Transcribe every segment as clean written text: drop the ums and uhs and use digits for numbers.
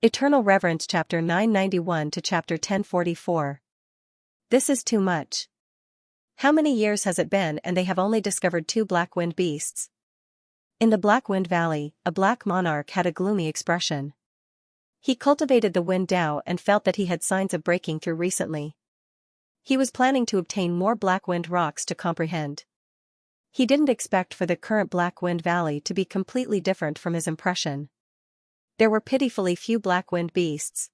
Eternal Reverence Chapter 991 to Chapter 1044. This is too much. How many years has it been and they have only discovered 2 black wind beasts? In the Black Wind Valley, a black monarch had a gloomy expression. He cultivated the wind Tao and felt that he had signs of breaking through recently. He was planning to obtain more black wind rocks to comprehend. He didn't expect for the current Black Wind Valley to be completely different from his impression. There were pitifully few black wind beasts.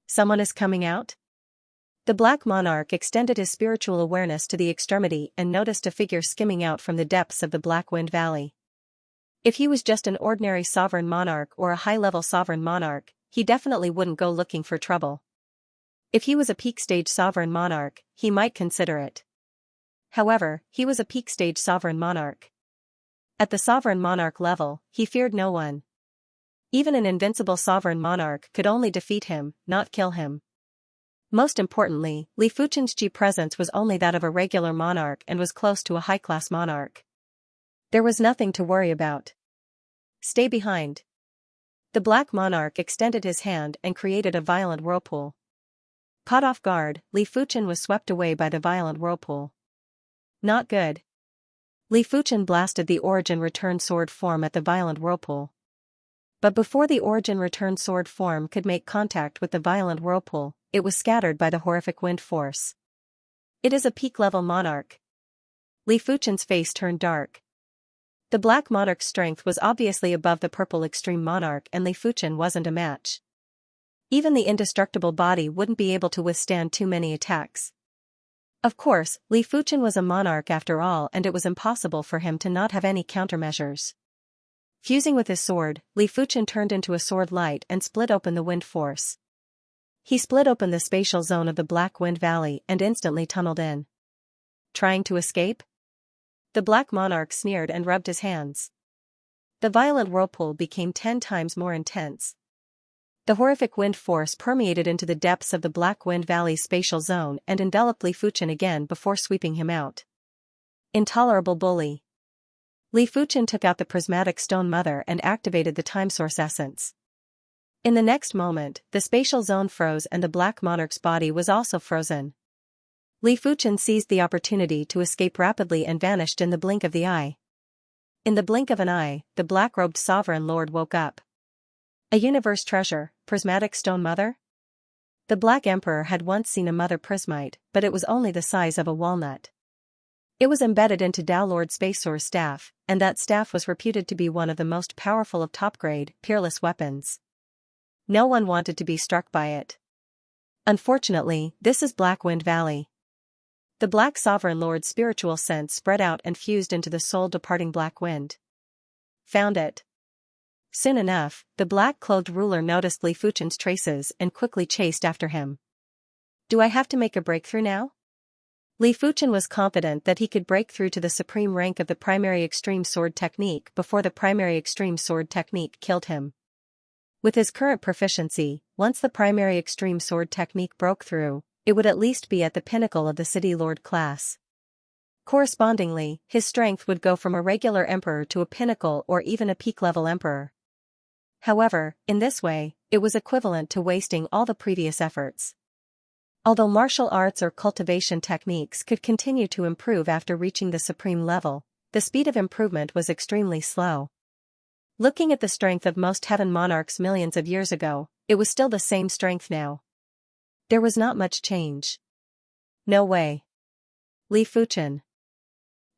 Someone is coming out? The black monarch extended his spiritual awareness to the extremity and noticed a figure skimming out from the depths of the Black Wind Valley. If he was just an ordinary sovereign monarch or a high-level sovereign monarch, he definitely wouldn't go looking for trouble. If he was a peak-stage sovereign monarch, he might consider it. However, he was a peak-stage sovereign monarch. At the sovereign monarch level, he feared no one. Even an invincible sovereign monarch could only defeat him, not kill him. Most importantly, Li Fuchen's Ji presence was only that of a regular monarch and was close to a high-class monarch. There was nothing to worry about. Stay behind. The black monarch extended his hand and created a violent whirlpool. Caught off guard, Li Fuchen was swept away by the violent whirlpool. Not good. Li Fuchen blasted the Origin Return Sword form at the violent whirlpool. But before the Origin Return Sword form could make contact with the violent whirlpool, it was scattered by the horrific wind force. It is a peak-level monarch. Li Fuchen's face turned dark. The black monarch's strength was obviously above the purple extreme monarch and Li Fuchen wasn't a match. Even the indestructible body wouldn't be able to withstand too many attacks. Of course, Li Fuchen was a monarch after all and it was impossible for him to not have any countermeasures. Fusing with his sword, Li Fuchen turned into a sword light and split open the wind force. He split open the spatial zone of the Black Wind Valley and instantly tunneled in. Trying to escape? The black monarch sneered and rubbed his hands. The violent whirlpool became 10 times more intense. The horrific wind force permeated into the depths of the Black Wind Valley's spatial zone and enveloped Li Fuchen again before sweeping him out. Intolerable bully. Li Fuchen took out the prismatic stone mother and activated the time source essence. In the next moment, the spatial zone froze and the black monarch's body was also frozen. Li Fuchen seized the opportunity to escape rapidly and vanished in the blink of the eye. In the blink of an eye, the black-robed sovereign lord woke up. A universe treasure, prismatic stone mother? The Black Emperor had once seen a mother prismite, but it was only the size of a walnut. It was embedded into Tao Lord Spaceor's staff, and that staff was reputed to be one of the most powerful of top-grade, peerless weapons. No one wanted to be struck by it. Unfortunately, this is Black Wind Valley. The Black Sovereign Lord's spiritual sense spread out and fused into the soul-departing Black Wind. Found it. Soon enough, the black-clothed ruler noticed Li Fuchen's traces and quickly chased after him. Do I have to make a breakthrough now? Li Fuchen was confident that he could break through to the supreme rank of the primary extreme sword technique before the primary extreme sword technique killed him. With his current proficiency, once the primary extreme sword technique broke through, it would at least be at the pinnacle of the City Lord class. Correspondingly, his strength would go from a regular emperor to a pinnacle or even a peak-level emperor. However, in this way, it was equivalent to wasting all the previous efforts. Although martial arts or cultivation techniques could continue to improve after reaching the supreme level, the speed of improvement was extremely slow. Looking at the strength of most heaven monarchs millions of years ago, it was still the same strength now. There was not much change. No way. Li Fuchen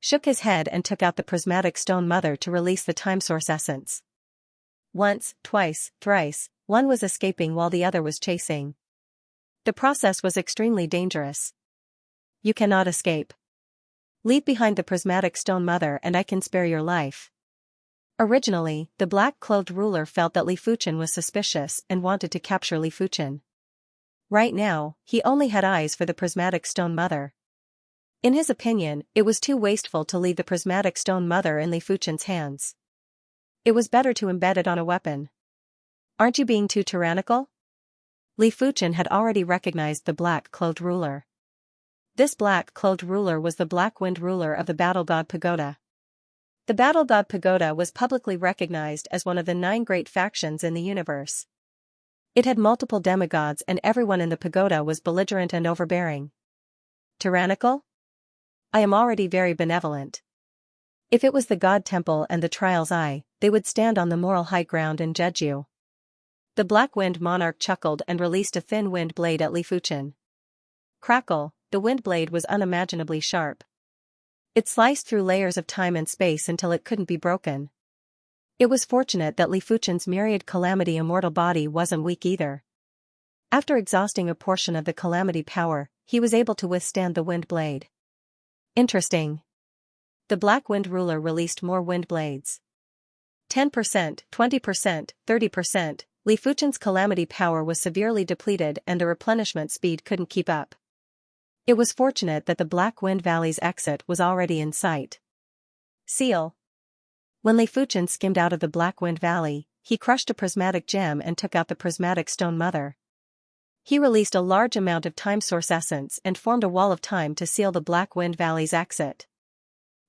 shook his head and took out the prismatic stone mother to release the time source essence. Once, twice, thrice, one was escaping while the other was chasing. The process was extremely dangerous. You cannot escape. Leave behind the prismatic stone mother and I can spare your life. Originally, the black-clothed ruler felt that Li Fuchen was suspicious and wanted to capture Li Fuchen. Right now, he only had eyes for the prismatic stone mother. In his opinion, it was too wasteful to leave the prismatic stone mother in Li Fuchen's hands. It was better to embed it on a weapon. Aren't you being too tyrannical? Li Fuchen had already recognized the black-clothed ruler. This black-clothed ruler was the Black Wind ruler of the Battle God Pagoda. The Battle God Pagoda was publicly recognized as one of the 9 great factions in the universe. It had multiple demigods and everyone in the pagoda was belligerent and overbearing. Tyrannical? I am already very benevolent. If it was the God Temple and the Trial's Eye, they would stand on the moral high ground and judge you. The Black Wind Monarch chuckled and released a thin wind blade at Li Fuchen. Crackle, the wind blade was unimaginably sharp. It sliced through layers of time and space until it couldn't be broken. It was fortunate that Li Fuchen's myriad calamity immortal body wasn't weak either. After exhausting a portion of the calamity power, he was able to withstand the wind blade. Interesting. The Black Wind Ruler released more wind blades. 10%, 20%, 30%, Li Fuchen's calamity power was severely depleted and the replenishment speed couldn't keep up. It was fortunate that the Black Wind Valley's exit was already in sight. Seal. When Li Fuchen skimmed out of the Black Wind Valley, he crushed a prismatic gem and took out the prismatic stone mother. He released a large amount of time source essence and formed a wall of time to seal the Black Wind Valley's exit.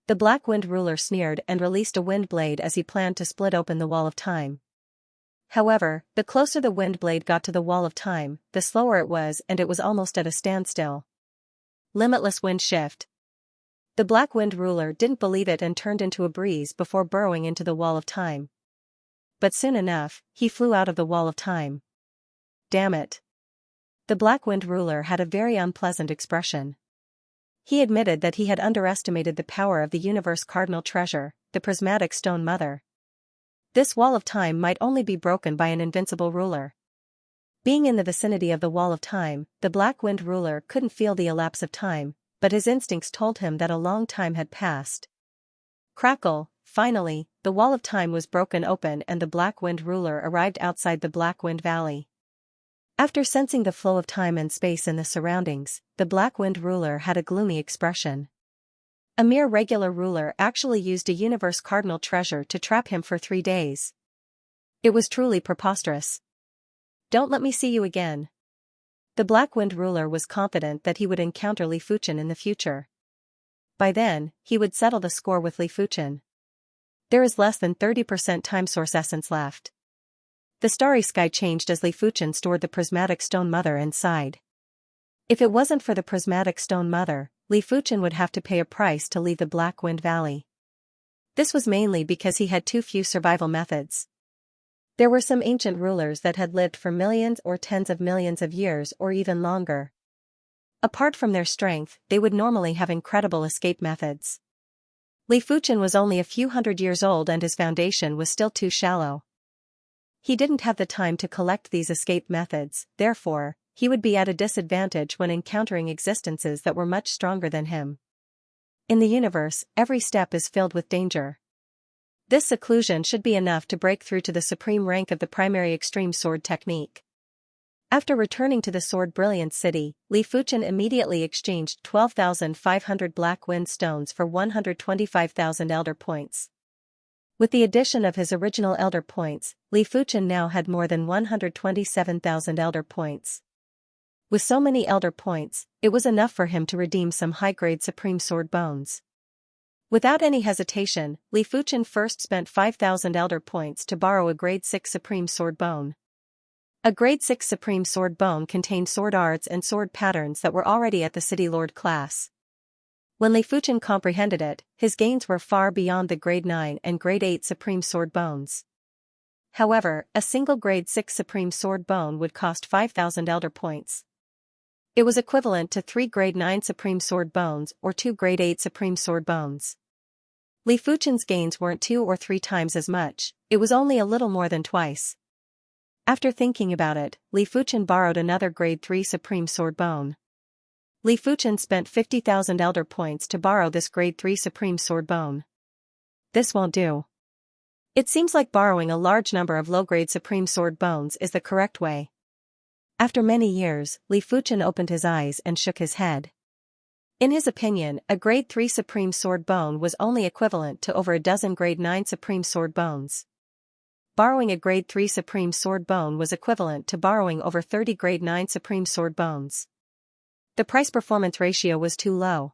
The Black Wind Ruler sneered and released a wind blade as he planned to split open the wall of time. However, the closer the wind blade got to the wall of time, the slower it was and it was almost at a standstill. Limitless wind shift. The Black Wind Ruler didn't believe it and turned into a breeze before burrowing into the wall of time. But soon enough, he flew out of the wall of time. Damn it. The Black Wind Ruler had a very unpleasant expression. He admitted that he had underestimated the power of the universe cardinal treasure, the prismatic stone mother. This wall of time might only be broken by an invincible ruler. Being in the vicinity of the wall of time, the Black Wind Ruler couldn't feel the elapse of time, but his instincts told him that a long time had passed. Crackle, finally, the wall of time was broken open and the Black Wind Ruler arrived outside the Black Wind Valley. After sensing the flow of time and space in the surroundings, the Black Wind Ruler had a gloomy expression. A mere regular ruler actually used a universe cardinal treasure to trap him for 3 days. It was truly preposterous. Don't let me see you again. The Black Wind Ruler was confident that he would encounter Li Fuchen in the future. By then, he would settle the score with Li Fuchen. There is less than 30% time source essence left. The starry sky changed as Li Fuchen stored the prismatic stone mother and sighed. If it wasn't for the prismatic stone mother, Li Fuchen would have to pay a price to leave the Black Wind Valley. This was mainly because he had too few survival methods. There were some ancient rulers that had lived for millions or tens of millions of years or even longer. Apart from their strength, they would normally have incredible escape methods. Li Fuchen was only a few hundred years old and his foundation was still too shallow. He didn't have the time to collect these escape methods, therefore, he would be at a disadvantage when encountering existences that were much stronger than him. In the universe, every step is filled with danger. This seclusion should be enough to break through to the supreme rank of the primary extreme sword technique. After returning to the Sword Brilliance City, Li Fuchen immediately exchanged 12,500 Black Wind Stones for 125,000 Elder Points. With the addition of his original Elder Points, Li Fuchen now had more than 127,000 Elder Points. With so many Elder Points, it was enough for him to redeem some high-grade Supreme Sword Bones. Without any hesitation, Li Fuchen first spent 5,000 Elder Points to borrow a Grade 6 Supreme Sword Bone. A Grade 6 Supreme Sword Bone contained sword arts and sword patterns that were already at the City Lord class. When Li Fuchen comprehended it, his gains were far beyond the Grade 9 and Grade 8 Supreme Sword Bones. However, a single Grade 6 Supreme Sword Bone would cost 5,000 Elder Points. It was equivalent to 3 Grade 9 Supreme Sword Bones or 2 Grade 8 Supreme Sword Bones. Li Fuchen's gains weren't 2 or 3 times as much, it was only a little more than twice. After thinking about it, Li Fuchen borrowed another Grade 3 Supreme Sword Bone. Li Fuchen spent 50,000 Elder Points to borrow this Grade 3 Supreme Sword Bone. This won't do. It seems like borrowing a large number of low-grade Supreme Sword Bones is the correct way. After many years, Li Fuchen opened his eyes and shook his head. In his opinion, a Grade 3 Supreme Sword Bone was only equivalent to over a dozen Grade 9 Supreme Sword Bones. Borrowing a Grade 3 Supreme Sword Bone was equivalent to borrowing over 30 Grade 9 Supreme Sword Bones. The price-performance ratio was too low.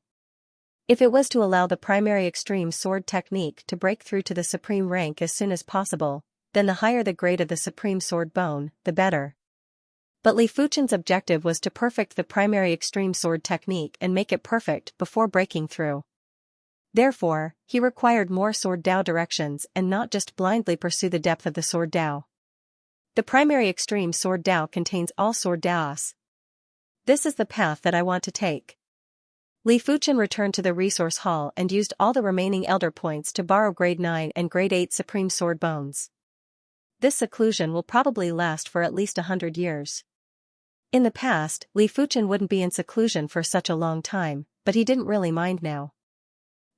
If it was to allow the primary extreme sword technique to break through to the supreme rank as soon as possible, then the higher the grade of the supreme sword bone, the better. But Li Fuchen's objective was to perfect the primary extreme sword technique and make it perfect before breaking through. Therefore, he required more sword Dao directions and not just blindly pursue the depth of the sword Dao. The primary extreme sword Dao contains all sword Daos. This is the path that I want to take. Li Fuchen returned to the resource hall and used all the remaining elder points to borrow grade 9 and grade 8 supreme sword bones. This seclusion will probably last for at least 100 years. In the past, Li Fuchen wouldn't be in seclusion for such a long time, but he didn't really mind now.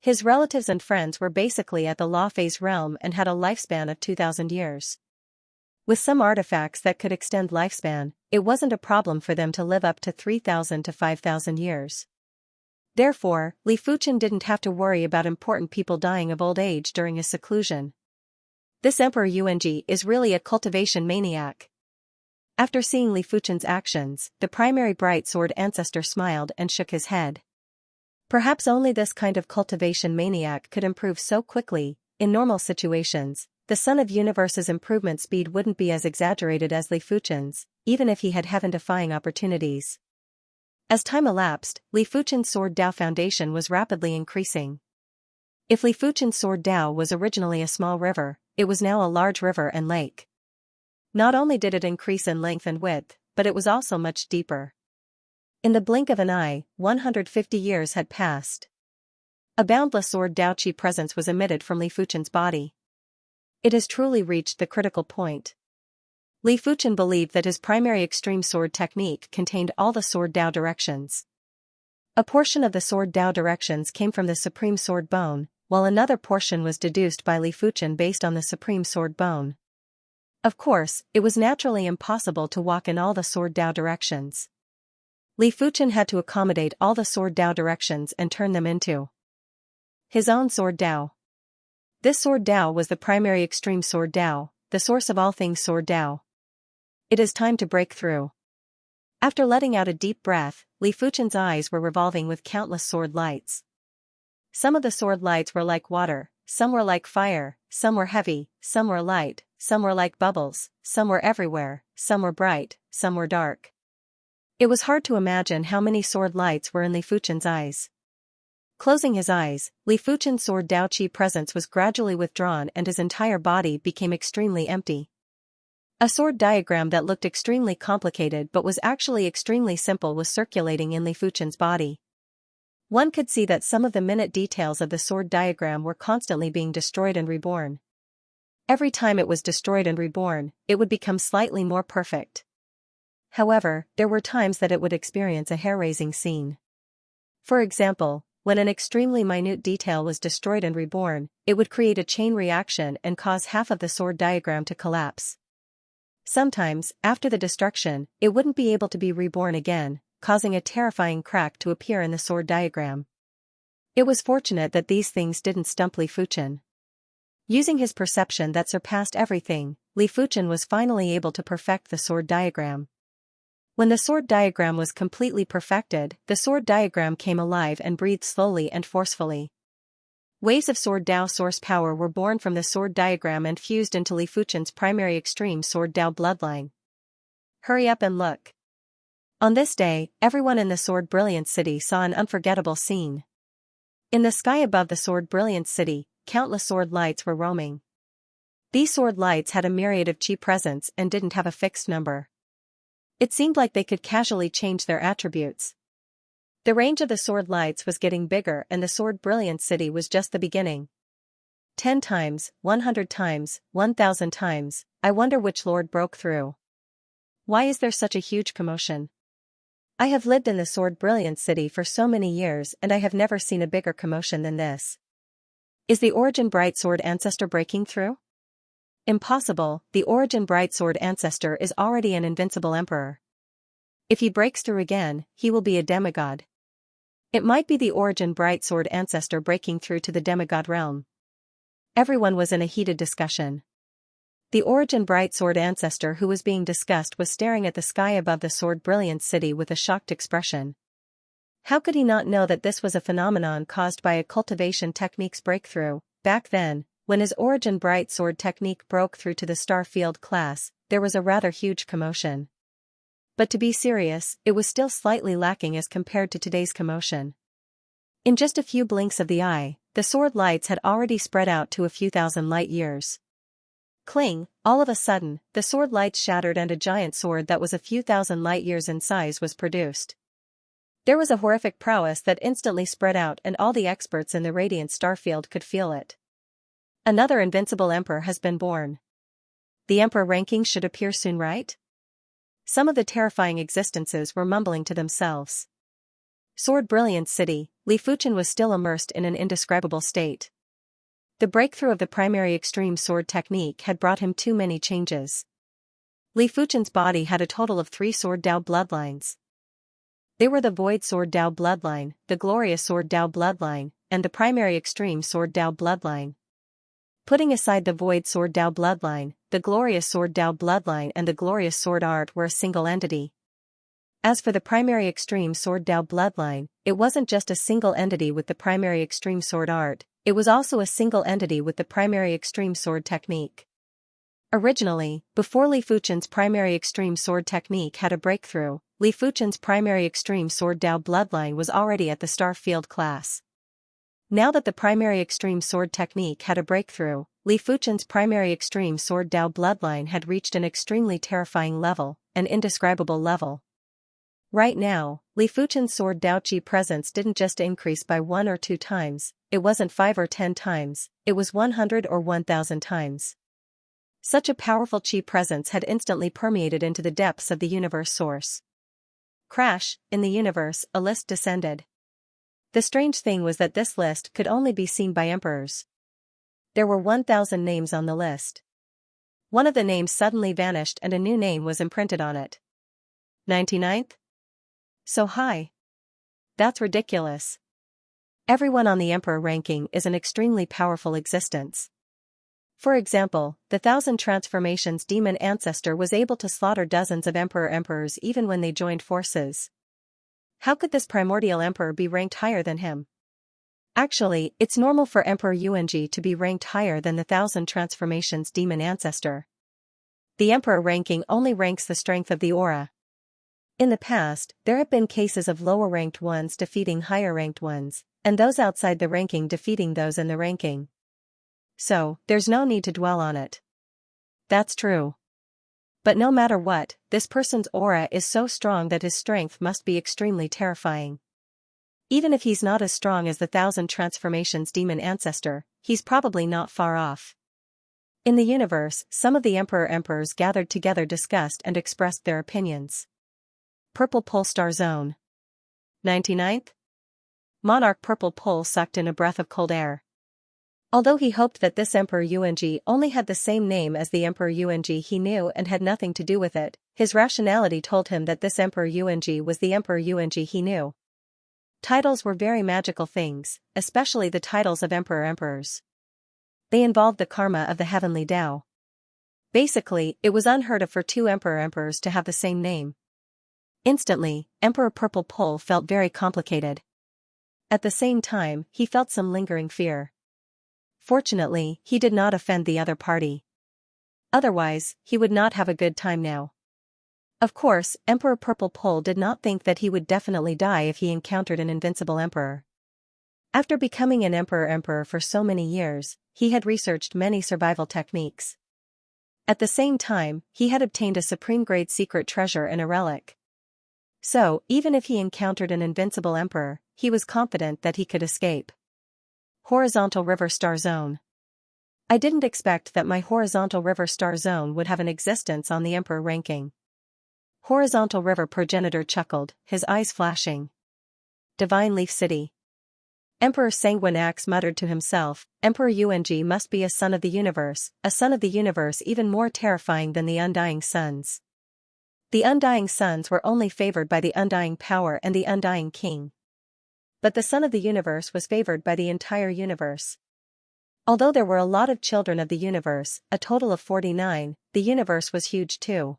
His relatives and friends were basically at the law phase realm and had a lifespan of 2,000 years. With some artifacts that could extend lifespan, it wasn't a problem for them to live up to 3,000 to 5,000 years. Therefore, Li Fuchen didn't have to worry about important people dying of old age during his seclusion. This Emperor Yuanji is really a cultivation maniac. After seeing Li Fuchen's actions, the primary bright sword ancestor smiled and shook his head. Perhaps only this kind of cultivation maniac could improve so quickly. In normal situations, the Son of Universe's improvement speed wouldn't be as exaggerated as Li Fuchen's, even if he had heaven-defying opportunities. As time elapsed, Li Fuchen's sword Dao foundation was rapidly increasing. If Li Fuchen's sword Dao was originally a small river, it was now a large river and lake. Not only did it increase in length and width, but it was also much deeper. In the blink of an eye, 150 years had passed. A boundless sword Dao Qi presence was emitted from Li Fuchen's body. It has truly reached the critical point. Li Fuchen believed that his primary extreme sword technique contained all the sword Dao directions. A portion of the sword Dao directions came from the supreme sword bone, while another portion was deduced by Li Fuchen based on the supreme sword bone. Of course, it was naturally impossible to walk in all the sword Dao directions. Li Fuchen had to accommodate all the sword Dao directions and turn them into his own sword Dao. This sword Dao was the primary extreme sword Dao, the source of all things sword Dao. It is time to break through. After letting out a deep breath, Li Fuchen's eyes were revolving with countless sword lights. Some of the sword lights were like water, some were like fire, some were heavy, some were light, some were like bubbles, some were everywhere, some were bright, some were dark. It was hard to imagine how many sword lights were in Li Fuchen's eyes. Closing his eyes, Li Fuchen's sword Dao Qi presence was gradually withdrawn and his entire body became extremely empty. A sword diagram that looked extremely complicated but was actually extremely simple was circulating in Li Fuchen's body. One could see that some of the minute details of the sword diagram were constantly being destroyed and reborn. Every time it was destroyed and reborn, it would become slightly more perfect. However, there were times that it would experience a hair-raising scene. For example, when an extremely minute detail was destroyed and reborn, it would create a chain reaction and cause half of the sword diagram to collapse. Sometimes, after the destruction, it wouldn't be able to be reborn again, causing a terrifying crack to appear in the sword diagram. It was fortunate that these things didn't stump Li Fuchen. Using his perception that surpassed everything, Li Fuchen was finally able to perfect the sword diagram. When the sword diagram was completely perfected, the sword diagram came alive and breathed slowly and forcefully. Waves of sword Dao source power were born from the sword diagram and fused into Li Fuchen's primary extreme sword Dao bloodline. Hurry up and look. On this day, everyone in the Sword Brilliance City saw an unforgettable scene. In the sky above the Sword Brilliance City, countless sword lights were roaming. These sword lights had a myriad of Qi presence and didn't have a fixed number. It seemed like they could casually change their attributes. The range of the sword lights was getting bigger and the Sword Brilliance City was just the beginning. 10 times, 100 times, 1,000 times, I wonder which lord broke through. Why is there such a huge commotion? I have lived in the Sword Brilliance City for so many years and I have never seen a bigger commotion than this. Is the Origin Bright Sword Ancestor breaking through? Impossible, the Origin Bright Sword Ancestor is already an invincible emperor. If he breaks through again, he will be a demigod. It might be the Origin Bright Sword Ancestor breaking through to the demigod realm. Everyone was in a heated discussion. The Origin Bright Sword Ancestor who was being discussed was staring at the sky above the Sword Brilliance City with a shocked expression. How could he not know that this was a phenomenon caused by a cultivation technique's breakthrough? Back then, when his origin bright sword technique broke through to the star field class, there was a rather huge commotion. But to be serious, it was still slightly lacking as compared to today's commotion. In just a few blinks of the eye, the sword lights had already spread out to a few thousand light years. Cling, all of a sudden, the sword lights shattered and a giant sword that was a few thousand light years in size was produced. There was a horrific prowess that instantly spread out and all the experts in the radiant starfield could feel it. Another invincible emperor has been born. The emperor ranking should appear soon, right? Some of the terrifying existences were mumbling to themselves. Sword Brilliance City, Li Fuchen was still immersed in an indescribable state. The breakthrough of the primary extreme sword technique had brought him too many changes. Li Fuchen's body had a total of 3 Sword Dao bloodlines. They were the Void Sword Dao bloodline, the Glorious Sword Dao bloodline, and the primary extreme Sword Dao bloodline. Putting aside the Void Sword Dao bloodline, the Glorious Sword Dao bloodline and the Glorious Sword Art were a single entity. As for the primary extreme Sword Dao bloodline, it wasn't just a single entity with the primary extreme sword art, it was also a single entity with the primary extreme sword technique. Originally, before Li Fuchen's primary extreme sword technique had a breakthrough, Li Fuchen's primary extreme sword Dao bloodline was already at the star field class. Now that the primary extreme sword technique had a breakthrough, Li Fuchen's primary extreme sword Dao bloodline had reached an extremely terrifying level, an indescribable level. Right now, Li Fuchen's sword Dao Qi presence didn't just increase by 1 or 2 times, it wasn't 5 or 10 times, it was 100 or 1,000 times. Such a powerful Qi presence had instantly permeated into the depths of the universe source. Crash, in the universe, a list descended. The strange thing was that this list could only be seen by emperors. There were 1,000 names on the list. One of the names suddenly vanished and a new name was imprinted on it. 99th? So high. That's ridiculous. Everyone on the emperor ranking is an extremely powerful existence. For example, the 1,000 Transformations demon ancestor was able to slaughter dozens of emperors even when they joined forces. How could this primordial emperor be ranked higher than him? Actually, it's normal for Emperor Yuanji to be ranked higher than the 1,000 Transformations demon ancestor. The emperor ranking only ranks the strength of the aura. In the past, there have been cases of lower-ranked ones defeating higher-ranked ones, and those outside the ranking defeating those in the ranking. So, there's no need to dwell on it. That's true. But no matter what, this person's aura is so strong that his strength must be extremely terrifying. Even if he's not as strong as the 1,000 Transformations demon ancestor, he's probably not far off. In the universe, some of the emperors gathered together discussed and expressed their opinions. Purple Pole Star Zone. 99th? Monarch Purple Pole sucked in a breath of cold air. Although he hoped that this Emperor Yuanji only had the same name as the Emperor Yuanji he knew and had nothing to do with it, his rationality told him that this Emperor Yuanji was the Emperor Yuanji he knew. Titles were very magical things, especially the titles of emperors. They involved the karma of the heavenly Tao. Basically, it was unheard of for 2 emperors to have the same name. Instantly, Emperor Purple Pole felt very complicated. At the same time, he felt some lingering fear. Fortunately, he did not offend the other party. Otherwise, he would not have a good time now. Of course, Emperor Purple Pole did not think that he would definitely die if he encountered an invincible emperor. After becoming an emperor for so many years, he had researched many survival techniques. At the same time, he had obtained a supreme-grade secret treasure and a relic. So, even if he encountered an invincible emperor, he was confident that he could escape. Horizontal River Star Zone. I didn't expect that my Horizontal River Star Zone would have an existence on the emperor ranking. Horizontal River Progenitor chuckled, his eyes flashing. Divine Leaf City. Emperor Sanguinax muttered to himself, Emperor Yuanji must be a son of the universe even more terrifying than the Undying Suns. The Undying Suns were only favored by the Undying Power and the Undying King. But the Son of the Universe was favored by the entire universe. Although there were a lot of children of the universe, a total of 49, the universe was huge too.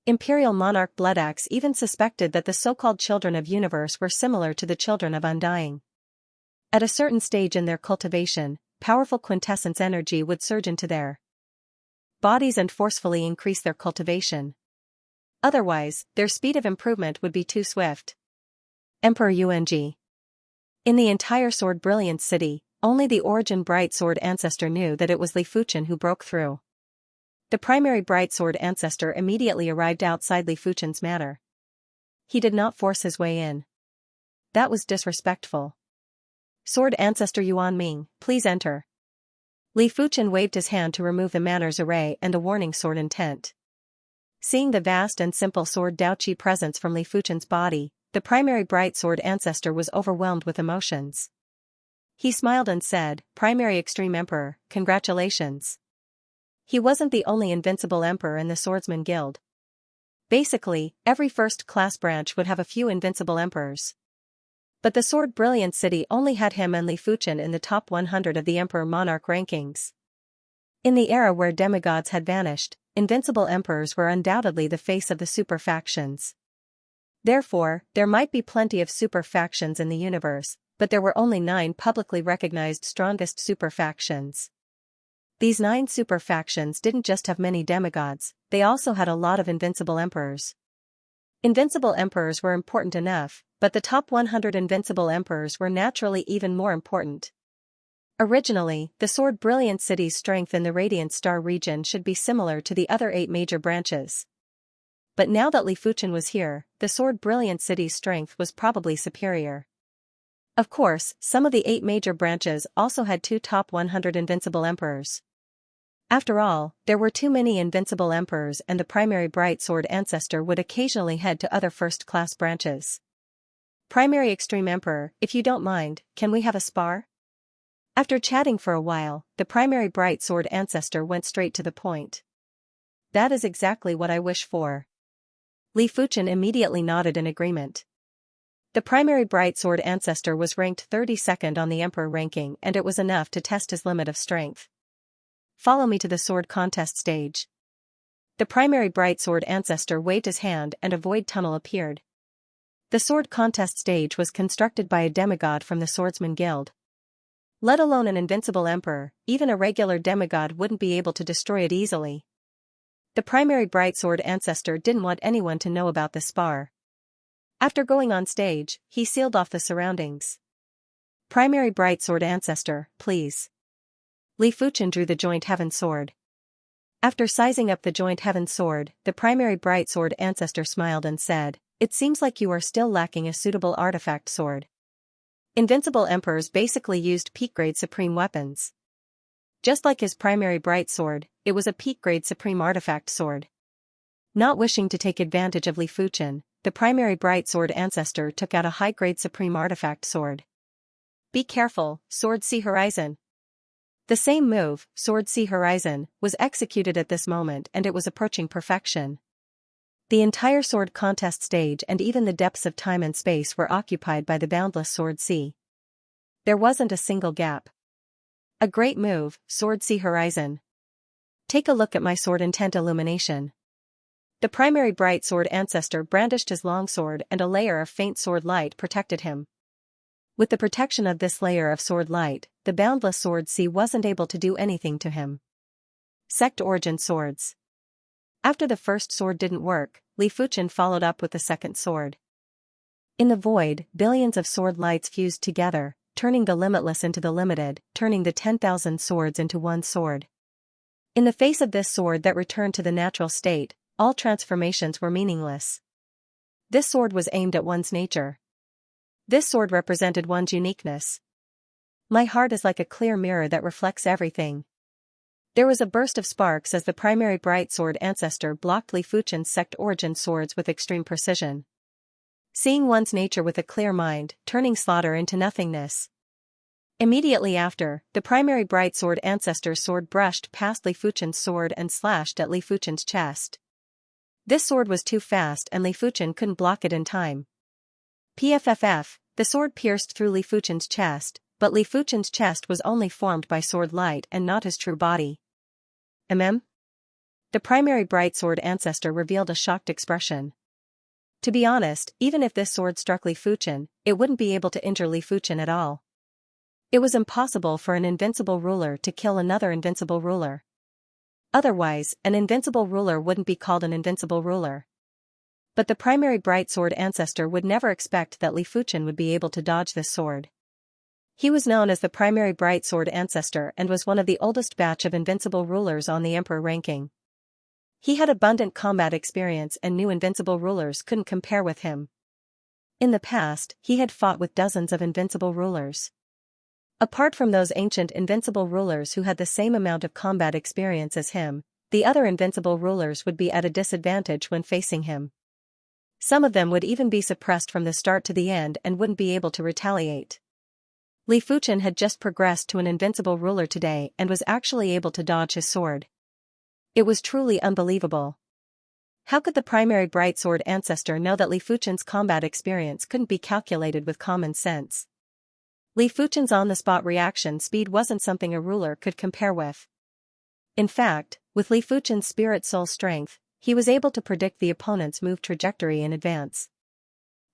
Imperial monarch Bloodaxe even suspected that the so-called children of universe were similar to the children of Undying. At a certain stage in their cultivation, powerful quintessence energy would surge into their bodies and forcefully increase their cultivation. Otherwise, their speed of improvement would be too swift. Emperor Ung. In the entire Sword Brilliance city, only the Origin Bright Sword Ancestor knew that it was Li Fuchen who broke through. The primary Bright Sword Ancestor immediately arrived outside Li Fuchen's manor. He did not force his way in. That was disrespectful. Sword Ancestor Yuan Ming, please enter. Li Fuchen waved his hand to remove the manor's array and the warning sword intent. Seeing the vast and simple sword Daoqi presence from Li Fuchen's body, the primary Bright Sword Ancestor was overwhelmed with emotions. He smiled and said, "Primary Extreme Emperor, congratulations." He wasn't the only invincible emperor in the Swordsman Guild. Basically, every first-class branch would have a few invincible emperors. But the Sword Brilliance city only had him and Li Fuchen in the top 100 of the Emperor Monarch rankings. In the era where demigods had vanished, invincible emperors were undoubtedly the face of the super factions. Therefore, there might be plenty of super factions in the universe, but there were only 9 publicly recognized strongest super factions. These 9 super factions didn't just have many demigods, they also had a lot of invincible emperors. Invincible emperors were important enough, but the top 100 invincible emperors were naturally even more important. Originally, the Sword Brilliance city's strength in the Radiant Star region should be similar to the other 8 major branches. But now that Li Fuchen was here, the Sword Brilliance city's strength was probably superior. Of course, some of the 8 major branches also had 2 top 100 invincible emperors. After all, there were too many invincible emperors, and the primary Bright Sword Ancestor would occasionally head to other first-class branches. Primary Extreme Emperor, if you don't mind, can we have a spar? After chatting for a while, the primary Bright Sword Ancestor went straight to the point. That is exactly what I wish for. Li Fuchen immediately nodded in agreement. The primary Bright Sword Ancestor was ranked 32nd on the Emperor ranking, and it was enough to test his limit of strength. Follow me to the sword contest stage. The primary Bright Sword Ancestor waved his hand and a void tunnel appeared. The sword contest stage was constructed by a demigod from the Swordsman Guild. Let alone an invincible emperor, even a regular demigod wouldn't be able to destroy it easily. The primary Bright Sword Ancestor didn't want anyone to know about the spar. After going on stage, he sealed off the surroundings. Primary Bright Sword Ancestor, please. Li Fuchen drew the Joint Heaven Sword. After sizing up the Joint Heaven Sword, the primary Bright Sword Ancestor smiled and said, "It seems like you are still lacking a suitable artifact sword." Invincible emperors basically used peak-grade supreme weapons. Just like his primary Bright Sword, it was a peak-grade supreme artifact sword. Not wishing to take advantage of Li Fuchen, the primary Bright Sword Ancestor took out a high-grade supreme artifact sword. Be careful, Sword Sea Horizon. The same move, Sword Sea Horizon, was executed at this moment, and it was approaching perfection. The entire sword contest stage and even the depths of time and space were occupied by the boundless Sword Sea. There wasn't a single gap. A great move, Sword Sea Horizon. Take a look at my sword intent illumination. The primary Bright Sword Ancestor brandished his longsword, and a layer of faint sword light protected him. With the protection of this layer of sword light, the boundless Sword Sea wasn't able to do anything to him. Sect Origin Swords. After the first sword didn't work, Li Fuchen followed up with the second sword. In the void, billions of sword lights fused together, turning the limitless into the limited, turning the 10,000 swords into one sword. In the face of this sword that returned to the natural state, all transformations were meaningless. This sword was aimed at one's nature. This sword represented one's uniqueness. My heart is like a clear mirror that reflects everything. There was a burst of sparks as the primary Bright Sword Ancestor blocked Li Fuchen's Sect Origin swords with extreme precision. Seeing one's nature with a clear mind, turning slaughter into nothingness. Immediately after, the primary Bright Sword Ancestor's sword brushed past Li Fuchen's sword and slashed at Li Fuchen's chest. This sword was too fast and Li Fuchen couldn't block it in time. PFFF, the sword pierced through Li Fuchen's chest, but Li Fuchen's chest was only formed by sword light and not his true body. The primary bright sword ancestor revealed a shocked expression. To be honest, even if this sword struck Li Fuchen, it wouldn't be able to injure Li Fuchen at all. It was impossible for an invincible ruler to kill another invincible ruler. Otherwise, an invincible ruler wouldn't be called an invincible ruler. But the primary bright sword ancestor would never expect that Li Fuchen would be able to dodge this sword. He was known as the primary bright sword ancestor and was one of the oldest batch of invincible rulers on the emperor ranking. He had abundant combat experience and knew invincible rulers couldn't compare with him. In the past, he had fought with dozens of invincible rulers. Apart from those ancient invincible rulers who had the same amount of combat experience as him, the other invincible rulers would be at a disadvantage when facing him. Some of them would even be suppressed from the start to the end and wouldn't be able to retaliate. Li Fuchen had just progressed to an invincible ruler today and was actually able to dodge his sword. It was truly unbelievable. How could the primary bright sword ancestor know that Li Fuchen's combat experience couldn't be calculated with common sense? Li Fuchen's on-the-spot reaction speed wasn't something a ruler could compare with. In fact, with Li Fuchen's spirit soul strength, he was able to predict the opponent's move trajectory in advance.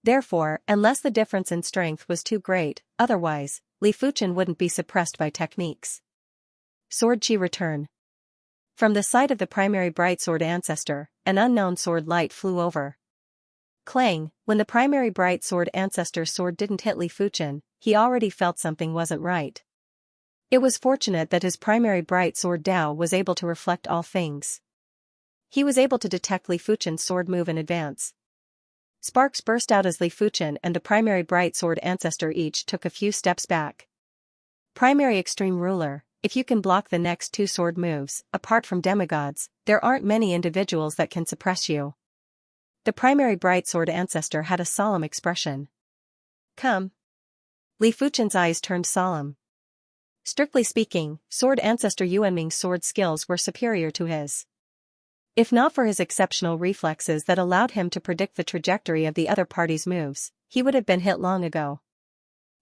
Therefore, unless the difference in strength was too great, otherwise, Li Fuchen wouldn't be suppressed by techniques. Sword Chi return. From the side of the primary bright sword ancestor, an unknown sword light flew over. Clang, when the primary bright sword ancestor's sword didn't hit Li Fuchen, he already felt something wasn't right. It was fortunate that his primary bright sword Dao was able to reflect all things. He was able to detect Li Fuchen's sword move in advance. Sparks burst out as Li Fuchen and the primary bright sword ancestor each took a few steps back. Primary extreme ruler, if you can block the next two sword moves, apart from demigods, there aren't many individuals that can suppress you. The primary bright sword ancestor had a solemn expression. Come. Li Fuchen's eyes turned solemn. Strictly speaking, sword ancestor Yuanming's sword skills were superior to his. If not for his exceptional reflexes that allowed him to predict the trajectory of the other party's moves, he would have been hit long ago.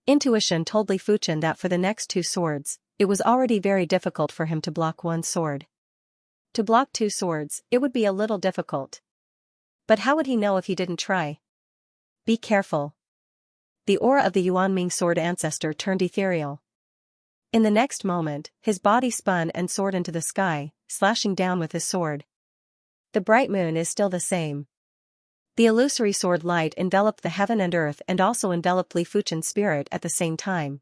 Intuition told Li Fuchen that for the next two swords, it was already very difficult for him to block one sword. To block two swords, it would be a little difficult. But how would he know if he didn't try? Be careful. The aura of the Yuanming sword ancestor turned ethereal. In the next moment, his body spun and soared into the sky, slashing down with his sword. The bright moon is still the same. The illusory sword light enveloped the heaven and earth and also enveloped Li Fuchen's spirit at the same time.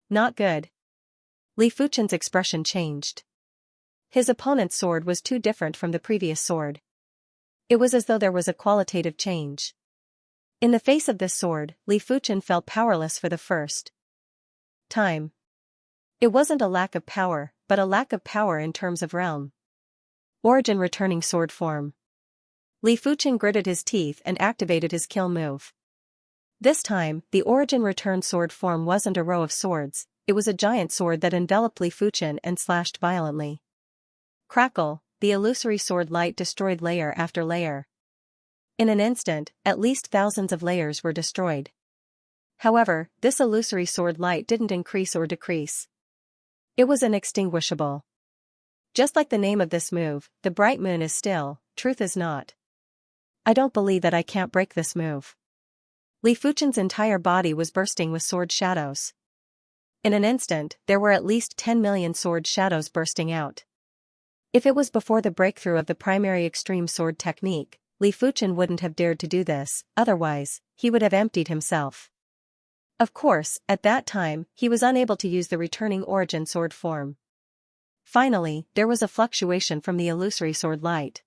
Not good. Li Fuchen's expression changed. His opponent's sword was too different from the previous sword. It was as though there was a qualitative change. In the face of this sword, Li Fuchen felt powerless for the first time. It wasn't a lack of power, but a lack of power in terms of realm. Origin returning sword form. Li Fuchen gritted his teeth and activated his kill move. This time, the origin return sword form wasn't a row of swords, it was a giant sword that enveloped Li Fuchen and slashed violently. Crackle, the illusory sword light destroyed layer after layer. In an instant, at least thousands of layers were destroyed. However, this illusory sword light didn't increase or decrease. It was inextinguishable. Just like the name of this move, the bright moon is still, truth is not. I don't believe that I can't break this move. Li Fuchen's entire body was bursting with sword shadows. In an instant, there were at least 10 million sword shadows bursting out. If it was before the breakthrough of the primary extreme sword technique, Li Fuchen wouldn't have dared to do this, otherwise, he would have emptied himself. Of course, at that time, he was unable to use the returning origin sword form. Finally, there was a fluctuation from the illusory sword light.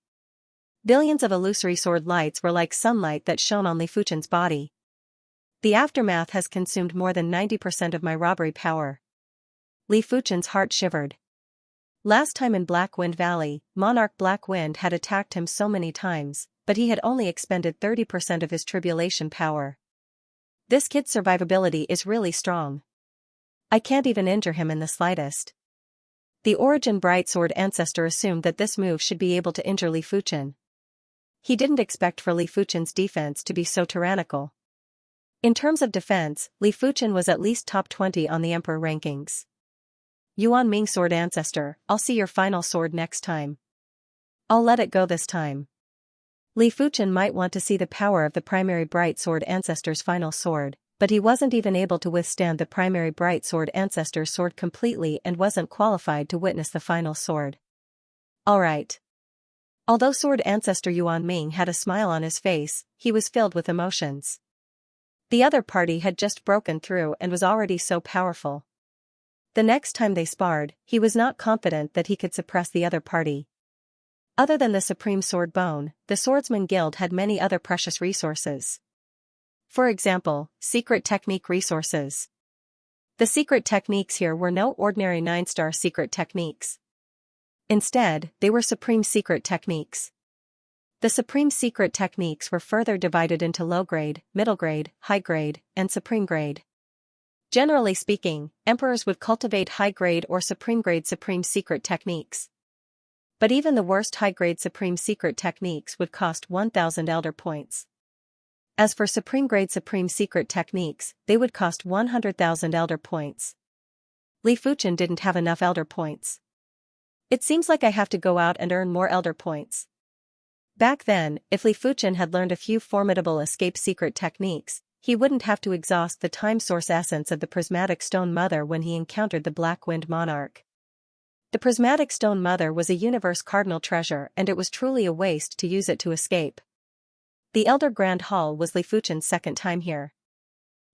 Billions of illusory sword lights were like sunlight that shone on Li Fuchen's body. The aftermath has consumed more than 90% of my robbery power. Li Fuchen's heart shivered. Last time in Black Wind Valley, Monarch Black Wind had attacked him so many times, but he had only expended 30% of his tribulation power. This kid's survivability is really strong. I can't even injure him in the slightest. The Origin Bright Sword ancestor assumed that this move should be able to injure Li Fuchen. He didn't expect for Li Fuchen's defense to be so tyrannical. In terms of defense, Li Fuchen was at least top 20 on the Emperor rankings. Yuan Ming Sword Ancestor, I'll see your final sword next time. I'll let it go this time. Li Fuchen might want to see the power of the primary Bright Sword Ancestor's final sword, but he wasn't even able to withstand the primary Bright Sword Ancestor's sword completely and wasn't qualified to witness the final sword. Alright. Although Sword Ancestor Yuan Ming had a smile on his face, he was filled with emotions. The other party had just broken through and was already so powerful. The next time they sparred, he was not confident that he could suppress the other party. Other than the Supreme Sword Bone, the Swordsman Guild had many other precious resources. For example, secret technique resources. The secret techniques here were no ordinary 9-star secret techniques. Instead, they were supreme secret techniques. The supreme secret techniques were further divided into low grade, middle grade, high grade, and supreme grade. Generally speaking, emperors would cultivate high grade or supreme grade supreme secret techniques. But even the worst high-grade supreme secret techniques would cost 1,000 elder points. As for supreme-grade supreme secret techniques, they would cost 100,000 elder points. Li Fuchen didn't have enough elder points. It seems like I have to go out and earn more elder points. Back then, if Li Fuchen had learned a few formidable escape secret techniques, he wouldn't have to exhaust the time source essence of the prismatic stone mother when he encountered the Black Wind Monarch. The prismatic stone mother was a universe cardinal treasure and it was truly a waste to use it to escape. The Elder Grand Hall was Li Fuchen's second time here.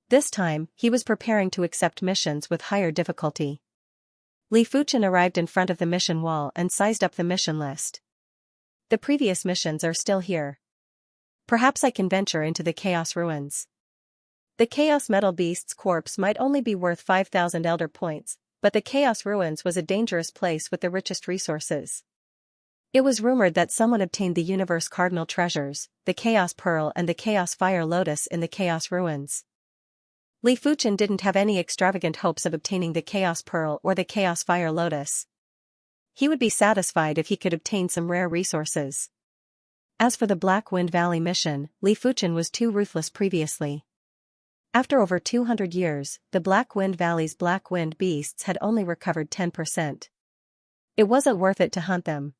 This time, he was preparing to accept missions with higher difficulty. Li Fuchen arrived in front of the mission wall and sized up the mission list. The previous missions are still here. Perhaps I can venture into the Chaos Ruins. The Chaos Metal Beast's corpse might only be worth 5,000 elder points, but the Chaos Ruins was a dangerous place with the richest resources. It was rumored that someone obtained the Universe Cardinal Treasures, the Chaos Pearl and the Chaos Fire Lotus in the Chaos Ruins. Li Fuchen didn't have any extravagant hopes of obtaining the Chaos Pearl or the Chaos Fire Lotus. He would be satisfied if he could obtain some rare resources. As for the Black Wind Valley mission, Li Fuchen was too ruthless previously. After over 200 years, the Black Wind Valley's Black Wind beasts had only recovered 10%. It wasn't worth it to hunt them.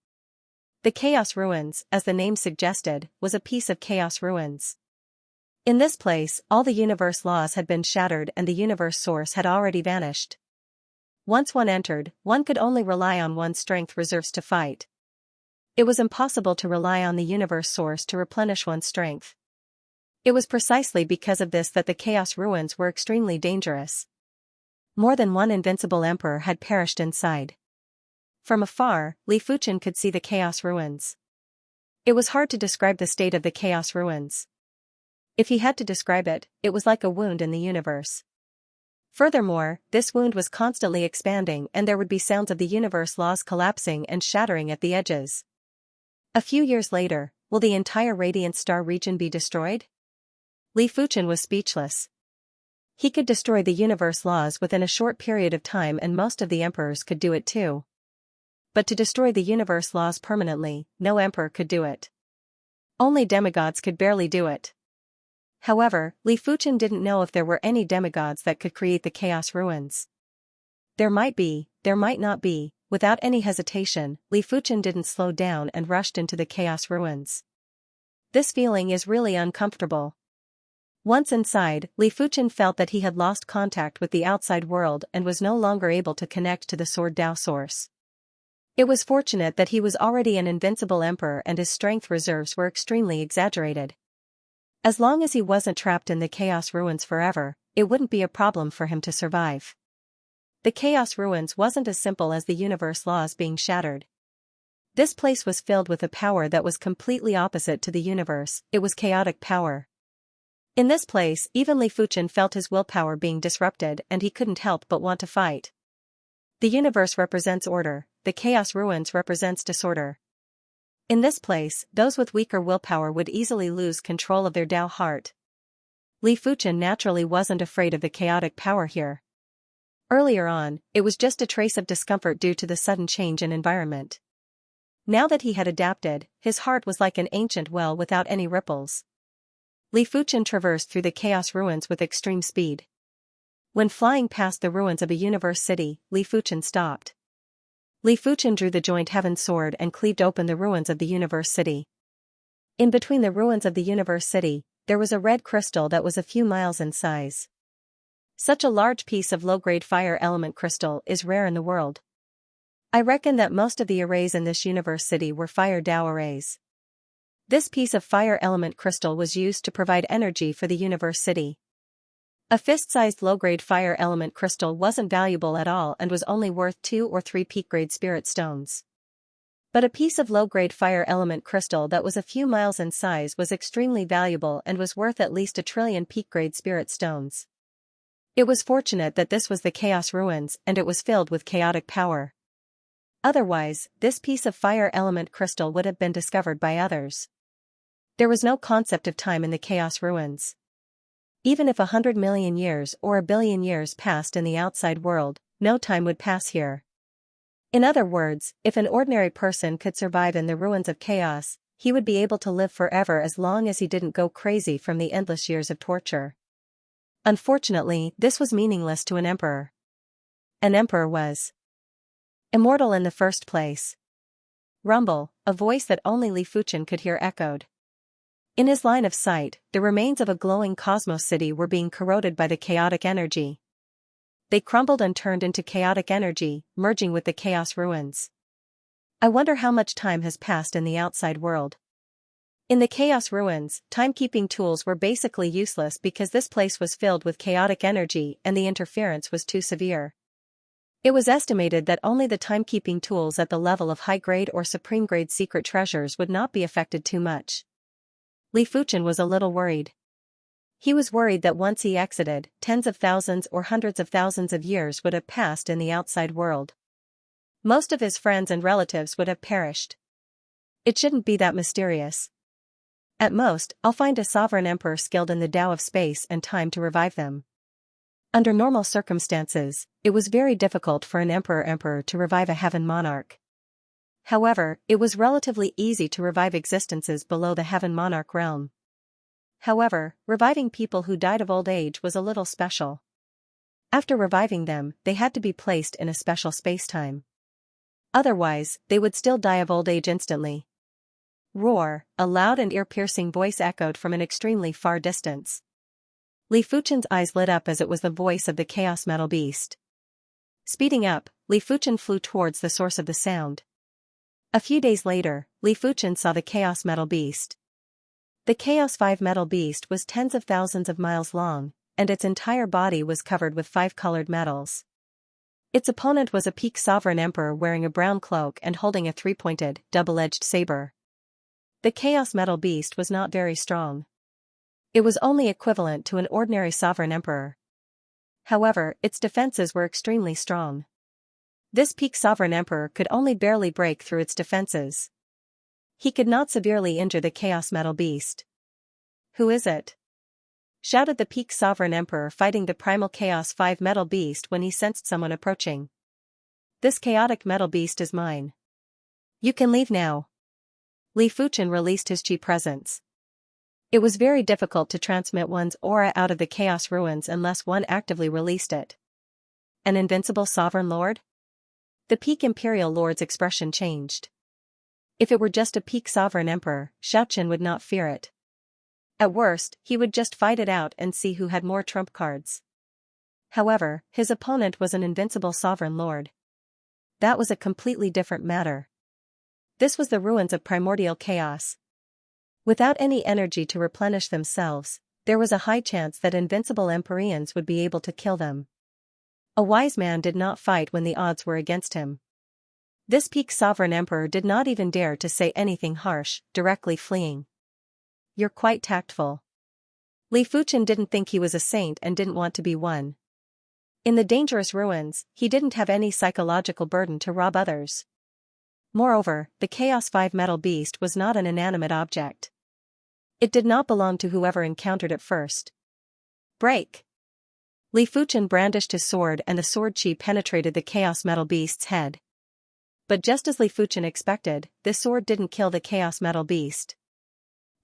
The Chaos Ruins, as the name suggested, was a piece of Chaos Ruins. In this place, all the universe laws had been shattered and the universe source had already vanished. Once one entered, one could only rely on one's strength reserves to fight. It was impossible to rely on the universe source to replenish one's strength. It was precisely because of this that the Chaos Ruins were extremely dangerous. More than one invincible emperor had perished inside. From afar, Li Fuchen could see the Chaos Ruins. It was hard to describe the state of the Chaos Ruins. If he had to describe it, it was like a wound in the universe. Furthermore, this wound was constantly expanding and there would be sounds of the universe laws collapsing and shattering at the edges. A few years later, will the entire Radiant Star region be destroyed? Li Fuchen was speechless. He could destroy the universe laws within a short period of time and most of the emperors could do it too. But to destroy the universe laws permanently, no emperor could do it. Only demigods could barely do it. However, Li Fuchen didn't know if there were any demigods that could create the Chaos Ruins. There might be, there might not be. Without any hesitation, Li Fuchen didn't slow down and rushed into the Chaos Ruins. This feeling is really uncomfortable. Once inside, Li Fuchen felt that he had lost contact with the outside world and was no longer able to connect to the Sword Dao source. It was fortunate that he was already an invincible emperor and his strength reserves were extremely exaggerated. As long as he wasn't trapped in the Chaos Ruins forever, it wouldn't be a problem for him to survive. The Chaos Ruins wasn't as simple as the universe laws being shattered. This place was filled with a power that was completely opposite to the universe, it was chaotic power. In this place, even Li Fuchen felt his willpower being disrupted and he couldn't help but want to fight. The universe represents order, the Chaos Ruins represents disorder. In this place, those with weaker willpower would easily lose control of their Dao heart. Li Fuchen naturally wasn't afraid of the chaotic power here. Earlier on, it was just a trace of discomfort due to the sudden change in environment. Now that he had adapted, his heart was like an ancient well without any ripples. Li Fuchen traversed through the Chaos Ruins with extreme speed. When flying past the ruins of a universe city, Li Fuchen stopped. Li Fuchen drew the joint heaven sword and cleaved open the ruins of the universe city. In between the ruins of the universe city, there was a red crystal that was a few miles in size. Such a large piece of low-grade fire element crystal is rare in the world. I reckon that most of the arrays in this universe city were fire Dao arrays. This piece of fire element crystal was used to provide energy for the universe city. A fist-sized low-grade fire element crystal wasn't valuable at all and was only worth 2 or 3 peak-grade spirit stones. But a piece of low-grade fire element crystal that was a few miles in size was extremely valuable and was worth at least 1 trillion peak-grade spirit stones. It was fortunate that this was the Chaos Ruins and it was filled with chaotic power. Otherwise, this piece of fire element crystal would have been discovered by others. There was no concept of time in the Chaos Ruins. Even if 100 million years or 1 billion years passed in the outside world, no time would pass here. In other words, if an ordinary person could survive in the ruins of chaos, he would be able to live forever as long as he didn't go crazy from the endless years of torture. Unfortunately, this was meaningless to an emperor. An emperor was immortal in the first place. Rumble, a voice that only Li Fuchen could hear echoed. In his line of sight, the remains of a glowing cosmos city were being corroded by the chaotic energy. They crumbled and turned into chaotic energy, merging with the chaos ruins. I wonder how much time has passed in the outside world. In the chaos ruins, timekeeping tools were basically useless because this place was filled with chaotic energy and the interference was too severe. It was estimated that only the timekeeping tools at the level of high-grade or supreme-grade secret treasures would not be affected too much. Li Fuchen was a little worried. He was worried that once he exited, tens of thousands or hundreds of thousands of years would have passed in the outside world. Most of his friends and relatives would have perished. It shouldn't be that mysterious. At most, I'll find a sovereign emperor skilled in the Tao of space and time to revive them. Under normal circumstances, it was very difficult for an emperor to revive a heaven monarch. However, it was relatively easy to revive existences below the heaven monarch realm. However, reviving people who died of old age was a little special. After reviving them, they had to be placed in a special spacetime. Otherwise, they would still die of old age instantly. Roar, a loud and ear-piercing voice echoed from an extremely far distance. Li Fuchen's eyes lit up as it was the voice of the Chaos Metal Beast. Speeding up, Li Fuchen flew towards the source of the sound. A few days later, Li Fuchen saw the Chaos Metal Beast. The Chaos 5 Metal Beast was tens of thousands of miles long, and its entire body was covered with 5 colored metals. Its opponent was a peak sovereign emperor wearing a brown cloak and holding a 3-pointed, double-edged saber. The Chaos Metal Beast was not very strong. It was only equivalent to an ordinary sovereign emperor. However, its defenses were extremely strong. This peak sovereign emperor could only barely break through its defenses. He could not severely injure the Chaos Metal Beast. "Who is it?" shouted the peak sovereign emperor fighting the primal Chaos 5 Metal Beast when he sensed someone approaching. "This chaotic metal beast is mine. You can leave now." Li Fuchen released his chi presence. It was very difficult to transmit one's aura out of the Chaos Ruins unless one actively released it. An invincible sovereign lord? The peak imperial lord's expression changed. If it were just a peak sovereign emperor, Xianxia would not fear it. At worst, he would just fight it out and see who had more trump cards. However, his opponent was an invincible sovereign lord. That was a completely different matter. This was the ruins of primordial chaos. Without any energy to replenish themselves, there was a high chance that invincible Empyreans would be able to kill them. A wise man did not fight when the odds were against him. This peak sovereign emperor did not even dare to say anything harsh, directly fleeing. "You're quite tactful." Li Fuchen didn't think he was a saint and didn't want to be one. In the dangerous ruins, he didn't have any psychological burden to rob others. Moreover, the Chaos 5 Metal Beast was not an inanimate object. It did not belong to whoever encountered it first. "Break!" Li Fuchen brandished his sword and the sword chi penetrated the Chaos Metal Beast's head. But just as Li Fuchen expected, this sword didn't kill the Chaos Metal Beast.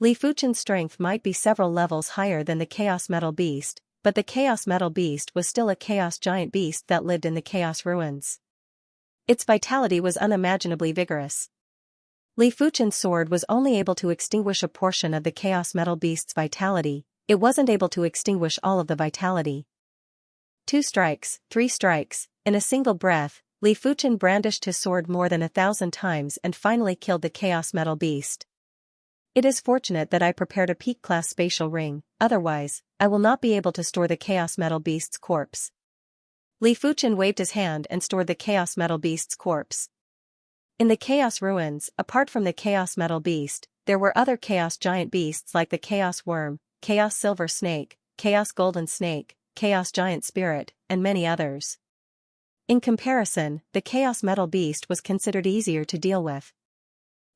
Li Fuchen's strength might be several levels higher than the Chaos Metal Beast, but the Chaos Metal Beast was still a chaos giant beast that lived in the Chaos Ruins. Its vitality was unimaginably vigorous. Li Fuchen's sword was only able to extinguish a portion of the Chaos Metal Beast's vitality, it wasn't able to extinguish all of the vitality. 2 strikes, 3 strikes, in a single breath, Li Fuchen brandished his sword more than 1,000 times and finally killed the Chaos Metal Beast. It is fortunate that I prepared a peak-class spatial ring, otherwise, I will not be able to store the Chaos Metal Beast's corpse. Li Fuchen waved his hand and stored the Chaos Metal Beast's corpse. In the Chaos Ruins, apart from the Chaos Metal Beast, there were other Chaos Giant Beasts like the Chaos Worm, Chaos Silver Snake, Chaos Golden Snake, Chaos Giant Spirit, and many others. In comparison, the Chaos Metal Beast was considered easier to deal with.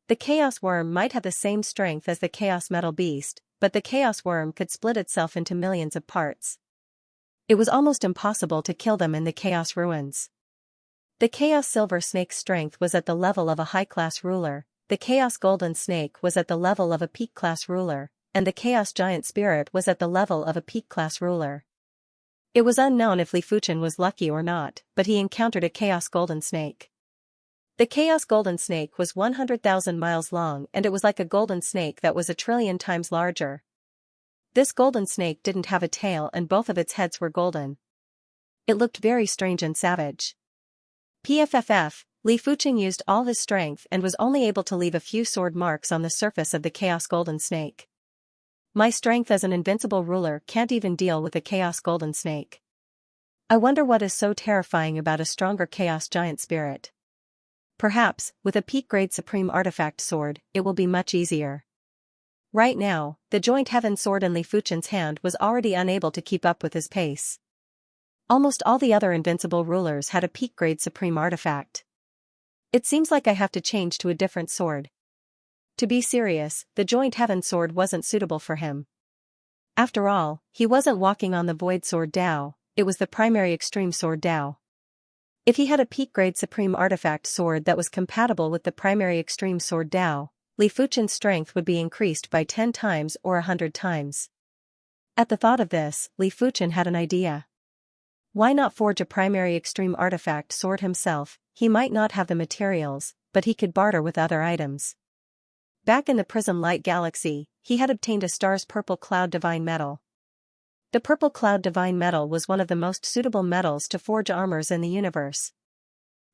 The Chaos Worm might have the same strength as the Chaos Metal Beast, but the Chaos Worm could split itself into millions of parts. It was almost impossible to kill them in the Chaos Ruins. The Chaos Silver Snake's strength was at the level of a high-class ruler, the Chaos Golden Snake was at the level of a peak-class ruler, and the Chaos Giant Spirit was at the level of a peak-class ruler. It was unknown if Li Fuchen was lucky or not, but he encountered a Chaos Golden Snake. The Chaos Golden Snake was 100,000 miles long and it was like a golden snake that was 1,000,000,000,000 times larger. This golden snake didn't have a tail and both of its heads were golden. It looked very strange and savage. PFFF, Li Fuchen used all his strength and was only able to leave a few sword marks on the surface of the Chaos Golden Snake. My strength as an invincible ruler can't even deal with the Chaos Golden Snake. I wonder what is so terrifying about a stronger Chaos Giant Spirit. Perhaps, with a peak-grade Supreme Artifact sword, it will be much easier. Right now, the Joint Heaven sword in Li Fuchen's hand was already unable to keep up with his pace. Almost all the other invincible rulers had a peak-grade Supreme Artifact. It seems like I have to change to a different sword. To be serious, the Joint Heaven sword wasn't suitable for him. After all, he wasn't walking on the Void Sword Dao, it was the primary Extreme Sword Dao. If he had a peak-grade Supreme Artifact sword that was compatible with the primary Extreme Sword Dao, Li Fuchen's strength would be increased by 10 times or 100 times. At the thought of this, Li Fuchen had an idea. Why not forge a primary Extreme Artifact sword himself? He might not have the materials, but he could barter with other items. Back in the Prism Light Galaxy, he had obtained a star's Purple Cloud Divine Metal. The Purple Cloud Divine Metal was one of the most suitable metals to forge armors in the universe.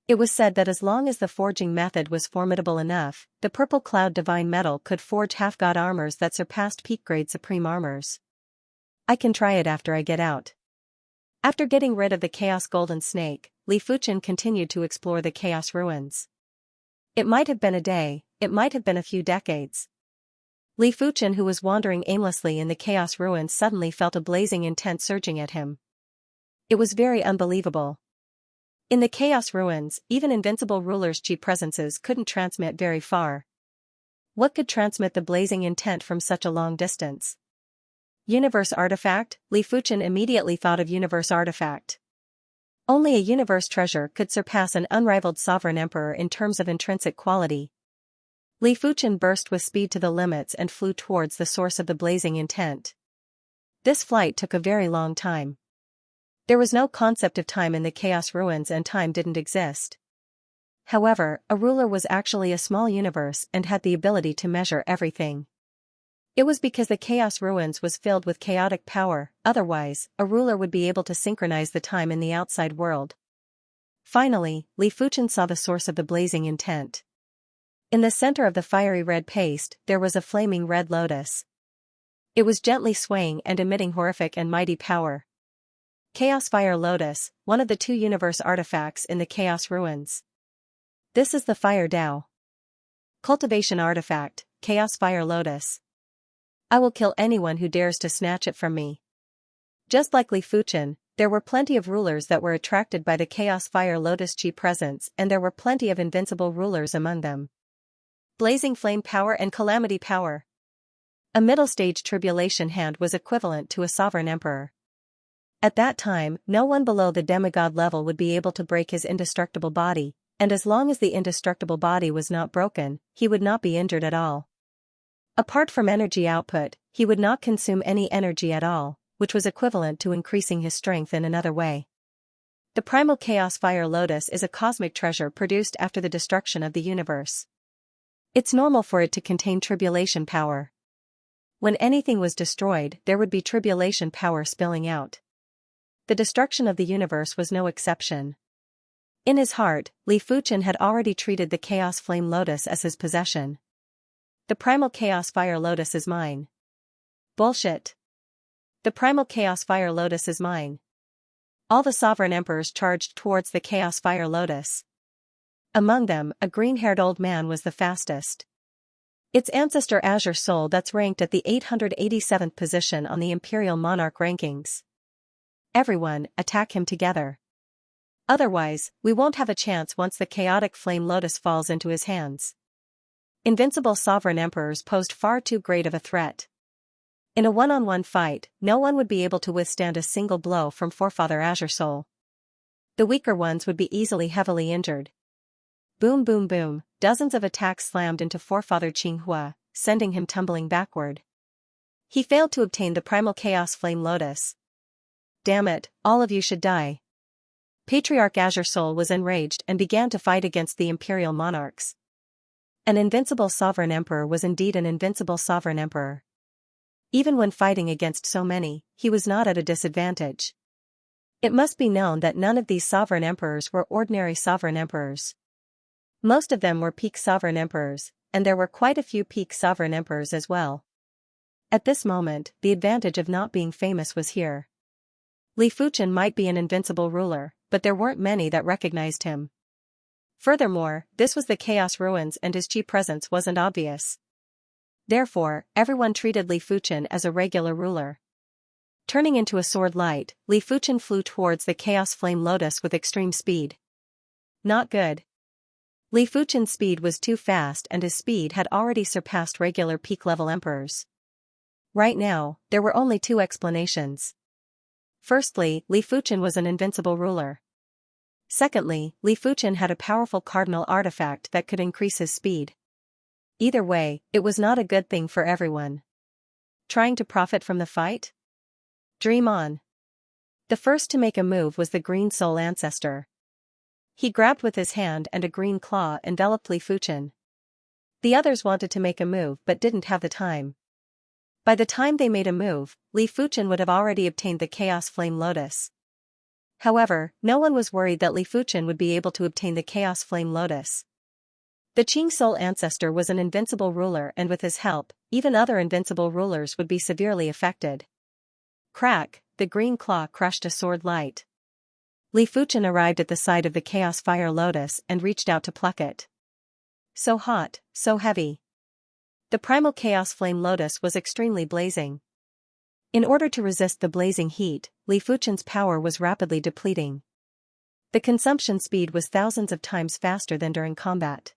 It was said that as long as the forging method was formidable enough, the Purple Cloud Divine Metal could forge half-god armors that surpassed peak-grade Supreme armors. I can try it after I get out. After getting rid of the Chaos Golden Snake, Li Fuchen continued to explore the Chaos Ruins. It might have been a day, it might have been a few decades. Li Fuchen, who was wandering aimlessly in the Chaos Ruins, suddenly felt a blazing intent surging at him. It was very unbelievable. In the Chaos Ruins, even invincible rulers' chi presences couldn't transmit very far. What could transmit the blazing intent from such a long distance? Universe Artifact? Li Fuchen immediately thought of Universe Artifact. Only a universe treasure could surpass an unrivaled sovereign emperor in terms of intrinsic quality. Li Fuchen burst with speed to the limits and flew towards the source of the blazing intent. This flight took a very long time. There was no concept of time in the Chaos Ruins and time didn't exist. However, a ruler was actually a small universe and had the ability to measure everything. It was because the Chaos Ruins was filled with chaotic power, otherwise, a ruler would be able to synchronize the time in the outside world. Finally, Li Fuchen saw the source of the blazing intent. In the center of the fiery red paste, there was a flaming red lotus. It was gently swaying and emitting horrific and mighty power. Chaos Fire Lotus, one of the 2 universe artifacts in the Chaos Ruins. This is the Fire Dao. Cultivation Artifact, Chaos Fire Lotus. I will kill anyone who dares to snatch it from me. Just like Li Fuchen, there were plenty of rulers that were attracted by the Chaos Fire Lotus chi presence, and there were plenty of invincible rulers among them. Blazing Flame Power and Calamity Power. A middle-stage tribulation hand was equivalent to a sovereign emperor. At that time, no one below the demigod level would be able to break his indestructible body, and as long as the indestructible body was not broken, he would not be injured at all. Apart from energy output, he would not consume any energy at all, which was equivalent to increasing his strength in another way. The primal chaos fire lotus is a cosmic treasure produced after the destruction of the universe. It's normal for it to contain tribulation power. When anything was destroyed, there would be tribulation power spilling out. The destruction of the universe was no exception. In his heart, Li Fuchen had already treated the chaos flame lotus as his possession. The primal chaos fire lotus is mine. Bullshit. The primal chaos fire lotus is mine. All the sovereign emperors charged towards the chaos fire lotus. Among them, a green-haired old man was the fastest. Its ancestor Azure Soul that's ranked at the 887th position on the Imperial Monarch rankings. Everyone, attack him together. Otherwise, we won't have a chance once the chaotic flame lotus falls into his hands. Invincible sovereign emperors posed far too great of a threat. In a one-on-one fight, no one would be able to withstand a single blow from Forefather Azure Soul. The weaker ones would be heavily injured. Boom boom boom, dozens of attacks slammed into Forefather Qinghua, sending him tumbling backward. He failed to obtain the primal chaos flame lotus. Damn it, all of you should die. Patriarch Azure Soul was enraged and began to fight against the imperial monarchs. An invincible sovereign emperor was indeed an invincible sovereign emperor. Even when fighting against so many, he was not at a disadvantage. It must be known that none of these sovereign emperors were ordinary sovereign emperors. Most of them were peak sovereign emperors, and there were quite a few peak sovereign emperors as well. At this moment, the advantage of not being famous was here. Li Fuchen might be an invincible ruler, but there weren't many that recognized him. Furthermore, this was the Chaos Ruins and his chi presence wasn't obvious. Therefore, everyone treated Li Fuchen as a regular ruler. Turning into a sword light, Li Fuchen flew towards the Chaos Flame Lotus with extreme speed. Not good. Li Fuchen's speed was too fast and his speed had already surpassed regular peak-level emperors. Right now, there were only two explanations. Firstly, Li Fuchen was an invincible ruler. Secondly, Li Fuchen had a powerful cardinal artifact that could increase his speed. Either way, it was not a good thing for everyone. Trying to profit from the fight? Dream on. The first to make a move was the Green Soul Ancestor. He grabbed with his hand and a green claw enveloped Li Fuchen. The others wanted to make a move but didn't have the time. By the time they made a move, Li Fuchen would have already obtained the Chaos Flame Lotus. However, no one was worried that Li Fuchen would be able to obtain the Chaos Flame Lotus. The Qing Soul Ancestor was an invincible ruler and with his help, even other invincible rulers would be severely affected. Crack, the green claw crushed a sword light. Li Fuchen arrived at the side of the Chaos Fire Lotus and reached out to pluck it. So hot, so heavy. The primal Chaos Flame Lotus was extremely blazing. In order to resist the blazing heat, Li Fuchen's power was rapidly depleting. The consumption speed was thousands of times faster than during combat.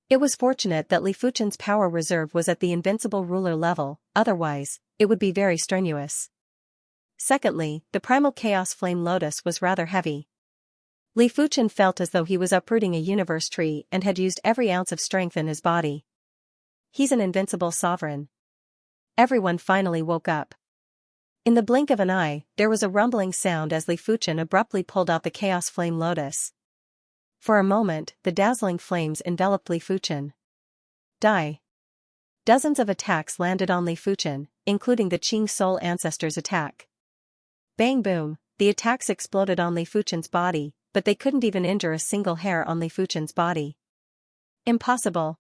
It was fortunate that Li Fuchen's power reserve was at the invincible ruler level, otherwise, it would be very strenuous. Secondly, the primal Chaos Flame Lotus was rather heavy. Li Fuchen felt as though he was uprooting a universe tree and had used every ounce of strength in his body. He's an invincible sovereign. Everyone finally woke up. In the blink of an eye, there was a rumbling sound as Li Fuchen abruptly pulled out the Chaos Flame Lotus. For a moment, the dazzling flames enveloped Li Fuchen. Die. Dozens of attacks landed on Li Fuchen, including the Qing Soul Ancestor's attack. Bang boom, the attacks exploded on Li Fuchen's body, but they couldn't even injure a single hair on Li Fuchen's body. Impossible.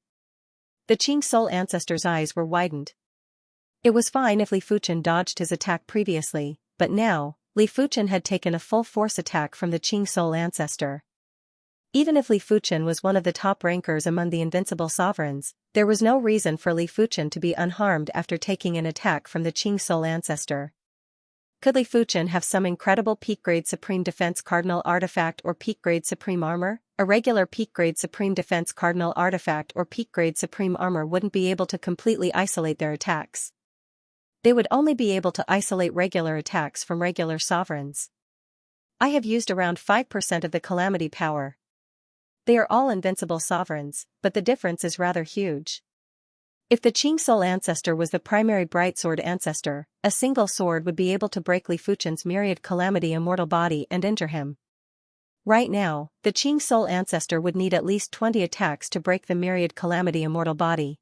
The Qing Soul Ancestor's eyes were widened. It was fine if Li Fuchen dodged his attack previously, but now, Li Fuchen had taken a full force attack from the Qing Soul Ancestor. Even if Li Fuchen was one of the top rankers among the invincible sovereigns, there was no reason for Li Fuchen to be unharmed after taking an attack from the Qing Soul Ancestor. Could Li Fuchen have some incredible peak-grade Supreme Defense Cardinal Artifact or peak-grade Supreme Armor? A regular peak-grade Supreme Defense Cardinal Artifact or peak-grade Supreme Armor wouldn't be able to completely isolate their attacks. They would only be able to isolate regular attacks from regular sovereigns. I have used around 5% of the Calamity power. They are all invincible sovereigns, but the difference is rather huge. If the Qing Soul Ancestor was the primary Bright Sword Ancestor, a single sword would be able to break Li Fuchen's myriad Calamity immortal body and injure him. Right now, the Qing Soul ancestor would need at least 20 attacks to break the myriad calamity immortal body.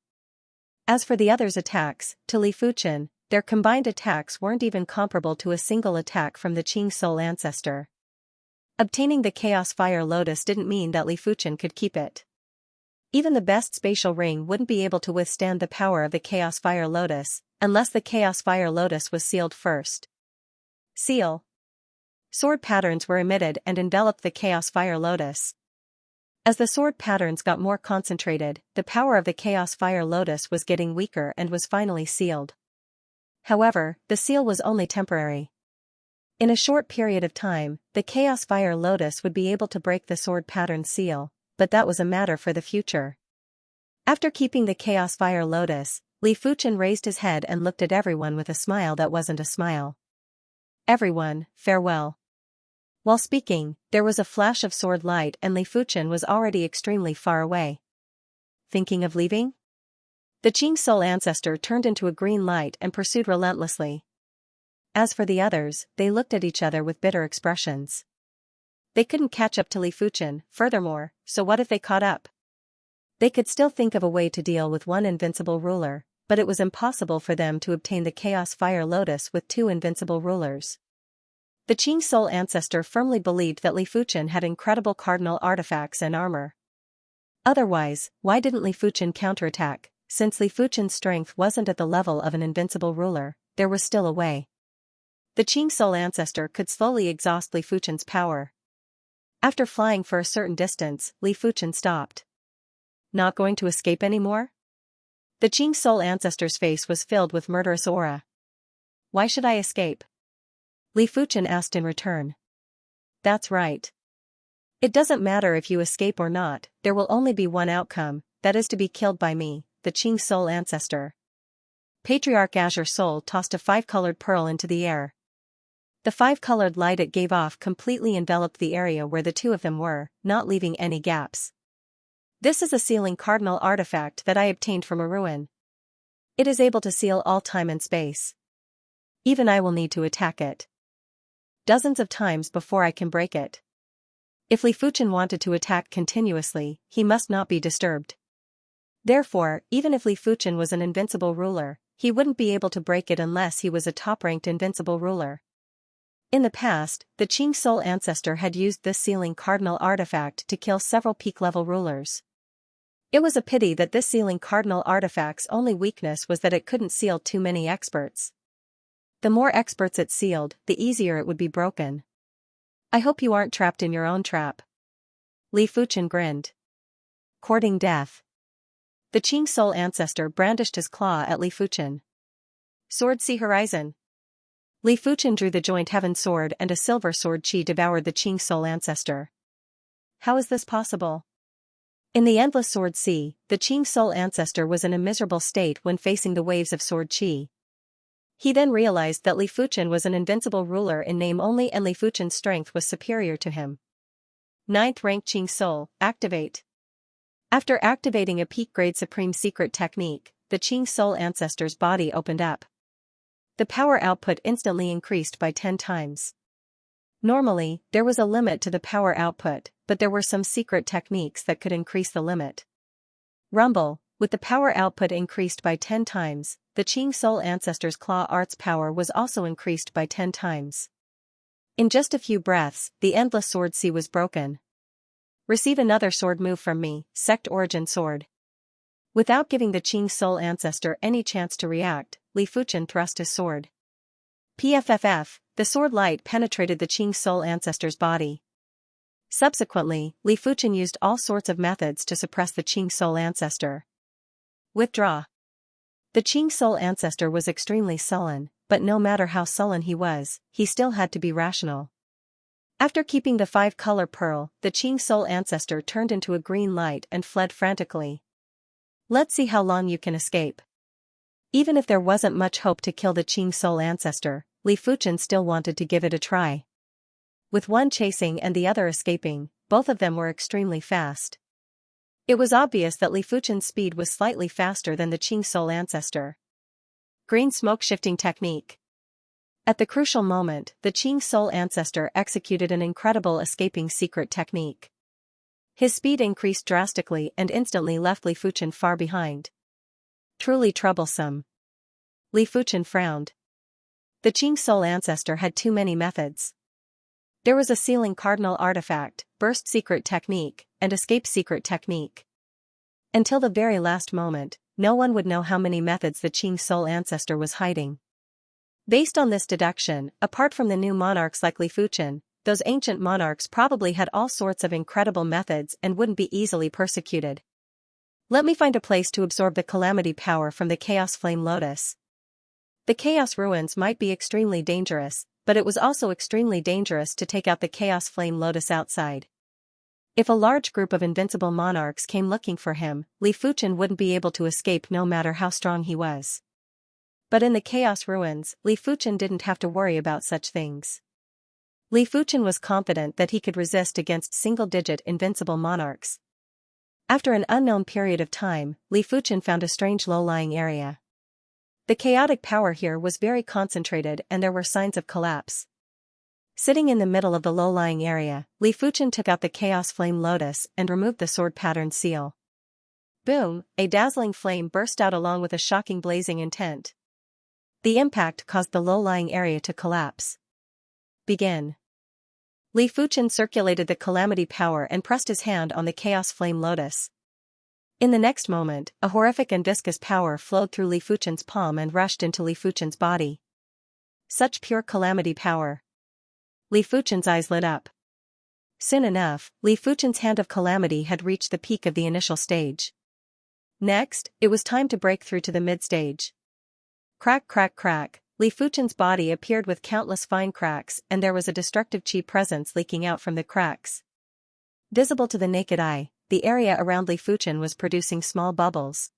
As for the others' attacks, to Li Fuchen, their combined attacks weren't even comparable to a single attack from the Qing Soul ancestor. Obtaining the Chaos Fire Lotus didn't mean that Li Fuchen could keep it. Even the best spatial ring wouldn't be able to withstand the power of the Chaos Fire Lotus, unless the Chaos Fire Lotus was sealed first. Seal. Sword patterns were emitted and enveloped the Chaos Fire Lotus. As the sword patterns got more concentrated, the power of the Chaos Fire Lotus was getting weaker and was finally sealed. However, the seal was only temporary. In a short period of time, the Chaos Fire Lotus would be able to break the sword pattern seal, but that was a matter for the future. After keeping the Chaos Fire Lotus, Li Fuchen raised his head and looked at everyone with a smile that wasn't a smile. Everyone, farewell. While speaking, there was a flash of sword light and Li Fuchen was already extremely far away. Thinking of leaving? The Qing Soul ancestor turned into a green light and pursued relentlessly. As for the others, they looked at each other with bitter expressions. They couldn't catch up to Li Fuchen, furthermore, so what if they caught up? They could still think of a way to deal with one invincible ruler, but it was impossible for them to obtain the Chaos Fire Lotus with two invincible rulers. The Qing Soul ancestor firmly believed that Li Fuchen had incredible cardinal artifacts and armor. Otherwise, why didn't Li Fuchen counterattack? Since Li Fuchen's strength wasn't at the level of an invincible ruler, there was still a way. The Qing Soul ancestor could slowly exhaust Li Fuchen's power. After flying for a certain distance, Li Fuchen stopped. Not going to escape anymore? The Qing Soul ancestor's face was filled with murderous aura. Why should I escape? Li Fuchen asked in return. That's right. It doesn't matter if you escape or not, there will only be one outcome, that is to be killed by me, the Qing Soul ancestor. Patriarch Azure Soul tossed a 5-colored pearl into the air. The 5-colored light it gave off completely enveloped the area where the two of them were, not leaving any gaps. This is a sealing cardinal artifact that I obtained from a ruin. It is able to seal all time and space. Even I will need to attack it dozens of times before I can break it. If Li Fuchen wanted to attack continuously, he must not be disturbed. Therefore, even if Li Fuchen was an invincible ruler, he wouldn't be able to break it unless he was a top-ranked invincible ruler. In the past, the Qing Soul ancestor had used this sealing cardinal artifact to kill several peak-level rulers. It was a pity that this sealing cardinal artifact's only weakness was that it couldn't seal too many experts. The more experts it sealed, the easier it would be broken. I hope you aren't trapped in your own trap. Li Fuchen grinned. Courting death. The Qing Soul ancestor brandished his claw at Li Fuchen. Sword See Horizon. Li Fuchen drew the joint heaven sword and a silver sword chi devoured the Qing Soul ancestor. How is this possible? In the endless sword sea, the Qing Soul ancestor was in a miserable state when facing the waves of sword chi. He then realized that Li Fuchen was an invincible ruler in name only and Li Fuchen's strength was superior to him. 9th rank Qing Soul, activate. After activating a peak-grade supreme secret technique, the Qing Soul ancestor's body opened up. The power output instantly increased by 10 times. Normally, there was a limit to the power output, but there were some secret techniques that could increase the limit. Rumble, with the power output increased by 10 times, the Qing Soul ancestor's claw arts power was also increased by 10 times. In just a few breaths, the endless sword sea was broken. Receive another sword move from me, Sect Origin Sword. Without giving the Qing Soul ancestor any chance to react, Li Fuchen thrust his sword. PFFF, the sword light penetrated the Qing Soul ancestor's body. Subsequently, Li Fuchen used all sorts of methods to suppress the Qing Soul ancestor. Withdraw. The Qing Soul ancestor was extremely sullen, but no matter how sullen he was, he still had to be rational. After keeping the 5-color pearl, the Qing Soul ancestor turned into a green light and fled frantically. Let's see how long you can escape. Even if there wasn't much hope to kill the Qing Soul ancestor, Li Fuchen still wanted to give it a try. With one chasing and the other escaping, both of them were extremely fast. It was obvious that Li Fuchen's speed was slightly faster than the Qing Soul ancestor. Green smoke shifting technique. At the crucial moment, the Qing soul ancestor executed an incredible escaping secret technique. His speed increased drastically and instantly left Li Fuchen far behind. Truly troublesome. Li Fuchen frowned. The Qing soul ancestor had too many methods. There was a sealing cardinal artifact, burst secret technique, and escape secret technique. Until the very last moment, no one would know how many methods the Qing soul ancestor was hiding. Based on this deduction, apart from the new monarchs like Li Fuchen, those ancient monarchs probably had all sorts of incredible methods and wouldn't be easily persecuted. Let me find a place to absorb the calamity power from the Chaos Flame Lotus. The Chaos Ruins might be extremely dangerous, but it was also extremely dangerous to take out the Chaos Flame Lotus outside. If a large group of invincible monarchs came looking for him, Li Fuchen wouldn't be able to escape no matter how strong he was. But in the Chaos Ruins, Li Fuchen didn't have to worry about such things. Li Fuchen was confident that he could resist against single-digit invincible monarchs. After an unknown period of time, Li Fuchen found a strange low-lying area. The chaotic power here was very concentrated and there were signs of collapse. Sitting in the middle of the low-lying area, Li Fuchen took out the Chaos Flame Lotus and removed the sword-patterned seal. Boom! A dazzling flame burst out along with a shocking blazing intent. The impact caused the low-lying area to collapse. Begin. Li Fuchen circulated the calamity power and pressed his hand on the Chaos Flame Lotus. In the next moment, a horrific and viscous power flowed through Li Fuchen's palm and rushed into Li Fuchen's body. Such pure calamity power. Li Fuchen's eyes lit up. Soon enough, Li Fuchen's hand of calamity had reached the peak of the initial stage. Next, it was time to break through to the mid-stage. Crack crack crack, Li Fuchen's body appeared with countless fine cracks and there was a destructive chi presence leaking out from the cracks. Visible to the naked eye, the area around Li Fuchen was producing small bubbles.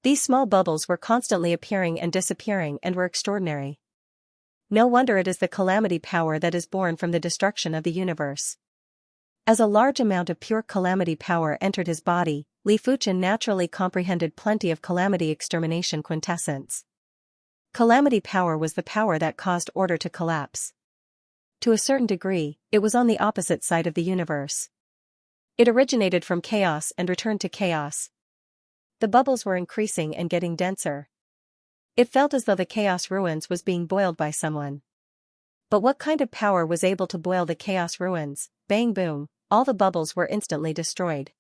These small bubbles were constantly appearing and disappearing and were extraordinary. No wonder it is the calamity power that is born from the destruction of the universe. As a large amount of pure calamity power entered his body, Li Fuchen naturally comprehended plenty of calamity extermination quintessence. Calamity power was the power that caused order to collapse. To a certain degree, it was on the opposite side of the universe. It originated from chaos and returned to chaos. The bubbles were increasing and getting denser. It felt as though the Chaos Ruins was being boiled by someone. But what kind of power was able to boil the Chaos Ruins? Bang boom, all the bubbles were instantly destroyed.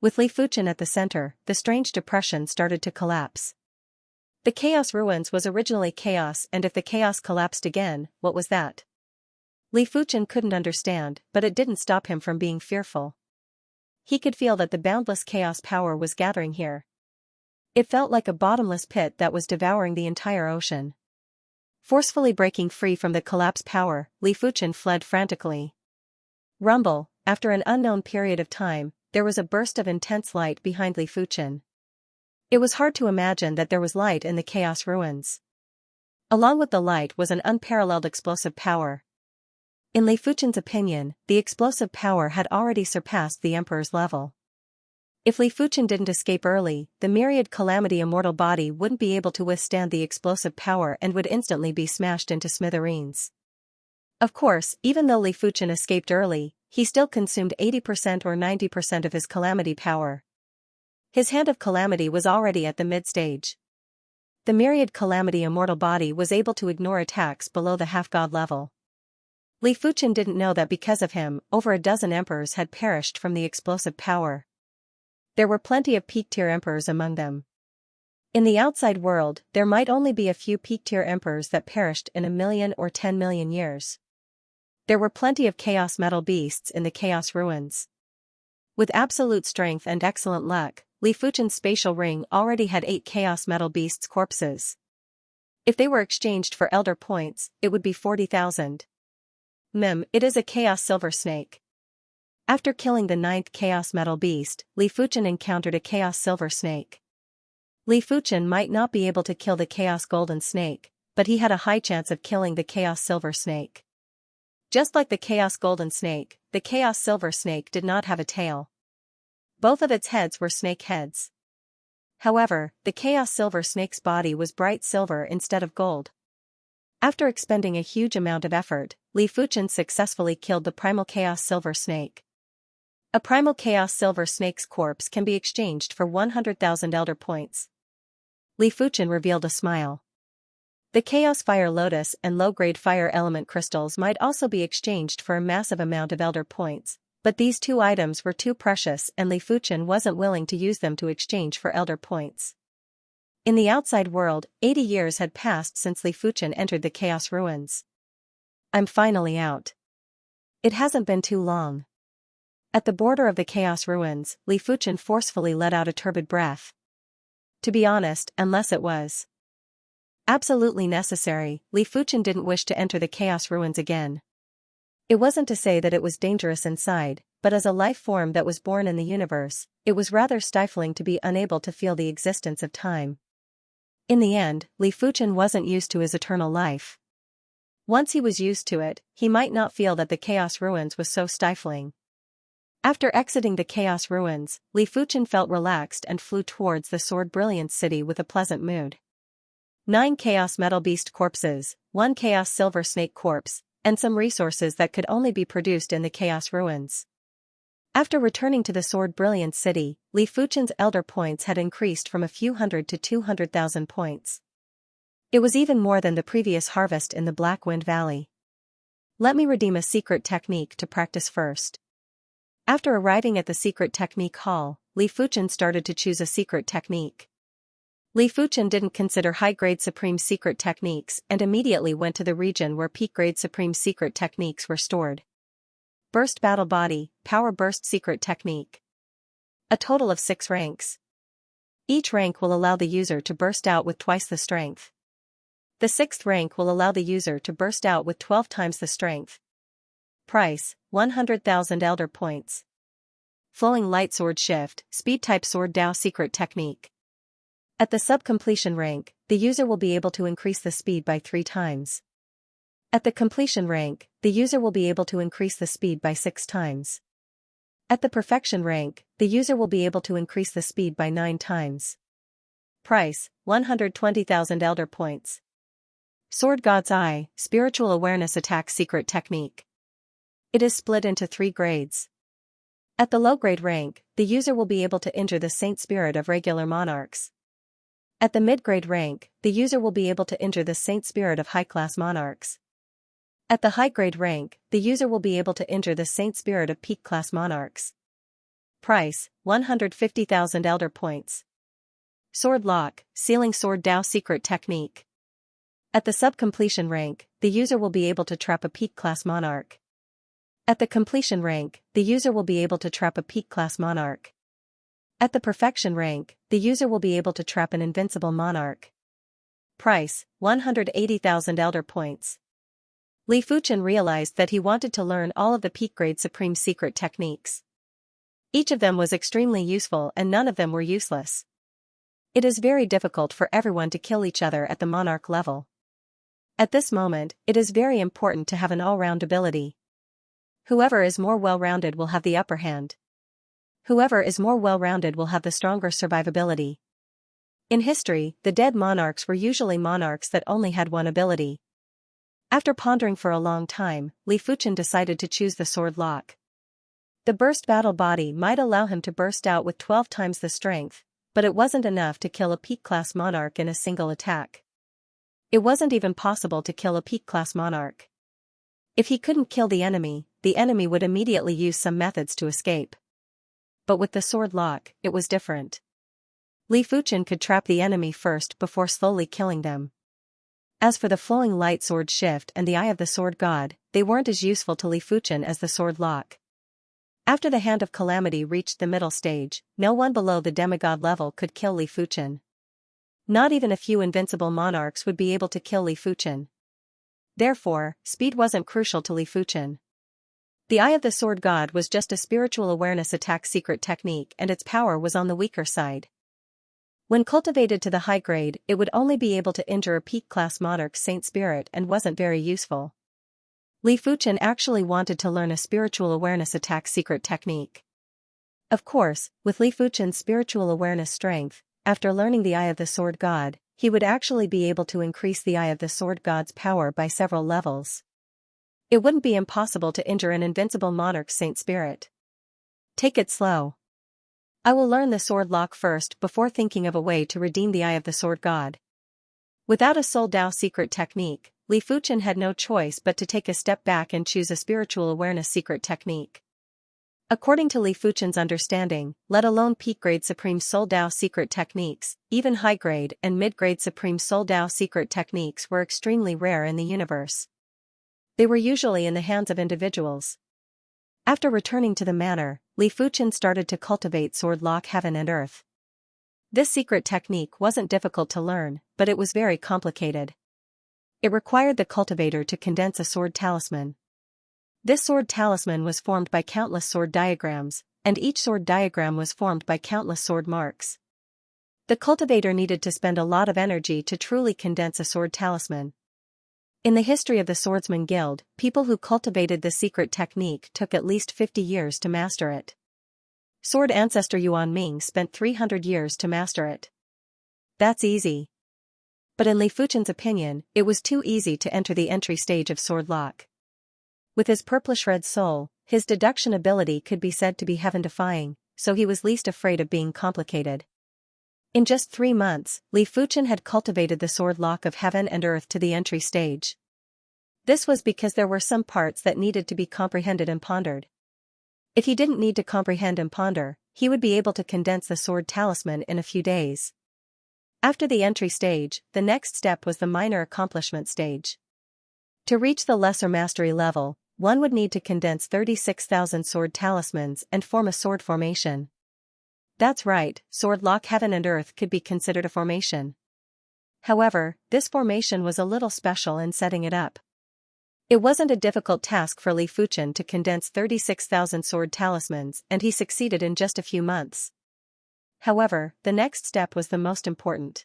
With Li Fuchen at the center, the strange depression started to collapse. The Chaos Ruins was originally chaos, and if the chaos collapsed again, what was that? Li Fuchen couldn't understand, but it didn't stop him from being fearful. He could feel that the boundless chaos power was gathering here. It felt like a bottomless pit that was devouring the entire ocean. Forcefully breaking free from the collapse power, Li Fuchen fled frantically. Rumble, after an unknown period of time, there was a burst of intense light behind Li Fuchen. It was hard to imagine that there was light in the Chaos Ruins. Along with the light was an unparalleled explosive power. In Li Fuchen's opinion, the explosive power had already surpassed the Emperor's level. If Li Fuchen didn't escape early, the myriad calamity immortal body wouldn't be able to withstand the explosive power and would instantly be smashed into smithereens. Of course, even though Li Fuchen escaped early, he still consumed 80% or 90% of his calamity power. His hand of calamity was already at the mid-stage. The myriad calamity immortal body was able to ignore attacks below the half-god level. Li Fuchen didn't know that because of him, over a dozen emperors had perished from the explosive power. There were plenty of peak-tier emperors among them. In the outside world, there might only be a few peak-tier emperors that perished in 1 million or 10 million years. There were plenty of chaos metal beasts in the Chaos Ruins. With absolute strength and excellent luck, Li Fuchen's spatial ring already had 8 chaos metal beasts' corpses. If they were exchanged for elder points, it would be 40,000. It is a chaos silver snake. After killing the 9th chaos metal beast, Li Fuchen encountered a chaos silver snake. Li Fuchen might not be able to kill the chaos golden snake, but he had a high chance of killing the chaos silver snake. Just like the chaos golden snake, the chaos silver snake did not have a tail. Both of its heads were snake heads. However, the chaos silver snake's body was bright silver instead of gold. After expending a huge amount of effort, Li Fuchen successfully killed the Primal Chaos Silver Snake. A Primal Chaos Silver Snake's corpse can be exchanged for 100,000 Elder Points. Li Fuchen revealed a smile. The Chaos Fire Lotus and low-grade Fire Element crystals might also be exchanged for a massive amount of Elder Points, but these two items were too precious and Li Fuchen wasn't willing to use them to exchange for Elder Points. In the outside world, 80 years had passed since Li Fuchen entered the Chaos Ruins. I'm finally out. It hasn't been too long. At the border of the Chaos Ruins, Li Fuchen forcefully let out a turbid breath. To be honest, unless it was absolutely necessary, Li Fuchen didn't wish to enter the Chaos Ruins again. It wasn't to say that it was dangerous inside, but as a life form that was born in the universe, it was rather stifling to be unable to feel the existence of time. In the end, Li Fuchen wasn't used to his eternal life. Once he was used to it, he might not feel that the Chaos Ruins was so stifling. After exiting the Chaos Ruins, Li Fuchen felt relaxed and flew towards the Sword Brilliance City with a pleasant mood. 9 Chaos Metal Beast corpses, 1 Chaos Silver Snake corpse, and some resources that could only be produced in the Chaos Ruins. After returning to the Sword Brilliance City, Li Fuchen's Elder Points had increased from a few hundred to 200,000 points. It was even more than the previous harvest in the Black Wind Valley. Let me redeem a secret technique to practice first. After arriving at the secret technique hall, Li Fuchen started to choose a secret technique. Li Fuchen didn't consider high-grade supreme secret techniques and immediately went to the region where peak-grade supreme secret techniques were stored. Burst Battle Body, Power Burst Secret Technique. A total of 6 ranks. Each rank will allow the user to burst out with twice the strength. The 6th rank will allow the user to burst out with 12 times the strength. Price, 100,000 Elder Points. Flowing Light Sword Shift, Speed Type Sword Dao Secret Technique. At the sub-completion rank, the user will be able to increase the speed by 3 times. At the completion rank, the user will be able to increase the speed by 6 times. At the perfection rank, the user will be able to increase the speed by 9 times. Price, 120,000 Elder Points. Sword God's Eye, Spiritual Awareness Attack Secret Technique. It is split into 3 grades. At the low-grade rank, the user will be able to injure the Saint Spirit of regular monarchs. At the mid-grade rank, the user will be able to injure the Saint Spirit of high-class monarchs. At the high-grade rank, the user will be able to injure the Saint Spirit of peak-class monarchs. Price, 150,000 Elder Points. Sword Lock, Sealing Sword Dao Secret Technique. At the sub-completion rank, the user will be able to trap a peak-class monarch. At the completion rank, the user will be able to trap a peak-class monarch. At the perfection rank, the user will be able to trap an invincible monarch. Price, 180,000 Elder Points. Li Fuchen realized that he wanted to learn all of the peak-grade supreme secret techniques. Each of them was extremely useful and none of them were useless. It is very difficult for everyone to kill each other at the monarch level. At this moment, it is very important to have an all-round ability. Whoever is more well-rounded will have the upper hand. Whoever is more well-rounded will have the stronger survivability. In history, the dead monarchs were usually monarchs that only had one ability. After pondering for a long time, Li Fuchen decided to choose the Sword Lock. The Burst Battle Body might allow him to burst out with 12 times the strength, but it wasn't enough to kill a peak-class monarch in a single attack. It wasn't even possible to kill a peak-class monarch. If he couldn't kill the enemy would immediately use some methods to escape. But with the Sword Lock, it was different. Li Fuchen could trap the enemy first before slowly killing them. As for the Flowing Light Sword Shift and the Eye of the Sword God, they weren't as useful to Li Fuchen as the Sword Lock. After the Hand of Calamity reached the middle stage, no one below the demigod level could kill Li Fuchen. Not even a few invincible monarchs would be able to kill Li Fuchen. Therefore, speed wasn't crucial to Li Fuchen. The Eye of the Sword God was just a spiritual awareness attack secret technique and its power was on the weaker side. When cultivated to the high grade, it would only be able to injure a peak-class monarch Saint Spirit and wasn't very useful. Li Fuchen actually wanted to learn a spiritual awareness attack secret technique. Of course, with Li Fuchen's spiritual awareness strength, after learning the Eye of the Sword God, he would actually be able to increase the Eye of the Sword God's power by several levels. It wouldn't be impossible to injure an invincible monarch saint spirit. Take it slow. I will learn the sword lock first before thinking of a way to redeem the Eye of the Sword God. Without a Soul Dao secret technique, Li Fuchen had no choice but to take a step back and choose a spiritual awareness secret technique. According to Li Fuchen's understanding, let alone peak-grade Supreme Soul Dao secret techniques, even high-grade and mid-grade Supreme Soul Dao secret techniques were extremely rare in the universe. They were usually in the hands of individuals. After returning to the manor, Li Fuchen started to cultivate Sword Lock Heaven and Earth. This secret technique wasn't difficult to learn, but it was very complicated. It required the cultivator to condense a sword talisman. This sword talisman was formed by countless sword diagrams, and each sword diagram was formed by countless sword marks. The cultivator needed to spend a lot of energy to truly condense a sword talisman. In the history of the Swordsman Guild, people who cultivated the secret technique took at least 50 years to master it. Sword ancestor Yuan Ming spent 300 years to master it. That's easy. But in Li Fuchen's opinion, it was too easy to enter the entry stage of Sword Lock. With his purplish-red soul, his deduction ability could be said to be heaven-defying, so he was least afraid of being complicated. In just 3 months, Li Fuchen had cultivated the Sword Lock of Heaven and Earth to the entry stage. This was because there were some parts that needed to be comprehended and pondered. If he didn't need to comprehend and ponder, he would be able to condense the sword talisman in a few days. After the entry stage, the next step was the minor accomplishment stage. To reach the lesser mastery level, one would need to condense 36,000 sword talismans and form a sword formation. That's right, Sword Lock Heaven and Earth could be considered a formation. However, this formation was a little special in setting it up. It wasn't a difficult task for Li Fuchen to condense 36,000 sword talismans, and he succeeded in just a few months. However, the next step was the most important.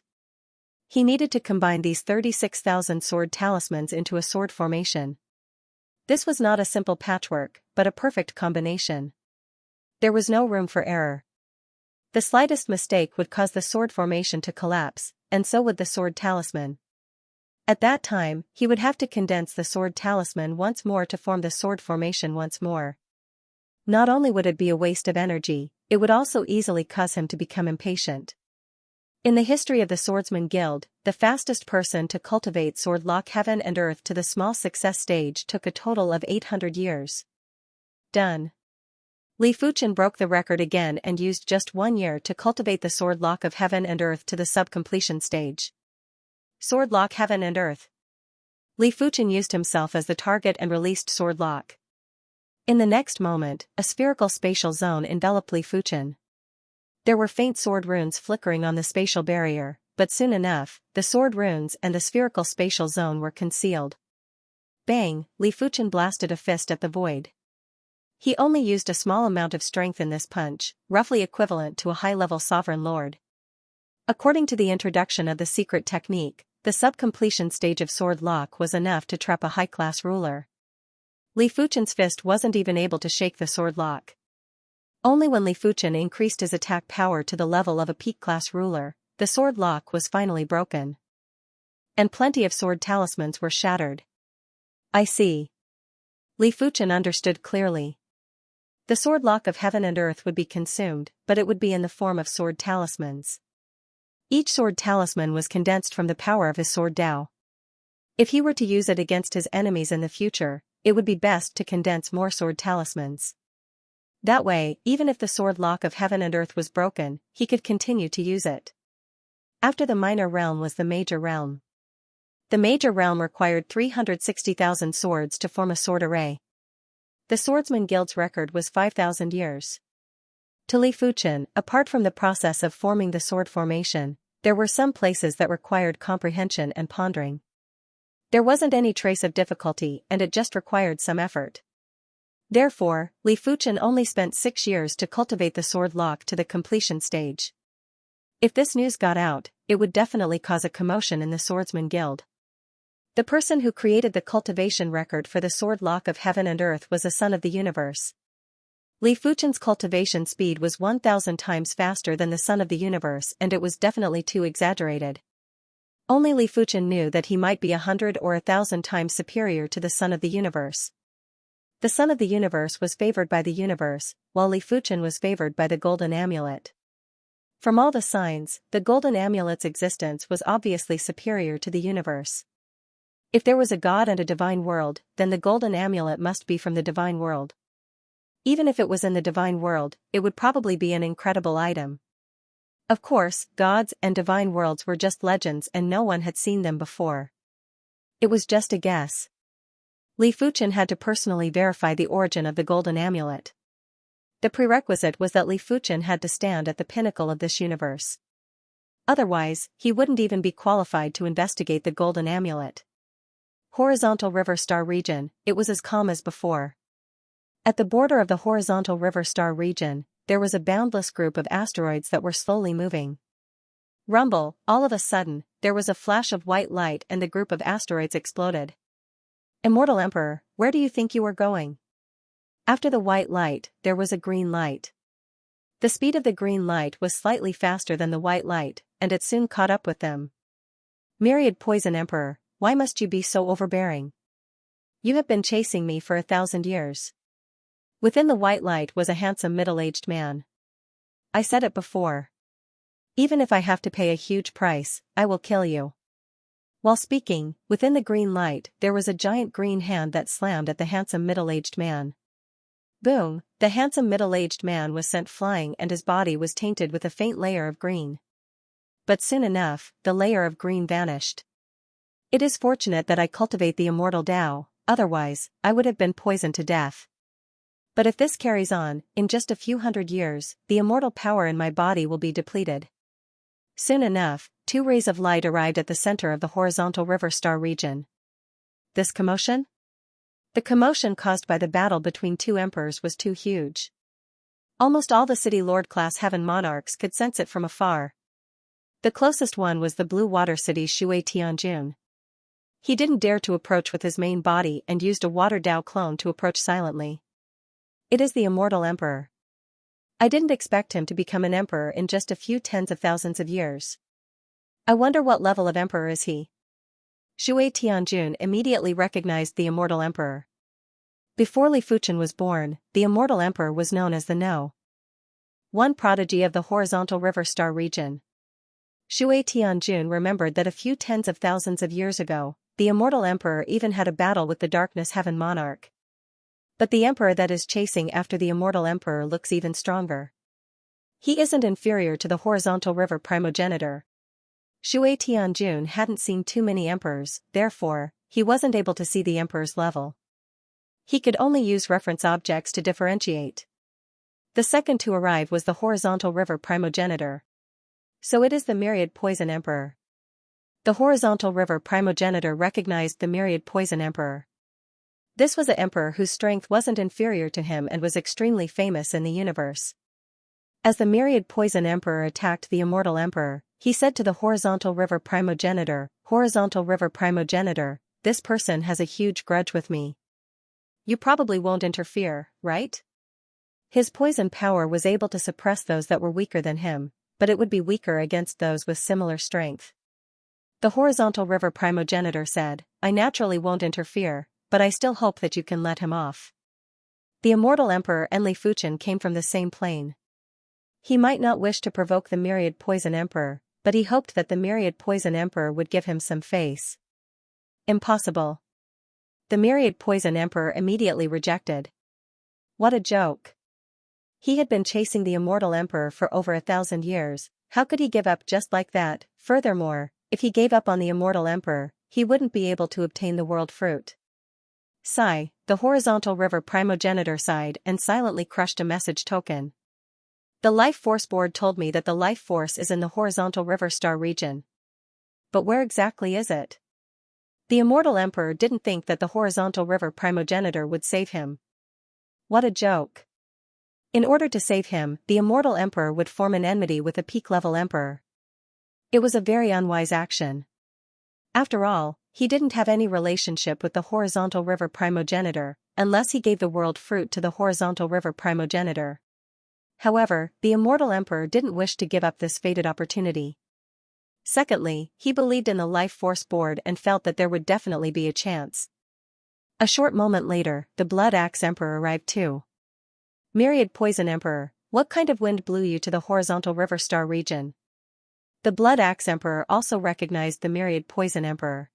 He needed to combine these 36,000 sword talismans into a sword formation. This was not a simple patchwork, but a perfect combination. There was no room for error. The slightest mistake would cause the sword formation to collapse, and so would the sword talisman. At that time, he would have to condense the sword talisman once more to form the sword formation once more. Not only would it be a waste of energy, it would also easily cause him to become impatient. In the history of the Swordsman Guild, the fastest person to cultivate Sword Lock Heaven and Earth to the small success stage took a total of 800 years. Done. Li Fuchen broke the record again and used just 1 year to cultivate the Sword Lock of Heaven and Earth to the sub-completion stage. Sword Lock Heaven and Earth. Li Fuchen used himself as the target and released Sword Lock. In the next moment, a spherical spatial zone enveloped Li Fuchen. There were faint sword runes flickering on the spatial barrier, but soon enough, the sword runes and the spherical spatial zone were concealed. Bang! Li Fuchen blasted a fist at the void. He only used a small amount of strength in this punch, roughly equivalent to a high-level sovereign lord. According to the introduction of the secret technique, the sub-completion stage of Sword Lock was enough to trap a high-class ruler. Li Fuchen's fist wasn't even able to shake the Sword Lock. Only when Li Fuchen increased his attack power to the level of a peak-class ruler, the Sword Lock was finally broken. And plenty of sword talismans were shattered. I see. Li Fuchen understood clearly. The Sword Lock of Heaven and Earth would be consumed, but it would be in the form of sword talismans. Each sword talisman was condensed from the power of his sword Dao. If he were to use it against his enemies in the future, it would be best to condense more sword talismans. That way, even if the Sword Lock of Heaven and Earth was broken, he could continue to use it. After the minor realm was the major realm. The major realm required 360,000 swords to form a sword array. The Swordsman Guild's record was 5,000 years. To Li Fuchen, apart from the process of forming the sword formation, there were some places that required comprehension and pondering. There wasn't any trace of difficulty and it just required some effort. Therefore, Li Fuchen only spent 6 years to cultivate the Sword Lock to the completion stage. If this news got out, it would definitely cause a commotion in the Swordsman Guild. The person who created the cultivation record for the Sword Lock of Heaven and Earth was a son of the universe. Li Fuchen's cultivation speed was 1,000 times faster than the Son of the Universe and it was definitely too exaggerated. Only Li Fuchen knew that he might be 100 or 1,000 times superior to the Son of the Universe. The Son of the Universe was favored by the universe, while Li Fuchen was favored by the golden amulet. From all the signs, the golden amulet's existence was obviously superior to the universe. If there was a god and a divine world, then the golden amulet must be from the divine world. Even if it was in the divine world, it would probably be an incredible item. Of course, gods and divine worlds were just legends and no one had seen them before. It was just a guess. Li Fuchen had to personally verify the origin of the golden amulet. The prerequisite was that Li Fuchen had to stand at the pinnacle of this universe. Otherwise, he wouldn't even be qualified to investigate the golden amulet. Horizontal River Star Region, it was as calm as before. At the border of the Horizontal River Star Region, there was a boundless group of asteroids that were slowly moving. Rumble, all of a sudden, there was a flash of white light and the group of asteroids exploded. Immortal Emperor, where do you think you are going? After the white light, there was a green light. The speed of the green light was slightly faster than the white light, and it soon caught up with them. Myriad Poison Emperor, why must you be so overbearing? You have been chasing me for 1,000 years. Within the white light was a handsome middle-aged man. I said it before. Even if I have to pay a huge price, I will kill you. While speaking, within the green light, there was a giant green hand that slammed at the handsome middle-aged man. Boom, the handsome middle-aged man was sent flying and his body was tainted with a faint layer of green. But soon enough, the layer of green vanished. It is fortunate that I cultivate the immortal Tao, otherwise, I would have been poisoned to death. But if this carries on, in just a few hundred years, the immortal power in my body will be depleted. Soon enough, 2 rays of light arrived at the center of the Horizontal River Star region. This commotion? The commotion caused by the battle between 2 emperors was too huge. Almost all the City Lord-class Heaven monarchs could sense it from afar. The closest one was the Blue Water City's Shui Tianjun. He didn't dare to approach with his main body and used a Water Dao clone to approach silently. It is the Immortal Emperor. I didn't expect him to become an emperor in just a few tens of thousands of years. I wonder what level of emperor is he? Shui Tianjun immediately recognized the Immortal Emperor. Before Li Fuchen was born, the Immortal Emperor was known as the No. 1 prodigy of the Horizontal River Star region. Shui Tianjun remembered that a few tens of thousands of years ago, the Immortal Emperor even had a battle with the Darkness Heaven monarch. But the emperor that is chasing after the Immortal Emperor looks even stronger. He isn't inferior to the Horizontal River primogenitor. Shui Tianjun hadn't seen too many emperors, therefore, he wasn't able to see the emperor's level. He could only use reference objects to differentiate. The second to arrive was the Horizontal River primogenitor. So it is the Myriad Poison Emperor. The Horizontal River primogenitor recognized the Myriad Poison Emperor. This was an emperor whose strength wasn't inferior to him and was extremely famous in the universe. As the Myriad Poison Emperor attacked the Immortal Emperor, he said to the Horizontal River primogenitor, "Horizontal River primogenitor, this person has a huge grudge with me. You probably won't interfere, right?" His poison power was able to suppress those that were weaker than him, but it would be weaker against those with similar strength. The Horizontal River primogenitor said, "I naturally won't interfere, but I still hope that you can let him off." The Immortal Emperor and Li Fuchen came from the same plane. He might not wish to provoke the Myriad Poison Emperor, but he hoped that the Myriad Poison Emperor would give him some face. Impossible. The Myriad Poison Emperor immediately rejected. What a joke. He had been chasing the Immortal Emperor for over 1,000 years, how could he give up just like that? Furthermore, if he gave up on the Immortal Emperor, he wouldn't be able to obtain the world fruit. Sigh, the Horizontal River primogenitor sighed and silently crushed a message token. The Life Force Board told me that the life force is in the Horizontal River Star region. But where exactly is it? The Immortal Emperor didn't think that the Horizontal River primogenitor would save him. What a joke. In order to save him, the Immortal Emperor would form an enmity with a peak-level emperor. It was a very unwise action. After all, he didn't have any relationship with the Horizontal River primogenitor, unless he gave the world fruit to the Horizontal River primogenitor. However, the Immortal Emperor didn't wish to give up this fated opportunity. Secondly, he believed in the life force board and felt that there would definitely be a chance. A short moment later, the Blood Axe Emperor arrived too. Myriad Poison Emperor, what kind of wind blew you to the horizontal river star region? The Blood Axe Emperor also recognized the Myriad Poison Emperor.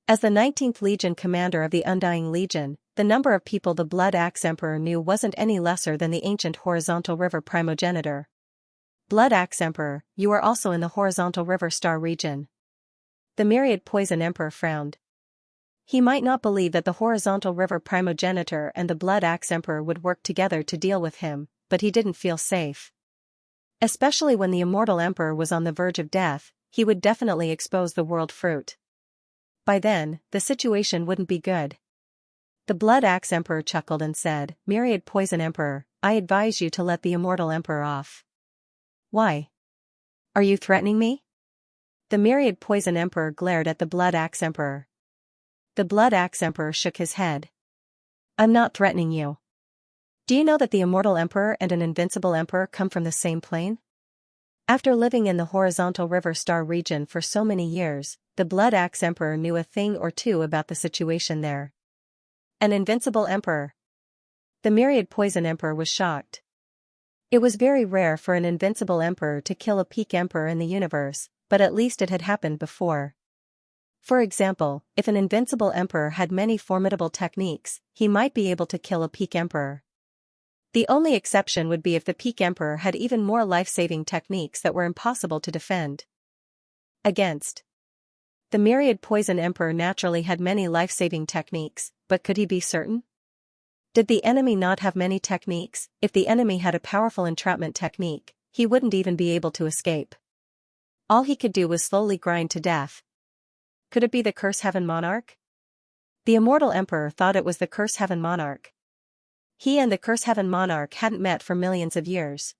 As the 19th Legion commander of the Undying Legion, the number of people the Blood Axe Emperor knew wasn't any lesser than the ancient horizontal river primogenitor. Blood Axe Emperor, you are also in the horizontal river star region. The Myriad Poison Emperor frowned. He might not believe that the horizontal river primogenitor and the Blood Axe Emperor would work together to deal with him, but he didn't feel safe. Especially when the immortal emperor was on the verge of death, he would definitely expose the world fruit. By then, the situation wouldn't be good. The Blood Axe Emperor chuckled and said, Myriad Poison Emperor, I advise you to let the immortal emperor off. Why? Are you threatening me? The Myriad Poison Emperor glared at the Blood Axe Emperor. The Blood Axe Emperor shook his head. I'm not threatening you. Do you know that the immortal emperor and an invincible emperor come from the same plane? After living in the horizontal river star region for so many years, the Blood Axe Emperor knew a thing or two about the situation there. An invincible emperor. The Myriad Poison Emperor was shocked. It was very rare for an invincible emperor to kill a peak emperor in the universe, but at least it had happened before. For example, if an invincible emperor had many formidable techniques, he might be able to kill a peak emperor. The only exception would be if the peak emperor had even more life-saving techniques that were impossible to defend against. The Myriad Poison Emperor naturally had many life-saving techniques, but could he be certain? Did the enemy not have many techniques? If the enemy had a powerful entrapment technique, he wouldn't even be able to escape. All he could do was slowly grind to death. Could it be the Curse Heaven Monarch? The immortal emperor thought it was the Curse Heaven Monarch. He and the Curse Heaven Monarch hadn't met for millions of years.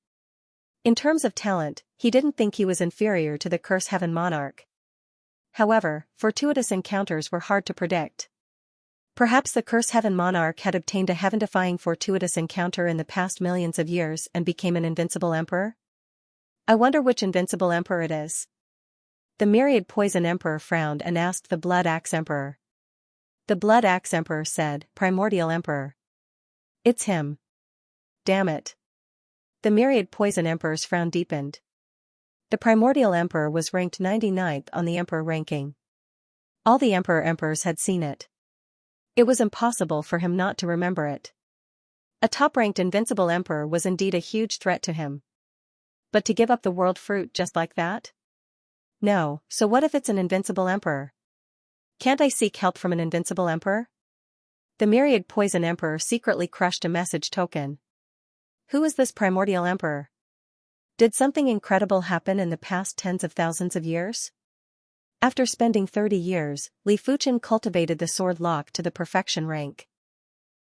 In terms of talent, he didn't think he was inferior to the Curse Heaven Monarch. However, fortuitous encounters were hard to predict. Perhaps the Curse Heaven Monarch had obtained a heaven-defying fortuitous encounter in the past millions of years and became an invincible emperor? I wonder which invincible emperor it is. The Myriad Poison Emperor frowned and asked the Blood Axe Emperor. The Blood Axe Emperor said, Primordial Emperor. It's him. Damn it. The Myriad Poison Emperor's frown deepened. The Primordial Emperor was ranked 99th on the Emperor ranking. All the Emperors had seen it. It was impossible for him not to remember it. A top-ranked invincible emperor was indeed a huge threat to him. But to give up the world fruit just like that? No, so what if it's an invincible emperor? Can't I seek help from an invincible emperor? The Myriad Poison Emperor secretly crushed a message token. Who is this primordial emperor? Did something incredible happen in the past tens of thousands of years? After spending 30 years, Li Fuchen cultivated the sword lock to the perfection rank.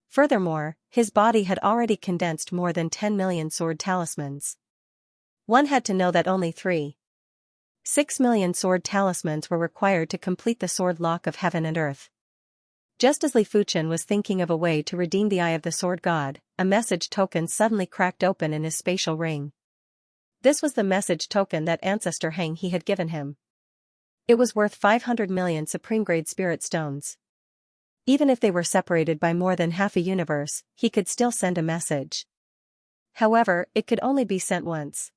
Furthermore, his body had already condensed more than 10 million sword talismans. One had to know that only 3.6 million sword talismans were required to complete the sword lock of heaven and earth. Just as Li Fuchen was thinking of a way to redeem the Eye of the Sword God, a message token suddenly cracked open in his spatial ring. This was the message token that Ancestor Hang He had given him. It was worth 500 million supreme-grade spirit stones. Even if they were separated by more than half a universe, he could still send a message. However, it could only be sent once.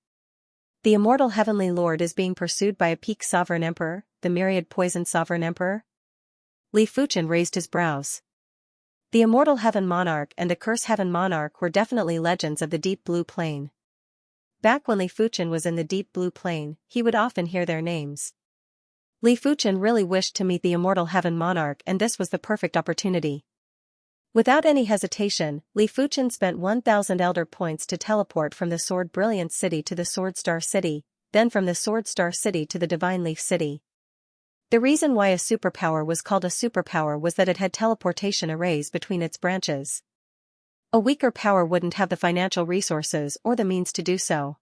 The immortal Heavenly Lord is being pursued by a peak sovereign emperor, the Myriad Poison Sovereign Emperor? Li Fuchen raised his brows. The immortal Heaven Monarch and the Curse Heaven Monarch were definitely legends of the Deep Blue Plane. Back when Li Fuchen was in the Deep Blue Plane, he would often hear their names. Li Fuchen really wished to meet the immortal Heaven Monarch, and this was the perfect opportunity. Without any hesitation, Li Fuchen spent 1,000 Elder Points to teleport from the Sword Brilliance City to the Sword Star City, then from the Sword Star City to the Divine Leaf City. The reason why a superpower was called a superpower was that it had teleportation arrays between its branches. A weaker power wouldn't have the financial resources or the means to do so.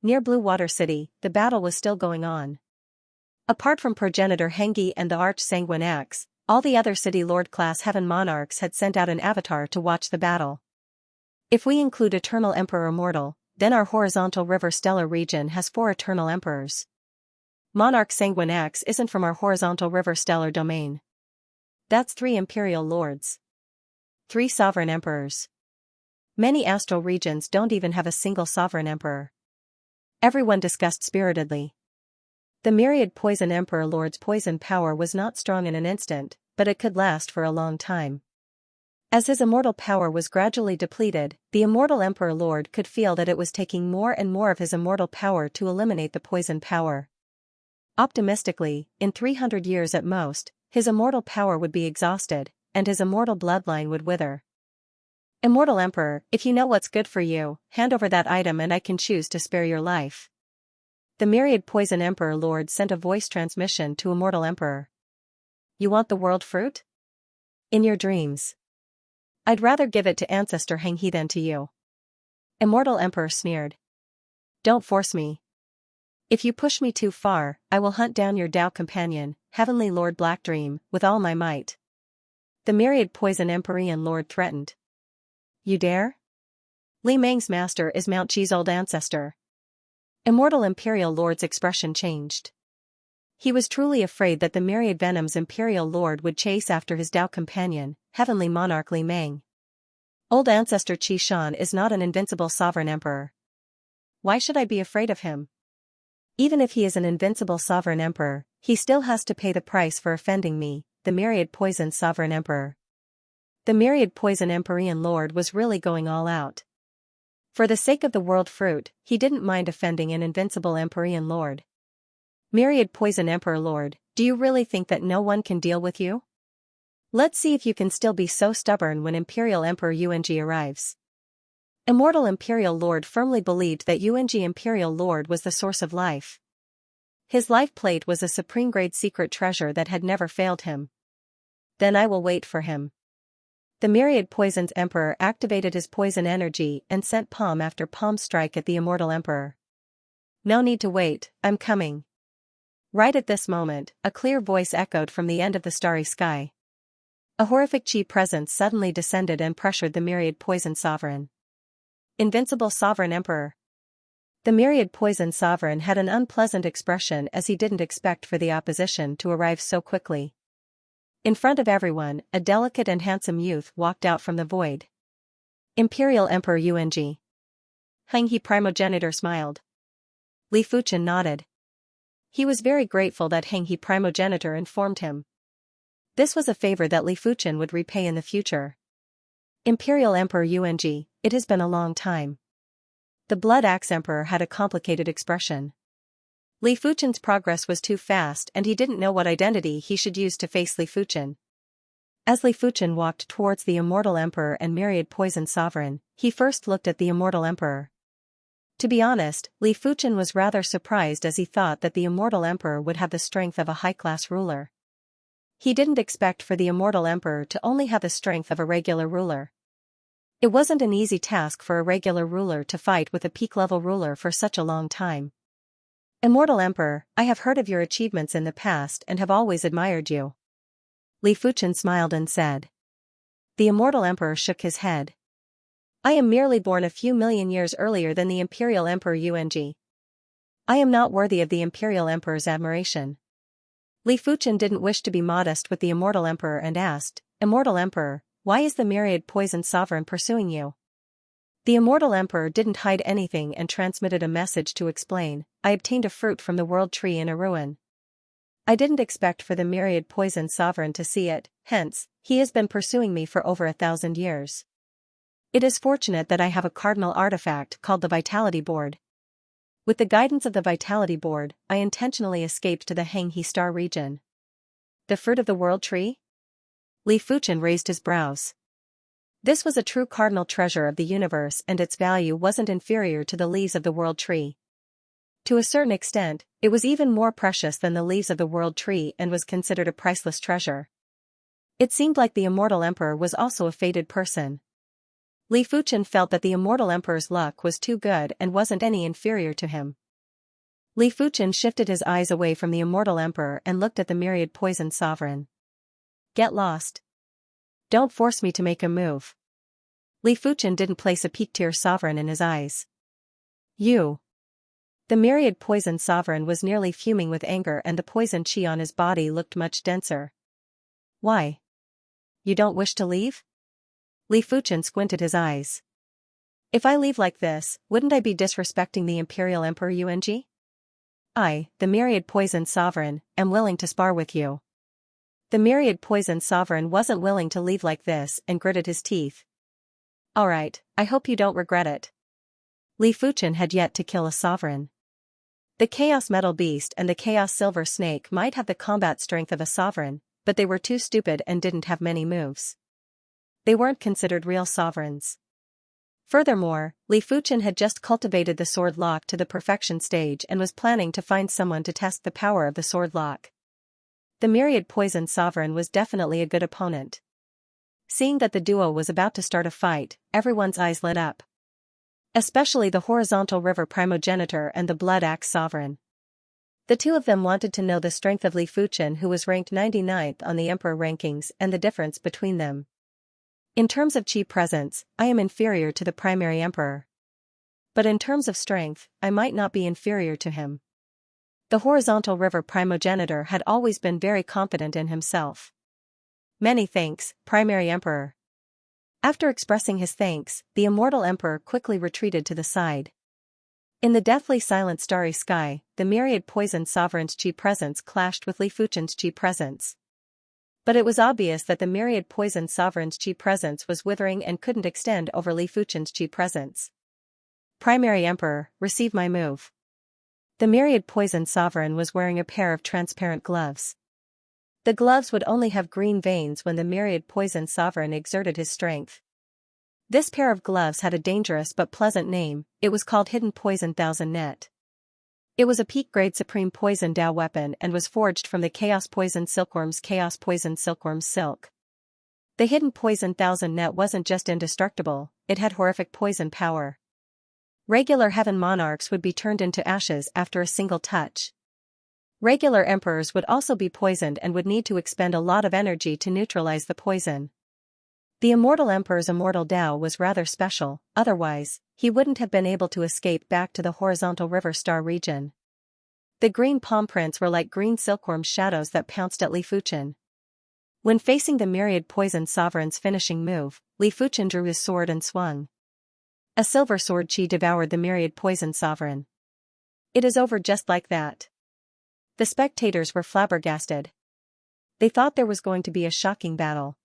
Near Blue Water City, the battle was still going on. Apart from Progenitor Hengi and the Arch Sanguine Axe, all the other City Lord-class Heaven Monarchs had sent out an avatar to watch the battle. If we include Eternal Emperor Immortal, then our horizontal river stellar region has 4 Eternal Emperors. Monarch Sanguine X isn't from our horizontal river stellar domain. That's 3 imperial lords. 3 sovereign emperors. Many astral regions don't even have a single sovereign emperor. Everyone discussed spiritedly. The myriad poison emperor lord's poison power was not strong in an instant, but it could last for a long time. As his immortal power was gradually depleted, the immortal emperor lord could feel that it was taking more and more of his immortal power to eliminate the poison power. Optimistically, in 300 years at most, his immortal power would be exhausted, and his immortal bloodline would wither. Immortal Emperor, if you know what's good for you, hand over that item and I can choose to spare your life. The myriad poison emperor lord sent a voice transmission to Immortal Emperor. You want the world fruit? In your dreams. I'd rather give it to ancestor Xianxia than to you. Immortal Emperor sneered. Don't force me. If you push me too far, I will hunt down your Tao companion, Heavenly Lord Black Dream, with all my might. The myriad poison Empyrean Lord threatened. You dare? Li Meng's master is Mount Chi's old ancestor. Immortal Imperial Lord's expression changed. He was truly afraid that the myriad Venom's Imperial Lord would chase after his Tao companion, Heavenly Monarch Li Meng. Old ancestor Qi Shan is not an invincible sovereign emperor. Why should I be afraid of him? Even if he is an invincible sovereign emperor, he still has to pay the price for offending me, the myriad poison sovereign emperor. The myriad poison Empyrean Lord was really going all out. For the sake of the world fruit, he didn't mind offending an invincible Empyrean Lord. Myriad poison Emperor Lord, do you really think that no one can deal with you? Let's see if you can still be so stubborn when Imperial Emperor Xianxia arrives. Immortal Imperial Lord firmly believed that Xianxia Imperial Lord was the source of life. His life plate was a supreme-grade secret treasure that had never failed him. Then I will wait for him. The myriad poison's emperor activated his poison energy and sent palm after palm strike at the immortal emperor. No need to wait, I'm coming. Right at this moment, a clear voice echoed from the end of the starry sky. A horrific chi presence suddenly descended and pressured the myriad poison sovereign. Invincible sovereign emperor. The myriad poison sovereign had an unpleasant expression as he didn't expect for the opposition to arrive so quickly. In front of everyone, a delicate and handsome youth walked out from the void. Imperial Emperor Xianxia. Xianxia primogenitor smiled. Li Fuchen nodded. He was very grateful that Xianxia primogenitor informed him. This was a favor that Li Fuchen would repay in the future. Imperial Emperor Xianxia, it has been a long time. The Blood Axe Emperor had a complicated expression. Li Fuchen's progress was too fast and he didn't know what identity he should use to face Li Fuchen. As Li Fuchen walked towards the Immortal Emperor and myriad poison sovereign, he first looked at the Immortal Emperor. To be honest, Li Fuchen was rather surprised as he thought that the Immortal Emperor would have the strength of a high-class ruler. He didn't expect for the Immortal Emperor to only have the strength of a regular ruler. It wasn't an easy task for a regular ruler to fight with a peak-level ruler for such a long time. Immortal Emperor, I have heard of your achievements in the past and have always admired you. Li Fuchen smiled and said. The Immortal Emperor shook his head. I am merely born a few million years earlier than the Imperial Emperor Xianxia. I am not worthy of the Imperial Emperor's admiration. Li Fuchen didn't wish to be modest with the Immortal Emperor and asked, Immortal Emperor, why is the myriad poison sovereign pursuing you? The Immortal Emperor didn't hide anything and transmitted a message to explain, I obtained a fruit from the world tree in a ruin. I didn't expect for the myriad poison sovereign to see it, hence, he has been pursuing me for over 1,000 years. It is fortunate that I have a cardinal artifact called the Vitality Board. With the guidance of the Vitality Board, I intentionally escaped to the Xianxia Star region. The fruit of the world tree? Li Fuchen raised his brows. This was a true cardinal treasure of the universe and its value wasn't inferior to the leaves of the world tree. To a certain extent, it was even more precious than the leaves of the world tree and was considered a priceless treasure. It seemed like the Immortal Emperor was also a fated person. Li Fuchen felt that the Immortal Emperor's luck was too good and wasn't any inferior to him. Li Fuchen shifted his eyes away from the Immortal Emperor and looked at the myriad poison sovereign. Get lost. Don't force me to make a move. Li Fuchen didn't place a peak-tier sovereign in his eyes. You. The myriad poison sovereign was nearly fuming with anger, and the poison chi on his body looked much denser. Why? You don't wish to leave? Li Fuchen squinted his eyes. If I leave like this, wouldn't I be disrespecting the Imperial Emperor Yuanji? I, the myriad poison sovereign, am willing to spar with you. The myriad poison sovereign wasn't willing to leave like this and gritted his teeth. Alright, I hope you don't regret it. Li Fuchen had yet to kill a sovereign. The Chaos Metal Beast and the Chaos Silver Snake might have the combat strength of a sovereign, but they were too stupid and didn't have many moves. They weren't considered real sovereigns. Furthermore, Li Fuchen had just cultivated the sword lock to the perfection stage and was planning to find someone to test the power of the sword lock. The myriad poison sovereign was definitely a good opponent. Seeing that the duo was about to start a fight, everyone's eyes lit up. Especially the horizontal river primogenitor and the blood axe sovereign. The two of them wanted to know the strength of Li Fuchen, who was ranked 99th on the emperor rankings, and the difference between them. In terms of chi presence, I am inferior to the primary emperor. But in terms of strength, I might not be inferior to him. The horizontal river primogenitor had always been very confident in himself. Many thanks, primary emperor. After expressing his thanks, the immortal emperor quickly retreated to the side. In the deathly silent starry sky, the myriad poison sovereign's chi presence clashed with Li Fuchen's chi presence. But it was obvious that the myriad poison sovereign's chi presence was withering and couldn't extend over Li Fuchen's chi presence. Primary emperor, receive my move. The myriad poison sovereign was wearing a pair of transparent gloves. The gloves would only have green veins when the myriad poison sovereign exerted his strength. This pair of gloves had a dangerous but pleasant name. It was called Hidden Poison Thousand Net. It was a peak-grade supreme poison Dao weapon and was forged from the Chaos Poison Silkworm's silk. The Hidden Poison Thousand Net wasn't just indestructible, it had horrific poison power. Regular heaven monarchs would be turned into ashes after a single touch. Regular emperors would also be poisoned and would need to expend a lot of energy to neutralize the poison. The immortal emperor's immortal Dao was rather special, otherwise, he wouldn't have been able to escape back to the horizontal river star region. The green palm prints were like green silkworm shadows that pounced at Li Fuchen. When facing the myriad poison sovereign's finishing move, Li Fuchen drew his sword and swung. A silver sword chi devoured the myriad poison sovereign. It is over just like that. The spectators were flabbergasted. They thought there was going to be a shocking battle.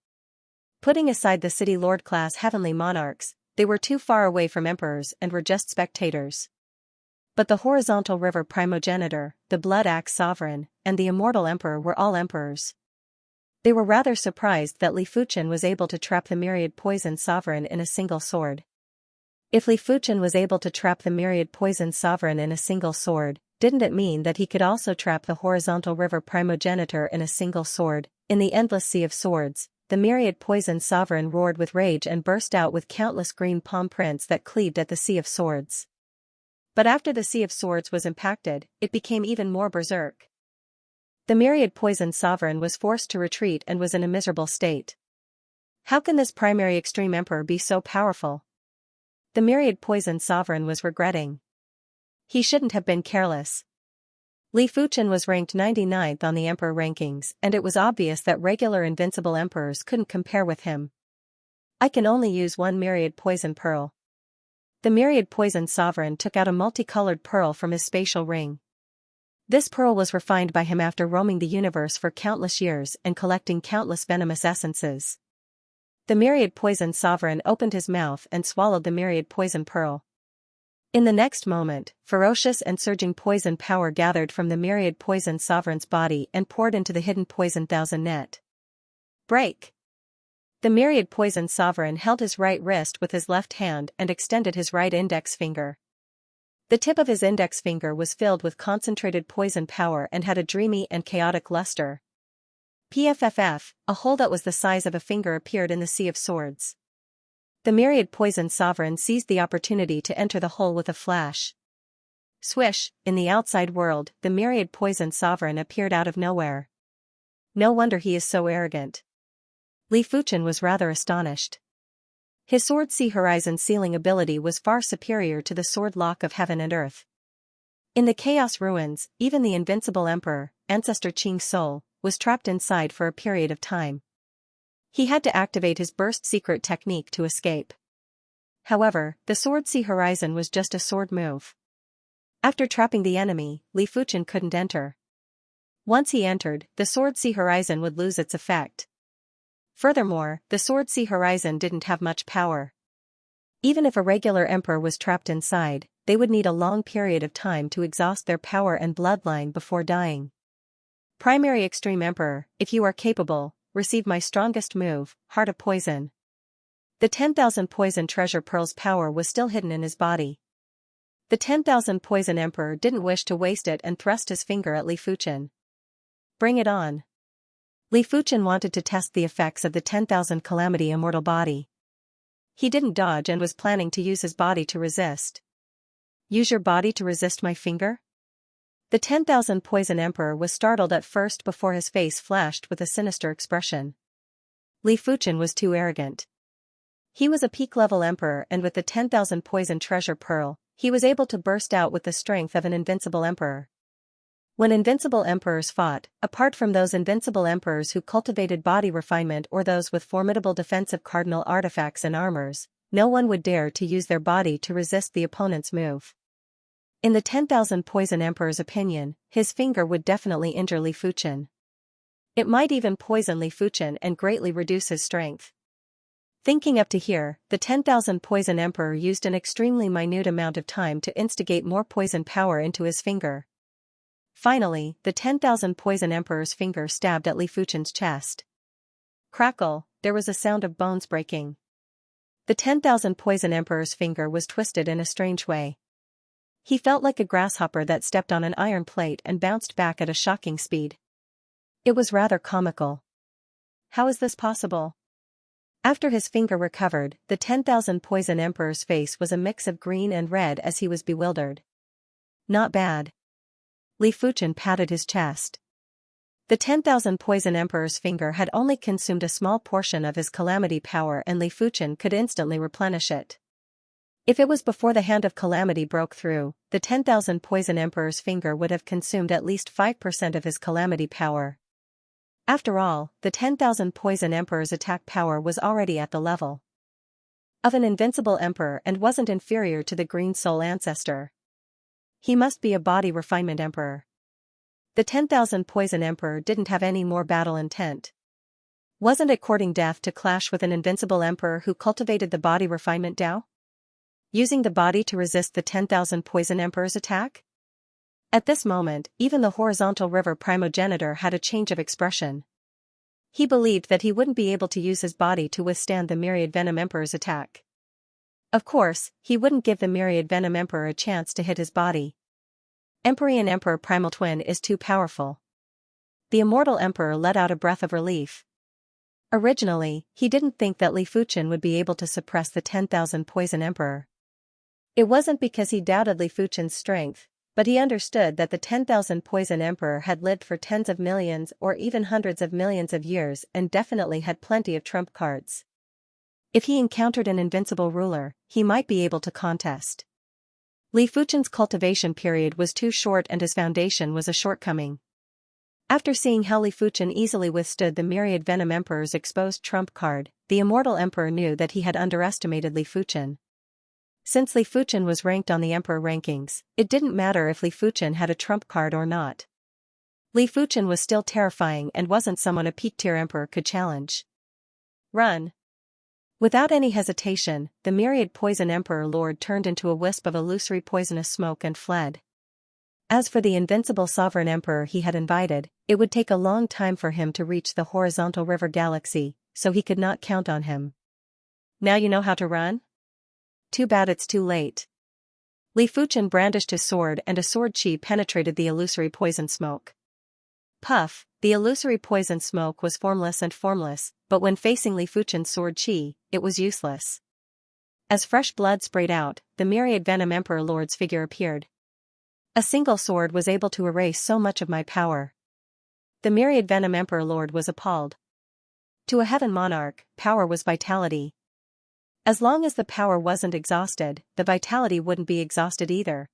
Putting aside the city lord class heavenly monarchs, they were too far away from emperors and were just spectators. But the horizontal river primogenitor, the blood axe sovereign, and the immortal emperor were all emperors. They were rather surprised that Li Fuchen was able to trap the myriad poison sovereign in a single sword. If Li Fuchen was able to trap the myriad poison sovereign in a single sword, didn't it mean that he could also trap the horizontal river primogenitor in a single sword? In the endless sea of swords, the myriad poison sovereign roared with rage and burst out with countless green palm prints that cleaved at the sea of swords. But after the sea of swords was impacted, it became even more berserk. The myriad poison sovereign was forced to retreat and was in a miserable state. How can this primary extreme emperor be so powerful? The myriad poison sovereign was regretting. He shouldn't have been careless. Li Fuchen was ranked 99th on the emperor rankings, and it was obvious that regular invincible emperors couldn't compare with him. I can only use one myriad poison pearl. The myriad poison sovereign took out a multicolored pearl from his spatial ring. This pearl was refined by him after roaming the universe for countless years and collecting countless venomous essences. The myriad poison sovereign opened his mouth and swallowed the myriad poison pearl. In the next moment, ferocious and surging poison power gathered from the myriad poison sovereign's body and poured into the hidden poison thousand net. Break! The myriad poison sovereign held his right wrist with his left hand and extended his right index finger. The tip of his index finger was filled with concentrated poison power and had a dreamy and chaotic luster. PFFF, a hole that was the size of a finger appeared in the sea of swords. The myriad poison sovereign seized the opportunity to enter the hole with a flash. Swish, in the outside world, the myriad poison sovereign appeared out of nowhere. No wonder he is so arrogant. Li Fuchen was rather astonished. His sword sea horizon sealing ability was far superior to the sword lock of heaven and earth. In the chaos ruins, even the invincible emperor, Ancestor Qing's soul, was trapped inside for a period of time. He had to activate his burst secret technique to escape. However, the Sword Sea Horizon was just a sword move. After trapping the enemy, Li Fuchen couldn't enter. Once he entered, the Sword Sea Horizon would lose its effect. Furthermore, the Sword Sea Horizon didn't have much power. Even if a regular emperor was trapped inside, they would need a long period of time to exhaust their power and bloodline before dying. Primary Extreme Emperor, if you are capable, receive my strongest move, Heart of Poison. The 10,000 Poison Treasure Pearls power was still hidden in his body. The 10,000 Poison Emperor didn't wish to waste it and thrust his finger at Li Fuchen. Bring it on. Li Fuchen wanted to test the effects of the 10,000 Calamity Immortal Body. He didn't dodge and was planning to use his body to resist. Use your body to resist my finger? The 10,000 Poison Emperor was startled at first before his face flashed with a sinister expression. Li Fuchen was too arrogant. He was a peak-level emperor, and with the 10,000 Poison Treasure Pearl, he was able to burst out with the strength of an invincible emperor. When invincible emperors fought, apart from those invincible emperors who cultivated body refinement or those with formidable defensive cardinal artifacts and armors, no one would dare to use their body to resist the opponent's move. In the 10,000 Poison Emperor's opinion, his finger would definitely injure Li Fuchen. It might even poison Li Fuchen and greatly reduce his strength. Thinking up to here, the 10,000 Poison Emperor used an extremely minute amount of time to instigate more poison power into his finger. Finally, the 10,000 Poison Emperor's finger stabbed at Li Fuchen's chest. Crackle, there was a sound of bones breaking. The 10,000 Poison Emperor's finger was twisted in a strange way. He felt like a grasshopper that stepped on an iron plate and bounced back at a shocking speed. It was rather comical. How is this possible? After his finger recovered, the 10,000 Poison Emperor's face was a mix of green and red as he was bewildered. Not bad. Li Fuchen patted his chest. The 10,000 Poison Emperor's finger had only consumed a small portion of his calamity power, and Li Fuchen could instantly replenish it. If it was before the hand of calamity broke through, the 10,000 Poison Emperor's finger would have consumed at least 5% of his calamity power. After all, the 10,000 Poison Emperor's attack power was already at the level of an invincible emperor and wasn't inferior to the Green Soul Ancestor. He must be a body refinement emperor. The 10,000 Poison Emperor didn't have any more battle intent. Wasn't it courting death to clash with an invincible emperor who cultivated the body refinement Dao? Using the body to resist the 10,000 Poison Emperor's attack? At this moment, even the horizontal river primogenitor had a change of expression. He believed that he wouldn't be able to use his body to withstand the Myriad Venom Emperor's attack. Of course, he wouldn't give the Myriad Venom Emperor a chance to hit his body. Empyrean Emperor Primal Twin is too powerful. The Immortal Emperor let out a breath of relief. Originally, he didn't think that Li Fuchen would be able to suppress the 10,000 Poison Emperor. It wasn't because he doubted Li Fuchen's strength, but he understood that the 10,000 Poison Emperor had lived for tens of millions or even hundreds of millions of years and definitely had plenty of trump cards. If he encountered an invincible ruler, he might be able to contest. Li Fuchen's cultivation period was too short and his foundation was a shortcoming. After seeing how Li Fuchen easily withstood the Myriad Venom Emperor's exposed trump card, the Immortal Emperor knew that he had underestimated Li Fuchen. Since Li Fuchen was ranked on the Emperor rankings, it didn't matter if Li Fuchen had a trump card or not. Li Fuchen was still terrifying and wasn't someone a peak-tier emperor could challenge. Run! Without any hesitation, the Myriad Poison Emperor Lord turned into a wisp of illusory poisonous smoke and fled. As for the invincible Sovereign Emperor he had invited, it would take a long time for him to reach the horizontal river galaxy, so he could not count on him. Now you know how to run? Too bad it's too late. Li Fuchen brandished his sword and a sword chi penetrated the illusory poison smoke. Puff, the illusory poison smoke was formless and formless, but when facing Li Fuchen's sword chi, it was useless. As fresh blood sprayed out, the Myriad Venom Emperor Lord's figure appeared. A single sword was able to erase so much of my power. The Myriad Venom Emperor Lord was appalled. To a heaven monarch, power was vitality. As long as the power wasn't exhausted, the vitality wouldn't be exhausted either.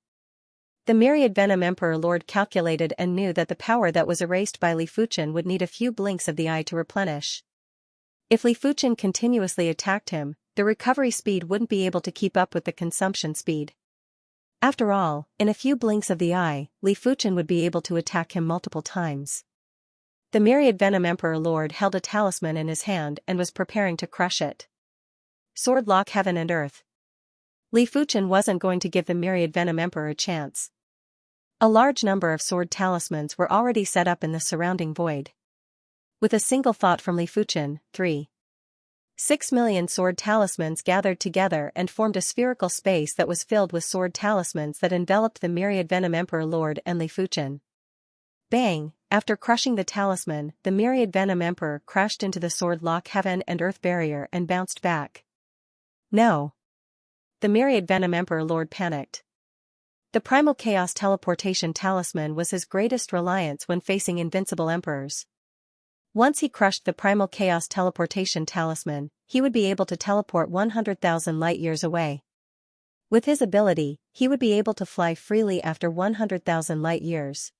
The Myriad Venom Emperor Lord calculated and knew that the power that was erased by Li Fuchen would need a few blinks of the eye to replenish. If Li Fuchen continuously attacked him, the recovery speed wouldn't be able to keep up with the consumption speed. After all, in a few blinks of the eye, Li Fuchen would be able to attack him multiple times. The Myriad Venom Emperor Lord held a talisman in his hand and was preparing to crush it. Sword lock heaven and earth. Li Fuchen wasn't going to give the Myriad Venom Emperor a chance. A large number of sword talismans were already set up in the surrounding void. With a single thought from Li Fuchen, 6 million sword talismans gathered together and formed a spherical space that was filled with sword talismans that enveloped the Myriad Venom Emperor Lord and Li Fuchen. Bang! After crushing the talisman, the Myriad Venom Emperor crashed into the sword lock heaven and earth barrier and bounced back. No! The Myriad Venom Emperor Lord panicked. The Primal Chaos Teleportation Talisman was his greatest reliance when facing invincible emperors. Once he crushed the Primal Chaos Teleportation Talisman, he would be able to teleport 100,000 light-years away. With his ability, he would be able to fly freely after 100,000 light-years.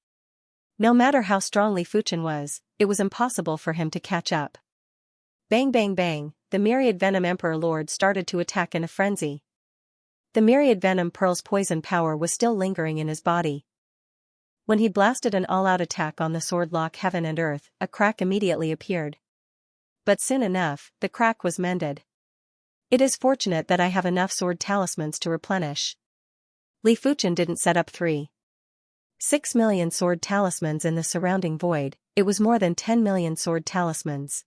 No matter how strong Li Fuchen was, it was impossible for him to catch up. Bang bang bang, the Myriad Venom Emperor Lord started to attack in a frenzy. The Myriad Venom Pearl's poison power was still lingering in his body. When he blasted an all-out attack on the sword lock heaven and earth, a crack immediately appeared. But soon enough, the crack was mended. It is fortunate that I have enough sword talismans to replenish. Li Fuchen didn't set up 6 million sword talismans in the surrounding void, it was more than 10 million sword talismans.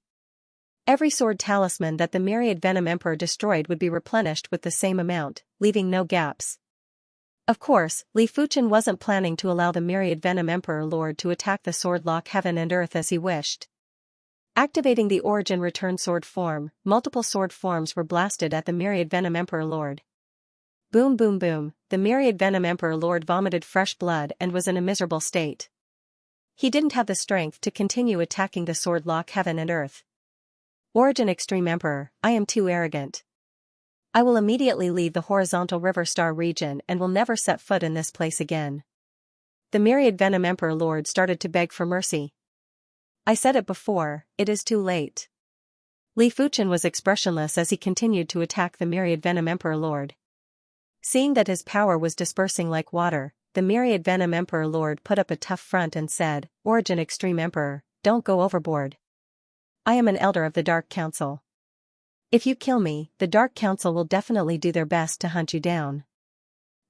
Every sword talisman that the Myriad Venom Emperor destroyed would be replenished with the same amount, leaving no gaps. Of course, Li Fuchen wasn't planning to allow the Myriad Venom Emperor Lord to attack the sword lock heaven and earth as he wished. Activating the Origin Return Sword form, multiple sword forms were blasted at the Myriad Venom Emperor Lord. Boom boom boom, the Myriad Venom Emperor Lord vomited fresh blood and was in a miserable state. He didn't have the strength to continue attacking the sword lock heaven and earth. Origin Extreme Emperor, I am too arrogant. I will immediately leave the horizontal river star region and will never set foot in this place again. The Myriad Venom Emperor Lord started to beg for mercy. I said it before, it is too late. Li Fuchen was expressionless as he continued to attack the Myriad Venom Emperor Lord. Seeing that his power was dispersing like water, the Myriad Venom Emperor Lord put up a tough front and said, Origin Extreme Emperor, don't go overboard. I am an elder of the Dark Council. If you kill me, the Dark Council will definitely do their best to hunt you down.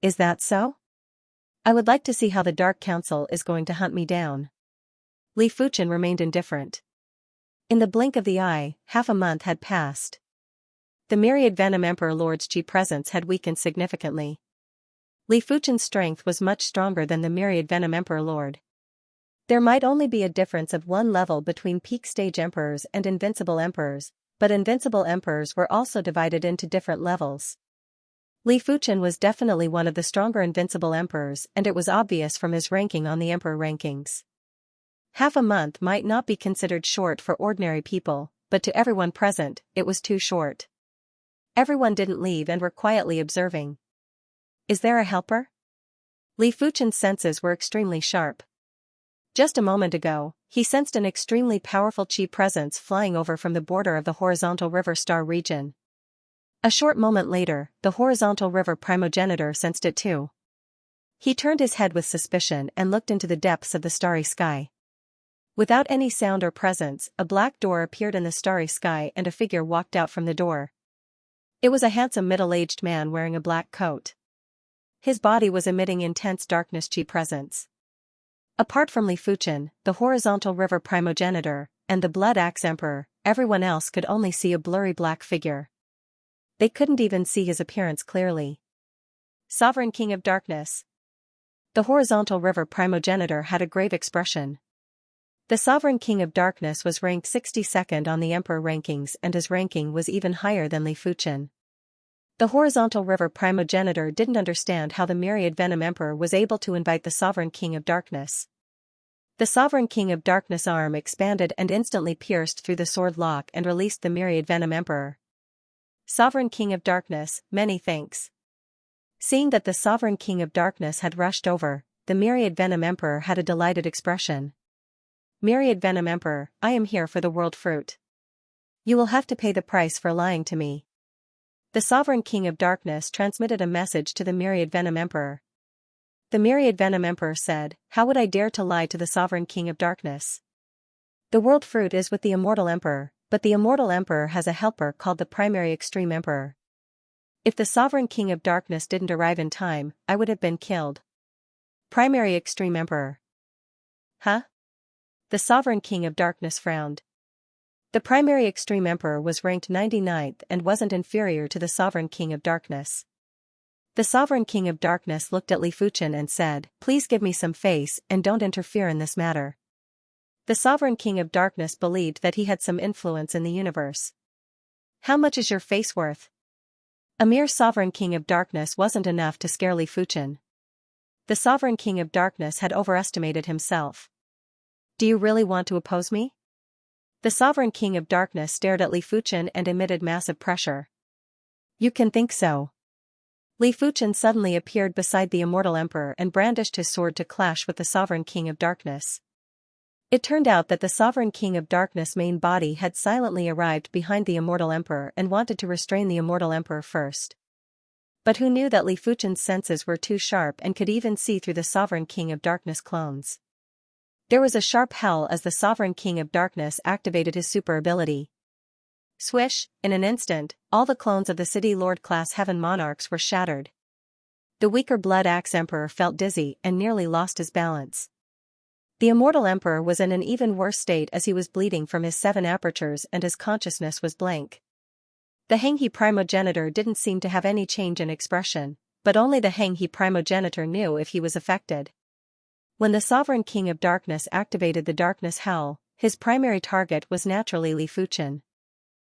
Is that so? I would like to see how the Dark Council is going to hunt me down. Li Fuchen remained indifferent. In the blink of the eye, half a month had passed. The Myriad Venom Emperor Lord's chi presence had weakened significantly. Li Fuchen's strength was much stronger than the Myriad Venom Emperor Lord. There might only be a difference of one level between peak stage emperors and invincible emperors, but invincible emperors were also divided into different levels. Li Fuchen was definitely one of the stronger invincible emperors, and it was obvious from his ranking on the emperor rankings. Half a month might not be considered short for ordinary people, but to everyone present, it was too short. Everyone didn't leave and were quietly observing. Is there a helper? Li Fuchen's senses were extremely sharp. Just a moment ago, he sensed an extremely powerful chi presence flying over from the border of the horizontal river star region. A short moment later, the horizontal river primogenitor sensed it too. He turned his head with suspicion and looked into the depths of the starry sky. Without any sound or presence, a black door appeared in the starry sky and a figure walked out from the door. It was a handsome middle-aged man wearing a black coat. His body was emitting intense darkness chi presence. Apart from Li Fuchen, the horizontal river primogenitor, and the Blood Axe Emperor, everyone else could only see a blurry black figure. They couldn't even see his appearance clearly. Sovereign King of Darkness. The horizontal river primogenitor had a grave expression. The Sovereign King of Darkness was ranked 62nd on the Emperor rankings, and his ranking was even higher than Li Fuchen. The horizontal river primogenitor didn't understand how the Myriad Venom Emperor was able to invite the Sovereign King of Darkness. The Sovereign King of Darkness' arm expanded and instantly pierced through the sword lock and released the Myriad Venom Emperor. Sovereign King of Darkness, many thanks. Seeing that the sovereign king of darkness had rushed over, the myriad venom emperor had a delighted expression. Myriad venom emperor, I am here for the world fruit. You will have to pay the price for lying to me. The sovereign king of darkness transmitted a message to the myriad venom emperor. The myriad venom emperor said, how would I dare to lie to the sovereign king of darkness? The world fruit is with the immortal emperor, but the immortal emperor has a helper called the primary extreme emperor. If the sovereign king of darkness didn't arrive in time, I would have been killed. Primary extreme emperor. Huh? The sovereign king of darkness frowned. The primary extreme emperor was ranked 99th and wasn't inferior to the sovereign king of darkness. The sovereign king of darkness looked at Li Fuchen and said, please give me some face and don't interfere in this matter. The sovereign king of darkness believed that he had some influence in the universe. How much is your face worth? A mere sovereign king of darkness wasn't enough to scare Li Fuchen. The sovereign king of darkness had overestimated himself. Do you really want to oppose me? The sovereign king of darkness stared at Li Fuchen and emitted massive pressure. You can think so. Li Fuchen suddenly appeared beside the immortal emperor and brandished his sword to clash with the sovereign king of darkness. It turned out that the sovereign king of darkness' main body had silently arrived behind the immortal emperor and wanted to restrain the immortal emperor first. But who knew that Li Fuchen's senses were too sharp and could even see through the sovereign king of darkness clones. There was a sharp howl as the sovereign king of darkness activated his super ability. Swish, in an instant, all the clones of the City Lord class Heaven Monarchs were shattered. The weaker Blood Axe Emperor felt dizzy and nearly lost his balance. The immortal emperor was in an even worse state as he was bleeding from his 7 apertures and his consciousness was blank. The Hanghe primogenitor didn't seem to have any change in expression, but only the Hanghe primogenitor knew if he was affected. When the sovereign king of darkness activated the darkness howl, his primary target was naturally Li Fuchen.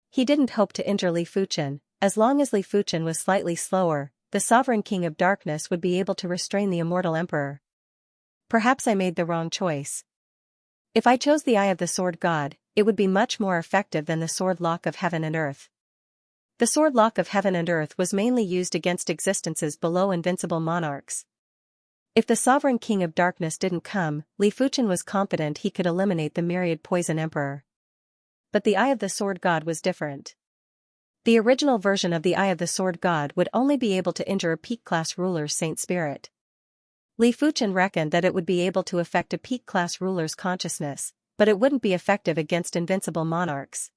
He didn't hope to injure Li Fuchen. As long as Li Fuchen was slightly slower, the sovereign king of darkness would be able to restrain the immortal emperor. Perhaps I made the wrong choice. If I chose the Eye of the Sword God, it would be much more effective than the Sword Lock of Heaven and Earth. The Sword Lock of Heaven and Earth was mainly used against existences below invincible monarchs. If the sovereign king of darkness didn't come, Li Fuchen was confident he could eliminate the myriad poison emperor. But the Eye of the Sword God was different. The original version of the Eye of the Sword God would only be able to injure a peak-class ruler's Saint Spirit. Li Fuchen reckoned that it would be able to affect a peak-class ruler's consciousness, but it wouldn't be effective against invincible monarchs.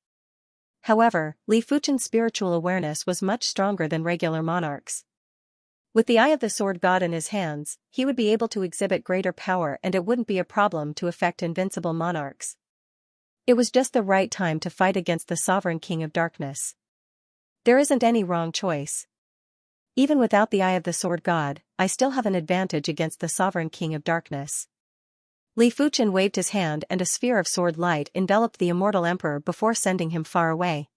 However, Li Fuchen's spiritual awareness was much stronger than regular monarchs. With the Eye of the Sword God in his hands, he would be able to exhibit greater power and it wouldn't be a problem to affect invincible monarchs. It was just the right time to fight against the sovereign king of darkness. There isn't any wrong choice. Even without the Eye of the Sword God, I still have an advantage against the sovereign king of darkness. Li Fuchen waved his hand and a sphere of sword light enveloped the immortal emperor before sending him far away.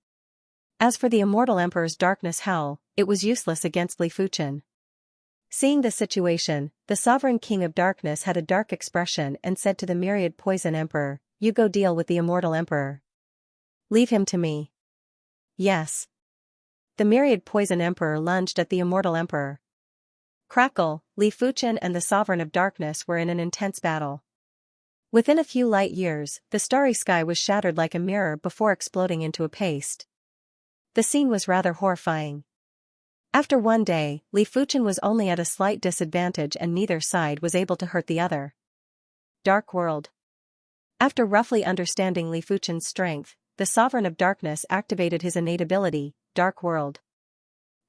As for the immortal emperor's darkness howl, it was useless against Li Fuchen. Seeing the situation, the sovereign king of darkness had a dark expression and said to the myriad poison emperor, you go deal with the immortal emperor. Leave him to me. Yes. The myriad poison emperor lunged at the immortal emperor. Crackle, Li Fuchen and the sovereign of darkness were in an intense battle. Within a few light years, the starry sky was shattered like a mirror before exploding into a paste. The scene was rather horrifying. After one day, Li Fuchen was only at a slight disadvantage and neither side was able to hurt the other. Dark World. After roughly understanding Li Fuchen's strength, the Sovereign of Darkness activated his innate ability, Dark World.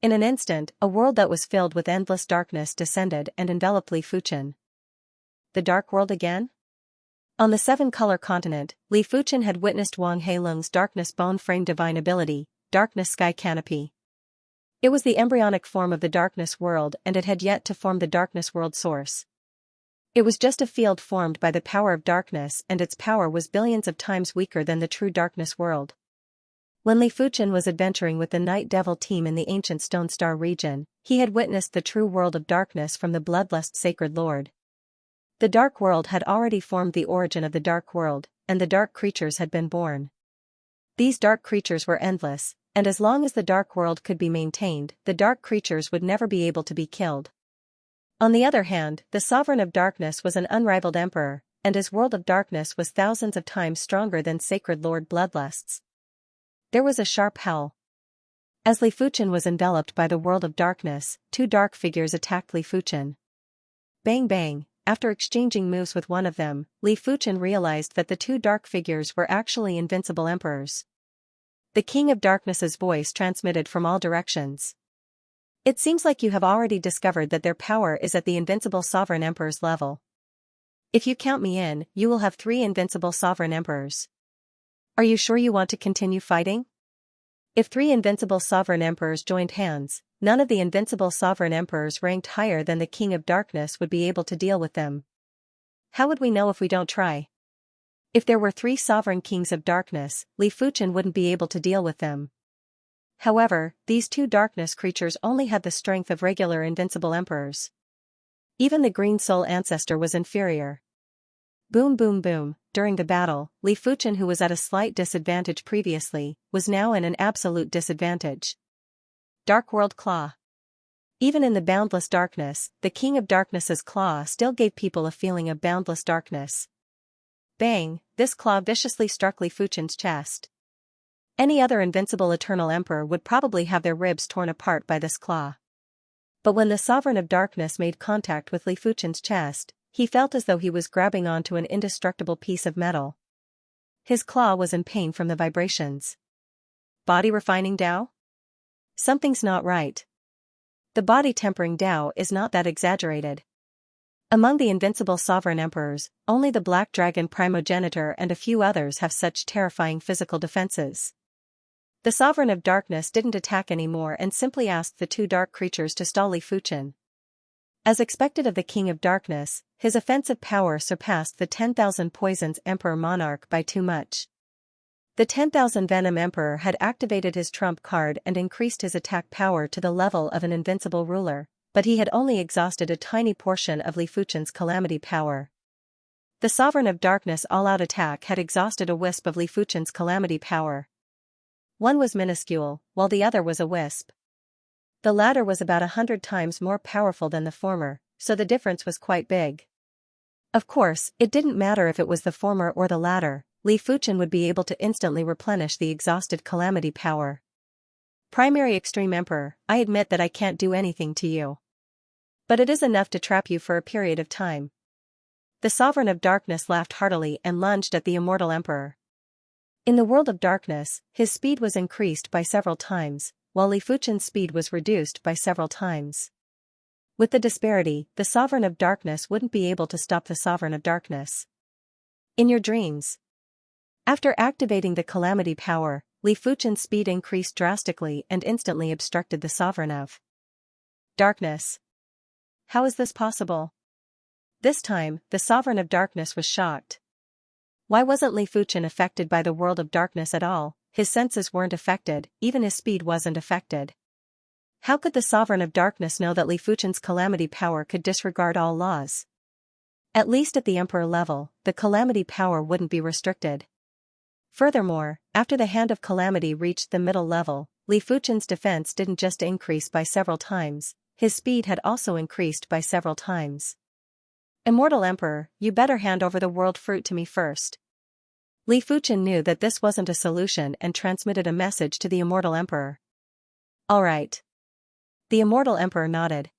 In an instant, a world that was filled with endless darkness descended and enveloped Li Fuchen. The Dark World again? On the 7-color continent, Li Fuchen had witnessed Wang Heilung's Darkness Bone Frame divine ability, Darkness Sky Canopy. It was the embryonic form of the darkness world and it had yet to form the darkness world source. It was just a field formed by the power of darkness and its power was billions of times weaker than the true darkness world. When Li Fuchen was adventuring with the Night Devil team in the ancient Stone Star region, he had witnessed the true world of darkness from the bloodlust Sacred Lord. The Dark World had already formed the origin of the Dark World, and the dark creatures had been born. These dark creatures were endless, and as long as the dark world could be maintained, the dark creatures would never be able to be killed. On the other hand, the Sovereign of Darkness was an unrivaled emperor, and his world of darkness was thousands of times stronger than Sacred Lord Bloodlust's. There was a sharp howl. As Li Fuchen was enveloped by the world of darkness, two dark figures attacked Li Fuchen. Bang bang, after exchanging moves with one of them, Li Fuchen realized that the two dark figures were actually invincible emperors. The King of Darkness's voice transmitted from all directions. It seems like you have already discovered that their power is at the invincible sovereign emperor's level. If you count me in, you will have 3 invincible sovereign emperors. Are you sure you want to continue fighting? If 3 invincible sovereign emperors joined hands, none of the invincible sovereign emperors ranked higher than the King of Darkness would be able to deal with them. How would we know if we don't try? If there were 3 sovereign kings of darkness, Li Fuchen wouldn't be able to deal with them. However, these 2 darkness creatures only had the strength of regular invincible emperors. Even the Green Soul Ancestor was inferior. Boom boom boom, during the battle, Li Fuchen, who was at a slight disadvantage previously, was now in an absolute disadvantage. Dark World Claw. Even in the boundless darkness, the King of Darkness's claw still gave people a feeling of boundless darkness. Bang, this claw viciously struck Li Fuchen's chest. Any other invincible eternal emperor would probably have their ribs torn apart by this claw. But when the Sovereign of Darkness made contact with Li Fuchen's chest, he felt as though he was grabbing onto an indestructible piece of metal. His claw was in pain from the vibrations. Body refining Tao? Something's not right. The body tempering Tao is not that exaggerated. Among the invincible sovereign emperors, only the Black Dragon Primogenitor and a few others have such terrifying physical defenses. The Sovereign of Darkness didn't attack anymore and simply asked the 2 dark creatures to stall Li Fuchen. As expected of the King of Darkness, his offensive power surpassed the 10,000 Poisons Emperor Monarch by too much. The 10,000 Venom Emperor had activated his trump card and increased his attack power to the level of an invincible ruler, but he had only exhausted a tiny portion of Li Fuchen's calamity power. The Sovereign of Darkness all-out attack had exhausted a wisp of Li Fuchen's calamity power. One was minuscule, while the other was a wisp. The latter was about 100 times more powerful than the former, so the difference was quite big. Of course, it didn't matter if it was the former or the latter, Li Fuchen would be able to instantly replenish the exhausted calamity power. Primary Extreme Emperor, I admit that I can't do anything to you. But it is enough to trap you for a period of time. The Sovereign of Darkness laughed heartily and lunged at the Immortal Emperor. In the world of darkness, his speed was increased by several times, while Li Fuchen's speed was reduced by several times. With the disparity, the Sovereign of Darkness wouldn't be able to stop the Sovereign of Darkness. In your dreams. After activating the calamity power, Li Fuchen's speed increased drastically and instantly obstructed the Sovereign of Darkness. How is this possible? This time, the Sovereign of Darkness was shocked. Why wasn't Li Fuchen affected by the world of darkness at all? His senses weren't affected, even his speed wasn't affected. How could the Sovereign of Darkness know that Li Fuchen's calamity power could disregard all laws? At least at the Emperor level, the calamity power wouldn't be restricted. Furthermore, after the Hand of Calamity reached the middle level, Li Fuchen's defense didn't just increase by several times, his speed had also increased by several times. Immortal Emperor, you better hand over the world fruit to me first. Li Fuchen knew that this wasn't a solution and transmitted a message to the Immortal Emperor. All right. The Immortal Emperor nodded.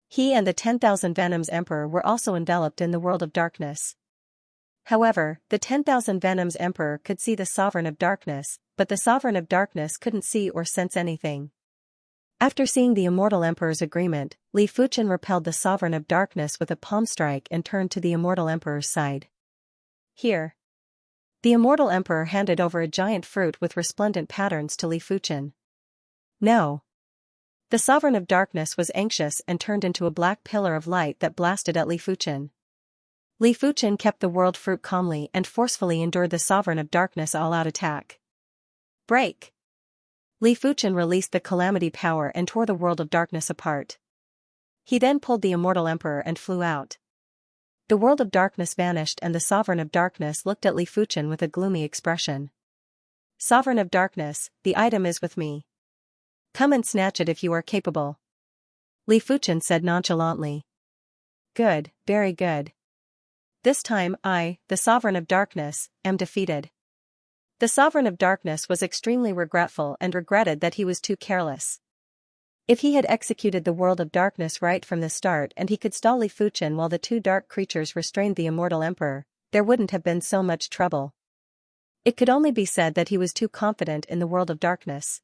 He and the 10,000 Venoms Emperor were also enveloped in the world of darkness. However, the 10,000 Venoms Emperor could see the Sovereign of Darkness, but the Sovereign of Darkness couldn't see or sense anything. After seeing the Immortal Emperor's agreement, Li Fuchen repelled the Sovereign of Darkness with a palm strike and turned to the Immortal Emperor's side. Here. The Immortal Emperor handed over a giant fruit with resplendent patterns to Li Fuchen. No. The Sovereign of Darkness was anxious and turned into a black pillar of light that blasted at Li Fuchen. Li Fuchen kept the world fruit calmly and forcefully endured the Sovereign of Darkness all-out attack. Break! Li Fuchen released the calamity power and tore the world of darkness apart. He then pulled the Immortal Emperor and flew out. The world of darkness vanished and the Sovereign of Darkness looked at Li Fuchen with a gloomy expression. Sovereign of Darkness, the item is with me. Come and snatch it if you are capable. Li Fuchen said nonchalantly. Good, very good. This time I, the Sovereign of Darkness, am defeated. The Sovereign of Darkness was extremely regretful and regretted that he was too careless. If he had executed the world of darkness right from the start and he could stall Li Fuchen while the two dark creatures restrained the immortal emperor, there wouldn't have been so much trouble. It could only be said that he was too confident in the world of darkness.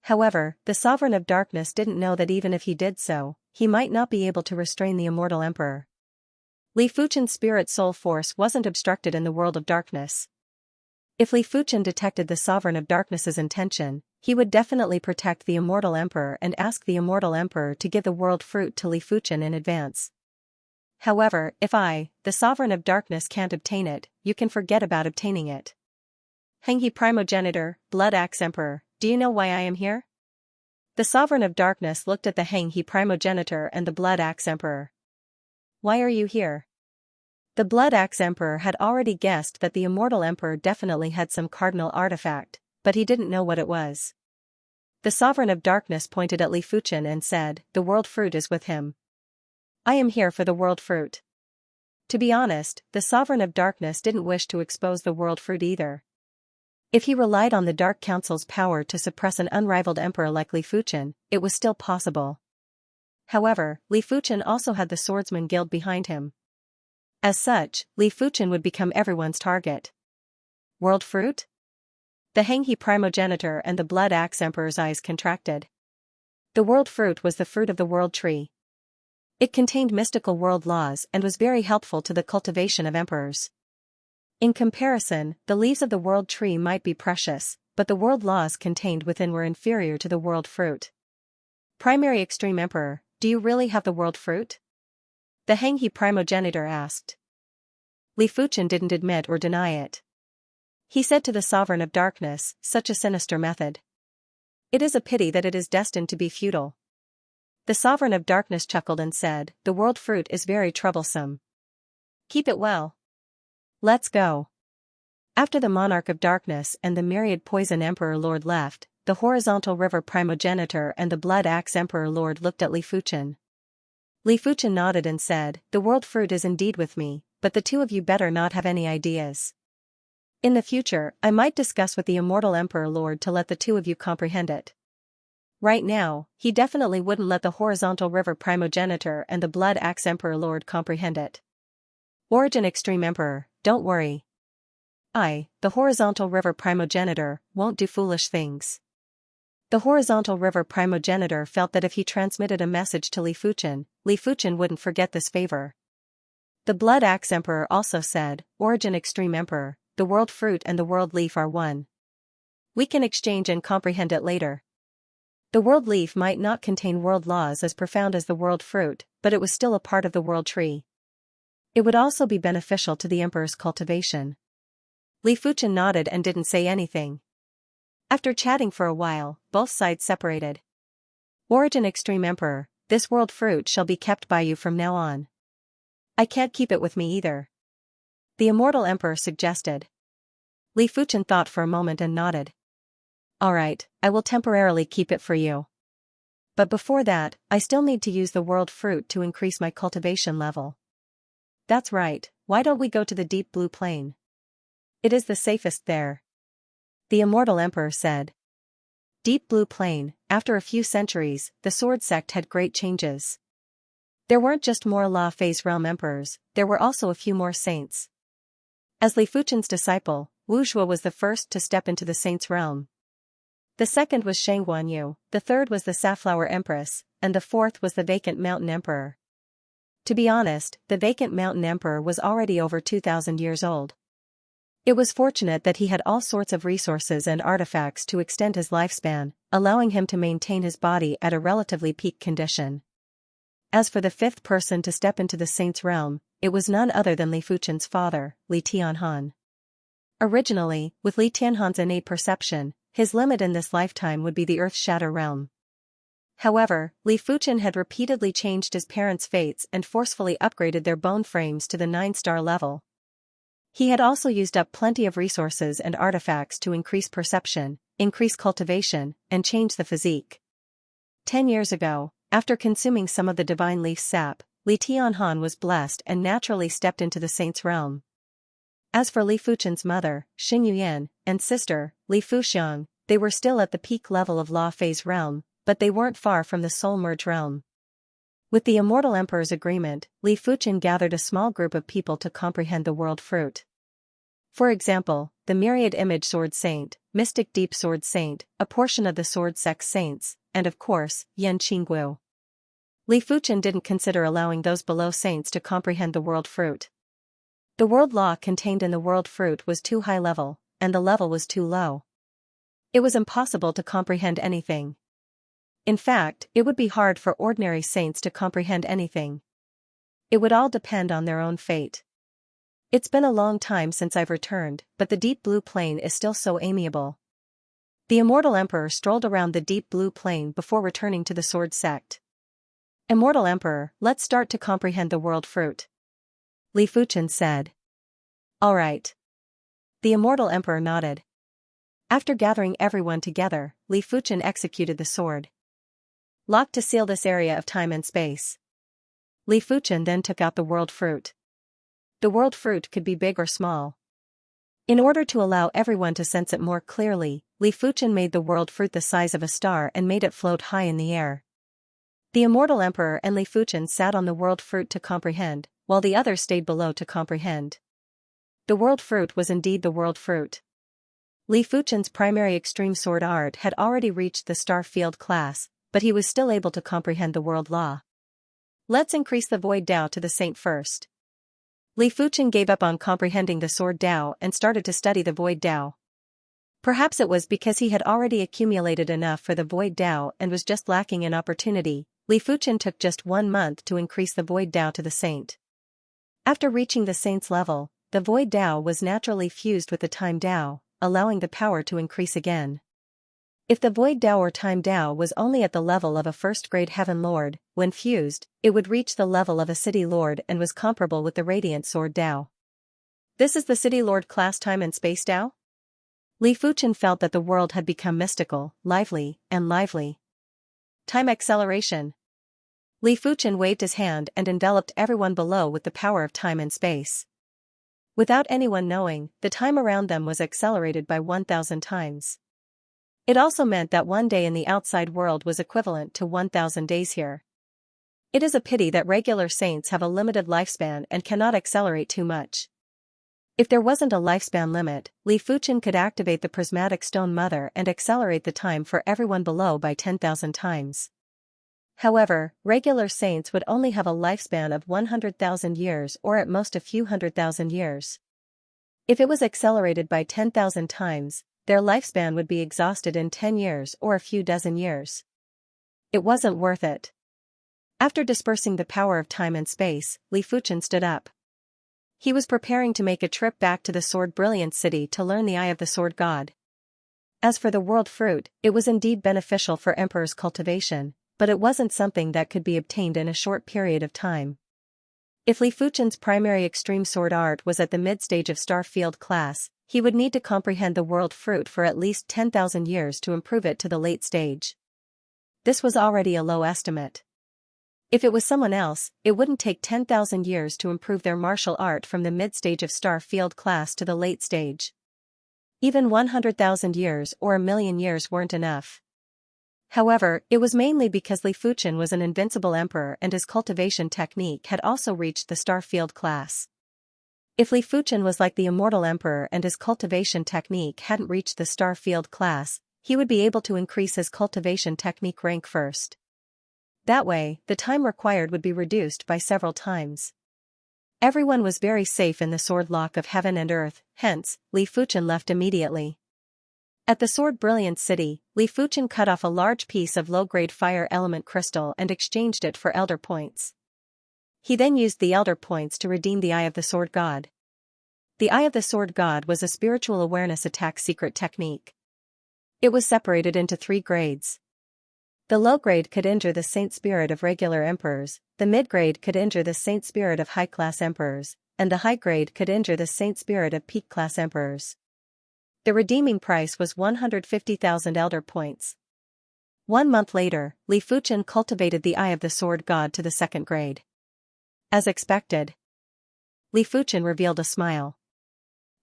However, the Sovereign of Darkness didn't know that even if he did so, he might not be able to restrain the immortal emperor. Li Fuchen's spirit soul force wasn't obstructed in the world of darkness. If Li Fuchen detected the Sovereign of Darkness's intention, he would definitely protect the immortal emperor and ask the immortal emperor to give the world fruit to Li Fuchen in advance. However, if I, the Sovereign of Darkness, can't obtain it, you can forget about obtaining it. Henghe Primogenitor, Blood Axe Emperor, do you know why I am here? The Sovereign of Darkness looked at the Henghe Primogenitor and the Blood Axe Emperor. Why are you here? The Blood Axe Emperor had already guessed that the immortal emperor definitely had some cardinal artifact, but he didn't know what it was. The Sovereign of Darkness pointed at Li Fuchen and said, the world fruit is with him. I am here for the world fruit. To be honest, the Sovereign of Darkness didn't wish to expose the world fruit either. If he relied on the Dark Council's power to suppress an unrivaled emperor like Li Fuchen, it was still possible. However, Li Fuchen also had the Swordsman Guild behind him. As such, Li Fuchen would become everyone's target. World fruit? The Henghe Primogenitor and the Blood Axe Emperor's eyes contracted. The world fruit was the fruit of the world tree. It contained mystical world laws and was very helpful to the cultivation of emperors. In comparison, the leaves of the world tree might be precious, but the world laws contained within were inferior to the world fruit. Primary Extreme Emperor, do you really have the world fruit? The Henghe Primogenitor asked. Li Fuchen didn't admit or deny it. He said to the Sovereign of Darkness, such a sinister method. It is a pity that it is destined to be futile. The Sovereign of Darkness chuckled and said, the world fruit is very troublesome. Keep it well. Let's go. After the Monarch of Darkness and the myriad Poison Emperor Lord left, the Horizontal River Primogenitor and the Blood Axe Emperor Lord looked at Li Fuchen. Li Fuchen nodded and said, the world fruit is indeed with me, but the two of you better not have any ideas. In the future, I might discuss with the Immortal Emperor Lord to let the two of you comprehend it. Right now, he definitely wouldn't let the Horizontal River Primogenitor and the Blood Axe Emperor Lord comprehend it. Origin Extreme Emperor, don't worry. I, the Horizontal River Primogenitor, won't do foolish things. The Horizontal River Primogenitor felt that if he transmitted a message to Li Fuchen wouldn't forget this favor. The Blood Axe Emperor also said, Origin Extreme Emperor, the world fruit and the world leaf are one. We can exchange and comprehend it later. The world leaf might not contain world laws as profound as the world fruit, but it was still a part of the world tree. It would also be beneficial to the emperor's cultivation. Li Fuchen nodded and didn't say anything. After chatting for a while, both sides separated. Origin Extreme Emperor, this world fruit shall be kept by you from now on. I can't keep it with me either. The Immortal Emperor suggested. Li Fuchen thought for a moment and nodded. Alright, I will temporarily keep it for you. But before that, I still need to use the world fruit to increase my cultivation level. That's right, why don't we go to the deep blue plain? It is the safest there. The Immortal Emperor said. Deep Blue Plain, after a few centuries, the Sword Sect had great changes. There weren't just more La Phase realm emperors, there were also a few more saints. As Li Fuchen's disciple, Wu Zhuo was the first to step into the saint's realm. The second was Shang Guanyu, the third was the Safflower Empress, and the fourth was the Vacant Mountain Emperor. To be honest, the Vacant Mountain Emperor was already over 2,000 years old. It was fortunate that he had all sorts of resources and artifacts to extend his lifespan, allowing him to maintain his body at a relatively peak condition. As for the fifth person to step into the saint's realm, it was none other than Li Fuchen's father, Li Tianhan. Originally, with Li Tianhan's innate perception, his limit in this lifetime would be the Earth Shatter realm. However, Li Fuchen had repeatedly changed his parents' fates and forcefully upgraded their bone frames to the 9-star level. He had also used up plenty of resources and artifacts to increase perception, increase cultivation, and change the physique. 10 years ago, after consuming some of the divine leaf sap, Li Tianhan was blessed and naturally stepped into the saint's realm. As for Li Fuchen's mother, Xin Yuyan, and sister, Li Fuxiang, they were still at the peak level of Law Phase realm, but they weren't far from the soul merge realm. With the Immortal Emperor's agreement, Li Fuchen gathered a small group of people to comprehend the world fruit. For example, the Myriad Image Sword Saint, Mystic Deep Sword Saint, a portion of the Sword Sex Saints, and of course, Yan Qingguo. Li Fuchen didn't consider allowing those below saints to comprehend the world fruit. The world law contained in the world fruit was too high level, and the level was too low. It was impossible to comprehend anything. In fact, it would be hard for ordinary saints to comprehend anything. It would all depend on their own fate. It's been a long time since I've returned, but the deep blue plain is still so amiable. The Immortal Emperor strolled around the deep blue plain before returning to the Sword Sect. Immortal Emperor, let's start to comprehend the world fruit. Li Fuchen said. All right. The Immortal Emperor nodded. After gathering everyone together, Li Fuchen executed the sword. Locked to seal this area of time and space. Li Fuchen then took out the world fruit. The world fruit could be big or small. In order to allow everyone to sense it more clearly, Li Fuchen made the world fruit the size of a star and made it float high in the air. The Immortal Emperor and Li Fuchen sat on the world fruit to comprehend, while the others stayed below to comprehend. The world fruit was indeed the world fruit. Li Fuchen's primary extreme sword art had already reached the star field class, but he was still able to comprehend the world law. Let's increase the void Dao to the saint first. Li Fuchen gave up on comprehending the sword Dao and started to study the void Dao. Perhaps it was because he had already accumulated enough for the void Dao and was just lacking in opportunity. Li Fuchen took just 1 month to increase the void Dao to the saint. After reaching the saint's level, the void Dao was naturally fused with the time Dao, allowing the power to increase again. If the void Dao or time Dao was only at the level of a first-grade heaven lord, when fused, it would reach the level of a city lord and was comparable with the radiant sword Dao. This is the city lord class time and space Dao? Li Fuchen felt that the world had become mystical, lively, and lively. Time acceleration. Li Fuchen waved his hand and enveloped everyone below with the power of time and space. Without anyone knowing, the time around them was accelerated by 1,000 times. It also meant that 1 day in the outside world was equivalent to 1,000 days here. It is a pity that regular saints have a limited lifespan and cannot accelerate too much. If there wasn't a lifespan limit, Li Fuchen could activate the prismatic stone mother and accelerate the time for everyone below by 10,000 times. However, regular saints would only have a lifespan of 100,000 years or at most a few 100,000 years. If it was accelerated by 10,000 times, their lifespan would be exhausted in 10 years or a few dozen years. It wasn't worth it. After dispersing the power of time and space, Li Fuchen stood up. He was preparing to make a trip back to the Sword Brilliant City to learn the Eye of the Sword God. As for the world fruit, it was indeed beneficial for Emperor's cultivation, but it wasn't something that could be obtained in a short period of time. If Li Fuchen's primary extreme sword art was at the mid-stage of star field class, he would need to comprehend the world fruit for at least 10,000 years to improve it to the late stage. This was already a low estimate. If it was someone else, it wouldn't take 10,000 years to improve their martial art from the mid-stage of star field class to the late stage. Even 100,000 years or 1,000,000 years weren't enough. However, it was mainly because Li Fuchen was an invincible emperor and his cultivation technique had also reached the star field class. If Li Fuchen was like the immortal emperor and his cultivation technique hadn't reached the star field class, he would be able to increase his cultivation technique rank first. That way, the time required would be reduced by several times. Everyone was very safe in the sword lock of heaven and earth, hence, Li Fuchen left immediately. At the Sword Brilliant City, Li Fuchen cut off a large piece of low-grade fire element crystal and exchanged it for elder points. He then used the elder points to redeem the Eye of the Sword God. The Eye of the Sword God was a spiritual awareness attack secret technique. It was separated into 3 grades. The low grade could injure the saint spirit of regular emperors, the mid grade could injure the saint spirit of high-class emperors, and the high grade could injure the saint spirit of peak-class emperors. The redeeming price was 150,000 elder points. 1 month later, Li Fuchen cultivated the Eye of the Sword God to the 2nd grade. As expected, Li Fuchen revealed a smile.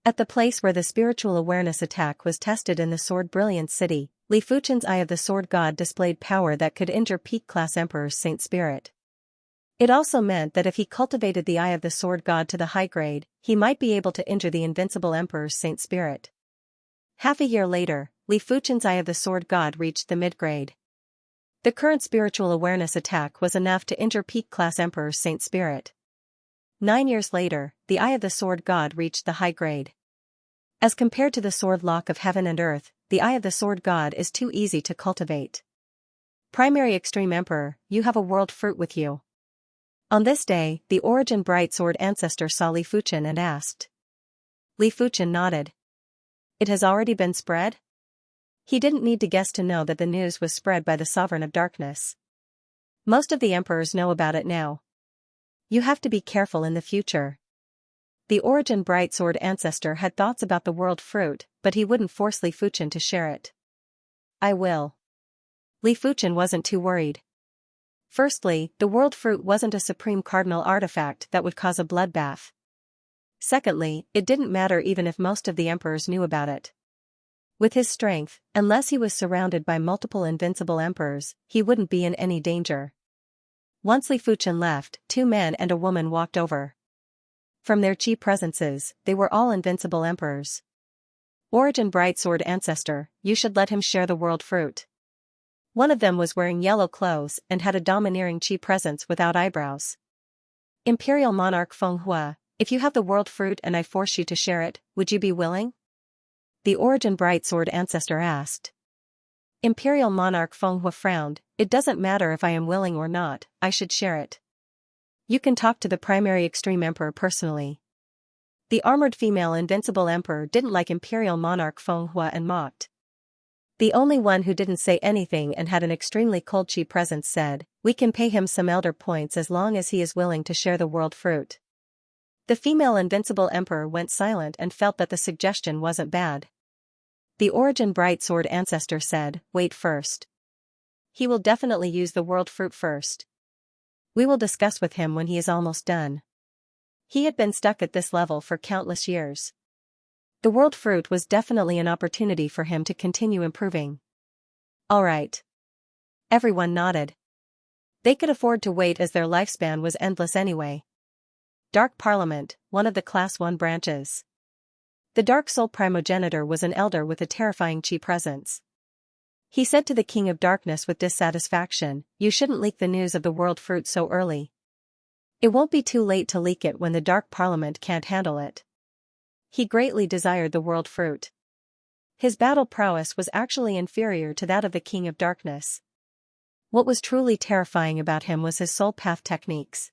At the place where the spiritual awareness attack was tested in the Sword Brilliance City, Li Fuchen's Eye of the Sword God displayed power that could injure peak-class Emperor's Saint Spirit. It also meant that if he cultivated the Eye of the Sword God to the high grade, he might be able to injure the invincible Emperor's Saint Spirit. Half a year later, Li Fuchen's Eye of the Sword God reached the mid-grade. The current spiritual awareness attack was enough to injure peak-class Emperor's Saint Spirit. 9 years later, the Eye of the Sword God reached the high grade. As compared to the Sword Lock of Heaven and Earth, the Eye of the Sword God is too easy to cultivate. Primary Extreme Emperor, you have a world fruit with you. On this day, the Origin Bright Sword Ancestor saw Li Fuchen and asked. Li Fuchen nodded. It has already been spread? He didn't need to guess to know that the news was spread by the Sovereign of Darkness. Most of the emperors know about it now. You have to be careful in the future. The Origin Bright Sword Ancestor had thoughts about the world fruit, but he wouldn't force Li Fuchen to share it. I will. Li Fuchen wasn't too worried. Firstly, the world fruit wasn't a supreme cardinal artifact that would cause a bloodbath. Secondly, it didn't matter even if most of the emperors knew about it. With his strength, unless he was surrounded by multiple invincible emperors, he wouldn't be in any danger. Once Li Fuchen left, 2 men and a woman walked over. From their chi presences, they were all invincible emperors. Origin Bright Sword Ancestor, you should let him share the world fruit. One of them was wearing yellow clothes and had a domineering chi presence without eyebrows. Imperial Monarch Feng Hua, if you have the world fruit and I force you to share it, would you be willing? The Origin Bright Sword Ancestor asked. Imperial Monarch Feng Hua frowned. It doesn't matter if I am willing or not, I should share it. You can talk to the Primary Extreme Emperor personally. The armored female invincible emperor didn't like Imperial Monarch Feng Hua and mocked. The only one who didn't say anything and had an extremely cold chi presence said, we can pay him some elder points as long as he is willing to share the world fruit. The female invincible emperor went silent and felt that the suggestion wasn't bad. The Origin Bright Sword Ancestor said, wait first. He will definitely use the world fruit first. We will discuss with him when he is almost done. He had been stuck at this level for countless years. The world fruit was definitely an opportunity for him to continue improving. All right. Everyone nodded. They could afford to wait as their lifespan was endless anyway. Dark Parliament, one of the Class 1 branches. The Dark Soul Primogenitor was an elder with a terrifying chi presence. He said to the King of Darkness with dissatisfaction, you shouldn't leak the news of the world fruit so early. It won't be too late to leak it when the Dark Parliament can't handle it. He greatly desired the world fruit. His battle prowess was actually inferior to that of the King of Darkness. What was truly terrifying about him was his soul path techniques.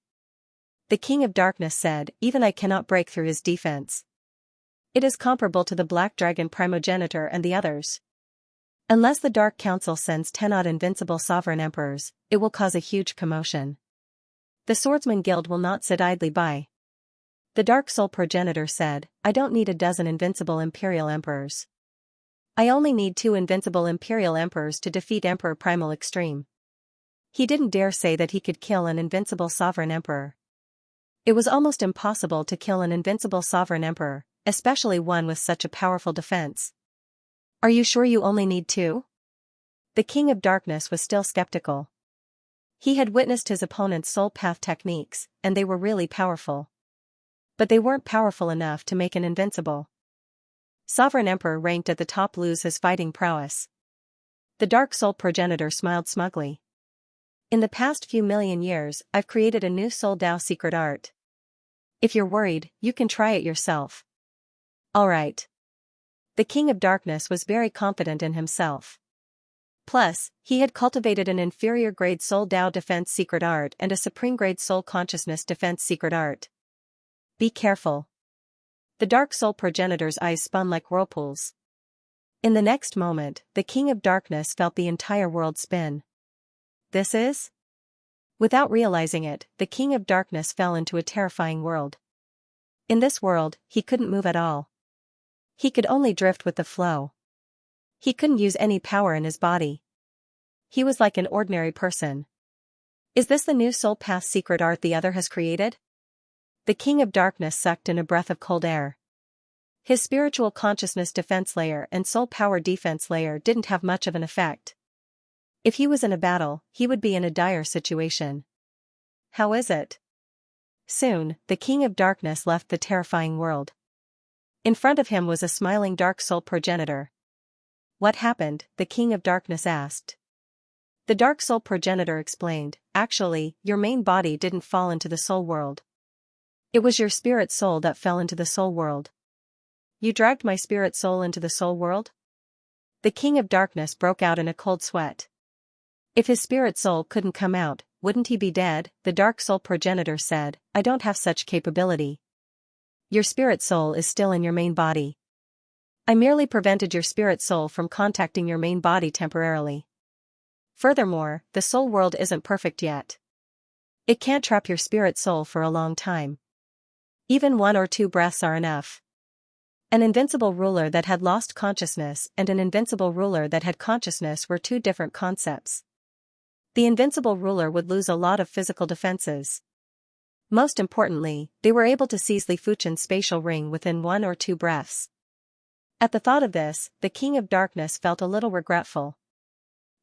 The King of Darkness said, even I cannot break through his defense. It is comparable to the Black Dragon Primogenitor and the others. Unless the Dark Council sends 10 odd invincible sovereign emperors, it will cause a huge commotion. The Swordsman Guild will not sit idly by. The Dark Soul Progenitor said, I don't need a dozen invincible Imperial Emperors. I only need 2 invincible Imperial Emperors to defeat Emperor Primal Extreme. He didn't dare say that he could kill an invincible sovereign emperor. It was almost impossible to kill an invincible sovereign emperor, especially one with such a powerful defense. Are you sure you only need 2? The King of Darkness was still skeptical. He had witnessed his opponent's soul path techniques, and they were really powerful. But they weren't powerful enough to make an invincible sovereign emperor ranked at the top lose his fighting prowess. The Dark Soul Progenitor smiled smugly. In the past few million years, I've created a new Soul Dao secret art. If you're worried, you can try it yourself. All right. The King of Darkness was very confident in himself. Plus, he had cultivated an inferior grade Soul Dao defense secret art and a supreme grade Soul Consciousness defense secret art. Be careful. The Dark Soul Progenitor's eyes spun like whirlpools. In the next moment, the King of Darkness felt the entire world spin. This is? Without realizing it, the King of Darkness fell into a terrifying world. In this world, he couldn't move at all. He could only drift with the flow. He couldn't use any power in his body. He was like an ordinary person. Is this the new soul path secret art the other has created? The King of Darkness sucked in a breath of cold air. His spiritual consciousness defense layer and soul power defense layer didn't have much of an effect. If he was in a battle, he would be in a dire situation. How is it? Soon, the King of Darkness left the terrifying world. In front of him was a smiling dark soul progenitor. What happened? The King of Darkness asked. The dark soul progenitor explained, actually, your main body didn't fall into the soul world. It was your spirit soul that fell into the soul world. You dragged my spirit soul into the soul world? The King of Darkness broke out in a cold sweat. If his spirit soul couldn't come out, wouldn't he be dead? The dark soul progenitor said, I don't have such capability. Your spirit soul is still in your main body. I merely prevented your spirit soul from contacting your main body temporarily. Furthermore, the soul world isn't perfect yet. It can't trap your spirit soul for a long time. Even 1 or 2 breaths are enough. An invincible ruler that had lost consciousness and an invincible ruler that had consciousness were 2 different concepts. The invincible ruler would lose a lot of physical defenses. Most importantly, they were able to seize Li Fuchen's spatial ring within 1 or 2 breaths. At the thought of this, the King of Darkness felt a little regretful.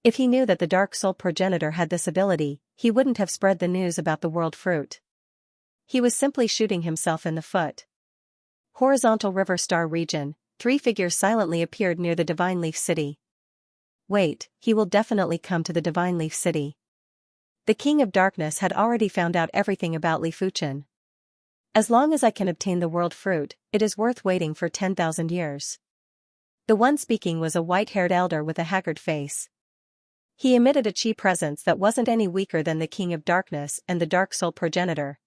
If he knew that the Dark Soul Progenitor had this ability, he wouldn't have spread the news about the world fruit. He was simply shooting himself in the foot. Horizontal River Star region, 3 figures silently appeared near the Divine Leaf City. Wait, he will definitely come to the Divine Leaf City. The King of Darkness had already found out everything about Li Fuchen. As long as I can obtain the world fruit, it is worth waiting for 10,000 years. The one speaking was a white-haired elder with a haggard face. He emitted a chi presence that wasn't any weaker than the King of Darkness and the Dark Soul Progenitor.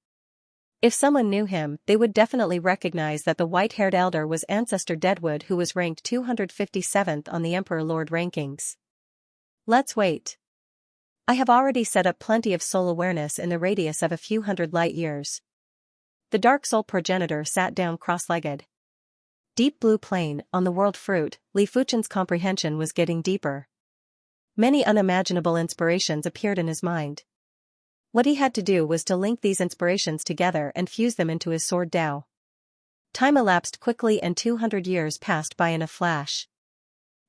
If someone knew him, they would definitely recognize that the white-haired elder was Ancestor Deadwood, who was ranked 257th on the Emperor Lord rankings. Let's wait. I have already set up plenty of soul awareness in the radius of a few hundred light years. The Dark Soul Progenitor sat down cross-legged. Deep blue plain, on the world fruit, Li Fuchen's comprehension was getting deeper. Many unimaginable inspirations appeared in his mind. What he had to do was to link these inspirations together and fuse them into his sword Dao. Time elapsed quickly and 200 years passed by in a flash.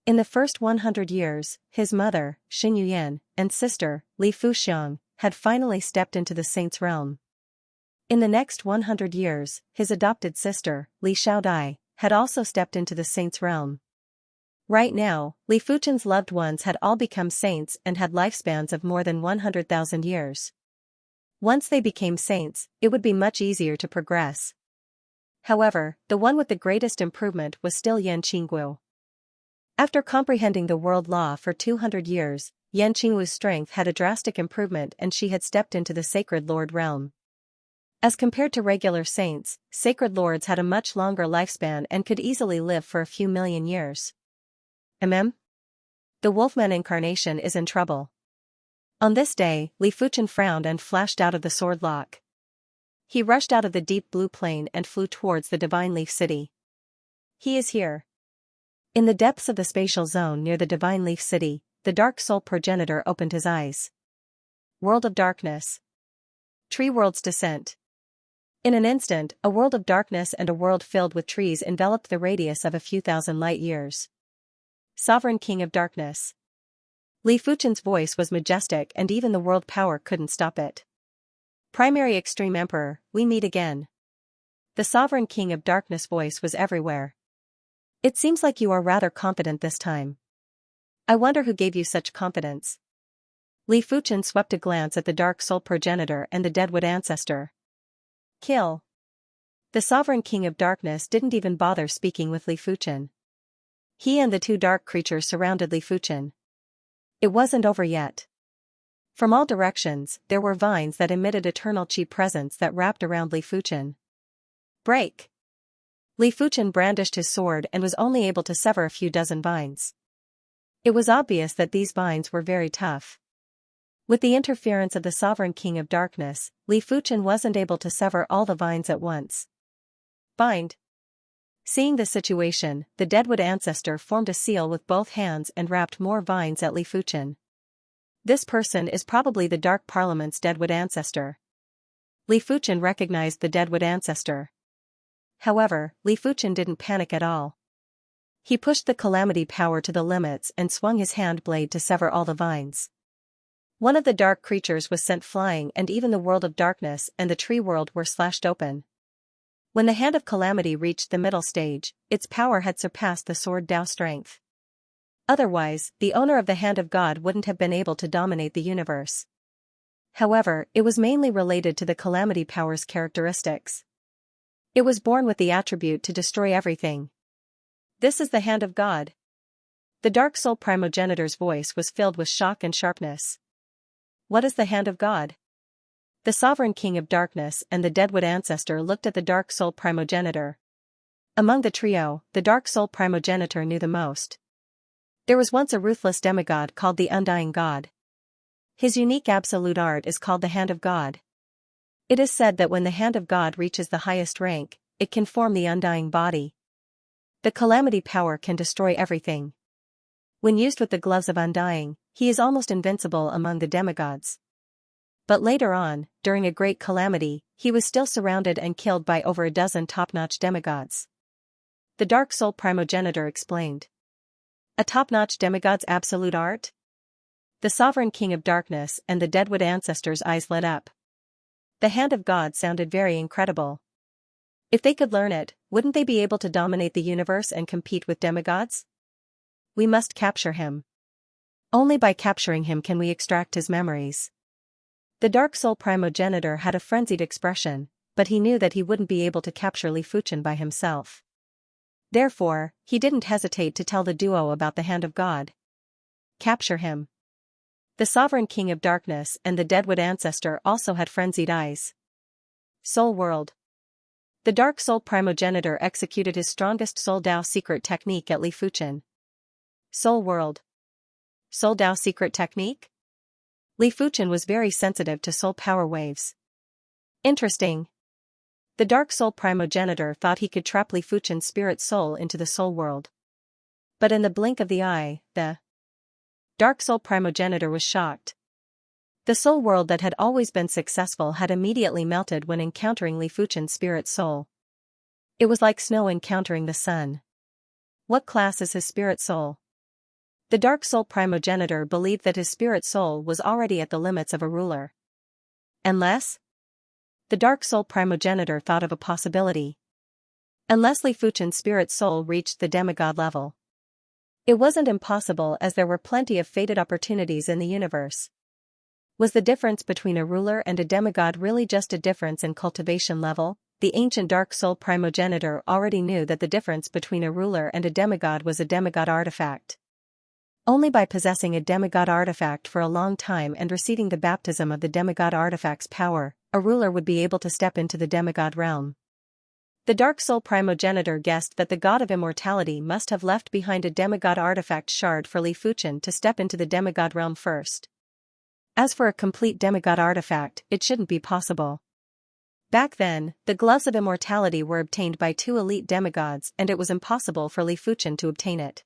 In the first 100 years, his mother, Xin Yuyan, and sister, Li Fuxiang, had finally stepped into the saint's realm. In the next 100 years, his adopted sister, Li Xiaodai, had also stepped into the saint's realm. Right now, Li Fuchen's loved ones had all become saints and had lifespans of more than 100,000 years. Once they became saints, it would be much easier to progress. However, the one with the greatest improvement was still Yan Qingguo. After comprehending the world law for 200 years, Yan Qingguo's strength had a drastic improvement and she had stepped into the Sacred Lord realm. As compared to regular saints, Sacred Lords had a much longer lifespan and could easily live for a few million years. The Wolfman incarnation is in trouble. On this day, Li Fuchen frowned and flashed out of the sword lock. He rushed out of the deep blue plain and flew towards the Divine Leaf City. He is here. In the depths of the spatial zone near the Divine Leaf City, the Dark Soul Progenitor opened his eyes. World of Darkness. Tree World's Descent. In an instant, a world of darkness and a world filled with trees enveloped the radius of a few thousand light years. Sovereign King of Darkness. Li Fuchen's voice was majestic and even the world power couldn't stop it. Primary Extreme Emperor, we meet again. The Sovereign King of Darkness voice was everywhere. It seems like you are rather confident this time. I wonder who gave you such confidence. Li Fuchen swept a glance at the Dark Soul Progenitor and the Deadwood Ancestor. Kill. The Sovereign King of Darkness didn't even bother speaking with Li Fuchen. He and the 2 dark creatures surrounded Li Fuchen. It wasn't over yet. From all directions, there were vines that emitted eternal chi presence that wrapped around Li Fuchen. Break! Li Fuchen brandished his sword and was only able to sever a few dozen vines. It was obvious that these vines were very tough. With the interference of the Sovereign King of Darkness, Li Fuchen wasn't able to sever all the vines at once. Bind. Seeing the situation, the Deadwood ancestor formed a seal with both hands and wrapped more vines at Li Fuchen. This person is probably the Dark Parliament's Deadwood ancestor. Li Fuchen recognized the Deadwood ancestor. However, Li Fuchen didn't panic at all. He pushed the calamity power to the limits and swung his hand blade to sever all the vines. One of the dark creatures was sent flying, and even the world of darkness and the tree world were slashed open. When the hand of calamity reached the middle stage, its power had surpassed the sword Dao strength. Otherwise, the owner of the hand of God wouldn't have been able to dominate the universe. However, it was mainly related to the calamity power's characteristics. It was born with the attribute to destroy everything. This is the hand of God. The Dark Soul Primogenitor's voice was filled with shock and sharpness. What is the hand of God? The Sovereign King of Darkness and the Deadwood ancestor looked at the Dark Soul Primogenitor. Among the trio, the Dark Soul Primogenitor knew the most. There was once a ruthless demigod called the Undying God. His unique absolute art is called the Hand of God. It is said that when the Hand of God reaches the highest rank, it can form the undying body. The calamity power can destroy everything. When used with the gloves of undying, he is almost invincible among the demigods. But later on, during a great calamity, he was still surrounded and killed by over a dozen top-notch demigods. The Dark Soul Primogenitor explained. A top-notch demigod's absolute art? The Sovereign King of Darkness and the Deadwood ancestor's eyes lit up. The Hand of God sounded very incredible. If they could learn it, wouldn't they be able to dominate the universe and compete with demigods? We must capture him. Only by capturing him can we extract his memories. The Dark Soul Primogenitor had a frenzied expression, but he knew that he wouldn't be able to capture Li Fuchen by himself. Therefore, he didn't hesitate to tell the duo about the Hand of God. Capture him. The Sovereign King of Darkness and the Deadwood ancestor also had frenzied eyes. Soul World. The Dark Soul Primogenitor executed his strongest Soul Dao secret technique at Li Fuchen. Soul World. Soul Dao secret technique? Li Fuchen was very sensitive to soul power waves. Interesting. The Dark Soul Primogenitor thought he could trap Li Fuchen's spirit soul into the soul world. But in the blink of the eye, the Dark Soul Primogenitor was shocked. The soul world that had always been successful had immediately melted when encountering Li Fuchen's spirit soul. It was like snow encountering the sun. What class is his spirit soul? The Dark Soul Primogenitor believed that his spirit soul was already at the limits of a ruler. Unless? The Dark Soul Primogenitor thought of a possibility. Unless Li Fuchen's spirit soul reached the demigod level. It wasn't impossible, as there were plenty of fated opportunities in the universe. Was the difference between a ruler and a demigod really just a difference in cultivation level? The ancient Dark Soul Primogenitor already knew that the difference between a ruler and a demigod was a demigod artifact. Only by possessing a demigod artifact for a long time and receiving the baptism of the demigod artifact's power, a ruler would be able to step into the demigod realm. The Dark Soul Primogenitor guessed that the god of immortality must have left behind a demigod artifact shard for Li Fuchen to step into the demigod realm first. As for a complete demigod artifact, it shouldn't be possible. Back then, the gloves of immortality were obtained by 2 elite demigods, and it was impossible for Li Fuchen to obtain it.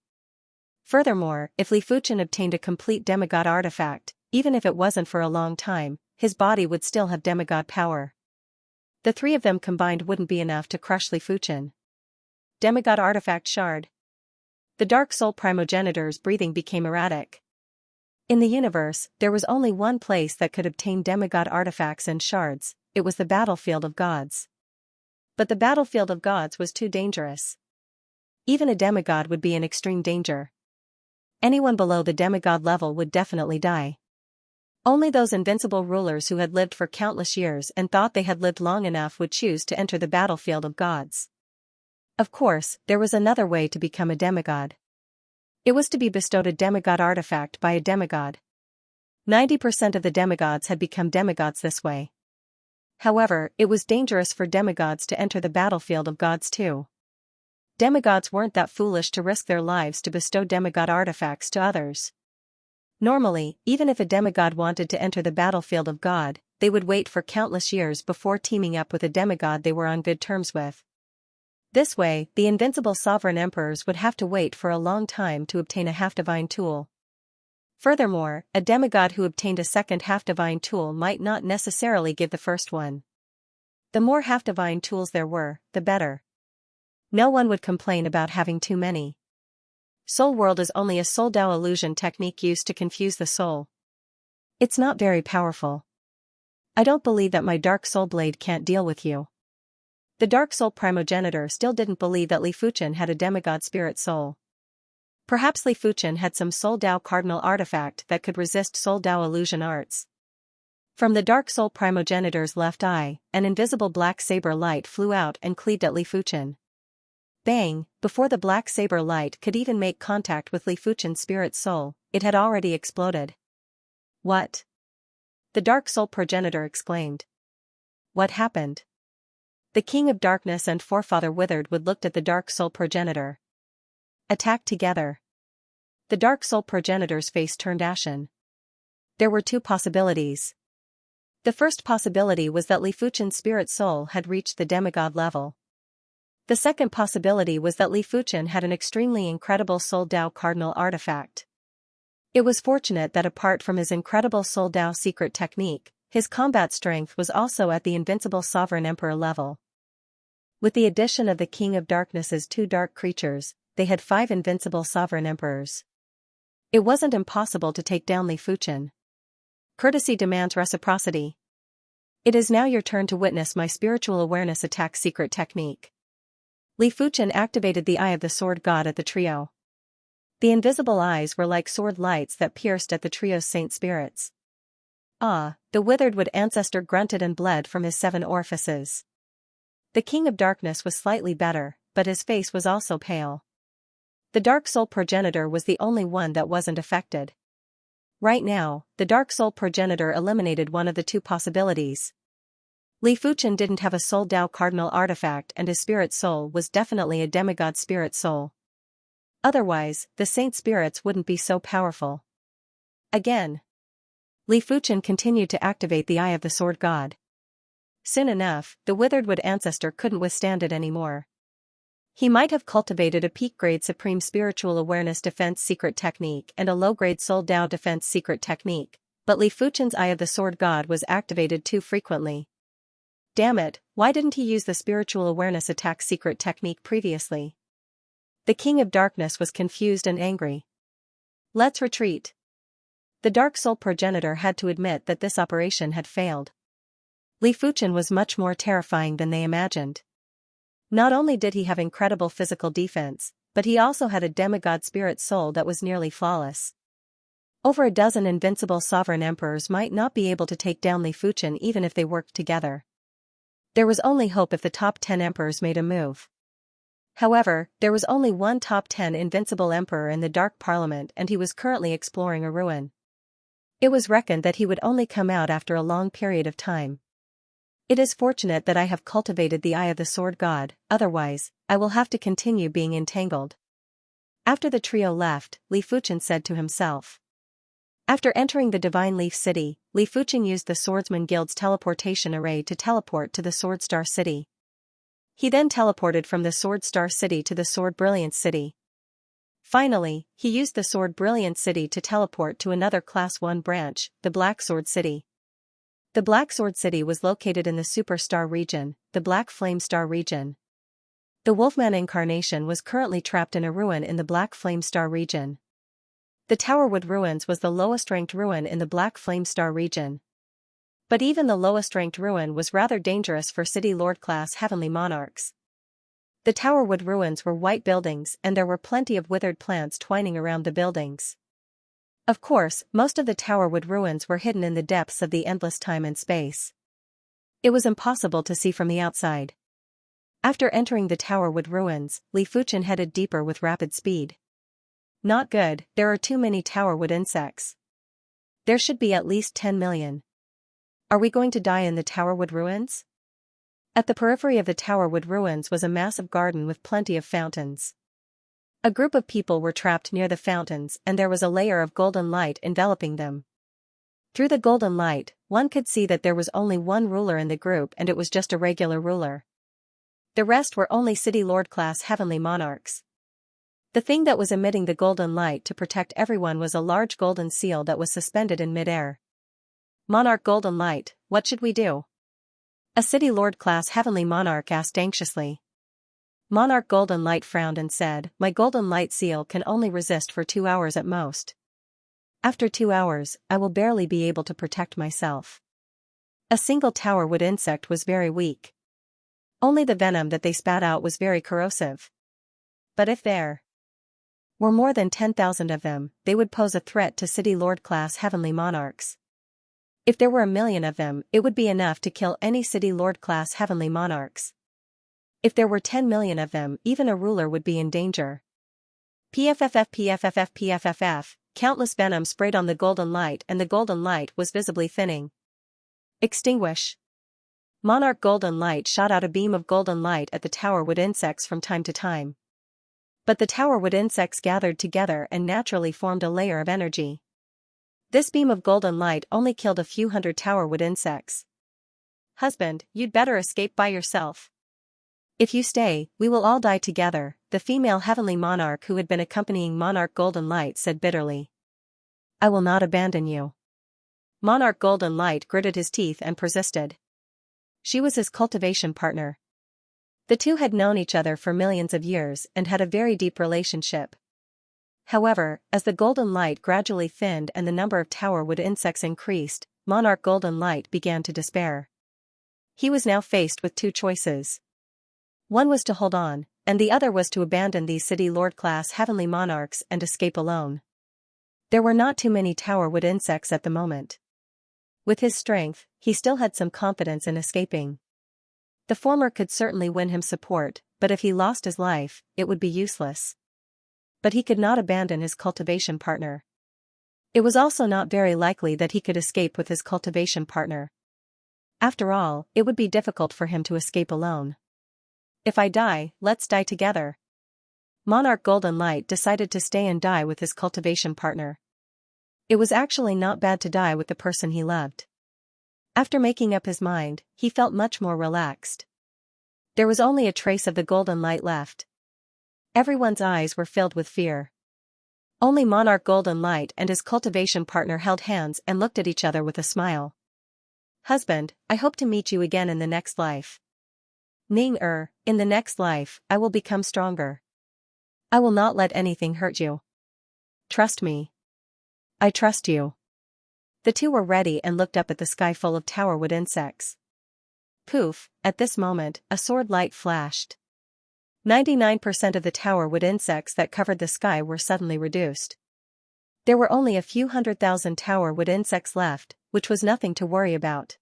Furthermore, if Li Fuchen obtained a complete demigod artifact, even if it wasn't for a long time, his body would still have demigod power. The 3 of them combined wouldn't be enough to crush Li Fuchen. Demigod artifact shard. The Dark Soul Primogenitor's breathing became erratic. In the universe, there was only one place that could obtain demigod artifacts and shards. It was the battlefield of gods. But the battlefield of gods was too dangerous. Even a demigod would be in extreme danger. Anyone below the demigod level would definitely die. Only those invincible rulers who had lived for countless years and thought they had lived long enough would choose to enter the battlefield of gods. Of course, there was another way to become a demigod. It was to be bestowed a demigod artifact by a demigod. 90% of the demigods had become demigods this way. However, it was dangerous for demigods to enter the battlefield of gods too. Demigods weren't that foolish to risk their lives to bestow demigod artifacts to others. Normally, even if a demigod wanted to enter the battlefield of God, they would wait for countless years before teaming up with a demigod they were on good terms with. This way, the invincible sovereign emperors would have to wait for a long time to obtain a half-divine tool. Furthermore, a demigod who obtained a second half-divine tool might not necessarily give the first one. The more half-divine tools there were, the better. No one would complain about having too many. Soul World is only a soul Dao illusion technique used to confuse the soul. It's not very powerful. I don't believe that my Dark Soul Blade can't deal with you. The Dark Soul Primogenitor still didn't believe that Li Fuchen had a demigod spirit soul. Perhaps Li Fuchen had some Soul Dao cardinal artifact that could resist Soul Dao illusion arts. From the Dark Soul Primogenitor's left eye, an invisible black saber light flew out and cleaved at Li Fuchen. Bang! Before the black saber light could even make contact with Li Fuchen's spirit soul, it had already exploded. What? The Dark Soul Progenitor exclaimed. What happened? The King of Darkness and Forefather Witheredwood looked at the Dark Soul Progenitor. Attack together. The Dark Soul Progenitor's face turned ashen. There were two possibilities. The first possibility was that Li Fuchen's spirit soul had reached the demigod level. The second possibility was that Li Fuchen had an extremely incredible Soul Dao cardinal artifact. It was fortunate that apart from his incredible Soul Dao secret technique, his combat strength was also at the invincible Sovereign Emperor level. With the addition of the King of Darkness's two dark creatures, they had 5 invincible Sovereign Emperors. It wasn't impossible to take down Li Fuchen. Courtesy demands reciprocity. It is now your turn to witness my spiritual awareness attack secret technique. Li Fuchen activated the Eye of the Sword God at the trio. The invisible eyes were like sword lights that pierced at the trio's saint spirits. Ah, the Witheredwood ancestor grunted and bled from his 7 orifices. The King of Darkness was slightly better, but his face was also pale. The Dark Soul Progenitor was the only one that wasn't affected. Right now, the Dark Soul Progenitor eliminated one of the two possibilities. Li Fuchen didn't have a Soul Dao cardinal artifact and his spirit soul was definitely a demigod spirit soul. Otherwise, the saint spirits wouldn't be so powerful. Again. Li Fuchen continued to activate the Eye of the Sword God. Soon enough, the Witheredwood ancestor couldn't withstand it anymore. He might have cultivated a peak-grade Supreme Spiritual Awareness Defense Secret Technique and a low-grade Soul Dao Defense Secret Technique, but Li Fuchen's Eye of the Sword God was activated too frequently. Damn it, why didn't he use the Spiritual Awareness Attack Secret Technique previously? The King of Darkness was confused and angry. Let's retreat. The Dark Soul Progenitor had to admit that this operation had failed. Li Fuchen was much more terrifying than they imagined. Not only did he have incredible physical defense, but he also had a demigod spirit soul that was nearly flawless. Over a dozen invincible sovereign emperors might not be able to take down Li Fuchen even if they worked together. There was only hope if the top 10 emperors made a move. However, there was only one top 10 invincible emperor in the Dark Parliament and he was currently exploring a ruin. It was reckoned that he would only come out after a long period of time. It is fortunate that I have cultivated the Eye of the Sword God, otherwise, I will have to continue being entangled. After the trio left, Li Fuchen said to himself. After entering the Divine Leaf City, Li Fuchen used the Swordsman Guild's teleportation array to teleport to the Sword Star City. He then teleported from the Sword Star City to the Sword Brilliance City. Finally, he used the Sword Brilliance City to teleport to another Class 1 branch, the Black Sword City. The Black Sword City was located in the Superstar region, the Black Flame Star region. The Wolfman incarnation was currently trapped in a ruin in the Black Flame Star region. The Towerwood Ruins was the lowest-ranked ruin in the Black Flame Star region. But even the lowest-ranked ruin was rather dangerous for City Lord-class Heavenly Monarchs. The Towerwood Ruins were white buildings and there were plenty of withered plants twining around the buildings. Of course, most of the Towerwood Ruins were hidden in the depths of the endless time and space. It was impossible to see from the outside. After entering the Towerwood Ruins, Li Fuchen headed deeper with rapid speed. Not good, there are too many Towerwood insects. There should be at least 10 million. Are we going to die in the Towerwood Ruins? At the periphery of the Towerwood Ruins was a massive garden with plenty of fountains. A group of people were trapped near the fountains and there was a layer of golden light enveloping them. Through the golden light, one could see that there was only one ruler in the group and it was just a regular ruler. The rest were only City Lord-class heavenly monarchs. The thing that was emitting the golden light to protect everyone was a large golden seal that was suspended in midair. Monarch Golden Light, what should we do? A City Lord-class heavenly monarch asked anxiously. Monarch Golden Light frowned and said, "My golden light seal can only resist for 2 hours at most. After 2 hours, I will barely be able to protect myself." A single tower wood insect was very weak. Only the venom that they spat out was very corrosive. But if there were more than 10,000 of them, they would pose a threat to City Lord-class heavenly monarchs. If there were 1,000,000 of them, it would be enough to kill any City Lord-class heavenly monarchs. If there were 10,000,000 of them, even a ruler would be in danger. PFFF. Countless venom sprayed on the golden light and the golden light was visibly thinning. Extinguish. Monarch Golden Light shot out a beam of golden light at the tower wood insects from time to time. But the tower wood insects gathered together and naturally formed a layer of energy. This beam of golden light only killed a few hundred tower wood insects. "Husband, you'd better escape by yourself. If you stay, we will all die together," the female heavenly monarch who had been accompanying Monarch Golden Light said bitterly. "I will not abandon you." Monarch Golden Light gritted his teeth and persisted. She was his cultivation partner. The two had known each other for millions of years and had a very deep relationship. However, as the golden light gradually thinned and the number of tower wood insects increased, Monarch Golden Light began to despair. He was now faced with two choices. One was to hold on, and the other was to abandon these City Lord-class heavenly monarchs and escape alone. There were not too many tower wood insects at the moment. With his strength, he still had some confidence in escaping. The former could certainly win him support, but if he lost his life, it would be useless. But he could not abandon his cultivation partner. It was also not very likely that he could escape with his cultivation partner. After all, it would be difficult for him to escape alone. "If I die, let's die together." Monarch Golden Light decided to stay and die with his cultivation partner. It was actually not bad to die with the person he loved. After making up his mind, he felt much more relaxed. There was only a trace of the golden light left. Everyone's eyes were filled with fear. Only Monarch Golden Light and his cultivation partner held hands and looked at each other with a smile. "Husband, I hope to meet you again in the next life." In the next life, I will become stronger. I will not let anything hurt you. Trust me. I trust you." The two were ready and looked up at the sky full of tower wood insects. Poof, at this moment, a sword light flashed. 99% of the tower wood insects that covered the sky were suddenly reduced. There were only a few 100,000 tower wood insects left, which was nothing to worry about.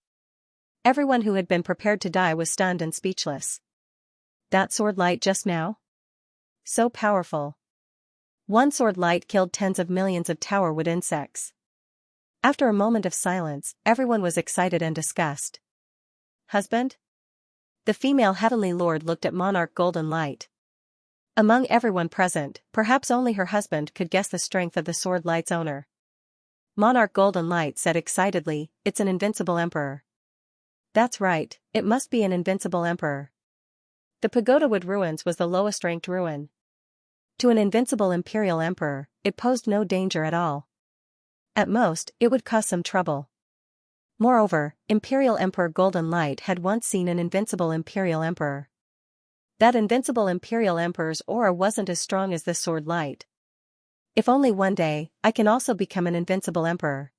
Everyone who had been prepared to die was stunned and speechless. That sword light just now? So powerful. One sword light killed tens of millions of tower wood insects. After a moment of silence, everyone was excited and discussed. "Husband?" The female heavenly lord looked at Monarch Golden Light. Among everyone present, perhaps only her husband could guess the strength of the sword light's owner. Monarch Golden Light said excitedly, "It's an invincible emperor." "That's right, it must be an invincible emperor." The Pagoda Wood Ruins was the lowest ranked ruin. To an invincible imperial emperor, it posed no danger at all. At most, it would cause some trouble. Moreover, Imperial Emperor Golden Light had once seen an invincible imperial emperor. That invincible imperial emperor's aura wasn't as strong as this sword light. If only one day, I can also become an invincible emperor.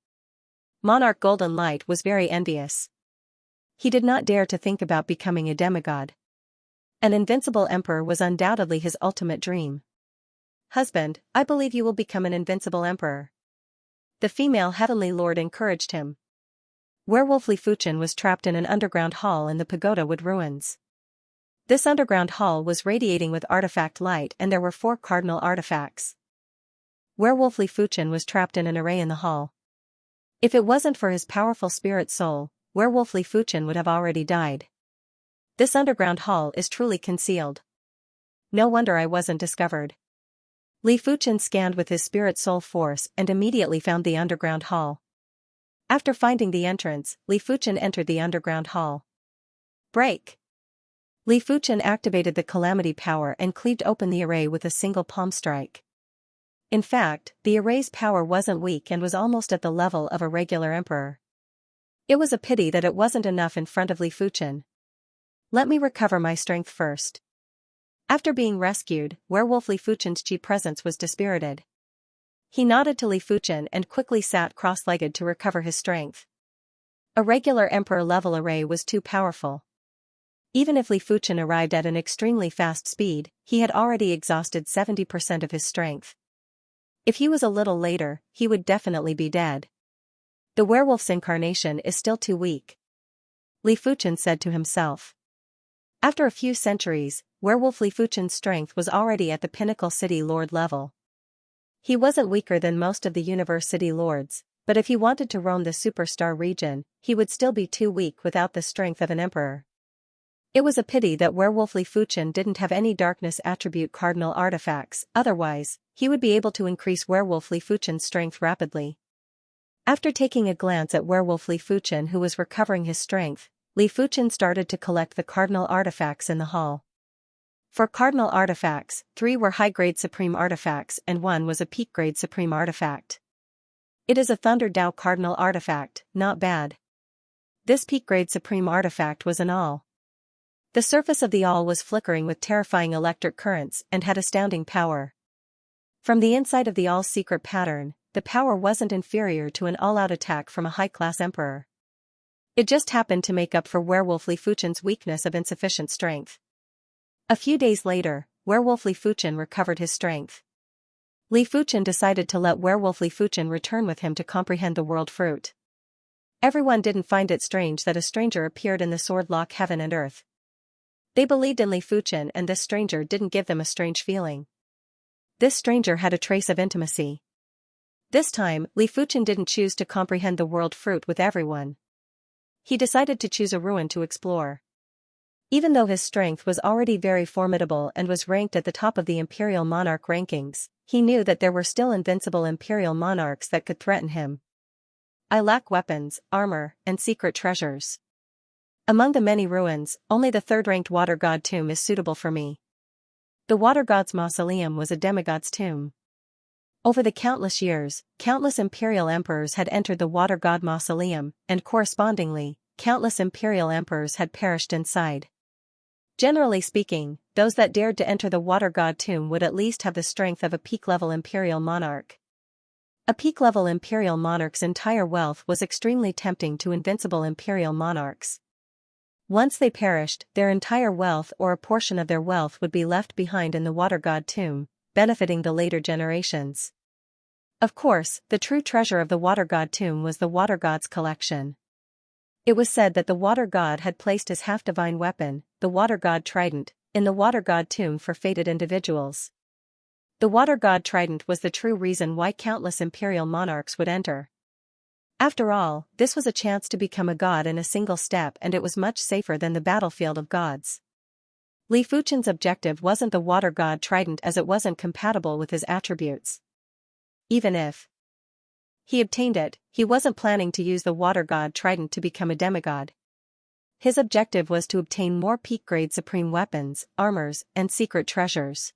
Monarch Golden Light was very envious. He did not dare to think about becoming a demigod. An invincible emperor was undoubtedly his ultimate dream. "Husband, I believe you will become an invincible emperor." The female heavenly lord encouraged him. Werewolf Li Fuchen was trapped in an underground hall in the Pagoda Wood Ruins. This underground hall was radiating with artifact light and there were 4 cardinal artifacts. Werewolf Li Fuchen was trapped in an array in the hall. If it wasn't for his powerful spirit soul, Werewolf Li Fuchen would have already died. This underground hall is truly concealed. No wonder I wasn't discovered. Li Fuchen scanned with his spirit soul force and immediately found the underground hall. After finding the entrance, Li Fuchen entered the underground hall. Break! Li Fuchen activated the calamity power and cleaved open the array with a single palm strike. In fact, the array's power wasn't weak and was almost at the level of a regular emperor. It was a pity that it wasn't enough in front of Li Fuchen. Let me recover my strength first. After being rescued, werewolf Li Fuchen's chi presence was dispirited. He nodded to Li Fuchen and quickly sat cross-legged to recover his strength. A regular emperor-level array was too powerful. Even if Li Fuchen arrived at an extremely fast speed, he had already exhausted 70% of his strength. If he was a little later, he would definitely be dead. The werewolf's incarnation is still too weak, Li Fuchen said to himself. After a few centuries, werewolf Li Fuchen's strength was already at the pinnacle city lord level. He wasn't weaker than most of the universe city lords, but if he wanted to roam the superstar region, he would still be too weak without the strength of an emperor. It was a pity that werewolf Li Fuchen didn't have any darkness attribute cardinal artifacts, otherwise, he would be able to increase werewolf Li Fuchen's strength rapidly. After taking a glance at werewolf Li Fuchen who was recovering his strength, Li Fuchen started to collect the cardinal artifacts in the hall. For cardinal artifacts, 3 were high-grade supreme artifacts and 1 was a peak-grade supreme artifact. It is a Thunder Dao cardinal artifact, not bad. This peak-grade supreme artifact was an awl. The surface of the awl was flickering with terrifying electric currents and had astounding power. From the inside of the awl's secret pattern, the power wasn't inferior to an all-out attack from a high-class emperor. It just happened to make up for werewolf Li Fuchen's weakness of insufficient strength. A few days later, werewolf Li Fuchen recovered his strength. Li Fuchen decided to let werewolf Li Fuchen return with him to comprehend the world fruit. Everyone didn't find it strange that a stranger appeared in the sword lock heaven and earth. They believed in Li Fuchen and this stranger didn't give them a strange feeling. This stranger had a trace of intimacy. This time, Li Fuchen didn't choose to comprehend the world fruit with everyone. He decided to choose a ruin to explore. Even though his strength was already very formidable and was ranked at the top of the Imperial Monarch rankings, he knew that there were still invincible Imperial Monarchs that could threaten him. I lack weapons, armor, and secret treasures. Among the many ruins, only the 3rd-ranked Water God tomb is suitable for me. The Water God's mausoleum was a demigod's tomb. Over the countless years, countless Imperial Emperors had entered the Water God mausoleum, and correspondingly, countless Imperial Emperors had perished inside. Generally speaking, those that dared to enter the Water God tomb would at least have the strength of a peak-level Imperial Monarch. A peak-level Imperial Monarch's entire wealth was extremely tempting to invincible Imperial Monarchs. Once they perished, their entire wealth or a portion of their wealth would be left behind in the Water God tomb, benefiting the later generations. Of course, the true treasure of the Water God tomb was the Water God's collection. It was said that the Water God had placed his half-divine weapon, the Water God Trident, in the Water God tomb for fated individuals. The Water God Trident was the true reason why countless Imperial Monarchs would enter. After all, this was a chance to become a god in a single step, and it was much safer than the battlefield of gods. Li Fuchen's objective wasn't the Water God Trident as it wasn't compatible with his attributes. Even if he obtained it, he wasn't planning to use the Water God Trident to become a demigod. His objective was to obtain more peak-grade supreme weapons, armors, and secret treasures.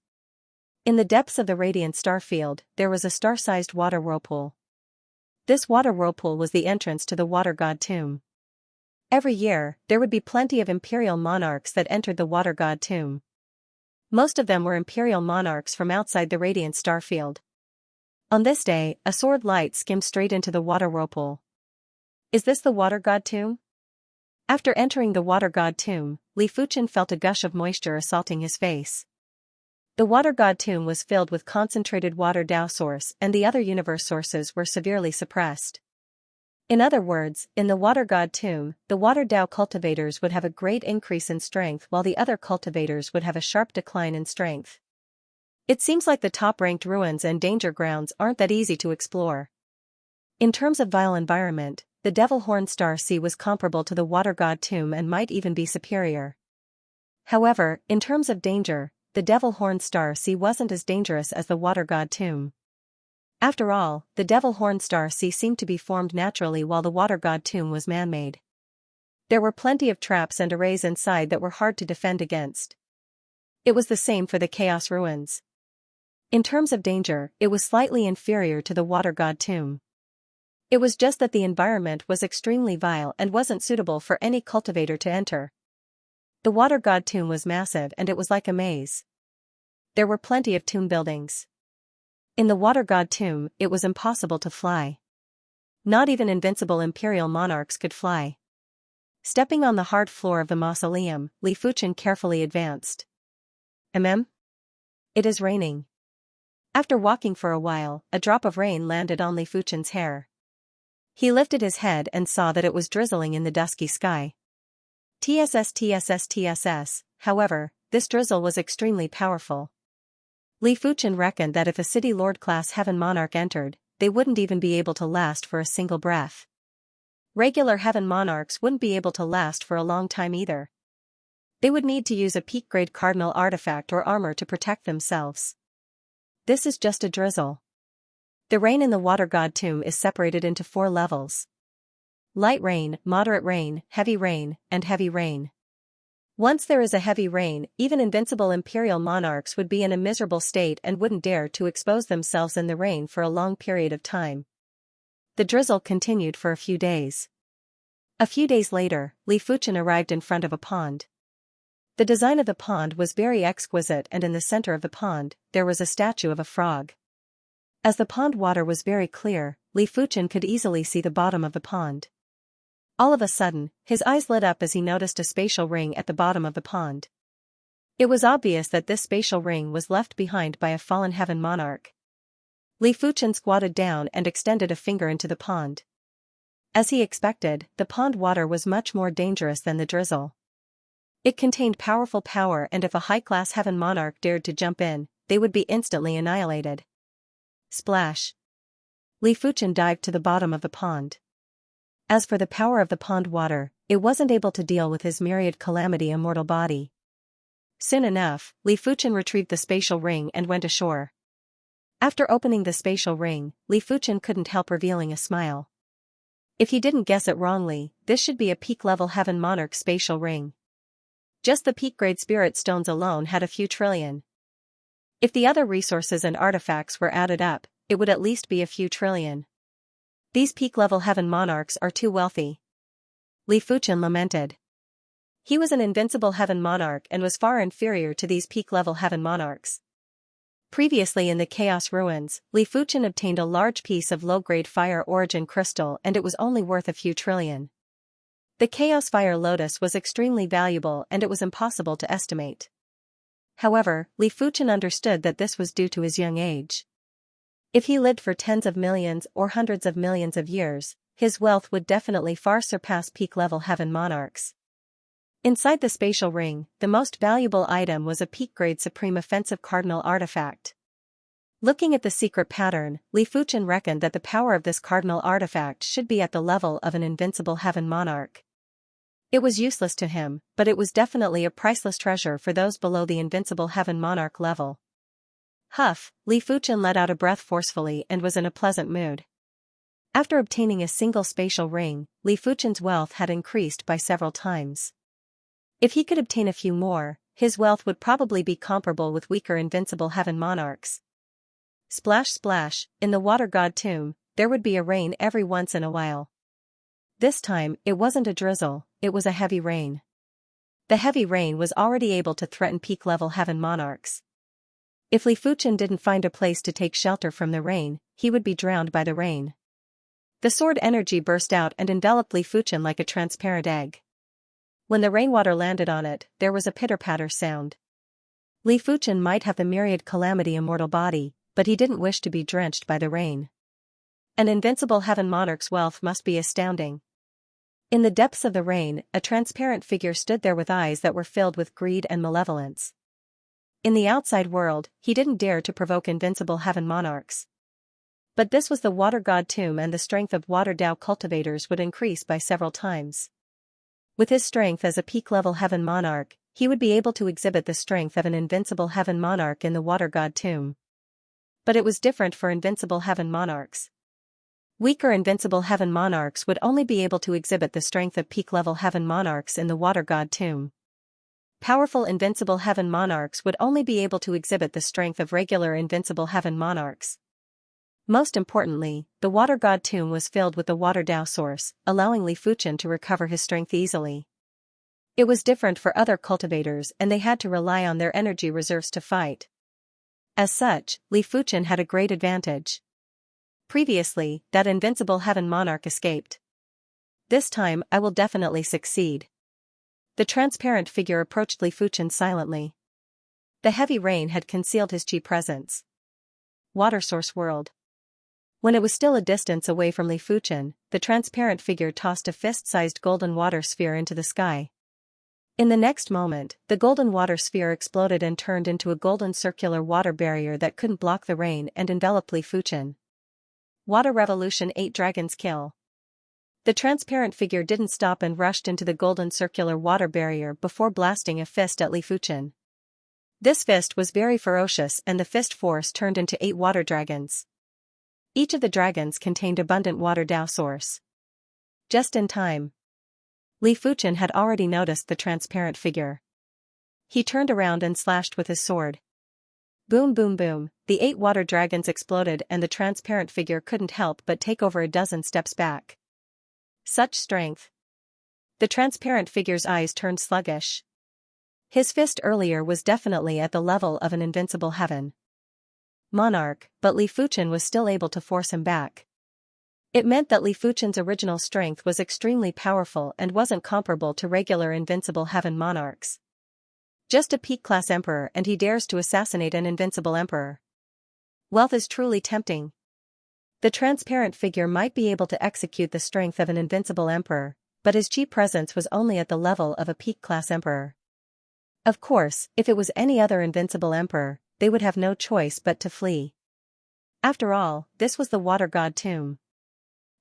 In the depths of the radiant star field, there was a star-sized water whirlpool. This water whirlpool was the entrance to the Water God tomb. Every year, there would be plenty of Imperial Monarchs that entered the Water God tomb. Most of them were Imperial Monarchs from outside the radiant star field. On this day, a sword light skimmed straight into the water whirlpool. Is this the Water God tomb? After entering the Water God tomb, Li Fuchen felt a gush of moisture assaulting his face. The Water God tomb was filled with concentrated water Dao source and the other universe sources were severely suppressed. In other words, in the Water God tomb, the Water Dao cultivators would have a great increase in strength while the other cultivators would have a sharp decline in strength. It seems like the top-ranked ruins and danger grounds aren't that easy to explore. In terms of vile environment, the Devil Horn Star Sea was comparable to the Water God tomb and might even be superior. However, in terms of danger, the Devil Horn Star Sea wasn't as dangerous as the Water God tomb. After all, the Devil Horn Star Sea seemed to be formed naturally while the Water God tomb was man-made. There were plenty of traps and arrays inside that were hard to defend against. It was the same for the Chaos Ruins. In terms of danger, it was slightly inferior to the Water God Tomb. It was just that the environment was extremely vile and wasn't suitable for any cultivator to enter. The Water God Tomb was massive and it was like a maze. There were plenty of tomb buildings. In the Water God Tomb, it was impossible to fly. Not even invincible imperial monarchs could fly. Stepping on the hard floor of the mausoleum, Li Fuchen carefully advanced. It is raining. After walking for a while, a drop of rain landed on Li Fuchen's hair. He lifted his head and saw that it was drizzling in the dusky sky. TSS, however, this drizzle was extremely powerful. Li Fuchen reckoned that if a City Lord class Heaven Monarch entered, they wouldn't even be able to last for a single breath. Regular Heaven Monarchs wouldn't be able to last for a long time either. They would need to use a peak-grade cardinal artifact or armor to protect themselves. This is just a drizzle. The rain in the Water God Tomb is separated into 4 levels. Light rain, moderate rain, heavy rain, and heavy rain. Once there is a heavy rain, even invincible imperial monarchs would be in a miserable state and wouldn't dare to expose themselves in the rain for a long period of time. The drizzle continued for a few days. A few days later, Li Fuchen arrived in front of a pond. The design of the pond was very exquisite and in the center of the pond, there was a statue of a frog. As the pond water was very clear, Li Fuchen could easily see the bottom of the pond. All of a sudden, his eyes lit up as he noticed a spatial ring at the bottom of the pond. It was obvious that this spatial ring was left behind by a fallen Heaven Monarch. Li Fuchen squatted down and extended a finger into the pond. As he expected, the pond water was much more dangerous than the drizzle. It contained powerful power and if a high-class Heaven Monarch dared to jump in, they would be instantly annihilated. Splash! Li Fuchen dived to the bottom of the pond. As for the power of the pond water, it wasn't able to deal with his myriad calamity immortal body. Soon enough, Li Fuchen retrieved the spatial ring and went ashore. After opening the spatial ring, Li Fuchen couldn't help revealing a smile. If he didn't guess it wrongly, this should be a peak-level Heaven Monarch spatial ring. Just the peak-grade spirit stones alone had a few trillion. If the other resources and artifacts were added up, it would at least be a few trillion. These peak-level Heaven Monarchs are too wealthy. Li Fuchen lamented. He was an invincible Heaven Monarch and was far inferior to these peak-level Heaven Monarchs. Previously in the Chaos Ruins, Li Fuchen obtained a large piece of low-grade fire origin crystal and it was only worth a few trillion. The Chaos Fire Lotus was extremely valuable and it was impossible to estimate. However, Li Fuchen understood that this was due to his young age. If he lived for tens of millions or hundreds of millions of years, his wealth would definitely far surpass peak-level Heaven Monarchs. Inside the spatial ring, the most valuable item was a peak-grade Supreme Offensive Cardinal Artifact. Looking at the secret pattern, Li Fuchen reckoned that the power of this Cardinal Artifact should be at the level of an invincible Heaven Monarch. It was useless to him, but it was definitely a priceless treasure for those below the invincible Heaven Monarch level. Huff, Li Fuchen let out a breath forcefully and was in a pleasant mood. After obtaining a single spatial ring, Li Fuchen's wealth had increased by several times. If he could obtain a few more, his wealth would probably be comparable with weaker invincible Heaven Monarchs. Splash splash, in the Water God Tomb, there would be a rain every once in a while. This time, it wasn't a drizzle, it was a heavy rain. The heavy rain was already able to threaten peak-level Heaven Monarchs. If Li Fuchen didn't find a place to take shelter from the rain, he would be drowned by the rain. The sword energy burst out and enveloped Li Fuchen like a transparent egg. When the rainwater landed on it, there was a pitter-patter sound. Li Fuchen might have the myriad calamity immortal body, but he didn't wish to be drenched by the rain. An invincible Heaven Monarch's wealth must be astounding. In the depths of the rain, a transparent figure stood there with eyes that were filled with greed and malevolence. In the outside world, he didn't dare to provoke invincible Heaven Monarchs. But this was the Water God Tomb and the strength of Water Dao cultivators would increase by several times. With his strength as a peak-level Heaven Monarch, he would be able to exhibit the strength of an invincible Heaven Monarch in the Water God Tomb. But it was different for invincible Heaven Monarchs. Weaker invincible heaven monarchs would only be able to exhibit the strength of peak-level heaven monarchs in the water god tomb. Powerful invincible heaven monarchs would only be able to exhibit the strength of regular invincible heaven monarchs. Most importantly, the water god tomb was filled with the water Tao source, allowing Li Fuchen to recover his strength easily. It was different for other cultivators and they had to rely on their energy reserves to fight. As such, Li Fuchen had a great advantage. Previously, that invincible heaven monarch escaped. This time I will definitely succeed. The transparent figure approached Li Fuchen silently. The heavy rain had concealed his chi presence. Water source world. When it was still a distance away from Li Fuchen, the transparent figure tossed a fist-sized golden water sphere into the sky. In the next moment, the golden water sphere exploded and turned into a golden circular water barrier that couldn't block the rain and enveloped Li Fuchen. Water Revolution 8 Dragons Kill. The transparent figure didn't stop and rushed into the golden circular water barrier before blasting a fist at Li Fuchen. This fist was very ferocious and the fist force turned into 8 water dragons. Each of the dragons contained abundant water Tao source. Just in time. Li Fuchen had already noticed the transparent figure. He turned around and slashed with his sword. Boom boom boom, the 8 water dragons exploded and the transparent figure couldn't help but take over a dozen steps back. Such strength. The transparent figure's eyes turned sluggish. His fist earlier was definitely at the level of an invincible heaven monarch, but Li Fuchen was still able to force him back. It meant that Li Fuchen's original strength was extremely powerful and wasn't comparable to regular invincible heaven monarchs. Just a peak-class emperor and he dares to assassinate an invincible emperor. Wealth is truly tempting. The transparent figure might be able to execute the strength of an invincible emperor, but his chi presence was only at the level of a peak-class emperor. Of course, if it was any other invincible emperor, they would have no choice but to flee. After all, this was the water god tomb.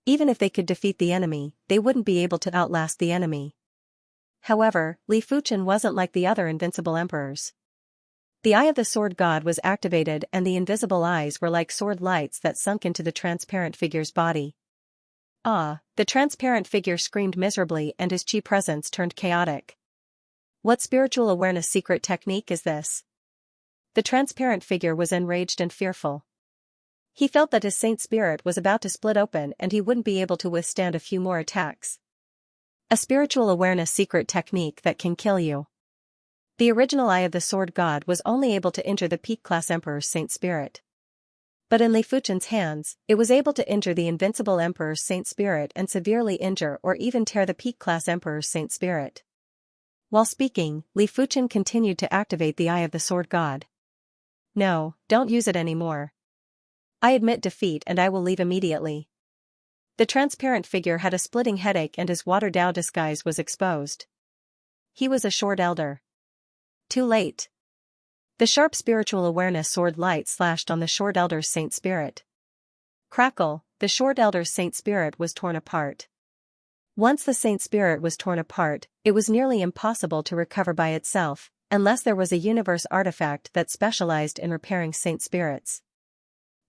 Even if they could defeat the enemy, they wouldn't be able to outlast the enemy. However, Li Fuchen wasn't like the other invincible emperors. The eye of the sword god was activated and the invisible eyes were like sword lights that sunk into the transparent figure's body. Ah, the transparent figure screamed miserably and his chi presence turned chaotic. What spiritual awareness secret technique is this? The transparent figure was enraged and fearful. He felt that his saint spirit was about to split open and he wouldn't be able to withstand a few more attacks. A spiritual awareness secret technique that can kill you. The original eye of the sword god was only able to injure the peak-class emperor's saint spirit. But in Li Fuchen's hands, it was able to injure the invincible emperor's saint spirit and severely injure or even tear the peak-class emperor's saint spirit. While speaking, Li Fuchen continued to activate the eye of the sword god. No, don't use it anymore. I admit defeat and I will leave immediately. The transparent figure had a splitting headache and his water Tao disguise was exposed. He was a short elder. Too late. The sharp spiritual awareness sword light slashed on the short elder's saint spirit. Crackle, the short elder's saint spirit was torn apart. Once the saint spirit was torn apart, it was nearly impossible to recover by itself, unless there was a universe artifact that specialized in repairing saint spirits.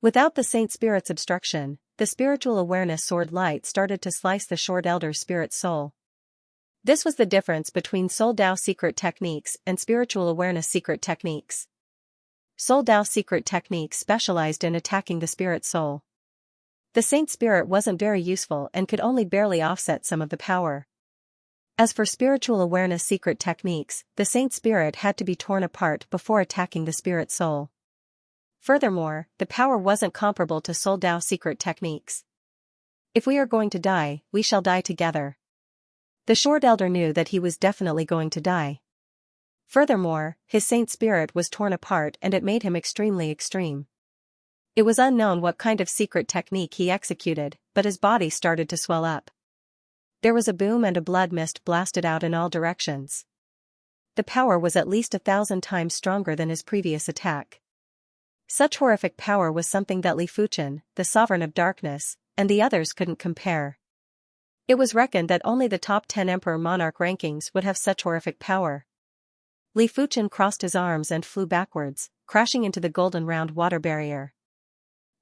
Without the saint spirit's obstruction, the spiritual awareness sword light started to slice the short elder's spirit soul. This was the difference between Soul Tao secret techniques and spiritual awareness secret techniques. Soul Tao secret techniques specialized in attacking the spirit soul. The saint spirit wasn't very useful and could only barely offset some of the power. As for spiritual awareness secret techniques, the saint spirit had to be torn apart before attacking the spirit soul. Furthermore, the power wasn't comparable to Soul Tao secret techniques. If we are going to die, we shall die together. The short elder knew that he was definitely going to die. Furthermore, his saint spirit was torn apart and it made him extremely extreme. It was unknown what kind of secret technique he executed, but his body started to swell up. There was a boom and a blood mist blasted out in all directions. The power was at least 1,000 times stronger than his previous attack. Such horrific power was something that Li Fuchen, the sovereign of darkness, and the others couldn't compare. It was reckoned that only the top 10 emperor monarch rankings would have such horrific power. Li Fuchen crossed his arms and flew backwards, crashing into the golden round water barrier.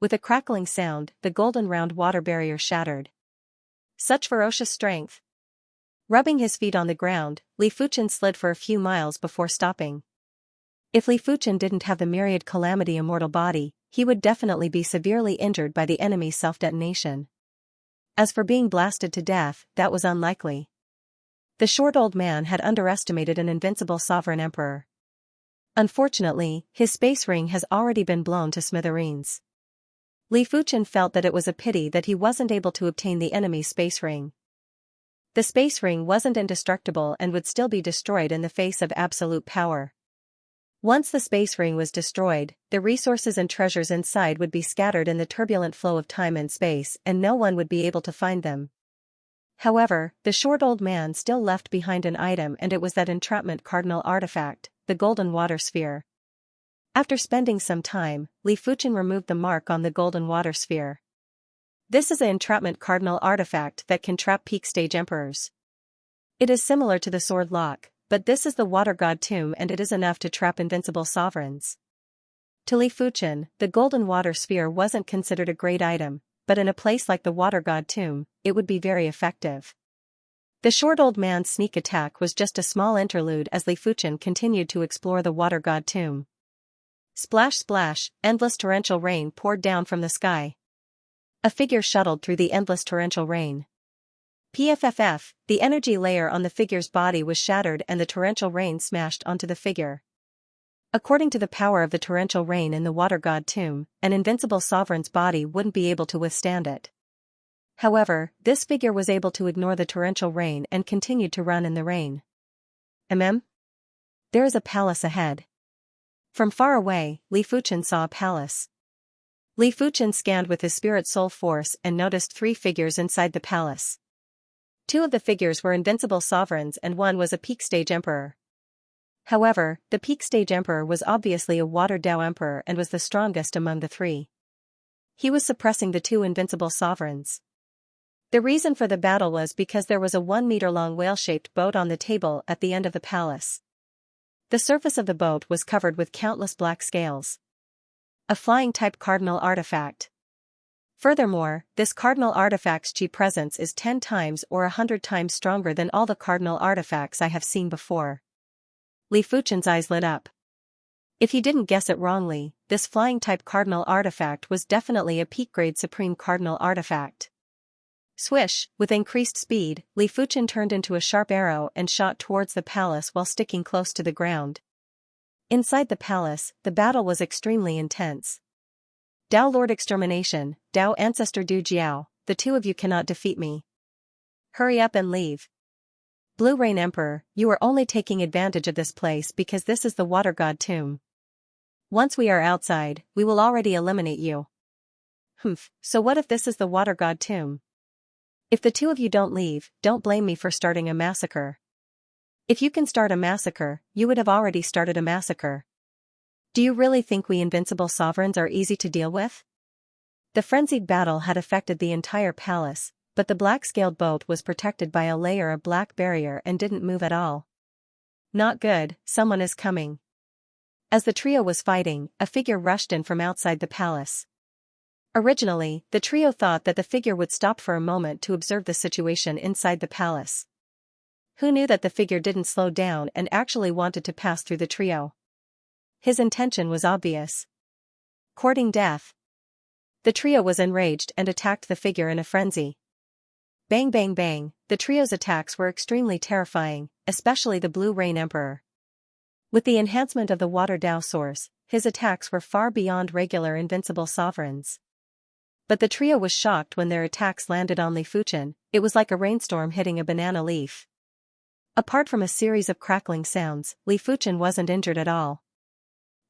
With a crackling sound, the golden round water barrier shattered. Such ferocious strength! Rubbing his feet on the ground, Li Fuchen slid for a few miles before stopping. If Li Fuchen didn't have the myriad calamity immortal body, he would definitely be severely injured by the enemy's self-detonation. As for being blasted to death, that was unlikely. The short old man had underestimated an invincible sovereign emperor. Unfortunately, his space ring has already been blown to smithereens. Li Fuchen felt that it was a pity that he wasn't able to obtain the enemy's space ring. The space ring wasn't indestructible and would still be destroyed in the face of absolute power. Once the space ring was destroyed, the resources and treasures inside would be scattered in the turbulent flow of time and space, and no one would be able to find them. However, the short old man still left behind an item, and it was that entrapment cardinal artifact, the golden water sphere. After spending some time, Li Fuchen removed the mark on the golden water sphere. This is an entrapment cardinal artifact that can trap peak stage emperors. It is similar to the sword lock, but this is the water god tomb, and it is enough to trap invincible sovereigns. To Li Fuchen, the golden water sphere wasn't considered a great item, but in a place like the water god tomb, it would be very effective. The short old man's sneak attack was just a small interlude as Li Fuchen continued to explore the water god tomb. Splash splash, endless torrential rain poured down from the sky. A figure shuttled through the endless torrential rain. PFFF, the energy layer on the figure's body was shattered and the torrential rain smashed onto the figure. According to the power of the torrential rain in the water god tomb, an invincible sovereign's body wouldn't be able to withstand it. However, this figure was able to ignore the torrential rain and continued to run in the rain. There is a palace ahead. From far away, Li Fuchen saw a palace. Li Fuchen scanned with his spirit soul force and noticed 3 figures inside the palace. 2 of the figures were invincible sovereigns and 1 was a peak stage emperor. However, the peak stage emperor was obviously a water Dao emperor and was the strongest among the 3. He was suppressing the 2 invincible sovereigns. The reason for the battle was because there was a 1-meter-long whale-shaped boat on the table at the end of the palace. The surface of the boat was covered with countless black scales. A flying-type cardinal artifact. Furthermore, this cardinal artifact's chi presence is 10 times or 100 times stronger than all the cardinal artifacts I have seen before. Li Fuchen's eyes lit up. If he didn't guess it wrongly, this flying-type cardinal artifact was definitely a peak-grade supreme cardinal artifact. Swish, with increased speed, Li Fuchen turned into a sharp arrow and shot towards the palace while sticking close to the ground. Inside the palace, the battle was extremely intense. Dao Lord Extermination, Dao Ancestor Du Jiao, the 2 of you cannot defeat me. Hurry up and leave. Blue Rain Emperor, you are only taking advantage of this place because this is the water god tomb. Once we are outside, we will already eliminate you. So what if this is the water god tomb? If the 2 of you don't leave, don't blame me for starting a massacre. If you can start a massacre, you would have already started a massacre. Do you really think we invincible sovereigns are easy to deal with? The frenzied battle had affected the entire palace, but the black-scaled boat was protected by a layer of black barrier and didn't move at all. Not good, someone is coming. As the trio was fighting, a figure rushed in from outside the palace. Originally, the trio thought that the figure would stop for a moment to observe the situation inside the palace. Who knew that the figure didn't slow down and actually wanted to pass through the trio? His intention was obvious. Courting death. The trio was enraged and attacked the figure in a frenzy. Bang bang bang, the trio's attacks were extremely terrifying, especially the Blue Rain Emperor. With the enhancement of the Water Dao source, his attacks were far beyond regular invincible sovereigns. But the trio was shocked when their attacks landed on Li Fuchen. It was like a rainstorm hitting a banana leaf. Apart from a series of crackling sounds, Li Fuchen wasn't injured at all.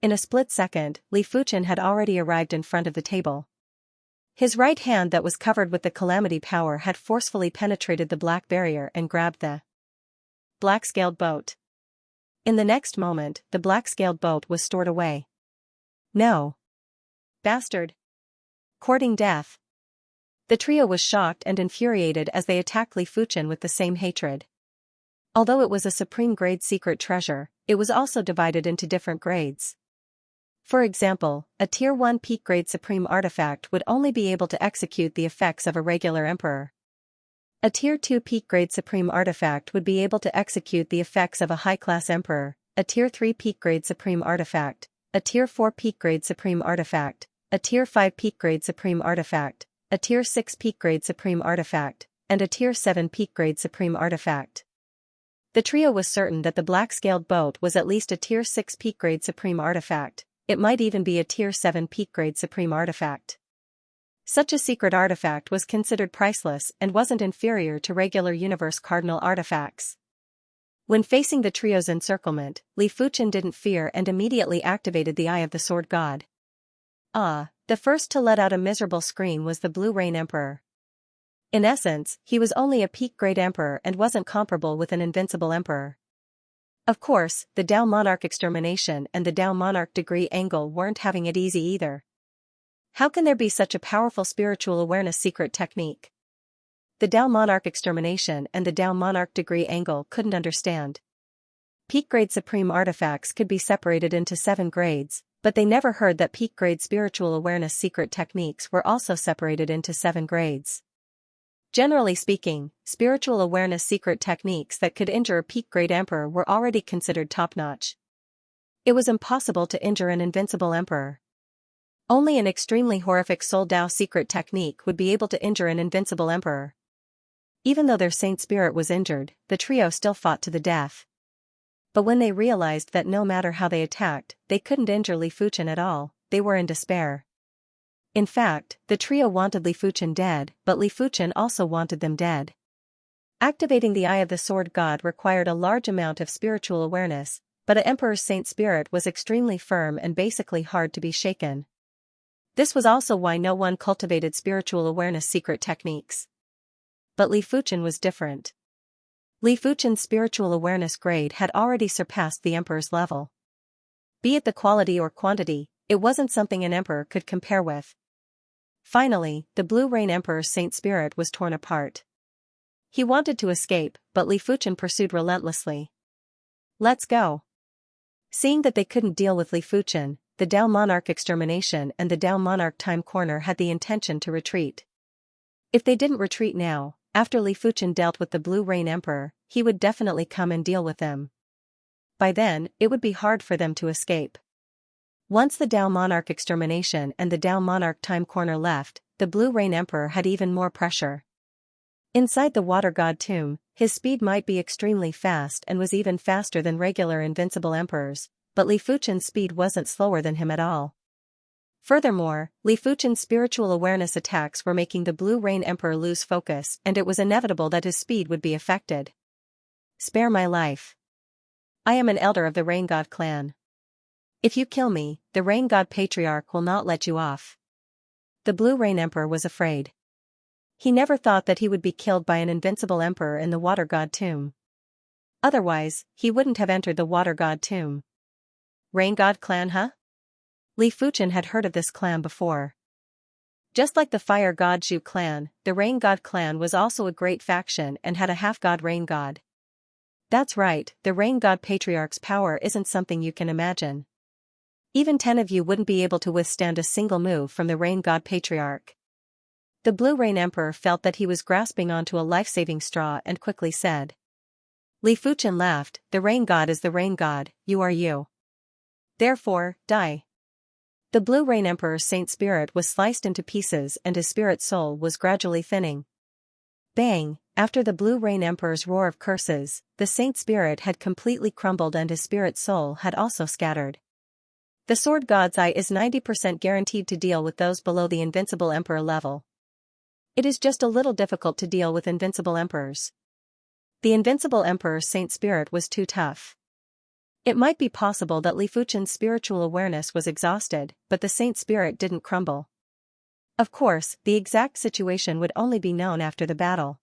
In a split second, Li Fuchen had already arrived in front of the table. His right hand that was covered with the calamity power had forcefully penetrated the black barrier and grabbed the black-scaled boat. In the next moment, the black-scaled boat was stored away. No. Bastard. Courting death. The trio was shocked and infuriated as they attacked Li Fuchen with the same hatred. Although it was a supreme grade secret treasure, it was also divided into different grades. For example, a Tier 1 peak-grade supreme artifact would only be able to execute the effects of a regular emperor. A Tier 2 peak-grade supreme artifact would be able to execute the effects of a high-class emperor, a Tier 3 peak-grade supreme artifact, a Tier 4 peak-grade supreme artifact, a Tier 5 peak-grade supreme artifact, a Tier 6 peak-grade supreme artifact, and a Tier 7 peak-grade supreme artifact. The trio was certain that the black-scaled boat was at least a Tier 6 peak-grade supreme artifact. It might even be a Tier 7 peak-grade supreme artifact. Such a secret artifact was considered priceless and wasn't inferior to regular universe cardinal artifacts. When facing the trio's encirclement, Li Fuchen didn't fear and immediately activated the Eye of the Sword God. The first to let out a miserable scream was the Blue Rain Emperor. In essence, he was only a peak-grade emperor and wasn't comparable with an invincible emperor. Of course, the Dao Monarch Extermination and the Dao Monarch Degree Angle weren't having it easy either. How can there be such a powerful spiritual awareness secret technique? The Dao Monarch Extermination and the Dao Monarch Degree Angle couldn't understand. Peak-grade supreme artifacts could be separated into 7 grades, but they never heard that peak-grade spiritual awareness secret techniques were also separated into 7 grades. Generally speaking, spiritual awareness secret techniques that could injure a peak-grade emperor were already considered top-notch. It was impossible to injure an invincible emperor. Only an extremely horrific Soul Dao secret technique would be able to injure an invincible emperor. Even though their saint spirit was injured, the trio still fought to the death. But when they realized that no matter how they attacked, they couldn't injure Li Fuchen at all, they were in despair. In fact, the trio wanted Li Fuchen dead, but Li Fuchen also wanted them dead. Activating the Eye of the Sword God required a large amount of spiritual awareness, but an emperor's saint spirit was extremely firm and basically hard to be shaken. This was also why no one cultivated spiritual awareness secret techniques. But Li Fuchen was different. Li Fuchen's spiritual awareness grade had already surpassed the emperor's level. Be it the quality or quantity, it wasn't something an emperor could compare with. Finally, the Blue Rain Emperor's saint spirit was torn apart. He wanted to escape, but Li Fuchen pursued relentlessly. Let's go. Seeing that they couldn't deal with Li Fuchen, the Dao Monarch Extermination and the Dao Monarch Time Corner had the intention to retreat. If they didn't retreat now, after Li Fuchen dealt with the Blue Rain Emperor, he would definitely come and deal with them. By then, it would be hard for them to escape. Once the Dao Monarch Extermination and the Dao Monarch Time Corner left, the Blue Rain Emperor had even more pressure. Inside the Water God tomb, his speed might be extremely fast and was even faster than regular invincible emperors, but Li Fuchen's speed wasn't slower than him at all. Furthermore, Li Fuchen's spiritual awareness attacks were making the Blue Rain Emperor lose focus, and it was inevitable that his speed would be affected. Spare my life. I am an elder of the Rain God clan. If you kill me, the Rain God Patriarch will not let you off. The Blue Rain Emperor was afraid. He never thought that he would be killed by an invincible emperor in the Water God tomb. Otherwise, he wouldn't have entered the Water God tomb. Rain God clan, huh? Li Fuchen had heard of this clan before. Just like the Fire God Zhu clan, the Rain God clan was also a great faction and had a half-god Rain God. That's right, the Rain God Patriarch's power isn't something you can imagine. Even 10 of you wouldn't be able to withstand a single move from the Rain God Patriarch. The Blue Rain Emperor felt that he was grasping onto a life-saving straw and quickly said. Li Fuchen laughed, the Rain God is the Rain God, you are you. Therefore, die. The Blue Rain Emperor's saint spirit was sliced into pieces and his spirit soul was gradually thinning. Bang! After the Blue Rain Emperor's roar of curses, the saint spirit had completely crumbled and his spirit soul had also scattered. The Sword God's Eye is 90% guaranteed to deal with those below the Invincible Emperor level. It is just a little difficult to deal with Invincible Emperors. The Invincible Emperor's saint spirit was too tough. It might be possible that Li Fuchen's spiritual awareness was exhausted, but the saint spirit didn't crumble. Of course, the exact situation would only be known after the battle.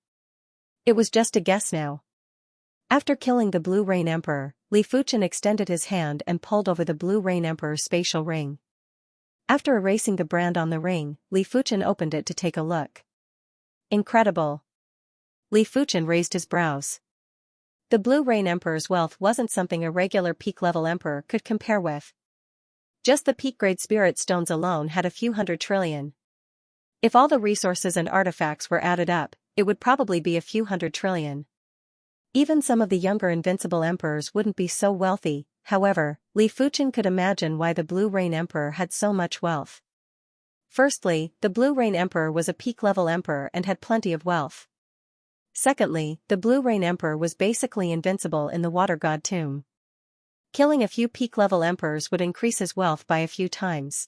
It was just a guess now. After killing the Blue Rain Emperor, Li Fuchen extended his hand and pulled over the Blue Rain Emperor's spatial ring. After erasing the brand on the ring, Li Fuchen opened it to take a look. Incredible. Li Fuchen raised his brows. The Blue Rain Emperor's wealth wasn't something a regular peak-level emperor could compare with. Just the peak-grade spirit stones alone had a few 100 trillion. If all the resources and artifacts were added up, it would probably be a few 100 trillion. Even some of the younger invincible emperors wouldn't be so wealthy. However, Li Fuchen could imagine why the Blue Rain Emperor had so much wealth. Firstly, the Blue Rain Emperor was a peak-level emperor and had plenty of wealth. Secondly, the Blue Rain Emperor was basically invincible in the Water God tomb. Killing a few peak-level emperors would increase his wealth by a few times.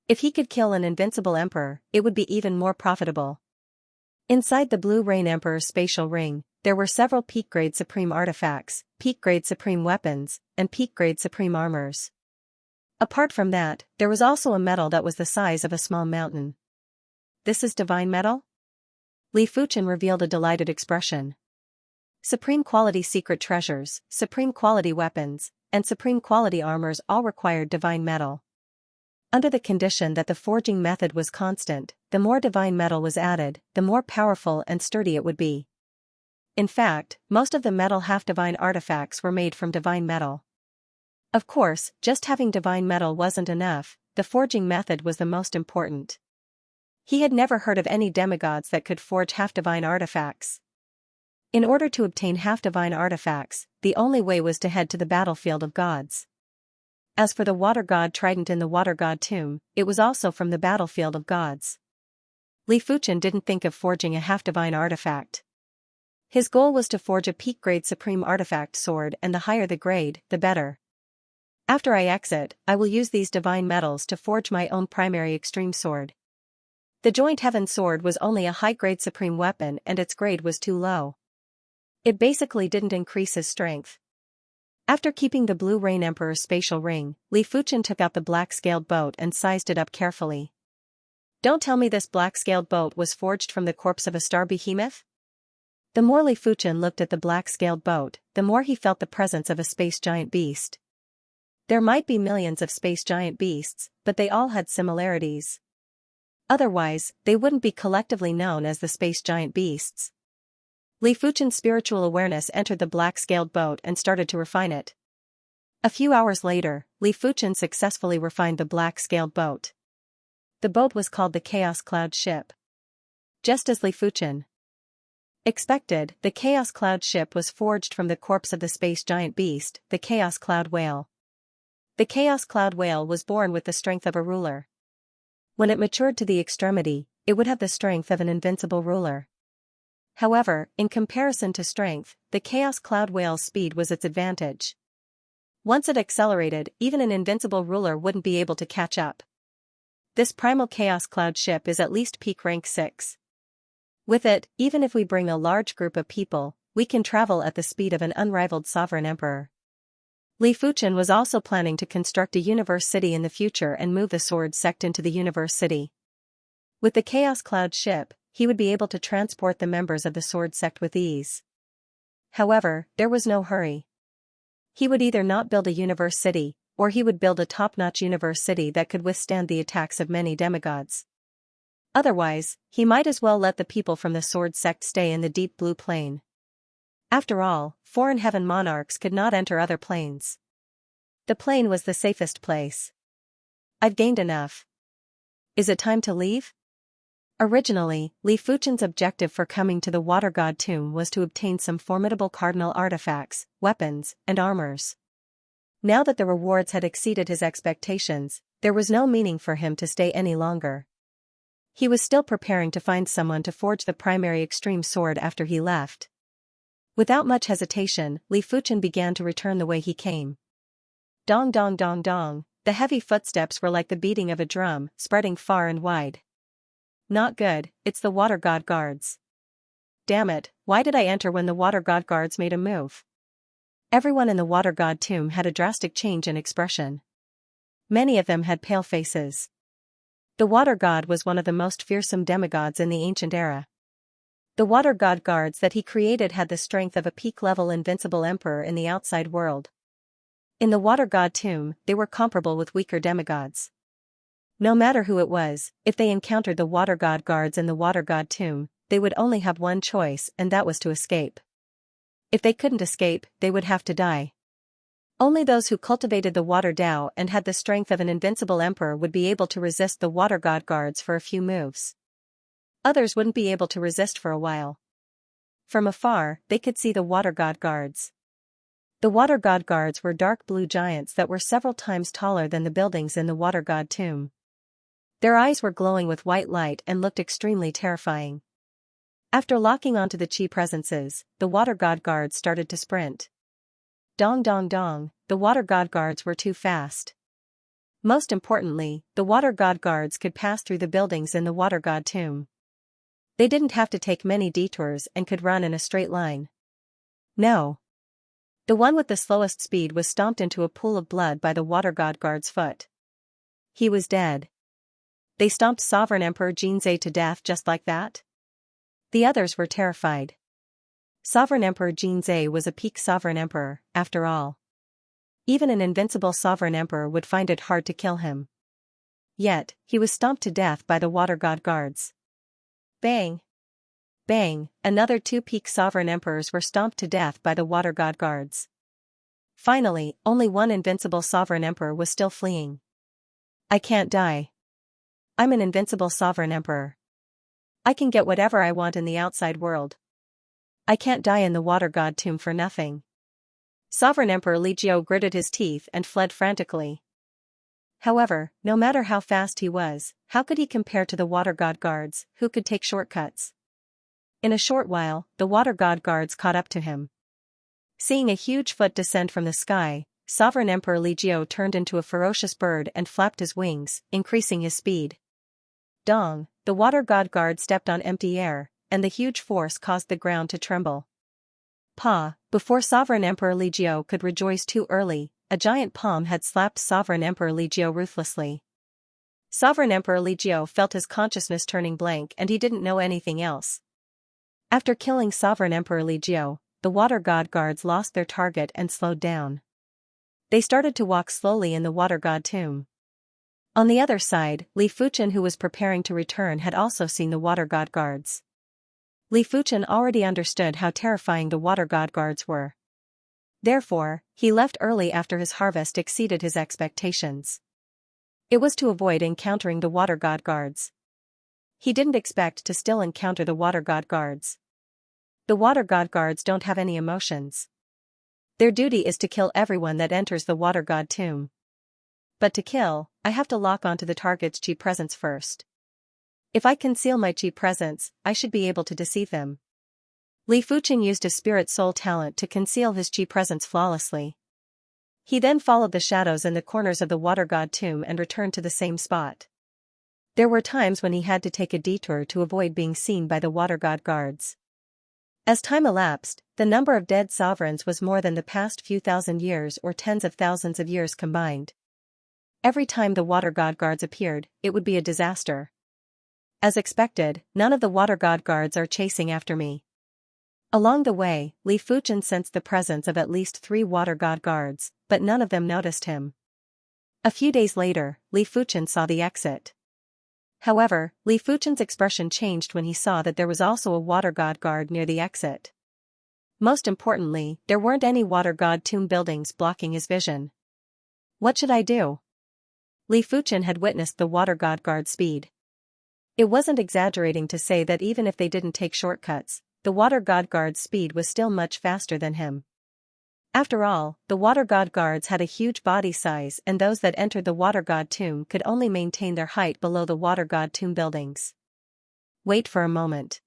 If he could kill an invincible emperor, it would be even more profitable. Inside the Blue Rain Emperor's spatial ring, there were several peak-grade supreme artifacts, peak-grade supreme weapons, and peak-grade supreme armors. Apart from that, there was also a metal that was the size of a small mountain. This is divine metal? Li Fuchen revealed a delighted expression. Supreme quality secret treasures, supreme quality weapons, and supreme quality armors all required divine metal. Under the condition that the forging method was constant, the more divine metal was added, the more powerful and sturdy it would be. In fact, most of the metal half-divine artifacts were made from divine metal. Of course, just having divine metal wasn't enough, the forging method was the most important. He had never heard of any demigods that could forge half-divine artifacts. In order to obtain half-divine artifacts, the only way was to head to the battlefield of gods. As for the Water God trident in the Water God tomb, it was also from the battlefield of gods. Li Fuchen didn't think of forging a half-divine artifact. His goal was to forge a peak-grade supreme artifact sword, and the higher the grade, the better. After I exit, I will use these divine metals to forge my own primary extreme sword. The Joint Heaven sword was only a high-grade supreme weapon and its grade was too low. It basically didn't increase his strength. After keeping the Blue Rain Emperor's spatial ring, Li Fuchen took out the black-scaled boat and sized it up carefully. Don't tell me this black-scaled boat was forged from the corpse of a star behemoth? The more Li Fuchen looked at the black-scaled boat, the more he felt the presence of a space giant beast. There might be millions of space giant beasts, but they all had similarities. Otherwise, they wouldn't be collectively known as the space giant beasts. Li Fuchen's spiritual awareness entered the black-scaled boat and started to refine it. A few hours later, Li Fuchen successfully refined the black-scaled boat. The boat was called the Chaos Cloud Ship. Just as Li Fuchen expected, the Chaos Cloud Ship was forged from the corpse of the space giant beast, the Chaos Cloud Whale. The Chaos Cloud Whale was born with the strength of a ruler. When it matured to the extremity, it would have the strength of an invincible ruler. However, in comparison to strength, the Chaos Cloud Whale's speed was its advantage. Once it accelerated, even an invincible ruler wouldn't be able to catch up. This primal Chaos Cloud Ship is at least peak rank 6. With it, even if we bring a large group of people, we can travel at the speed of an unrivaled sovereign emperor. Li Fuchen was also planning to construct a universe city in the future and move the sword sect into the universe city. With the Chaos Cloud Ship, he would be able to transport the members of the sword sect with ease. However, there was no hurry. He would either not build a universe city, or he would build a top-notch universe city that could withstand the attacks of many demigods. Otherwise, he might as well let the people from the sword sect stay in the deep blue plane. After all, foreign heaven monarchs could not enter other planes. The plane was the safest place. I've gained enough. Is it time to leave? Originally, Li Fuchen's objective for coming to the Water God tomb was to obtain some formidable cardinal artifacts, weapons, and armors. Now that the rewards had exceeded his expectations, there was no meaning for him to stay any longer. He was still preparing to find someone to forge the primary extreme sword after he left. Without much hesitation, Li Fuchen began to return the way he came. Dong dong dong dong, the heavy footsteps were like the beating of a drum, spreading far and wide. Not good, it's the Water God guards. Damn it, why did I enter when the Water God guards made a move? Everyone in the Water God tomb had a drastic change in expression. Many of them had pale faces. The Water God was one of the most fearsome demigods in the ancient era. The Water God guards that he created had the strength of a peak-level invincible emperor in the outside world. In the Water God tomb, they were comparable with weaker demigods. No matter who it was, if they encountered the Water God guards in the Water God tomb, they would only have one choice, and that was to escape. If they couldn't escape, they would have to die. Only those who cultivated the water Tao and had the strength of an invincible emperor would be able to resist the water god guards for a few moves. Others wouldn't be able to resist for a while. From afar, they could see the water god guards. The water god guards were dark blue giants that were several times taller than the buildings in the water god tomb. Their eyes were glowing with white light and looked extremely terrifying. After locking onto the chi presences, the water god guards started to sprint. Dong dong dong, the water god guards were too fast. Most importantly, the water god guards could pass through the buildings in the water god tomb. They didn't have to take many detours and could run in a straight line. No. The one with the slowest speed was stomped into a pool of blood by the water god guard's foot. He was dead. They stomped Sovereign Emperor Xianxia to death just like that? The others were terrified. Sovereign Emperor Xianxia was a peak sovereign emperor, after all. Even an invincible sovereign emperor would find it hard to kill him. Yet, he was stomped to death by the water god guards. Bang! Bang! Another 2 peak sovereign emperors were stomped to death by the water god guards. Finally, only one invincible sovereign emperor was still fleeing. I can't die. I'm an invincible sovereign emperor. I can get whatever I want in the outside world. I can't die in the water god tomb for nothing. Sovereign Emperor Lijiao gritted his teeth and fled frantically. However, no matter how fast he was, how could he compare to the water god guards, who could take shortcuts? In a short while, the water god guards caught up to him. Seeing a huge foot descend from the sky, Sovereign Emperor Lijiao turned into a ferocious bird and flapped his wings, increasing his speed. Dong, the water god guard stepped on empty air, and the huge force caused the ground to tremble. Pa, before Sovereign Emperor Lijiao could rejoice too early, a giant palm had slapped Sovereign Emperor Lijiao ruthlessly. Sovereign Emperor Lijiao felt his consciousness turning blank and he didn't know anything else. After killing Sovereign Emperor Lijiao, the water god guards lost their target and slowed down. They started to walk slowly in the water god tomb. On the other side, Li Fuchen, who was preparing to return, had also seen the water god guards. Li Fuchen already understood how terrifying the water god guards were. Therefore, he left early after his harvest exceeded his expectations. It was to avoid encountering the water god guards. He didn't expect to still encounter the water god guards. The water god guards don't have any emotions. Their duty is to kill everyone that enters the water god tomb. But to kill, I have to lock onto the target's chi presence first. If I conceal my chi presence, I should be able to deceive them. Li Fuchen used his spirit soul talent to conceal his chi presence flawlessly. He then followed the shadows in the corners of the water god tomb and returned to the same spot. There were times when he had to take a detour to avoid being seen by the water god guards. As time elapsed, the number of dead sovereigns was more than the past few thousand years or tens of thousands of years combined. Every time the water god guards appeared, it would be a disaster. As expected, none of the water god guards are chasing after me. Along the way, Li Fuchen sensed the presence of at least 3 water god guards, but none of them noticed him. A few days later, Li Fuchen saw the exit. However, Li Fuchen's expression changed when he saw that there was also a water god guard near the exit. Most importantly, there weren't any water god tomb buildings blocking his vision. What should I do? Li Fuchen had witnessed the water god guard's speed. It wasn't exaggerating to say that even if they didn't take shortcuts, the water god guard's speed was still much faster than him. After all, the water god guards had a huge body size and those that entered the water god tomb could only maintain their height below the water god tomb buildings. Wait for a moment.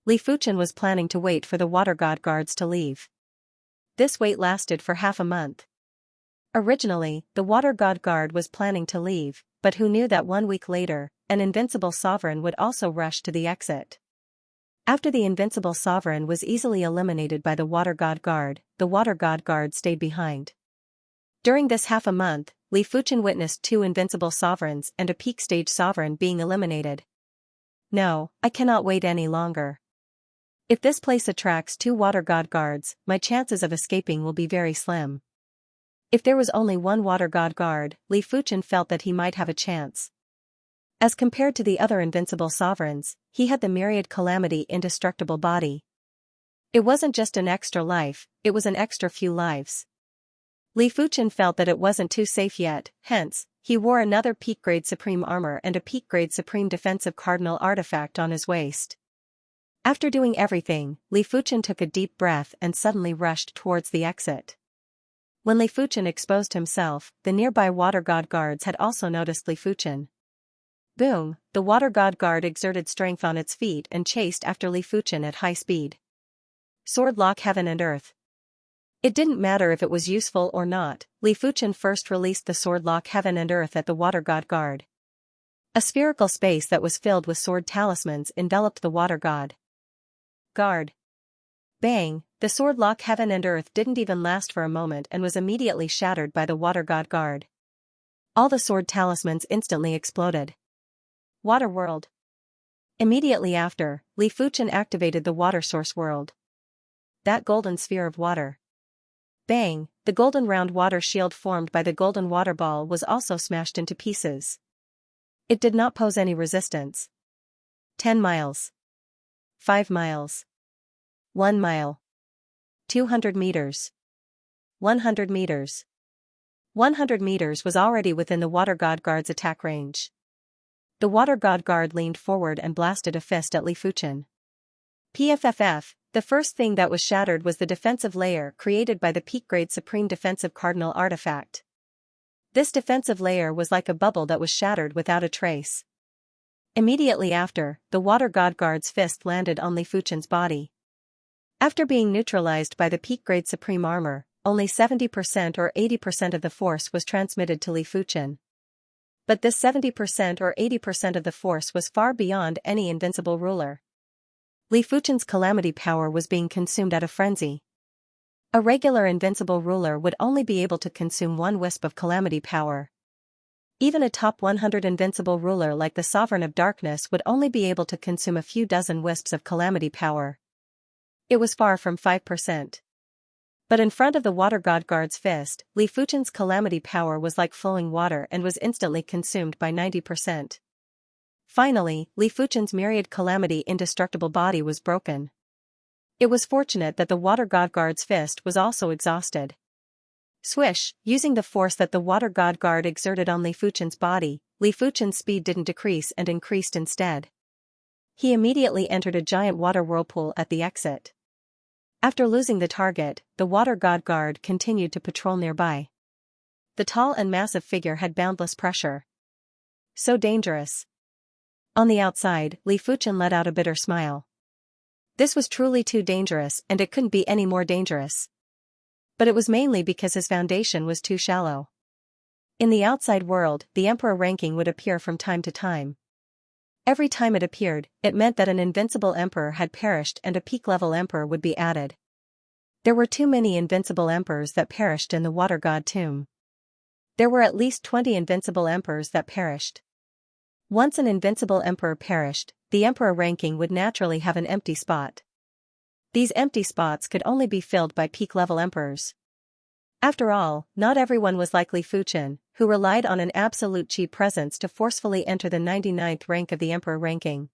Li Fuchen was planning to wait for the water god guards to leave. This wait lasted for half a month. Originally, the water god guard was planning to leave, but who knew that 1 week later, an invincible sovereign would also rush to the exit. After the invincible sovereign was easily eliminated by the water god guard, the water god guard stayed behind. During this half a month, Li Fuchen witnessed 2 invincible sovereigns and a peak stage sovereign being eliminated. No, I cannot wait any longer. If this place attracts 2 water god guards, my chances of escaping will be very slim. If there was only 1 water god guard, Li Fuchen felt that he might have a chance. As compared to the other invincible sovereigns, he had the myriad calamity indestructible body. It wasn't just an extra life, it was an extra few lives. Li Fuchen felt that it wasn't too safe yet, hence, he wore another peak-grade supreme armor and a peak-grade supreme defensive cardinal artifact on his waist. After doing everything, Li Fuchen took a deep breath and suddenly rushed towards the exit. When Li Fuchen exposed himself, the nearby water god guards had also noticed Li Fuchen. Boom, the water god guard exerted strength on its feet and chased after Li Fuchen at high speed. Sword lock heaven and earth. It didn't matter if it was useful or not, Li Fuchen first released the sword lock heaven and earth at the water god guard. A spherical space that was filled with sword talismans enveloped the water god guard. Bang, the sword lock heaven and earth didn't even last for a moment and was immediately shattered by the water god guard. All the sword talismans instantly exploded. Water world. Immediately after, Li Fuchen activated the water source world. That golden sphere of water. Bang, the golden round water shield formed by the golden water ball was also smashed into pieces. It did not pose any resistance. 10 miles. 5 miles. 1 mile. 200 meters. 100 meters. 100 meters was already within the water god guard's attack range. The water god guard leaned forward and blasted a fist at Li Fuchen. PFFF, the first thing that was shattered was the defensive layer created by the peak-grade supreme defensive cardinal artifact. This defensive layer was like a bubble that was shattered without a trace. Immediately after, the water god guard's fist landed on Li Fuchen's body. After being neutralized by the peak-grade supreme armor, only 70% or 80% of the force was transmitted to Li Fuchen. But this 70% or 80% of the force was far beyond any invincible ruler. Li Fuchen's calamity power was being consumed at a frenzy. A regular invincible ruler would only be able to consume one wisp of calamity power. Even a top 100 invincible ruler like the Sovereign of Darkness would only be able to consume a few dozen wisps of calamity power. It was far from 5%. But in front of the water god guard's fist, Li Fuchen's calamity power was like flowing water and was instantly consumed by 90%. Finally, Li Fuchen's myriad calamity indestructible body was broken. It was fortunate that the water god guard's fist was also exhausted. Swish, using the force that the water god guard exerted on Li Fuchen's body, Li Fuchen's speed didn't decrease and increased instead. He immediately entered a giant water whirlpool at the exit. After losing the target, the water god guard continued to patrol nearby. The tall and massive figure had boundless pressure. So dangerous. On the outside, Li Fuchen let out a bitter smile. This was truly too dangerous and it couldn't be any more dangerous. But it was mainly because his foundation was too shallow. In the outside world, the Emperor ranking would appear from time to time. Every time it appeared, it meant that an invincible emperor had perished and a peak-level emperor would be added. There were too many invincible emperors that perished in the water god tomb. There were at least 20 invincible emperors that perished. Once an invincible emperor perished, the emperor ranking would naturally have an empty spot. These empty spots could only be filled by peak-level emperors. After all, not everyone was like Li Fuchen, who relied on an absolute chi presence to forcefully enter the 99th rank of the emperor ranking.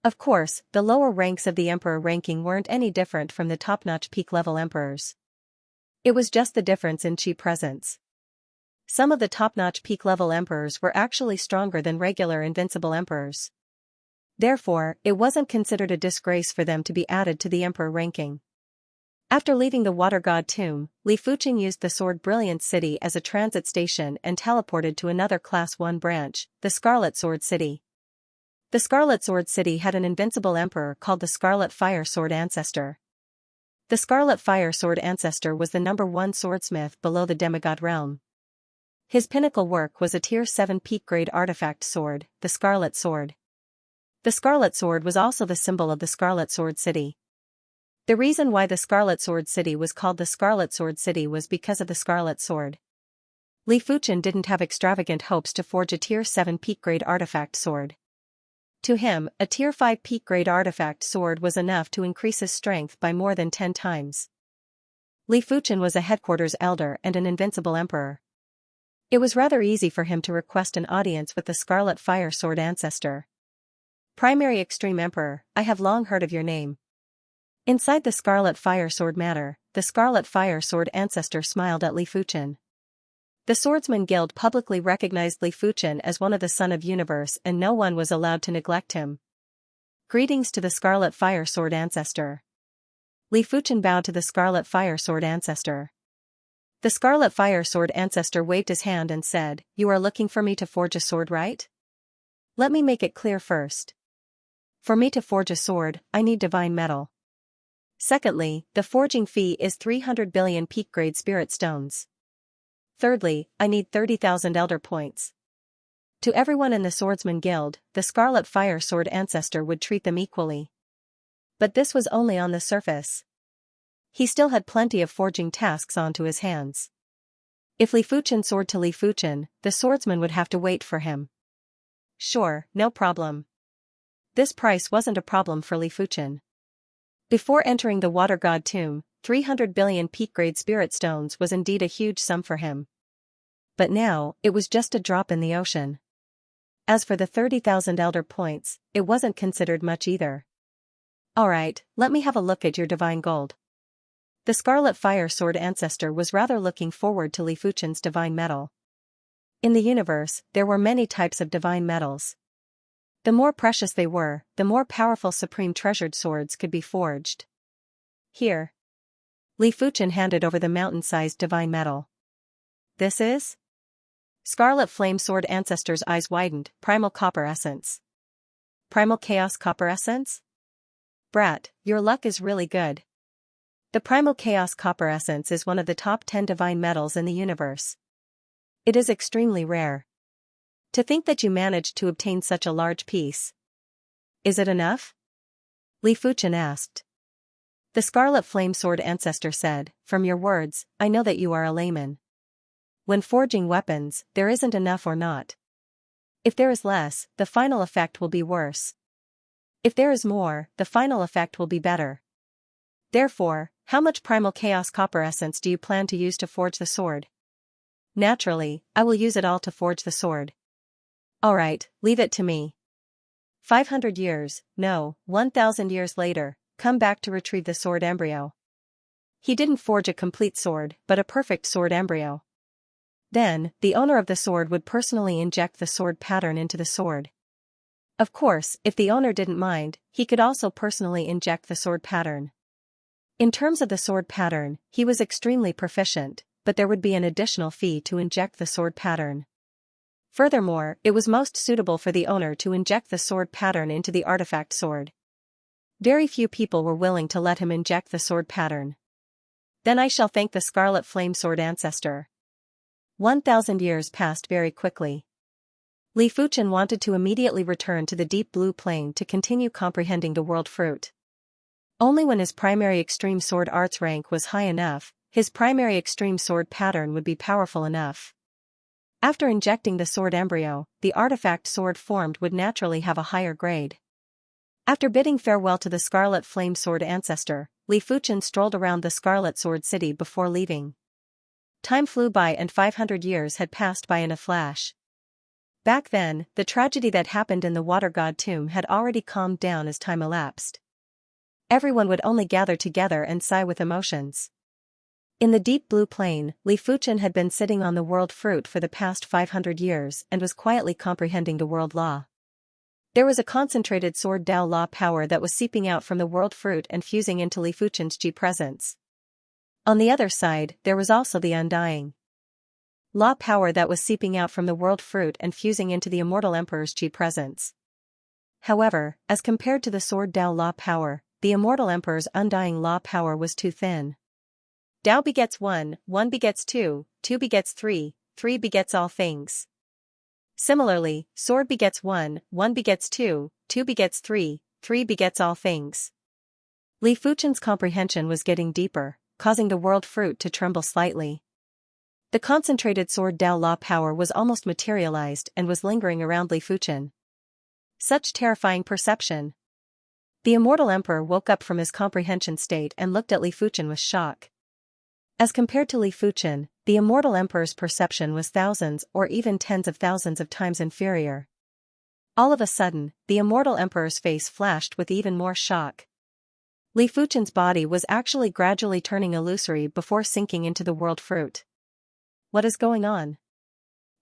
Of course, the lower ranks of the emperor ranking weren't any different from the top-notch peak-level emperors. It was just the difference in chi presence. Some of the top-notch peak-level emperors were actually stronger than regular invincible emperors. Therefore, it wasn't considered a disgrace for them to be added to the emperor ranking. After leaving the water god tomb, Li Fuchen used the Sword Brilliance City as a transit station and teleported to another Class 1 branch, the Scarlet Sword City. The Scarlet Sword City had an invincible emperor called the Scarlet Fire Sword Ancestor. The Scarlet Fire Sword Ancestor was the #1 swordsmith below the demigod realm. His pinnacle work was a Tier 7 peak-grade artifact sword, the Scarlet Sword. The Scarlet Sword was also the symbol of the Scarlet Sword City. The reason why the Scarlet Sword City was called the Scarlet Sword City was because of the Scarlet Sword. Li Fuchen didn't have extravagant hopes to forge a Tier 7 peak-grade artifact sword. To him, a Tier 5 peak-grade artifact sword was enough to increase his strength by more than 10 times. Li Fuchen was a headquarters elder and an invincible emperor. It was rather easy for him to request an audience with the Scarlet Fire Sword Ancestor. Primary Extreme Emperor, I have long heard of your name. Inside the Scarlet Fire Sword Matter, the Scarlet Fire Sword ancestor smiled at Li Fuchen. The Swordsman Guild publicly recognized Li Fuchen as one of the Son of Universe, and no one was allowed to neglect him. Greetings to the Scarlet Fire Sword ancestor. Li Fuchen bowed to the Scarlet Fire Sword ancestor. The Scarlet Fire Sword ancestor waved his hand and said, "You are looking for me to forge a sword, right? Let me make it clear first. For me to forge a sword, I need divine metal. Secondly, the forging fee is 300 billion peak-grade spirit stones. Thirdly, I need 30,000 elder points." To everyone in the Swordsman Guild, the Scarlet Fire Sword ancestor would treat them equally. But this was only on the surface. He still had plenty of forging tasks onto his hands. If Li Fuchen soared to Li Fuchen, the swordsman would have to wait for him. Sure, no problem. This price wasn't a problem for Li Fuchen. Before entering the Water God tomb, 300 billion peak-grade spirit stones was indeed a huge sum for him. But now, it was just a drop in the ocean. As for the 30,000 elder points, it wasn't considered much either. Alright, let me have a look at your divine gold. The Scarlet Fire Sword ancestor was rather looking forward to Li Fuchen's divine metal. In the universe, there were many types of divine metals. The more precious they were, the more powerful supreme treasured swords could be forged. Here. Li Fuchen handed over the mountain-sized divine metal. This is? Scarlet Flame Sword ancestor's eyes widened. Primal Copper Essence. Primal Chaos Copper Essence? Brat, your luck is really good. The Primal Chaos Copper Essence is one of the top 10 divine metals in the universe. It is extremely rare. To think that you managed to obtain such a large piece. Is it enough? Li Fuchen asked. The Scarlet Flame Sword ancestor said, "From your words, I know that you are a layman. When forging weapons, there isn't enough or not. If there is less, the final effect will be worse. If there is more, the final effect will be better. Therefore, how much Primal Chaos Copper Essence do you plan to use to forge the sword?" Naturally, I will use it all to forge the sword. Alright, leave it to me. 500 years, no, 1,000 years later, come back to retrieve the sword embryo. He didn't forge a complete sword, but a perfect sword embryo. Then, the owner of the sword would personally inject the sword pattern into the sword. Of course, if the owner didn't mind, he could also personally inject the sword pattern. In terms of the sword pattern, he was extremely proficient, but there would be an additional fee to inject the sword pattern. Furthermore, it was most suitable for the owner to inject the sword pattern into the artifact sword. Very few people were willing to let him inject the sword pattern. Then I shall thank the Scarlet Flame Sword ancestor. 1,000 years passed very quickly. Li Fuchen wanted to immediately return to the deep blue plain to continue comprehending the world fruit. Only when his primary extreme sword arts rank was high enough, his primary extreme sword pattern would be powerful enough. After injecting the sword embryo, the artifact sword formed would naturally have a higher grade. After bidding farewell to the Scarlet Flame Sword ancestor, Li Fuchen strolled around the Scarlet Sword City before leaving. Time flew by and 500 years had passed by in a flash. Back then, the tragedy that happened in the Water God tomb had already calmed down as time elapsed. Everyone would only gather together and sigh with emotions. In the deep blue plain, Li Fuchen had been sitting on the world fruit for the past 500 years and was quietly comprehending the world law. There was a concentrated sword Dao law power that was seeping out from the world fruit and fusing into Li Fuchen's Qi presence. On the other side, there was also the undying law power that was seeping out from the world fruit and fusing into the immortal emperor's Qi presence. However, as compared to the sword Dao law power, the immortal emperor's undying law power was too thin. Dao begets 1, 1 begets 2, 2 begets 3, 3 begets all things. Similarly, sword begets 1, 1 begets 2, 2 begets 3, 3 begets all things. Li Fuchen's comprehension was getting deeper, causing the world fruit to tremble slightly. The concentrated sword Dao law power was almost materialized and was lingering around Li Fuchen. Such terrifying perception. The immortal emperor woke up from his comprehension state and looked at Li Fuchen with shock. As compared to Li Fuchen, the immortal emperor's perception was thousands or even tens of thousands of times inferior. All of a sudden, the immortal emperor's face flashed with even more shock. Li Fuchen's body was actually gradually turning illusory before sinking into the world fruit. What is going on?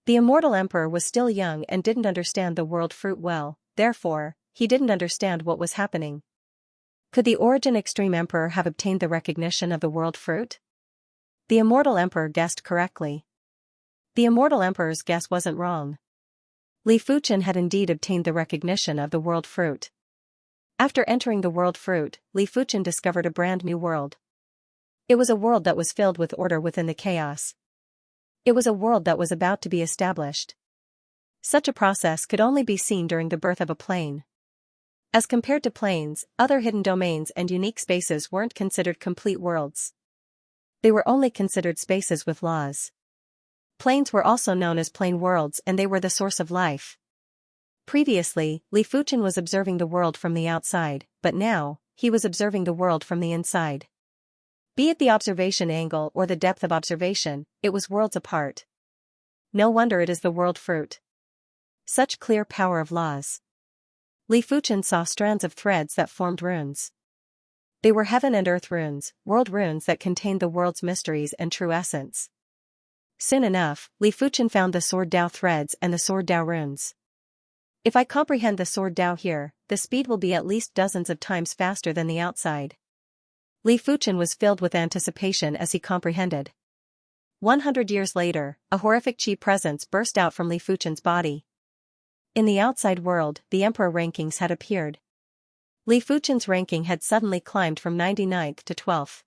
The immortal emperor was still young and didn't understand the world fruit well, therefore, he didn't understand what was happening. Could the Origin Extreme Emperor have obtained the recognition of the world fruit? The immortal emperor guessed correctly. The immortal emperor's guess wasn't wrong. Li Fuchen had indeed obtained the recognition of the world fruit. After entering the world fruit, Li Fuchen discovered a brand new world. It was a world that was filled with order within the chaos. It was a world that was about to be established. Such a process could only be seen during the birth of a plane. As compared to planes, other hidden domains and unique spaces weren't considered complete worlds. They were only considered spaces with laws. Planes were also known as plane worlds, and they were the source of life. Previously, Li Fuchen was observing the world from the outside, but now, he was observing the world from the inside. Be it the observation angle or the depth of observation, it was worlds apart. No wonder it is the world fruit. Such clear power of laws. Li Fuchen saw strands of threads that formed runes. They were heaven and earth runes, world runes that contained the world's mysteries and true essence. Soon enough, Li Fuchen found the Sword Dao threads and the Sword Dao runes. If I comprehend the Sword Dao here, the speed will be at least dozens of times faster than the outside. Li Fuchen was filled with anticipation as he comprehended. 100 years later, a horrific chi presence burst out from Li Fuchen's body. In the outside world, the emperor rankings had appeared. Li Fuchen's ranking had suddenly climbed from 99th to 12th.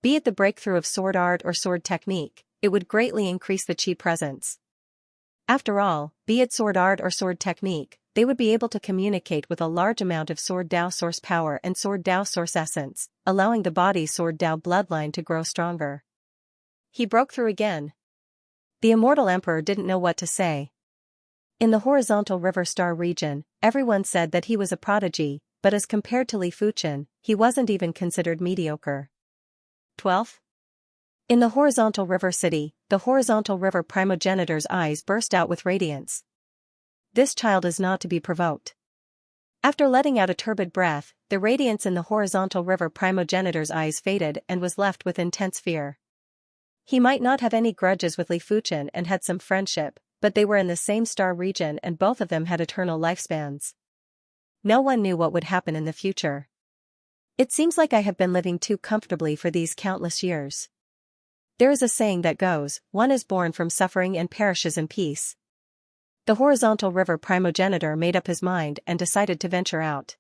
Be it the breakthrough of sword art or sword technique, it would greatly increase the chi presence. After all, be it sword art or sword technique, they would be able to communicate with a large amount of Sword Dao source power and Sword Dao source essence, allowing the body's Sword Dao bloodline to grow stronger. He broke through again. The immortal emperor didn't know what to say. In the horizontal river star region, everyone said that he was a prodigy, but as compared to Li Fuchen, he wasn't even considered mediocre. 12th? In the horizontal river city, the horizontal river primogenitor's eyes burst out with radiance. This child is not to be provoked. After letting out a turbid breath, the radiance in the horizontal river primogenitor's eyes faded and was left with intense fear. He might not have any grudges with Li Fuchen and had some friendship, but they were in the same star region and both of them had eternal lifespans. No one knew what would happen in the future. It seems like I have been living too comfortably for these countless years. There is a saying that goes, one is born from suffering and perishes in peace. The horizontal river primogenitor made up his mind and decided to venture out.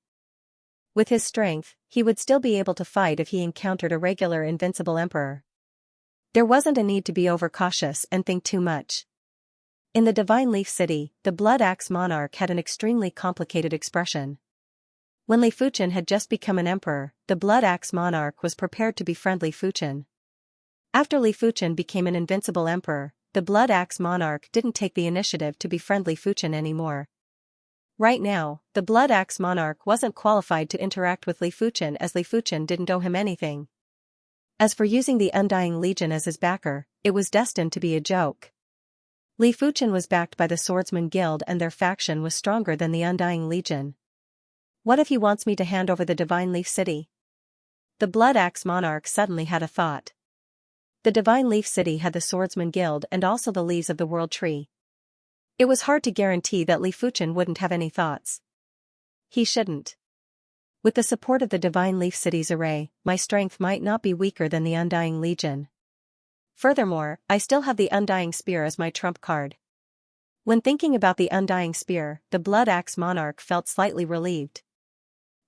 With his strength, he would still be able to fight if he encountered a regular invincible emperor. There wasn't a need to be overcautious and think too much. In the Divine Leaf City, the Blood Axe monarch had an extremely complicated expression. When Li Fuchen had just become an emperor, the Blood Axe monarch was prepared to befriend Li Fuchen. After Li Fuchen became an invincible emperor, the Blood Axe monarch didn't take the initiative to befriend Li Fuchen anymore. Right now, the Blood Axe monarch wasn't qualified to interact with Li Fuchen as Li Fuchen didn't owe him anything. As for using the Undying Legion as his backer, it was destined to be a joke. Li Fuchen was backed by the Swordsman Guild and their faction was stronger than the Undying Legion. What if he wants me to hand over the Divine Leaf City? The Blood Axe monarch suddenly had a thought. The Divine Leaf City had the Swordsman Guild and also the leaves of the World Tree. It was hard to guarantee that Li Fuchen wouldn't have any thoughts. He shouldn't. With the support of the Divine Leaf City's array, my strength might not be weaker than the Undying Legion. Furthermore, I still have the Undying Spear as my trump card. When thinking about the Undying Spear, the Blood Axe monarch felt slightly relieved.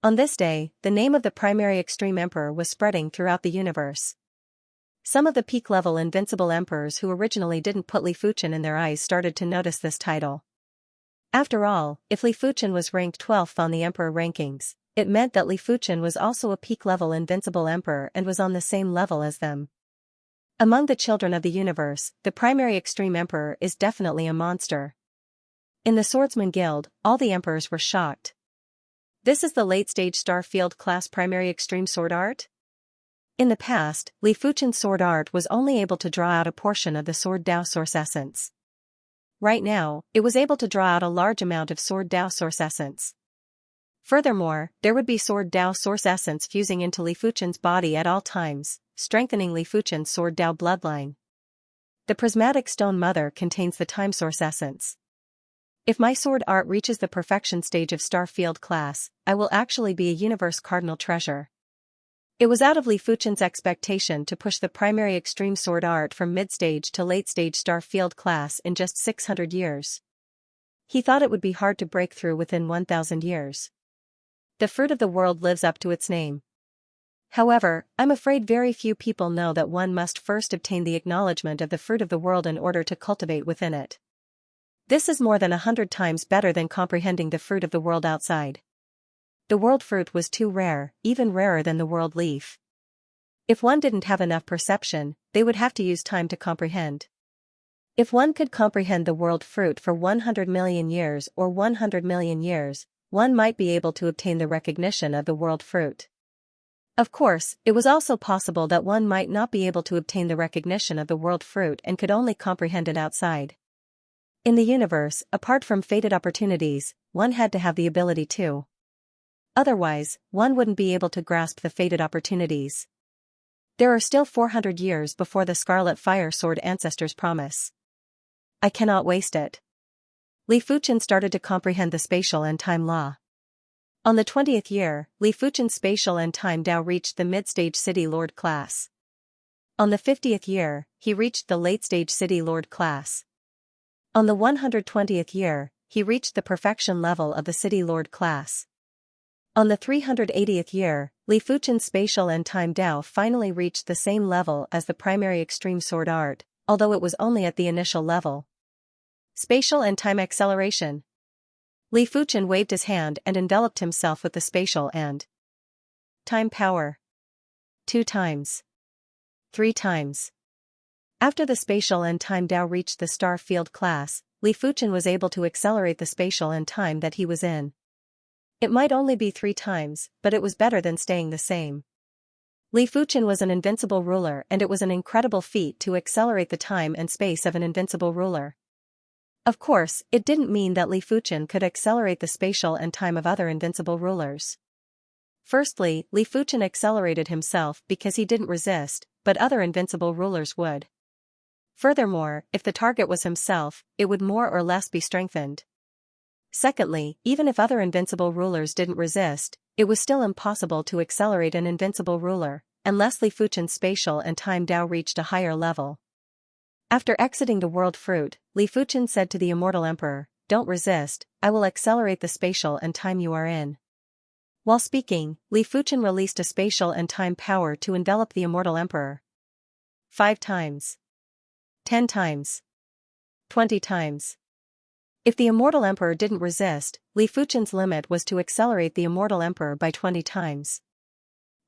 On this day, the name of the primary extreme emperor was spreading throughout the universe. Some of the peak-level invincible emperors who originally didn't put Li Fuchen in their eyes started to notice this title. After all, if Li Fuchen was ranked 12th on the emperor rankings, it meant that Li Fuchen was also a peak-level invincible emperor and was on the same level as them. Among the children of the universe, the primary extreme emperor is definitely a monster. In the Swordsman Guild, all the emperors were shocked. This is the late-stage Starfield class primary extreme sword art? In the past, Li Fuchen's sword art was only able to draw out a portion of the Sword Dao source essence. Right now, it was able to draw out a large amount of Sword Dao source essence. Furthermore, there would be Sword Dao Source Essence fusing into Li Fuchen's body at all times, strengthening Li Fuchen's Sword Dao bloodline. The prismatic stone mother contains the Time Source Essence. If my sword art reaches the perfection stage of Star Field class, I will actually be a universe cardinal treasure. It was out of Li Fuchen's expectation to push the primary extreme sword art from mid-stage to late-stage Star Field class in just 600 years. He thought it would be hard to break through within 1,000 years. The fruit of the world lives up to its name. However, I'm afraid very few people know that one must first obtain the acknowledgement of the fruit of the world in order to cultivate within it. This is more than 100 times better than comprehending the fruit of the world outside. The world fruit was too rare, even rarer than the world leaf. If one didn't have enough perception, they would have to use time to comprehend. If one could comprehend the world fruit for 100 million years or 100 million years, one might be able to obtain the recognition of the world fruit. Of course, it was also possible that one might not be able to obtain the recognition of the world fruit and could only comprehend it outside. In the universe, apart from fated opportunities, one had to have the ability to. Otherwise, one wouldn't be able to grasp the fated opportunities. There are still 400 years before the Scarlet Fire Sword ancestors promise. I cannot waste it. Li Fuchen started to comprehend the spatial and time law. On the 20th year, Li Fuchen's spatial and time Dao reached the mid-stage City Lord class. On the 50th year, he reached the late-stage City Lord class. On the 120th year, he reached the perfection level of the City Lord class. On the 380th year, Li Fuchen's spatial and time Dao finally reached the same level as the primary extreme sword art, although it was only at the initial level. Spatial and time acceleration. Li Fuchen waved his hand and enveloped himself with the spatial and time power. 2 times. 3 times. After the spatial and time Dao reached the Star Field class, Li Fuchen was able to accelerate the spatial and time that he was in. It might only be 3 times, but it was better than staying the same. Li Fuchen was an invincible ruler, and it was an incredible feat to accelerate the time and space of an invincible ruler. Of course, it didn't mean that Li Fuchen could accelerate the spatial and time of other invincible rulers. Firstly, Li Fuchen accelerated himself because he didn't resist, but other invincible rulers would. Furthermore, if the target was himself, it would more or less be strengthened. Secondly, even if other invincible rulers didn't resist, it was still impossible to accelerate an invincible ruler, unless Li Fuchen's spatial and time Dao reached a higher level. After exiting the world fruit, Li Fuchen said to the immortal emperor, "Don't resist, I will accelerate the spatial and time you are in." While speaking, Li Fuchen released a spatial and time power to envelop the immortal emperor. 5 times. 10 times. 20 times. If the immortal emperor didn't resist, Li Fuchen's limit was to accelerate the immortal emperor by 20 times.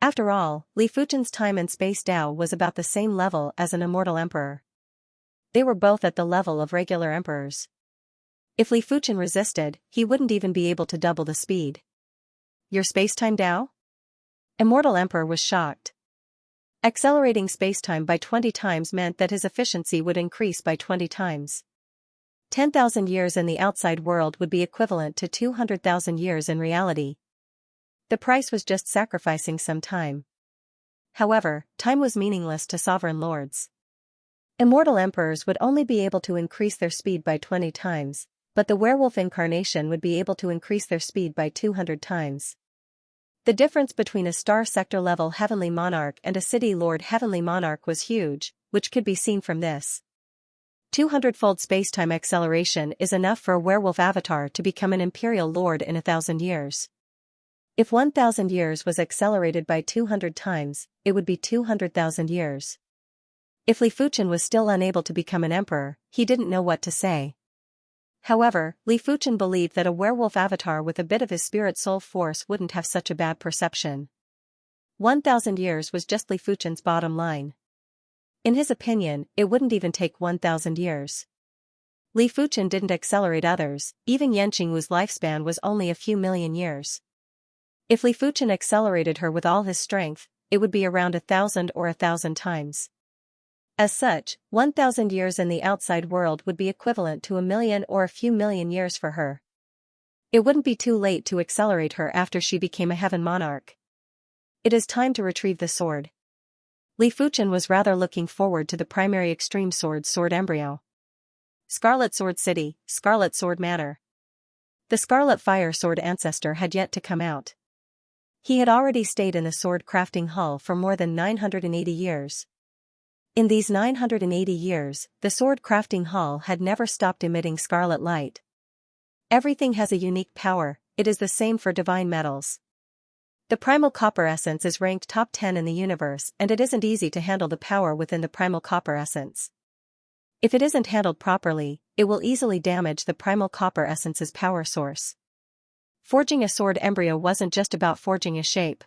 After all, Li Fuchen's time and space Dao was about the same level as an immortal emperor. They were both at the level of regular emperors. If Li Fuchen resisted, he wouldn't even be able to double the speed. Your space-time Dao? Immortal Emperor was shocked. Accelerating spacetime by 20 times meant that his efficiency would increase by 20 times. 10,000 years in the outside world would be equivalent to 200,000 years in reality. The price was just sacrificing some time. However, time was meaningless to sovereign lords. Immortal emperors would only be able to increase their speed by 20 times, but the werewolf incarnation would be able to increase their speed by 200 times. The difference between a star sector level heavenly monarch and a city lord heavenly monarch was huge, which could be seen from this. 200-fold spacetime acceleration is enough for a werewolf avatar to become an imperial lord in 1,000 years. If 1,000 years was accelerated by 200 times, it would be 200,000 years. If Li Fuchen was still unable to become an emperor, he didn't know what to say. However, Li Fuchen believed that a werewolf avatar with a bit of his spirit soul force wouldn't have such a bad perception. 1,000 years was just Li Fuchen's bottom line. In his opinion, it wouldn't even take 1,000 years. Li Fuchen didn't accelerate others, even Yanqingwu's lifespan was only a few million years. If Li Fuchen accelerated her with all his strength, it would be around 1,000 or 1,000 times. As such, 1,000 years in the outside world would be equivalent to 1,000,000 or a few million years for her. It wouldn't be too late to accelerate her after she became a heaven monarch. It is time to retrieve the sword. Li Fuchen was rather looking forward to the primary extreme sword embryo. Scarlet Sword City, Scarlet Sword Manor. The Scarlet Fire Sword ancestor had yet to come out. He had already stayed in the sword crafting hull for more than 980 years. In these 980 years, the sword crafting hull had never stopped emitting scarlet light. Everything has a unique power, it is the same for divine metals. The primal copper essence is ranked top 10 in the universe, and it isn't easy to handle the power within the primal copper essence. If it isn't handled properly, it will easily damage the primal copper essence's power source. Forging a sword embryo wasn't just about forging a shape.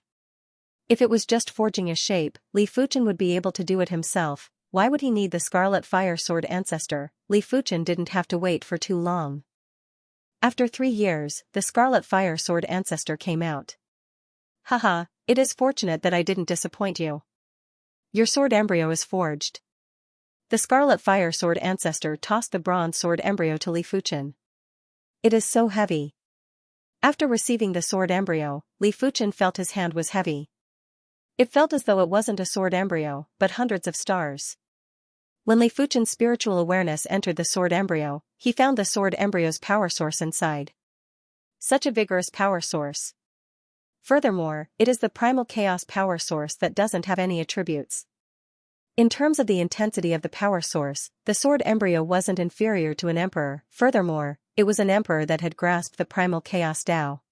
If it was just forging a shape, Li Fuchen would be able to do it himself. Why would he need the Scarlet Fire Sword ancestor? Li Fuchen didn't have to wait for too long. After 3 years, the Scarlet Fire Sword ancestor came out. Haha, it is fortunate that I didn't disappoint you. Your sword embryo is forged. The Scarlet Fire Sword ancestor tossed the bronze sword embryo to Li Fuchen. It is so heavy. After receiving the sword embryo, Li Fuchen felt his hand was heavy. It felt as though it wasn't a sword embryo, but hundreds of stars. When Li Fuchen's spiritual awareness entered the sword embryo, he found the sword embryo's power source inside. Such a vigorous power source. Furthermore, it is the primal chaos power source that doesn't have any attributes. In terms of the intensity of the power source, the sword embryo wasn't inferior to an emperor. Furthermore, it was an emperor that had grasped the primal chaos Tao.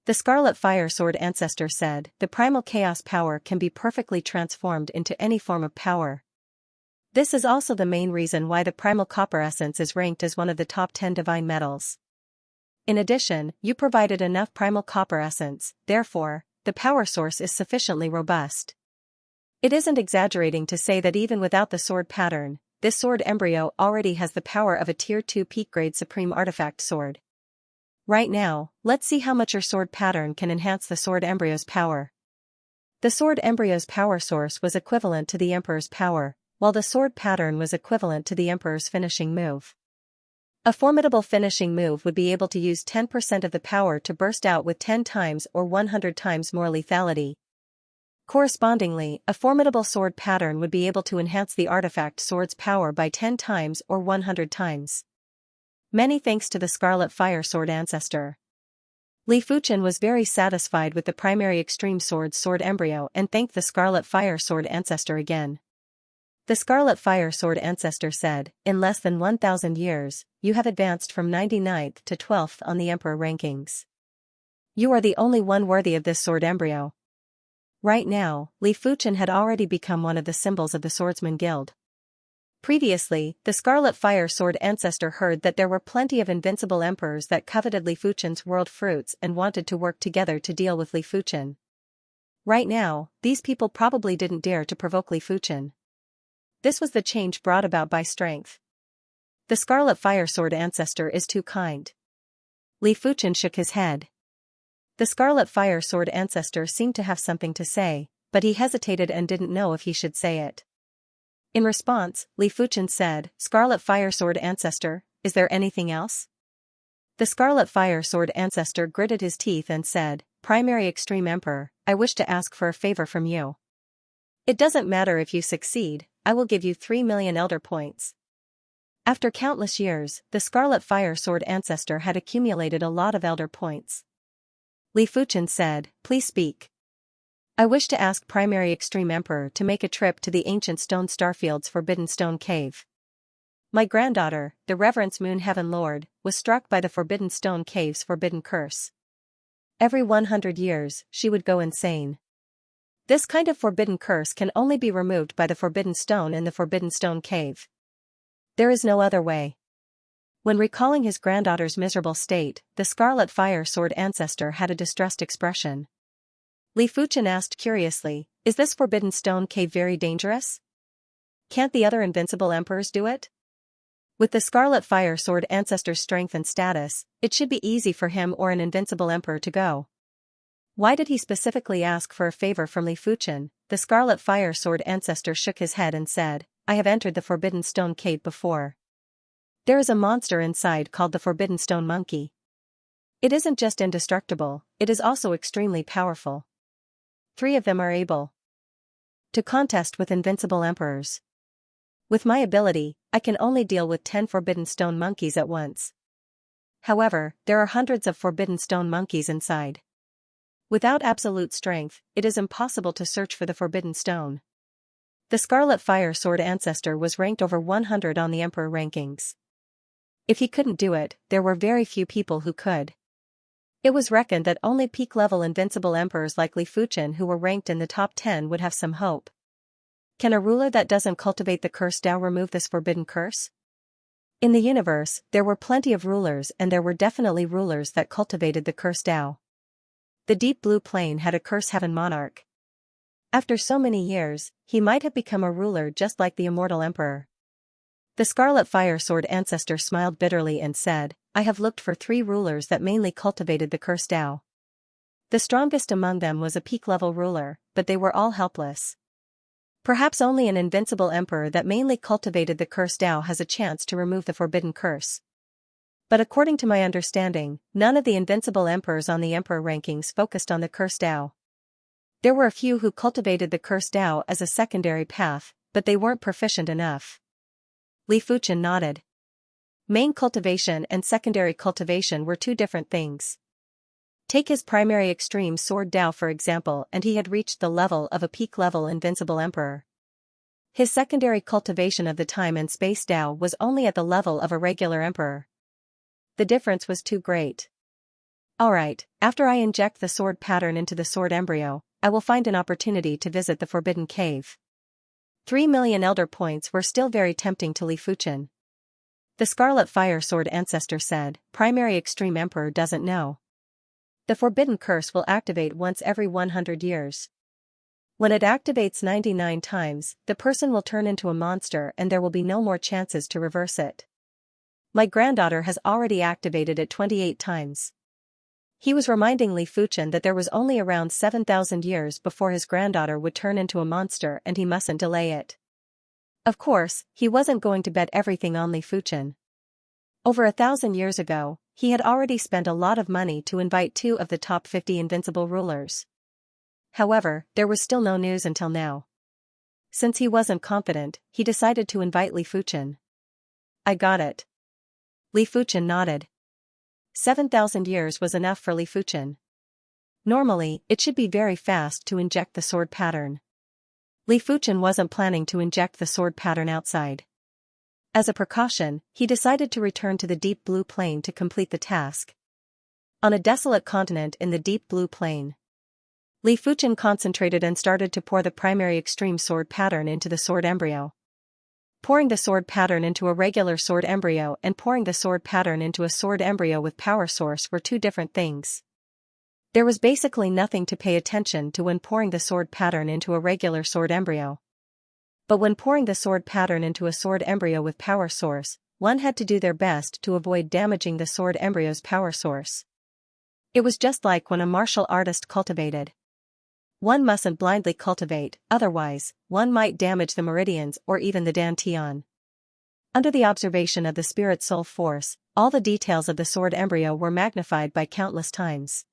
The Scarlet Fire Sword ancestor said, the primal chaos power can be perfectly transformed into any form of power. This is also the main reason why the primal copper essence is ranked as one of the top 10 divine metals. In addition, you provided enough primal copper essence, therefore, the power source is sufficiently robust. It isn't exaggerating to say that even without the sword pattern, this sword embryo already has the power of a Tier 2 peak-grade supreme artifact sword. Right now, let's see how much your sword pattern can enhance the sword embryo's power. The sword embryo's power source was equivalent to the Emperor's power, while the sword pattern was equivalent to the Emperor's finishing move. A formidable finishing move would be able to use 10% of the power to burst out with 10 times or 100 times more lethality. Correspondingly, a formidable sword pattern would be able to enhance the artifact sword's power by 10 times or 100 times. Many thanks to the Scarlet Fire Sword ancestor. Li Fuchen was very satisfied with the primary extreme sword embryo and thanked the Scarlet Fire Sword ancestor again. The Scarlet Fire Sword ancestor said, in less than 1,000 years, you have advanced from 99th to 12th on the Emperor rankings. You are the only one worthy of this sword embryo. Right now, Li Fuchen had already become one of the symbols of the Swordsman Guild. Previously, the Scarlet Fire Sword ancestor heard that there were plenty of invincible emperors that coveted Li Fuchen's world fruits and wanted to work together to deal with Li Fuchen. Right now, these people probably didn't dare to provoke Li Fuchen. This was the change brought about by strength. The Scarlet Fire Sword ancestor is too kind. Li Fuchen shook his head. The Scarlet Fire Sword ancestor seemed to have something to say, but he hesitated and didn't know if he should say it. In response, Li Fuchen said, Scarlet Fire Sword ancestor, is there anything else? The Scarlet Fire Sword ancestor gritted his teeth and said, Primary Extreme Emperor, I wish to ask for a favor from you. It doesn't matter if you succeed, I will give you 3 million elder points. After countless years, the Scarlet Fire Sword ancestor had accumulated a lot of elder points. Li Fuchen said, please speak. I wish to ask Primary Extreme Emperor to make a trip to the ancient stone Starfield's Forbidden Stone Cave. My granddaughter, the Reverence Moon Heaven Lord, was struck by the Forbidden Stone Cave's forbidden curse. Every 100 years, she would go insane. This kind of forbidden curse can only be removed by the Forbidden Stone in the Forbidden Stone Cave. There is no other way. When recalling his granddaughter's miserable state, the Scarlet Fire Sword ancestor had a distressed expression. Li Fuchen asked curiously, is this Forbidden Stone Cave very dangerous? Can't the other invincible emperors do it? With the Scarlet Fire Sword ancestor's strength and status, it should be easy for him or an invincible emperor to go. Why did he specifically ask for a favor from Li Fuchen? The Scarlet Fire Sword ancestor shook his head and said, I have entered the Forbidden Stone Cave before. There is a monster inside called the Forbidden Stone Monkey. It isn't just indestructible, it is also extremely powerful. 3 of them are able to contest with invincible emperors. With my ability, I can only deal with 10 forbidden stone monkeys at once. However, there are hundreds of forbidden stone monkeys inside. Without absolute strength, it is impossible to search for the forbidden stone. The Scarlet Fire Sword ancestor was ranked over 100 on the Emperor rankings. If he couldn't do it, there were very few people who could. It was reckoned that only peak-level invincible emperors like Li Fuchen who were ranked in the top 10 would have some hope. Can a ruler that doesn't cultivate the cursed Tao remove this forbidden curse? In the universe, there were plenty of rulers and there were definitely rulers that cultivated the cursed Tao. The Deep Blue Plane had a curse-heaven monarch. After so many years, he might have become a ruler just like the immortal emperor. The Scarlet Fire Sword ancestor smiled bitterly and said, I have looked for 3 rulers that mainly cultivated the cursed Tao. The strongest among them was a peak-level ruler, but they were all helpless. Perhaps only an invincible emperor that mainly cultivated the cursed Tao has a chance to remove the forbidden curse. But according to my understanding, none of the invincible emperors on the emperor rankings focused on the cursed Tao. There were a few who cultivated the cursed Tao as a secondary path, but they weren't proficient enough. Li Fuchen nodded. Main cultivation and secondary cultivation were 2 different things. Take his primary extreme sword Tao for example, and he had reached the level of a peak-level invincible emperor. His secondary cultivation of the time and space Tao was only at the level of a regular emperor. The difference was too great. Alright, after I inject the sword pattern into the sword embryo, I will find an opportunity to visit the Forbidden Cave. 3 million elder points were still very tempting to Li Fuchen. The Scarlet Fire Sword ancestor said, Primary Extreme Emperor doesn't know. The Forbidden Curse will activate once every 100 years. When it activates 99 times, the person will turn into a monster and there will be no more chances to reverse it. My granddaughter has already activated it 28 times. He was reminding Li Fuchen that there was only around 7,000 years before his granddaughter would turn into a monster and he mustn't delay it. Of course, he wasn't going to bet everything on Li Fuchen. Over 1,000 years ago, he had already spent a lot of money to invite 2 of the top 50 invincible rulers. However, there was still no news until now. Since he wasn't confident, he decided to invite Li Fuchen. I got it. Li Fuchen nodded. 7,000 years was enough for Li Fuchen. Normally, it should be very fast to inject the sword pattern. Li Fuchen wasn't planning to inject the sword pattern outside. As a precaution, he decided to return to the Deep Blue Plane to complete the task. On a desolate continent in the Deep Blue Plane, Li Fuchen concentrated and started to pour the primary extreme sword pattern into the sword embryo. Pouring the sword pattern into a regular sword embryo and pouring the sword pattern into a sword embryo with power source were 2 different things. There was basically nothing to pay attention to when pouring the sword pattern into a regular sword embryo. But when pouring the sword pattern into a sword embryo with power source, one had to do their best to avoid damaging the sword embryo's power source. It was just like when a martial artist cultivated. One mustn't blindly cultivate, otherwise, one might damage the meridians or even the dantian. Under the observation of the spirit soul force, all the details of the sword embryo were magnified by countless times.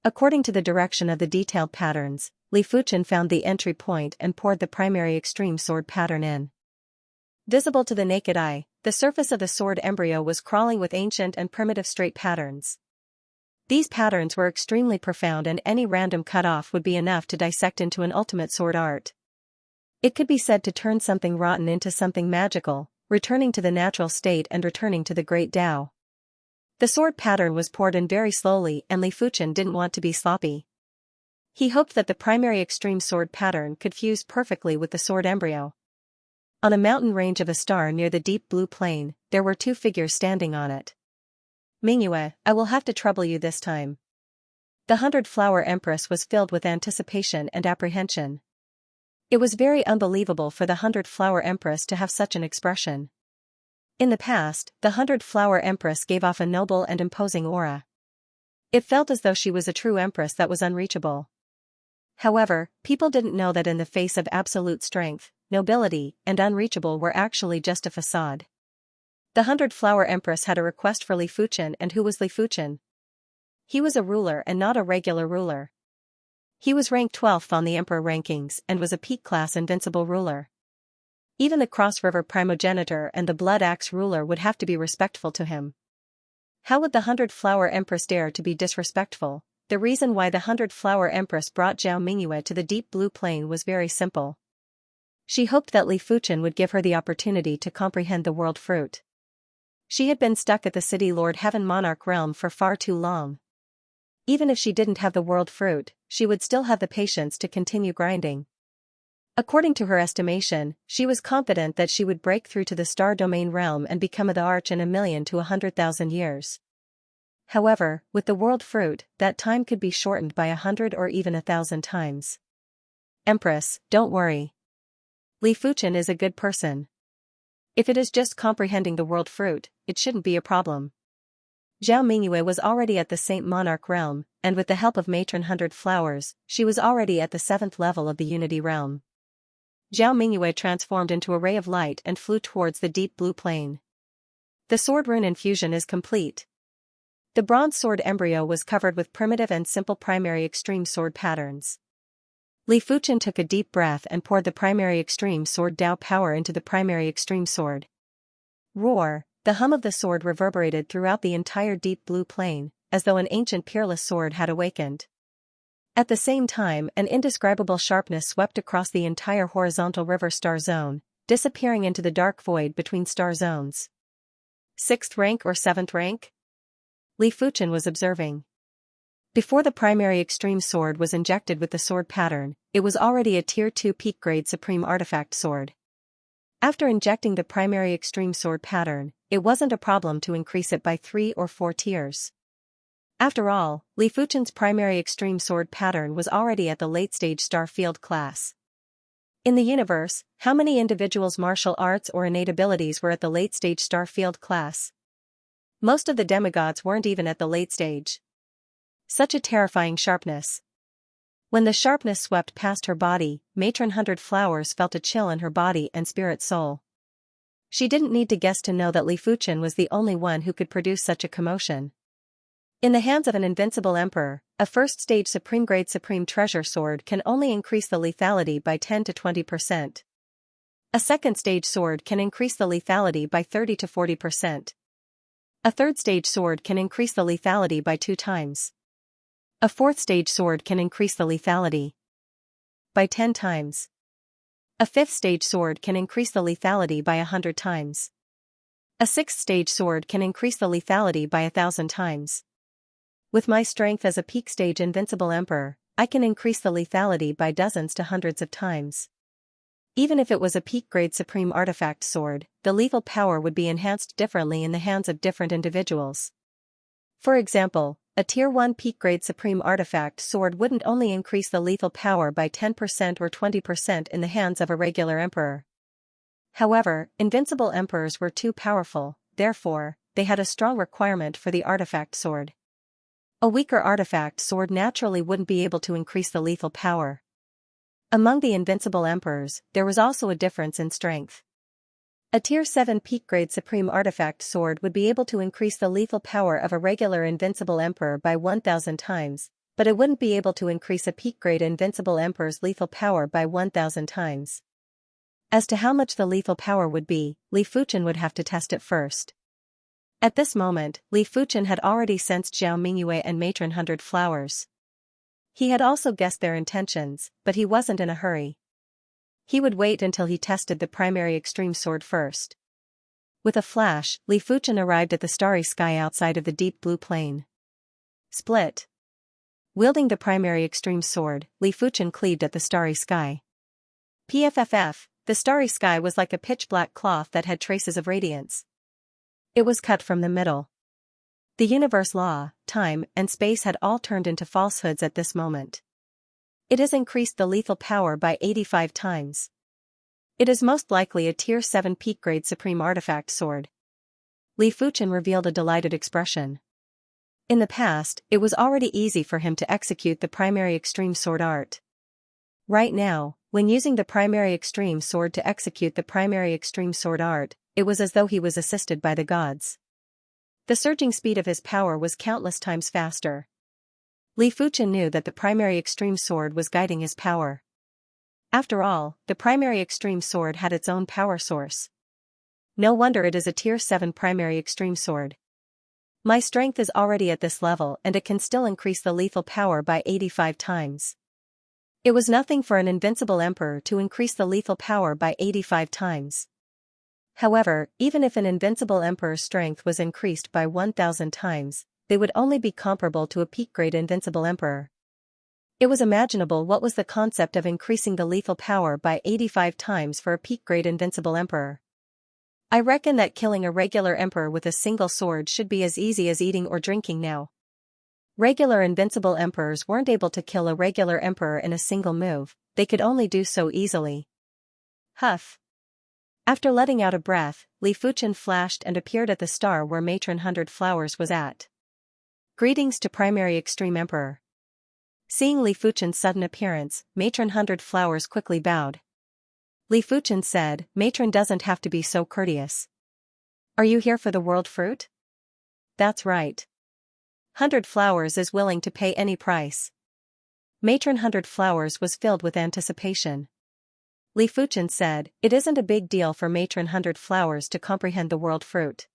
According to the direction of the detailed patterns, Li Fuchen found the entry point and poured the primary extreme sword pattern in. Visible to the naked eye, the surface of the sword embryo was crawling with ancient and primitive straight patterns. These patterns were extremely profound and any random cut-off would be enough to dissect into an ultimate sword art. It could be said to turn something rotten into something magical, returning to the natural state and returning to the great Tao. The sword pattern was poured in very slowly and Li Fuchen didn't want to be sloppy. He hoped that the primary extreme sword pattern could fuse perfectly with the sword embryo. On a mountain range of a star near the Deep Blue Plane, there were 2 figures standing on it. Mingyue, I will have to trouble you this time. The 100-Flower Empress was filled with anticipation and apprehension. It was very unbelievable for the 100-Flower Empress to have such an expression. In the past, the 100-Flower Empress gave off a noble and imposing aura. It felt as though she was a true empress that was unreachable. However, people didn't know that in the face of absolute strength, nobility, and unreachable were actually just a facade. The 100-Flower Empress had a request for Li Fuchen, and who was Li Fuchen? He was a ruler and not a regular ruler. He was ranked 12th on the emperor rankings and was a peak-class invincible ruler. Even the Cross-River primogenitor and the Blood Axe ruler would have to be respectful to him. How would the 100-Flower Empress dare to be disrespectful? The reason why the 100-Flower Empress brought Zhao Mingyue to the deep blue plain was very simple. She hoped that Li Fuchen would give her the opportunity to comprehend the world fruit. She had been stuck at the City Lord Heaven Monarch realm for far too long. Even if she didn't have the world fruit, she would still have the patience to continue grinding. According to her estimation, she was confident that she would break through to the Star Domain realm and become the Arch in 1,000,000 to 100,000 years. However, with the world fruit, that time could be shortened by 100 or even 1,000 times. Empress, don't worry. Li Fuchen is a good person. If it is just comprehending the world fruit, it shouldn't be a problem. Zhao Mingyue was already at the Saint Monarch realm, and with the help of Matron 100 Flowers, she was already at the 7th level of the Unity realm. Zhao Mingyue transformed into a ray of light and flew towards the deep blue plain. The sword rune infusion is complete. The bronze sword embryo was covered with primitive and simple primary extreme sword patterns. Li Fuchen took a deep breath and poured the primary extreme sword Dao power into the primary extreme sword. Roar! The hum of the sword reverberated throughout the entire deep blue plain, as though an ancient peerless sword had awakened. At the same time, an indescribable sharpness swept across the entire horizontal river star zone, disappearing into the dark void between star zones. 6th rank or 7th rank? Li Fuchen was observing. Before the primary extreme sword was injected with the sword pattern, it was already a Tier 2 peak grade supreme artifact sword. After injecting the primary extreme sword pattern, it wasn't a problem to increase it by 3 or 4 tiers. After all, Li Fuchen's primary extreme sword pattern was already at the late-stage star field class. In the universe, how many individuals' martial arts or innate abilities were at the late-stage star field class? Most of the demigods weren't even at the late stage. Such a terrifying sharpness. When the sharpness swept past her body, Matron 100 Flowers felt a chill in her body and spirit soul. She didn't need to guess to know that Li Fuchen was the only one who could produce such a commotion. In the hands of an invincible emperor, a first-stage supreme-grade supreme treasure sword can only increase the lethality by 10 to 20%. A second-stage sword can increase the lethality by 30 to 40%. A third-stage sword can increase the lethality by 2 times. A fourth-stage sword can increase the lethality by 10 times. A fifth-stage sword can increase the lethality by 100 times. A sixth-stage sword can increase the lethality by 1,000 times. With my strength as a peak-stage invincible emperor, I can increase the lethality by dozens to hundreds of times. Even if it was a peak-grade supreme artifact sword, the lethal power would be enhanced differently in the hands of different individuals. For example, a Tier 1 peak-grade supreme artifact sword wouldn't only increase the lethal power by 10% or 20% in the hands of a regular emperor. However, invincible emperors were too powerful, therefore, they had a strong requirement for the artifact sword. A weaker artifact sword naturally wouldn't be able to increase the lethal power. Among the invincible emperors, there was also a difference in strength. A Tier 7 peak-grade supreme artifact sword would be able to increase the lethal power of a regular invincible emperor by 1,000 times, but it wouldn't be able to increase a peak-grade invincible emperor's lethal power by 1,000 times. As to how much the lethal power would be, Li Fuchen would have to test it first. At this moment, Li Fuchen had already sensed Zhao Mingyue and Matron 100 Flowers. He had also guessed their intentions, but he wasn't in a hurry. He would wait until he tested the primary extreme sword first. With a flash, Li Fuchen arrived at the starry sky outside of the deep blue plain. Split. Wielding the primary extreme sword, Li Fuchen cleaved at the starry sky. PFFF, the starry sky was like a pitch-black cloth that had traces of radiance. It was cut from the middle. The universe law, time, and space had all turned into falsehoods at this moment. It has increased the lethal power by 85 times. It is most likely a Tier 7 peak-grade supreme artifact sword. Li Fuchen revealed a delighted expression. In the past, it was already easy for him to execute the primary extreme sword art. Right now, when using the primary extreme sword to execute the primary extreme sword art, it was as though he was assisted by the gods. The surging speed of his power was countless times faster. Li Fuchen knew that the primary extreme sword was guiding his power. After all, the primary extreme sword had its own power source. No wonder it is a tier 7 primary extreme sword. My strength is already at this level and it can still increase the lethal power by 85 times. It was nothing for an invincible emperor to increase the lethal power by 85 times. However, even if an invincible emperor's strength was increased by 1000 times, they would only be comparable to a peak-grade invincible emperor. It was imaginable what was the concept of increasing the lethal power by 85 times for a peak-grade invincible emperor. I reckon that killing a regular emperor with a single sword should be as easy as eating or drinking now. Regular invincible emperors weren't able to kill a regular emperor in a single move, they could only do so easily. Huff. After letting out a breath, Li Fuchen flashed and appeared at the star where Matron 100 Flowers was at. Greetings to Primary Extreme Emperor. Seeing Li Fuchen's sudden appearance, Matron 100 Flowers quickly bowed. Li Fuchen said, "Matron doesn't have to be so courteous. Are you here for the world fruit?" "That's right. 100 Flowers is willing to pay any price." Matron 100 Flowers was filled with anticipation. Li Fuchen said, "It isn't a big deal for Matron 100 Flowers to comprehend the world fruit.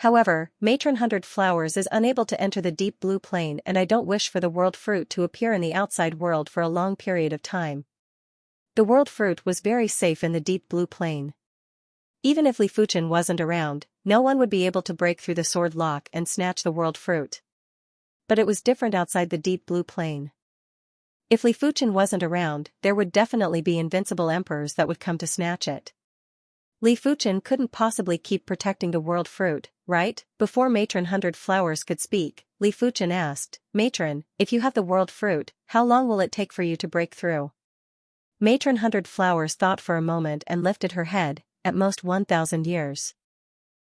However, Matron 100 Flowers is unable to enter the deep blue plane and I don't wish for the world fruit to appear in the outside world for a long period of time." The world fruit was very safe in the deep blue plane. Even if Li Fuchen wasn't around, no one would be able to break through the sword lock and snatch the world fruit. But it was different outside the deep blue plane. If Li Fuchen wasn't around, there would definitely be invincible emperors that would come to snatch it. Li Fuchen couldn't possibly keep protecting the world fruit, right? Before Matron 100 Flowers could speak, Li Fuchen asked, "Matron, if you have the world fruit, how long will it take for you to break through?" Matron 100 Flowers thought for a moment and lifted her head, "At most 1000 years.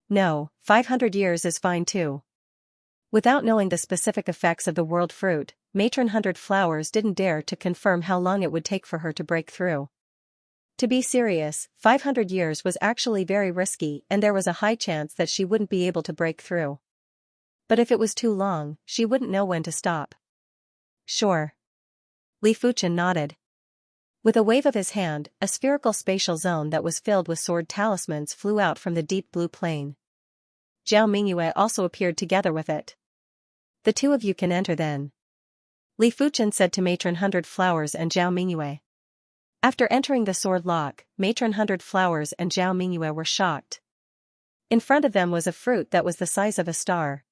No, 500 years is fine too." Without knowing the specific effects of the world fruit, Matron 100 Flowers didn't dare to confirm how long it would take for her to break through. To be serious, 500 years was actually very risky and there was a high chance that she wouldn't be able to break through. But if it was too long, she wouldn't know when to stop. "Sure." Li Fuchen nodded. With a wave of his hand, a spherical spatial zone that was filled with sword talismans flew out from the deep blue plane. Zhao Mingyue also appeared together with it. "The two of you can enter then," Li Fuchen said to Matron 100 Flowers and Zhao Mingyue. After entering the sword lock, Matron 100 Flowers and Zhao Mingyue were shocked. In front of them was a fruit that was the size of a star.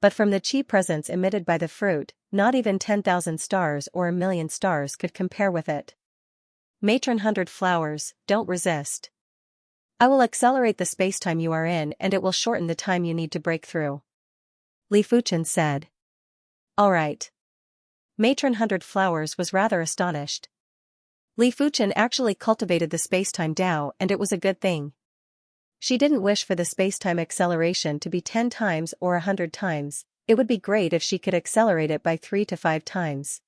But from the chi presence emitted by the fruit, not even 10,000 stars or 1,000,000 stars could compare with it. "Matron 100 Flowers, don't resist. I will accelerate the spacetime you are in and it will shorten the time you need to break through," Li Fuchen said. "All right." Matron 100 Flowers was rather astonished. Li Fuchen actually cultivated the spacetime Dao and it was a good thing. She didn't wish for the spacetime acceleration to be 10 times or 100 times, it would be great if she could accelerate it by 3 to 5 times.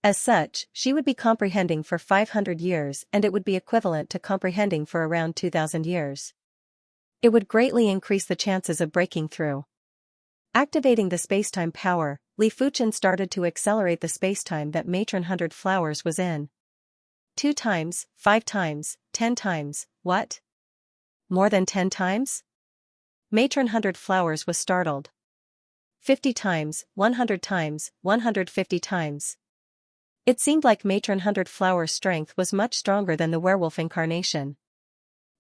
As such, she would be comprehending for 500 years and it would be equivalent to comprehending for around 2000 years. It would greatly increase the chances of breaking through. Activating the spacetime power, Li Fuchen started to accelerate the spacetime that Matron 100 Flowers was in. 2 times, 5 times, 10 times, what? More than 10 times? Matron 100 Flowers was startled. 50 times, 100 times, 150 times. It seemed like Matron 100 Flowers' strength was much stronger than the werewolf incarnation.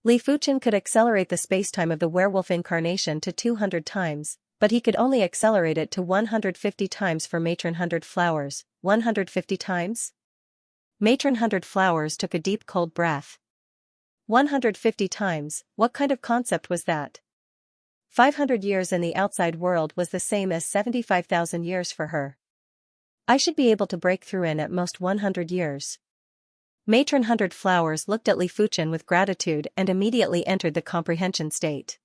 Li Fuchen could accelerate the spacetime of the werewolf incarnation to 200 times, but he could only accelerate it to 150 times for Matron 100 Flowers. 150 times? Matron 100 Flowers took a deep cold breath. 150 times, what kind of concept was that? 500 years in the outside world was the same as 75,000 years for her. I should be able to break through in at most 100 years. Matron 100 Flowers looked at Li Fuchen with gratitude and immediately entered the comprehension state.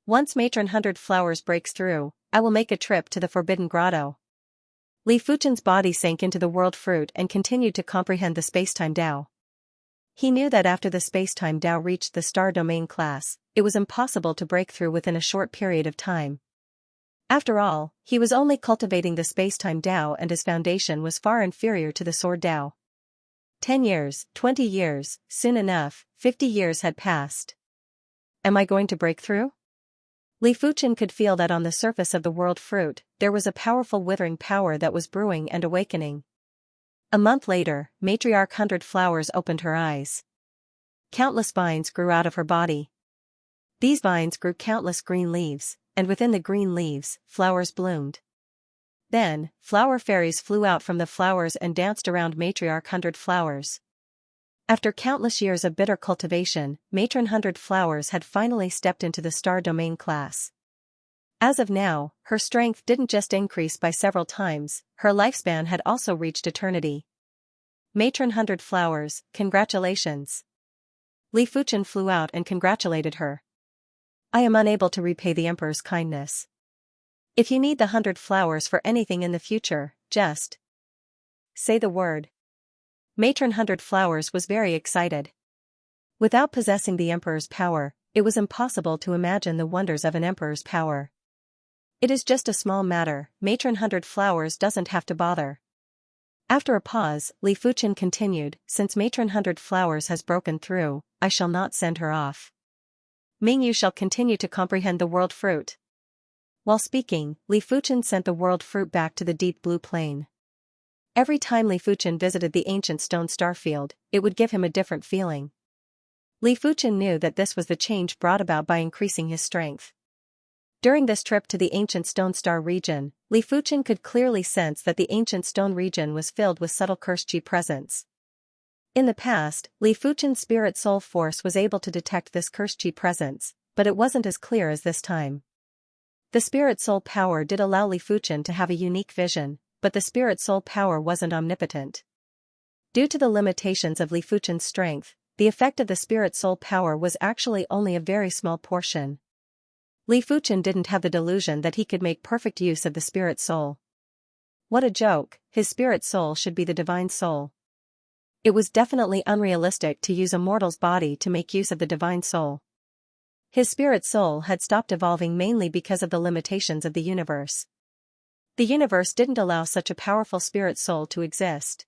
Once Matron 100 Flowers breaks through, I will make a trip to the Forbidden Grotto. Li Fuchen's body sank into the world fruit and continued to comprehend the spacetime Dao. He knew that after the spacetime Dao reached the star domain class, it was impossible to break through within a short period of time. After all, he was only cultivating the space-time Tao and his foundation was far inferior to the sword Tao. 10 years, 20 years, soon enough, 50 years had passed. Am I going to break through? Li Fuchen could feel that on the surface of the world fruit, there was a powerful withering power that was brewing and awakening. A month later, Matriarch 100 Flowers opened her eyes. Countless vines grew out of her body. These vines grew countless green leaves, and within the green leaves, flowers bloomed. Then, flower fairies flew out from the flowers and danced around Matriarch 100 Flowers. After countless years of bitter cultivation, Matron 100 Flowers had finally stepped into the star domain class. As of now, her strength didn't just increase by several times, her lifespan had also reached eternity. Matron 100 Flowers, congratulations. Li Fuchen flew out and congratulated her. I am unable to repay the Emperor's kindness. If you need the 100 Flowers for anything in the future, just say the word. Matron 100 Flowers was very excited. Without possessing the Emperor's power, it was impossible to imagine the wonders of an Emperor's power. It is just a small matter, Matron 100 Flowers doesn't have to bother. After a pause, Li Fuchen continued, since Matron 100 Flowers has broken through, I shall not send her off. Mingyu shall continue to comprehend the world fruit. While speaking, Li Fuchen sent the world fruit back to the deep blue plain. Every time Li Fuchen visited the ancient stone starfield, it would give him a different feeling. Li Fuchen knew that this was the change brought about by increasing his strength. During this trip to the ancient stone star region, Li Fuchen could clearly sense that the ancient stone region was filled with subtle cursed chi presence. In the past, Li Fuchen's spirit soul force was able to detect this cursed chi presence, but it wasn't as clear as this time. The spirit soul power did allow Li Fuchen to have a unique vision, but the spirit soul power wasn't omnipotent. Due to the limitations of Li Fuchen's strength, the effect of the spirit soul power was actually only a very small portion. Li Fuchen didn't have the delusion that he could make perfect use of the spirit soul. What a joke, his spirit soul should be the divine soul. It was definitely unrealistic to use a mortal's body to make use of the divine soul. His spirit soul had stopped evolving mainly because of the limitations of the universe. The universe didn't allow such a powerful spirit soul to exist.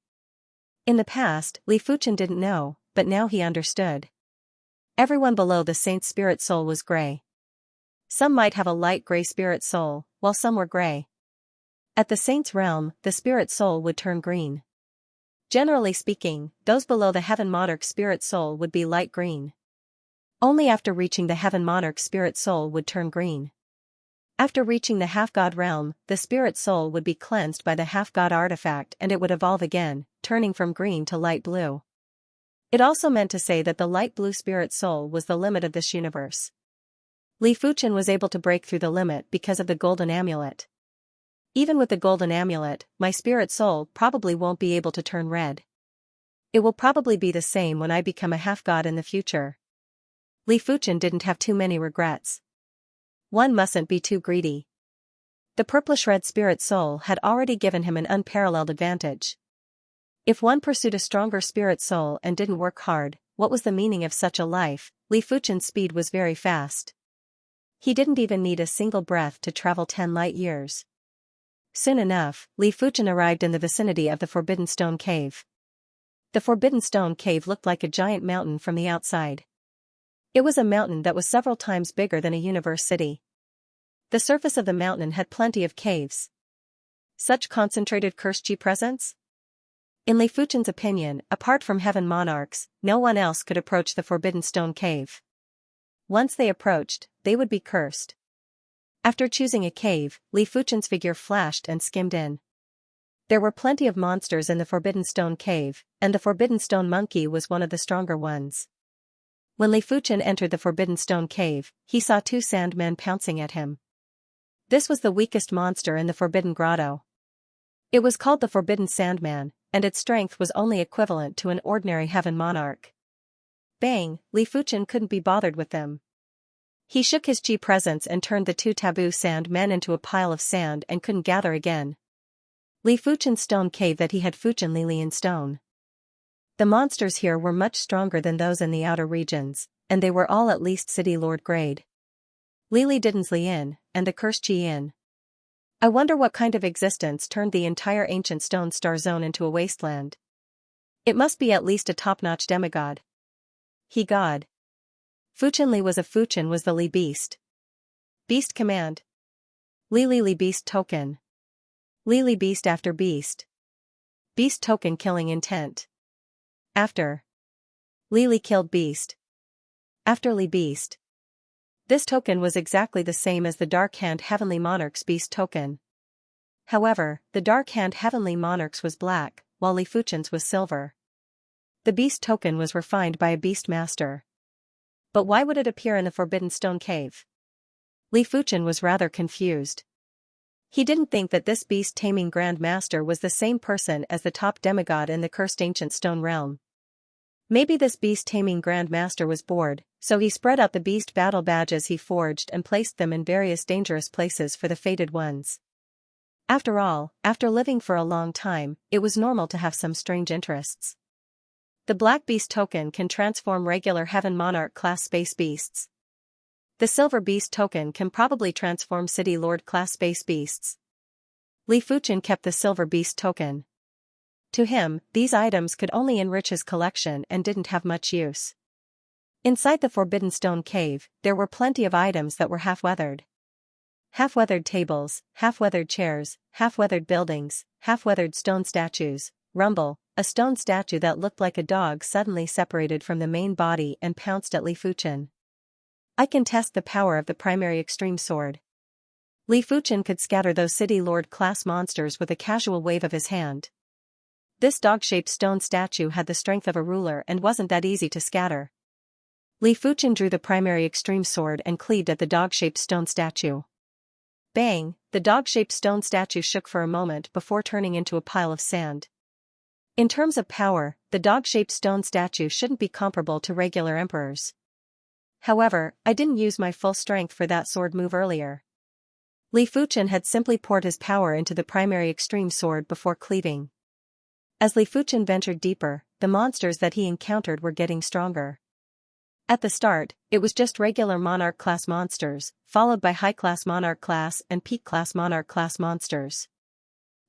In the past, Li Fuchen didn't know, but now he understood. Everyone below the saint's spirit soul was gray. Some might have a light gray spirit soul, while some were gray. At the saint's realm, the spirit soul would turn green. Generally speaking, those below the heaven monarch spirit soul would be light green. Only after reaching the heaven monarch spirit soul would turn green. After reaching the half-god realm, the spirit soul would be cleansed by the half-god artifact and it would evolve again, turning from green to light blue. It also meant to say that the light blue spirit soul was the limit of this universe. Li Fuchen was able to break through the limit because of the golden amulet. Even with the golden amulet, my spirit soul probably won't be able to turn red. It will probably be the same when I become a half-god in the future. Li Fuchen didn't have too many regrets. One mustn't be too greedy. The purplish-red spirit soul had already given him an unparalleled advantage. If one pursued a stronger spirit soul and didn't work hard, what was the meaning of such a life? Li Fuchen's speed was very fast. He didn't even need a single breath to travel 10 light years. Soon enough, Li Fuchen arrived in the vicinity of the Forbidden Stone Cave. The Forbidden Stone Cave looked like a giant mountain from the outside. It was a mountain that was several times bigger than a universe city. The surface of the mountain had plenty of caves. Such concentrated cursed chi presence? In Li Fuchen's opinion, apart from heaven monarchs, no one else could approach the Forbidden Stone Cave. Once they approached, they would be cursed. After choosing a cave, Li Fuchen's figure flashed and skimmed in. There were plenty of monsters in the Forbidden Stone Cave, and the Forbidden Stone Monkey was one of the stronger ones. When Li Fuchen entered the Forbidden Stone Cave, he saw 2 sandmen pouncing at him. This was the weakest monster in the Forbidden Grotto. It was called the Forbidden Sandman, and its strength was only equivalent to an ordinary heaven monarch. Bang, Li Fuchen couldn't be bothered with them. He shook his chi presence and turned the 2 taboo sand men into a pile of sand and couldn't gather again. Li Fuchen's stone cave that he had Fuchen Lili in stone. The monsters here were much stronger than those in the outer regions, and they were all at least city lord grade. Lili didn't Li in, and the cursed chi in. I wonder what kind of existence turned the entire ancient stone star zone into a wasteland. It must be at least a top-notch demigod. He god. Fuchin Li was the Li beast. Beast command. Li beast token. Li beast after beast. Beast token killing intent. After. Li killed beast. After Li beast. This token was exactly the same as the Dark Hand Heavenly Monarch's beast token. However, the Dark Hand Heavenly Monarch's was black, while Li Fuchin's was silver. The beast token was refined by a beast master. But why would it appear in the Forbidden Stone Cave? Li Fuchin was rather confused. He didn't think that this beast-taming Grand Master was the same person as the top demigod in the cursed ancient stone realm. Maybe this beast-taming Grand Master was bored, so he spread out the beast battle badges he forged and placed them in various dangerous places for the fated ones. After all, after living for a long time, it was normal to have some strange interests. The Black Beast token can transform regular Heaven Monarch class space beasts. The Silver Beast token can probably transform City Lord class space beasts. Li Fuchin kept the Silver Beast token. To him, these items could only enrich his collection and didn't have much use. Inside the Forbidden Stone Cave, there were plenty of items that were half-weathered. Half-weathered tables, half-weathered chairs, half-weathered buildings, half-weathered stone statues. Rumble, a stone statue that looked like a dog suddenly separated from the main body and pounced at Li Fuchin. I can test the power of the primary extreme sword. Li Fuchin could scatter those City Lord class monsters with a casual wave of his hand. This dog-shaped stone statue had the strength of a ruler and wasn't that easy to scatter. Li Fuchin drew the primary extreme sword and cleaved at the dog-shaped stone statue. Bang, the dog-shaped stone statue shook for a moment before turning into a pile of sand. In terms of power, the dog-shaped stone statue shouldn't be comparable to regular emperors. However, I didn't use my full strength for that sword move earlier. Li Fuchin had simply poured his power into the primary extreme sword before cleaving. As Li Fuchin ventured deeper, the monsters that he encountered were getting stronger. At the start, it was just regular Monarch class monsters, followed by high-class Monarch class and peak-class Monarch class monsters.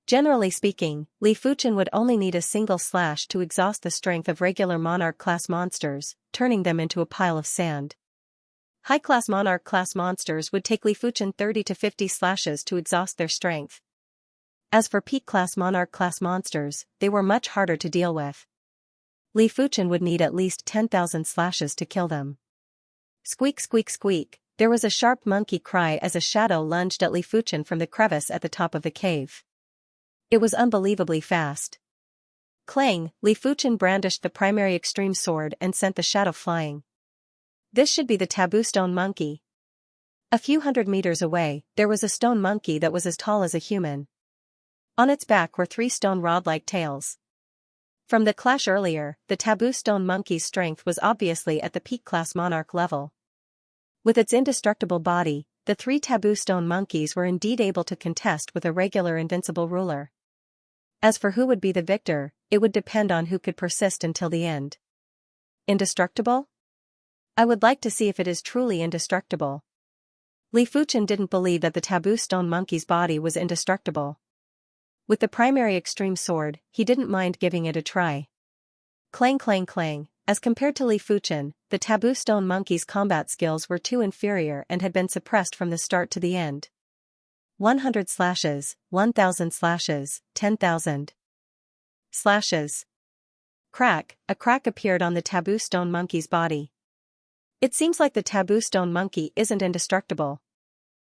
Generally speaking, Li Fuchin would only need a single slash to exhaust the strength of regular Monarch class monsters, turning them into a pile of sand. High-class Monarch class monsters would take Li Fuchin 30 to 50 slashes to exhaust their strength. As for peak-class Monarch class monsters, they were much harder to deal with. Li Fuchin would need at least 10,000 slashes to kill them. Squeak squeak squeak, there was a sharp monkey cry as a shadow lunged at Li Fuchin from the crevice at the top of the cave. It was unbelievably fast. Clang, Li Fuchin brandished the primary extreme sword and sent the shadow flying. This should be the taboo stone monkey. A few hundred meters away, there was a stone monkey that was as tall as a human. On its back were 3 stone rod-like tails. From the clash earlier, the taboo stone monkey's strength was obviously at the peak-class monarch level. With its indestructible body, the 3 taboo stone monkeys were indeed able to contest with a regular invincible ruler. As for who would be the victor, it would depend on who could persist until the end. Indestructible? I would like to see if it is truly indestructible. Li Fuchin didn't believe that the taboo stone monkey's body was indestructible. With the primary extreme sword, he didn't mind giving it a try. Clang clang clang, as compared to Li Fuchin, the taboo stone monkey's combat skills were too inferior and had been suppressed from the start to the end. 100 slashes, 1,000 slashes, 10,000 slashes. Crack, a crack appeared on the taboo stone monkey's body. It seems like the taboo stone monkey isn't indestructible.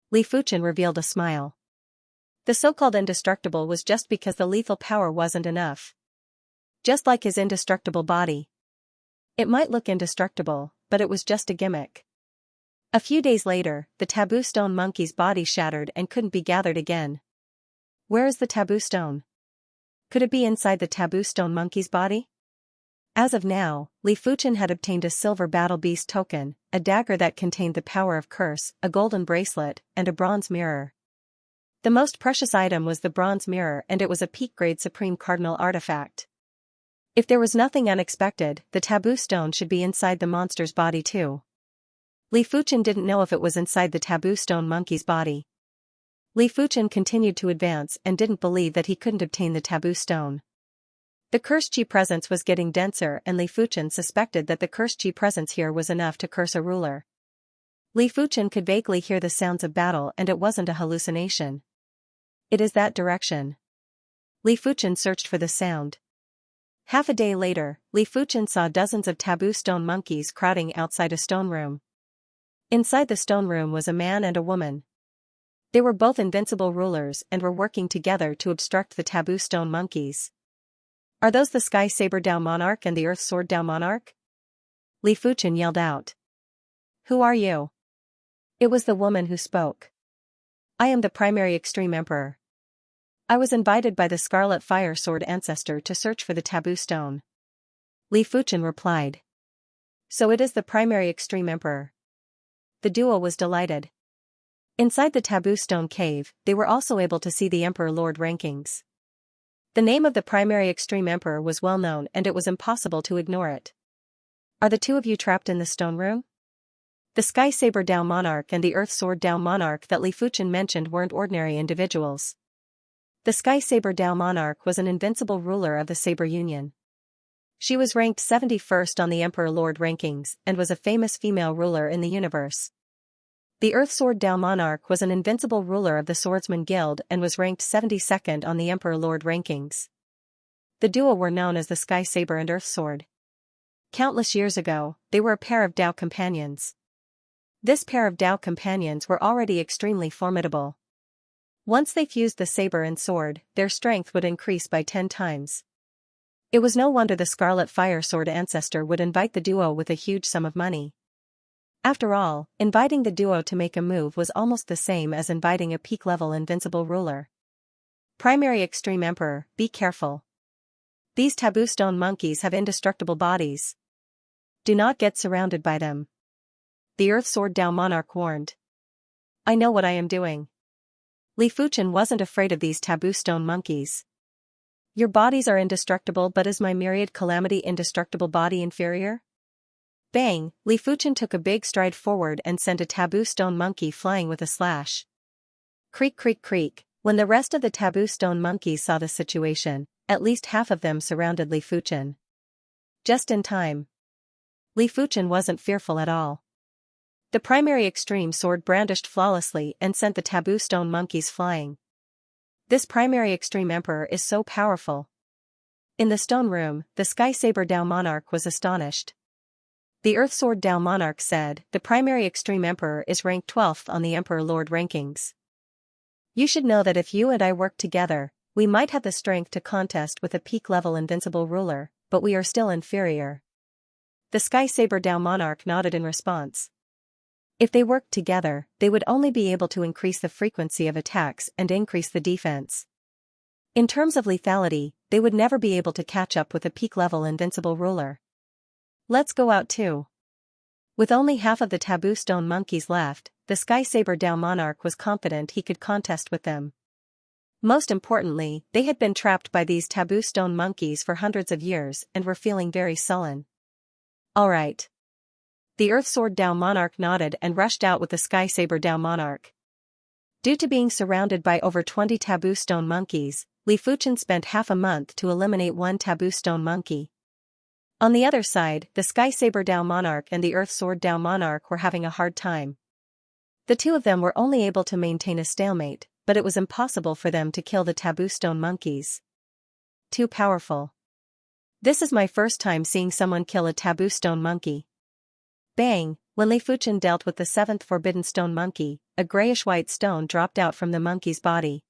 Li Fuchin revealed a smile. The so-called indestructible was just because the lethal power wasn't enough. Just like his indestructible body. It might look indestructible, but it was just a gimmick. A few days later, the taboo stone monkey's body shattered and couldn't be gathered again. Where is the taboo stone? Could it be inside the taboo stone monkey's body? As of now, Li Fuchin had obtained a silver battle beast token, a dagger that contained the power of curse, a golden bracelet, and a bronze mirror. The most precious item was the bronze mirror, and it was a peak-grade supreme cardinal artifact. If there was nothing unexpected, the taboo stone should be inside the monster's body too. Li Fuchin didn't know if it was inside the taboo stone monkey's body. Li Fuchen continued to advance and didn't believe that he couldn't obtain the taboo stone. The cursed chi presence was getting denser, and Li Fuchen suspected that the cursed chi presence here was enough to curse a ruler. Li Fuchen could vaguely hear the sounds of battle, and it wasn't a hallucination. It is that direction. Li Fuchen searched for the sound. Half a day later, Li Fuchen saw dozens of taboo stone monkeys crowding outside a stone room. Inside the stone room was a man and a woman. They were both invincible rulers and were working together to obstruct the taboo stone monkeys. Are those the Sky Saber Dao Monarch and the Earth Sword Dao Monarch? Li Fuchen yelled out. Who are you? It was the woman who spoke. I am the primary extreme emperor. I was invited by the Scarlet Fire Sword ancestor to search for the taboo stone. Li Fuchen replied. So it is the primary extreme emperor. The duo was delighted. Inside the taboo stone cave, they were also able to see the Emperor Lord rankings. The name of the primary extreme emperor was well known, and it was impossible to ignore it. Are the two of you trapped in the stone room? The Sky Saber Dao Monarch and the Earth Sword Dao Monarch that Li Fuchen mentioned weren't ordinary individuals. The Sky Saber Dao Monarch was an invincible ruler of the Saber Union. She was ranked 71st on the Emperor Lord rankings and was a famous female ruler in the universe. The Earth Sword Dao Monarch was an invincible ruler of the Swordsman Guild and was ranked 72nd on the Emperor Lord rankings. The duo were known as the Sky Saber and Earth Sword. Countless years ago, they were a pair of Dao companions. This pair of Dao companions were already extremely formidable. Once they fused the saber and sword, their strength would increase by 10 times. It was no wonder the Scarlet Fire Sword ancestor would invite the duo with a huge sum of money. After all, inviting the duo to make a move was almost the same as inviting a peak-level invincible ruler. Primary Extreme Emperor, be careful. These taboo stone monkeys have indestructible bodies. Do not get surrounded by them. The Earth Sword Dao Monarch warned. I know what I am doing. Li Fuchen wasn't afraid of these taboo stone monkeys. Your bodies are indestructible, but is my myriad calamity indestructible body inferior? Bang! Li Fuchen took a big stride forward and sent a taboo stone monkey flying with a slash. Creak creak creak. When the rest of the taboo stone monkeys saw the situation, at least half of them surrounded Li Fuchen. Just in time. Li Fuchen wasn't fearful at all. The primary extreme sword brandished flawlessly and sent the taboo stone monkeys flying. This primary extreme emperor is so powerful. In the stone room, the Sky Saber Dao Monarch was astonished. The Earth Sword Dao Monarch said, the primary extreme emperor is ranked 12th on the Emperor Lord rankings. You should know that if you and I work together, we might have the strength to contest with a peak-level invincible ruler, but we are still inferior. The Sky Saber Dao Monarch nodded in response. If they worked together, they would only be able to increase the frequency of attacks and increase the defense. In terms of lethality, they would never be able to catch up with a peak-level invincible ruler. Let's go out too. With only half of the taboo stone monkeys left, the Sky Saber Dao Monarch was confident he could contest with them. Most importantly, they had been trapped by these taboo stone monkeys for hundreds of years and were feeling very sullen. Alright. The Earth Sword Dao Monarch nodded and rushed out with the Sky Saber Dao Monarch. Due to being surrounded by over 20 taboo stone monkeys, Li Fuchen spent half a month to eliminate one taboo stone monkey. On the other side, the Sky Saber Dao Monarch and the Earth Sword Dao Monarch were having a hard time. The two of them were only able to maintain a stalemate, but it was impossible for them to kill the taboo stone monkeys. Too powerful. This is my first time seeing someone kill a taboo stone monkey. Bang! When Li Fuchen dealt with the 7th forbidden stone monkey, a grayish-white stone dropped out from the monkey's body.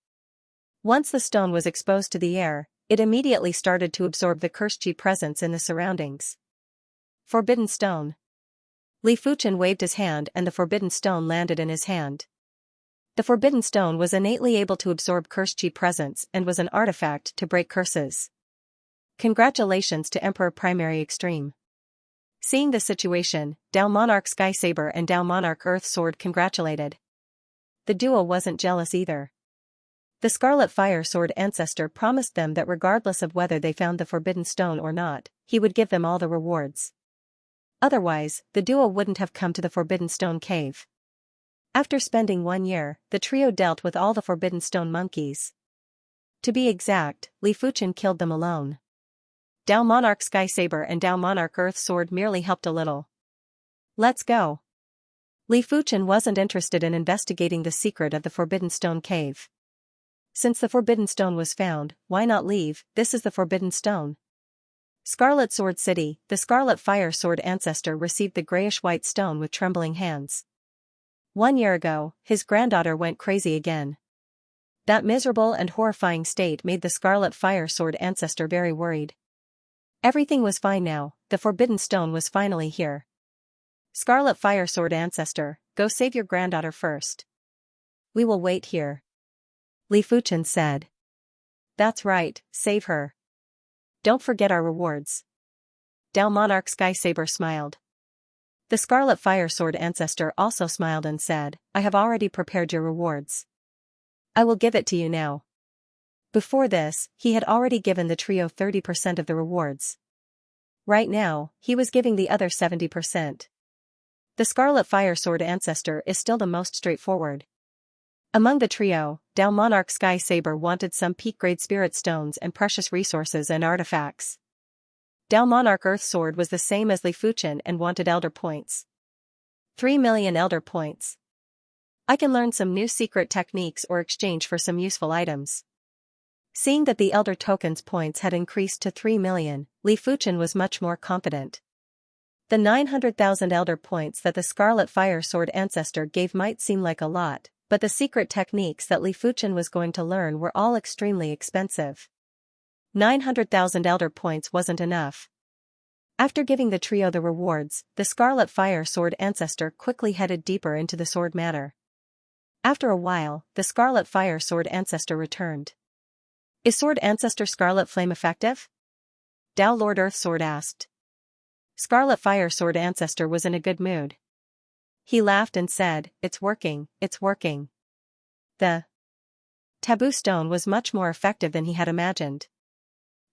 Once the stone was exposed to the air, it immediately started to absorb the cursed chi presence in the surroundings. Forbidden stone. Li Fuchen waved his hand and the forbidden stone landed in his hand. The forbidden stone was innately able to absorb cursed chi presence and was an artifact to break curses. Congratulations to Emperor Primary Extreme. Seeing the situation, Dao Monarch Sky Saber and Dao Monarch Earth Sword congratulated. The duo wasn't jealous either. The Scarlet Fire Sword ancestor promised them that regardless of whether they found the forbidden stone or not, he would give them all the rewards. Otherwise, the duo wouldn't have come to the Forbidden Stone Cave. After spending 1 year, the trio dealt with all the Forbidden Stone monkeys. To be exact, Li Fuchen killed them alone. Dao Monarch Sky Saber and Dao Monarch Earth Sword merely helped a little. Let's go. Li Fuchen wasn't interested in investigating the secret of the Forbidden Stone cave. Since the Forbidden Stone was found, why not leave? This is the Forbidden Stone. Scarlet Sword City, the Scarlet Fire Sword ancestor received the grayish-white stone with trembling hands. 1 year ago, his granddaughter went crazy again. That miserable and horrifying state made the Scarlet Fire Sword ancestor very worried. Everything was fine now, the Forbidden Stone was finally here. Scarlet Fire Sword ancestor, go save your granddaughter first. We will wait here. Li Fuchen said. That's right, save her. Don't forget our rewards. Dao Monarch Sky Saber smiled. The Scarlet Fire Sword ancestor also smiled and said, I have already prepared your rewards. I will give it to you now. Before this, he had already given the trio 30% of the rewards. Right now, he was giving the other 70%. The Scarlet Fire Sword ancestor is still the most straightforward. Among the trio, Dao Monarch Sky Saber wanted some peak-grade spirit stones and precious resources and artifacts. Dao Monarch Earth Sword was the same as Li Fuchen and wanted Elder Points. 3 million Elder Points. I can learn some new secret techniques or exchange for some useful items. Seeing that the Elder Token's points had increased to 3 million, Li Fuchen was much more confident. The 900,000 Elder Points that the Scarlet Fire Sword ancestor gave might seem like a lot, but the secret techniques that Li Fuchen was going to learn were all extremely expensive. 900,000 Elder Points wasn't enough. After giving the trio the rewards, the Scarlet Fire Sword ancestor quickly headed deeper into the sword matter. After a while, the Scarlet Fire Sword ancestor returned. Is Sword Ancestor Scarlet Flame effective? Dao Lord Earth Sword asked. Scarlet Fire Sword ancestor was in a good mood. He laughed and said, it's working, it's working. The taboo stone was much more effective than he had imagined.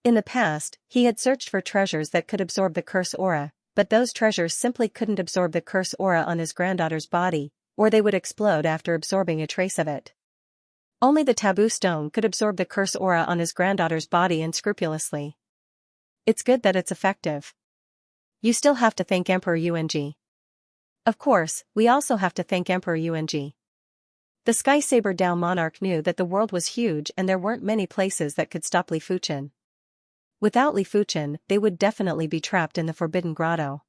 In the past, he had searched for treasures that could absorb the curse aura, but those treasures simply couldn't absorb the curse aura on his granddaughter's body, or they would explode after absorbing a trace of it. Only the taboo stone could absorb the curse aura on his granddaughter's body unscrupulously. It's good that it's effective. You still have to thank Emperor Yuanji. Of course, we also have to thank Emperor Yuanji. The Sky Saber Dao Monarch knew that the world was huge and there weren't many places that could stop Li Fuchen. Without Li Fuchen, they would definitely be trapped in the Forbidden Grotto.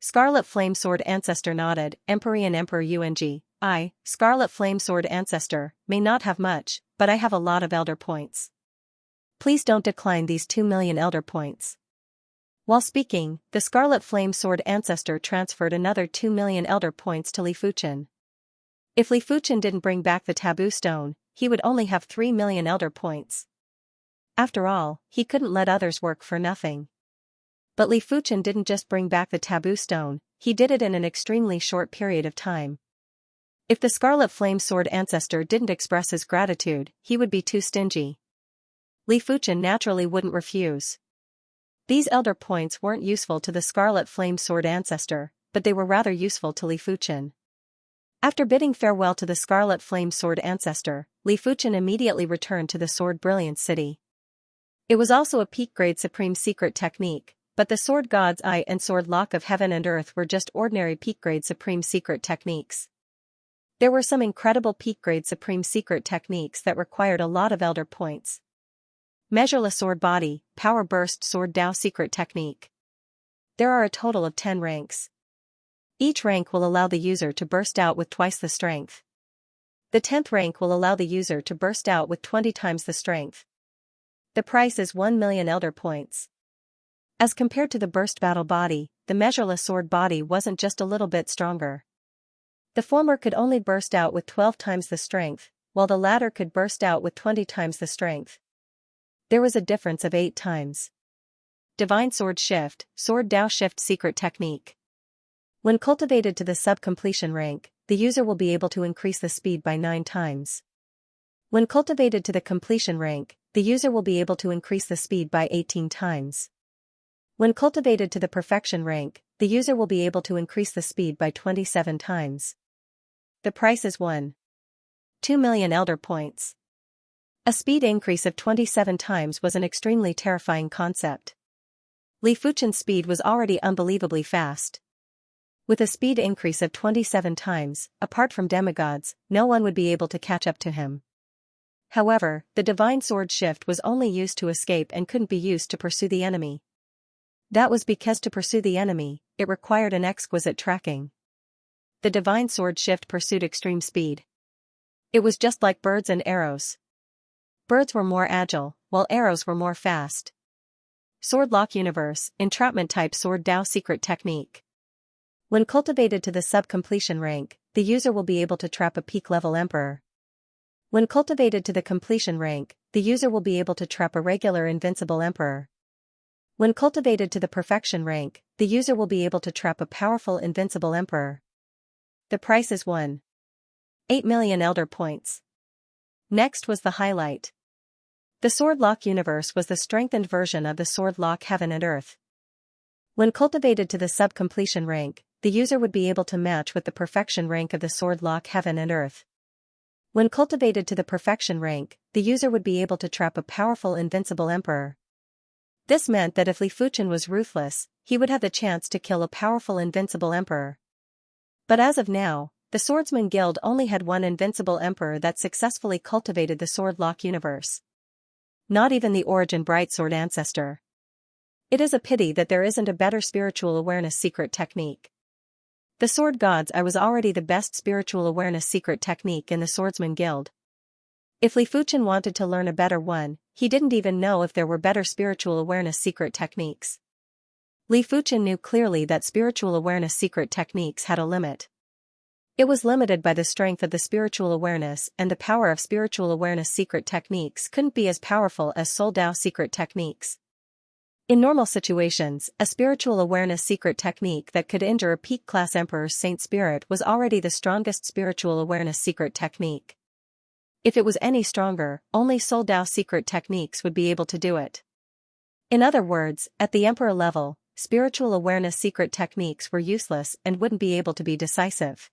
Scarlet Flame Sword Ancestor nodded. Emperor Yuanji, I, Scarlet Flame Sword Ancestor, may not have much, but I have a lot of Elder Points. Please don't decline these 2 million Elder Points. While speaking, the Scarlet Flame Sword ancestor transferred another 2 million Elder Points to Li Fuchen. If Li Fuchen didn't bring back the taboo stone, he would only have 3 million Elder Points. After all, he couldn't let others work for nothing. But Li Fuchen didn't just bring back the taboo stone, he did it in an extremely short period of time. If the Scarlet Flame Sword ancestor didn't express his gratitude, he would be too stingy. Li Fuchen naturally wouldn't refuse. These Elder Points weren't useful to the Scarlet Flame Sword ancestor, but they were rather useful to Li Fuchen. After bidding farewell to the Scarlet Flame Sword ancestor, Li Fuchen immediately returned to the Sword Brilliance City. It was also a peak-grade supreme secret technique, but the Sword God's Eye and Sword Lock of Heaven and Earth were just ordinary peak-grade supreme secret techniques. There were some incredible peak-grade supreme secret techniques that required a lot of Elder Points. Measureless Sword Body, Power Burst Sword Dao Secret Technique. There are a total of 10 ranks. Each rank will allow the user to burst out with twice the strength. The 10th rank will allow the user to burst out with 20 times the strength. The price is 1 million Elder Points. As compared to the Burst Battle Body, the Measureless Sword Body wasn't just a little bit stronger. The former could only burst out with 12 times the strength, while the latter could burst out with 20 times the strength. There was a difference of 8 times. Divine Sword Shift, Sword Dao Shift Secret Technique. When cultivated to the sub-completion rank, the user will be able to increase the speed by 9 times. When cultivated to the completion rank, the user will be able to increase the speed by 18 times. When cultivated to the perfection rank, the user will be able to increase the speed by 27 times. The price is 1.2 million elder points. A speed increase of 27 times was an extremely terrifying concept. Li Fuchen's speed was already unbelievably fast. With a speed increase of 27 times, apart from demigods, no one would be able to catch up to him. However, the divine sword shift was only used to escape and couldn't be used to pursue the enemy. That was because to pursue the enemy, it required an exquisite tracking. The divine sword shift pursued extreme speed. It was just like birds and arrows. Birds were more agile, while arrows were more fast. Sword Lock Universe, Entrapment Type Sword Dao Secret Technique. When cultivated to the sub-completion rank, the user will be able to trap a peak-level emperor. When cultivated to the completion rank, the user will be able to trap a regular invincible emperor. When cultivated to the perfection rank, the user will be able to trap a powerful invincible emperor. The price is 1.8 million elder points. Next was the highlight. The Sword Lock Universe was the strengthened version of the Sword Lock Heaven and Earth. When cultivated to the sub-completion rank, the user would be able to match with the perfection rank of the Sword Lock Heaven and Earth. When cultivated to the perfection rank, the user would be able to trap a powerful invincible emperor. This meant that if Li Fuchen was ruthless, he would have the chance to kill a powerful invincible emperor. But as of now, the Swordsman Guild only had one invincible emperor that successfully cultivated the Sword Lock Universe. Not even the Origin Brightsword ancestor. It is a pity that there isn't a better spiritual awareness secret technique. The Sword Gods I was already the best spiritual awareness secret technique in the Swordsman Guild. If Li Fuchen wanted to learn a better one, he didn't even know if there were better spiritual awareness secret techniques. Li Fuchen knew clearly that spiritual awareness secret techniques had a limit. It was limited by the strength of the spiritual awareness, and the power of spiritual awareness secret techniques couldn't be as powerful as Soul Dao secret techniques. In normal situations, a spiritual awareness secret technique that could injure a peak-class Emperor's Saint Spirit was already the strongest spiritual awareness secret technique. If it was any stronger, only Soul Dao secret techniques would be able to do it. In other words, at the Emperor level, spiritual awareness secret techniques were useless and wouldn't be able to be decisive.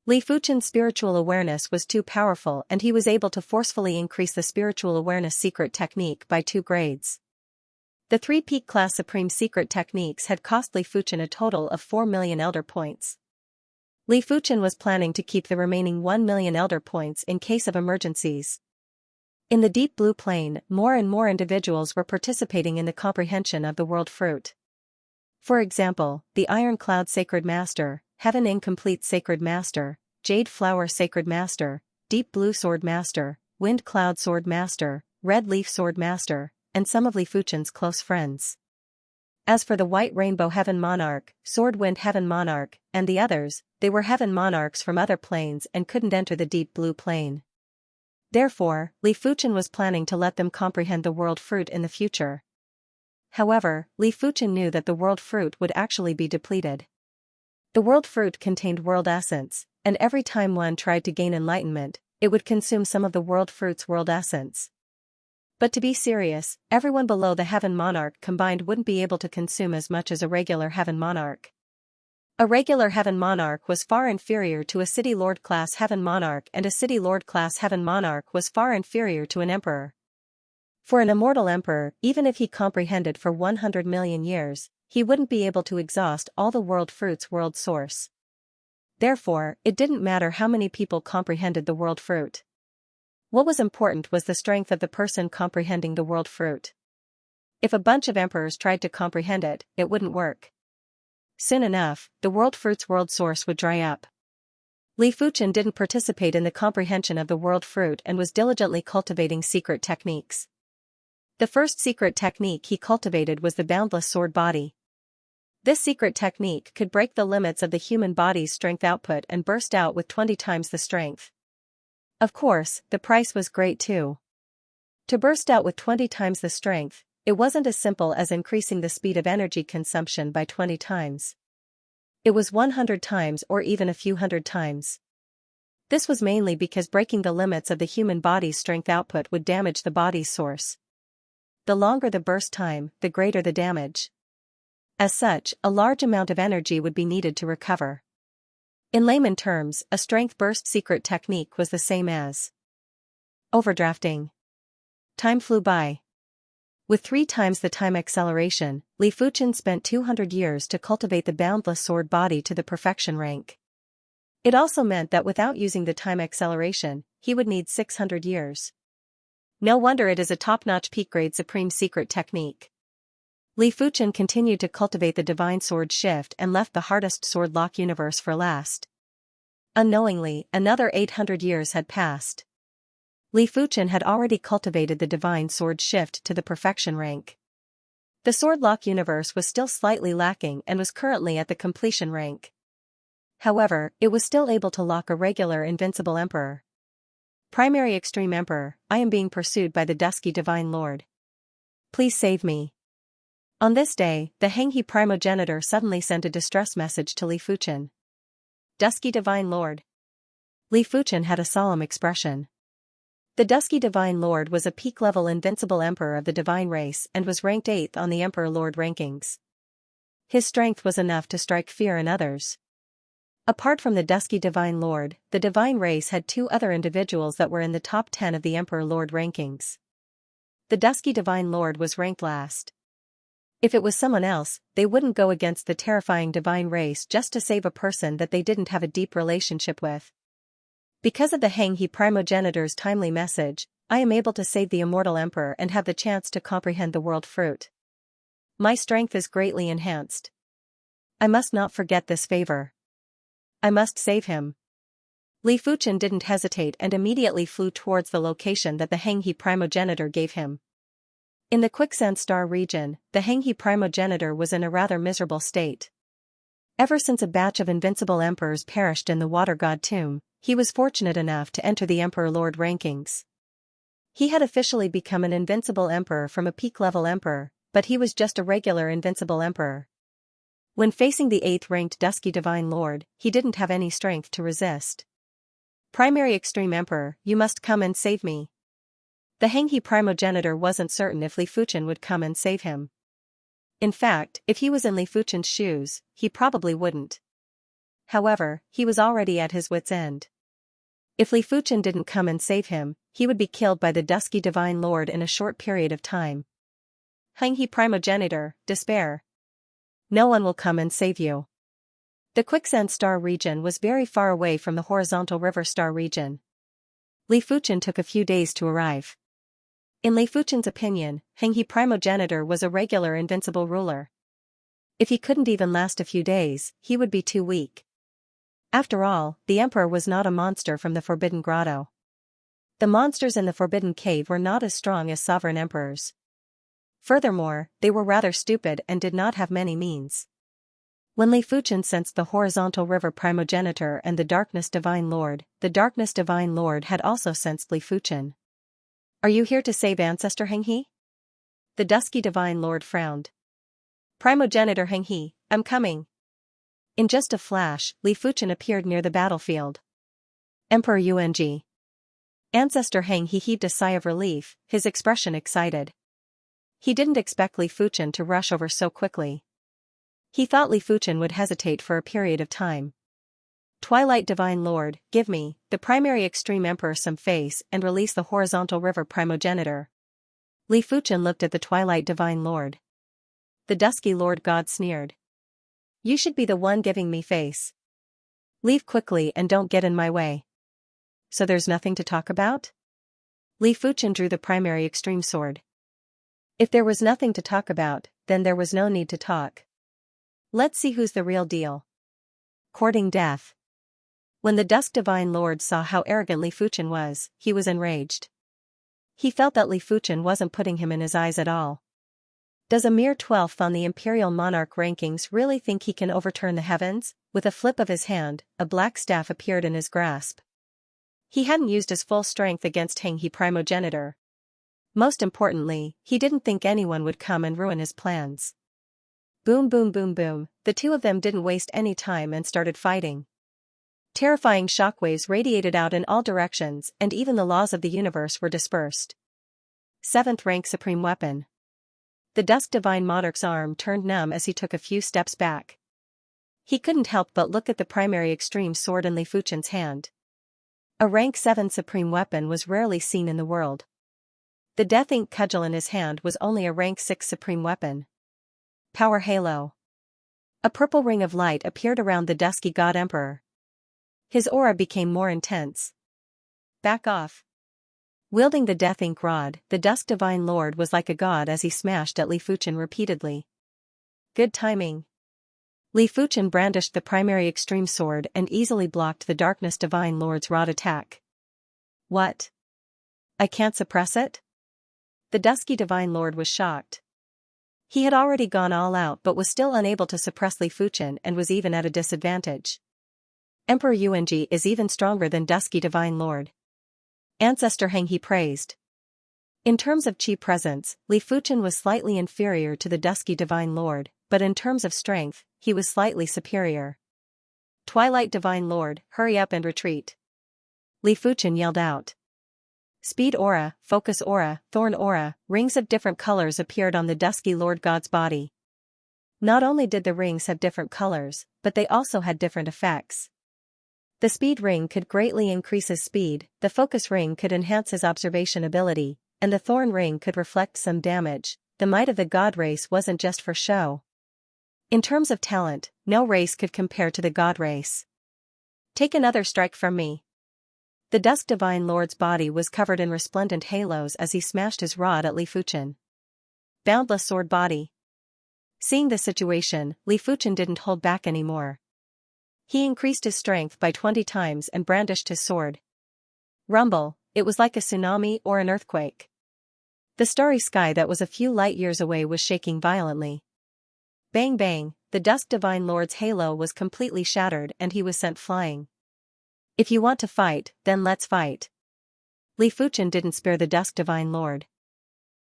Li Fuchen's spiritual awareness was too powerful, and he was able to forcefully increase the spiritual awareness secret technique by 2 grades. The 3 peak-class supreme secret techniques had cost Li Fuchen a total of 4 million elder points. Li Fuchen was planning to keep the remaining 1 million elder points in case of emergencies. In the deep blue plane, more and more individuals were participating in the comprehension of the world fruit. For example, the Iron Cloud Sacred Master, Heaven Incomplete Sacred Master, Jade Flower Sacred Master, Deep Blue Sword Master, Wind Cloud Sword Master, Red Leaf Sword Master, and some of Li Fuchen's close friends. As for the White Rainbow Heaven Monarch, Sword Wind Heaven Monarch, and the others, they were heaven monarchs from other planes and couldn't enter the deep blue plane. Therefore, Li Fuchen was planning to let them comprehend the world fruit in the future. However, Li Fuchen knew that the world fruit would actually be depleted. The world fruit contained world essence, and every time one tried to gain enlightenment, it would consume some of the world fruit's world essence. But to be serious, everyone below the Heaven Monarch combined wouldn't be able to consume as much as a regular Heaven Monarch. A regular Heaven Monarch was far inferior to a City Lord class Heaven Monarch, and a City Lord class Heaven Monarch was far inferior to an Emperor. For an immortal Emperor, even if he comprehended for 100 million years, he wouldn't be able to exhaust all the world fruit's world source. Therefore, it didn't matter how many people comprehended the world fruit. What was important was the strength of the person comprehending the world fruit. If a bunch of emperors tried to comprehend it, it wouldn't work. Soon enough, the world fruit's world source would dry up. Li Fuchen didn't participate in the comprehension of the world fruit and was diligently cultivating secret techniques. The first secret technique he cultivated was the boundless sword body. This secret technique could break the limits of the human body's strength output and burst out with 20 times the strength. Of course, the price was great too. To burst out with 20 times the strength, it wasn't as simple as increasing the speed of energy consumption by 20 times. It was 100 times or even a few hundred times. This was mainly because breaking the limits of the human body's strength output would damage the body's source. The longer the burst time, the greater the damage. As such, a large amount of energy would be needed to recover. In layman terms, a strength burst secret technique was the same as overdrafting. Time flew by. With 3 times the time acceleration, Li Fuchen spent 200 years to cultivate the boundless sword body to the perfection rank. It also meant that without using the time acceleration, he would need 600 years. No wonder it is a top-notch peak-grade supreme secret technique. Li Fuchen continued to cultivate the divine sword shift and left the hardest sword lock universe for last. Unknowingly, another 800 years had passed. Li Fuchen had already cultivated the divine sword shift to the perfection rank. The sword lock universe was still slightly lacking and was currently at the completion rank. However, it was still able to lock a regular invincible emperor. Primary Extreme Emperor, I am being pursued by the dusky Divine Lord. Please save me. On this day, the Xianxia primogenitor suddenly sent a distress message to Li Fuchen. Dusky Divine Lord. Li Fuchen had a solemn expression. The dusky Divine Lord was a peak-level invincible emperor of the divine race and was ranked 8th on the Emperor Lord rankings. His strength was enough to strike fear in others. Apart from the dusky Divine Lord, the divine race had 2 other individuals that were in the top 10 of the Emperor Lord rankings. The dusky Divine Lord was ranked last. If it was someone else, they wouldn't go against the terrifying divine race just to save a person that they didn't have a deep relationship with. Because of the Xianxia primogenitor's timely message, I am able to save the immortal emperor and have the chance to comprehend the world fruit. My strength is greatly enhanced. I must not forget this favor. I must save him. Li Fuchen didn't hesitate and immediately flew towards the location that the Xianxia primogenitor gave him. In the Quicksand Star region, the Xianxia primogenitor was in a rather miserable state. Ever since a batch of invincible emperors perished in the Water God tomb, he was fortunate enough to enter the Emperor Lord rankings. He had officially become an invincible emperor from a peak-level emperor, but he was just a regular invincible emperor. When facing the 8th-ranked dusky Divine Lord, he didn't have any strength to resist. Primary Extreme Emperor, you must come and save me. The Xianxia primogenitor wasn't certain if Li Fuchen would come and save him. In fact, if he was in Li Fuchen's shoes, he probably wouldn't. However, he was already at his wit's end. If Li Fuchen didn't come and save him, he would be killed by the dusky Divine Lord in a short period of time. Xianxia primogenitor, despair. No one will come and save you. The Quicksand Star region was very far away from the Horizontal River Star region. Li Fuchen took a few days to arrive. In Li Fuchen's opinion, Xianxia primogenitor was a regular invincible ruler. If he couldn't even last a few days, he would be too weak. After all, the emperor was not a monster from the Forbidden Grotto. The monsters in the Forbidden Cave were not as strong as sovereign emperors. Furthermore, they were rather stupid and did not have many means. When Li Fuchen sensed the Horizontal River primogenitor and the Darkness Divine Lord had also sensed Li Fuchen. Are you here to save Ancestor Xianxia? The dusky Divine Lord frowned. Primogenitor Xianxia, I'm coming. In just a flash, Li Fuchen appeared near the battlefield. Emperor Ung. Ancestor Xianxia heaved a sigh of relief, his expression excited. He didn't expect Li Fuchen to rush over so quickly. He thought Li Fuchen would hesitate for a period of time. Twilight Divine Lord, give me, the Primary Extreme Emperor, some face and release the Horizontal River primogenitor. Li Fuchen looked at the Twilight Divine Lord. The Dusky Lord God sneered. You should be the one giving me face. Leave quickly and don't get in my way. So there's nothing to talk about? Li Fuchen drew the Primary Extreme Sword. If there was nothing to talk about, then there was no need to talk. Let's see who's the real deal. Courting death. When the Dusk Divine Lord saw how arrogant Li Fuchen was, he was enraged. He felt that Li Fuchen wasn't putting him in his eyes at all. Does a mere 12th on the Imperial Monarch rankings really think he can overturn the heavens? With a flip of his hand, a black staff appeared in his grasp. He hadn't used his full strength against Xianxia primogenitor. Most importantly, he didn't think anyone would come and ruin his plans. Boom boom boom boom, the two of them didn't waste any time and started fighting. Terrifying shockwaves radiated out in all directions and even the laws of the universe were dispersed. 7th rank supreme weapon. The Dusk Divine Monarch's arm turned numb as he took a few steps back. He couldn't help but look at the primary extreme sword in Li Fuchen's hand. A rank 7 supreme weapon was rarely seen in the world. The death ink cudgel in his hand was only a rank 6 supreme weapon. Power halo. A purple ring of light appeared around the dusky god emperor. His aura became more intense. Back off. Wielding the death ink rod, the dusk divine lord was like a god as he smashed at Li Fuchen repeatedly. Good timing. Li Fuchen brandished the primary extreme sword and easily blocked the darkness divine lord's rod attack. What? I can't suppress it? The dusky divine lord was shocked. He had already gone all out but was still unable to suppress Li Fuchen and was even at a disadvantage. Emperor Yuanji is even stronger than dusky divine lord. Ancestor Heng he praised. In terms of chi presence, Li Fuchen was slightly inferior to the dusky divine lord, but in terms of strength, he was slightly superior. Twilight divine lord, hurry up and retreat. Li Fuchen yelled out. Speed aura, focus aura, thorn aura, rings of different colors appeared on the dusky lord god's body. Not only did the rings have different colors, but they also had different effects. The speed ring could greatly increase his speed, the focus ring could enhance his observation ability, and the thorn ring could reflect some damage. The might of the god race wasn't just for show. In terms of talent, no race could compare to the god race. Take another strike from me. The dusk divine lord's body was covered in resplendent halos as he smashed his rod at Li Fuchen. Boundless sword body. Seeing the situation, Li Fuchen didn't hold back anymore. He increased his strength by 20 times and brandished his sword. Rumble, it was like a tsunami or an earthquake. The starry sky that was a few light years away was shaking violently. Bang bang, the dusk divine lord's halo was completely shattered and he was sent flying. If you want to fight, then let's fight. Li Fuchen didn't spare the dusk divine lord.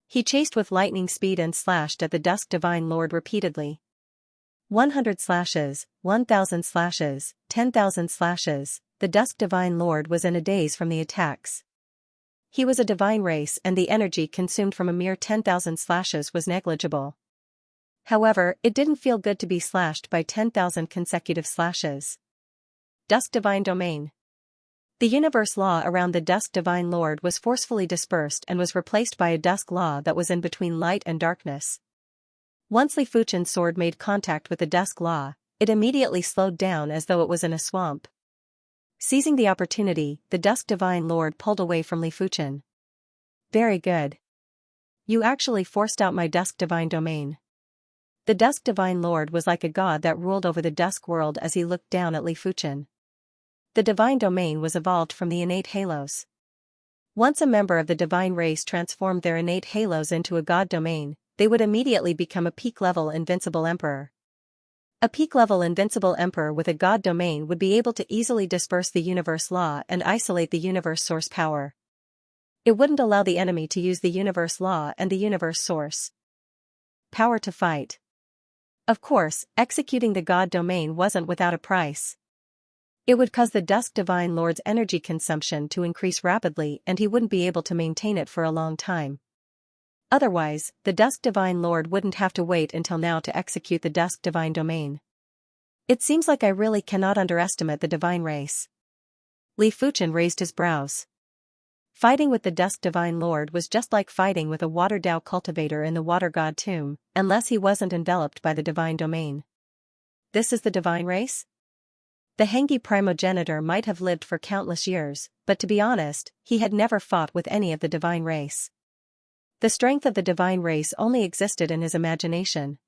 He chased with lightning speed and slashed at the dusk divine lord repeatedly. 100 slashes, 1,000 slashes, 10,000 slashes, the dusk divine lord was in a daze from the attacks. He was a divine race and the energy consumed from a mere 10,000 slashes was negligible. However, it didn't feel good to be slashed by 10,000 consecutive slashes. Dusk divine domain. The universe law around the dusk divine lord was forcefully dispersed and was replaced by a dusk law that was in between light and darkness. Once Li Fuchen's sword made contact with the dusk law, it immediately slowed down as though it was in a swamp. Seizing the opportunity, the dusk divine lord pulled away from Li Fuchen. Very good. You actually forced out my dusk divine domain. The dusk divine lord was like a god that ruled over the dusk world as he looked down at Li Fuchen. The divine domain was evolved from the innate halos. Once a member of the divine race transformed their innate halos into a god domain, they would immediately become a peak-level invincible emperor. A peak-level invincible emperor with a god domain would be able to easily disperse the universe law and isolate the universe source power. It wouldn't allow the enemy to use the universe law and the universe source power to fight. Of course, executing the god domain wasn't without a price. It would cause the dusk divine lord's energy consumption to increase rapidly and he wouldn't be able to maintain it for a long time. Otherwise, the dusk divine lord wouldn't have to wait until now to execute the dusk divine domain. It seems like I really cannot underestimate the divine race. Li Fuchen raised his brows. Fighting with the dusk divine lord was just like fighting with a water Dao cultivator in the water god tomb, unless he wasn't enveloped by the divine domain. This is the divine race? The Hengi primogenitor might have lived for countless years, but to be honest, he had never fought with any of the divine race. The strength of the divine race only existed in his imagination.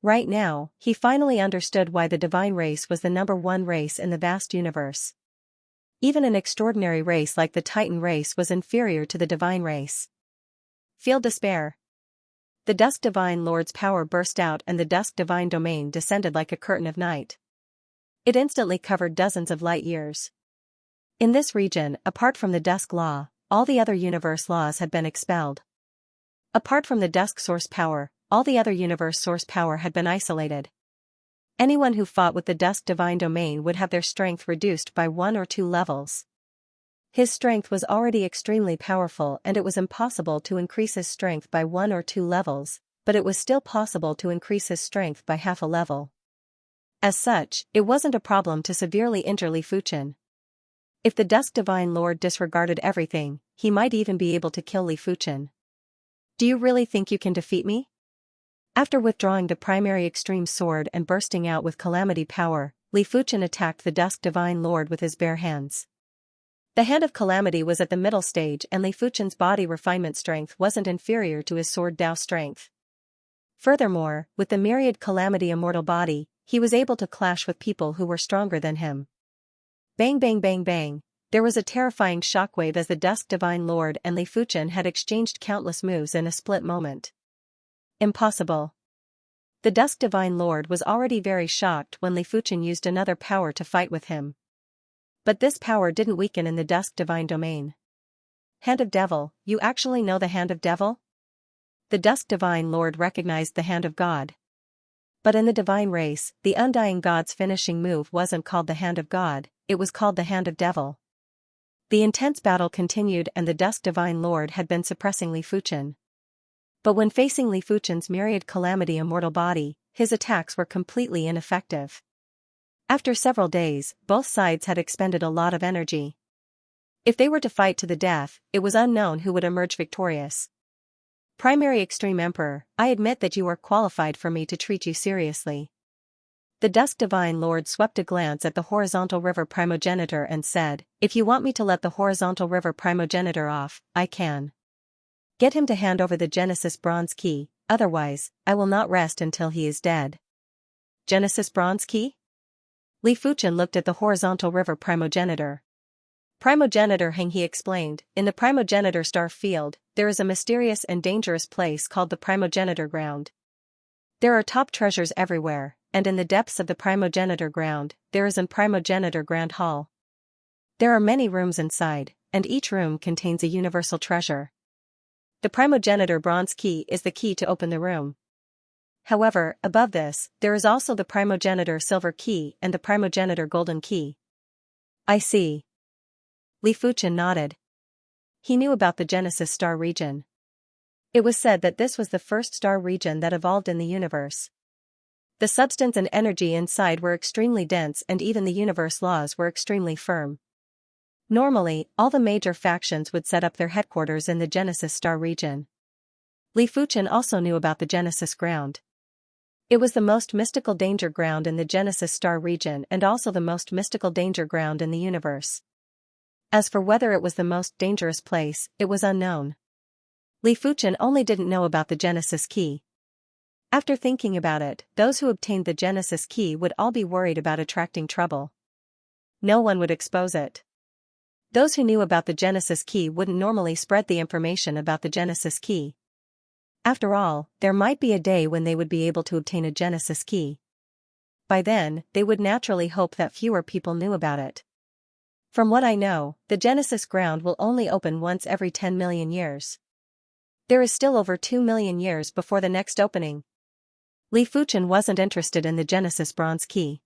Right now, he finally understood why the divine race was the #1 race in the vast universe. Even an extraordinary race like the Titan race was inferior to the divine race. Feel despair. The dusk divine lord's power burst out and the dusk divine domain descended like a curtain of night. It instantly covered dozens of light years. In this region, apart from the dusk law, all the other universe laws had been expelled. Apart from the dusk source power, all the other universe source power had been isolated. Anyone who fought with the dusk divine domain would have their strength reduced by 1 or 2 levels. His strength was already extremely powerful and it was impossible to increase his strength by 1 or 2 levels, but it was still possible to increase his strength by half a level. As such, it wasn't a problem to severely injure Li Fuchen. If the Dusk Divine Lord disregarded everything, he might even be able to kill Li Fuchen. Do you really think you can defeat me? After withdrawing the primary extreme sword and bursting out with calamity power, Li Fuchen attacked the Dusk Divine Lord with his bare hands. The hand of calamity was at the middle stage and Li Fuchen's body refinement strength wasn't inferior to his sword Dao strength. Furthermore, with the myriad calamity immortal body, he was able to clash with people who were stronger than him. Bang bang bang bang, there was a terrifying shockwave as the Dusk Divine Lord and Li Fuchen had exchanged countless moves in a split moment. Impossible. The Dusk Divine Lord was already very shocked when Li Fuchen used another power to fight with him. But this power didn't weaken in the Dusk Divine domain. Hand of Devil, you actually know the Hand of Devil? The Dusk Divine Lord recognized the Hand of God. But in the Divine race, the Undying God's finishing move wasn't called the Hand of God, it was called the Hand of Devil. The intense battle continued and the Dusk Divine Lord had been suppressing Li Fuchen. But when facing Li Fuchen's myriad calamity immortal body, his attacks were completely ineffective. After several days, both sides had expended a lot of energy. If they were to fight to the death, it was unknown who would emerge victorious. Primary Extreme Emperor, I admit that you are qualified for me to treat you seriously. The Dusk Divine Lord swept a glance at the Horizontal River Primogenitor and said, if you want me to let the Horizontal River Primogenitor off, I can. Get him to hand over the Genesis Bronze Key, otherwise, I will not rest until he is dead. Genesis Bronze Key? Li Fuchen looked at the Horizontal River Primogenitor. Primogenitor Heng, he explained, in the Primogenitor star field, there is a mysterious and dangerous place called the Primogenitor Ground. There are top treasures everywhere, and in the depths of the Primogenitor Ground, there is an Primogenitor Grand Hall. There are many rooms inside, and each room contains a universal treasure. The Primogenitor Bronze Key is the key to open the room. However, above this, there is also the Primogenitor Silver Key and the Primogenitor Golden Key. I see. Li Fuchen nodded. He knew about the Genesis star region. It was said that this was the first star region that evolved in the universe. The substance and energy inside were extremely dense and even the universe laws were extremely firm. Normally, all the major factions would set up their headquarters in the Genesis star region. Li Fuchen also knew about the Genesis ground. It was the most mystical danger ground in the Genesis star region and also the most mystical danger ground in the universe. As for whether it was the most dangerous place, it was unknown. Li Fuchen only didn't know about the Genesis key. After thinking about it, those who obtained the Genesis key would all be worried about attracting trouble. No one would expose it. Those who knew about the Genesis key wouldn't normally spread the information about the Genesis key. After all, there might be a day when they would be able to obtain a Genesis key. By then, they would naturally hope that fewer people knew about it. From what I know, the Genesis ground will only open once every 10 million years. There is still over 2 million years before the next opening. Li Fuchen wasn't interested in the Genesis Bronze Key.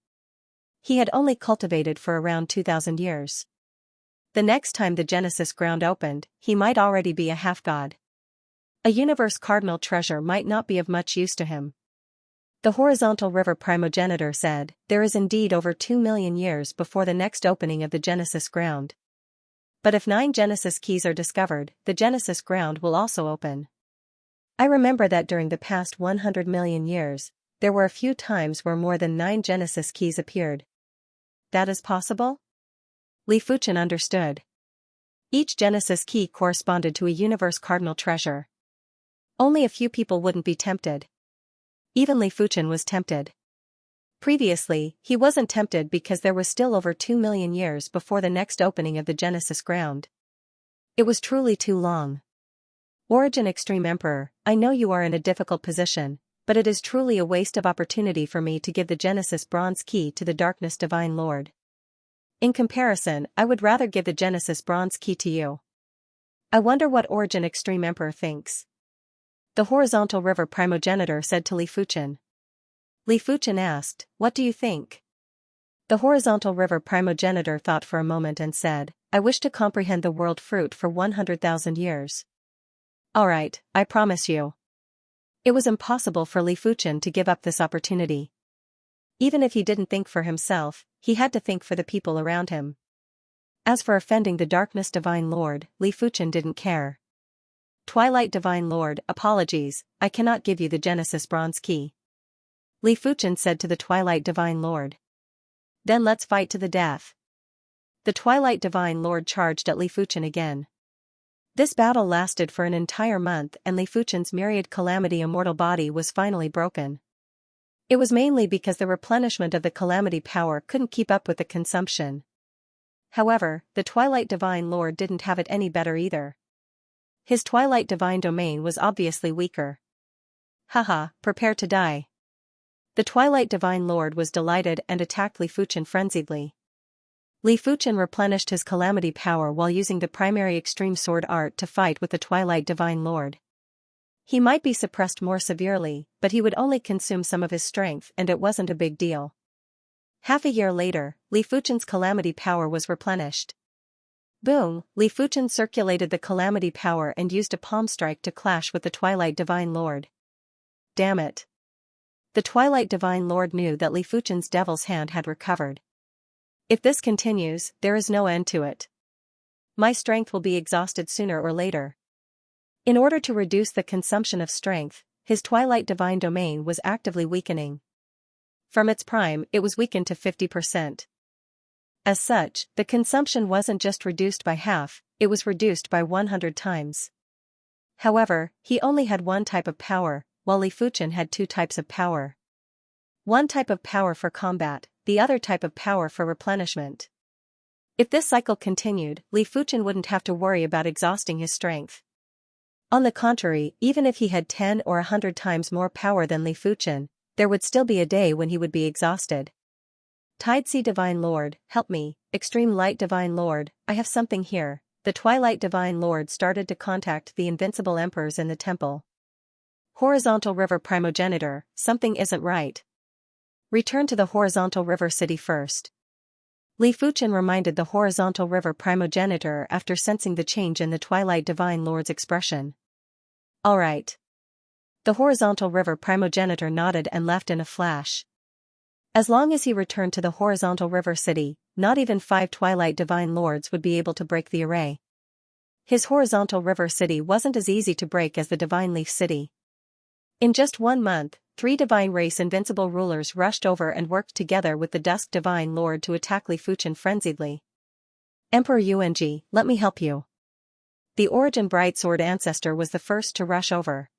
He had only cultivated for around 2,000 years. The next time the Genesis ground opened, he might already be a half-god. A universe cardinal treasure might not be of much use to him. The Horizontal River Primogenitor said, there is indeed over 2 million years before the next opening of the Genesis ground. But if 9 Genesis keys are discovered, the Genesis ground will also open. I remember that during the past 100 million years, there were a few times where more than 9 Genesis keys appeared. That is possible? Li Fuchen understood. Each Genesis key corresponded to a universe cardinal treasure. Only a few people wouldn't be tempted. Even Li Fuchen was tempted. Previously, he wasn't tempted because there was still over 2 million years before the next opening of the Genesis ground. It was truly too long. Origin Extreme Emperor, I know you are in a difficult position, but it is truly a waste of opportunity for me to give the Genesis Bronze Key to the Darkness Divine Lord. In comparison, I would rather give the Genesis Bronze Key to you. I wonder what Origin Extreme Emperor thinks. The Horizontal River Primogenitor said to Li Fuchen. Li Fuchen asked, what do you think? The Horizontal River Primogenitor thought for a moment and said, I wish to comprehend the world fruit for 100,000 years. Alright, I promise you. It was impossible for Li Fuchen to give up this opportunity. Even if he didn't think for himself, he had to think for the people around him. As for offending the Darkness Divine Lord, Li Fuchen didn't care. Twilight Divine Lord, apologies, I cannot give you the Genesis Bronze Key. Li Fuchen said to the Twilight Divine Lord. Then let's fight to the death. The Twilight Divine Lord charged at Li Fuchen again. This battle lasted for an entire month and Li Fuchen's myriad calamity immortal body was finally broken. It was mainly because the replenishment of the calamity power couldn't keep up with the consumption. However, the Twilight Divine Lord didn't have it any better either. His Twilight Divine domain was obviously weaker. Haha, prepare to die. The Twilight Divine Lord was delighted and attacked Li Fuchen frenziedly. Li Fuchen replenished his calamity power while using the primary extreme sword art to fight with the Twilight Divine Lord. He might be suppressed more severely, but he would only consume some of his strength and it wasn't a big deal. Half a year later, Li Fuchen's calamity power was replenished. Boom, Li Fuchen circulated the calamity power and used a palm strike to clash with the Twilight Divine Lord. Damn it. The Twilight Divine Lord knew that Li Fuchen's devil's hand had recovered. If this continues, there is no end to it. My strength will be exhausted sooner or later. In order to reduce the consumption of strength, his Twilight Divine domain was actively weakening. From its prime, it was weakened to 50%. As such, the consumption wasn't just reduced by half, it was reduced by 100 times. However, he only had one type of power, while Li Fuchen had two types of power. One type of power for combat, the other type of power for replenishment. If this cycle continued, Li Fuchen wouldn't have to worry about exhausting his strength. On the contrary, even if he had 10 or 100 times more power than Li Fuchen, there would still be a day when he would be exhausted. Tide Sea Divine Lord, help me, Extreme Light Divine Lord, I have something here. The Twilight Divine Lord started to contact the invincible emperors in the temple. Horizontal River Primogenitor, something isn't right. Return to the Horizontal River City first. Li Fuchen reminded the Horizontal River Primogenitor after sensing the change in the Twilight Divine Lord's expression. All right. The Horizontal River Primogenitor nodded and left in a flash. As long as he returned to the Horizontal River City, not even 5 Twilight Divine Lords would be able to break the array. His Horizontal River City wasn't as easy to break as the Divine Leaf City. In just 1 month, 3 Divine Race Invincible Rulers rushed over and worked together with the Dusk Divine Lord to attack Li Fuchen frenziedly. Emperor Yuanji, let me help you. The Origin Brightsword Ancestor was the first to rush over.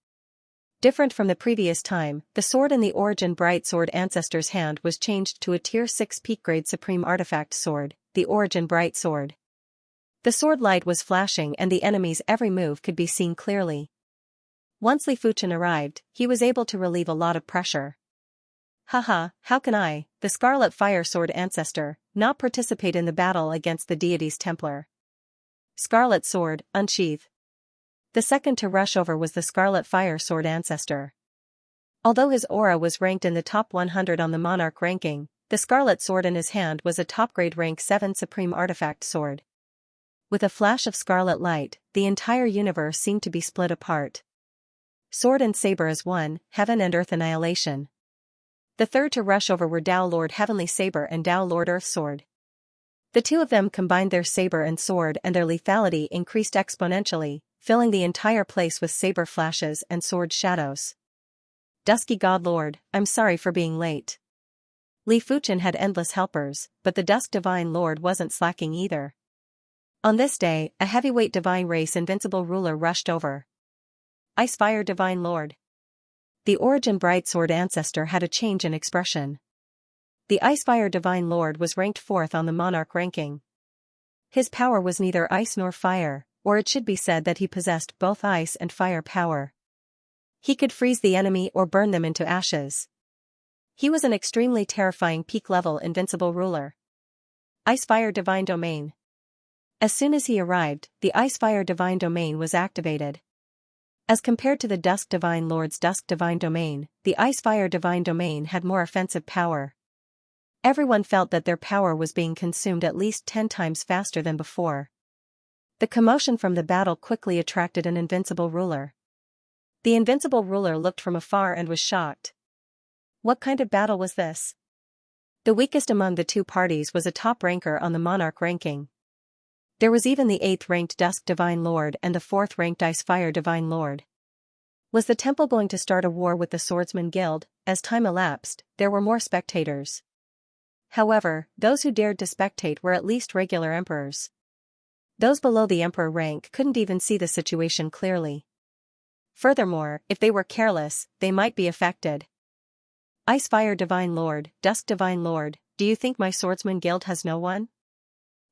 Different from the previous time, the sword in the Origin Brightsword Ancestor's hand was changed to a Tier 6 Peak Grade Supreme Artifact Sword, the Origin Brightsword. The sword light was flashing and the enemy's every move could be seen clearly. Once Li Fuchen arrived, he was able to relieve a lot of pressure. Haha, how can I, the Scarlet Fire Sword Ancestor, not participate in the battle against the deity's Templar? Scarlet Sword, unsheath. The second to rush over was the Scarlet Fire Sword Ancestor. Although his aura was ranked in the top 100 on the Monarch ranking, the Scarlet Sword in his hand was a top-grade rank 7 Supreme Artifact Sword. With a flash of scarlet light, the entire universe seemed to be split apart. Sword and Saber as one, Heaven and Earth Annihilation. The third to rush over were Tao Lord Heavenly Saber and Tao Lord Earth Sword. The two of them combined their saber and sword and their lethality increased exponentially, filling the entire place with saber flashes and sword shadows. Dusky God Lord, I'm sorry for being late. Li Fuchen had endless helpers, but the Dusk Divine Lord wasn't slacking either. On this day, a heavyweight Divine Race Invincible Ruler rushed over. Icefire Divine Lord. The Origin Brightsword Ancestor had a change in expression. The Icefire Divine Lord was ranked 4th on the Monarch ranking. His power was neither ice nor fire, or it should be said that he possessed both ice and fire power. He could freeze the enemy or burn them into ashes. He was an extremely terrifying peak-level invincible ruler. Icefire Divine Domain. As soon as he arrived, the Icefire Divine Domain was activated. As compared to the Dusk Divine Lord's Dusk Divine Domain, the Icefire Divine Domain had more offensive power. Everyone felt that their power was being consumed at least 10 times faster than before. The commotion from the battle quickly attracted an invincible ruler. The invincible ruler looked from afar and was shocked. What kind of battle was this? The weakest among the two parties was a top ranker on the monarch ranking. There was even the 8th-ranked Dusk Divine Lord and the 4th-ranked Ice Fire Divine Lord. Was the temple going to start a war with the Swordsman Guild? As time elapsed, there were more spectators. However, those who dared to spectate were at least regular emperors. Those below the emperor rank couldn't even see the situation clearly. Furthermore, if they were careless, they might be affected. Ice Fire Divine Lord, Dusk Divine Lord, do you think my Swordsman Guild has no one?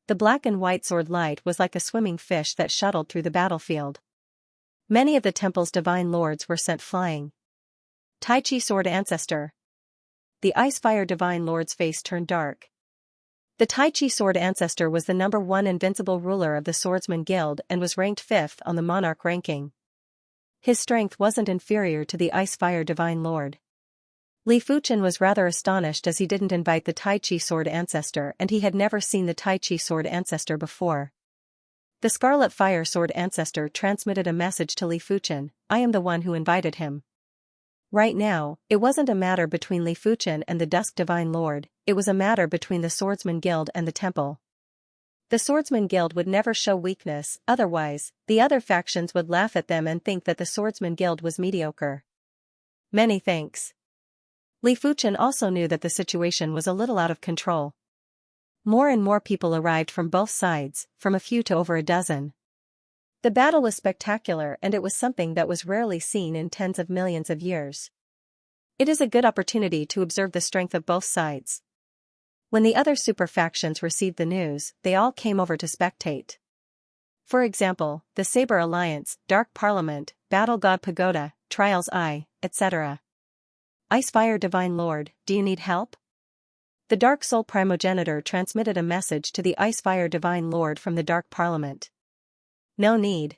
The black and white sword light was like a swimming fish that shuttled through the battlefield. Many of the temple's divine lords were sent flying. Tai Chi Sword Ancestor. The Ice Fire Divine Lord's face turned dark. The Tai Chi Sword Ancestor was the number 1 invincible ruler of the Swordsman Guild and was ranked 5th on the monarch ranking. His strength wasn't inferior to the Ice Fire Divine Lord. Li Fuchen was rather astonished as he didn't invite the Tai Chi Sword Ancestor and he had never seen the Tai Chi Sword Ancestor before. The Scarlet Fire Sword Ancestor transmitted a message to Li Fuchen, I am the one who invited him. Right now, it wasn't a matter between Li Fuchen and the Dusk Divine Lord, it was a matter between the Swordsman Guild and the temple. The Swordsman Guild would never show weakness, otherwise, the other factions would laugh at them and think that the Swordsman Guild was mediocre. Many thanks. Li Fuchen also knew that the situation was a little out of control. More and more people arrived from both sides, from a few to over a dozen. The battle was spectacular and it was something that was rarely seen in tens of millions of years. It is a good opportunity to observe the strength of both sides. When the other super factions received the news, they all came over to spectate. For example, the Saber Alliance, Dark Parliament, Battle God Pagoda, Trials Eye, etc. Ice Fire Divine Lord, do you need help? The Dark Soul Primogenitor transmitted a message to the Ice Fire Divine Lord from the Dark Parliament. No need.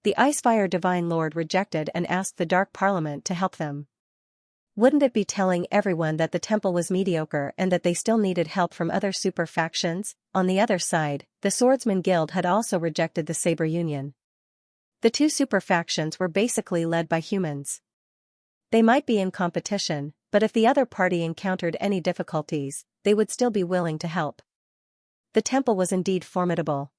The Ice Fire Divine Lord rejected and asked the Dark Parliament to help them. Wouldn't it be telling everyone that the temple was mediocre and that they still needed help from other super factions? On the other side, the Swordsman Guild had also rejected the Saber Union. The two super factions were basically led by humans. They might be in competition, but if the other party encountered any difficulties, they would still be willing to help. The temple was indeed formidable.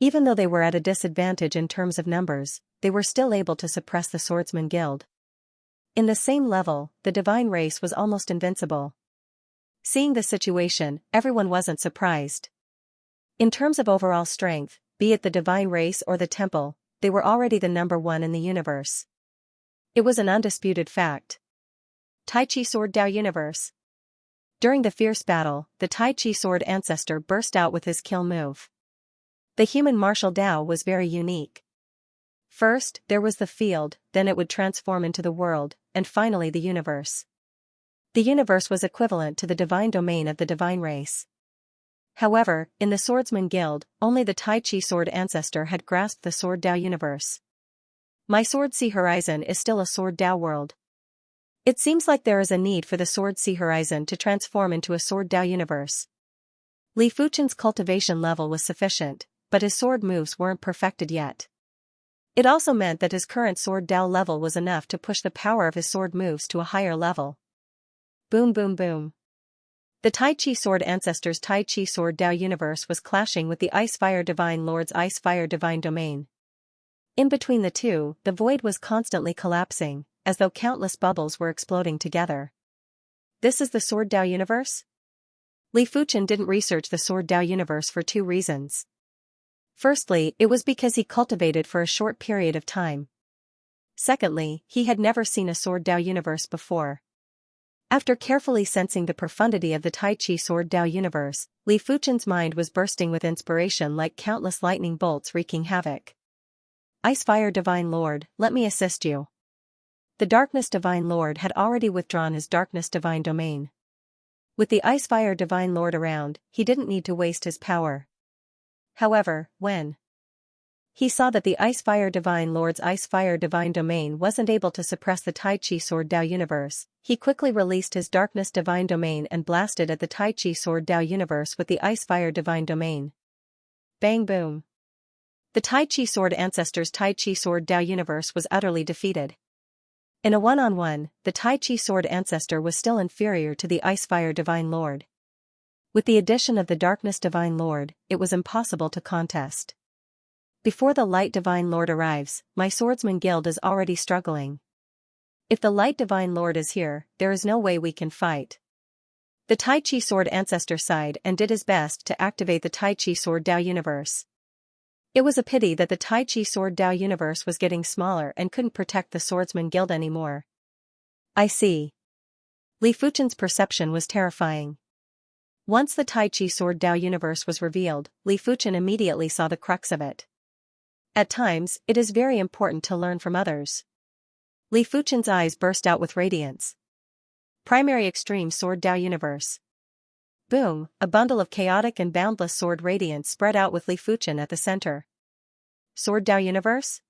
Even though they were at a disadvantage in terms of numbers, they were still able to suppress the Swordsman Guild. In the same level, the divine race was almost invincible. Seeing the situation, everyone wasn't surprised. In terms of overall strength, be it the divine race or the temple, they were already the number 1 in the universe. It was an undisputed fact. Tai Chi Sword Dao Universe. During the fierce battle, the Tai Chi Sword Ancestor burst out with his kill move. The human martial Dao was very unique. First, there was the field, then it would transform into the world, and finally the universe. The universe was equivalent to the divine domain of the divine race. However, in the Swordsman Guild, only the Tai Chi Sword Ancestor had grasped the Sword Dao universe. My Sword Sea Horizon is still a Sword Dao world. It seems like there is a need for the Sword Sea Horizon to transform into a Sword Dao universe. Li Fuchen's cultivation level was sufficient, but his sword moves weren't perfected yet. It also meant that his current Sword Dao level was enough to push the power of his sword moves to a higher level. Boom boom boom. The Tai Chi Sword Ancestor's Tai Chi Sword Dao universe was clashing with the Ice Fire Divine Lord's Ice Fire Divine domain. In between the two, the void was constantly collapsing, as though countless bubbles were exploding together. This is the Sword Dao universe? Li Fuchen didn't research the Sword Dao universe for 2 reasons. Firstly, it was because he cultivated for a short period of time. Secondly, he had never seen a Sword Dao universe before. After carefully sensing the profundity of the Tai Chi Sword Dao universe, Li Fuchen's mind was bursting with inspiration like countless lightning bolts wreaking havoc. Ice Fire Divine Lord, let me assist you. The Darkness Divine Lord had already withdrawn his Darkness Divine domain. With the Ice Fire Divine Lord around, he didn't need to waste his power. However, when he saw that the Ice Fire Divine Lord's Ice Fire Divine domain wasn't able to suppress the Tai Chi Sword Dao universe, he quickly released his Darkness Divine domain and blasted at the Tai Chi Sword Dao universe with the Ice Fire Divine domain. Bang boom. The Tai Chi Sword Ancestor's Tai Chi Sword Dao universe was utterly defeated. In a one-on-one, the Tai Chi Sword Ancestor was still inferior to the Ice Fire Divine Lord. With the addition of the Darkness Divine Lord, it was impossible to contest. Before the Light Divine Lord arrives, my swordsman guild is already struggling. If the Light Divine Lord is here, there is no way we can fight. The Tai Chi Sword Ancestor sighed and did his best to activate the Tai Chi Sword Dao universe. It was a pity that the Tai Chi Sword Dao universe was getting smaller and couldn't protect the Swordsman Guild anymore. I see. Li Fuchen's perception was terrifying. Once the Tai Chi Sword Dao universe was revealed, Li Fuchen immediately saw the crux of it. At times, it is very important to learn from others. Li Fuchen's eyes burst out with radiance. Primary Extreme Sword Dao Universe. Boom, a bundle of chaotic and boundless sword radiance spread out with Li Fuchen at the center. Sword Dao Universe?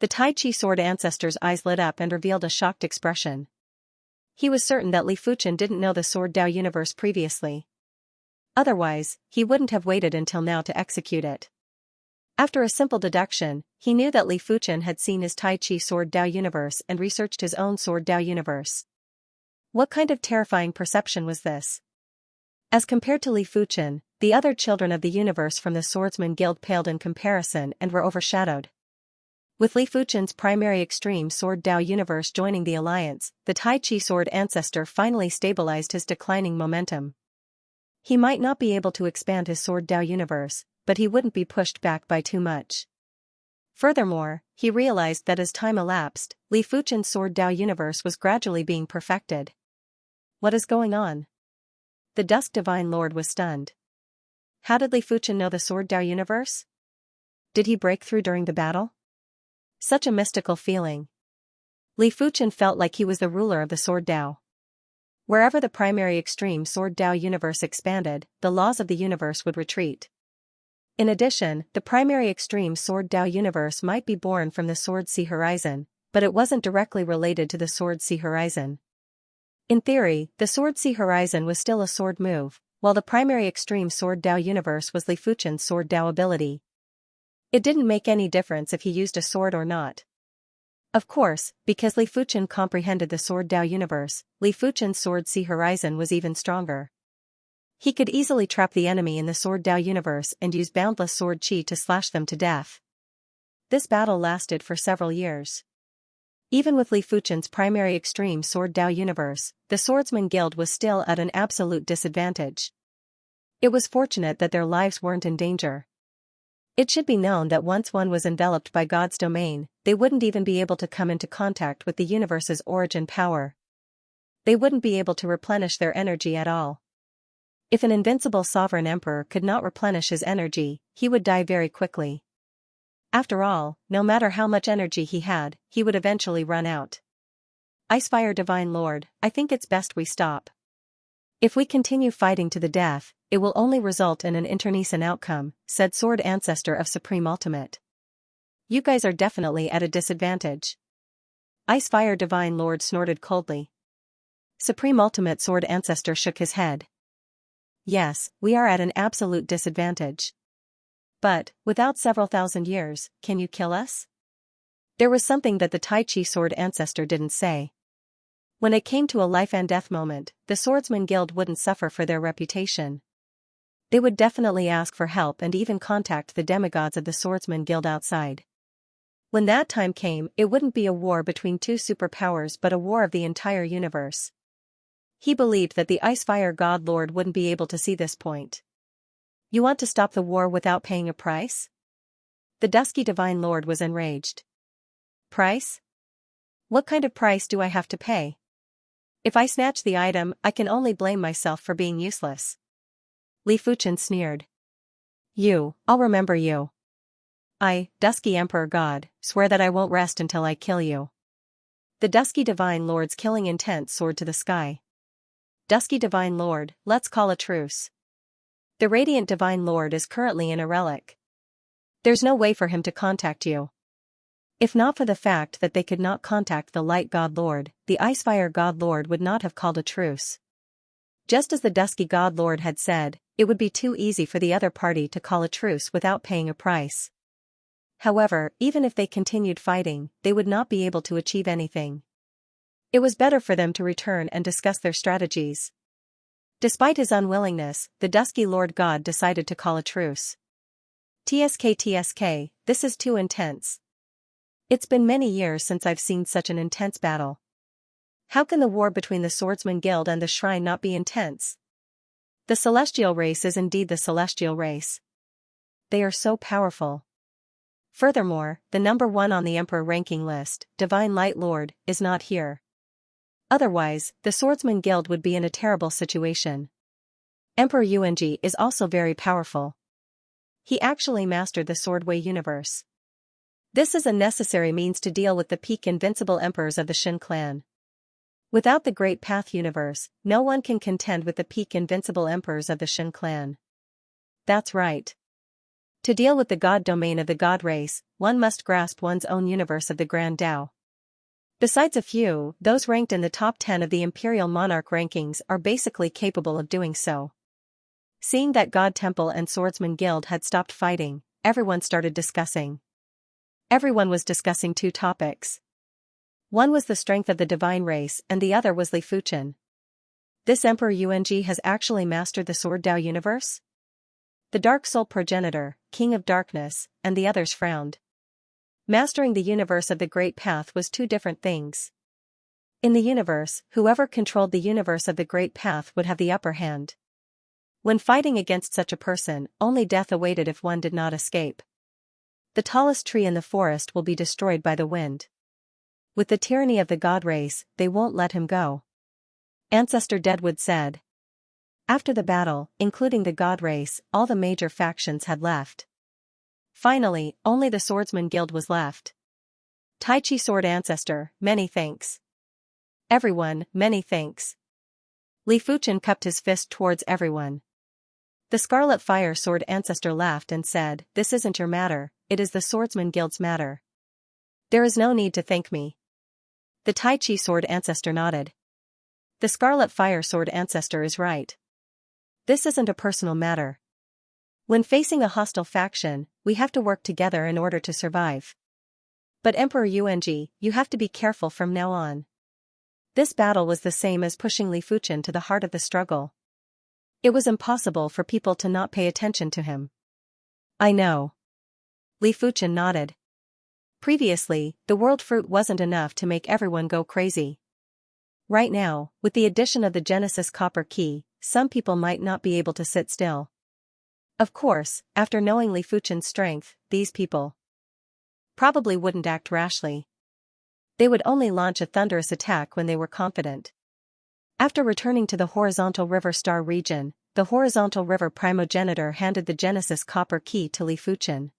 The Tai Chi Sword Ancestor's eyes lit up and revealed a shocked expression. He was certain that Li Fuchen didn't know the Sword Dao Universe previously. Otherwise, he wouldn't have waited until now to execute it. After a simple deduction, he knew that Li Fuchen had seen his Tai Chi Sword Dao universe and researched his own Sword Dao universe. What kind of terrifying perception was this? As compared to Li Fuchen, the other children of the universe from the Swordsman Guild paled in comparison and were overshadowed. With Li Fuchen's primary extreme Sword Dao universe joining the alliance, the Tai Chi Sword Ancestor finally stabilized his declining momentum. He might not be able to expand his Sword Dao universe, but he wouldn't be pushed back by too much. Furthermore, he realized that as time elapsed, Li Fuchen's Sword Dao universe was gradually being perfected. What is going on? The Dusk Divine Lord was stunned. How did Li Fuchen know the Sword Dao universe? Did he break through during the battle? Such a mystical feeling. Li Fuchen felt like he was the ruler of the Sword Dao. Wherever the primary extreme Sword Dao universe expanded, the laws of the universe would retreat. In addition, the primary extreme Sword Dao universe might be born from the Sword Sea Horizon, but it wasn't directly related to the Sword Sea Horizon. In theory, the Sword Sea Horizon was still a sword move, while the primary extreme Sword Dao universe was Li Fuchen's Sword Dao ability. It didn't make any difference if he used a sword or not. Of course, because Li Fuchen comprehended the Sword Dao universe, Li Fuchen's Sword Sea Horizon was even stronger. He could easily trap the enemy in the Sword Dao universe and use boundless sword chi to slash them to death. This battle lasted for several years. Even with Li Fuchen's primary extreme Sword Dao universe, the Swordsman Guild was still at an absolute disadvantage. It was fortunate that their lives weren't in danger. It should be known that once one was enveloped by God's domain, they wouldn't even be able to come into contact with the universe's origin power. They wouldn't be able to replenish their energy at all. If an invincible sovereign emperor could not replenish his energy, he would die very quickly. After all, no matter how much energy he had, he would eventually run out. Icefire Divine Lord, I think it's best we stop. If we continue fighting to the death, it will only result in an internecine outcome, said Sword Ancestor of Supreme Ultimate. You guys are definitely at a disadvantage. Icefire Divine Lord snorted coldly. Supreme Ultimate Sword Ancestor shook his head. Yes, we are at an absolute disadvantage. But, without several thousand years, can you kill us? There was something that the Tai Chi Sword Ancestor didn't say. When it came to a life and death moment, the Swordsman Guild wouldn't suffer for their reputation. They would definitely ask for help and even contact the demigods of the Swordsman Guild outside. When that time came, it wouldn't be a war between two superpowers but a war of the entire universe. He believed that the Icefire God Lord wouldn't be able to see this point. You want to stop the war without paying a price? The Dusky Divine Lord was enraged. Price? What kind of price do I have to pay? If I snatch the item, I can only blame myself for being useless. Li Fuchen sneered. I'll remember you. I, Dusky Emperor God, swear that I won't rest until I kill you. The Dusky Divine Lord's killing intent soared to the sky. Dusky Divine Lord, let's call a truce. The Radiant Divine Lord is currently in a relic. There's no way for him to contact you. If not for the fact that they could not contact the Light God Lord, the Icefire God Lord would not have called a truce. Just as the Dusky God Lord had said, it would be too easy for the other party to call a truce without paying a price. However, even if they continued fighting, they would not be able to achieve anything. It was better for them to return and discuss their strategies. Despite his unwillingness, the dusky Lord God decided to call a truce. TSK, this is too intense. It's been many years since I've seen such an intense battle. How can the war between the Swordsman Guild and the Shrine not be intense? The celestial race is indeed the celestial race. They are so powerful. Furthermore, the number 1 on the Emperor ranking list, Divine Light Lord, is not here. Otherwise, the Swordsman Guild would be in a terrible situation. Emperor Xianxia is also very powerful. He actually mastered the Swordway universe. This is a necessary means to deal with the peak invincible emperors of the Shin clan. Without the Great Path universe, no one can contend with the peak invincible emperors of the Shin clan. That's right. To deal with the god domain of the god race, one must grasp one's own universe of the Grand Tao. Besides a few, those ranked in the top 10 of the Imperial Monarch rankings are basically capable of doing so. Seeing that God Temple and Swordsman Guild had stopped fighting, everyone started discussing. Everyone was discussing 2 topics. One was the strength of the divine race and the other was Li Fuchen. This Emperor Xianxia has actually mastered the Sword Tao universe? The Dark Soul Progenitor, King of Darkness, and the others frowned. Mastering the universe of the Great Path was 2 different things. In the universe, whoever controlled the universe of the Great Path would have the upper hand. When fighting against such a person, only death awaited if one did not escape. The tallest tree in the forest will be destroyed by the wind. With the tyranny of the god race, they won't let him go. Ancestor Deadwood said. After the battle, including the god race, all the major factions had left. Finally, only the Swordsman Guild was left. Tai Chi Sword Ancestor, many thanks. Everyone, many thanks. Li Fuchen cupped his fist towards everyone. The Scarlet Fire Sword Ancestor laughed and said, "This isn't your matter, it is the Swordsman Guild's matter. There is no need to thank me." The Tai Chi Sword Ancestor nodded. The Scarlet Fire Sword Ancestor is right. This isn't a personal matter. When facing a hostile faction, we have to work together in order to survive. But Emperor Xianxia, you have to be careful from now on. This battle was the same as pushing Li Fuchen to the heart of the struggle. It was impossible for people to not pay attention to him. I know. Li Fuchen nodded. Previously, the world fruit wasn't enough to make everyone go crazy. Right now, with the addition of the Genesis Copper Key, some people might not be able to sit still. Of course, after knowing Li Fuchen's strength, these people probably wouldn't act rashly. They would only launch a thunderous attack when they were confident. After returning to the Horizontal River Star region, the Horizontal River Primogenitor handed the Genesis Copper Key to Li Fuchen.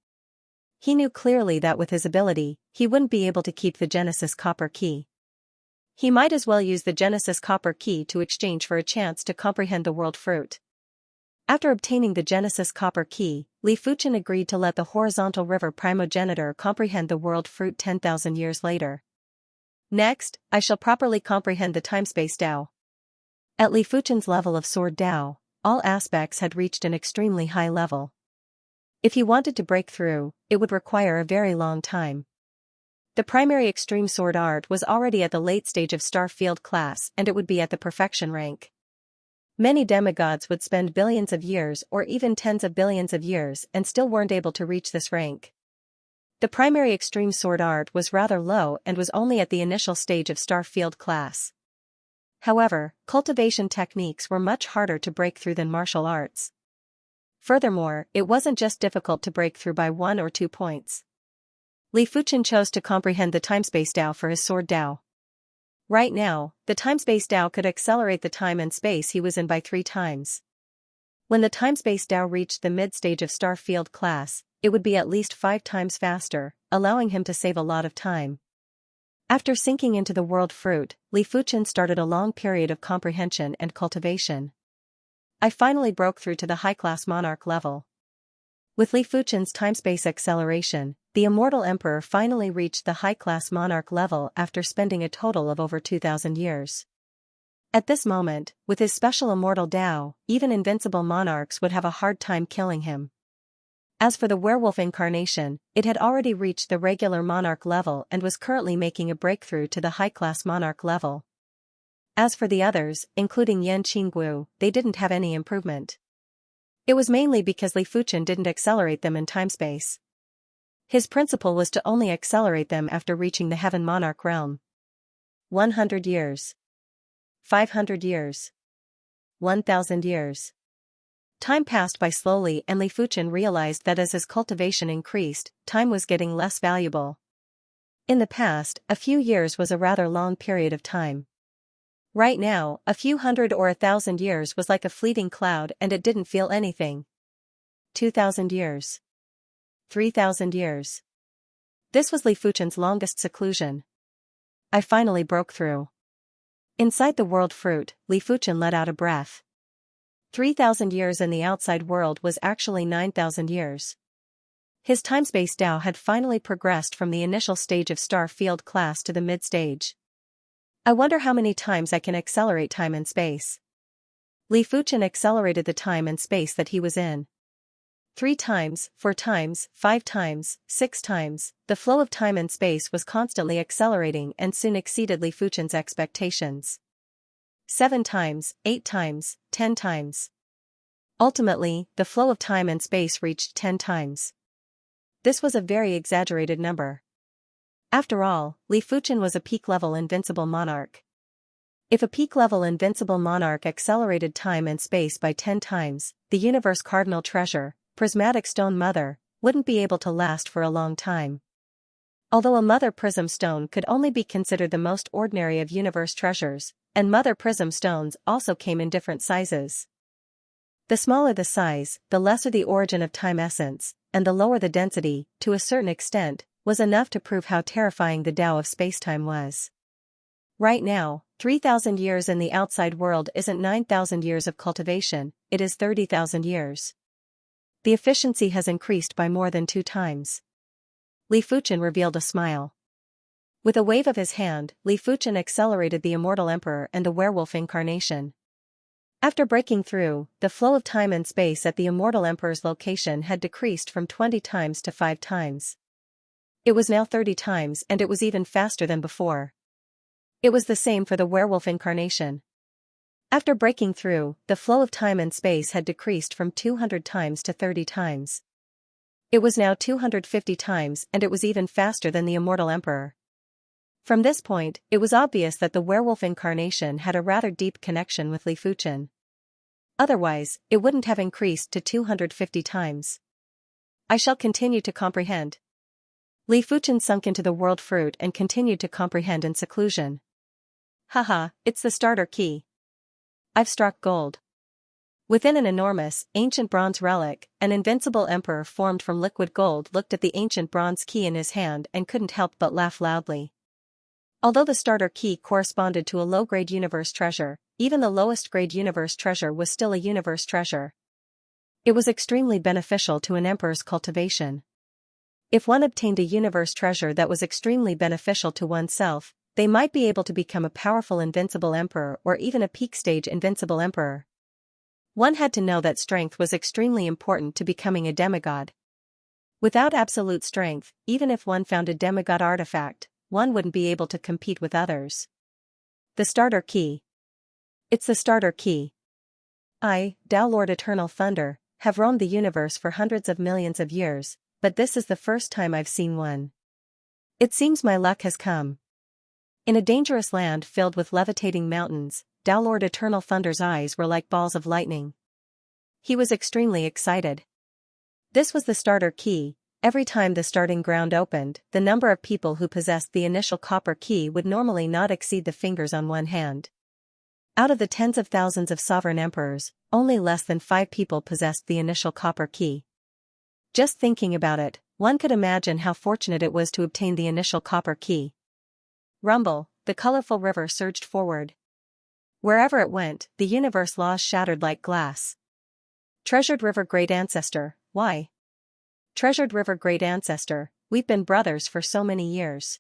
He knew clearly that with his ability, he wouldn't be able to keep the Genesis Copper Key. He might as well use the Genesis Copper Key to exchange for a chance to comprehend the world fruit. After obtaining the Genesis Copper Key, Li Fuchen agreed to let the Horizontal River Primogenitor comprehend the world fruit 10,000 years later. Next, I shall properly comprehend the time-space Tao. At Li Fuchen's level of Sword Tao, all aspects had reached an extremely high level. If he wanted to break through, it would require a very long time. The primary extreme sword art was already at the late stage of Star Field class and it would be at the perfection rank. Many demigods would spend billions of years or even tens of billions of years and still weren't able to reach this rank. The primary extreme sword art was rather low and was only at the initial stage of Star Field class. However, cultivation techniques were much harder to break through than martial arts. Furthermore, it wasn't just difficult to break through by 1 or 2 points. Li Fuchen chose to comprehend the time-space Tao for his sword Tao. Right now, the time-space Tao could accelerate the time and space he was in by 3 times. When the time-space Tao reached the mid-stage of Star Field class, it would be at least 5 times faster, allowing him to save a lot of time. After sinking into the world fruit, Li Fuchen started a long period of comprehension and cultivation. I finally broke through to the high-class monarch level. With Li Fuchen's time-space acceleration, the Immortal Emperor finally reached the high-class monarch level after spending a total of over 2,000 years. At this moment, with his special immortal Tao, even invincible monarchs would have a hard time killing him. As for the werewolf incarnation, it had already reached the regular monarch level and was currently making a breakthrough to the high-class monarch level. As for the others, including Yan Qinggu, they didn't have any improvement. It was mainly because Li Fuchen didn't accelerate them in time-space. His principle was to only accelerate them after reaching the Heaven Monarch realm. 100 years. 500 years. 1,000 years. Time passed by slowly and Li Fuchen realized that as his cultivation increased, time was getting less valuable. In the past, a few years was a rather long period of time. Right now, a few hundred or 1,000 years was like a fleeting cloud and it didn't feel anything. 2,000 years. 3,000 years. This was Li Fuchen's longest seclusion. I finally broke through. Inside the world fruit, Li Fuchen let out a breath. 3,000 years in the outside world was actually 9,000 years. His time-space Dao had finally progressed from the initial stage of star field class to the mid-stage. I wonder how many times I can accelerate time and space. Li Fuchen accelerated the time and space that he was in. 3 times, 4 times, 5 times, 6 times, the flow of time and space was constantly accelerating and soon exceeded Li Fuchen's expectations. 7 times, 8 times, 10 times. Ultimately, the flow of time and space reached 10 times. This was a very exaggerated number. After all, Li Fuchen was a peak-level invincible monarch. If a peak-level invincible monarch accelerated time and space by 10 times, the universe cardinal treasure, prismatic stone mother, wouldn't be able to last for a long time. Although a mother prism stone could only be considered the most ordinary of universe treasures, and mother prism stones also came in different sizes. The smaller the size, the lesser the origin of time essence, and the lower the density, to a certain extent, was enough to prove how terrifying the Tao of spacetime was. Right now, 3,000 years in the outside world isn't 9,000 years of cultivation, it is 30,000 years. The efficiency has increased by more than 2 times. Li Fuchen revealed a smile. With a wave of his hand, Li Fuchen accelerated the Immortal Emperor and the werewolf incarnation. After breaking through, the flow of time and space at the Immortal Emperor's location had decreased from 20 times to 5 times. It was now 30 times and it was even faster than before. It was the same for the werewolf incarnation. After breaking through, the flow of time and space had decreased from 200 times to 30 times. It was now 250 times and it was even faster than the Immortal Emperor. From this point, it was obvious that the werewolf incarnation had a rather deep connection with Li Fuchen. Otherwise, it wouldn't have increased to 250 times. I shall continue to comprehend. Li Fuchen sunk into the world fruit and continued to comprehend in seclusion. Haha, it's the starter key. I've struck gold. Within an enormous, ancient bronze relic, an invincible emperor formed from liquid gold looked at the ancient bronze key in his hand and couldn't help but laugh loudly. Although the starter key corresponded to a low-grade universe treasure, even the lowest-grade universe treasure was still a universe treasure. It was extremely beneficial to an emperor's cultivation. If one obtained a universe treasure that was extremely beneficial to oneself, they might be able to become a powerful invincible emperor or even a peak-stage invincible emperor. One had to know that strength was extremely important to becoming a demigod. Without absolute strength, even if one found a demigod artifact, one wouldn't be able to compete with others. The starter key. It's the starter key. I, Tao Lord Eternal Thunder, have roamed the universe for hundreds of millions of years, but this is the first time I've seen one. It seems my luck has come. In a dangerous land filled with levitating mountains, Tao Lord Eternal Thunder's eyes were like balls of lightning. He was extremely excited. This was the starter key. Every time the starting ground opened, the number of people who possessed the initial copper key would normally not exceed the fingers on one hand. Out of the tens of thousands of sovereign emperors, only less than 5 people possessed the initial copper key. Just thinking about it, one could imagine how fortunate it was to obtain the initial copper key. Rumble, the colorful river surged forward. Wherever it went, the universe laws shattered like glass. Treasured river great ancestor, why? Treasured river great ancestor, we've been brothers for so many years.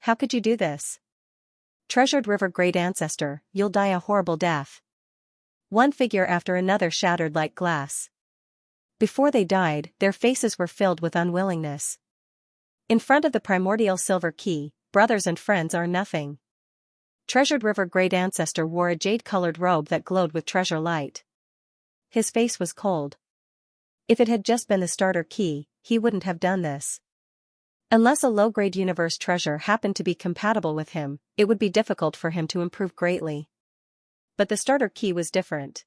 How could you do this? Treasured river great ancestor, you'll die a horrible death. One figure after another shattered like glass. Before they died, their faces were filled with unwillingness. In front of the primordial silver key, brothers and friends are nothing. Treasured River Great Ancestor wore a jade-colored robe that glowed with treasure light. His face was cold. If it had just been the starter key, he wouldn't have done this. Unless a low-grade universe treasure happened to be compatible with him, it would be difficult for him to improve greatly. But the starter key was different.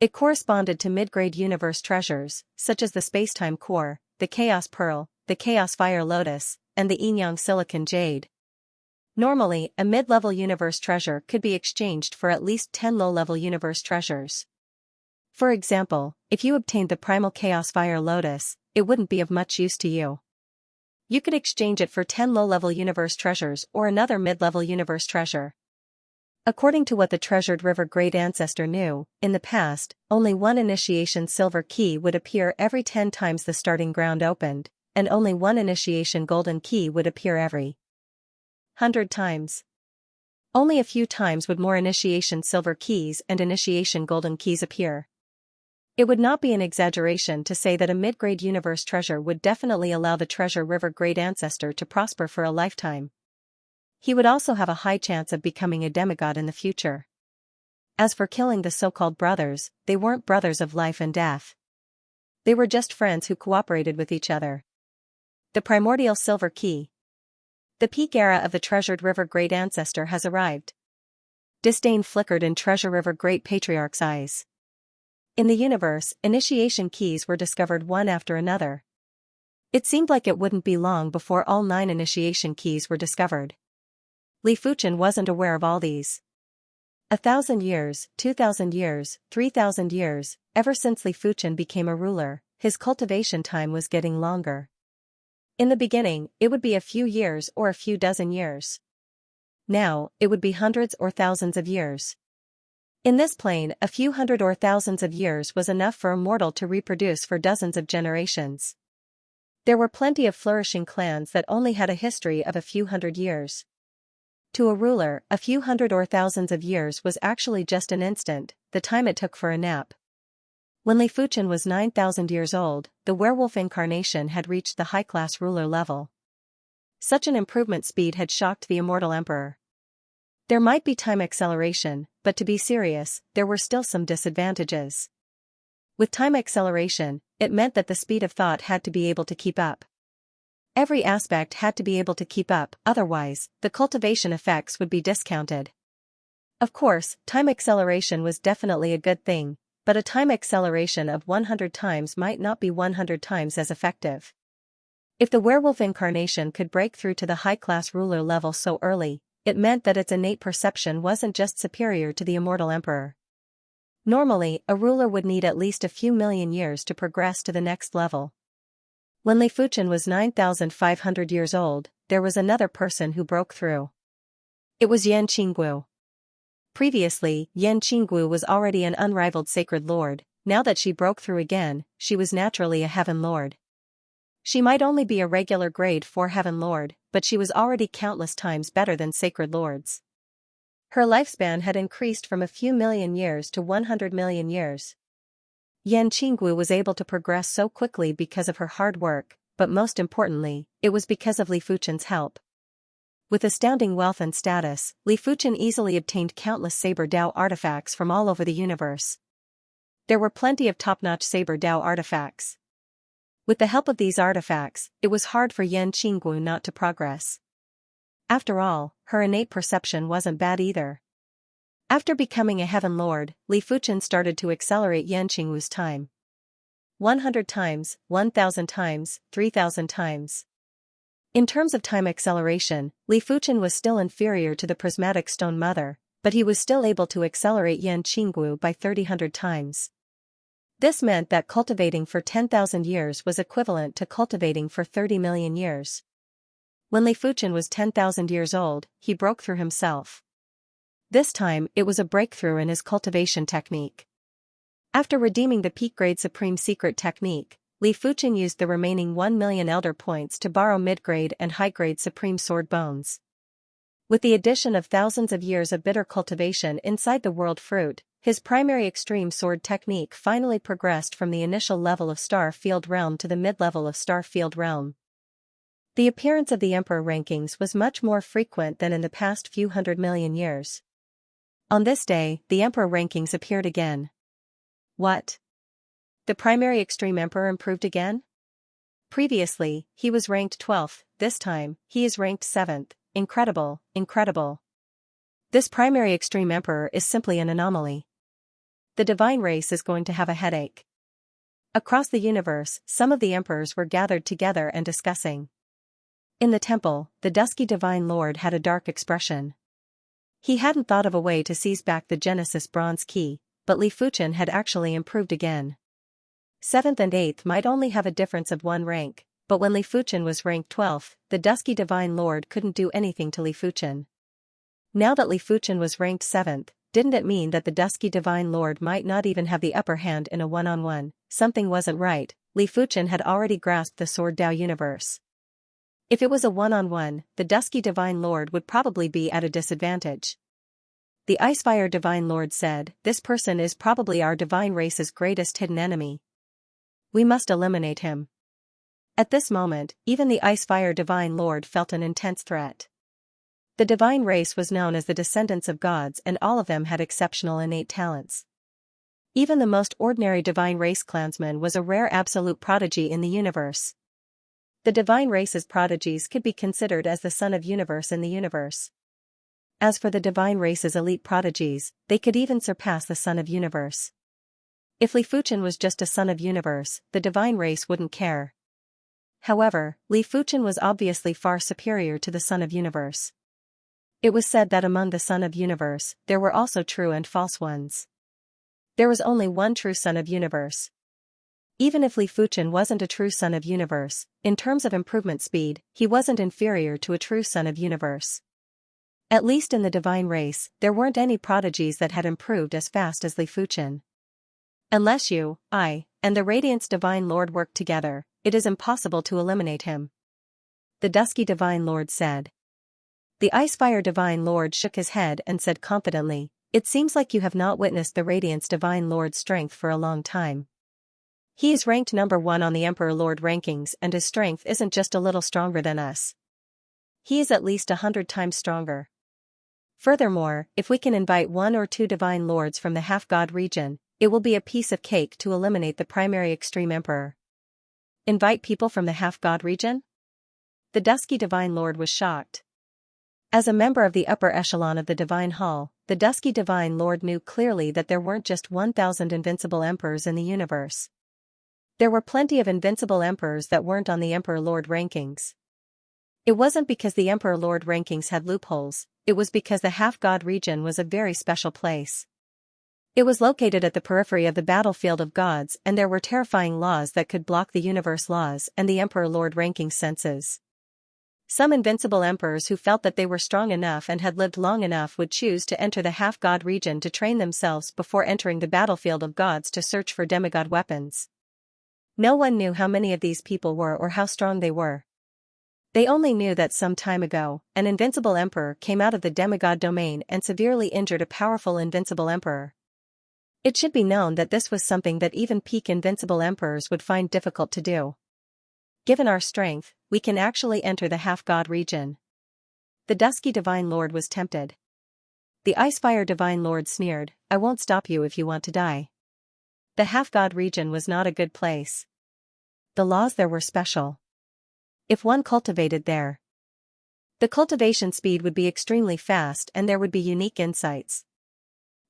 It corresponded to mid-grade universe treasures, such as the Spacetime Core, the Chaos Pearl, the Chaos Fire Lotus, and the Yin-Yang Silicon Jade. Normally, a mid-level universe treasure could be exchanged for at least 10 low-level universe treasures. For example, if you obtained the Primal Chaos Fire Lotus, it wouldn't be of much use to you. You could exchange it for 10 low-level universe treasures or another mid-level universe treasure. According to what the Treasured River Great Ancestor knew, in the past, only one initiation silver key would appear every 10 times the starting ground opened, and only one initiation golden key would appear every 100 times. Only a few times would more initiation silver keys and initiation golden keys appear. It would not be an exaggeration to say that a mid-grade universe treasure would definitely allow the Treasure River Great Ancestor to prosper for a lifetime. He would also have a high chance of becoming a demigod in the future. As for killing the so-called brothers, they weren't brothers of life and death. They were just friends who cooperated with each other. The Primordial Silver Key. The peak era of the Treasured River Great Ancestor has arrived. Disdain flickered in Treasure River Great Patriarch's eyes. In the universe, initiation keys were discovered one after another. It seemed like it wouldn't be long before all 9 initiation keys were discovered. Li Fuchen wasn't aware of all these. 1,000 years, 2,000 years, 3,000 years, ever since Li Fuchen became a ruler, his cultivation time was getting longer. In the beginning, it would be a few years or a few dozen years. Now, it would be hundreds or thousands of years. In this plane, a few hundred or thousands of years was enough for a mortal to reproduce for dozens of generations. There were plenty of flourishing clans that only had a history of a few hundred years. To a ruler, a few hundred or thousands of years was actually just an instant, the time it took for a nap. When Li Fuchen was 9,000 years old, the werewolf incarnation had reached the high-class ruler level. Such an improvement speed had shocked the immortal emperor. There might be time acceleration, but to be serious, there were still some disadvantages. With time acceleration, it meant that the speed of thought had to be able to keep up. Every aspect had to be able to keep up, otherwise, the cultivation effects would be discounted. Of course, time acceleration was definitely a good thing, but a time acceleration of 100 times might not be 100 times as effective. If the werewolf incarnation could break through to the high-class ruler level so early, it meant that its innate perception wasn't just superior to the immortal emperor. Normally, a ruler would need at least a few million years to progress to the next level. When Li Fuchen was 9,500 years old, there was another person who broke through. It was Yan Qinggu. Previously, Yan Qinggu was already an unrivaled sacred lord. Now that she broke through again, she was naturally a heaven lord. She might only be a regular grade 4 heaven lord, but she was already countless times better than sacred lords. Her lifespan had increased from a few million years to 100 million years. Yan Qinggu was able to progress so quickly because of her hard work, but most importantly, it was because of Li Fuchen's help. With astounding wealth and status, Li Fuchen easily obtained countless Saber Dao artifacts from all over the universe. There were plenty of top-notch Saber Dao artifacts. With the help of these artifacts, it was hard for Yan Qinggu not to progress. After all, her innate perception wasn't bad either. After becoming a heaven lord, Li Fuchen started to accelerate Yan Qinggu's time. 100 times, 1,000 times, 3,000 times. In terms of time acceleration, Li Fuchen was still inferior to the prismatic stone mother, but he was still able to accelerate Yan Qinggu by 3,000 times. This meant that cultivating for 10,000 years was equivalent to cultivating for 30 million years. When Li Fuchen was 10,000 years old, he broke through himself. This time, it was a breakthrough in his cultivation technique. After redeeming the peak-grade supreme secret technique, Li Fuchen used the remaining 1 million elder points to borrow mid-grade and high-grade supreme sword bones. With the addition of thousands of years of bitter cultivation inside the world fruit, His primary extreme sword technique finally progressed from the initial level of Star Field Realm to the mid-level of Star Field Realm. The appearance of the Emperor rankings was much more frequent than in the past few 100 million years. On this day, the Emperor rankings appeared again. What? The primary extreme Emperor improved again? Previously, he was ranked 12th, this time, he is ranked 7th. Incredible, incredible. This primary extreme Emperor is simply an anomaly. The divine race is going to have a headache. Across the universe, some of the emperors were gathered together and discussing. In the temple, the dusky divine lord had a dark expression. He hadn't thought of a way to seize back the Genesis bronze key, but Li Fuchen had actually improved again. 7th and 8th might only have a difference of 1 rank, but when Li Fuchen was ranked 12th, the dusky divine lord couldn't do anything to Li Fuchen. Now that Li Fuchen was ranked 7th, didn't it mean that the dusky divine lord might not even have the upper hand in a one-on-one? Something wasn't right. Li Fuchen had already grasped the Sword Dao universe. If it was a one-on-one, the dusky divine lord would probably be at a disadvantage. The Icefire divine lord said, "This person is probably our divine race's greatest hidden enemy. We must eliminate him." At this moment, even the Icefire divine lord felt an intense threat. The divine race was known as the descendants of gods, and all of them had exceptional innate talents. Even the most ordinary divine race clansman was a rare absolute prodigy in the universe. The divine race's prodigies could be considered as the son of universe in the universe. As for the divine race's elite prodigies, they could even surpass the son of universe. If Li Fuchen was just a son of universe, the divine race wouldn't care. However, Li Fuchen was obviously far superior to the son of universe. It was said that among the Son of Universe, there were also true and false ones. There was only one true Son of Universe. Even if Li Fuchen wasn't a true Son of Universe, in terms of improvement speed, he wasn't inferior to a true Son of Universe. At least in the divine race, there weren't any prodigies that had improved as fast as Li Fuchen. Unless you, I, and the Radiance Divine Lord work together, it is impossible to eliminate him. The Dusky Divine Lord said. The Icefire Divine Lord shook his head and said confidently, "It seems like you have not witnessed the Radiance Divine Lord's strength for a long time. He is ranked number 1 on the Emperor Lord rankings, and his strength isn't just a little stronger than us. He is at least 100 times stronger. Furthermore, if we can invite 1 or 2 Divine Lords from the half-god region, it will be a piece of cake to eliminate the primary extreme Emperor." Invite people from the half-god region? The Dusky Divine Lord was shocked. As a member of the upper echelon of the Divine Hall, the Dusky Divine Lord knew clearly that there weren't just 1,000 invincible emperors in the universe. There were plenty of invincible emperors that weren't on the Emperor Lord rankings. It wasn't because the Emperor Lord rankings had loopholes, it was because the half-god region was a very special place. It was located at the periphery of the battlefield of gods, and there were terrifying laws that could block the universe laws and the Emperor Lord rankings senses. Some invincible emperors who felt that they were strong enough and had lived long enough would choose to enter the half-god region to train themselves before entering the battlefield of gods to search for demigod weapons. No one knew how many of these people were or how strong they were. They only knew that some time ago, an invincible emperor came out of the demigod domain and severely injured a powerful invincible emperor. It should be known that this was something that even peak invincible emperors would find difficult to do. Given our strength, we can actually enter the half-god region. The Dusky Divine Lord was tempted. The Icefire Divine Lord sneered, "I won't stop you if you want to die." The half-god region was not a good place. The laws there were special. If one cultivated there, the cultivation speed would be extremely fast and there would be unique insights.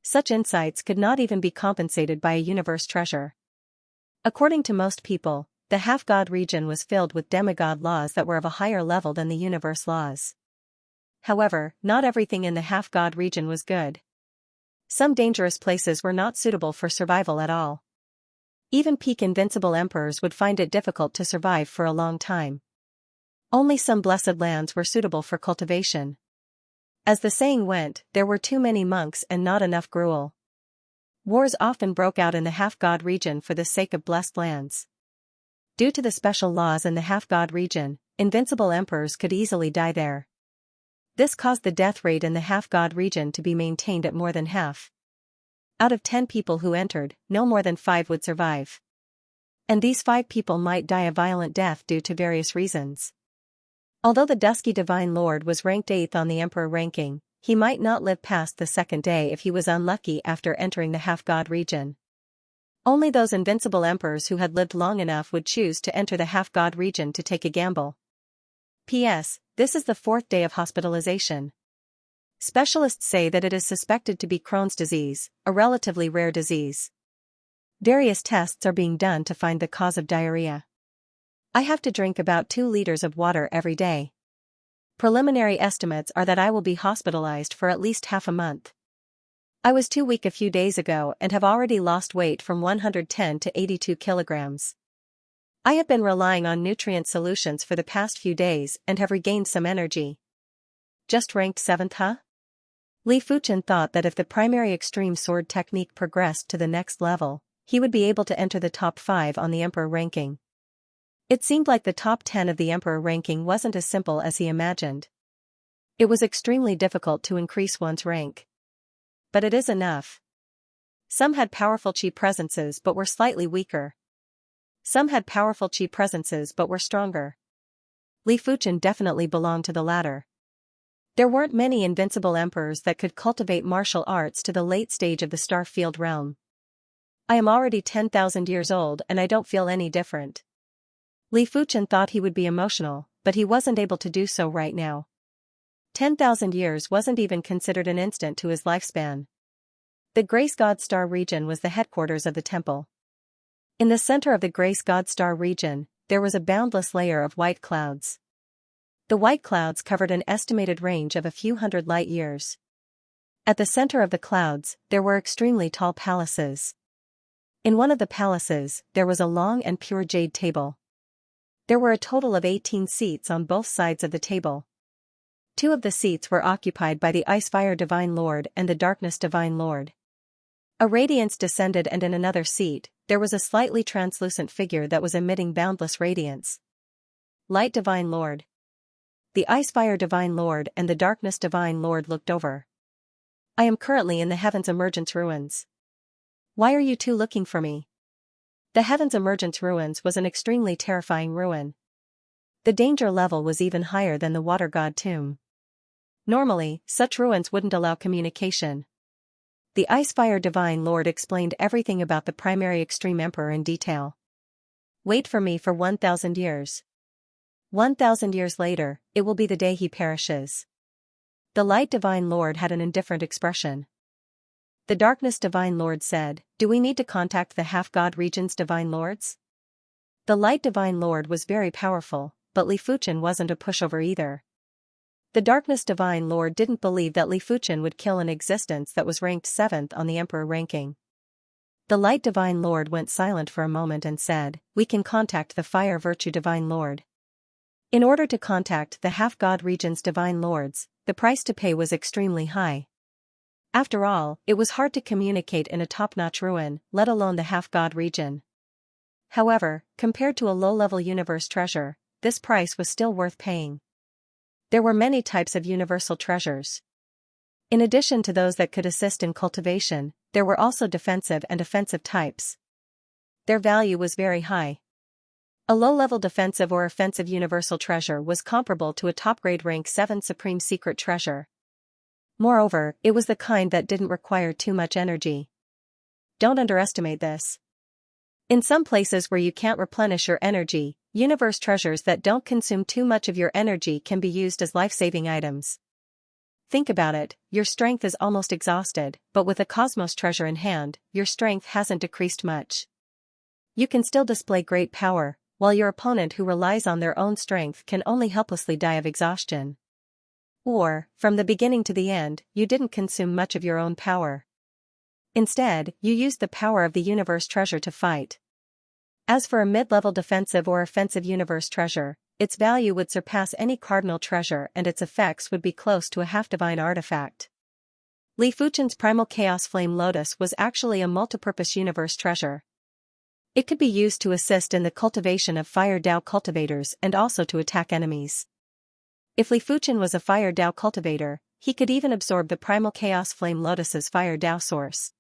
Such insights could not even be compensated by a universe treasure. According to most people, the half-god region was filled with demigod laws that were of a higher level than the universe laws. However, not everything in the half-god region was good. Some dangerous places were not suitable for survival at all. Even peak invincible emperors would find it difficult to survive for a long time. Only some blessed lands were suitable for cultivation. As the saying went, there were too many monks and not enough gruel. Wars often broke out in the half-god region for the sake of blessed lands. Due to the special laws in the half-god region, invincible emperors could easily die there. This caused the death rate in the half-god region to be maintained at more than half. Out of 10 people who entered, no more than 5 would survive. And these 5 people might die a violent death due to various reasons. Although the dusky Divine Lord was ranked 8th on the Emperor ranking, he might not live past the second day if he was unlucky after entering the half-god region. Only those invincible emperors who had lived long enough would choose to enter the half-god region to take a gamble. P.S. This is the 4th day of hospitalization. Specialists say that it is suspected to be Crohn's disease, a relatively rare disease. Various tests are being done to find the cause of diarrhea. I have to drink about 2 liters of water every day. Preliminary estimates are that I will be hospitalized for at least half a month. I was too weak a few days ago and have already lost weight from 110 to 82 kilograms. I have been relying on nutrient solutions for the past few days and have regained some energy. Just ranked 7th, huh? Li Fuchen thought that if the primary extreme sword technique progressed to the next level, he would be able to enter the top 5 on the Emperor ranking. It seemed like the top 10 of the Emperor ranking wasn't as simple as he imagined. It was extremely difficult to increase one's rank. But it is enough. Some had powerful chi presences but were slightly weaker. Some had powerful chi presences but were stronger. Li Fuchen definitely belonged to the latter. There weren't many invincible emperors that could cultivate martial arts to the late stage of the star field realm. I am already 10,000 years old and I don't feel any different. Li Fuchen thought he would be emotional, but he wasn't able to do so right now. 10,000 years wasn't even considered an instant to his lifespan. The Grace God Star region was the headquarters of the temple. In the center of the Grace God Star region, there was a boundless layer of white clouds. The white clouds covered an estimated range of a few hundred light years. At the center of the clouds, there were extremely tall palaces. In one of the palaces, there was a long and pure jade table. There were a total of 18 seats on both sides of the table. 2 of the seats were occupied by the Icefire Divine Lord and the Darkness Divine Lord. A radiance descended, and in another seat, there was a slightly translucent figure that was emitting boundless radiance. Light Divine Lord. The Icefire Divine Lord and the Darkness Divine Lord looked over. I am currently in the Heaven's Emergence Ruins. Why are you two looking for me? The Heaven's Emergence Ruins was an extremely terrifying ruin. The danger level was even higher than the Water God Tomb. Normally, such ruins wouldn't allow communication. The Icefire Divine Lord explained everything about the primary extreme emperor in detail. Wait for me for 1,000 years. 1,000 years later, it will be the day he perishes. The Light Divine Lord had an indifferent expression. The Darkness Divine Lord said, do we need to contact the half-god region's Divine Lords? The Light Divine Lord was very powerful, but Li Fuchen wasn't a pushover either. The Darkness Divine Lord didn't believe that Li Fuchen would kill an existence that was ranked 7th on the Emperor ranking. The Light Divine Lord went silent for a moment and said, we can contact the Fire Virtue Divine Lord. In order to contact the half-god region's Divine Lords, the price to pay was extremely high. After all, it was hard to communicate in a top-notch ruin, let alone the half-god region. However, compared to a low-level universe treasure, this price was still worth paying. There were many types of universal treasures. In addition to those that could assist in cultivation, there were also defensive and offensive types. Their value was very high. A low-level defensive or offensive universal treasure was comparable to a top-grade rank 7 supreme secret treasure. Moreover, it was the kind that didn't require too much energy. Don't underestimate this. In some places where you can't replenish your energy, universe treasures that don't consume too much of your energy can be used as life-saving items. Think about it, your strength is almost exhausted, but with a cosmos treasure in hand, your strength hasn't decreased much. You can still display great power, while your opponent who relies on their own strength can only helplessly die of exhaustion. Or, from the beginning to the end, you didn't consume much of your own power. Instead, you used the power of the universe treasure to fight. As for a mid-level defensive or offensive universe treasure, its value would surpass any cardinal treasure and its effects would be close to a half-divine artifact. Li Fuchen's Primal Chaos Flame Lotus was actually a multipurpose universe treasure. It could be used to assist in the cultivation of Fire Dao cultivators and also to attack enemies. If Li Fuchen was a Fire Dao cultivator, he could even absorb the Primal Chaos Flame Lotus's Fire Dao source.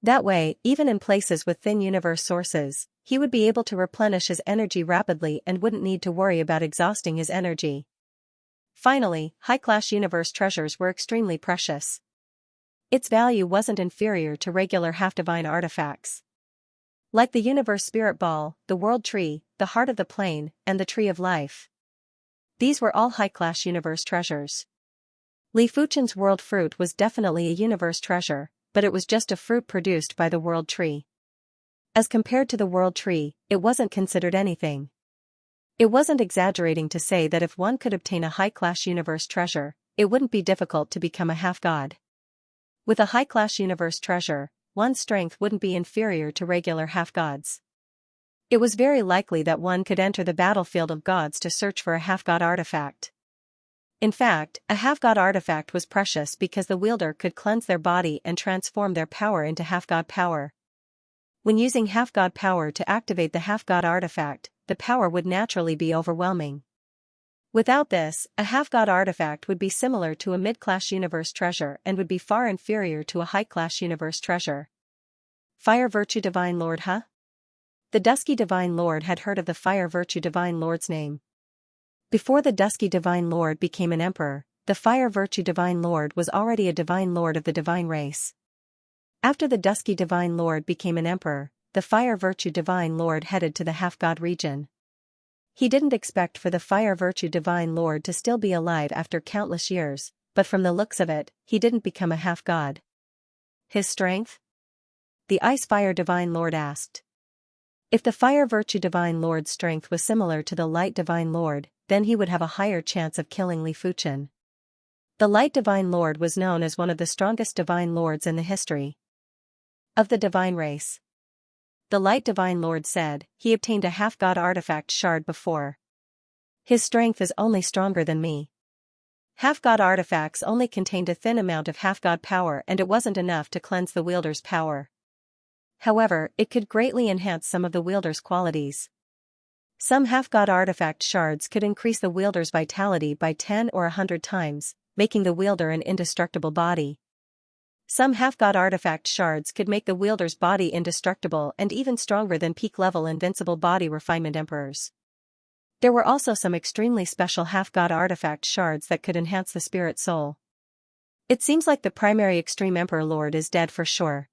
That way, even in places with thin universe sources, he would be able to replenish his energy rapidly and wouldn't need to worry about exhausting his energy. Finally, high-class universe treasures were extremely precious. Its value wasn't inferior to regular half-divine artifacts. Like the universe spirit ball, the world tree, the heart of the plane, and the tree of life. These were all high-class universe treasures. Li Fuchen's world fruit was definitely a universe treasure, but it was just a fruit produced by the world tree. As compared to the world tree, it wasn't considered anything. It wasn't exaggerating to say that if one could obtain a high-class universe treasure, it wouldn't be difficult to become a half-god. With a high-class universe treasure, one's strength wouldn't be inferior to regular half-gods. It was very likely that one could enter the battlefield of gods to search for a half-god artifact. In fact, a half-god artifact was precious because the wielder could cleanse their body and transform their power into half-god power. When using half-god power to activate the half-god artifact, the power would naturally be overwhelming. Without this, a half-god artifact would be similar to a mid-class universe treasure and would be far inferior to a high-class universe treasure. Fire Virtue Divine Lord huh? The Dusky Divine Lord had heard of the Fire Virtue Divine Lord's name. Before the Dusky Divine Lord became an emperor, the Fire Virtue Divine Lord was already a Divine Lord of the Divine race. After the Dusky Divine Lord became an emperor, the Fire Virtue Divine Lord headed to the half-god region. He didn't expect for the Fire Virtue Divine Lord to still be alive after countless years, but from the looks of it, he didn't become a half-god. His strength? The Ice Fire Divine Lord asked. If the Fire Virtue Divine Lord's strength was similar to the Light Divine Lord, then he would have a higher chance of killing Li Fuchen. The Light Divine Lord was known as one of the strongest Divine Lords in the history of the Divine race. The Light Divine Lord said, he obtained a half-god artifact shard before. His strength is only stronger than me. Half-god artifacts only contained a thin amount of half-god power and it wasn't enough to cleanse the wielder's power. However, it could greatly enhance some of the wielder's qualities. Some half-god artifact shards could increase the wielder's vitality by 10 or 100 times, making the wielder an indestructible body. Some half-god artifact shards could make the wielder's body indestructible and even stronger than peak-level invincible body refinement emperors. There were also some extremely special half-god artifact shards that could enhance the spirit soul. It seems like the primary extreme emperor lord is dead for sure.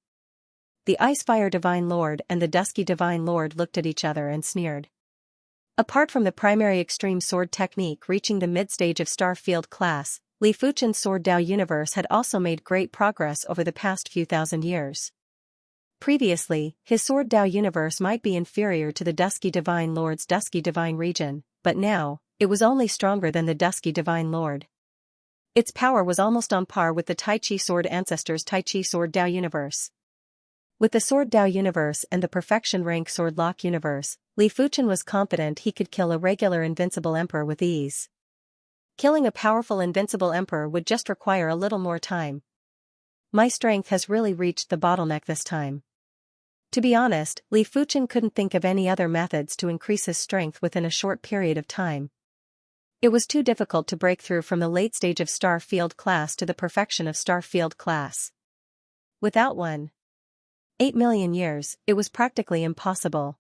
The Ice Fire Divine Lord and the Dusky Divine Lord looked at each other and sneered. Apart from the primary extreme sword technique reaching the mid-stage of Star Field class, Li Fuchen's Sword Dao universe had also made great progress over the past few thousand years. Previously, his Sword Dao universe might be inferior to the Dusky Divine Lord's Dusky Divine region, but now, it was only stronger than the Dusky Divine Lord. Its power was almost on par with the Tai Chi Sword Ancestors Tai Chi Sword Dao universe. With the Sword Dao universe and the Perfection Rank Sword Lock universe, Li Fuchen was confident he could kill a regular invincible emperor with ease. Killing a powerful invincible emperor would just require a little more time. My strength has really reached the bottleneck this time. To be honest, Li Fuchen couldn't think of any other methods to increase his strength within a short period of time. It was too difficult to break through from the late stage of Star Field class to the perfection of Star Field class. Without 8 million years, it was practically impossible.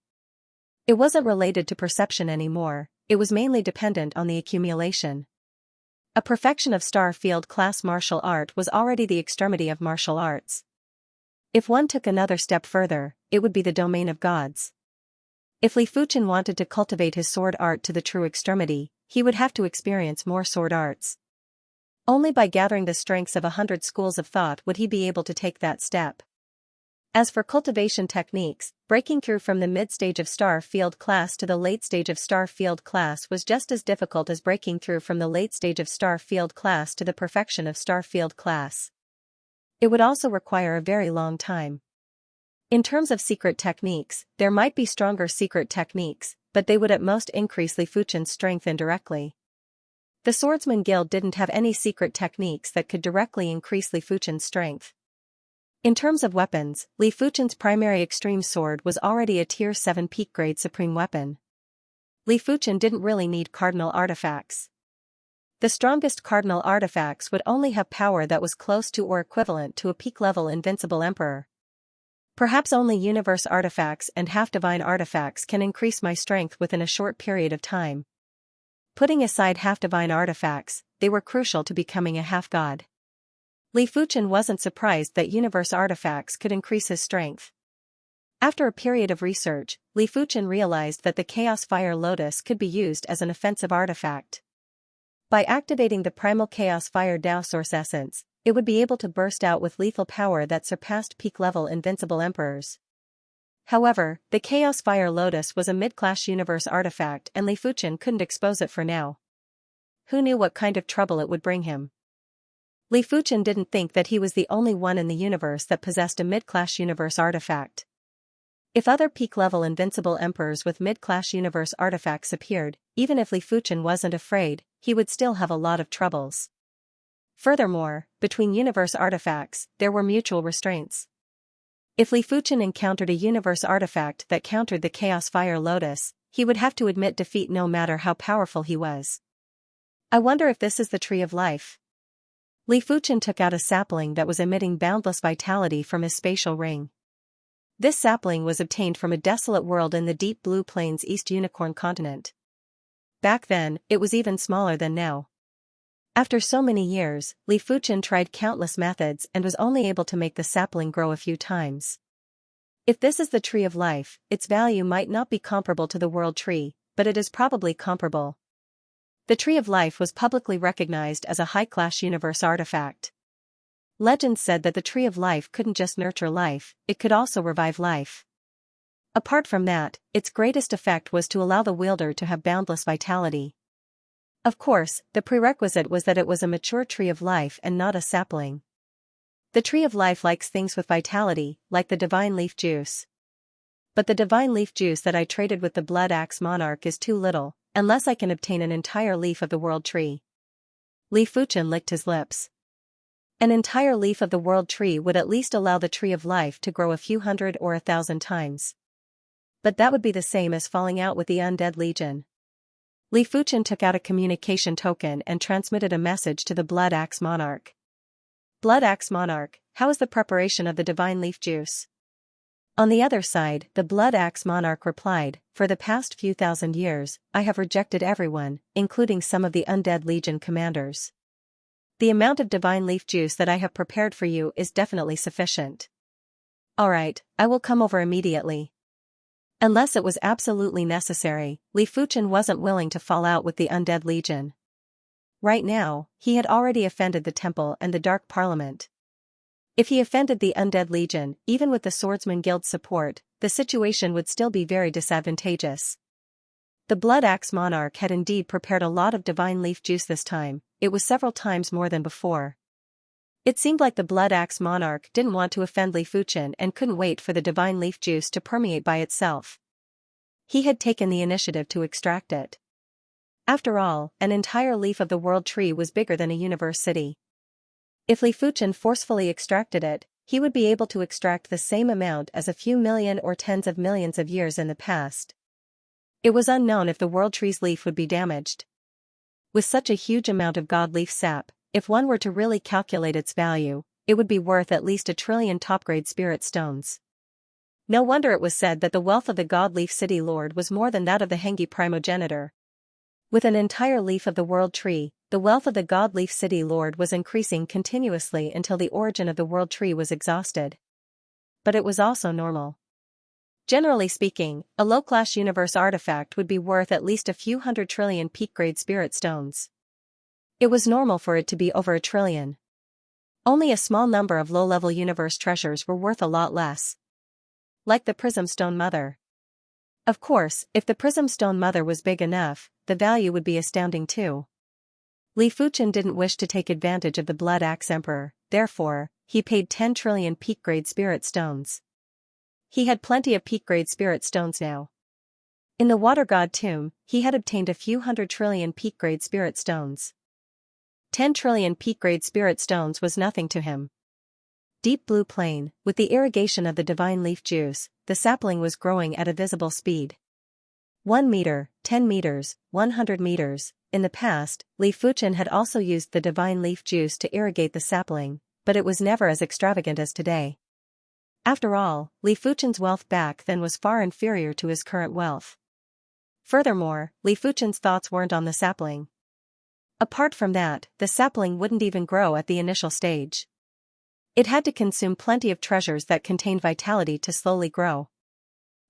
It wasn't related to perception anymore, it was mainly dependent on the accumulation. A perfection of Star Field class martial art was already the extremity of martial arts. If one took another step further, it would be the domain of gods. If Li Fuchen wanted to cultivate his sword art to the true extremity, he would have to experience more sword arts. Only by gathering the strengths of 100 schools of thought would he be able to take that step. As for cultivation techniques, breaking through from the mid-stage of Star Field class to the late stage of Star Field class was just as difficult as breaking through from the late stage of Star Field class to the perfection of Star Field class. It would also require a very long time. In terms of secret techniques, there might be stronger secret techniques, but they would at most increase Li Fuchen's strength indirectly. The Swordsman Guild didn't have any secret techniques that could directly increase Li Fuchen's strength. In terms of weapons, Li Fuchen's primary extreme sword was already a Tier 7 peak grade supreme weapon. Li Fuchen didn't really need cardinal artifacts. The strongest cardinal artifacts would only have power that was close to or equivalent to a peak-level invincible emperor. Perhaps only universe artifacts and half-divine artifacts can increase my strength within a short period of time. Putting aside half-divine artifacts, they were crucial to becoming a half-god. Li Fuchen wasn't surprised that universe artifacts could increase his strength. After a period of research, Li Fuchen realized that the Chaos Fire Lotus could be used as an offensive artifact. By activating the primal Chaos Fire Dao Source Essence, it would be able to burst out with lethal power that surpassed peak-level invincible emperors. However, the Chaos Fire Lotus was a mid-class universe artifact and Li Fuchen couldn't expose it for now. Who knew what kind of trouble it would bring him? Li Fuchen didn't think that he was the only one in the universe that possessed a mid-class universe artifact. If other peak-level invincible emperors with mid-class universe artifacts appeared, even if Li Fuchen wasn't afraid, he would still have a lot of troubles. Furthermore, between universe artifacts, there were mutual restraints. If Li Fuchen encountered a universe artifact that countered the Chaos Fire Lotus, he would have to admit defeat no matter how powerful he was. I wonder if this is the Tree of Life. Li Fuchen took out a sapling that was emitting boundless vitality from his spatial ring. This sapling was obtained from a desolate world in the deep blue plains East Unicorn continent. Back then, it was even smaller than now. After so many years, Li Fuchen tried countless methods and was only able to make the sapling grow a few times. If this is the Tree of Life, its value might not be comparable to the World Tree, but it is probably comparable. The Tree of Life was publicly recognized as a high-class universe artifact. Legends said that the Tree of Life couldn't just nurture life, it could also revive life. Apart from that, its greatest effect was to allow the wielder to have boundless vitality. Of course, the prerequisite was that it was a mature Tree of Life and not a sapling. The Tree of Life likes things with vitality, like the Divine Leaf Juice. But the Divine Leaf Juice that I traded with the Blood Axe Monarch is too little, unless I can obtain an entire leaf of the World Tree. Li Fuchen licked his lips. An entire leaf of the World Tree would at least allow the Tree of Life to grow a few hundred or 1,000 times. But that would be the same as falling out with the Undead Legion. Li Fuchen took out a communication token and transmitted a message to the Blood Axe Monarch. Blood Axe Monarch, how is the preparation of the Divine Leaf Juice? On the other side, the Blood Axe Monarch replied, for the past few thousand years, I have rejected everyone, including some of the Undead Legion commanders. The amount of Divine Leaf Juice that I have prepared for you is definitely sufficient. Alright, I will come over immediately. Unless it was absolutely necessary, Li Fuchen wasn't willing to fall out with the Undead Legion. Right now, he had already offended the Temple and the Dark Parliament. If he offended the Undead Legion, even with the Swordsman Guild's support, the situation would still be very disadvantageous. The Blood Axe Monarch had indeed prepared a lot of Divine Leaf Juice this time, it was several times more than before. It seemed like the Blood Axe Monarch didn't want to offend Li Fuchen and couldn't wait for the Divine Leaf Juice to permeate by itself. He had taken the initiative to extract it. After all, an entire leaf of the World Tree was bigger than a universe city. If Li Fuchen forcefully extracted it, he would be able to extract the same amount as a few million or tens of millions of years in the past. It was unknown if the World Tree's leaf would be damaged. With such a huge amount of God Leaf sap, if one were to really calculate its value, it would be worth at least 1 trillion top-grade spirit stones. No wonder it was said that the wealth of the God Leaf City Lord was more than that of the Hengi primogenitor. With an entire leaf of the World Tree, the wealth of the God Leaf City Lord was increasing continuously until the origin of the World Tree was exhausted. But it was also normal. Generally speaking, a low-class universe artifact would be worth at least a few 100 trillion peak-grade spirit stones. It was normal for it to be over 1 trillion. Only a small number of low-level universe treasures were worth a lot less. Like the Prism Stone Mother. Of course, if the Prism Stone Mother was big enough, the value would be astounding too. Li Fuchen didn't wish to take advantage of the Blood Axe Emperor, therefore, he paid 10 trillion peak-grade spirit stones. He had plenty of peak-grade spirit stones now. In the Water God tomb, he had obtained a few 100 trillion peak-grade spirit stones. 10 trillion peak-grade spirit stones was nothing to him. Deep blue plain, with the irrigation of the Divine Leaf Juice, the sapling was growing at a visible speed. 1 meter, 10 meters, 100 meters. In the past, Li Fuchen had also used the Divine Leaf Juice to irrigate the sapling, but it was never as extravagant as today. After all, Li Fuchen's wealth back then was far inferior to his current wealth. Furthermore, Li Fuchen's thoughts weren't on the sapling. Apart from that, the sapling wouldn't even grow at the initial stage. It had to consume plenty of treasures that contained vitality to slowly grow.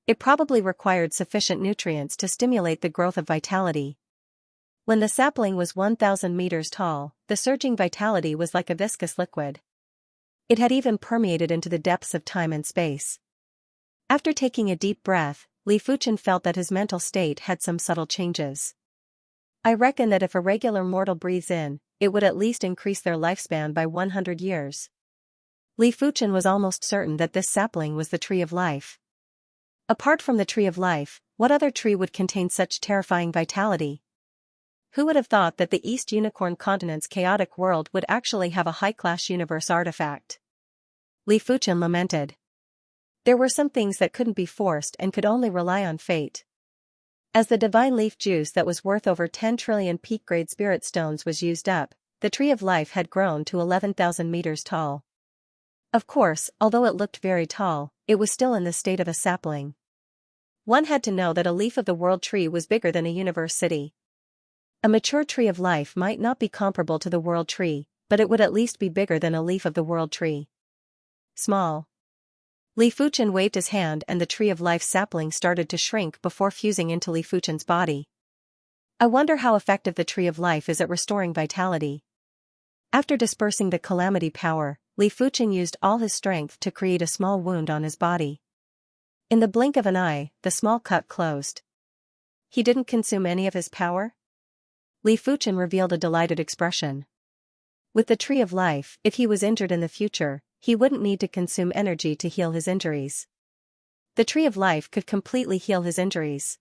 It probably required sufficient nutrients to stimulate the growth of vitality. When the sapling was 1,000 meters tall, the surging vitality was like a viscous liquid. It had even permeated into the depths of time and space. After taking a deep breath, Li Fuchen felt that his mental state had some subtle changes. I reckon that if a regular mortal breathes in, it would at least increase their lifespan by 100 years. Li Fuchen was almost certain that this sapling was the tree of life. Apart from the tree of life, what other tree would contain such terrifying vitality? Who would have thought that the East Unicorn Continent's chaotic world would actually have a high-class universe artifact? Li Fuchen lamented. There were some things that couldn't be forced and could only rely on fate. As the divine leaf juice that was worth over 10 trillion peak-grade spirit stones was used up, the tree of life had grown to 11,000 meters tall. Of course, although it looked very tall, it was still in the state of a sapling. One had to know that a leaf of the world tree was bigger than a universe city. A mature tree of life might not be comparable to the world tree, but it would at least be bigger than a leaf of the world tree. Small. Li Fuchen waved his hand and the tree of life sapling started to shrink before fusing into Li Fuchen's body. I wonder how effective the tree of life is at restoring vitality. After dispersing the calamity power, Li Fuchen used all his strength to create a small wound on his body. In the blink of an eye, the small cut closed. He didn't consume any of his power? Li Fuchen revealed a delighted expression. With the tree of life, if he was injured in the future, he wouldn't need to consume energy to heal his injuries. The tree of life could completely heal his injuries.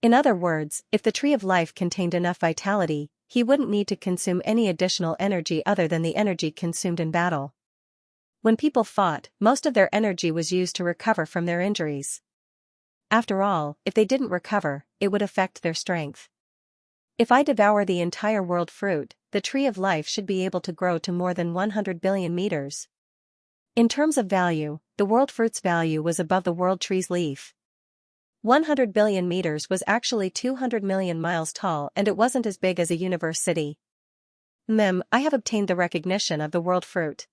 In other words, if the tree of life contained enough vitality, he wouldn't need to consume any additional energy other than the energy consumed in battle. When people fought, most of their energy was used to recover from their injuries. After all, if they didn't recover, it would affect their strength. If I devour the entire world fruit, the tree of life should be able to grow to more than 100 billion meters. In terms of value, the world fruit's value was above the world tree's leaf. 100 billion meters was actually 200 million miles tall and it wasn't as big as a universe city. I have obtained the recognition of the world fruit.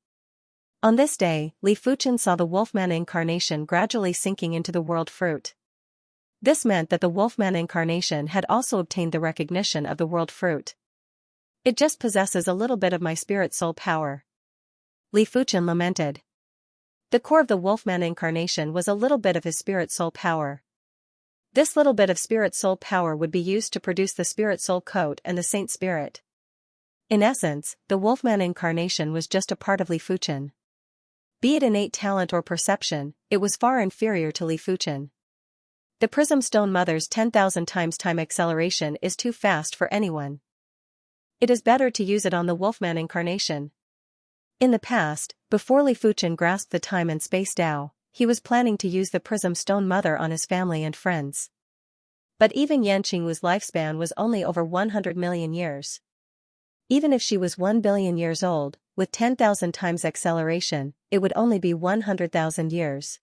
On this day, Li Fuchen saw the Wolfman incarnation gradually sinking into the world fruit. This meant that the Wolfman incarnation had also obtained the recognition of the world fruit. It just possesses a little bit of my spirit soul power. Li Fuchen lamented. The core of the Wolfman incarnation was a little bit of his spirit soul power. This little bit of spirit soul power would be used to produce the spirit soul coat and the saint spirit. In essence, the Wolfman incarnation was just a part of Li Fuchen. Be it innate talent or perception, it was far inferior to Li Fuchen. The Prism Stone Mother's 10,000 times time acceleration is too fast for anyone. It is better to use it on the Wolfman incarnation. In the past, before Li Fuchen grasped the time and space Tao, he was planning to use the Prism Stone Mother on his family and friends. But even Yanqingwu's lifespan was only over 100 million years. Even if she was 1 billion years old, with 10,000 times acceleration, it would only be 100,000 years.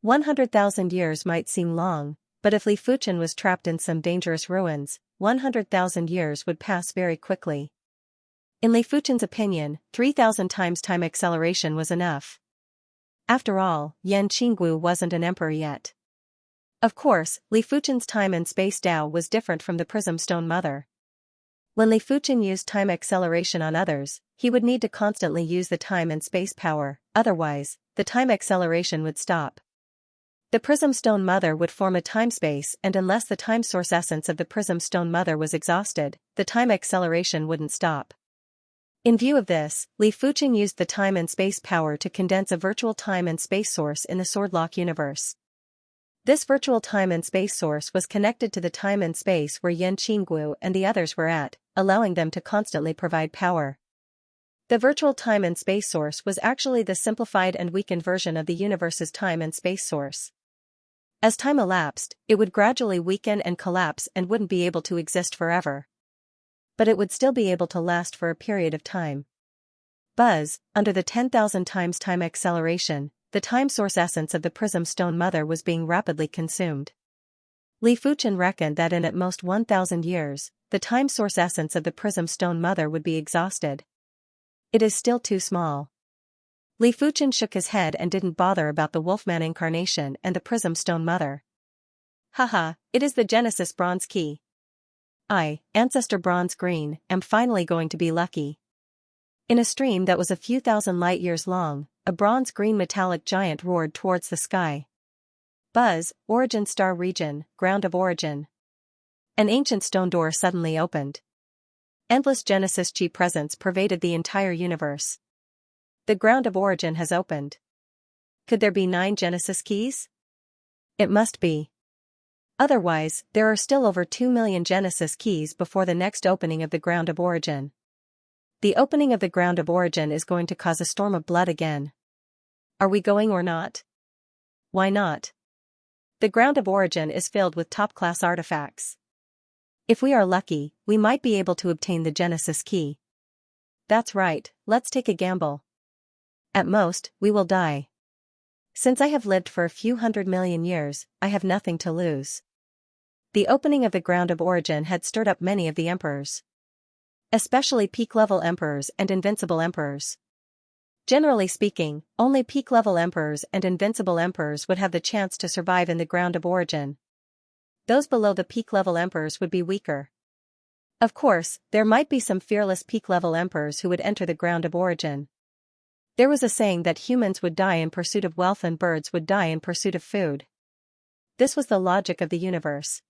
100,000 years might seem long, but if Li Fuchen was trapped in some dangerous ruins, 100,000 years would pass very quickly. In Li Fuchen's opinion, 3,000 times time acceleration was enough. After all, Yanqingwu wasn't an emperor yet. Of course, Li Fuchen's time and space Tao was different from the Prism Stone Mother. When Li Fuchen used time acceleration on others, he would need to constantly use the time and space power, otherwise, the time acceleration would stop. The Prism Stone Mother would form a time-space and unless the time source essence of the Prism Stone Mother was exhausted, the time acceleration wouldn't stop. In view of this, Li Fuchen used the time and space power to condense a virtual time and space source in the Swordlock universe. This virtual time and space source was connected to the time and space where Yanqingwu and the others were at, allowing them to constantly provide power. The virtual time and space source was actually the simplified and weakened version of the universe's time and space source. As time elapsed, it would gradually weaken and collapse and wouldn't be able to exist forever. But it would still be able to last for a period of time. Under the 10,000 times time acceleration, the time source essence of the prism stone mother was being rapidly consumed. Li Fuchen reckoned that in at most 1,000 years, the time source essence of the prism stone mother would be exhausted. It is still too small. Li Fuchen shook his head and didn't bother about the Wolfman incarnation and the prism stone mother. Haha, it is the Genesis bronze key. I, Ancestor Bronze Green, am finally going to be lucky. In a stream that was a few thousand light-years long, a bronze-green metallic giant roared towards the sky. Buzz, Origin Star Region, Ground of Origin. An ancient stone door suddenly opened. Endless Genesis Chi presence pervaded the entire universe. The Ground of Origin has opened. Could there be 9 Genesis keys? It must be. Otherwise, there are still over 2 million Genesis keys before the next opening of the Ground of Origin. The opening of the Ground of Origin is going to cause a storm of blood again. Are we going or not? Why not? The Ground of Origin is filled with top-class artifacts. If we are lucky, we might be able to obtain the Genesis key. That's right, let's take a gamble. At most, we will die. Since I have lived for a few 100 million years, I have nothing to lose. The opening of the Ground of Origin had stirred up many of the emperors. Especially peak-level emperors and invincible emperors. Generally speaking, only peak-level emperors and invincible emperors would have the chance to survive in the Ground of Origin. Those below the peak-level emperors would be weaker. Of course, there might be some fearless peak-level emperors who would enter the Ground of Origin. There was a saying that humans would die in pursuit of wealth and birds would die in pursuit of food. This was the logic of the universe.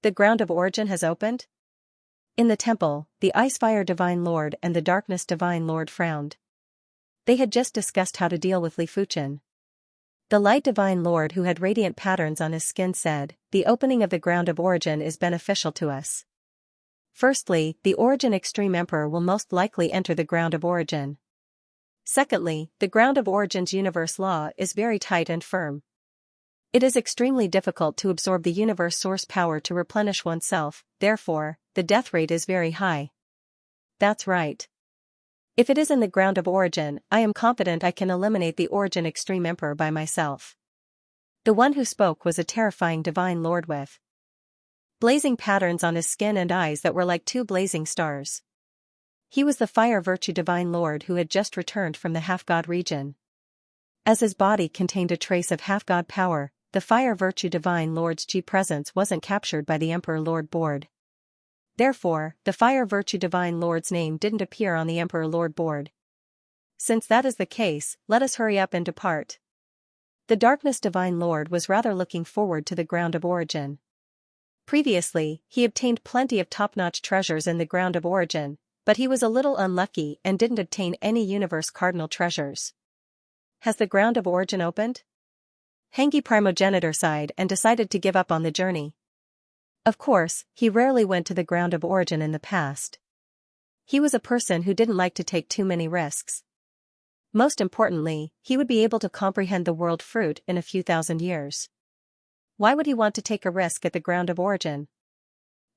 The Ground of Origin has opened? In the temple, the Icefire Divine Lord and the Darkness Divine Lord frowned. They had just discussed how to deal with Li Fuchen. The Light Divine Lord, who had radiant patterns on his skin, said, "The opening of the Ground of Origin is beneficial to us. Firstly, the Origin Extreme Emperor will most likely enter the Ground of Origin. Secondly, the Ground of Origin's universe law is very tight and firm. It is extremely difficult to absorb the universe source power to replenish oneself, therefore, the death rate is very high." That's right. If it is in the Ground of Origin, I am confident I can eliminate the Origin Extreme Emperor by myself. The one who spoke was a terrifying Divine Lord with blazing patterns on his skin and eyes that were like 2 blazing stars. He was the Fire Virtue Divine Lord who had just returned from the half-god region. As his body contained a trace of half-god power, the Fire Virtue Divine Lord's Chi presence wasn't captured by the Emperor Lord board. Therefore, the Fire Virtue Divine Lord's name didn't appear on the Emperor Lord board. Since that is the case, let us hurry up and depart. The Darkness Divine Lord was rather looking forward to the Ground of Origin. Previously, he obtained plenty of top-notch treasures in the Ground of Origin, but he was a little unlucky and didn't obtain any universe cardinal treasures. Has the Ground of Origin opened? Hengi Primogenitor sighed and decided to give up on the journey. Of course, he rarely went to the Ground of Origin in the past. He was a person who didn't like to take too many risks. Most importantly, he would be able to comprehend the world fruit in a few thousand years. Why would he want to take a risk at the Ground of Origin?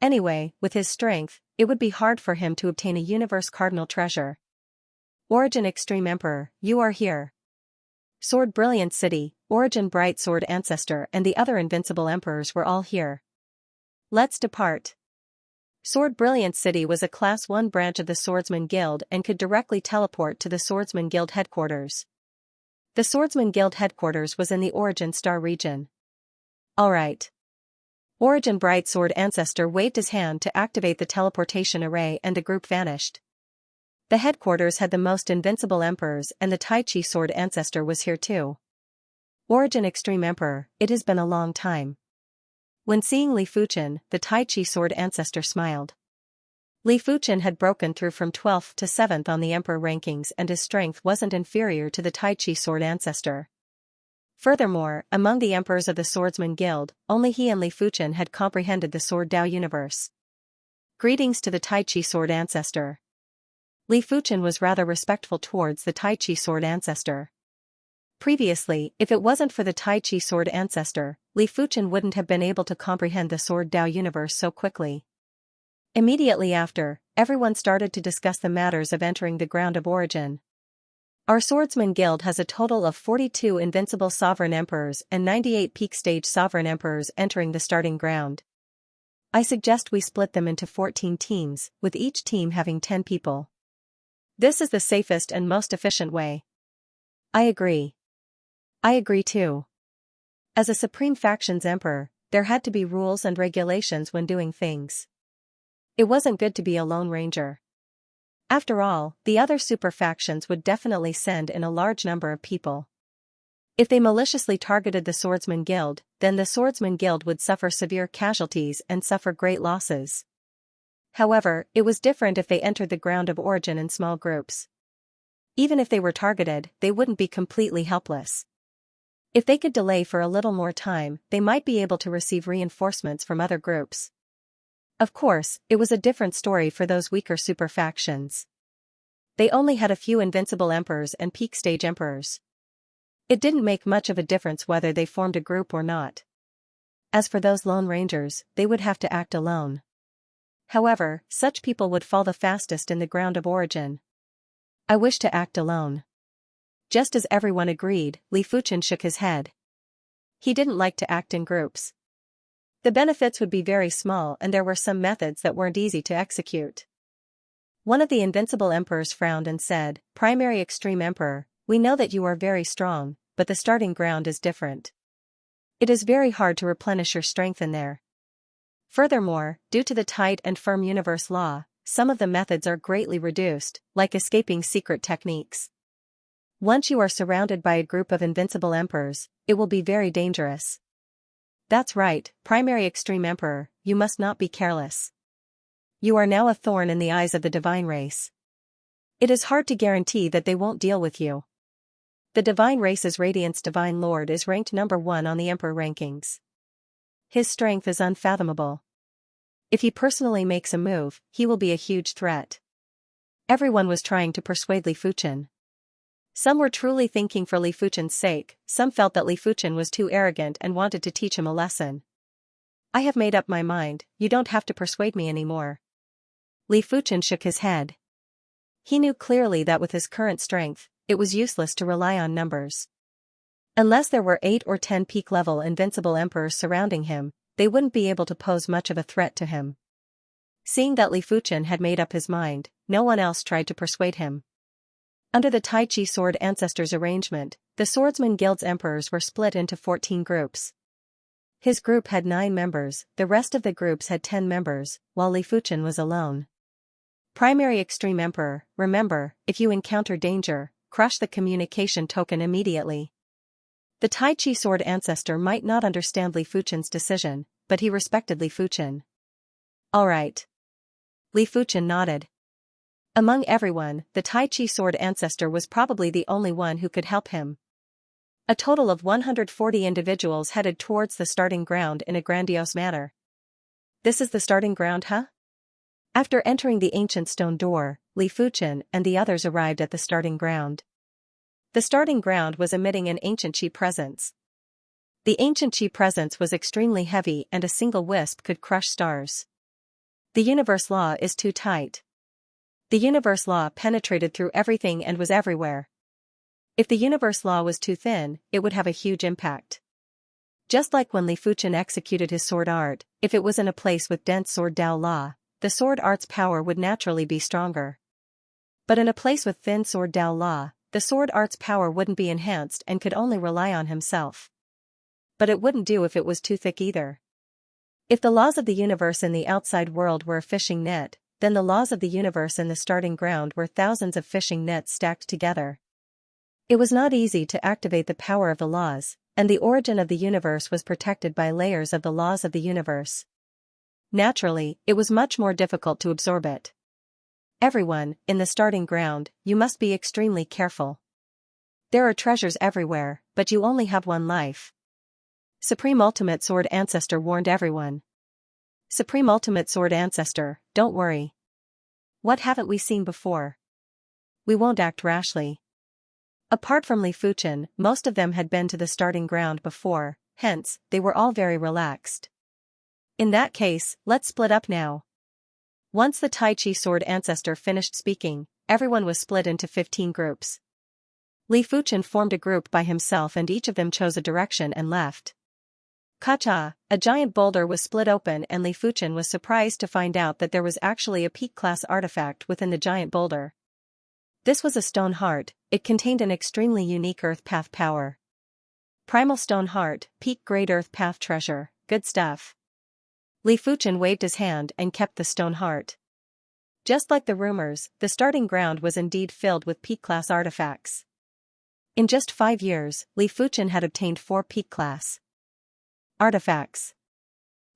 Anyway, with his strength, it would be hard for him to obtain a universe cardinal treasure. Origin Extreme Emperor, you are here. Sword Brilliant City, Origin Bright Sword Ancestor and the other invincible emperors were all here. Let's depart. Sword Brilliant City was a Class 1 branch of the Swordsman Guild and could directly teleport to the Swordsman Guild headquarters. The Swordsman Guild headquarters was in the Origin Star region. Alright. Origin Bright Sword Ancestor waved his hand to activate the teleportation array and the group vanished. The headquarters had the most invincible emperors and the Tai Chi Sword Ancestor was here too. Origin Extreme Emperor, it has been a long time. When seeing Li Fuchen, the Tai Chi Sword Ancestor smiled. Li Fuchen had broken through from 12th to 7th on the Emperor rankings and his strength wasn't inferior to the Tai Chi Sword Ancestor. Furthermore, among the emperors of the Swordsman Guild, only he and Li Fuchen had comprehended the Sword Dao universe. Greetings to the Tai Chi Sword Ancestor. Li Fuchen was rather respectful towards the Tai Chi Sword Ancestor. Previously, if it wasn't for the Tai Chi Sword Ancestor, Li Fuchen wouldn't have been able to comprehend the Sword Dao universe so quickly. Immediately after, everyone started to discuss the matters of entering the Ground of Origin. Our swordsman guild has a total of 42 invincible sovereign emperors and 98 peak stage sovereign emperors entering the starting ground. I suggest we split them into 14 teams, with each team having 10 people. This is the safest and most efficient way. I agree. I agree too. As a Supreme Faction's emperor, there had to be rules and regulations when doing things. It wasn't good to be a lone ranger. After all, the other super factions would definitely send in a large number of people. If they maliciously targeted the Swordsman Guild, then the Swordsman Guild would suffer severe casualties and suffer great losses. However, it was different if they entered the ground of origin in small groups. Even if they were targeted, they wouldn't be completely helpless. If they could delay for a little more time, they might be able to receive reinforcements from other groups. Of course, it was a different story for those weaker super factions. They only had a few invincible emperors and peak stage emperors. It didn't make much of a difference whether they formed a group or not. As for those lone rangers, they would have to act alone. However, such people would fall the fastest in the ground of origin. I wish to act alone. Just as everyone agreed, Li Fuchen shook his head. He didn't like to act in groups. The benefits would be very small and there were some methods that weren't easy to execute. One of the invincible emperors frowned and said, "Primary Extreme Emperor, we know that you are very strong, but the starting ground is different. It is very hard to replenish your strength in there. Furthermore, due to the tight and firm universe law, some of the methods are greatly reduced, like escaping secret techniques. Once you are surrounded by a group of invincible emperors, it will be very dangerous." That's right, Primary Extreme Emperor, you must not be careless. You are now a thorn in the eyes of the divine race. It is hard to guarantee that they won't deal with you. The divine race's Radiance Divine Lord is ranked number 1 on the Emperor rankings. His strength is unfathomable. If he personally makes a move, he will be a huge threat. Everyone was trying to persuade Li Fuchen. Some were truly thinking for Li Fuchen's sake, some felt that Li Fuchen was too arrogant and wanted to teach him a lesson. I have made up my mind, you don't have to persuade me anymore. Li Fuchen shook his head. He knew clearly that with his current strength, it was useless to rely on numbers. Unless there were 8 or 10 peak-level invincible emperors surrounding him, they wouldn't be able to pose much of a threat to him. Seeing that Li Fuchen had made up his mind, no one else tried to persuade him. Under the Tai Chi Sword Ancestors arrangement, the Swordsman Guild's emperors were split into 14 groups. His group had 9 members, the rest of the groups had 10 members, while Li Fuchen was alone. Primary Extreme Emperor, remember, if you encounter danger, crush the communication token immediately. The Tai Chi Sword Ancestor might not understand Li Fuchen's decision, but he respected Li Fuchen. All right. Li Fuchen nodded. Among everyone, the Tai Chi Sword Ancestor was probably the only one who could help him. A total of 140 individuals headed towards the starting ground in a grandiose manner. This is the starting ground, huh? After entering the ancient stone door, Li Fuchen and the others arrived at the starting ground. The starting ground was emitting an ancient chi presence. The ancient chi presence was extremely heavy and a single wisp could crush stars. The universe law is too tight. The universe law penetrated through everything and was everywhere. If the universe law was too thin, it would have a huge impact. Just like when Li Fuchen executed his sword art, if it was in a place with dense sword Dao law, the sword art's power would naturally be stronger. But in a place with thin sword Dao law, the sword art's power wouldn't be enhanced and could only rely on himself. But it wouldn't do if it was too thick either. If the laws of the universe in the outside world were a fishing net, then the laws of the universe in the starting ground were thousands of fishing nets stacked together. It was not easy to activate the power of the laws, and the origin of the universe was protected by layers of the laws of the universe. Naturally, it was much more difficult to absorb it. Everyone, in the starting ground, you must be extremely careful. There are treasures everywhere, but you only have one life. Supreme Ultimate Sword Ancestor warned everyone. Supreme Ultimate Sword Ancestor, don't worry. What haven't we seen before? We won't act rashly. Apart from Li Fuchen, most of them had been to the starting ground before, hence, they were all very relaxed. In that case, let's split up now. Once the Tai Chi Sword Ancestor finished speaking, everyone was split into 15 groups. Li Fuchen formed a group by himself and each of them chose a direction and left. Kacha, a giant boulder was split open and Li Fuchen was surprised to find out that there was actually a peak-class artifact within the giant boulder. This was a stone heart. It contained an extremely unique earth path power. Primal stone heart, peak-grade earth path treasure, good stuff. Li Fuchen waved his hand and kept the stone heart. Just like the rumors, the starting ground was indeed filled with peak-class artifacts. In just 5 years, Li Fuchen had obtained 4 peak-class artifacts.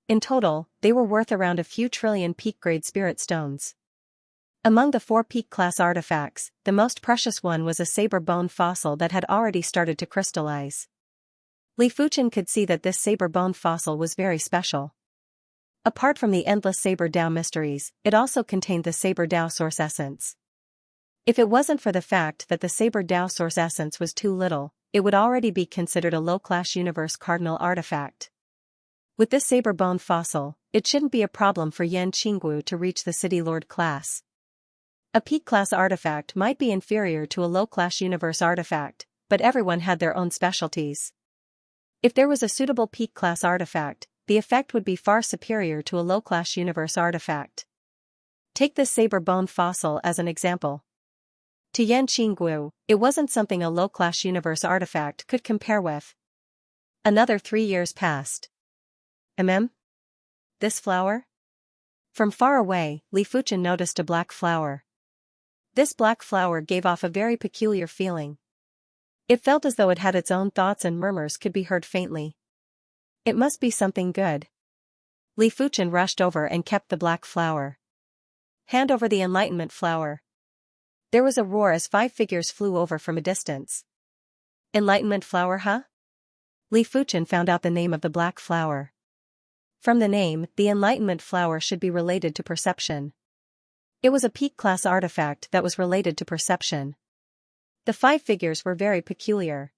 In total, they were worth around a few trillion peak-grade spirit stones. Among the 4 peak-class artifacts, the most precious one was a saber bone fossil that had already started to crystallize. Li Fuchen could see that this saber bone fossil was very special. Apart from the endless Saber Dao mysteries, it also contained the Saber Dao source essence. If it wasn't for the fact that the Saber Dao source essence was too little, it would already be considered a low-class universe cardinal artifact. With this saber bone fossil, it shouldn't be a problem for Yan Qinggu to reach the City Lord class. A peak-class artifact might be inferior to a low-class universe artifact, but everyone had their own specialties. If there was a suitable peak-class artifact, the effect would be far superior to a low-class universe artifact. Take this saber bone fossil as an example. To Yan Qinggu, it wasn't something a low-class universe artifact could compare with. Another 3 years passed. This flower? From far away, Li Fuchen noticed a black flower. This black flower gave off a very peculiar feeling. It felt as though it had its own thoughts and murmurs could be heard faintly. It must be something good. Li Fuchen rushed over and kept the black flower. Hand over the enlightenment flower. There was a roar as 5 figures flew over from a distance. Enlightenment flower, huh? Li Fuchen found out the name of the black flower. From the name, the enlightenment flower should be related to perception. It was a peak-class artifact that was related to perception. The 5 figures were very peculiar.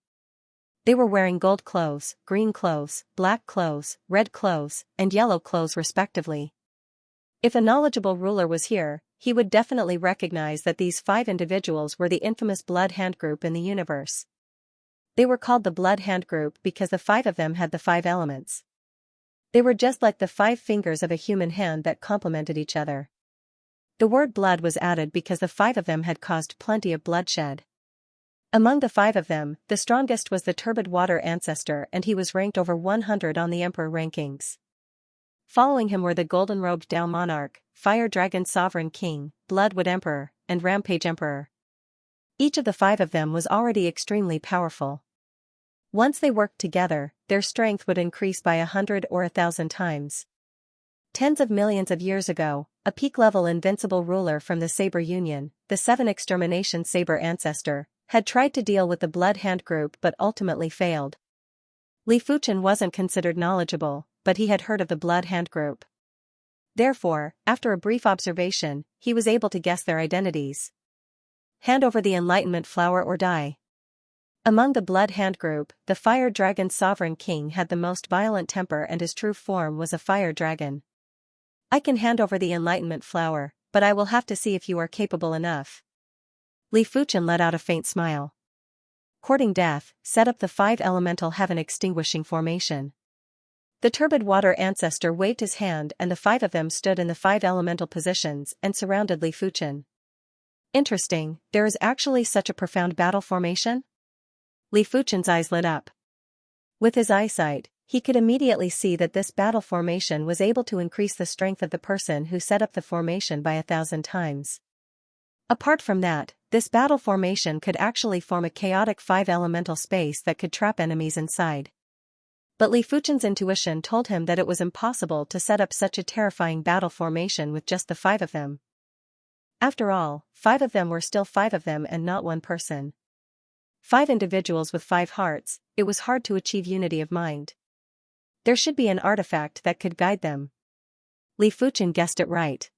They were wearing gold clothes, green clothes, black clothes, red clothes, and yellow clothes respectively. If a knowledgeable ruler was here, he would definitely recognize that these 5 individuals were the infamous Blood Hand Group in the universe. They were called the Blood Hand Group because the 5 of them had the 5 elements. They were just like the 5 fingers of a human hand that complemented each other. The word blood was added because the 5 of them had caused plenty of bloodshed. Among the 5 of them, the strongest was the turbid water ancestor and he was ranked over 100 on the emperor rankings. Following him were the golden-robed Dao monarch, fire dragon sovereign king, bloodwood emperor, and rampage emperor. Each of the 5 of them was already extremely powerful. Once they worked together, their strength would increase by 100 or 1,000 times. Tens of millions of years ago, a peak-level invincible ruler from the Saber Union, the 7 Extermination Saber ancestor, had tried to deal with the Blood Hand Group but ultimately failed. Li Fuchen wasn't considered knowledgeable, but he had heard of the Blood Hand Group. Therefore, after a brief observation, he was able to guess their identities. Hand over the enlightenment flower or die. Among the Blood Hand Group, the Fire Dragon Sovereign King had the most violent temper and his true form was a fire dragon. I can hand over the enlightenment flower, but I will have to see if you are capable enough. Li Fuchen let out a faint smile. Courting death, set up the 5 elemental heaven extinguishing formation. The turbid water ancestor waved his hand and the 5 of them stood in the 5 elemental positions and surrounded Li Fuchen. Interesting, there is actually such a profound battle formation? Li Fuchen's eyes lit up. With his eyesight, he could immediately see that this battle formation was able to increase the strength of the person who set up the formation by 1,000 times. Apart from that, this battle formation could actually form a chaotic 5 elemental space that could trap enemies inside. But Li Fuchen's intuition told him that it was impossible to set up such a terrifying battle formation with just the 5 of them. After all, 5 of them were still 5 of them and not one person. 5 individuals with 5 hearts, it was hard to achieve unity of mind. There should be an artifact that could guide them. Li Fuchen guessed it right.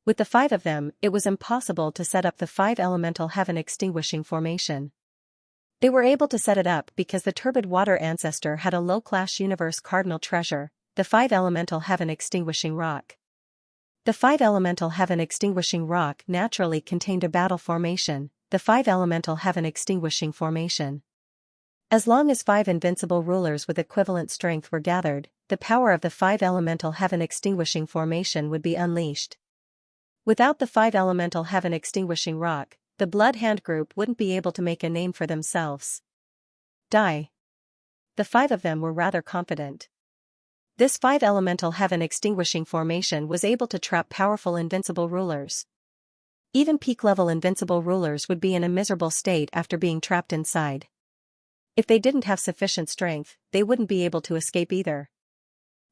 With the 5 of them, it was impossible to set up the 5 elemental heaven extinguishing formation. They were able to set it up because the turbid water ancestor had a low-class universe cardinal treasure, the 5 elemental heaven extinguishing rock. The 5 elemental heaven extinguishing rock naturally contained a battle formation, the five elemental heaven extinguishing formation. As long as 5 invincible rulers with equivalent strength were gathered, the power of the 5 elemental heaven extinguishing formation would be unleashed. Without the 5 elemental heaven extinguishing rock, the Blood Hand group wouldn't be able to make a name for themselves. Die. The 5 of them were rather confident. This 5 elemental heaven extinguishing formation was able to trap powerful invincible rulers. Even peak-level invincible rulers would be in a miserable state after being trapped inside. If they didn't have sufficient strength, they wouldn't be able to escape either.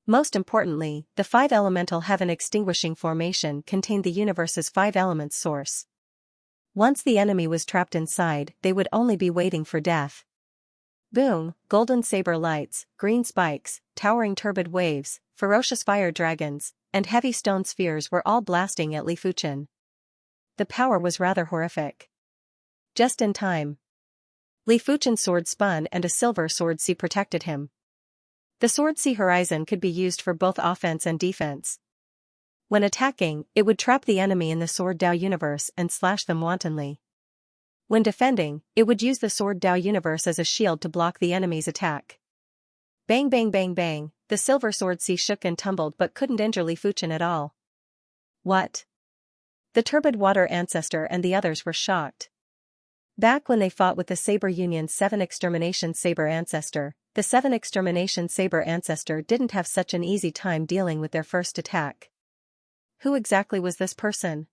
Most importantly, the 5 elemental heaven extinguishing formation contained the universe's 5 elements source. Once the enemy was trapped inside, they would only be waiting for death. Boom, golden saber lights, green spikes, towering turbid waves, ferocious fire dragons, and heavy stone spheres were all blasting at Li Fuchen. The power was rather horrific. Just in time. Li Fuchen's sword spun and a silver sword sea protected him. The sword sea horizon could be used for both offense and defense. When attacking, it would trap the enemy in the sword Dao universe and slash them wantonly. When defending, it would use the sword Dao universe as a shield to block the enemy's attack. Bang bang bang bang, the silver sword sea shook and tumbled but couldn't injure Li Fuchen at all. What? The turbid water ancestor and the others were shocked. Back when they fought with the Saber Union's 7 Extermination Saber Ancestor, the 7 Extermination Saber Ancestor didn't have such an easy time dealing with their first attack. Who exactly was this person?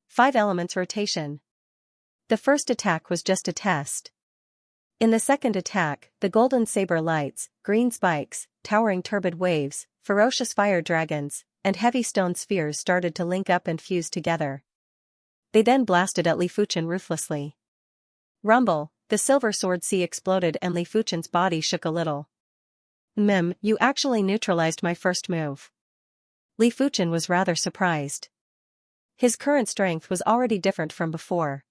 5 elements rotation. The first attack was just a test. In the second attack, the golden saber lights, green spikes, towering turbid waves, ferocious fire dragons, and heavy stone spheres started to link up and fuse together. They then blasted at Li Fuchen ruthlessly. Rumble, the silver sword sea exploded and Li Fuchen's body shook a little. You actually neutralized my first move. Li Fuchen was rather surprised. His current strength was already different from before.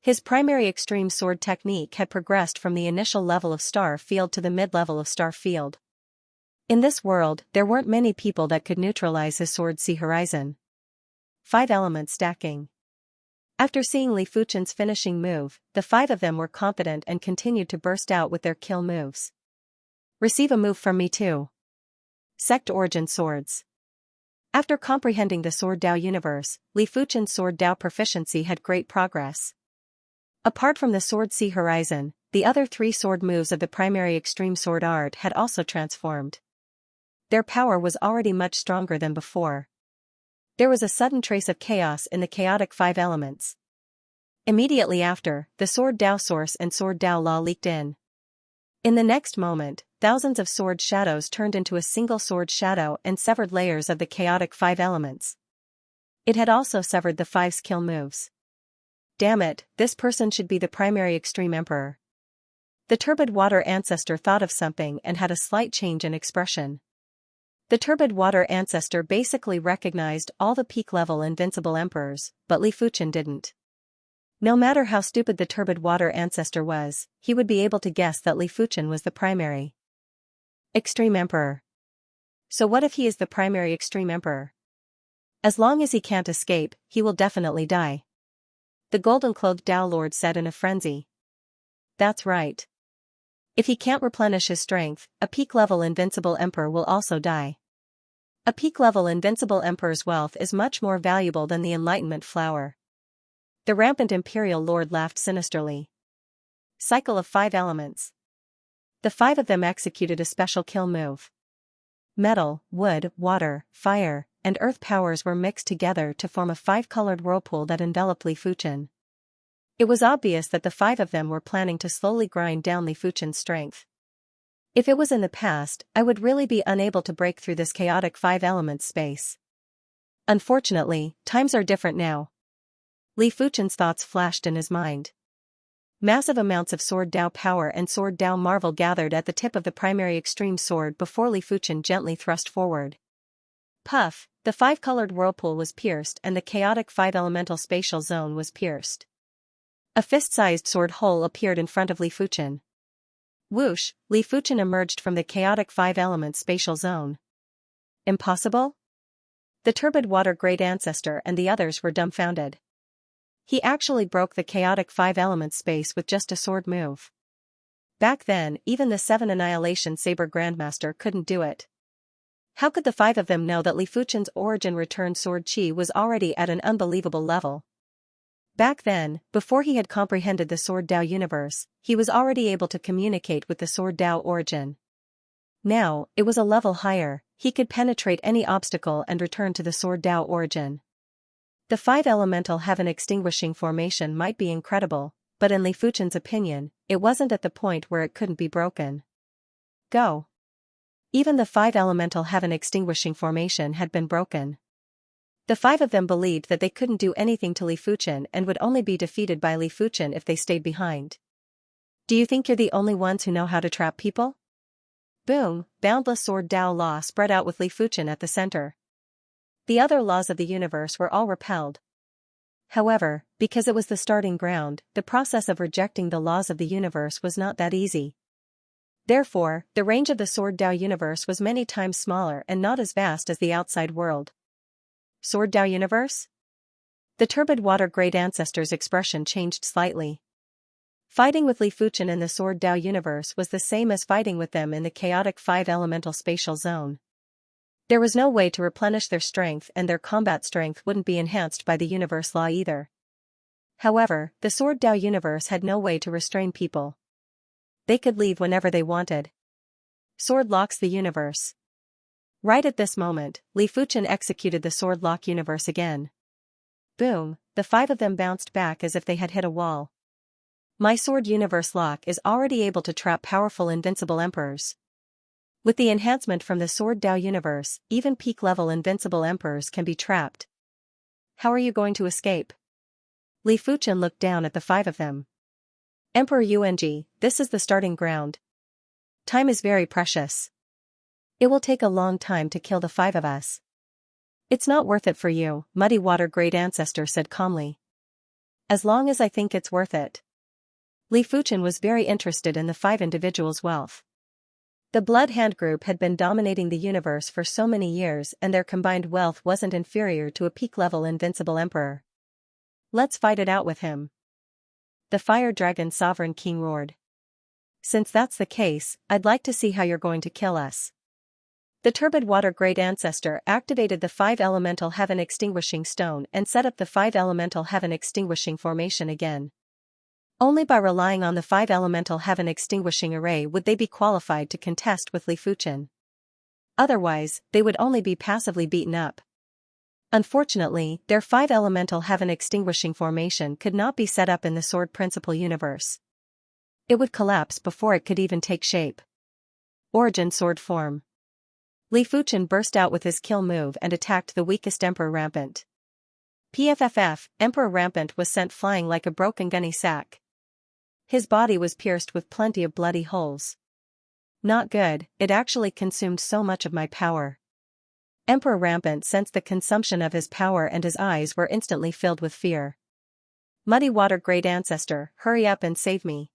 His primary extreme sword technique had progressed from the initial level of star field to the mid-level of star field. In this world, there weren't many people that could neutralize his sword sea horizon. 5 elements stacking. After seeing Li Fuchen's finishing move, the 5 of them were confident and continued to burst out with their kill moves. Receive a move from me too. Sect Origin Swords. After comprehending the Sword Dao universe, Li Fuchen's Sword Dao proficiency had great progress. Apart from the Sword Sea Horizon, the other 3 sword moves of the primary extreme sword art had also transformed. Their power was already much stronger than before. There was a sudden trace of chaos in the chaotic 5 elements. Immediately after, the Sword Dao source and Sword Dao law leaked in. In the next moment, thousands of sword shadows turned into a single sword shadow and severed layers of the chaotic 5 elements. It had also severed the 5 skill moves. Damn it, this person should be the primary extreme emperor. The turbid water ancestor thought of something and had a slight change in expression. The turbid water ancestor basically recognized all the peak-level invincible emperors, but Li Fuchen didn't. No matter how stupid the turbid water ancestor was, he would be able to guess that Li Fuchen was the primary extreme emperor. So what if he is the primary extreme emperor? As long as he can't escape, he will definitely die. The golden-clothed Dao Lord said in a frenzy. That's right. If he can't replenish his strength, a peak-level invincible emperor will also die. A peak-level invincible emperor's wealth is much more valuable than the Enlightenment flower. The rampant Imperial Lord laughed sinisterly. Cycle of 5 elements. The 5 of them executed a special kill move. Metal, wood, water, fire, and earth powers were mixed together to form a 5-colored whirlpool that enveloped Li Fuchen. It was obvious that the 5 of them were planning to slowly grind down Li Fuchen's strength. If it was in the past, I would really be unable to break through this chaotic 5 elements space. Unfortunately, times are different now. Li Fuchen's thoughts flashed in his mind. Massive amounts of Sword Dao power and Sword Dao marvel gathered at the tip of the primary extreme sword before Li Fuchen gently thrust forward. Puff, the 5-colored whirlpool was pierced and the chaotic 5 elemental spatial zone was pierced. A fist-sized sword hole appeared in front of Li Fuchen. Whoosh, Li Fuchen emerged from the chaotic 5-element spatial zone. Impossible? The turbid water great ancestor and the others were dumbfounded. He actually broke the chaotic 5-element space with just a sword move. Back then, even the 7 Annihilation Saber Grandmaster couldn't do it. How could the 5 of them know that Li Fuchen's origin return sword chi was already at an unbelievable level? Back then, before he had comprehended the Sword Dao universe, he was already able to communicate with the Sword Dao origin. Now, it was a level higher, he could penetrate any obstacle and return to the Sword Dao origin. The 5 elemental heaven extinguishing formation might be incredible, but in Li Fuchen's opinion, it wasn't at the point where it couldn't be broken. Go. Even the 5 elemental heaven extinguishing formation had been broken. The 5 of them believed that they couldn't do anything to Li Fuchen and would only be defeated by Li Fuchen if they stayed behind. Do you think you're the only ones who know how to trap people? Boom, boundless Sword Dao law spread out with Li Fuchen at the center. The other laws of the universe were all repelled. However, because it was the starting ground, the process of rejecting the laws of the universe was not that easy. Therefore, the range of the Sword Dao universe was many times smaller and not as vast as the outside world. Sword Dao universe? The turbid water great ancestor's expression changed slightly. Fighting with Li Fuchen in the Sword Dao universe was the same as fighting with them in the chaotic 5 elemental spatial zone. There was no way to replenish their strength, and their combat strength wouldn't be enhanced by the universe law either. However, the Sword Dao universe had no way to restrain people. They could leave whenever they wanted. Sword locks the universe. Right at this moment, Li Fuchen executed the sword lock universe again. Boom, the 5 of them bounced back as if they had hit a wall. My sword universe lock is already able to trap powerful invincible emperors. With the enhancement from the Sword Dao universe, even peak-level invincible emperors can be trapped. How are you going to escape? Li Fuchen looked down at the 5 of them. Emperor Yuanji, this is the starting ground. Time is very precious. It will take a long time to kill the 5 of us. It's not worth it for you, Muddy Water Great Ancestor said calmly. As long as I think it's worth it. Li Fuchen was very interested in the 5 individuals' wealth. The Blood Hand Group had been dominating the universe for so many years, and their combined wealth wasn't inferior to a peak-level invincible emperor. Let's fight it out with him. The Fire Dragon Sovereign King roared. Since that's the case, I'd like to see how you're going to kill us. The Turbid Water Great Ancestor activated the 5 elemental heaven extinguishing stone and set up the 5 elemental heaven extinguishing formation again. Only by relying on the 5 elemental heaven extinguishing array would they be qualified to contest with Li Fuchen. Otherwise, they would only be passively beaten up. Unfortunately, their 5 elemental heaven extinguishing formation could not be set up in the Sword Principle universe. It would collapse before it could even take shape. Origin Sword Form. Li Fuchen burst out with his kill move and attacked the weakest Emperor Rampant. PFFF, Emperor Rampant was sent flying like a broken gunny sack. His body was pierced with plenty of bloody holes. Not good, it actually consumed so much of my power. Emperor Rampant sensed the consumption of his power and his eyes were instantly filled with fear. Muddy Water Great Ancestor, hurry up and save me.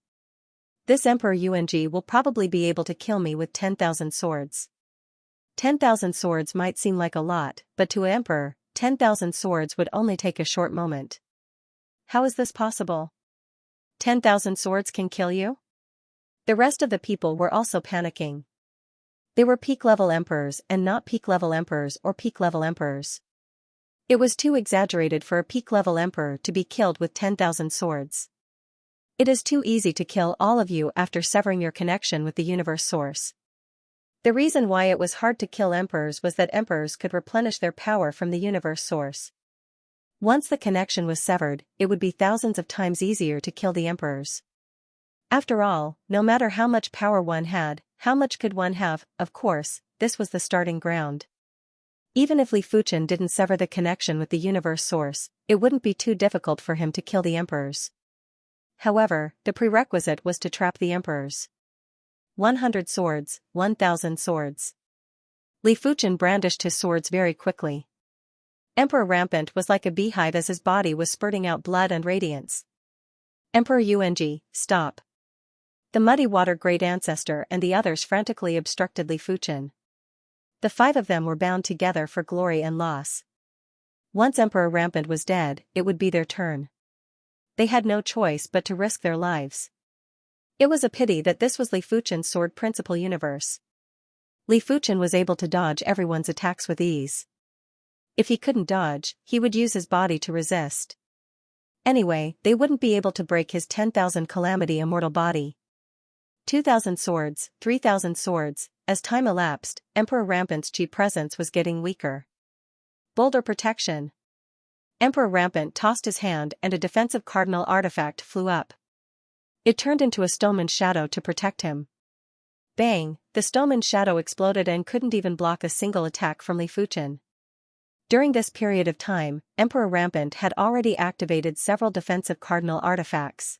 This Emperor Yuanji will probably be able to kill me with 10,000 swords. 10,000 swords might seem like a lot, but to an emperor, 10,000 swords would only take a short moment. How is this possible? 10,000 swords can kill you? The rest of the people were also panicking. They were peak-level emperors and not peak-level emperors or peak-level emperors. It was too exaggerated for a peak-level emperor to be killed with 10,000 swords. It is too easy to kill all of you after severing your connection with the universe source. The reason why it was hard to kill emperors was that emperors could replenish their power from the universe source. Once the connection was severed, it would be thousands of times easier to kill the emperors. After all, no matter how much power one had, how much could one have? Of course, this was the starting ground. Even if Li Fuchen didn't sever the connection with the universe source, it wouldn't be too difficult for him to kill the emperors. However, the prerequisite was to trap the emperors. 100 swords, 1,000 swords. Li Fuchen brandished his swords very quickly. Emperor Rampant was like a beehive as his body was spurting out blood and radiance. Emperor Yuanji, stop. The Muddy Water Great Ancestor and the others frantically obstructed Li Fuchen. The 5 of them were bound together for glory and loss. Once Emperor Rampant was dead, it would be their turn. they had no choice but to risk their lives. It was a pity that this was Li Fuchen's sword principle universe. Li Fuchen was able to dodge everyone's attacks with ease. If he couldn't dodge, he would use his body to resist. Anyway, they wouldn't be able to break his 10,000 calamity immortal body. 2,000 swords, 3,000 swords, as time elapsed, Emperor Rampant's chi presence was getting weaker. Boulder protection. Emperor Rampant tossed his hand and a defensive cardinal artifact flew up. It turned into a stoneman shadow to protect him. Bang, the stoneman shadow exploded and couldn't even block a single attack from Li Fuchen. During this period of time, Emperor Rampant had already activated several defensive cardinal artifacts.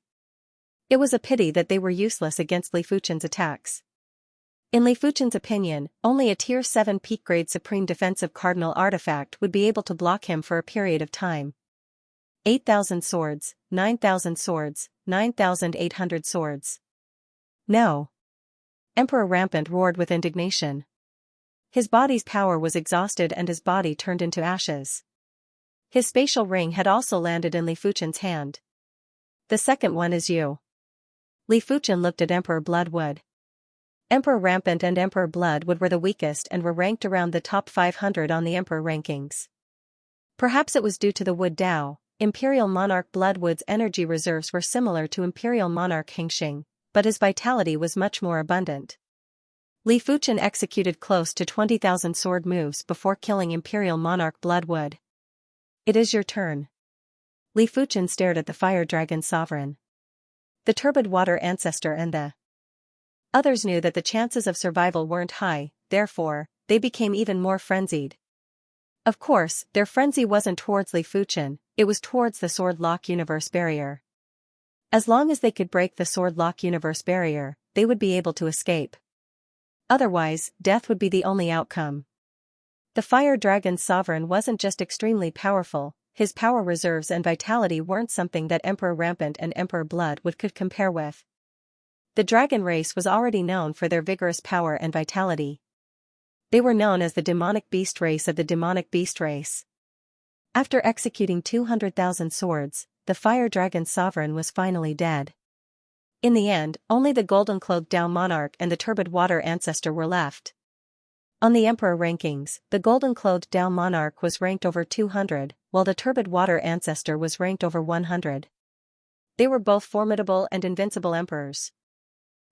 It was a pity that they were useless against Li Fuchen's attacks. In Li Fuchen's opinion, only a Tier 7 peak-grade supreme defensive cardinal artifact would be able to block him for a period of time. 8,000 swords, 9,000 swords, 9,800 swords. No. Emperor Rampant roared with indignation. His body's power was exhausted and his body turned into ashes. His spatial ring had also landed in Li Fuchen's hand. The second one is you. Li Fuchen looked at Emperor Bloodwood. Emperor Rampant and Emperor Bloodwood were the weakest and were ranked around the top 500 on the Emperor rankings. Perhaps it was due to the Wood Dao. Imperial Monarch Bloodwood's energy reserves were similar to Imperial Monarch Hengxing, but his vitality was much more abundant. Li Fuchen executed close to 20,000 sword moves before killing Imperial Monarch Bloodwood. It is your turn. Li Fuchen stared at the Fire Dragon Sovereign. The turbid water ancestor and the others knew that the chances of survival weren't high, therefore, they became even more frenzied. Of course, their frenzy wasn't towards Li Fuchen, it was towards the Sword Lock Universe barrier. As long as they could break the Sword Lock Universe barrier, they would be able to escape. Otherwise, death would be the only outcome. The Fire Dragon Sovereign wasn't just extremely powerful, his power reserves and vitality weren't something that Emperor Rampant and Emperor Bloodwood could compare with. The dragon race was already known for their vigorous power and vitality. They were known as the demonic beast race of the demonic beast race. After executing 200,000 swords, the Fire Dragon Sovereign was finally dead. In the end, only the golden-clothed Dao Monarch and the turbid water ancestor were left. On the Emperor rankings, the golden-clothed Dao Monarch was ranked over 200, while the turbid water ancestor was ranked over 100. They were both formidable and invincible emperors.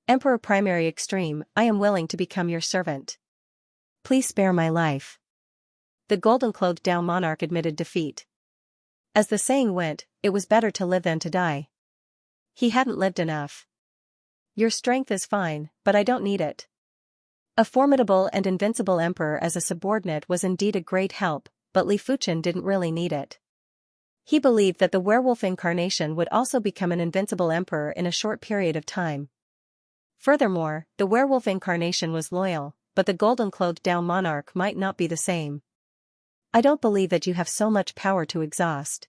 Emperor Primary Extreme, I am willing to become your servant. Please spare my life. The golden-clothed Dao Monarch admitted defeat. As the saying went, it was better to live than to die. He hadn't lived enough. Your strength is fine, but I don't need it. A formidable and invincible emperor as a subordinate was indeed a great help, but Li Fuchen didn't really need it. He believed that the werewolf incarnation would also become an invincible emperor in a short period of time. Furthermore, the werewolf incarnation was loyal, but the golden-clothed Dao Monarch might not be the same. I don't believe that you have so much power to exhaust.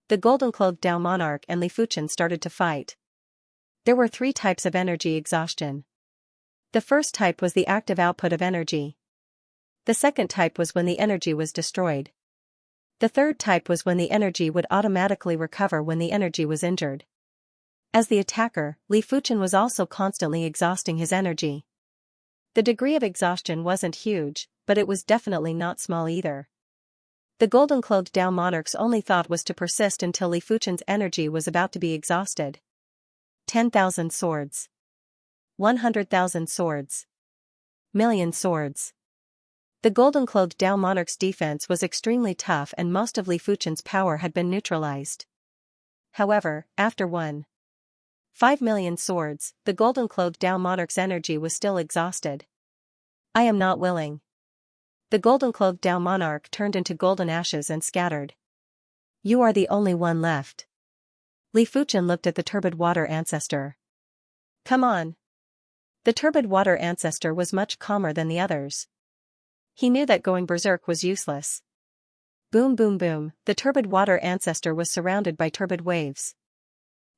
The golden-clothed Dao Monarch and Li Fuchen started to fight. There were 3 types of energy exhaustion. The first type was the active output of energy. The second type was when the energy was destroyed. The third type was when the energy would automatically recover when the energy was injured. As the attacker, Li Fuchen was also constantly exhausting his energy. The degree of exhaustion wasn't huge, but it was definitely not small either. The golden-clothed Dao Monarch's only thought was to persist until Li Fuchen's energy was about to be exhausted. 10,000 swords. 100,000 swords. Million swords. The golden-clothed Dao Monarch's defense was extremely tough and most of Li Fuchen's power had been neutralized. However, after 1.5 million swords, the golden-clothed Dao Monarch's energy was still exhausted. I am not willing. The golden-clothed Dao Monarch turned into golden ashes and scattered. You are the only one left. Li Fuchen looked at the turbid water ancestor. Come on. The turbid water ancestor was much calmer than the others. He knew that going berserk was useless. Boom boom boom, the turbid water ancestor was surrounded by turbid waves.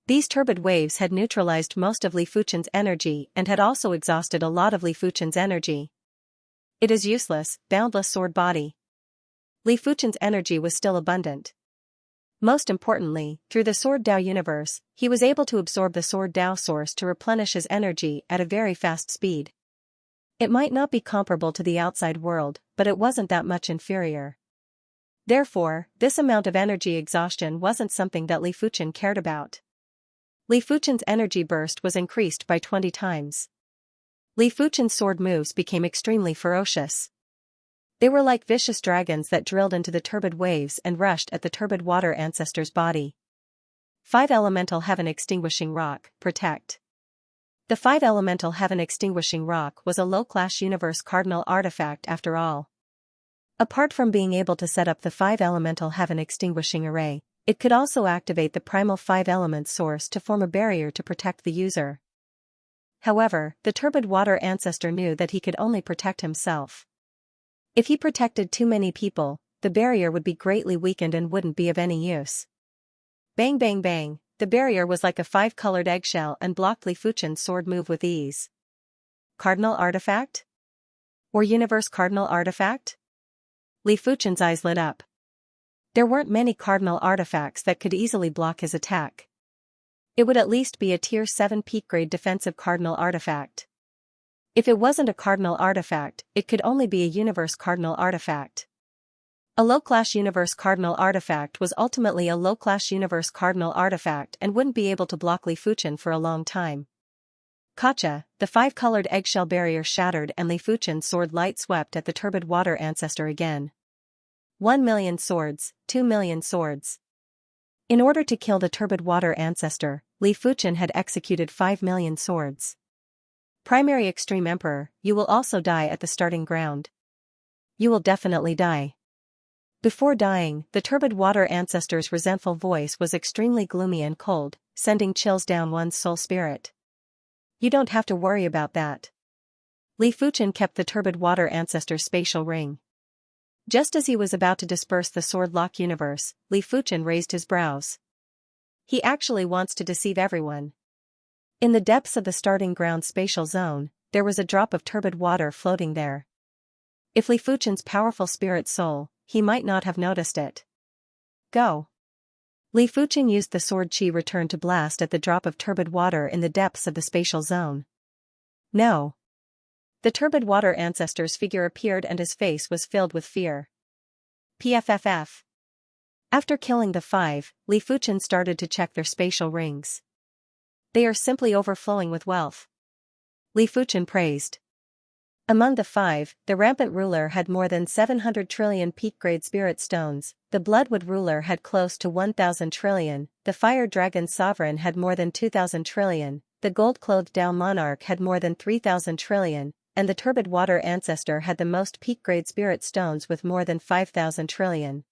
These turbid waves had neutralized most of Li Fuchen's energy and had also exhausted a lot of Li Fuchen's energy. It is useless, boundless sword body. Li Fuchen's energy was still abundant. Most importantly, through the Sword Dao universe, he was able to absorb the Sword Dao source to replenish his energy at a very fast speed. It might not be comparable to the outside world, but it wasn't that much inferior. Therefore, this amount of energy exhaustion wasn't something that Li Fuchen cared about. Li Fuchen's energy burst was increased by 20 times. Li Fuchen's sword moves became extremely ferocious. They were like vicious dragons that drilled into the turbid waves and rushed at the turbid water ancestor's body. 5 Elemental Heaven Extinguishing Rock, Protect. The 5 Elemental Heaven Extinguishing Rock was a low-class universe cardinal artifact after all. Apart from being able to set up the 5 Elemental Heaven Extinguishing Array, it could also activate the primal 5 element source to form a barrier to protect the user. However, the turbid water ancestor knew that he could only protect himself. If he protected too many people, the barrier would be greatly weakened and wouldn't be of any use. Bang bang bang, the barrier was like a 5-colored eggshell and blocked Li Fuchen's sword move with ease. Cardinal artifact? Or universe cardinal artifact? Li Fuchen's eyes lit up. There weren't many cardinal artifacts that could easily block his attack. It would at least be a tier 7 peak grade defensive cardinal artifact. If it wasn't a cardinal artifact, it could only be a universe cardinal artifact. A low-class universe cardinal artifact was ultimately a low-class universe cardinal artifact and wouldn't be able to block Li Fuchen for a long time. Gotcha, the 5-colored eggshell barrier shattered and Li Fuchen's sword light swept at the turbid water ancestor again. 1 million swords, 2 million swords. In order to kill the turbid water ancestor, Li Fuchen had executed 5 million swords. Primary Extreme Emperor, you will also die at the starting ground. You will definitely die. Before dying, the turbid water ancestor's resentful voice was extremely gloomy and cold, sending chills down one's soul spirit. You don't have to worry about that. Li Fuchen kept the turbid water ancestor's spatial ring. Just as he was about to disperse the sword lock universe, Li Fuchen raised his brows. He actually wants to deceive everyone. In the depths of the starting ground spatial zone, there was a drop of turbid water floating there. If Li Fuchen's powerful spirit soul, he might not have noticed it. Go. Li Fuchen used the sword chi return to blast at the drop of turbid water in the depths of the spatial zone. No. The turbid water ancestor's figure appeared and his face was filled with fear. PFFF. After killing the 5, Li Fuchen started to check their spatial rings. They are simply overflowing with wealth. Li Fuchen praised. Among the 5, the Rampant Ruler had more than 700 trillion peak-grade spirit stones, the Bloodwood Ruler had close to 1,000 trillion, the Fire Dragon Sovereign had more than 2,000 trillion, the Gold-Clothed Dao Monarch had more than 3,000 trillion, and the Turbid Water Ancestor had the most peak-grade spirit stones with more than 5,000 trillion.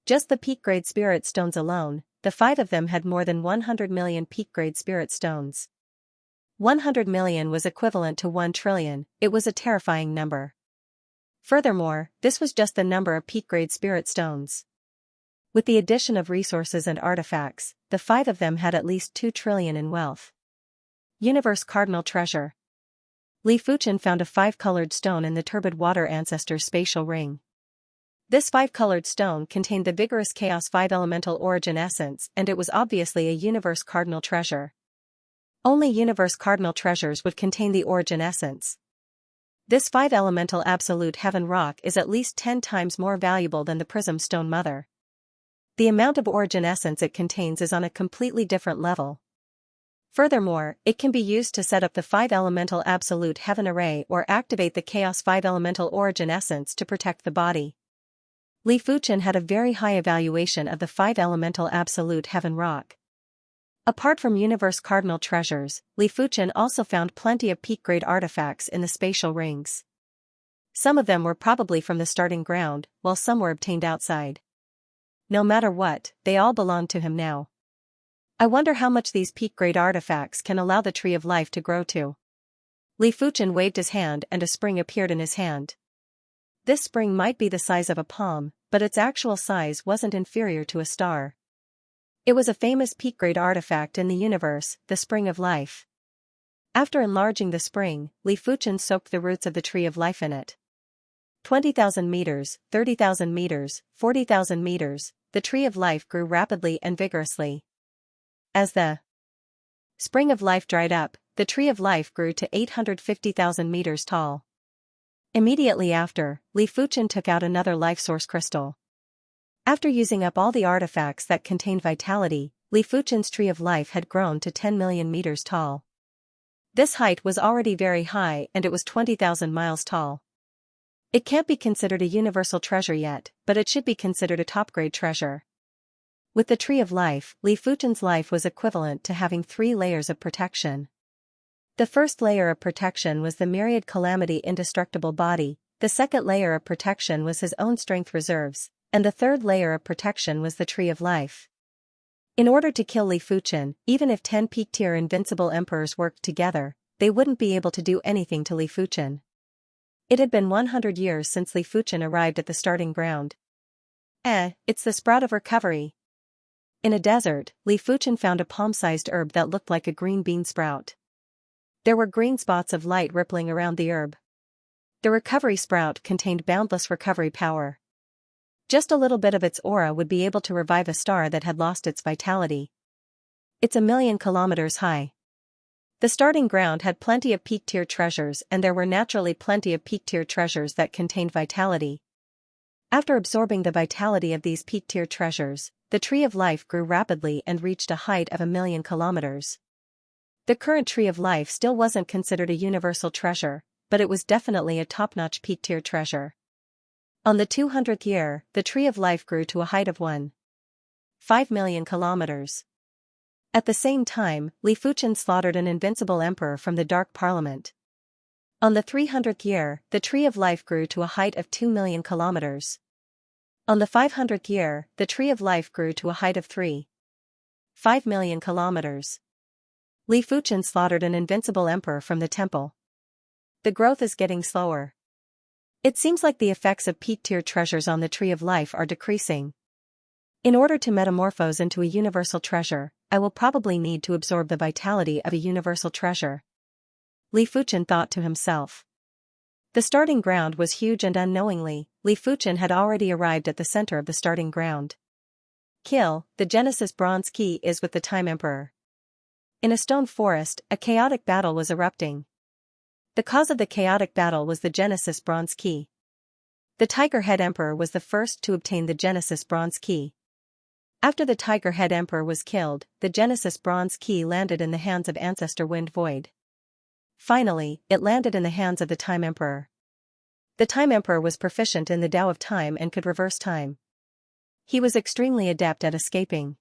Just the peak-grade spirit stones alone, the 5 of them had more than 100 million peak-grade spirit stones. 100 million was equivalent to 1 trillion, it was a terrifying number. Furthermore, this was just the number of peak-grade spirit stones. With the addition of resources and artifacts, the 5 of them had at least 2 trillion in wealth. Universe Cardinal Treasure. Li Fuchen found a 5-colored stone in the turbid water ancestor's spatial ring. This 5-colored stone contained the vigorous Chaos 5 elemental origin essence and it was obviously a universe cardinal treasure. Only universe cardinal treasures would contain the origin essence. This 5 elemental absolute heaven rock is at least 10 times more valuable than the prism stone mother. The amount of origin essence it contains is on a completely different level. Furthermore, it can be used to set up the 5 elemental absolute heaven array or activate the Chaos 5 elemental origin essence to protect the body. Li Fuchen had a very high evaluation of the 5 elemental absolute heaven rock. Apart from universe cardinal treasures, Li Fuchen also found plenty of peak-grade artifacts in the spatial rings. Some of them were probably from the starting ground, while some were obtained outside. No matter what, they all belonged to him now. I wonder how much these peak-grade artifacts can allow the tree of life to grow to. Li Fuchen waved his hand and a spring appeared in his hand. This spring might be the size of a palm, but its actual size wasn't inferior to a star. It was a famous peak-grade artifact in the universe, the Spring of Life. After enlarging the spring, Li Fuchen soaked the roots of the tree of life in it. 20,000 meters, 30,000 meters, 40,000 meters, the tree of life grew rapidly and vigorously. As the spring of life dried up, the tree of life grew to 850,000 meters tall. Immediately after, Li Fuchen took out another life source crystal. After using up all the artifacts that contained vitality, Li Fuchen's tree of life had grown to 10 million meters tall. This height was already very high and it was 20,000 miles tall. It can't be considered a universal treasure yet, but it should be considered a top-grade treasure. With the tree of life, Li Fuchen's life was equivalent to having 3 layers of protection. The first layer of protection was the myriad calamity indestructible body, the second layer of protection was his own strength reserves, and the third layer of protection was the tree of life. In order to kill Li Fuchen, even if 10 peak-tier invincible emperors worked together, they wouldn't be able to do anything to Li Fuchen. It had been 100 years since Li Fuchen arrived at the starting ground. It's the sprout of recovery. In a desert, Li Fuchen found a palm-sized herb that looked like a green bean sprout. There were green spots of light rippling around the herb. The recovery sprout contained boundless recovery power. Just a little bit of its aura would be able to revive a star that had lost its vitality. It's 1,000,000 kilometers high. The starting ground had plenty of peak-tier treasures and there were naturally plenty of peak-tier treasures that contained vitality. After absorbing the vitality of these peak-tier treasures, the tree of life grew rapidly and reached a height of 1,000,000 kilometers. The current tree of life still wasn't considered a universal treasure, but it was definitely a top-notch peak-tier treasure. On the 200th year, the tree of life grew to a height of 1.5 million kilometers. At the same time, Li Fuchen slaughtered an invincible emperor from the Dark Parliament. On the 300th year, the tree of life grew to a height of 2 million kilometers. On the 500th year, the tree of life grew to a height of 3.5 million kilometers. Li Fuchen slaughtered an invincible emperor from the temple. The growth is getting slower. It seems like the effects of peak-tier treasures on the tree of life are decreasing. In order to metamorphose into a universal treasure, I will probably need to absorb the vitality of a universal treasure. Li Fuchen thought to himself. The starting ground was huge and unknowingly, Li Fuchen had already arrived at the center of the starting ground. Kill, the Genesis Bronze Key is with the Time Emperor. In a stone forest, a chaotic battle was erupting. The cause of the chaotic battle was the Genesis Bronze Key. The Tiger Head Emperor was the first to obtain the Genesis Bronze Key. After the Tiger Head Emperor was killed, the Genesis Bronze Key landed in the hands of Ancestor Wind Void. Finally, it landed in the hands of the Time Emperor. The Time Emperor was proficient in the Tao of Time and could reverse time. He was extremely adept at escaping.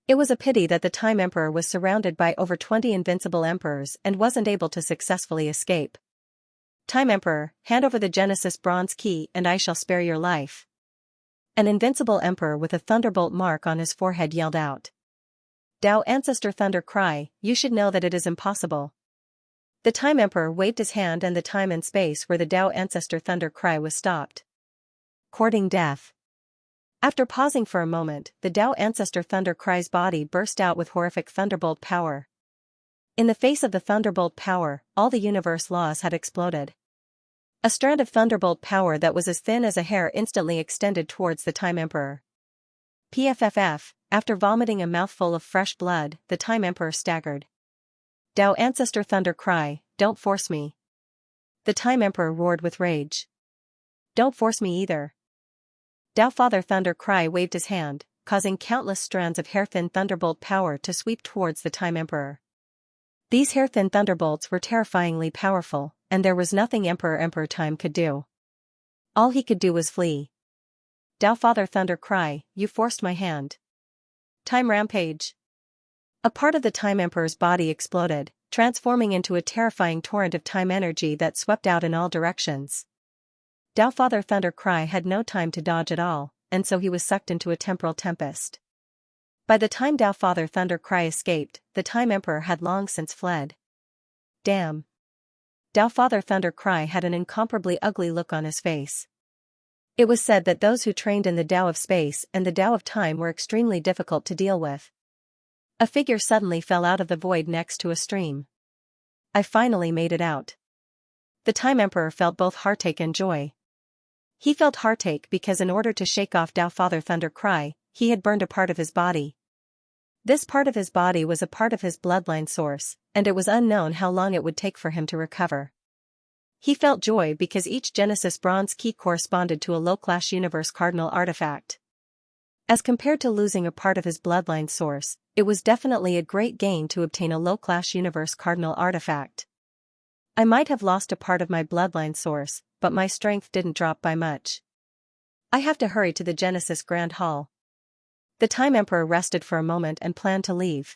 It was a pity that the Time Emperor was surrounded by over 20 invincible emperors and wasn't able to successfully escape. Time Emperor, hand over the Genesis Bronze Key and I shall spare your life. An invincible emperor with a thunderbolt mark on his forehead yelled out. Tao Ancestor Thunder Cry, you should know that it is impossible. The Time Emperor waved his hand and the time and space where the Tao Ancestor Thunder Cry was stopped. Courting death. After pausing for a moment, the Tao Ancestor Thunder Cry's body burst out with horrific thunderbolt power. In the face of the thunderbolt power, all the universe laws had exploded. A strand of thunderbolt power that was as thin as a hair instantly extended towards the Time Emperor. PFFF, after vomiting a mouthful of fresh blood, the Time Emperor staggered. Tao Ancestor Thunder Cry, don't force me. The Time Emperor roared with rage. Don't force me either. Tao Father Thunder Cry waved his hand, causing countless strands of hair-thin thunderbolt power to sweep towards the Time Emperor. These hair-thin thunderbolts were terrifyingly powerful, and there was nothing Emperor Time could do. All he could do was flee. Tao Father Thunder Cry, you forced my hand. Time Rampage. A part of the Time Emperor's body exploded, transforming into a terrifying torrent of time energy that swept out in all directions. Tao Father Thunder Cry had no time to dodge at all, and so he was sucked into a temporal tempest. By the time Tao Father Thunder Cry escaped, the Time Emperor had long since fled. Damn. Tao Father Thunder Cry had an incomparably ugly look on his face. It was said that those who trained in the Tao of Space and the Tao of Time were extremely difficult to deal with. A figure suddenly fell out of the void next to a stream. I finally made it out. The Time Emperor felt both heartache and joy. He felt heartache because in order to shake off Tao Father Thunder Cry, he had burned a part of his body. This part of his body was a part of his bloodline source, and it was unknown how long it would take for him to recover. He felt joy because each Genesis bronze key corresponded to a low-class universe cardinal artifact. As compared to losing a part of his bloodline source, it was definitely a great gain to obtain a low-class universe cardinal artifact. I might have lost a part of my bloodline source, but my strength didn't drop by much. I have to hurry to the Genesis Grand Hall. The Time Emperor rested for a moment and planned to leave.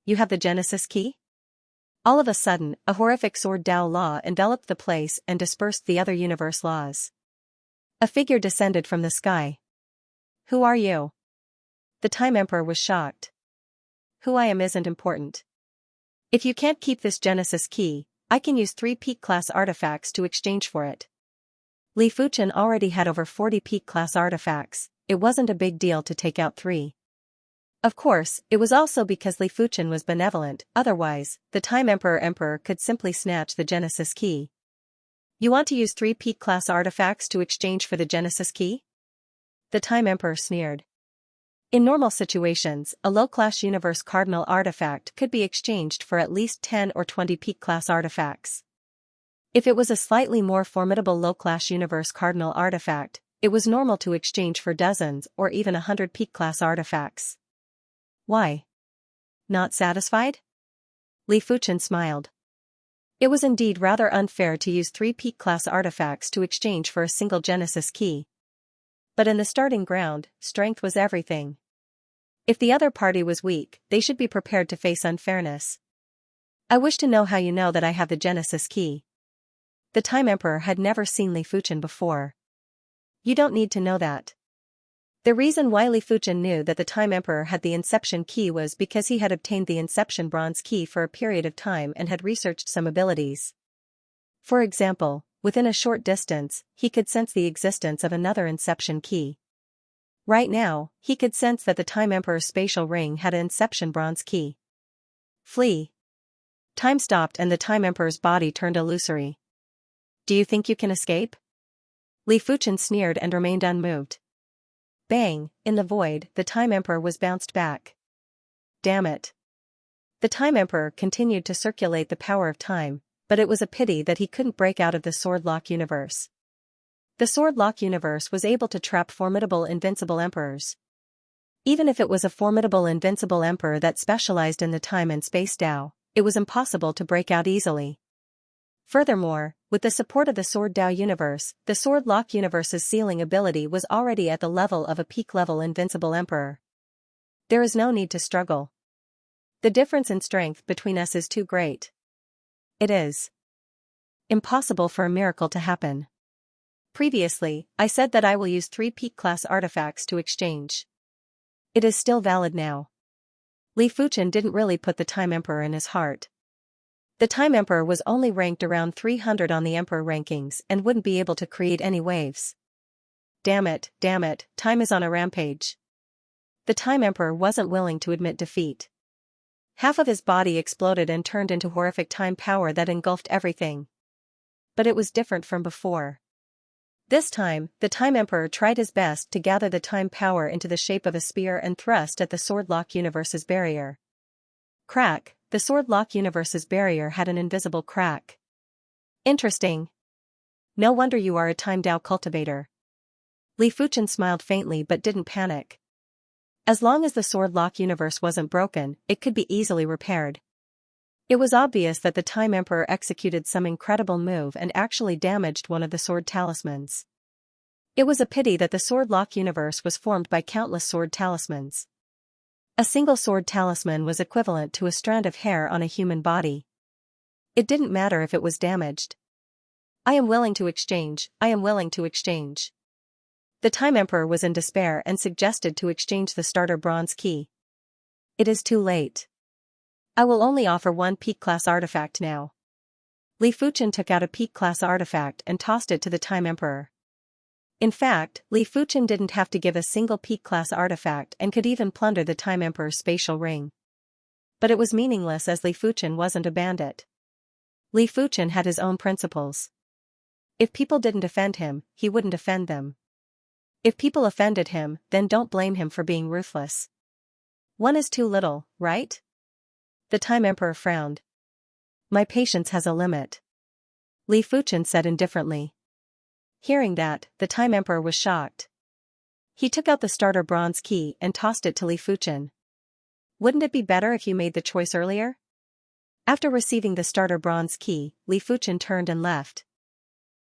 You have the Genesis key? All of a sudden, a horrific sword Dao law enveloped the place and dispersed the other universe laws. A figure descended from the sky. Who are you? The Time Emperor was shocked. Who I am isn't important. If you can't keep this Genesis key, I can use 3 peak-class artifacts to exchange for it. Li Fuchen already had over 40 peak-class artifacts. It wasn't a big deal to take out 3. Of course, it was also because Li Fuchen was benevolent, otherwise, the Time Emperor could simply snatch the Genesis key. You want to use 3 peak-class artifacts to exchange for the Genesis key? The Time Emperor sneered. In normal situations, a low-class universe cardinal artifact could be exchanged for at least 10 or 20 peak-class artifacts. If it was a slightly more formidable low-class universe cardinal artifact, it was normal to exchange for dozens or even 100 peak-class artifacts. Why? Not satisfied? Li Fuchen smiled. It was indeed rather unfair to use 3 peak-class artifacts to exchange for a single Genesis key. But in the starting ground, strength was everything. If the other party was weak, they should be prepared to face unfairness. I wish to know how you know that I have the Genesis key. The Time Emperor had never seen Li Fuchen before. You don't need to know that. The reason why Li Fuchen knew that the Time Emperor had the Inception key was because he had obtained the Inception bronze key for a period of time and had researched some abilities. For example, within a short distance, he could sense the existence of another Inception key. Right now, he could sense that the Time Emperor's spatial ring had an Inception bronze key. Flee. Time stopped and the Time Emperor's body turned illusory. Do you think you can escape? Li Fuchen sneered and remained unmoved. Bang, in the void, the Time Emperor was bounced back. Damn it. The Time Emperor continued to circulate the power of time, but it was a pity that he couldn't break out of the Sword Lock universe. The Sword Lock universe was able to trap formidable invincible emperors. Even if it was a formidable invincible emperor that specialized in the time and space Dao, it was impossible to break out easily. Furthermore, with the support of the Sword Dao universe, the Sword Lock universe's sealing ability was already at the level of a peak-level invincible emperor. There is no need to struggle. The difference in strength between us is too great. It is impossible for a miracle to happen. Previously, I said that I will use 3 peak-class artifacts to exchange. It is still valid now. Li Fuchen didn't really put the Time Emperor in his heart. The Time Emperor was only ranked around 300 on the Emperor rankings and wouldn't be able to create any waves. Damn it, time is on a rampage. The Time Emperor wasn't willing to admit defeat. Half of his body exploded and turned into horrific time power that engulfed everything. But it was different from before. This time, the Time Emperor tried his best to gather the time power into the shape of a spear and thrust at the Sword Lock universe's barrier. Crack. The Sword Lock universe's barrier had an invisible crack. Interesting. No wonder you are a Time Dao cultivator. Li Fuchen smiled faintly but didn't panic. As long as the Sword Lock universe wasn't broken, it could be easily repaired. It was obvious that the Time Emperor executed some incredible move and actually damaged one of the sword talismans. It was a pity that the Sword Lock universe was formed by countless sword talismans. A single sword talisman was equivalent to a strand of hair on a human body. It didn't matter if it was damaged. I am willing to exchange. The Time Emperor was in despair and suggested to exchange the starter bronze key. It is too late. I will only offer 1 peak-class artifact now. Li Fuchen took out a peak-class artifact and tossed it to the Time Emperor. In fact, Li Fuchen didn't have to give a single peak-class artifact and could even plunder the Time Emperor's spatial ring. But it was meaningless as Li Fuchen wasn't a bandit. Li Fuchen had his own principles. If people didn't offend him, he wouldn't offend them. If people offended him, then don't blame him for being ruthless. One is too little, right? The Time Emperor frowned. My patience has a limit. Li Fuchen said indifferently. Hearing that, the Time Emperor was shocked. He took out the starter bronze key and tossed it to Li Fuchen. Wouldn't it be better if you made the choice earlier? After receiving the starter bronze key, Li Fuchen turned and left.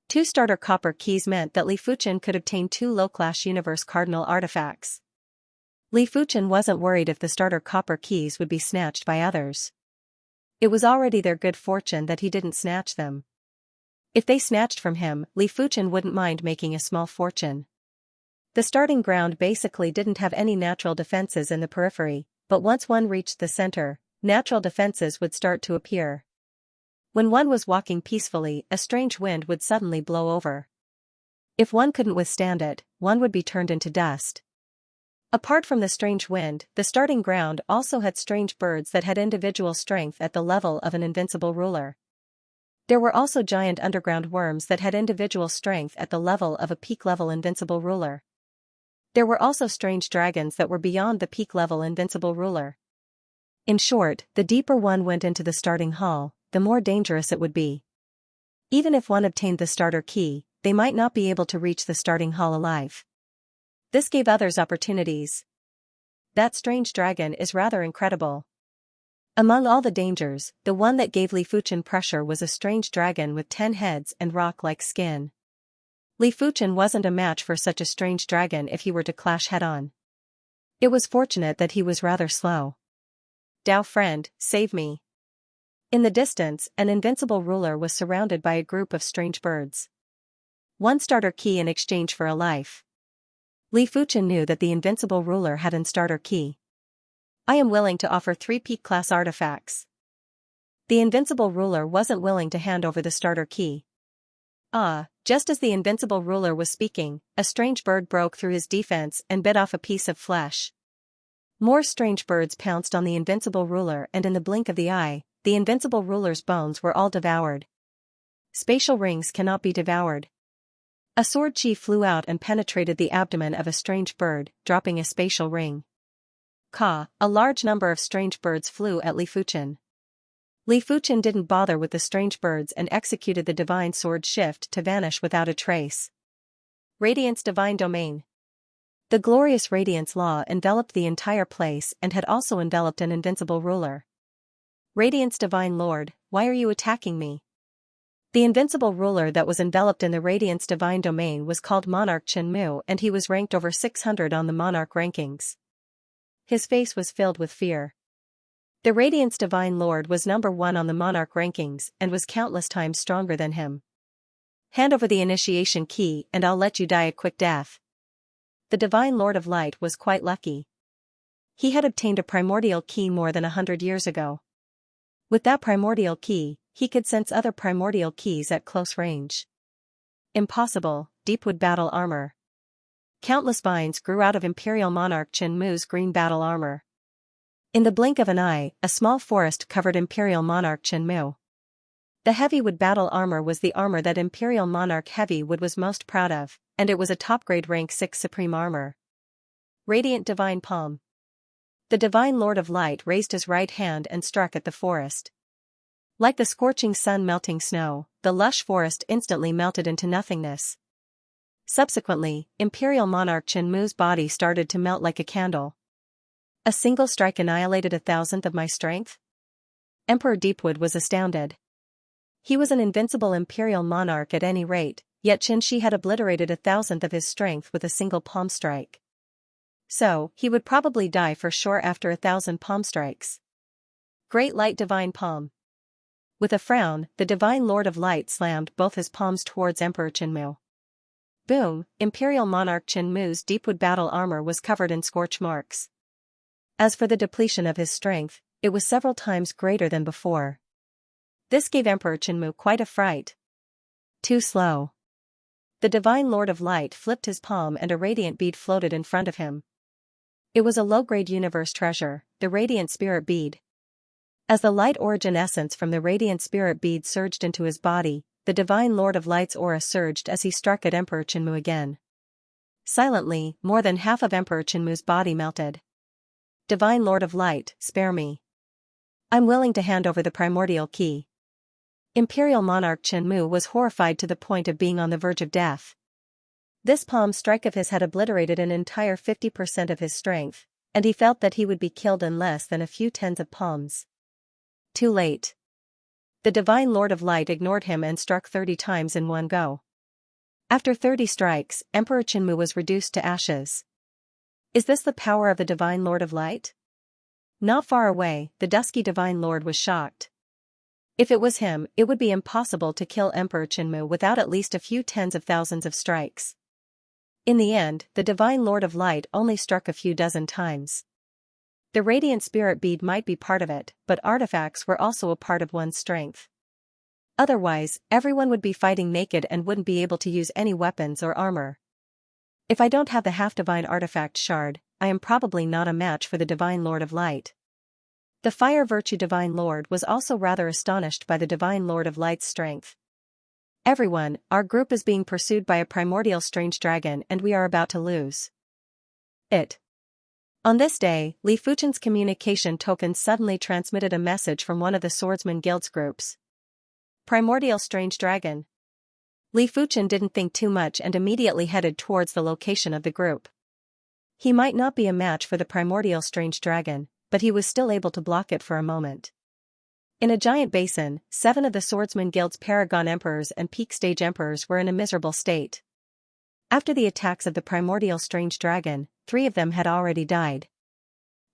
2 starter copper keys meant that Li Fuchen could obtain 2 low-class universe cardinal artifacts. Li Fuchen wasn't worried if the starter copper keys would be snatched by others. It was already their good fortune that he didn't snatch them. If they snatched from him, Li Fuchen wouldn't mind making a small fortune. The starting ground basically didn't have any natural defenses in the periphery, but once one reached the center, natural defenses would start to appear. When one was walking peacefully, a strange wind would suddenly blow over. If one couldn't withstand it, one would be turned into dust. Apart from the strange wind, the starting ground also had strange birds that had individual strength at the level of an invincible ruler. There were also giant underground worms that had individual strength at the level of a peak-level invincible ruler. There were also strange dragons that were beyond the peak-level invincible ruler. In short, the deeper one went into the starting hall, the more dangerous it would be. Even if one obtained the starter key, they might not be able to reach the starting hall alive. This gave others opportunities. That strange dragon is rather incredible. Among all the dangers, the one that gave Li Fuchen pressure was a strange dragon with 10 heads and rock-like skin. Li Fuchen wasn't a match for such a strange dragon if he were to clash head-on. It was fortunate that he was rather slow. Dao friend, save me. In the distance, an invincible ruler was surrounded by a group of strange birds. 1 starter key in exchange for a life. Li Fuchen knew that the invincible ruler had an starter key. I am willing to offer 3 peak-class artifacts. The invincible ruler wasn't willing to hand over the starter key. Just as the invincible ruler was speaking, a strange bird broke through his defense and bit off a piece of flesh. More strange birds pounced on the invincible ruler, and in the blink of the eye, the invincible ruler's bones were all devoured. Spatial rings cannot be devoured. A sword chi flew out and penetrated the abdomen of a strange bird, dropping a spatial ring. A large number of strange birds flew at Li Fuchen. Li Fuchen didn't bother with the strange birds and executed the divine sword shift to vanish without a trace. Radiance Divine Domain. The glorious radiance law enveloped the entire place and had also enveloped an invincible ruler. Radiance Divine Lord, why are you attacking me? The invincible ruler that was enveloped in the Radiance Divine Domain was called Monarch Chen Mu, and he was ranked over 600 on the Monarch rankings. His face was filled with fear. The Radiance Divine Lord was number 1 on the Monarch rankings and was countless times stronger than him. Hand over the initiation key and I'll let you die a quick death. The Divine Lord of Light was quite lucky. He had obtained a primordial key more than 100 years ago. With that primordial key, he could sense other primordial keys at close range. Impossible, Deepwood battle armor. Countless vines grew out of Imperial Monarch Chen Mu's green battle armor. In the blink of an eye, a small forest covered Imperial Monarch Chen Mu. The Heavywood battle armor was the armor that Imperial Monarch Heavywood was most proud of, and it was a top-grade rank 6 supreme armor. Radiant Divine Palm. The Divine Lord of Light raised his right hand and struck at the forest. Like the scorching sun melting snow, the lush forest instantly melted into nothingness. Subsequently, Imperial Monarch Chen Mu's body started to melt like a candle. A single strike annihilated 1,000th of my strength? Emperor Deepwood was astounded. He was an invincible Imperial Monarch at any rate, yet Xianxia had obliterated 1,000th of his strength with a single palm strike. So, he would probably die for sure after 1,000 palm strikes. Great Light Divine Palm. With a frown, the Divine Lord of Light slammed both his palms towards Emperor Chen Mu. Boom! Imperial Monarch Chen Mu's Deepwood battle armor was covered in scorch marks. As for the depletion of his strength, it was several times greater than before. This gave Emperor Chen Mu quite a fright. Too slow. The Divine Lord of Light flipped his palm and a radiant bead floated in front of him. It was a low-grade universe treasure, the Radiant Spirit Bead. As the light origin essence from the Radiant Spirit Bead surged into his body, the Divine Lord of Light's aura surged as he struck at Emperor Chen Mu again. Silently, more than half of Emperor Chenmu's body melted. Divine Lord of Light, spare me. I'm willing to hand over the primordial key. Imperial Monarch Chenmu was horrified to the point of being on the verge of death. This palm strike of his had obliterated an entire 50% of his strength, and he felt that he would be killed in less than a few tens of palms. Too late. The Divine Lord of Light ignored him and struck 30 times in one go. After 30 strikes, Emperor Chenmu was reduced to ashes. Is this the power of the Divine Lord of Light? Not far away, the dusky Divine Lord was shocked. If it was him, it would be impossible to kill Emperor Chenmu without at least a few tens of thousands of strikes. In the end, the Divine Lord of Light only struck a few dozen times. The Radiant Spirit Bead might be part of it, but artifacts were also a part of one's strength. Otherwise, everyone would be fighting naked and wouldn't be able to use any weapons or armor. If I don't have the half-divine artifact shard, I am probably not a match for the Divine Lord of Light. The Fire Virtue Divine Lord was also rather astonished by the Divine Lord of Light's strength. Everyone, our group is being pursued by a primordial strange dragon and we are about to lose it. On this day, Li Fuchen's communication token suddenly transmitted a message from one of the Swordsman Guild's groups. Primordial strange dragon. Li Fuchen didn't think too much and immediately headed towards the location of the group. He might not be a match for the primordial strange dragon, but he was still able to block it for a moment. In a giant basin, 7 of the Swordsman Guild's Paragon Emperors and Peak Stage Emperors were in a miserable state. After the attacks of the primordial strange dragon, 3 of them had already died.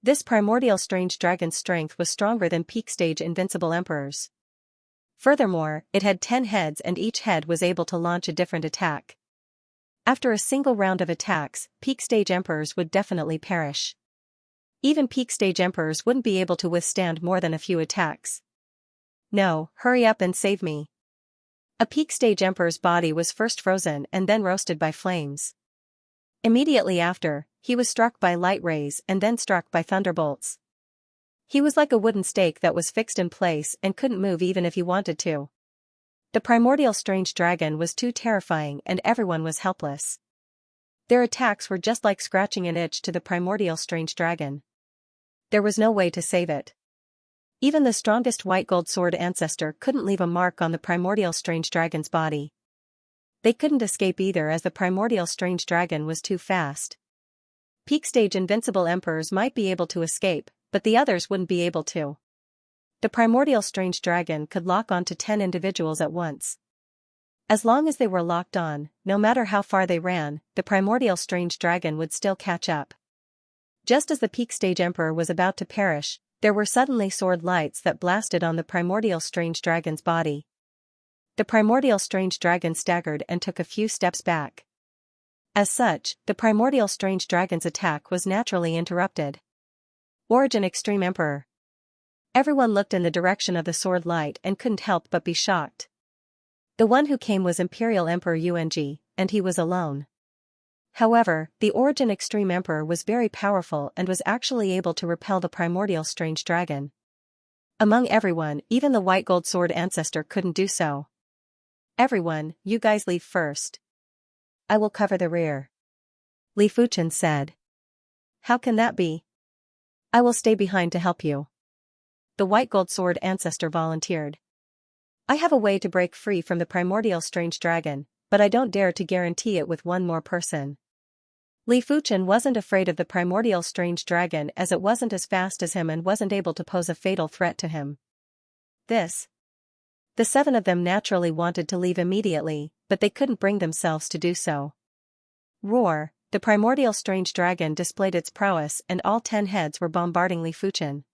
This primordial strange dragon's strength was stronger than Peak Stage Invincible Emperors. Furthermore, it had 10 heads and each head was able to launch a different attack. After a single round of attacks, Peak Stage Emperors would definitely perish. Even Peak Stage Emperors wouldn't be able to withstand more than a few attacks. No, hurry up and save me. A Peak Stage Emperor's body was first frozen and then roasted by flames. Immediately after, he was struck by light rays and then struck by thunderbolts. He was like a wooden stake that was fixed in place and couldn't move even if he wanted to. The primordial strange dragon was too terrifying and everyone was helpless. Their attacks were just like scratching an itch to the primordial strange dragon. There was no way to save it. Even the strongest white gold sword ancestor couldn't leave a mark on the primordial strange dragon's body. They couldn't escape either as the primordial strange dragon was too fast. Peak Stage Invincible Emperors might be able to escape, but the others wouldn't be able to. The primordial strange dragon could lock on to 10 individuals at once. As long as they were locked on, no matter how far they ran, the primordial strange dragon would still catch up. Just as the Peak Stage Emperor was about to perish, there were suddenly sword lights that blasted on the primordial strange dragon's body. The primordial strange dragon staggered and took a few steps back. As such, the primordial strange dragon's attack was naturally interrupted. Origin Extreme Emperor. Everyone looked in the direction of the sword light and couldn't help but be shocked. The one who came was Imperial Emperor Yuanji, and he was alone. However, the Origin Extreme Emperor was very powerful and was actually able to repel the primordial strange dragon. Among everyone, even the white gold sword ancestor couldn't do so. Everyone, you guys leave first. I will cover the rear. Li Fuchen said. How can that be? I will stay behind to help you. The white gold sword ancestor volunteered. I have a way to break free from the primordial strange dragon, but I don't dare to guarantee it with one more person. Li Fuchen wasn't afraid of the primordial strange dragon as it wasn't as fast as him and wasn't able to pose a fatal threat to him. The 7 of them naturally wanted to leave immediately, but they couldn't bring themselves to do so. Roar, the primordial strange dragon displayed its prowess and all 10 heads were bombarding Li Fuchen.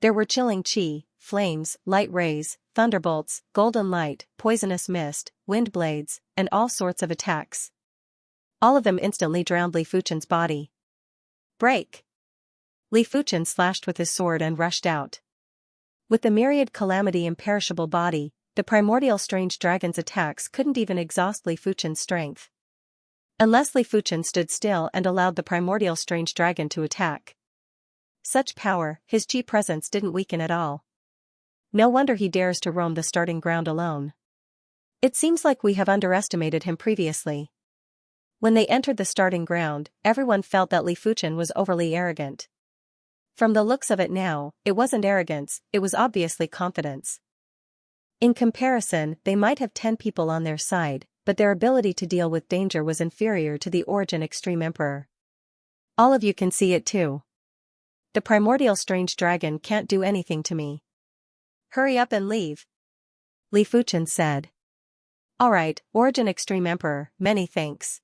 There were chilling chi, flames, light rays, thunderbolts, golden light, poisonous mist, wind blades, and all sorts of attacks. All of them instantly drowned Li Fuchen's body. Break! Li Fuchen slashed with his sword and rushed out. With the myriad calamity imperishable body, the primordial strange dragon's attacks couldn't even exhaust Li Fuchen's strength. Unless Li Fuchen stood still and allowed the primordial strange dragon to attack. Such power, his chi presence didn't weaken at all. No wonder he dares to roam the starting ground alone. It seems like we have underestimated him previously. When they entered the starting ground, everyone felt that Li Fuchen was overly arrogant. From the looks of it now, it wasn't arrogance, it was obviously confidence. In comparison, they might have 10 people on their side, but their ability to deal with danger was inferior to the Origin Extreme Emperor. All of you can see it too. The primordial strange dragon can't do anything to me. Hurry up and leave, Li Fuchen said. Alright, Origin Extreme Emperor, many thanks.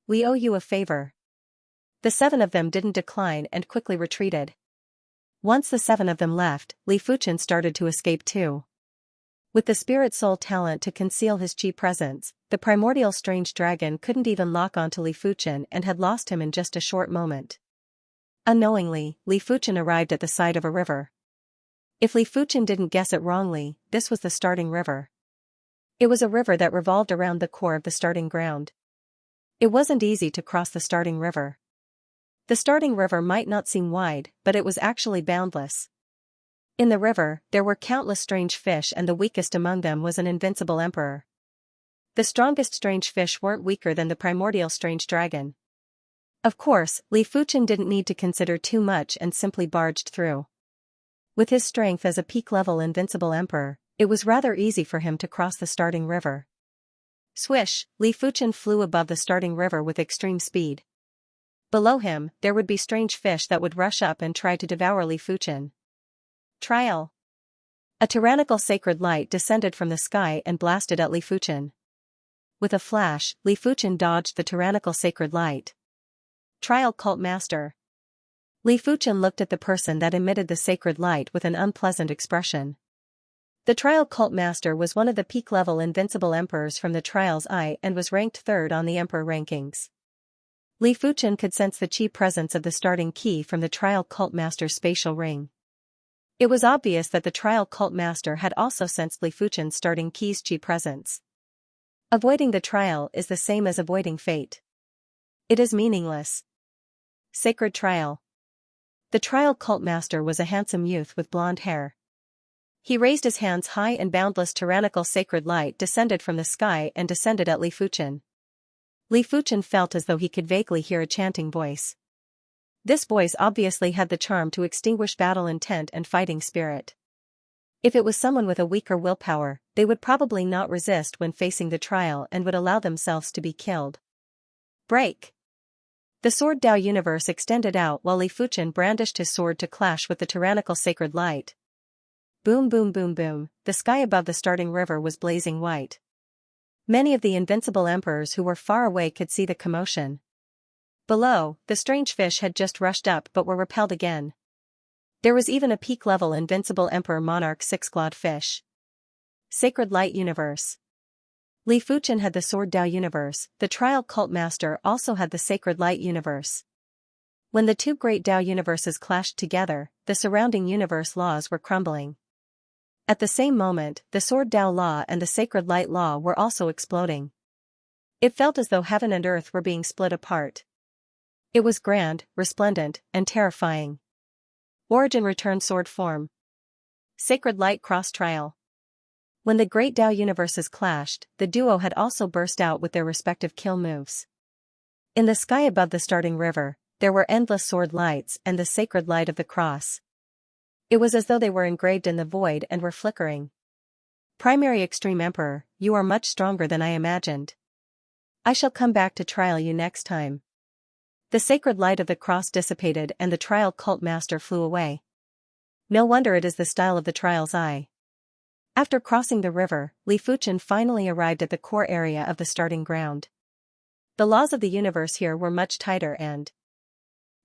We owe you a favor. The 7 of them didn't decline and quickly retreated. Once the 7 of them left, Li Fuchen started to escape too. With the spirit soul talent to conceal his chi presence, the primordial strange dragon couldn't even lock onto Li Fuchen and had lost him in just a short moment. Unknowingly, Li Fuchen arrived at the side of a river. If Li Fuchen didn't guess it wrongly, this was the starting river. It was a river that revolved around the core of the starting ground. It wasn't easy to cross the starting river. The starting river might not seem wide, but it was actually boundless. In the river, there were countless strange fish and the weakest among them was an invincible emperor. The strongest strange fish weren't weaker than the primordial strange dragon. Of course, Li Fuchen didn't need to consider too much and simply barged through. With his strength as a peak-level invincible emperor, it was rather easy for him to cross the starting river. Swish, Li Fuchen flew above the starting river with extreme speed. Below him, there would be strange fish that would rush up and try to devour Li Fuchen. Trial. A tyrannical sacred light descended from the sky and blasted at Li Fuchen. With a flash, Li Fuchen dodged the tyrannical sacred light. Trial Cult Master. Li Fuchen looked at the person that emitted the sacred light with an unpleasant expression. The Trial Cult Master was one of the peak-level invincible emperors from the Trial's Eye and was ranked 3rd on the emperor rankings. Li Fuchen could sense the chi presence of the starting key from the Trial Cult Master's spatial ring. It was obvious that the Trial Cult Master had also sensed Li Fuchen's starting key's chi presence. Avoiding the trial is the same as avoiding fate. It is meaningless. Sacred Trial. The Trial Cult Master was a handsome youth with blonde hair. He raised his hands high and boundless tyrannical sacred light descended from the sky and descended at Li Fuchen. Li Fuchen felt as though he could vaguely hear a chanting voice. This voice obviously had the charm to extinguish battle intent and fighting spirit. If it was someone with a weaker willpower, they would probably not resist when facing the trial and would allow themselves to be killed. Break! The Sword Dao universe extended out while Li Fuchen brandished his sword to clash with the tyrannical sacred light. Boom boom boom boom, the sky above the starting river was blazing white. Many of the invincible emperors who were far away could see the commotion. Below, the strange fish had just rushed up but were repelled again. There was even a peak-level invincible Emperor Monarch 6-clawed fish. Sacred Light Universe. Li Fuchen had the Sword Dao universe, the Trial Cult Master also had the Sacred Light universe. When the two great Dao universes clashed together, the surrounding universe laws were crumbling. At the same moment, the Sword Dao law and the Sacred Light law were also exploding. It felt as though heaven and earth were being split apart. It was grand, resplendent, and terrifying. Origin returned sword form. Sacred Light cross trial. When the great Dao universes clashed, the duo had also burst out with their respective kill moves. In the sky above the starting river, there were endless sword lights and the sacred light of the cross. It was as though they were engraved in the void and were flickering. Primary Extreme Emperor, you are much stronger than I imagined. I shall come back to trial you next time. The sacred light of the cross dissipated and the Trial Cult Master flew away. No wonder it is the style of the Trial's Eye. After crossing the river, Li Fuchen finally arrived at the core area of the starting ground. The laws of the universe here were much tighter and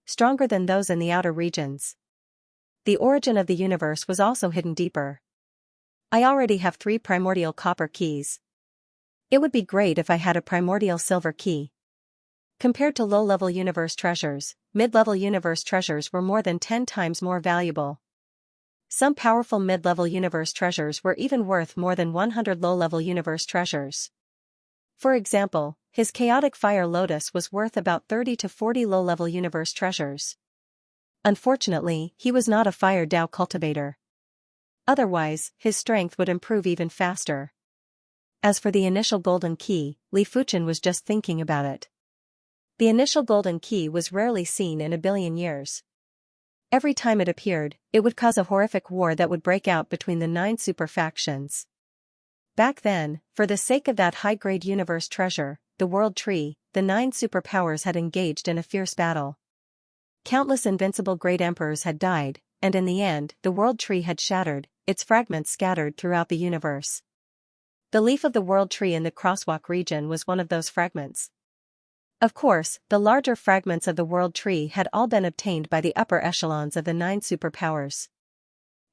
stronger than those in the outer regions. The origin of the universe was also hidden deeper. I already have 3 primordial copper keys. It would be great if I had a primordial silver key. Compared to low-level universe treasures, mid-level universe treasures were more than 10 times more valuable. Some powerful mid-level universe treasures were even worth more than 100 low-level universe treasures. For example, his chaotic fire lotus was worth about 30 to 40 low-level universe treasures. Unfortunately, he was not a fire Dao cultivator. Otherwise, his strength would improve even faster. As for the initial golden key, Li Fuchen was just thinking about it. The initial golden key was rarely seen in a billion years. Every time it appeared, it would cause a horrific war that would break out between the 9 super factions. Back then, for the sake of that high-grade universe treasure, the World Tree, the 9 superpowers had engaged in a fierce battle. Countless invincible great emperors had died, and in the end, the World Tree had shattered, its fragments scattered throughout the universe. The leaf of the World Tree in the Crosswalk region was one of those fragments. Of course, the larger fragments of the World Tree had all been obtained by the upper echelons of the 9 superpowers.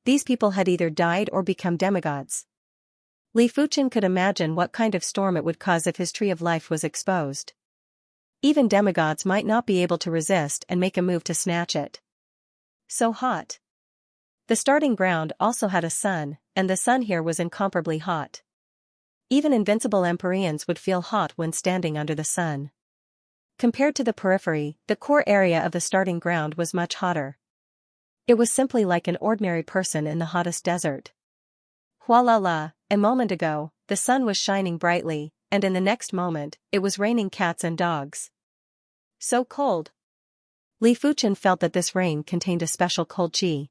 These people had either died or become demigods. Li Fuchen could imagine what kind of storm it would cause if his Tree of Life was exposed. Even demigods might not be able to resist and make a move to snatch it. So hot. The starting ground also had a sun, and the sun here was incomparably hot. Even invincible Empyreans would feel hot when standing under the sun. Compared to the periphery, the core area of the starting ground was much hotter. It was simply like an ordinary person in the hottest desert. Hualala, a moment ago, the sun was shining brightly, and in the next moment, it was raining cats and dogs. So cold. Li Fuchen felt that this rain contained a special cold chi.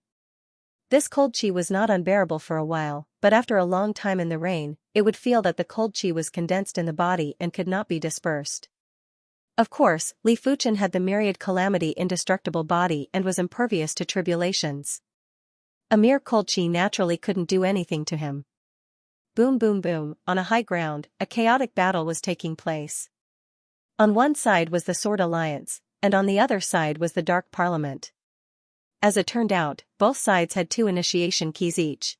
This cold chi was not unbearable for a while, but after a long time in the rain, it would feel that the cold chi was condensed in the body and could not be dispersed. Of course, Li Fuchen had the myriad calamity indestructible body and was impervious to tribulations. A mere cold chi naturally couldn't do anything to him. Boom boom boom, on a high ground, a chaotic battle was taking place. On one side was the Sword Alliance, and on the other side was the Dark Parliament. As it turned out, both sides had 2 initiation keys each.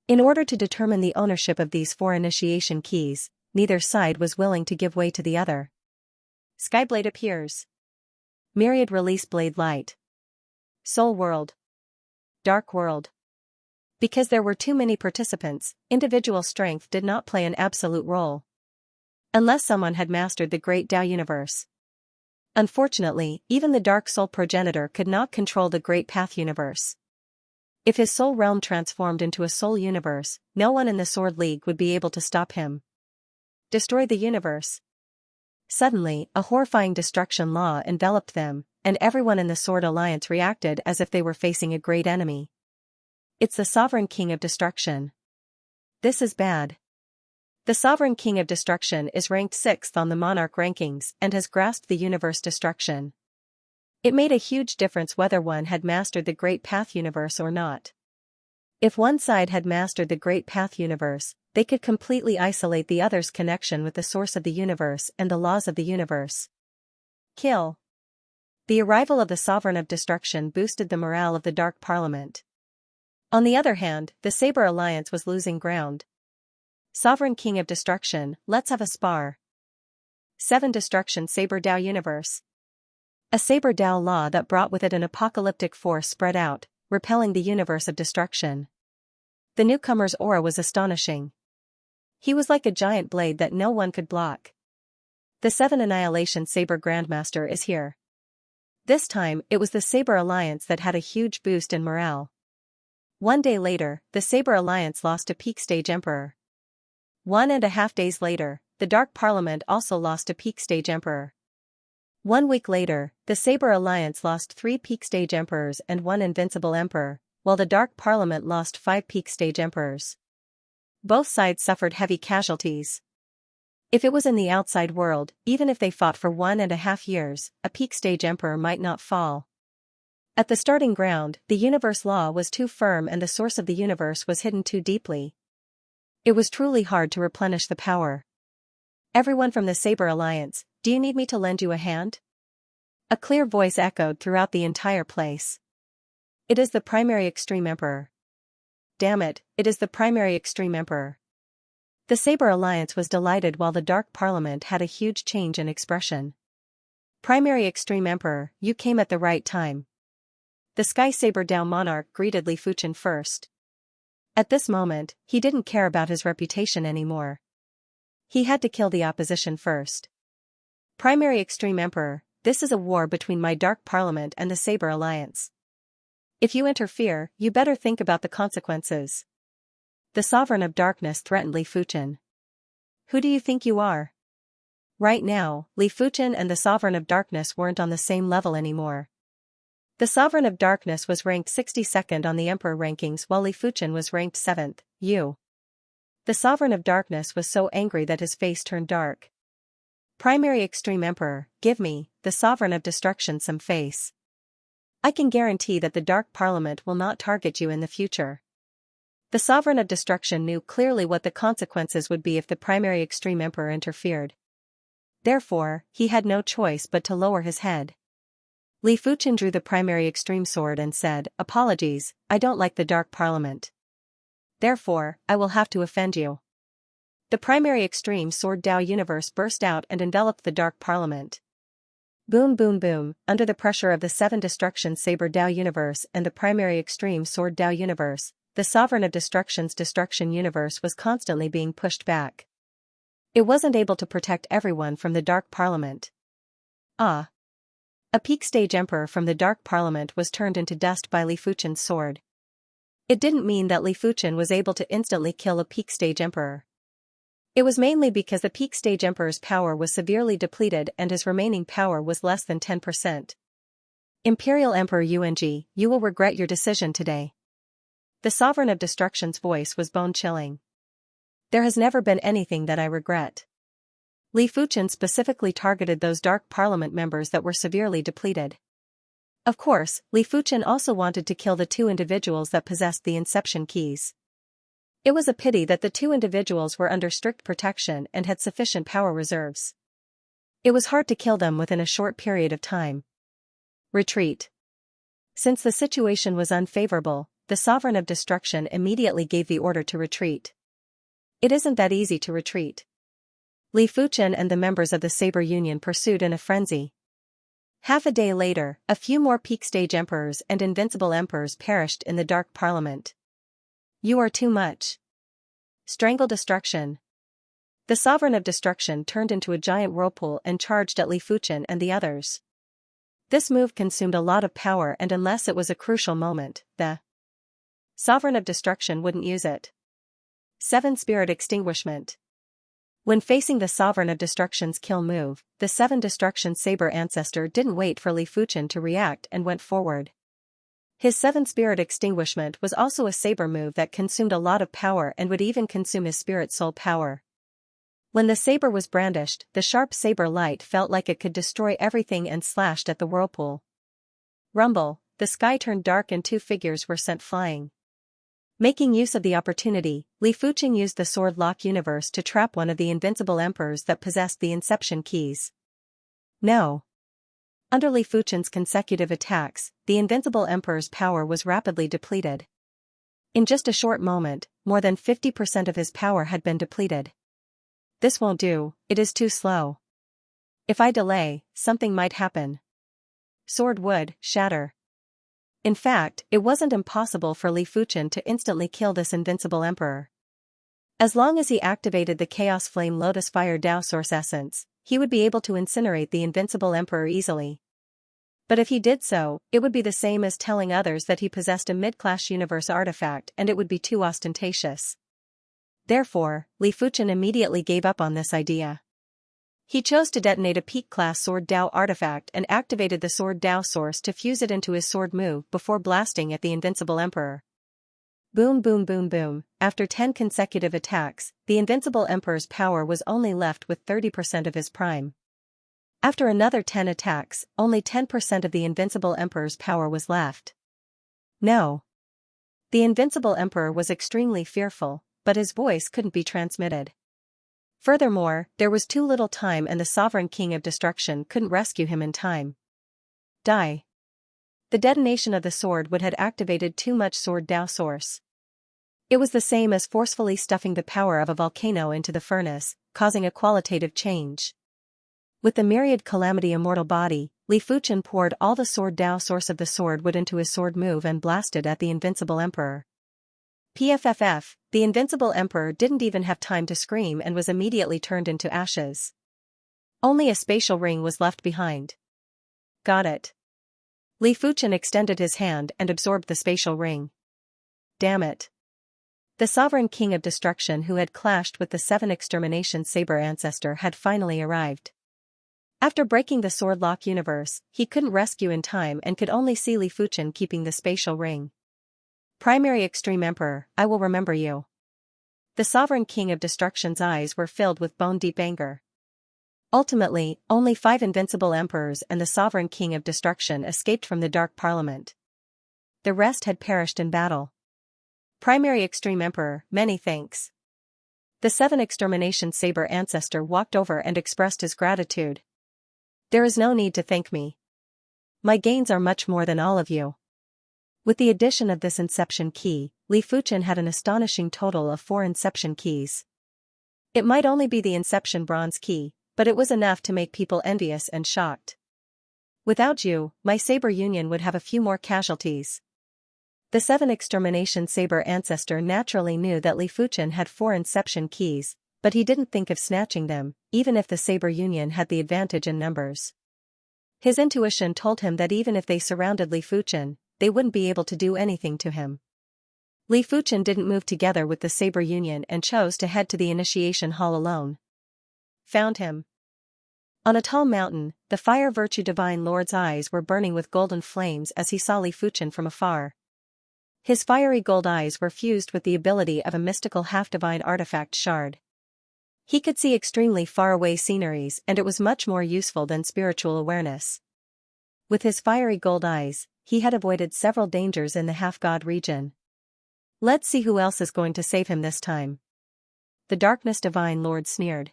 In order to determine the ownership of these 4 initiation keys, neither side was willing to give way to the other. Skyblade appears. Myriad release blade light. Soul world. Dark world. Because there were too many participants, individual strength did not play an absolute role. Unless someone had mastered the Great Tao universe. Unfortunately, even the Dark Soul progenitor could not control the Great Path universe. If his soul realm transformed into a soul universe, no one in the Sword League would be able to stop him. Destroy the universe. Suddenly, a horrifying destruction law enveloped them, and everyone in the Sword Alliance reacted as if they were facing a great enemy. It's the Sovereign King of Destruction. This is bad. The Sovereign King of Destruction is ranked 6th on the Monarch rankings and has grasped the universe destruction. It made a huge difference whether one had mastered the Great Path universe or not. If one side had mastered the Great Path universe, they could completely isolate the other's connection with the source of the universe and the laws of the universe. Kill. The arrival of the Sovereign of Destruction boosted the morale of the Dark Parliament. On the other hand, the Saber Alliance was losing ground. Sovereign King of Destruction, let's have a spar. 7 Destruction Saber Tao Universe. A Saber Tao law that brought with it an apocalyptic force spread out, repelling the universe of destruction. The newcomer's aura was astonishing. He was like a giant blade that no one could block. The 7 Annihilation Saber Grandmaster is here. This time, it was the Saber Alliance that had a huge boost in morale. One day later, the Saber Alliance lost a peak stage emperor. 1.5 days later, the Dark Parliament also lost a peak stage emperor. 1 week later, the Saber Alliance lost 3 peak stage emperors and 1 invincible emperor, while the Dark Parliament lost 5 peak stage emperors. Both sides suffered heavy casualties. If it was in the outside world, even if they fought for 1.5 years, a peak stage emperor might not fall. At the starting ground, the universe law was too firm and the source of the universe was hidden too deeply. It was truly hard to replenish the power. Everyone from the Saber Alliance, do you need me to lend you a hand? A clear voice echoed throughout the entire place. It is the primary extreme emperor. Damn it, it is the primary extreme emperor. The Saber Alliance was delighted while the Dark Parliament had a huge change in expression. Primary extreme emperor, you came at the right time. The Sky Saber Tao monarch greeted Li Fuchen first. At this moment, he didn't care about his reputation anymore. He had to kill the opposition first. Primary extreme emperor, this is a war between my Dark Parliament and the Saber Alliance. If you interfere, you better think about the consequences. The Sovereign of Darkness threatened Li Fuchen. Who do you think you are? Right now, Li Fuchen and the Sovereign of Darkness weren't on the same level anymore. The Sovereign of Darkness was ranked 62nd on the Emperor rankings while Li Fuchen was ranked 7th. The Sovereign of Darkness was so angry that his face turned dark. Primary Extreme Emperor, give me, the Sovereign of Destruction, some face. I can guarantee that the Dark Parliament will not target you in the future. The Sovereign of Destruction knew clearly what the consequences would be if the Primary Extreme Emperor interfered. Therefore, he had no choice but to lower his head. Li Fuchen drew the Primary Extreme Sword and said, "Apologies, I don't like the Dark Parliament. Therefore, I will have to offend you." The Primary Extreme Sword Dao Universe burst out and enveloped the Dark Parliament. Boom boom boom, under the pressure of the 7 Destruction Saber Dao Universe and the Primary Extreme Sword Dao Universe, the Sovereign of Destruction's Destruction Universe was constantly being pushed back. It wasn't able to protect everyone from the Dark Parliament. A peak stage emperor from the Dark Parliament was turned into dust by Li Fuchen's sword. It didn't mean that Li Fuchen was able to instantly kill a peak stage emperor. It was mainly because the peak stage emperor's power was severely depleted and his remaining power was less than 10%. Imperial Emperor Yuanji, you will regret your decision today. The Sovereign of Destruction's voice was bone-chilling. There has never been anything that I regret. Li Fuchen specifically targeted those Dark Parliament members that were severely depleted. Of course, Li Fuchen also wanted to kill the 2 individuals that possessed the Inception keys. It was a pity that the 2 individuals were under strict protection and had sufficient power reserves. It was hard to kill them within a short period of time. Retreat. Since the situation was unfavorable, the Sovereign of Destruction immediately gave the order to retreat. It isn't that easy to retreat. Li Fuchen and the members of the Saber Union pursued in a frenzy. Half a day later, a few more peak stage emperors and invincible emperors perished in the Dark Parliament. You are too much. Strangle Destruction. The Sovereign of Destruction turned into a giant whirlpool and charged at Li Fuchen and the others. This move consumed a lot of power, and unless it was a crucial moment, the Sovereign of Destruction wouldn't use it. 7 Spirit Extinguishment. When facing the Sovereign of Destruction's kill move, the 7 Destruction Saber Ancestor didn't wait for Li Fuchen to react and went forward. His 7 Spirit Extinguishment was also a saber move that consumed a lot of power and would even consume his spirit soul power. When the saber was brandished, the sharp saber light felt like it could destroy everything and slashed at the whirlpool. Rumble, the sky turned dark and 2 figures were sent flying. Making use of the opportunity, Li Fuchen used the Sword Lock Universe to trap one of the invincible emperors that possessed the Inception keys. No. Under Li Fuchen's consecutive attacks, the invincible emperor's power was rapidly depleted. In just a short moment, more than 50% of his power had been depleted. This won't do, it is too slow. If I delay, something might happen. Sword would shatter. In fact, it wasn't impossible for Li Fuchen to instantly kill this invincible emperor. As long as he activated the Chaos Flame Lotus Fire Dao Source Essence, he would be able to incinerate the invincible emperor easily. But if he did so, it would be the same as telling others that he possessed a mid-class universe artifact, and it would be too ostentatious. Therefore, Li Fuchen immediately gave up on this idea. He chose to detonate a peak-class Sword Dao artifact and activated the Sword Dao source to fuse it into his sword move before blasting at the invincible emperor. Boom boom boom boom, after 10 consecutive attacks, the invincible emperor's power was only left with 30% of his prime. After another 10 attacks, only 10% of the invincible emperor's power was left. No. The invincible emperor was extremely fearful, but his voice couldn't be transmitted. Furthermore, there was too little time and the Sovereign King of Destruction couldn't rescue him in time. Die. The detonation of the sword would have activated too much Sword Dao source. It was the same as forcefully stuffing the power of a volcano into the furnace, causing a qualitative change. With the myriad calamity immortal body, Li Fuchen poured all the Sword Dao source of the sword wood into his sword move and blasted at the invincible emperor. PFFF, the invincible emperor didn't even have time to scream and was immediately turned into ashes. Only a spatial ring was left behind. Got it. Li Fuchen extended his hand and absorbed the spatial ring. Damn it. The sovereign king of destruction who had clashed with the 7 extermination saber ancestor had finally arrived. After breaking the sword lock universe, he couldn't rescue in time and could only see Li Fuchen keeping the spatial ring. Primary Extreme Emperor, I will remember you. The sovereign king of destruction's eyes were filled with bone-deep anger. Ultimately, only 5 invincible emperors and the sovereign king of destruction escaped from the Dark Parliament. The rest had perished in battle. Primary Extreme Emperor, many thanks. The 7 extermination saber ancestor walked over and expressed his gratitude. There is no need to thank me. My gains are much more than all of you. With the addition of this inception key, Li Fuchen had an astonishing total of 4 inception keys. It might only be the inception bronze key, but it was enough to make people envious and shocked. Without you, my saber union would have a few more casualties. The 7 extermination saber ancestor naturally knew that Li Fuchen had 4 inception keys, but he didn't think of snatching them, even if the saber union had the advantage in numbers. His intuition told him that even if they surrounded Li Fuchen, they wouldn't be able to do anything to him. Li Fuchen didn't move together with the saber union and chose to head to the initiation hall alone. Found him. On a tall mountain, the fire virtue divine lord's eyes were burning with golden flames as he saw Li Fuchen from afar. His fiery gold eyes were fused with the ability of a mystical half-divine artifact shard. He could see extremely far-away sceneries and it was much more useful than spiritual awareness. With his fiery gold eyes, he had avoided several dangers in the half-god region. Let's see who else is going to save him this time. The Darkness Divine Lord sneered.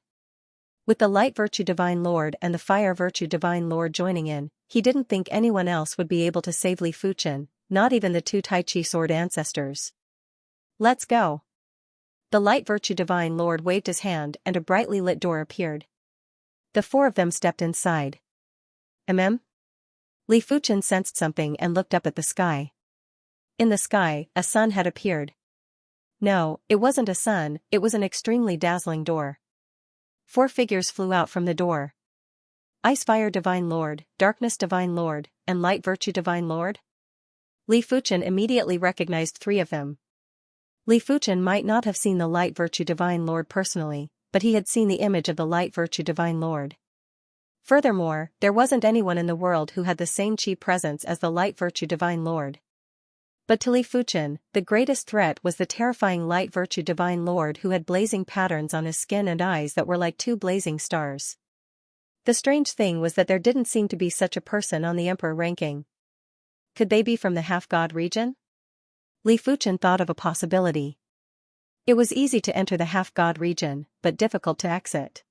With the Light Virtue Divine Lord and the Fire Virtue Divine Lord joining in, he didn't think anyone else would be able to save Li Fuchen, not even the 2 Tai Chi sword ancestors. Let's go. The Light Virtue Divine Lord waved his hand and a brightly lit door appeared. The 4 of them stepped inside. Li Fuchen sensed something and looked up at the sky. In the sky, a sun had appeared. No, it wasn't a sun, it was an extremely dazzling door. 4 figures flew out from the door. Ice Fire Divine Lord, Darkness Divine Lord, and Light Virtue Divine Lord? Li Fuchen immediately recognized 3 of them. Li Fuchen might not have seen the Light Virtue Divine Lord personally, but he had seen the image of the Light Virtue Divine Lord. Furthermore, there wasn't anyone in the world who had the same chi presence as the Light Virtue Divine Lord. But to Li Fuchen, the greatest threat was the terrifying Light Virtue Divine Lord who had blazing patterns on his skin and eyes that were like 2 blazing stars. The strange thing was that there didn't seem to be such a person on the Emperor ranking. Could they be from the half-god region? Li Fuchen thought of a possibility. It was easy to enter the half-god region, but difficult to exit.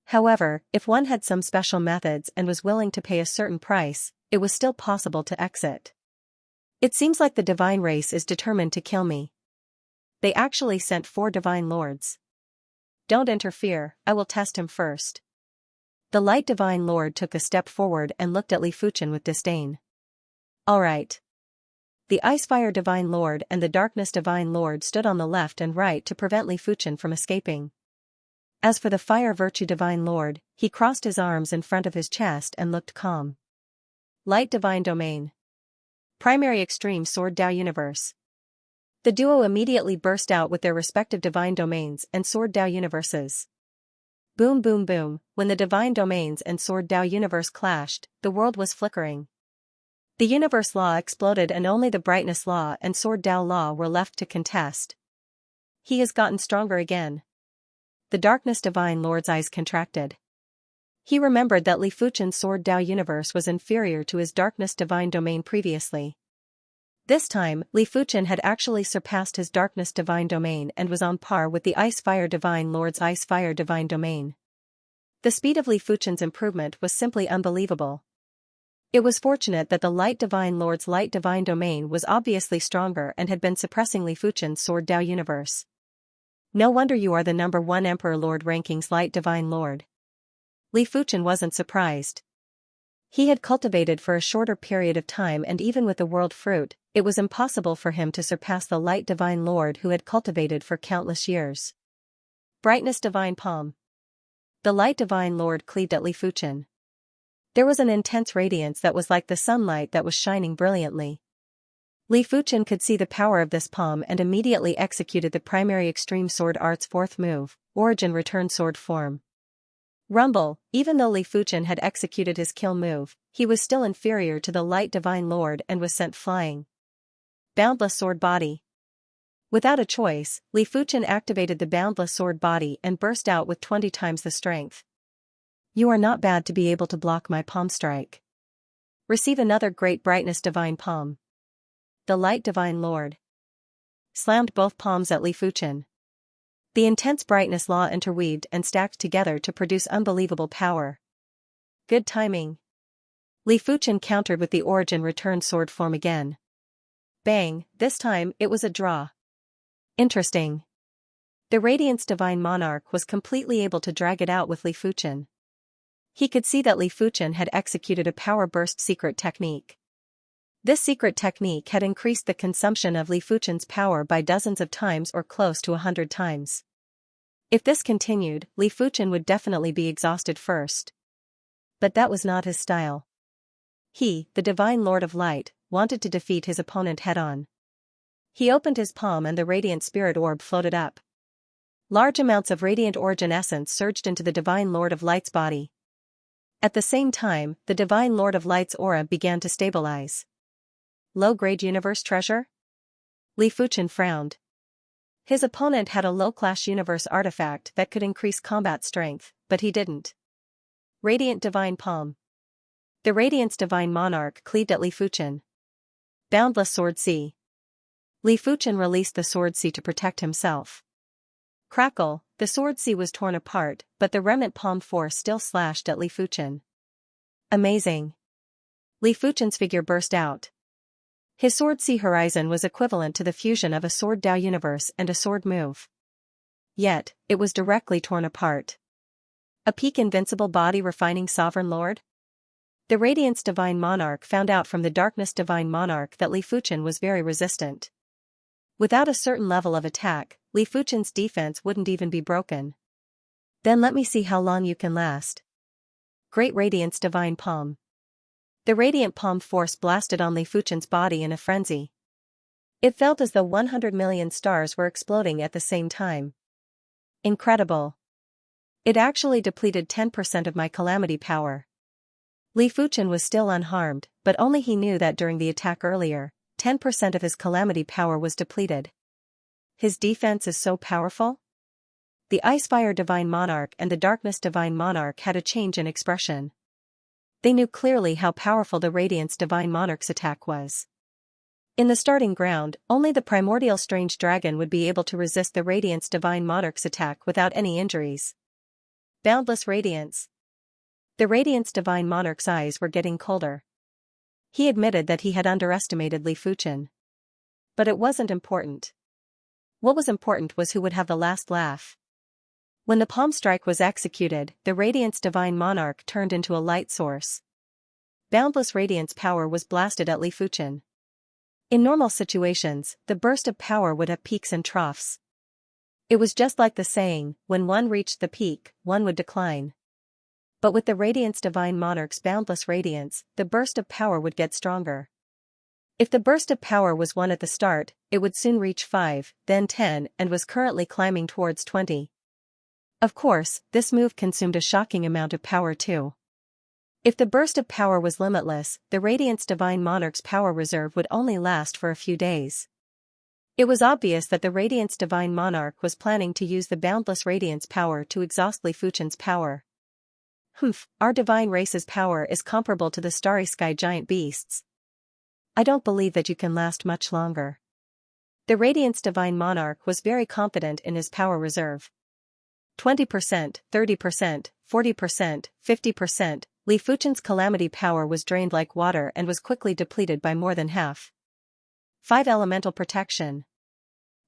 However, if one had some special methods and was willing to pay a certain price, it was still possible to exit. It seems like the divine race is determined to kill me. They actually sent 4 divine lords. Don't interfere, I will test him first. The Light Divine Lord took a step forward and looked at Li Fuchen with disdain. Alright. The Ice Fire Divine Lord and the Darkness Divine Lord stood on the left and right to prevent Li Fuchen from escaping. As for the Fire Virtue Divine Lord, he crossed his arms in front of his chest and looked calm. Light Divine Domain. Primary Extreme Sword Dao Universe. The duo immediately burst out with their respective divine domains and Sword Dao universes. Boom boom boom, when the divine domains and Sword Dao universe clashed, the world was flickering. The universe law exploded and only the brightness law and Sword Dao law were left to contest. He has gotten stronger again. The Darkness Divine Lord's eyes contracted. He remembered that Li Fuchen's Sword Dao universe was inferior to his Darkness Divine domain previously. This time, Li Fuchen had actually surpassed his Darkness Divine domain and was on par with the Ice Fire Divine Lord's Ice Fire Divine domain. The speed of Li Fuchen's improvement was simply unbelievable. It was fortunate that the Light Divine Lord's Light Divine domain was obviously stronger and had been suppressing Li Fuchen's Sword Dao universe. No wonder you are the number 1 Emperor Lord rankings Light Divine Lord. Li Fuchen wasn't surprised. He had cultivated for a shorter period of time and even with the world fruit, it was impossible for him to surpass the Light Divine Lord who had cultivated for countless years. Brightness Divine Palm. The Light Divine Lord cleaved at Li Fuchen. There was an intense radiance that was like the sunlight that was shining brilliantly. Li Fuchen could see the power of this palm and immediately executed the primary extreme sword art's fourth move, Origin Return Sword Form. Rumble, even though Li Fuchen had executed his kill move, he was still inferior to the Light Divine Lord and was sent flying. Boundless Sword Body. Without a choice, Li Fuchen activated the Boundless Sword Body and burst out with 20 times the strength. You are not bad to be able to block my palm strike. Receive another Great Brightness Divine Palm. The Light Divine Lord slammed both palms at Li Fuchen. The intense brightness law interweaved and stacked together to produce unbelievable power. Good timing. Li Fuchen countered with the Origin Return Sword Form again. Bang, this time it was a draw. Interesting. The Radiance Divine Monarch was completely able to drag it out with Li Fuchen. He could see that Li Fuchen had executed a power burst secret technique. This secret technique had increased the consumption of Li Fuchen's power by dozens of times or close to 100 times. If this continued, Li Fuchen would definitely be exhausted first. But that was not his style. He, the Divine Lord of Light, wanted to defeat his opponent head-on. He opened his palm and the Radiant Spirit Orb floated up. Large amounts of Radiant Origin Essence surged into the Divine Lord of Light's body. At the same time, the Divine Lord of Light's aura began to stabilize. Low-grade universe treasure? Li Fuchen frowned. His opponent had a low-class universe artifact that could increase combat strength, but he didn't. Radiant Divine Palm. The Radiance Divine Monarch cleaved at Li Fuchen. Boundless Sword Sea. Li Fuchen released the Sword Sea to protect himself. Crackle, the Sword Sea was torn apart, but the remnant palm force still slashed at Li Fuchen. Amazing. Li Fuchen's figure burst out. His Sword Sea Horizon was equivalent to the fusion of a Sword Dao universe and a sword move. Yet, it was directly torn apart. A peak invincible body refining Sovereign Lord? The Radiance Divine Monarch found out from the Darkness Divine Monarch that Li Fuchen was very resistant. Without a certain level of attack, Li Fuchen's defense wouldn't even be broken. Then let me see how long you can last. Great Radiance Divine Palm. The Radiant Palm force blasted on Li Fuchen's body in a frenzy. It felt as though 100 million stars were exploding at the same time. Incredible. It actually depleted 10% of my calamity power. Li Fuchen was still unharmed, but only he knew that during the attack earlier, 10% of his calamity power was depleted. His defense is so powerful? The Icefire Divine Monarch and the Darkness Divine Monarch had a change in expression. They knew clearly how powerful the Radiance Divine Monarch's attack was. In the starting ground, only the Primordial Strange Dragon would be able to resist the Radiance Divine Monarch's attack without any injuries. Boundless Radiance. The Radiance Divine Monarch's eyes were getting colder. He admitted that he had underestimated Li Fuchen. But it wasn't important. What was important was who would have the last laugh. When the palm strike was executed, the Radiance Divine Monarch turned into a light source. Boundless radiance power was blasted at Li Fuchen. In normal situations, the burst of power would have peaks and troughs. It was just like the saying, when one reached the peak, one would decline. But with the Radiance Divine Monarch's boundless radiance, the burst of power would get stronger. If the burst of power was 1 at the start, it would soon reach 5, then 10, and was currently climbing towards 20. Of course, this move consumed a shocking amount of power too. If the burst of power was limitless, the Radiance Divine Monarch's power reserve would only last for a few days. It was obvious that the Radiance Divine Monarch was planning to use the boundless radiance power to exhaust Li Fuchen's power. Our divine race's power is comparable to the starry sky giant beasts. I don't believe that you can last much longer. The Radiance Divine Monarch was very confident in his power reserve. 20%, 30%, 40%, 50%, Li Fuchen's calamity power was drained like water and was quickly depleted by more than half. 5 Elemental Protection.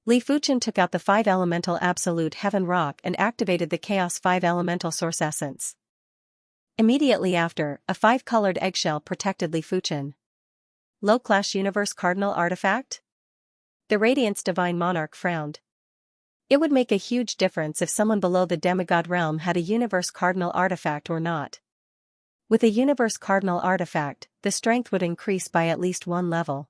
Li Fuchen took out the 5 Elemental Absolute Heaven Rock and activated the Chaos 5 Elemental Source Essence. Immediately after, a 5-colored eggshell protected Li Fuchen. Low-class Universe Cardinal Artifact? The Radiance Divine Monarch frowned. It would make a huge difference if someone below the demigod realm had a Universe Cardinal Artifact or not. With a Universe Cardinal Artifact, the strength would increase by at least 1 level.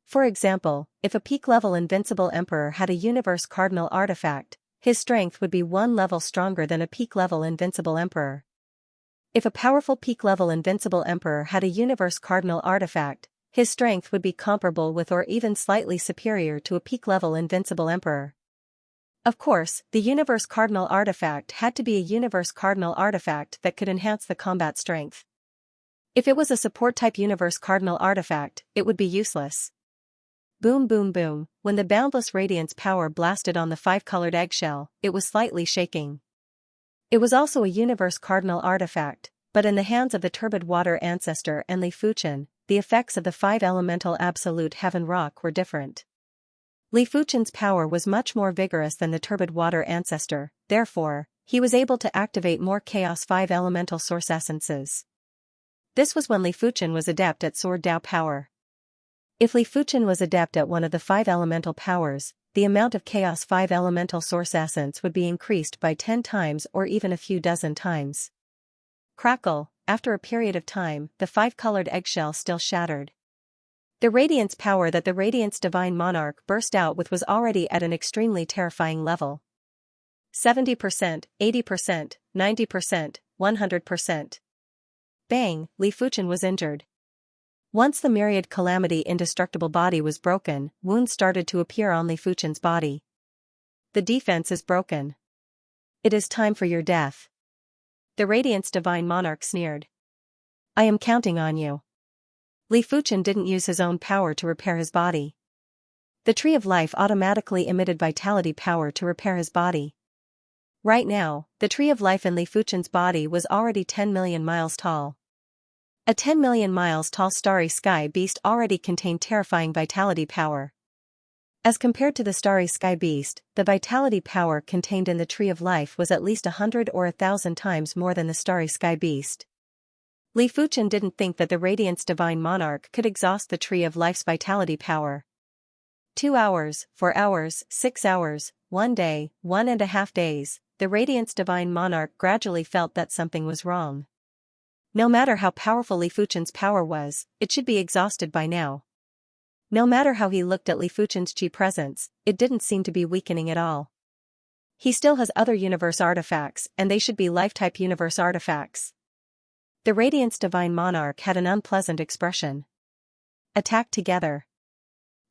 For example, if a peak-level invincible emperor had a universe cardinal artifact, his strength would be one level stronger than a peak-level invincible emperor. If a powerful peak-level invincible emperor had a universe cardinal artifact, his strength would be comparable with or even slightly superior to a peak-level invincible emperor. Of course, the universe cardinal artifact had to be a universe cardinal artifact that could enhance the combat strength. If it was a support-type universe cardinal artifact, it would be useless. Boom boom boom, when the boundless radiance power blasted on the five-colored eggshell, it was slightly shaking. It was also a universe cardinal artifact, but in the hands of the turbid water ancestor and Li Fuchen, the effects of the five-elemental absolute heaven rock were different. Li Fuchen's power was much more vigorous than the turbid water ancestor, therefore, he was able to activate more chaos five-elemental source essences. This was when Li Fuchen was adept at Sword Dao power. If Li Fuchen was adept at one of the five elemental powers, the amount of Chaos 5 elemental source essence would be increased by 10 times or even a few dozen times. Crackle, after a period of time, the five-colored eggshell still shattered. The radiance power that the Radiance Divine Monarch burst out with was already at an extremely terrifying level. 70%, 80%, 90%, 100%. Bang, Li Fuchen was injured. Once the myriad calamity indestructible body was broken, wounds started to appear on Li Fuchen's body. The defense is broken. It is time for your death. The Radiance Divine Monarch sneered. I am counting on you. Li Fuchen didn't use his own power to repair his body. The Tree of Life automatically emitted vitality power to repair his body. Right now, the Tree of Life in Li Fuchen's body was already 10 million miles tall. A 10 million miles tall starry sky beast already contained terrifying vitality power. As compared to the starry sky beast, the vitality power contained in the Tree of Life was at least 100 or 1,000 times more than the starry sky beast. Li Fuchen didn't think that the Radiance Divine Monarch could exhaust the Tree of Life's vitality power. 2 hours, 4 hours, 6 hours, 1 day, 1.5 days, the Radiance Divine Monarch gradually felt that something was wrong. No matter how powerful Li Fuchen's power was, it should be exhausted by now. No matter how he looked at Li Fuchen's chi presence, it didn't seem to be weakening at all. He still has other universe artifacts, and they should be life-type universe artifacts. The Radiance Divine Monarch had an unpleasant expression. Attack together.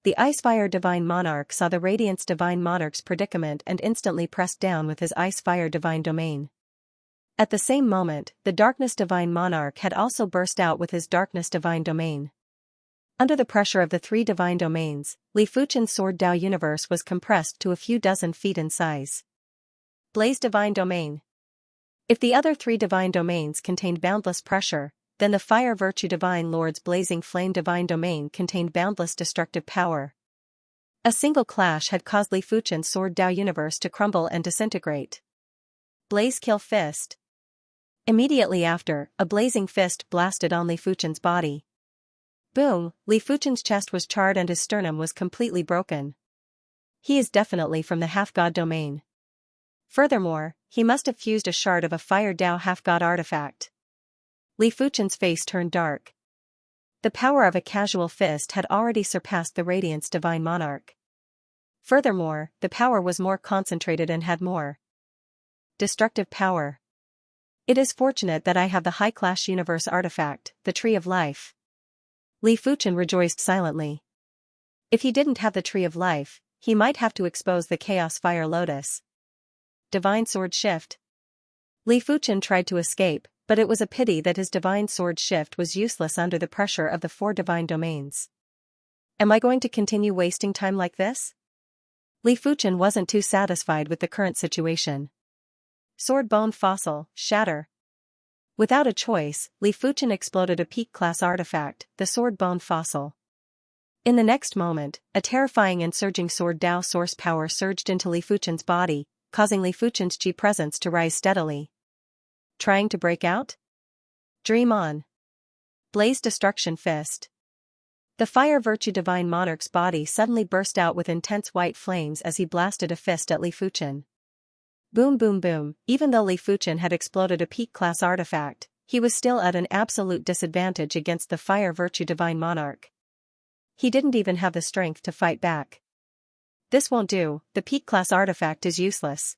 The Ice-Fire Divine Monarch saw the Radiance Divine Monarch's predicament and instantly pressed down with his Ice-Fire Divine Domain. At the same moment, the Darkness Divine Monarch had also burst out with his Darkness Divine Domain. Under the pressure of the three divine domains, Li Fuchen's Sword Dao universe was compressed to a few dozen feet in size. Blaze Divine Domain. If the other three divine domains contained boundless pressure, then the Fire Virtue Divine Lord's Blazing Flame Divine Domain contained boundless destructive power. A single clash had caused Li Fuchen's Sword Dao universe to crumble and disintegrate. Blaze Kill Fist. Immediately after, a blazing fist blasted on Li Fuchen's body. Boom, Li Fuchen's chest was charred and his sternum was completely broken. He is definitely from the half-god domain. Furthermore, he must have fused a shard of a Fire Dao half-god artifact. Li Fuchen's face turned dark. The power of a casual fist had already surpassed the Radiance Divine Monarch. Furthermore, the power was more concentrated and had more destructive power. It is fortunate that I have the high-class universe artifact, the Tree of Life. Li Fuchen rejoiced silently. If he didn't have the Tree of Life, he might have to expose the Chaos Fire Lotus. Divine Sword Shift. Li Fuchen tried to escape, but it was a pity that his Divine Sword Shift was useless under the pressure of the four divine domains. Am I going to continue wasting time like this? Li Fuchen wasn't too satisfied with the current situation. Sword Bone Fossil, shatter. Without a choice, Li Fuchen exploded a peak-class artifact, the Sword Bone Fossil. In the next moment, a terrifying and surging Sword Dao source power surged into Li Fuchen's body, causing Li Fuchen's chi presence to rise steadily. Trying to break out? Dream on. Blaze Destruction Fist. The Fire Virtue Divine Monarch's body suddenly burst out with intense white flames as he blasted a fist at Li Fuchen. Boom boom boom, even though Li Fuchen had exploded a peak-class artifact, he was still at an absolute disadvantage against the Fire Virtue Divine Monarch. He didn't even have the strength to fight back. This won't do, the peak-class artifact is useless.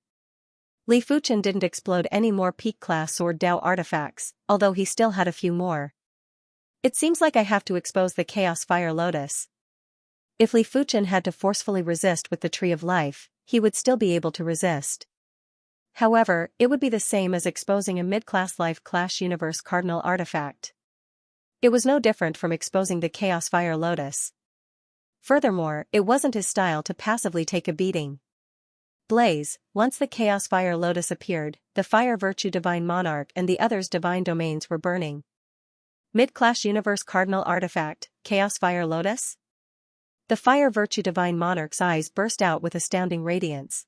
Li Fuchen didn't explode any more peak-class Sword Dao artifacts, although he still had a few more. It seems like I have to expose the Chaos Fire Lotus. If Li Fuchen had to forcefully resist with the Tree of Life, he would still be able to resist. However, it would be the same as exposing a mid-class Life Clash Universe Cardinal artifact. It was no different from exposing the Chaos Fire Lotus. Furthermore, it wasn't his style to passively take a beating. Blaze, once the Chaos Fire Lotus appeared, the Fire Virtue Divine Monarch and the others' divine domains were burning. Mid-Clash Universe Cardinal Artifact, Chaos Fire Lotus? The Fire Virtue Divine Monarch's eyes burst out with astounding radiance.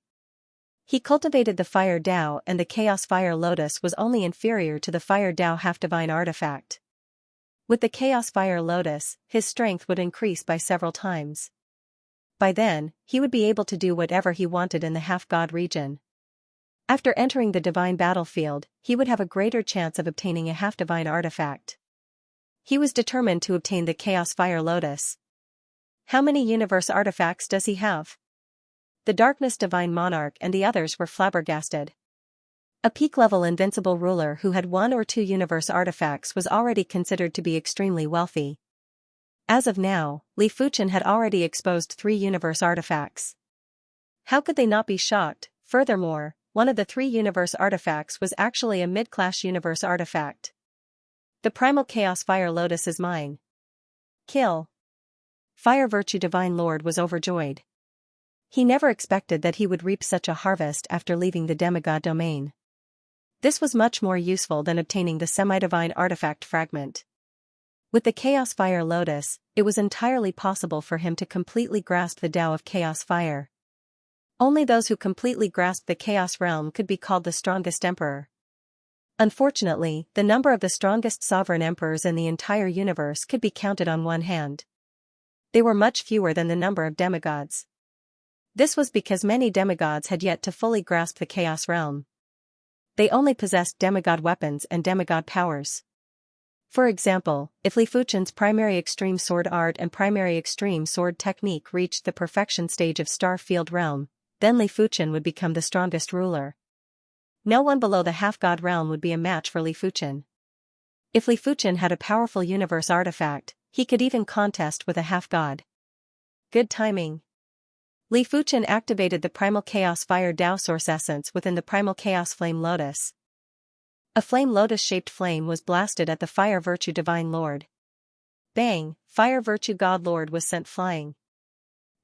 He cultivated the Fire Dao and the Chaos Fire Lotus was only inferior to the Fire Dao Half-Divine Artifact. With the Chaos Fire Lotus, his strength would increase by several times. By then, he would be able to do whatever he wanted in the half-god region. After entering the divine battlefield, he would have a greater chance of obtaining a half-divine artifact. He was determined to obtain the Chaos Fire Lotus. How many universe artifacts does he have? The Darkness Divine Monarch and the others were flabbergasted. A peak-level invincible ruler who had 1 or 2 universe artifacts was already considered to be extremely wealthy. As of now, Li Fuchen had already exposed 3 universe artifacts. How could they not be shocked? Furthermore, one of the 3 universe artifacts was actually a mid-class universe artifact. The Primal Chaos Fire Lotus is mine. Kill. Fire Virtue Divine Lord was overjoyed. He never expected that he would reap such a harvest after leaving the demigod domain. This was much more useful than obtaining the semi-divine artifact fragment. With the Chaos Fire Lotus, it was entirely possible for him to completely grasp the Tao of Chaos Fire. Only those who completely grasped the Chaos Realm could be called the strongest emperor. Unfortunately, the number of the strongest sovereign emperors in the entire universe could be counted on one hand. They were much fewer than the number of demigods. This was because many demigods had yet to fully grasp the Chaos Realm. They only possessed demigod weapons and demigod powers. For example, if Li Fuchen's primary extreme sword art and primary extreme sword technique reached the perfection stage of Star Field Realm, then Li Fuchen would become the strongest ruler. No one below the half-god realm would be a match for Li Fuchen. If Li Fuchen had a powerful universe artifact, he could even contest with a half-god. Good timing. Li Fuchen activated the Primal Chaos Fire Dao Source Essence within the Primal Chaos Flame Lotus. A flame lotus-shaped flame was blasted at the Fire Virtue Divine Lord. Bang! Fire Virtue God Lord was sent flying.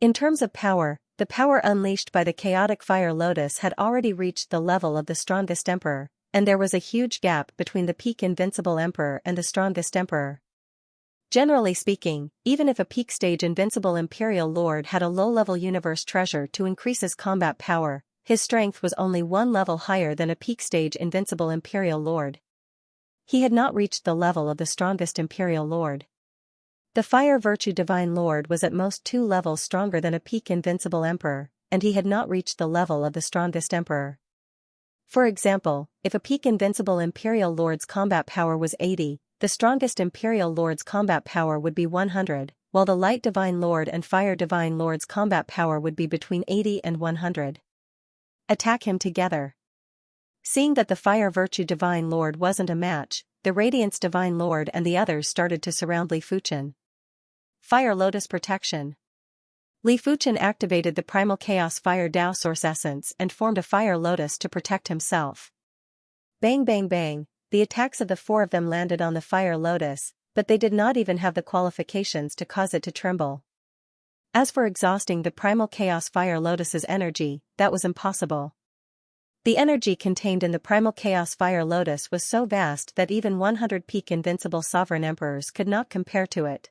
In terms of power, the power unleashed by the Chaotic Fire Lotus had already reached the level of the strongest emperor, and there was a huge gap between the peak invincible emperor and the strongest emperor. Generally speaking, even if a peak stage invincible imperial lord had a low-level universe treasure to increase his combat power, his strength was only 1 level higher than a peak stage invincible imperial lord. He had not reached the level of the strongest imperial lord. The Fire Virtue Divine Lord was at most 2 levels stronger than a peak invincible emperor, and he had not reached the level of the strongest emperor. For example, if a peak invincible imperial lord's combat power was 80, the strongest imperial lord's combat power would be 100, while the Light Divine Lord and Fire Divine Lord's combat power would be between 80 and 100. Attack him together. Seeing that the Fire Virtue Divine Lord wasn't a match, the Radiance Divine Lord and the others started to surround Li Fuchen. Fire Lotus Protection. Li Fuchen activated the Primal Chaos Fire Dao Source Essence and formed a Fire Lotus to protect himself. Bang bang bang, the attacks of the 4 of them landed on the Fire Lotus, but they did not even have the qualifications to cause it to tremble. As for exhausting the Primal Chaos Fire Lotus's energy, that was impossible. The energy contained in the Primal Chaos Fire Lotus was so vast that even 100 peak invincible sovereign emperors could not compare to it.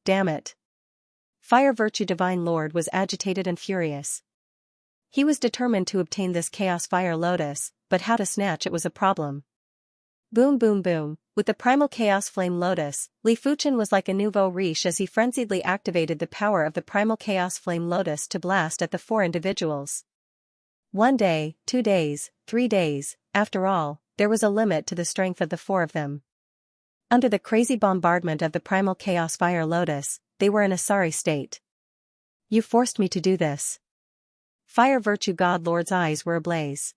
Damn it. Fire Virtue Divine Lord was agitated and furious. He was determined to obtain this Chaos Fire Lotus, but how to snatch it was a problem. Boom boom boom, with the Primal Chaos Flame Lotus, Li Fuchen was like a nouveau riche as he frenziedly activated the power of the Primal Chaos Flame Lotus to blast at the 4 individuals. 1 day, 2 days, 3 days, after all, there was a limit to the strength of the 4 of them. Under the crazy bombardment of the Primal Chaos Fire Lotus, they were in a sorry state. You forced me to do this. Fire Virtue God Lord's eyes were ablaze.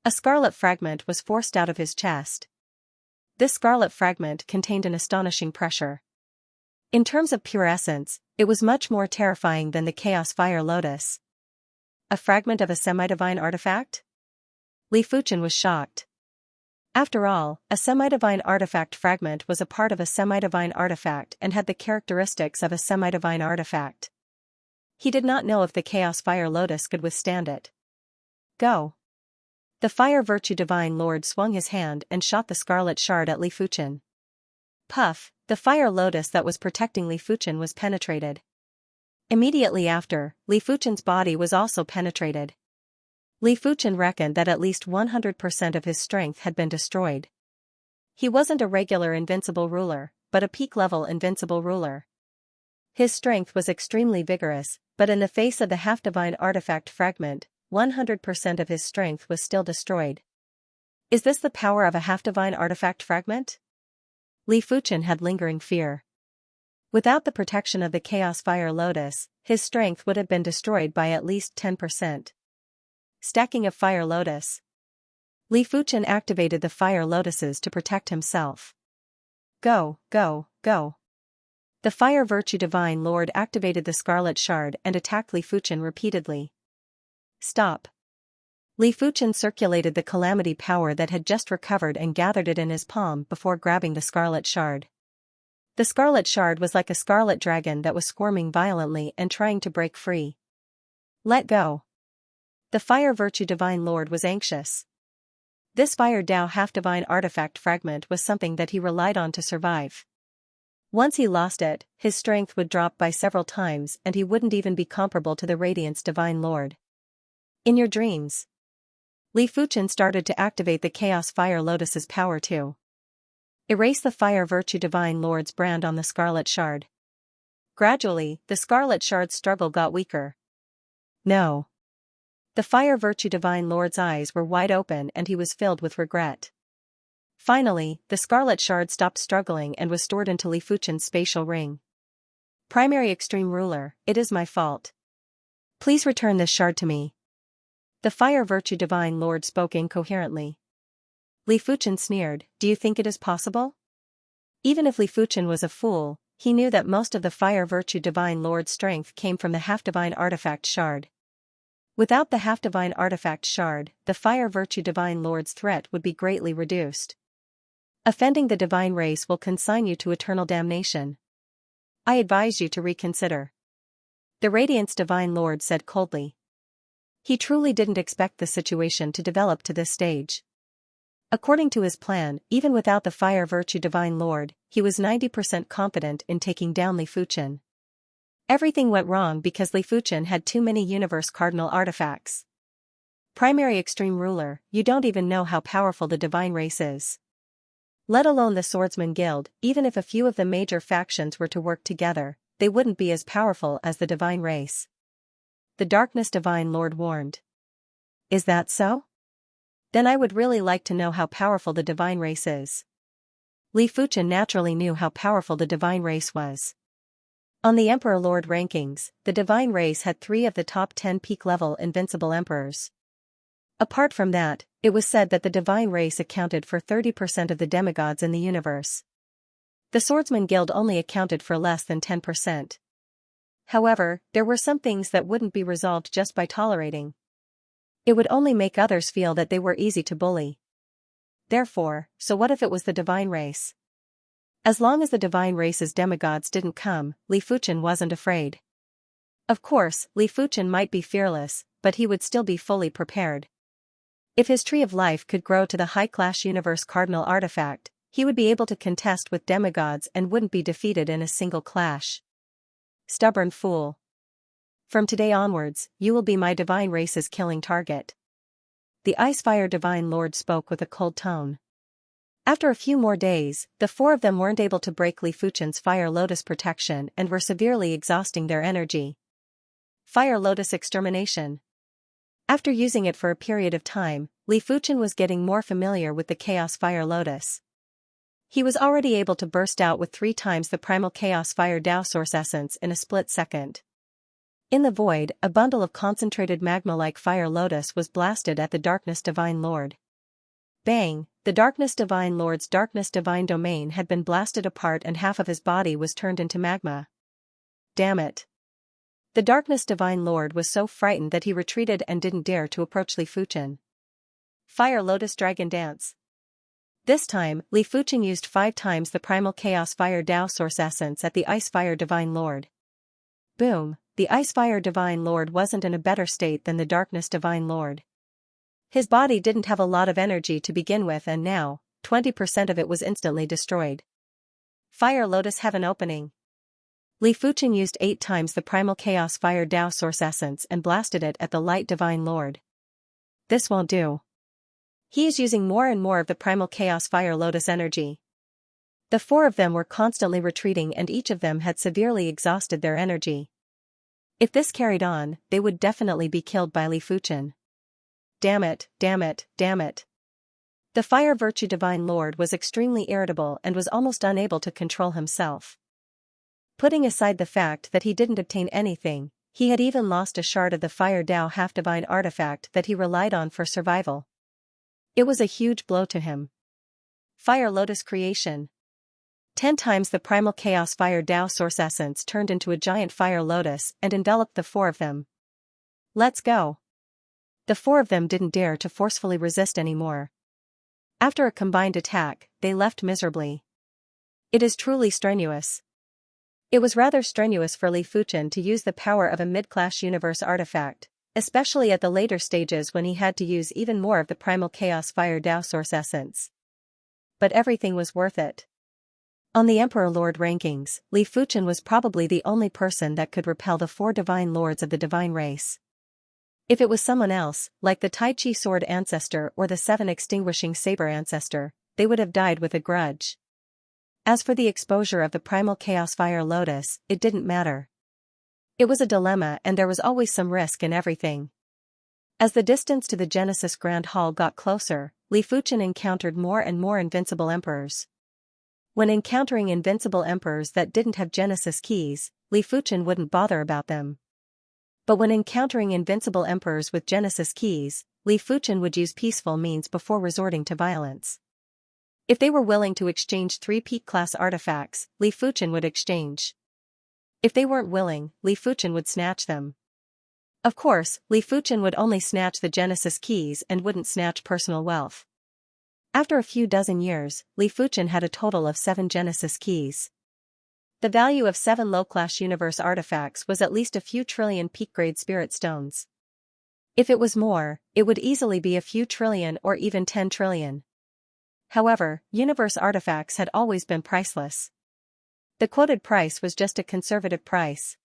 A scarlet fragment was forced out of his chest. This scarlet fragment contained an astonishing pressure. In terms of pure essence, it was much more terrifying than the Chaos Fire Lotus. A fragment of a semi-divine artifact? Li Fuchen was shocked. After all, a semi-divine artifact fragment was a part of a semi-divine artifact and had the characteristics of a semi-divine artifact. He did not know if the Chaos Fire Lotus could withstand it. Go. The Fire Virtue Divine Lord swung his hand and shot the scarlet shard at Li Fuchen. Puff, the Fire Lotus that was protecting Li Fuchen was penetrated. Immediately after, Li Fuchen's body was also penetrated. Li Fuchen reckoned that at least 100% of his strength had been destroyed. He wasn't a regular invincible ruler, but a peak-level invincible ruler. His strength was extremely vigorous, but in the face of the half-divine artifact fragment, 100% of his strength was still destroyed. Is this the power of a half-divine artifact fragment? Li Fuchen had lingering fear. Without the protection of the Chaos Fire Lotus, his strength would have been destroyed by at least 10%. Stacking of Fire Lotus. Li Fuchen activated the Fire Lotuses to protect himself. Go, go, go. The Fire Virtue Divine Lord activated the Scarlet Shard and attacked Li Fuchen repeatedly. Stop. Li Fuchen circulated the Calamity power that had just recovered and gathered it in his palm before grabbing the Scarlet Shard. The Scarlet Shard was like a scarlet dragon that was squirming violently and trying to break free. Let go. The Fire Virtue Divine Lord was anxious. This Fire Dao half-divine artifact fragment was something that he relied on to survive. Once he lost it, his strength would drop by several times and he wouldn't even be comparable to the Radiance Divine Lord. In your dreams. Li Fuchen started to activate the Chaos Fire Lotus's power too. Erase the Fire Virtue Divine Lord's brand on the Scarlet Shard. Gradually, the Scarlet Shard's struggle got weaker. No. The Fire Virtue Divine Lord's eyes were wide open and he was filled with regret. Finally, the Scarlet Shard stopped struggling and was stored into Li Fuchen's spatial ring. Primary Extreme Ruler, it is my fault. Please return this shard to me. The Fire Virtue Divine Lord spoke incoherently. Li Fuchen sneered, do you think it is possible? Even if Li Fuchen was a fool, he knew that most of the Fire Virtue Divine Lord's strength came from the half-divine artifact shard. Without the half-divine artifact shard, the Fire Virtue Divine Lord's threat would be greatly reduced. Offending the divine race will consign you to eternal damnation. I advise you to reconsider. The Radiance Divine Lord said coldly. He truly didn't expect the situation to develop to this stage. According to his plan, even without the Fire Virtue Divine Lord, he was 90% confident in taking down Li Fuchen. Everything went wrong because Li Fuchen had too many Universe Cardinal artifacts. Primary Extreme Ruler, you don't even know how powerful the divine race is. Let alone the Swordsman Guild, even if a few of the major factions were to work together, they wouldn't be as powerful as the divine race. The Darkness Divine Lord warned. Is that so? Then I would really like to know how powerful the divine race is. Li Fuchen naturally knew how powerful the divine race was. On the Emperor Lord rankings, the divine race had 3 of the top 10 peak-level invincible emperors. Apart from that, it was said that the divine race accounted for 30% of the demigods in the universe. The Swordsman Guild only accounted for less than 10%. However, there were some things that wouldn't be resolved just by tolerating. It would only make others feel that they were easy to bully. Therefore, so what if it was the divine race? As long as the divine race's demigods didn't come, Li Fuchen wasn't afraid. Of course, Li Fuchen might be fearless, but he would still be fully prepared. If his Tree of Life could grow to the high-class Universe Cardinal artifact, he would be able to contest with demigods and wouldn't be defeated in a single clash. Stubborn fool. From today onwards, you will be my divine race's killing target. The Icefire Divine Lord spoke with a cold tone. After a few more days, the 4 of them weren't able to break Li Fuchen's Fire Lotus protection and were severely exhausting their energy. Fire Lotus Extermination. After using it for a period of time, Li Fuchen was getting more familiar with the Chaos Fire Lotus. He was already able to burst out with 3 times the primal chaos fire Tao source essence in a split second. In the void, a bundle of concentrated magma-like fire lotus was blasted at the Darkness Divine Lord. Bang! The Darkness Divine Lord's Darkness Divine domain had been blasted apart and half of his body was turned into magma. Damn it. The Darkness Divine Lord was so frightened that he retreated and didn't dare to approach Li Fuchen. Fire Lotus Dragon Dance. This time, Li Fuchen used 5 times the primal chaos fire Tao source essence at the Ice Fire Divine Lord. Boom! The Ice Fire Divine Lord wasn't in a better state than the Darkness Divine Lord. His body didn't have a lot of energy to begin with and now, 20% of it was instantly destroyed. Fire Lotus Heaven Opening. Li Fuchen used 8 times the primal chaos fire Tao source essence and blasted it at the Light Divine Lord. This won't do. He is using more and more of the primal chaos fire lotus energy. The 4 of them were constantly retreating and each of them had severely exhausted their energy. If this carried on, they would definitely be killed by Li Fuchen. Damn it, damn it, damn it. The Fire Virtue Divine Lord was extremely irritable and was almost unable to control himself. Putting aside the fact that he didn't obtain anything, he had even lost a shard of the Fire Tao half-divine artifact that he relied on for survival. It was a huge blow to him. Fire Lotus Creation. 10 times the primal chaos fire Tao source essence turned into a giant fire lotus and enveloped the 4 of them. Let's go. The 4 of them didn't dare to forcefully resist anymore. After a combined attack, they left miserably. It is truly strenuous. It was rather strenuous for Li Fuchen to use the power of a mid-class universe artifact, especially at the later stages when he had to use even more of the primal chaos fire Tao source essence. But everything was worth it. On the Emperor Lord rankings, Li Fuchen was probably the only person that could repel the 4 divine lords of the divine race. If it was someone else, like the Tai Chi Sword Ancestor or the 7 Extinguishing Saber Ancestor, they would have died with a grudge. As for the exposure of the primal chaos fire lotus, it didn't matter. It was a dilemma and there was always some risk in everything. As the distance to the Genesis Grand Hall got closer, Li Fuchen encountered more and more invincible emperors. When encountering invincible emperors that didn't have Genesis keys, Li Fuchen wouldn't bother about them. But when encountering invincible emperors with Genesis keys, Li Fuchen would use peaceful means before resorting to violence. If they were willing to exchange 3 peak-class artifacts, Li Fuchen would exchange. If they weren't willing, Li Fuchen would snatch them. Of course, Li Fuchen would only snatch the Genesis keys and wouldn't snatch personal wealth. After a few dozen years, Li Fuchen had a total of 7 Genesis keys. The value of 7 low-class universe artifacts was at least a few trillion peak-grade spirit stones. If it was more, it would easily be a few trillion or even 10 trillion. However, universe artifacts had always been priceless. The quoted price was just a conservative price.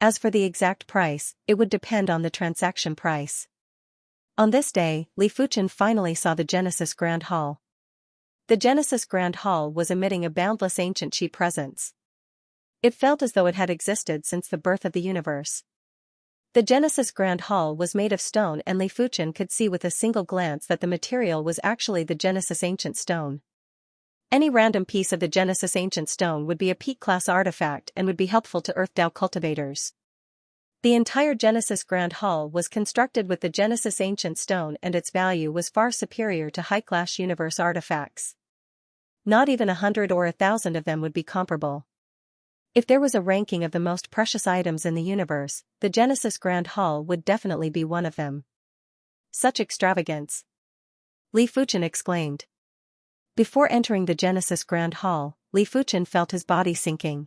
As for the exact price, it would depend on the transaction price. On this day, Li Fuchen finally saw the Genesis Grand Hall. The Genesis Grand Hall was emitting a boundless ancient chi presence. It felt as though it had existed since the birth of the universe. The Genesis Grand Hall was made of stone and Li Fuchen could see with a single glance that the material was actually the Genesis Ancient Stone. Any random piece of the Genesis Ancient Stone would be a peak-class artifact and would be helpful to Earth Tao cultivators. The entire Genesis Grand Hall was constructed with the Genesis Ancient Stone and its value was far superior to high-class universe artifacts. Not even 100 or 1,000 of them would be comparable. If there was a ranking of the most precious items in the universe, the Genesis Grand Hall would definitely be one of them. Such extravagance! Li Fuchen exclaimed. Before entering the Genesis Grand Hall, Li Fuchen felt his body sinking.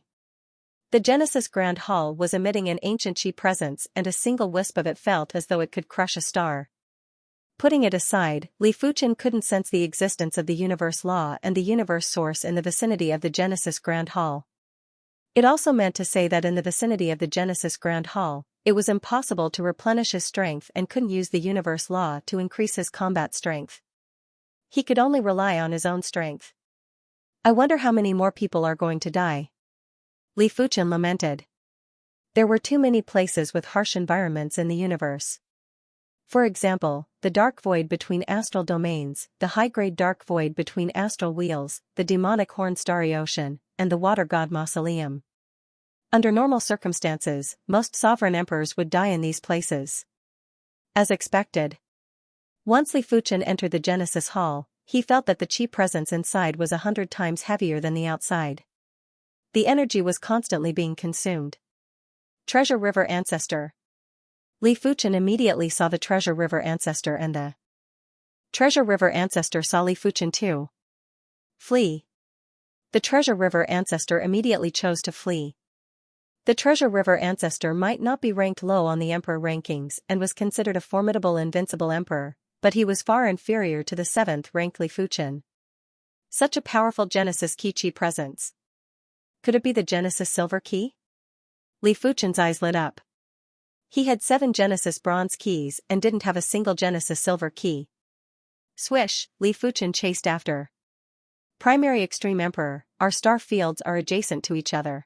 The Genesis Grand Hall was emitting an ancient chi presence and a single wisp of it felt as though it could crush a star. Putting it aside, Li Fuchen couldn't sense the existence of the universe law and the universe source in the vicinity of the Genesis Grand Hall. It also meant to say that in the vicinity of the Genesis Grand Hall, it was impossible to replenish his strength and couldn't use the universe law to increase his combat strength. He could only rely on his own strength. I wonder how many more people are going to die. Li Fuchen lamented. There were too many places with harsh environments in the universe. For example, the dark void between astral domains, the high-grade dark void between astral wheels, the demonic horn starry ocean, and the water god mausoleum. Under normal circumstances, most sovereign emperors would die in these places. As expected. Once Li Fuchen entered the Genesis Hall, he felt that the chi presence inside was 100 times heavier than the outside. The energy was constantly being consumed. Treasure River Ancestor. Li Fuchen immediately saw the Treasure River Ancestor, and the Treasure River Ancestor saw Li Fuchen too. Flee. The Treasure River Ancestor immediately chose to flee. The Treasure River Ancestor might not be ranked low on the emperor rankings and was considered a formidable invincible emperor, but he was far inferior to the 7th-ranked Li Fuchen. Such a powerful Genesis Key Chi presence. Could it be the Genesis Silver Key? Li Fuchen's eyes lit up. He had 7 Genesis Bronze Keys and didn't have a single Genesis Silver Key. Swish, Li Fuchen chased after. Primary Extreme Emperor, our star fields are adjacent to each other.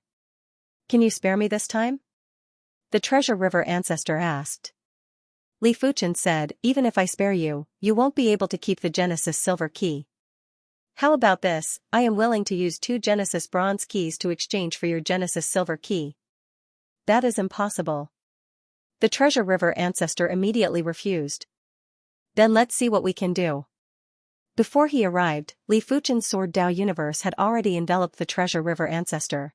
Can you spare me this time? The Treasure River Ancestor asked. Li Fuchen said, even if I spare you, you won't be able to keep the Genesis Silver Key. How about this, I am willing to use 2 Genesis Bronze Keys to exchange for your Genesis Silver Key. That is impossible. The Treasure River Ancestor immediately refused. Then let's see what we can do. Before he arrived, Li Fuchen's Sword Dao universe had already enveloped the Treasure River Ancestor.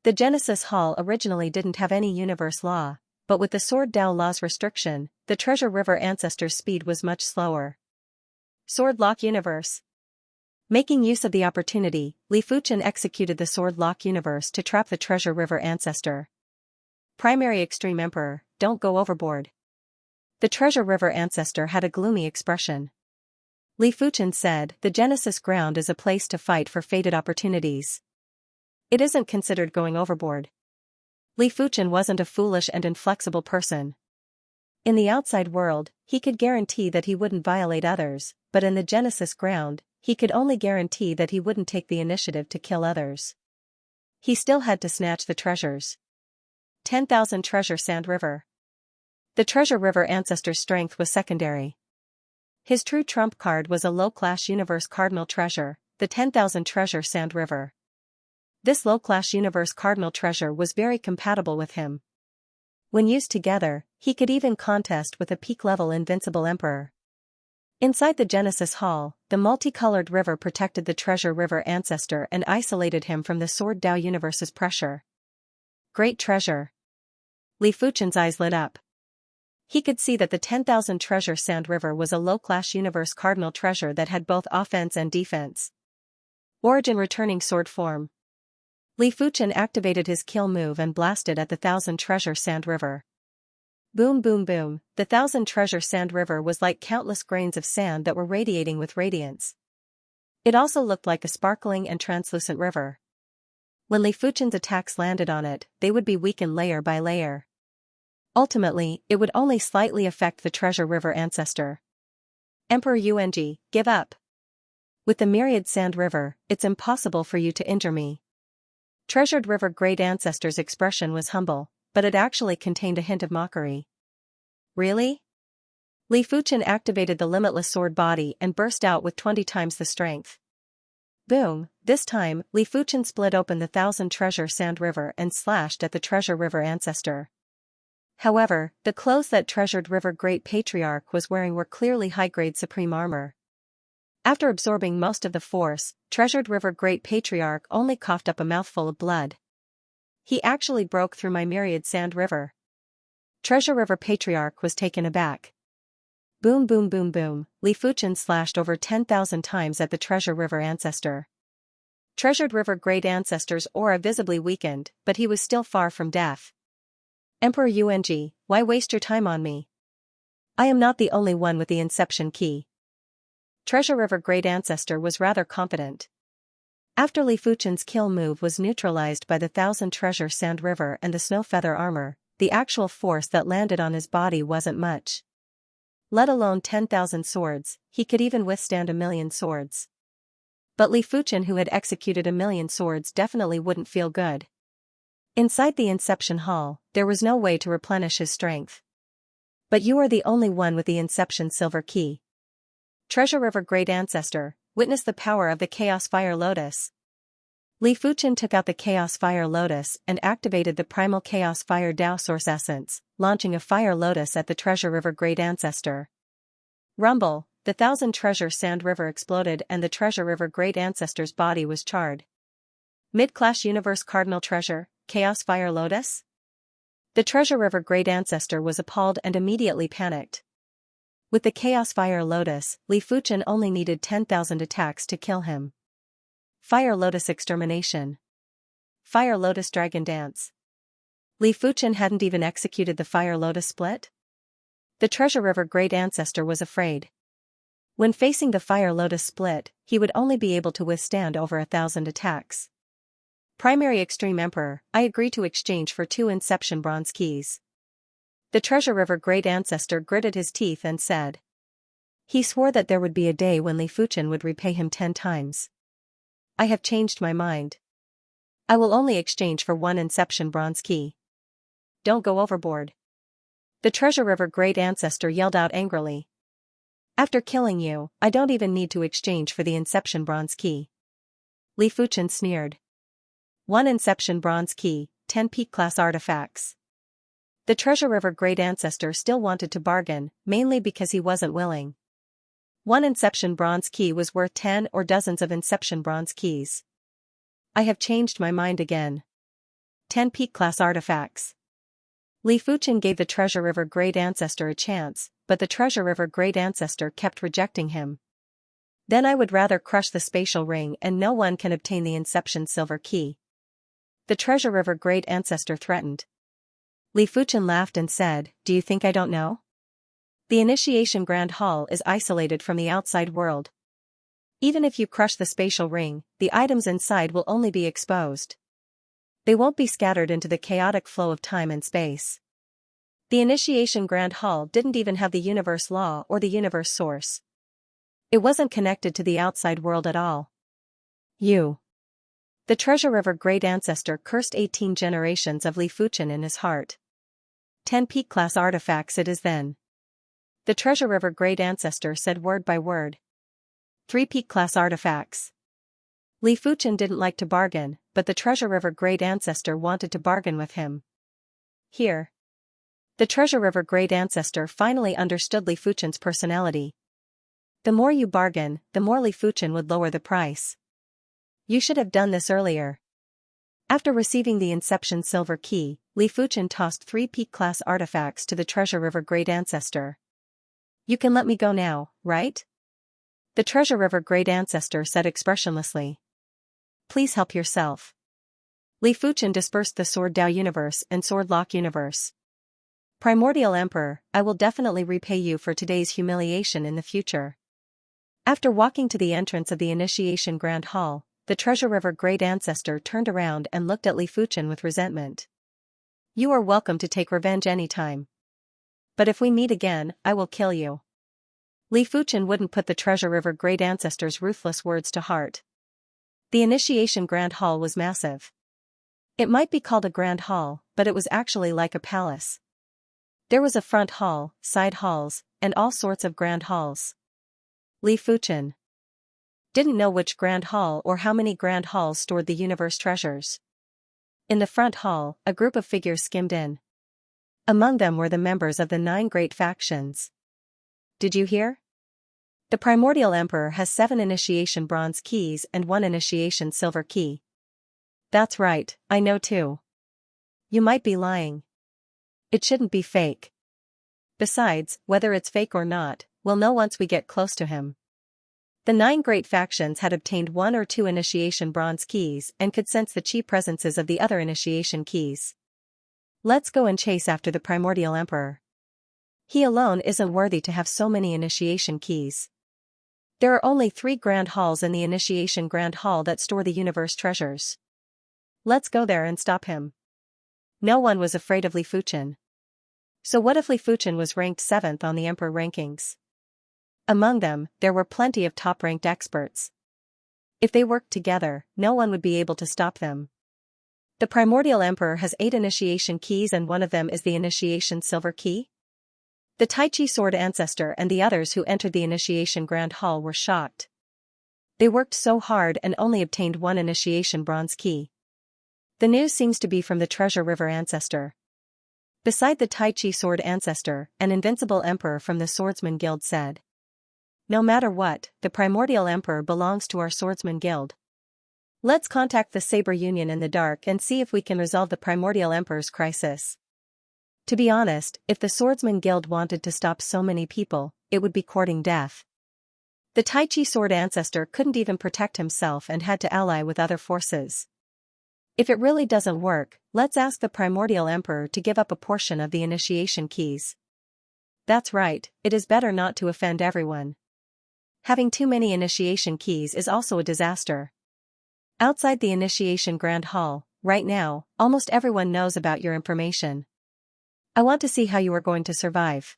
The Genesis Hall originally didn't have any universe law, but with the Sword Dao law's restriction, the Treasure River Ancestor's speed was much slower. Sword Lock Universe. Making use of the opportunity, Li Fuchen executed the Sword Lock Universe to trap the Treasure River Ancestor. Primary Extreme Emperor, don't go overboard. The Treasure River Ancestor had a gloomy expression. Li Fuchen said, the Genesis ground is a place to fight for fated opportunities. It isn't considered going overboard. Li Fuchen wasn't a foolish and inflexible person. In the outside world, he could guarantee that he wouldn't violate others, but in the Genesis ground, he could only guarantee that he wouldn't take the initiative to kill others. He still had to snatch the treasures. 10,000 Treasure Sand River. The Treasure River Ancestor's strength was secondary. His true trump card was a low-class universe cardinal treasure, the 10,000 Treasure Sand River. This low-class universe cardinal treasure was very compatible with him. When used together, he could even contest with a peak-level invincible emperor. Inside the Genesis Hall, the multicolored river protected the Treasure River Ancestor and isolated him from the Sword Dao universe's pressure. Great treasure. Li Fuchen's eyes lit up. He could see that the 10,000 Treasure Sand River was a low-class universe cardinal treasure that had both offense and defense. Origin returning sword form. Li Fuchen activated his kill move and blasted at the 1,000 Treasure Sand River. Boom boom boom, the 1,000 Treasure Sand River was like countless grains of sand that were radiating with radiance. It also looked like a sparkling and translucent river. When Li Fuchen's attacks landed on it, they would be weakened layer by layer. Ultimately, it would only slightly affect the Treasure River Ancestor. Emperor Yuanji, give up. With the myriad sand river, it's impossible for you to injure me. Treasured River Great Ancestor's expression was humble, but it actually contained a hint of mockery. Really? Li Fuchen activated the limitless sword body and burst out with 20 times the strength. Boom, this time, Li Fuchen split open the 1,000 Treasure Sand River and slashed at the Treasure River Ancestor. However, the clothes that Treasured River Great Patriarch was wearing were clearly high-grade supreme armor. After absorbing most of the force, Treasured River Great Patriarch only coughed up a mouthful of blood. He actually broke through my myriad sand river. Treasure River Patriarch was taken aback. Boom boom boom boom, Li Fuchen slashed over 10,000 times at the Treasure River Ancestor. Treasured River Great Ancestor's aura visibly weakened, but he was still far from death. Emperor Yuanji, why waste your time on me? I am not the only one with the Inception Key. Treasure River Great Ancestor was rather confident. After Li Fuchen's kill move was neutralized by the 1,000 Treasure Sand River and the Snow Feather Armor, the actual force that landed on his body wasn't much. Let alone 10,000 swords, he could even withstand 1,000,000 swords. But Li Fuchen, who had executed 1,000,000 swords, definitely wouldn't feel good. Inside the Inception Hall, there was no way to replenish his strength. But you are the only one with the Inception Silver Key. Treasure River Great Ancestor, witness the power of the Chaos Fire Lotus. Li Fuchen took out the Chaos Fire Lotus and activated the Primal Chaos Fire Dao Source Essence, launching a Fire Lotus at the Treasure River Great Ancestor. Rumble, the Thousand Treasure Sand River exploded and the Treasure River Great Ancestor's body was charred. Mid-Clash Universe Cardinal Treasure, Chaos Fire Lotus? The Treasure River Great Ancestor was appalled and immediately panicked. With the Chaos Fire Lotus, Li Fuchen only needed 10,000 attacks to kill him. Fire Lotus Extermination. Fire Lotus Dragon Dance. Li Fuchen hadn't even executed the Fire Lotus split? The Treasure River Great Ancestor was afraid. When facing the Fire Lotus split, he would only be able to withstand over 1,000 attacks. Primary Extreme Emperor, I agree to exchange for 2 Inception Bronze Keys. The Treasure River Great Ancestor gritted his teeth and said. He swore that there would be a day when Li Fuchen would repay him 10 times. I have changed my mind. I will only exchange for 1 Inception Bronze Key. Don't go overboard. The Treasure River Great Ancestor yelled out angrily. After killing you, I don't even need to exchange for the Inception Bronze Key. Li Fuchen sneered. 1 Inception Bronze Key, 10 Peak Class Artifacts. The Treasure River Great Ancestor still wanted to bargain, mainly because he wasn't willing. 1 Inception Bronze Key was worth 10 or dozens of Inception Bronze Keys. I have changed my mind again. 10 Peak Class Artifacts. Li Fuchen gave the Treasure River Great Ancestor a chance, but the Treasure River Great Ancestor kept rejecting him. Then I would rather crush the spatial ring and no one can obtain the Inception Silver Key. The Treasure River Great Ancestor threatened. Li Fuchen laughed and said, Do you think I don't know? The Initiation Grand Hall is isolated from the outside world. Even if you crush the spatial ring, the items inside will only be exposed. They won't be scattered into the chaotic flow of time and space. The Initiation Grand Hall didn't even have the universe law or the universe source. It wasn't connected to the outside world at all. You. The Treasure River Great Ancestor cursed 18 generations of Li Fuchen in his heart. 10 Peak Class Artifacts it is then. The Treasure River Great Ancestor said word by word. 3 Peak Class Artifacts. Li Fuchen didn't like to bargain, but the Treasure River Great Ancestor wanted to bargain with him. Here. The Treasure River Great Ancestor finally understood Li Fuchen's personality. The more you bargain, the more Li Fuchen would lower the price. You should have done this earlier. After receiving the Inception Silver Key, Li Fuchen tossed 3 Peak Class Artifacts to the Treasure River Great Ancestor. You can let me go now, right? The Treasure River Great Ancestor said expressionlessly. Please help yourself. Li Fuchen dispersed the Sword Dao Universe and Sword Lock Universe. Primordial Emperor, I will definitely repay you for today's humiliation in the future. After walking to the entrance of the Initiation Grand Hall, the Treasure River Great Ancestor turned around and looked at Li Fuchen with resentment. You are welcome to take revenge anytime. But if we meet again, I will kill you. Li Fuchen wouldn't put the Treasure River Great Ancestor's ruthless words to heart. The Initiation Grand Hall was massive. It might be called a Grand Hall, but it was actually like a palace. There was a front hall, side halls, and all sorts of grand halls. Li Fuchen didn't know which grand hall or how many grand halls stored the universe treasures. In the front hall, a group of figures skimmed in. Among them were the members of the 9 great factions. Did you hear? The Primordial Emperor has 7 Initiation Bronze Keys and 1 Initiation Silver Key. That's right, I know too. You might be lying. It shouldn't be fake. Besides, whether it's fake or not, we'll know once we get close to him. The 9 great factions had obtained 1 or 2 Initiation Bronze Keys and could sense the chi presences of the other Initiation Keys. Let's go and chase after the Primordial Emperor. He alone isn't worthy to have so many Initiation Keys. There are only 3 Grand Halls in the Initiation Grand Hall that store the universe treasures. Let's go there and stop him. No one was afraid of Li Fuchen. So what if Li Fuchen was ranked 7th on the Emperor rankings? Among them, there were plenty of top-ranked experts. If they worked together, no one would be able to stop them. The Primordial Emperor has 8 Initiation Keys and one of them is the Initiation Silver Key? The Tai Chi Sword Ancestor and the others who entered the initiation Grand Hall were shocked. They worked so hard and only obtained one initiation bronze key. The news seems to be from the Treasure River Ancestor. Beside the Tai Chi Sword Ancestor, an invincible emperor from the Swordsman Guild said. No matter what, the Primordial Emperor belongs to our Swordsman Guild. Let's contact the Saber Union in the dark and see if we can resolve the Primordial Emperor's crisis. To be honest, if the Swordsman Guild wanted to stop so many people, it would be courting death. The Tai Chi Sword Ancestor couldn't even protect himself and had to ally with other forces. If it really doesn't work, let's ask the Primordial Emperor to give up a portion of the initiation keys. That's right, it is better not to offend everyone. Having too many initiation keys is also a disaster. Outside the initiation Grand Hall, right now, almost everyone knows about your information. I want to see how you are going to survive.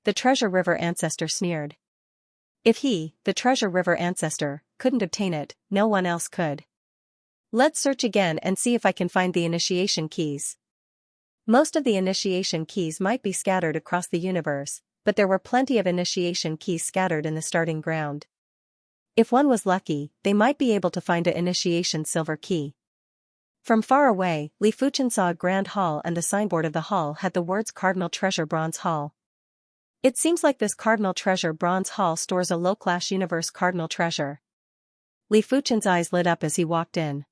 The Treasure River Ancestor sneered. If he, the Treasure River Ancestor, couldn't obtain it, no one else could. Let's search again and see if I can find the initiation keys. Most of the initiation keys might be scattered across the universe, but there were plenty of initiation keys scattered in the starting ground. If one was lucky, they might be able to find a initiation silver key. From far away, Li Fuchen saw a grand hall and the signboard of the hall had the words Cardinal Treasure Bronze Hall. It seems like this Cardinal Treasure Bronze Hall stores a low-class universe cardinal treasure. Li Fuchen's eyes lit up as he walked in.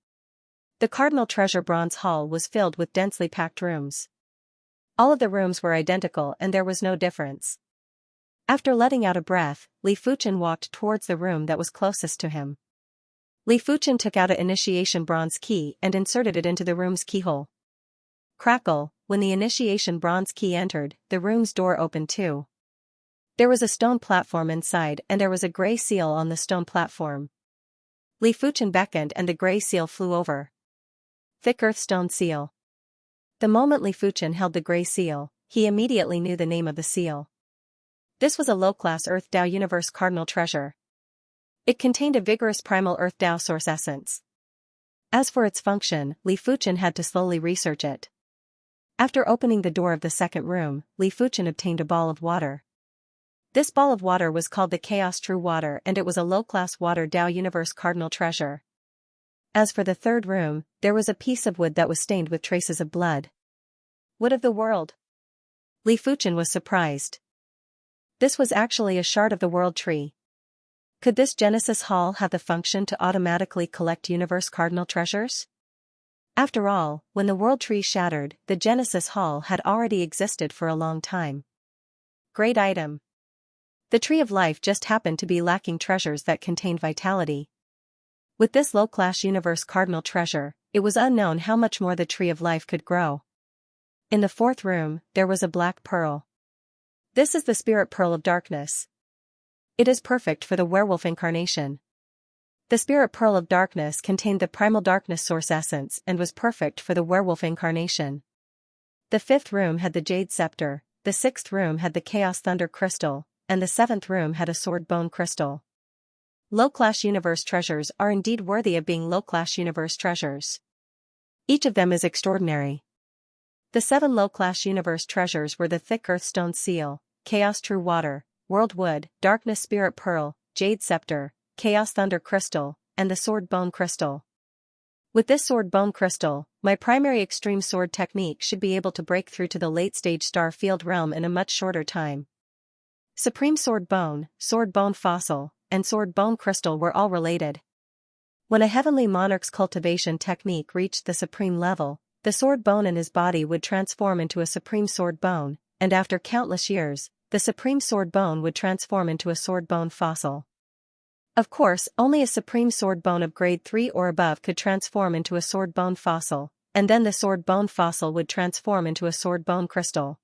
The Cardinal Treasure Bronze Hall was filled with densely packed rooms. All of the rooms were identical and there was no difference. After letting out a breath, Li Fuchen walked towards the room that was closest to him. Li Fuchen took out an initiation bronze key and inserted it into the room's keyhole. Crackle, when the initiation bronze key entered, the room's door opened too. There was a stone platform inside and there was a gray seal on the stone platform. Li Fuchen beckoned and the gray seal flew over. Thick earth stone seal. The moment Li Fuchen held the gray seal, he immediately knew the name of the seal. This was a low-class Earth Dao Universe Cardinal Treasure. It contained a vigorous primal Earth Dao source essence. As for its function, Li Fuchen had to slowly research it. After opening the door of the second room, Li Fuchen obtained a ball of water. This ball of water was called the Chaos True Water and it was a low-class Water Dao Universe Cardinal Treasure. As for the third room, there was a piece of wood that was stained with traces of blood. Wood of the world. Li Fuchen was surprised. This was actually a shard of the world tree. Could this Genesis Hall have the function to automatically collect universe cardinal treasures? After all, when the world tree shattered, the Genesis Hall had already existed for a long time. Great item. The Tree of Life just happened to be lacking treasures that contained vitality. With this low-class universe cardinal treasure, it was unknown how much more the Tree of Life could grow. In the fourth room, there was a black pearl. This is the Spirit Pearl of Darkness. It is perfect for the werewolf incarnation. The Spirit Pearl of Darkness contained the primal darkness source essence and was perfect for the werewolf incarnation. The fifth room had the Jade Scepter, the sixth room had the Chaos Thunder Crystal, and the seventh room had a Sword Bone Crystal. Low-class universe treasures are indeed worthy of being low-class universe treasures. Each of them is extraordinary. The 7 low-class universe treasures were the Thick Earth Stone Seal, Chaos True Water, World Wood, Darkness Spirit Pearl, Jade Scepter, Chaos Thunder Crystal, and the Sword Bone Crystal. With this Sword Bone Crystal, my primary extreme sword technique should be able to break through to the late-stage star field realm in a much shorter time. Supreme Sword Bone Fossil, and Sword Bone Crystal were all related. When a Heavenly Monarch's cultivation technique reached the supreme level, the sword bone in his body would transform into a Supreme Sword Bone, and after countless years, the Supreme Sword Bone would transform into a Sword Bone Fossil. Of course, only a Supreme Sword Bone of grade 3 or above could transform into a Sword Bone Fossil, and then the Sword Bone Fossil would transform into a Sword Bone Crystal.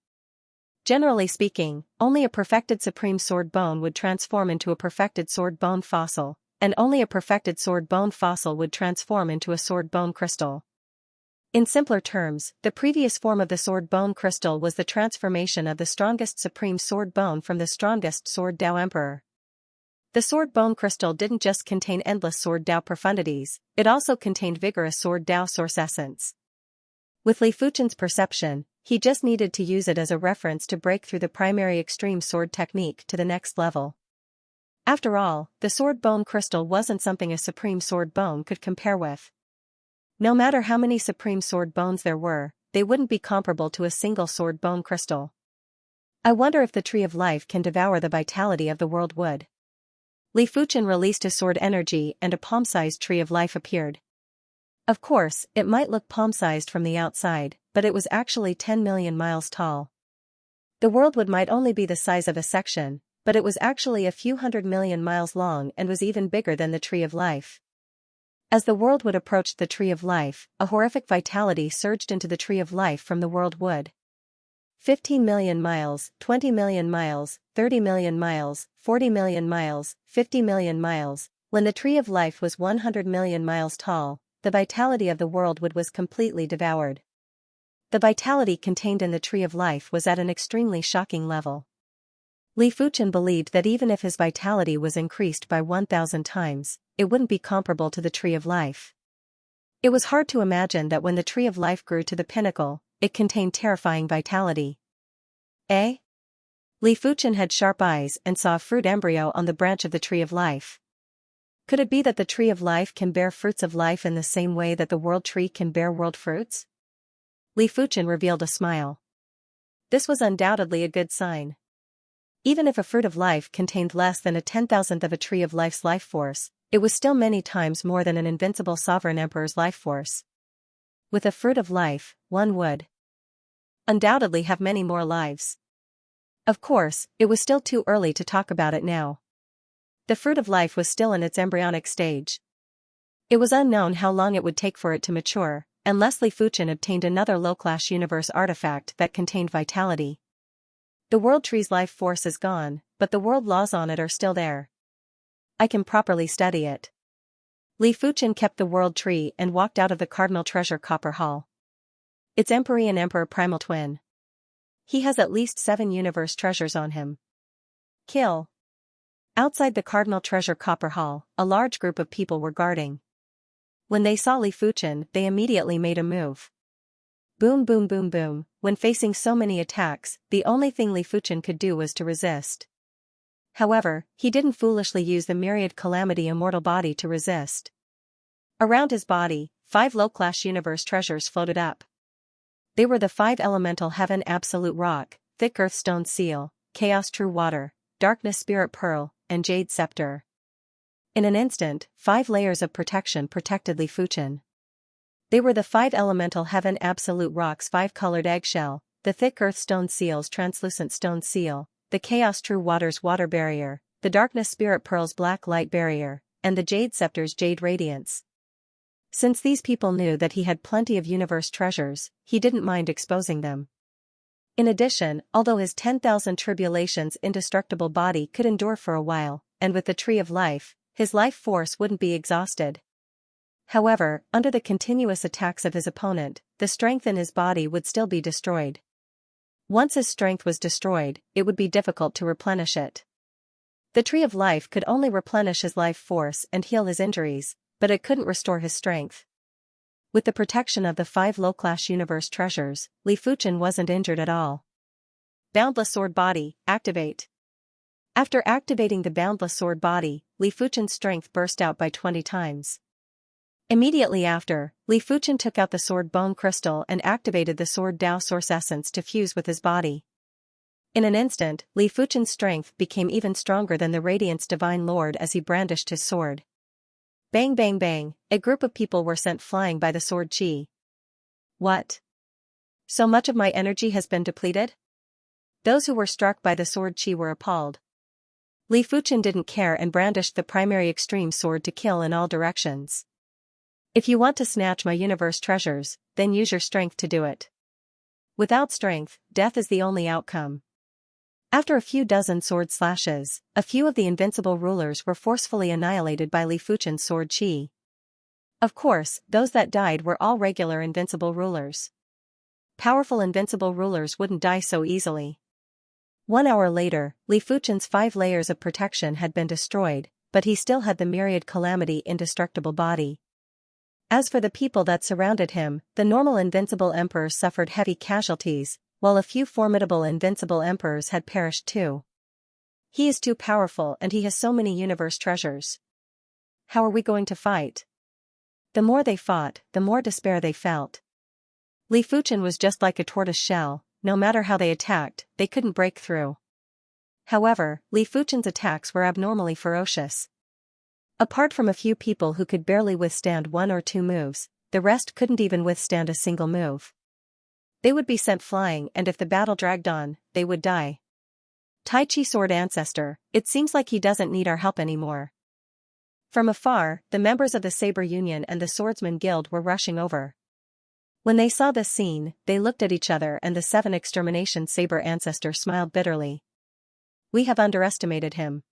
Generally speaking, only a perfected Supreme Sword Bone would transform into a perfected Sword Bone Fossil, and only a perfected Sword Bone Fossil would transform into a Sword Bone Crystal. In simpler terms, the previous form of the Sword Bone Crystal was the transformation of the strongest Supreme Sword Bone from the strongest Sword Dao Emperor. The Sword Bone Crystal didn't just contain endless Sword Dao profundities, it also contained vigorous Sword Dao source essence. With Li Fuchen's perception, He just needed to use it as a reference to break through the primary extreme sword technique to the next level. After all, the sword bone crystal wasn't something a supreme sword bone could compare with. No matter how many supreme sword bones there were, they wouldn't be comparable to a single sword bone crystal. I wonder if the Tree of Life can devour the vitality of the world wood. Li Fuchen released his sword energy and a palm-sized Tree of Life appeared. Of course, it might look palm-sized from the outside, but it was actually 10 million miles tall. The world wood might only be the size of a section, but it was actually a few 100 million miles long and was even bigger than the Tree of Life. As the world wood approached the Tree of Life, a horrific vitality surged into the Tree of Life from the world wood. 15 million miles, 20 million miles, 30 million miles, 40 million miles, 50 million miles. When the Tree of Life was 100 million miles tall, the vitality of the world wood was completely devoured. The vitality contained in the Tree of Life was at an extremely shocking level. Li Fuchen believed that even if his vitality was increased by 1,000 times, it wouldn't be comparable to the Tree of Life. It was hard to imagine that when the Tree of Life grew to the pinnacle, it contained terrifying vitality. Eh? Li Fuchen had sharp eyes and saw a fruit embryo on the branch of the Tree of Life. Could it be that the Tree of Life can bear fruits of life in the same way that the world tree can bear world fruits? Li Fuchen revealed a smile. This was undoubtedly a good sign. Even if a fruit of life contained less than a 10,000th of a Tree of Life's life force, it was still many times more than an invincible sovereign emperor's life force. With a fruit of life, one would undoubtedly have many more lives. Of course, it was still too early to talk about it now. The fruit of life was still in its embryonic stage. It was unknown how long it would take for it to mature, unless Li Fuchen obtained another low-class universe artifact that contained vitality. The world tree's life force is gone, but the world laws on it are still there. I can properly study it. Li Fuchen kept the world tree and walked out of the Cardinal Treasure Copper Hall. It's Empyrean Emperor Primal Twin. He has at least 7 universe treasures on him. Kill. Outside the Cardinal Treasure Copper Hall, a large group of people were guarding. When they saw Li Fuchen, they immediately made a move. Boom boom boom boom. When facing so many attacks, the only thing Li Fuchen could do was to resist. However, he didn't foolishly use the myriad calamity immortal body to resist. Around his body, 5 low-class universe treasures floated up. They were the 5 elemental heaven absolute rock, thick earth stone seal, chaos true water, darkness spirit pearl, and jade scepter. In an instant, 5 layers of protection protected Li Fuchen. They were the 5 elemental heaven absolute rocks 5-colored eggshell, the thick earth stone seal's translucent stone seal, the chaos true water's water barrier, the darkness spirit pearl's black light barrier, and the jade scepter's jade radiance. Since these people knew that he had plenty of universe treasures, he didn't mind exposing them. In addition, although his 10,000 tribulations indestructible body could endure for a while, and with the Tree of Life, his life force wouldn't be exhausted. However, under the continuous attacks of his opponent, the strength in his body would still be destroyed. Once his strength was destroyed, it would be difficult to replenish it. The Tree of Life could only replenish his life force and heal his injuries, but it couldn't restore his strength. With the protection of the 5 low-class universe treasures, Li Fuchen wasn't injured at all. Boundless Sword Body, activate. After activating the Boundless Sword Body, Li Fuchen's strength burst out by 20 times. Immediately after, Li Fuchen took out the Sword Bone Crystal and activated the Sword Dao Source Essence to fuse with his body. In an instant, Li Fuchen's strength became even stronger than the Radiance Divine Lord as he brandished his sword. Bang bang bang, a group of people were sent flying by the sword chi. What? So much of my energy has been depleted? Those who were struck by the sword chi were appalled. Li Fuchen didn't care and brandished the primary extreme sword to kill in all directions. If you want to snatch my universe treasures, then use your strength to do it. Without strength, death is the only outcome. After a few dozen sword slashes, a few of the invincible rulers were forcefully annihilated by Li Fuchen's sword chi. Of course, those that died were all regular invincible rulers. Powerful invincible rulers wouldn't die so easily. 1 hour later, Li Fuchen's 5 layers of protection had been destroyed, but he still had the myriad calamity indestructible body. As for the people that surrounded him, the normal invincible emperors suffered heavy casualties, while a few formidable invincible emperors had perished too. He is too powerful and he has so many universe treasures. How are we going to fight? The more they fought, the more despair they felt. Li Fuchen was just like a tortoise shell, no matter how they attacked, they couldn't break through. However, Li Fuchen's attacks were abnormally ferocious. Apart from a few people who could barely withstand 1 or 2 moves, the rest couldn't even withstand a single move. They would be sent flying and if the battle dragged on, they would die. Tai Chi Sword Ancestor, it seems like he doesn't need our help anymore. From afar, the members of the Saber Union and the Swordsman Guild were rushing over. When they saw this scene, they looked at each other and the 7 Extermination Saber Ancestor smiled bitterly. We have underestimated him.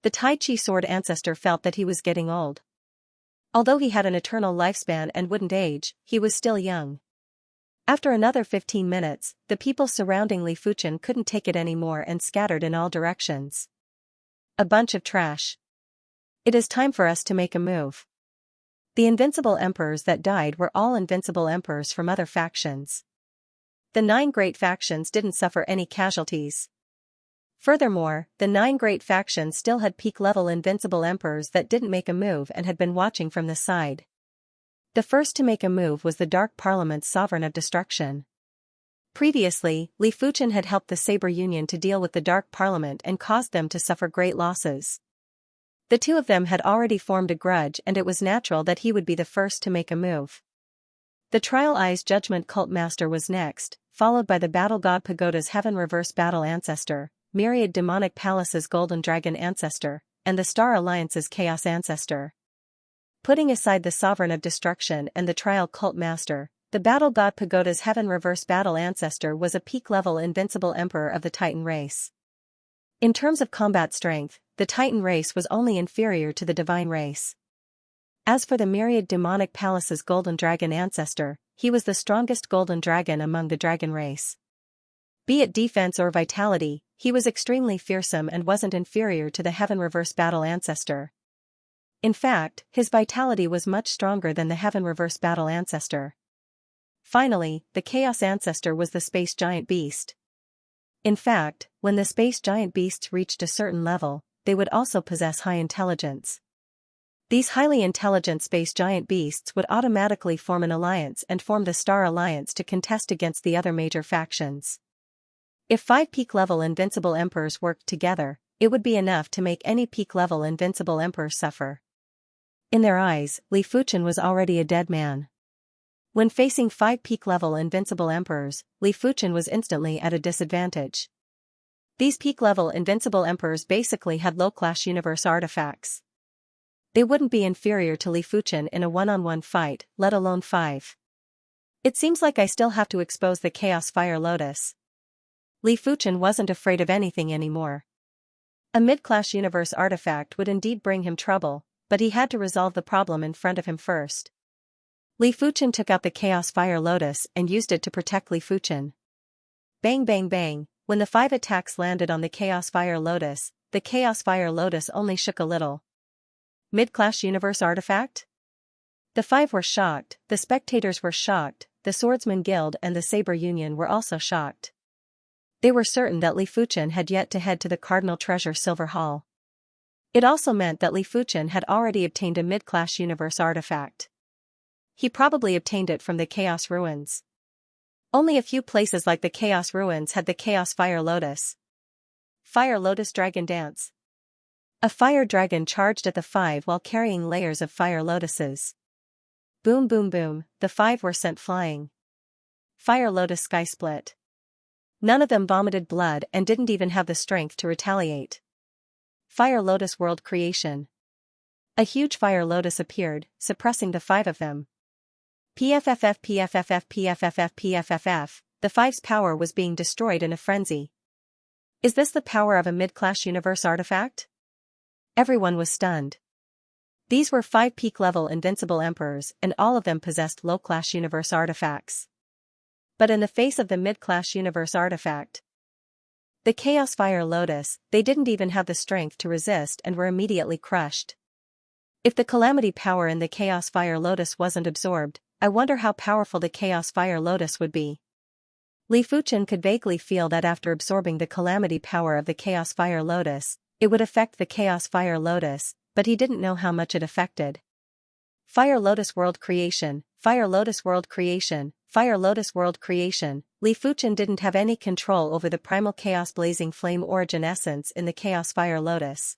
The Tai Chi Sword Ancestor felt that he was getting old. Although he had an eternal lifespan and wouldn't age, he was still young. After another 15 minutes, the people surrounding Li Fuchen couldn't take it anymore and scattered in all directions. A bunch of trash. It is time for us to make a move. The invincible emperors that died were all invincible emperors from other factions. The 9 great factions didn't suffer any casualties. Furthermore, the 9 great factions still had peak-level invincible emperors that didn't make a move and had been watching from the side. The first to make a move was the Dark Parliament's Sovereign of Destruction. Previously, Li Fuchen had helped the Saber Union to deal with the Dark Parliament and caused them to suffer great losses. The 2 of them had already formed a grudge and it was natural that he would be the first to make a move. The Trial Eye's Judgment Cult Master was next, followed by the Battle God Pagoda's Heaven Reverse Battle Ancestor, Myriad Demonic Palace's Golden Dragon Ancestor, and the Star Alliance's Chaos Ancestor. Putting aside the Sovereign of Destruction and the Trial Cult Master, the Battle God Pagoda's Heaven Reverse Battle Ancestor was a peak-level invincible emperor of the Titan race. In terms of combat strength, the Titan race was only inferior to the Divine race. As for the Myriad Demonic Palace's Golden Dragon Ancestor, he was the strongest Golden Dragon among the Dragon race. Be it defense or vitality, he was extremely fearsome and wasn't inferior to the Heaven Reverse Battle Ancestor. In fact, his vitality was much stronger than the Heaven Reverse Battle Ancestor. Finally, the Chaos Ancestor was the Space Giant Beast. In fact, when the Space Giant Beasts reached a certain level, they would also possess high intelligence. These highly intelligent Space Giant Beasts would automatically form an alliance and form the Star Alliance to contest against the other major factions. If 5 peak-level invincible emperors worked together, it would be enough to make any peak-level invincible emperor suffer. In their eyes, Li Fuchen was already a dead man. When facing 5 peak-level invincible emperors, Li Fuchen was instantly at a disadvantage. These peak-level invincible emperors basically had low-class universe artifacts. They wouldn't be inferior to Li Fuchen in a one-on-one fight, let alone 5. It seems like I still have to expose the Chaos Fire Lotus. Li Fuchen wasn't afraid of anything anymore. A mid-class universe artifact would indeed bring him trouble, but he had to resolve the problem in front of him first. Li Fuchen took out the Chaos Fire Lotus and used it to protect Li Fuchen. Bang bang bang, when the 5 attacks landed on the Chaos Fire Lotus, the Chaos Fire Lotus only shook a little. Mid-class universe artifact? The 5 were shocked, the spectators were shocked, the Swordsman Guild and the Saber Union were also shocked. They were certain that Li Fuchen had yet to head to the Cardinal Treasure Silver Hall. It also meant that Li Fuchen had already obtained a mid-class universe artifact. He probably obtained it from the Chaos Ruins. Only a few places like the Chaos Ruins had the Chaos Fire Lotus. Fire Lotus Dragon Dance. A fire dragon charged at the 5 while carrying layers of fire lotuses. Boom boom boom, the 5 were sent flying. Fire Lotus Sky Split. None of them vomited blood and didn't even have the strength to retaliate. Fire Lotus World Creation. A huge fire lotus appeared, suppressing the 5 of them. PFFF PFFF PFFF PFFF, the 5's power was being destroyed in a frenzy. Is this the power of a mid-class universe artifact? Everyone was stunned. These were 5 peak-level invincible emperors and all of them possessed low-class universe artifacts. But in the face of the mid-class universe artifact, the Chaos Fire Lotus, they didn't even have the strength to resist and were immediately crushed. If the calamity power in the Chaos Fire Lotus wasn't absorbed, I wonder how powerful the Chaos Fire Lotus would be. Li Fuchen could vaguely feel that after absorbing the calamity power of the Chaos Fire Lotus, it would affect the Chaos Fire Lotus, but he didn't know how much it affected. Fire Lotus World Creation, Fire Lotus World Creation, Fire Lotus World Creation. Li Fuchen didn't have any control over the primal chaos blazing flame origin essence in the Chaos Fire Lotus.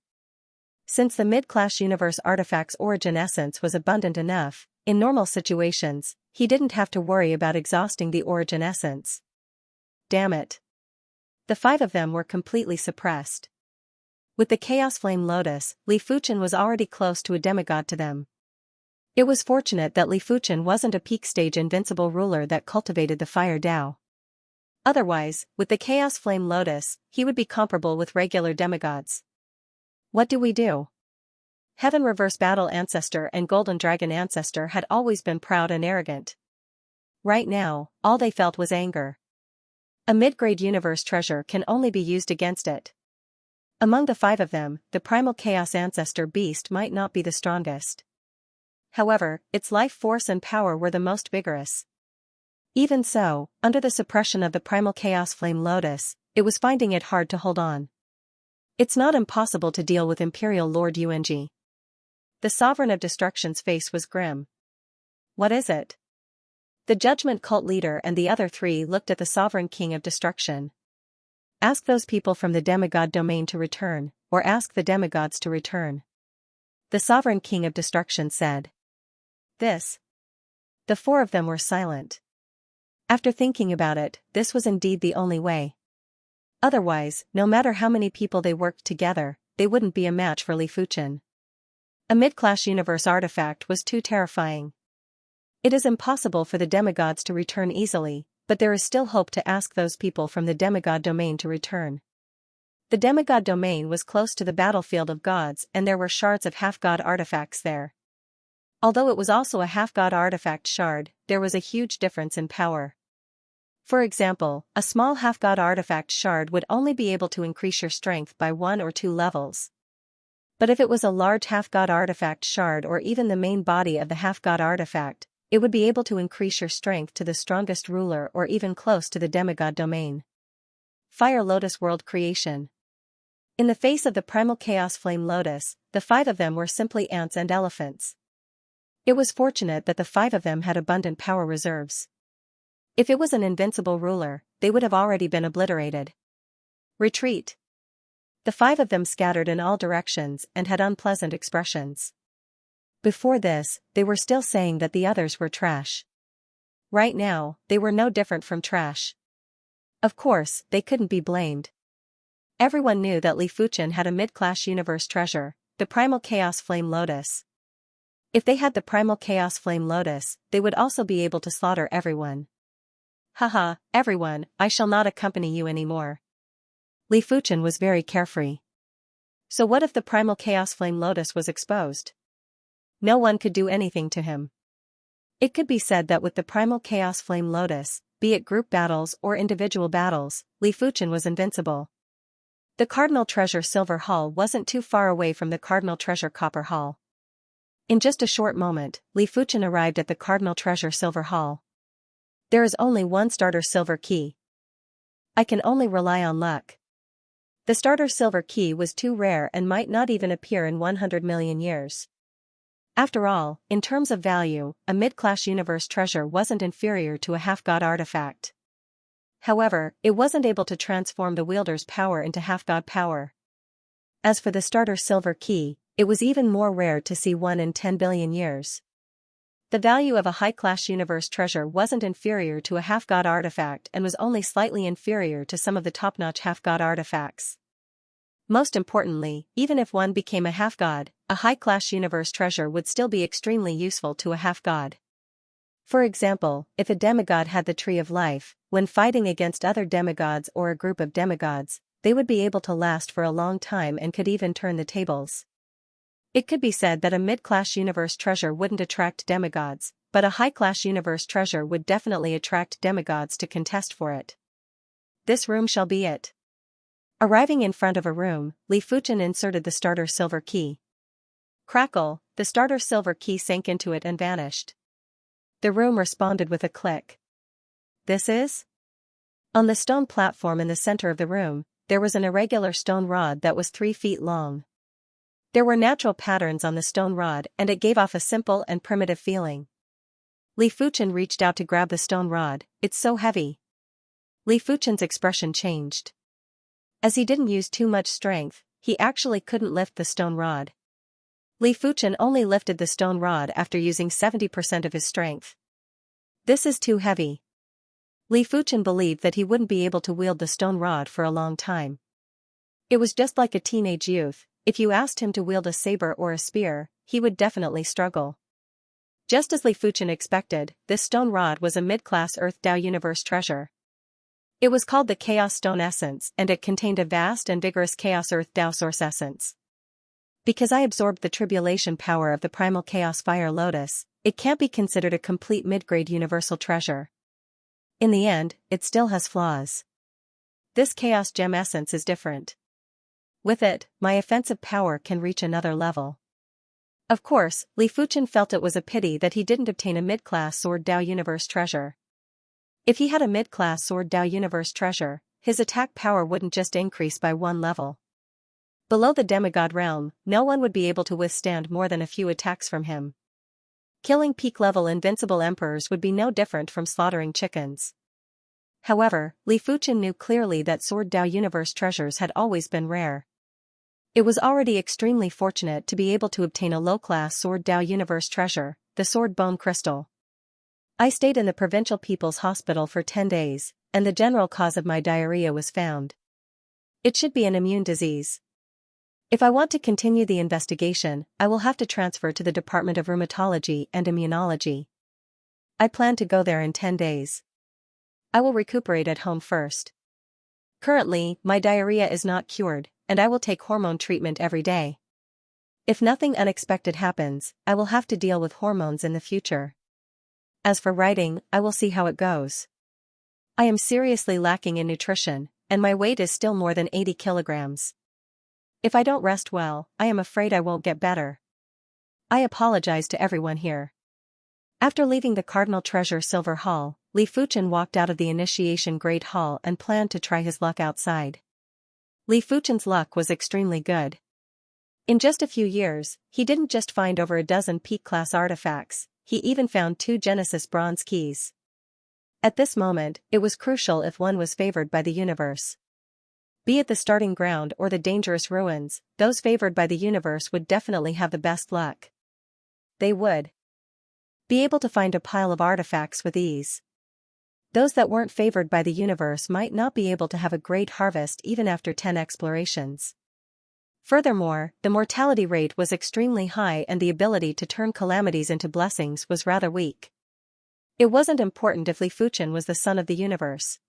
Since the mid-class universe artifact's origin essence was abundant enough, in normal situations, he didn't have to worry about exhausting the origin essence. Damn it. The 5 of them were completely suppressed. With the Chaos Flame Lotus, Li Fuchen was already close to a demigod to them. It was fortunate that Li Fuchen wasn't a peak-stage invincible ruler that cultivated the Fire Dao. Otherwise, with the Chaos Flame Lotus, he would be comparable with regular demigods. What do we do? Heaven Reverse Battle Ancestor and Golden Dragon Ancestor had always been proud and arrogant. Right now, all they felt was anger. A mid-grade universe treasure can only be used against it. Among the 5 of them, the Primal Chaos Ancestor Beast might not be the strongest. However, its life force and power were the most vigorous. Even so, under the suppression of the Primal Chaos Flame Lotus, it was finding it hard to hold on. It's not impossible to deal with Imperial Lord Yuanji. The Sovereign of Destruction's face was grim. What is it? The Judgment Cult leader and the other 3 looked at the Sovereign King of Destruction. Ask those people from the demigod domain to return, or ask the demigods to return. The Sovereign King of Destruction said. This. The 4 of them were silent. After thinking about it, this was indeed the only way. Otherwise, no matter how many people they worked together, they wouldn't be a match for Li Fuchen. A mid-class universe artifact was too terrifying. It is impossible for the demigods to return easily, but there is still hope to ask those people from the demigod domain to return. The demigod domain was close to the battlefield of gods and there were shards of half-god artifacts there. Although it was also a half-god artifact shard, there was a huge difference in power. For example, a small half-god artifact shard would only be able to increase your strength by 1 or 2 levels. But if it was a large half-god artifact shard or even the main body of the half-god artifact, it would be able to increase your strength to the strongest ruler or even close to the demigod domain. Fire Lotus World Creation. In the face of the Primal Chaos Flame Lotus, the 5 of them were simply ants and elephants. It was fortunate that the 5 of them had abundant power reserves. If it was an invincible ruler, they would have already been obliterated. Retreat. The 5 of them scattered in all directions and had unpleasant expressions. Before this, they were still saying that the others were trash. Right now, they were no different from trash. Of course, they couldn't be blamed. Everyone knew that Li Fuchen had a mid-class universe treasure, the Primal Chaos Flame Lotus. If they had the Primal Chaos Flame Lotus, they would also be able to slaughter everyone. Haha, everyone, I shall not accompany you anymore. Li Fuchen was very carefree. So what if the Primal Chaos Flame Lotus was exposed? No one could do anything to him. It could be said that with the Primal Chaos Flame Lotus, be it group battles or individual battles, Li Fuchen was invincible. The Cardinal Treasure Silver Hall wasn't too far away from the Cardinal Treasure Copper Hall. In just a short moment, Li Fuchen arrived at the Cardinal Treasure Silver Hall. There is only one starter silver key. I can only rely on luck. The starter silver key was too rare and might not even appear in 100 million years. After all, in terms of value, a mid-class universe treasure wasn't inferior to a half-god artifact. However, it wasn't able to transform the wielder's power into half-god power. As for the starter silver key, it was even more rare to see one in 10 billion years. The value of a high-class universe treasure wasn't inferior to a half-god artifact and was only slightly inferior to some of the top-notch half-god artifacts. Most importantly, even if one became a half-god, a high-class universe treasure would still be extremely useful to a half-god. For example, if a demigod had the Tree of Life, when fighting against other demigods or a group of demigods, they would be able to last for a long time and could even turn the tables. It could be said that a mid-class universe treasure wouldn't attract demigods, but a high-class universe treasure would definitely attract demigods to contest for it. This room shall be it. Arriving in front of a room, Li Fuchen inserted the starter silver key. Crackle, the starter silver key sank into it and vanished. The room responded with a click. This is? On the stone platform in the center of the room, there was an irregular stone rod that was 3 feet long. There were natural patterns on the stone rod and it gave off a simple and primitive feeling. Li Fuchen reached out to grab the stone rod. It's so heavy. Li Fuchen's expression changed. As he didn't use too much strength, he actually couldn't lift the stone rod. Li Fuchen only lifted the stone rod after using 70% of his strength. This is too heavy. Li Fuchen believed that he wouldn't be able to wield the stone rod for a long time. It was just like a teenage youth. If you asked him to wield a saber or a spear, he would definitely struggle. Just as Li Fuchen expected, this stone rod was a mid-class Earth Dao Universe treasure. It was called the Chaos Stone Essence and it contained a vast and vigorous Chaos Earth Dao Source Essence. Because I absorbed the tribulation power of the primal Chaos Fire Lotus, it can't be considered a complete mid-grade universal treasure. In the end, it still has flaws. This Chaos Gem Essence is different. With it, my offensive power can reach another level. Of course, Li Fuchen felt it was a pity that he didn't obtain a mid-class Sword Dao Universe treasure. If he had a mid-class Sword Dao Universe treasure, his attack power wouldn't just increase by 1 level. Below the demigod realm, no one would be able to withstand more than a few attacks from him. Killing peak-level invincible emperors would be no different from slaughtering chickens. However, Li Fuchen knew clearly that Sword Dao Universe treasures had always been rare. It was already extremely fortunate to be able to obtain a low-class Sword Dao Universe treasure, the Sword Bone Crystal. I stayed in the Provincial People's Hospital for 10 days, and the general cause of my diarrhea was found. It should be an immune disease. If I want to continue the investigation, I will have to transfer to the Department of Rheumatology and Immunology. I plan to go there in 10 days. I will recuperate at home first. Currently, my diarrhea is not cured, and I will take hormone treatment every day. If nothing unexpected happens, I will have to deal with hormones in the future. As for writing, I will see how it goes. I am seriously lacking in nutrition, and my weight is still more than 80 kilograms. If I don't rest well, I am afraid I won't get better. I apologize to everyone here. After leaving the Cardinal Treasure Silver Hall, Li Fuchen walked out of the Initiation Great Hall and planned to try his luck outside. Li Fuchen's luck was extremely good. In just a few years, he didn't just find over a dozen peak-class artifacts, he even found 2 Genesis bronze keys. At this moment, it was crucial if one was favored by the universe. Be it the starting ground or the dangerous ruins, those favored by the universe would definitely have the best luck. They would be able to find a pile of artifacts with ease. Those that weren't favored by the universe might not be able to have a great harvest even after 10 explorations. Furthermore, the mortality rate was extremely high and the ability to turn calamities into blessings was rather weak. It wasn't important if Li Fuchen was the son of the universe.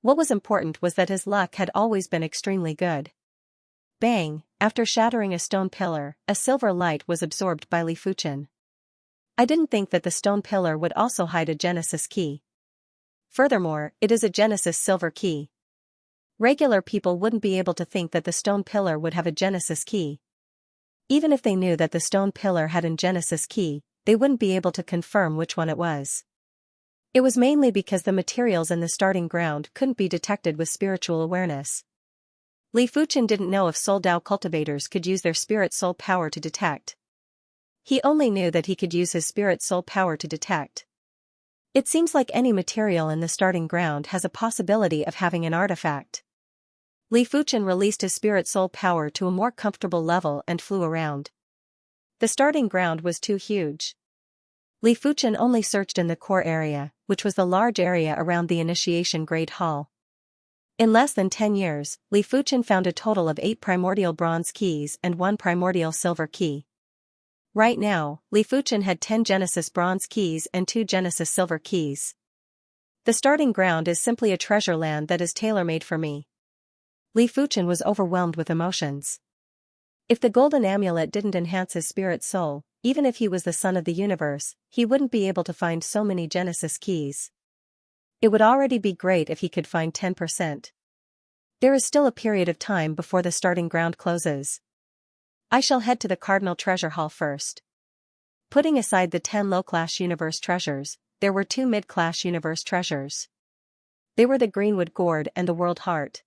What was important was that his luck had always been extremely good. Bang! After shattering a stone pillar, a silver light was absorbed by Li Fuchen. I didn't think that the stone pillar would also hide a Genesis key. Furthermore, it is a Genesis silver key. Regular people wouldn't be able to think that the stone pillar would have a Genesis key. Even if they knew that the stone pillar had a Genesis key, they wouldn't be able to confirm which one it was. It was mainly because the materials in the starting ground couldn't be detected with spiritual awareness. Li Fuchen didn't know if soul Dao cultivators could use their spirit soul power to detect. He only knew that he could use his spirit soul power to detect. It seems like any material in the starting ground has a possibility of having an artifact. Li Fuchen released his spirit soul power to a more comfortable level and flew around. The starting ground was too huge. Li Fuchen only searched in the core area, which was the large area around the Initiation Great Hall. In less than 10 years, Li Fuchen found a total of 8 primordial bronze keys and 1 primordial silver key. Right now, Li Fuchen had 10 Genesis bronze keys and 2 Genesis silver keys. The starting ground is simply a treasure land that is tailor-made for me. Li Fuchen was overwhelmed with emotions. If the golden amulet didn't enhance his spirit soul, even if he was the son of the universe, he wouldn't be able to find so many Genesis keys. It would already be great if he could find 10%. There is still a period of time before the starting ground closes. I shall head to the Cardinal Treasure Hall first. Putting aside the 10 low-class universe treasures, there were 2 mid-class universe treasures. They were the Greenwood Gourd and the World Heart.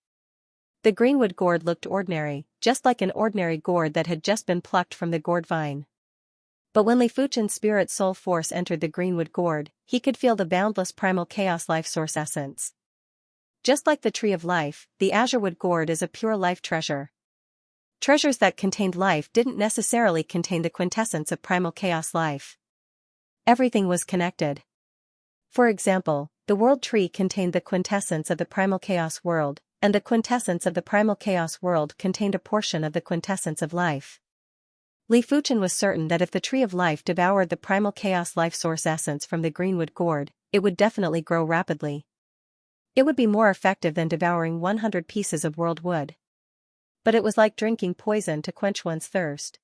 The Greenwood Gourd looked ordinary, just like an ordinary gourd that had just been plucked from the gourd vine. But when Li Fuchen's spirit soul force entered the Greenwood Gourd, he could feel the boundless primal chaos life source essence. Just like the Tree of Life, the Azurewood Gourd is a pure life treasure. Treasures that contained life didn't necessarily contain the quintessence of primal chaos life. Everything was connected. For example, the World Tree contained the quintessence of the primal chaos world, and the quintessence of the primal chaos world contained a portion of the quintessence of life. Li Fuchen was certain that if the Tree of Life devoured the primal chaos life source essence from the Greenwood Gourd, it would definitely grow rapidly. It would be more effective than devouring 100 pieces of world wood. But it was like drinking poison to quench one's thirst.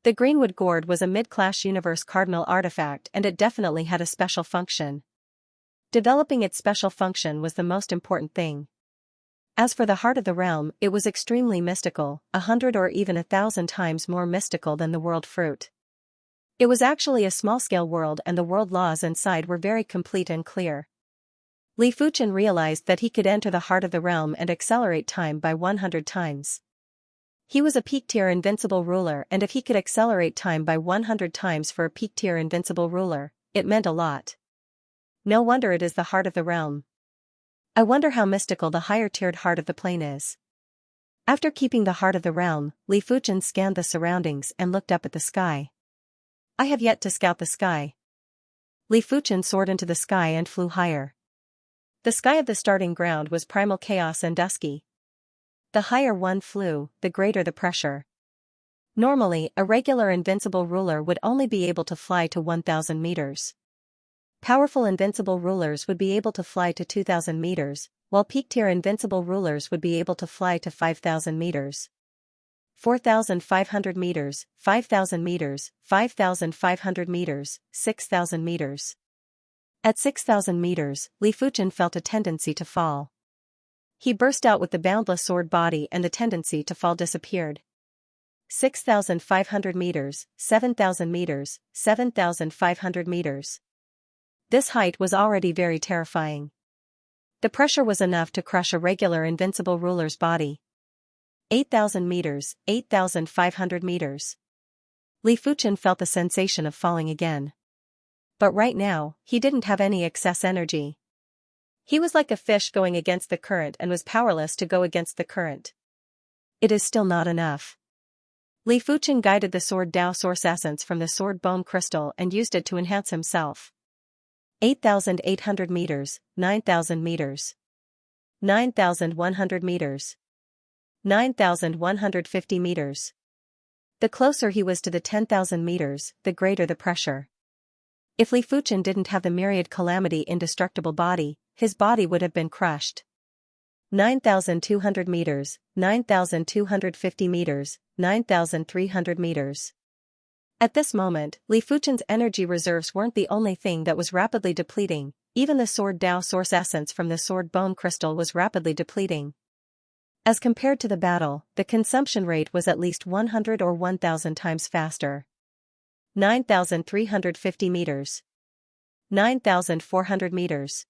The Greenwood Gourd was a mid-class universe cardinal artifact, and it definitely had a special function. Developing its special function was the most important thing. As for the Heart of the Realm, it was extremely mystical, 100 or even 1,000 times more mystical than the world fruit. It was actually a small-scale world, and the world laws inside were very complete and clear. Li Fuchen realized that he could enter the Heart of the Realm and accelerate time by 100 times. He was a peak-tier invincible ruler, and if he could accelerate time by 100 times for a peak-tier invincible ruler, it meant a lot. No wonder it is the Heart of the Realm. I wonder how mystical the higher-tiered Heart of the Plane is. After keeping the Heart of the Realm, Li Fuchen scanned the surroundings and looked up at the sky. I have yet to scout the sky. Li Fuchen soared into the sky and flew higher. The sky of the starting ground was primal chaos and dusky. The higher one flew, the greater the pressure. Normally, a regular invincible ruler would only be able to fly to 1,000 meters. Powerful invincible rulers would be able to fly to 2,000 meters, while peak-tier invincible rulers would be able to fly to 5,000 meters. 4,500 meters, 5,000 meters, 5,500 meters, 6,000 meters. At 6,000 meters, Li Fuchen felt a tendency to fall. He burst out with the boundless sword body, and the tendency to fall disappeared. 6,500 meters, 7,000 meters, 7,500 meters. This height was already very terrifying. The pressure was enough to crush a regular invincible ruler's body. 8,000 meters, 8,500 meters. Li Fuchen felt the sensation of falling again. But right now, he didn't have any excess energy. He was like a fish going against the current and was powerless to go against the current. It is still not enough. Li Fuchen guided the sword Dao source essence from the sword bone crystal and used it to enhance himself. 8,800 meters, 9,000 meters. 9,100 meters. 9,150 meters. The closer he was to the 10,000 meters, the greater the pressure. If Li Fuchen didn't have the myriad calamity indestructible body, his body would have been crushed. 9,200 meters, 9,250 meters, 9,300 meters. At this moment, Li Fuchen's energy reserves weren't the only thing that was rapidly depleting, even the sword Dao source essence from the sword bone crystal was rapidly depleting. As compared to the battle, the consumption rate was at least 100 or 1,000 times faster. 9,350 meters. 9,400 meters.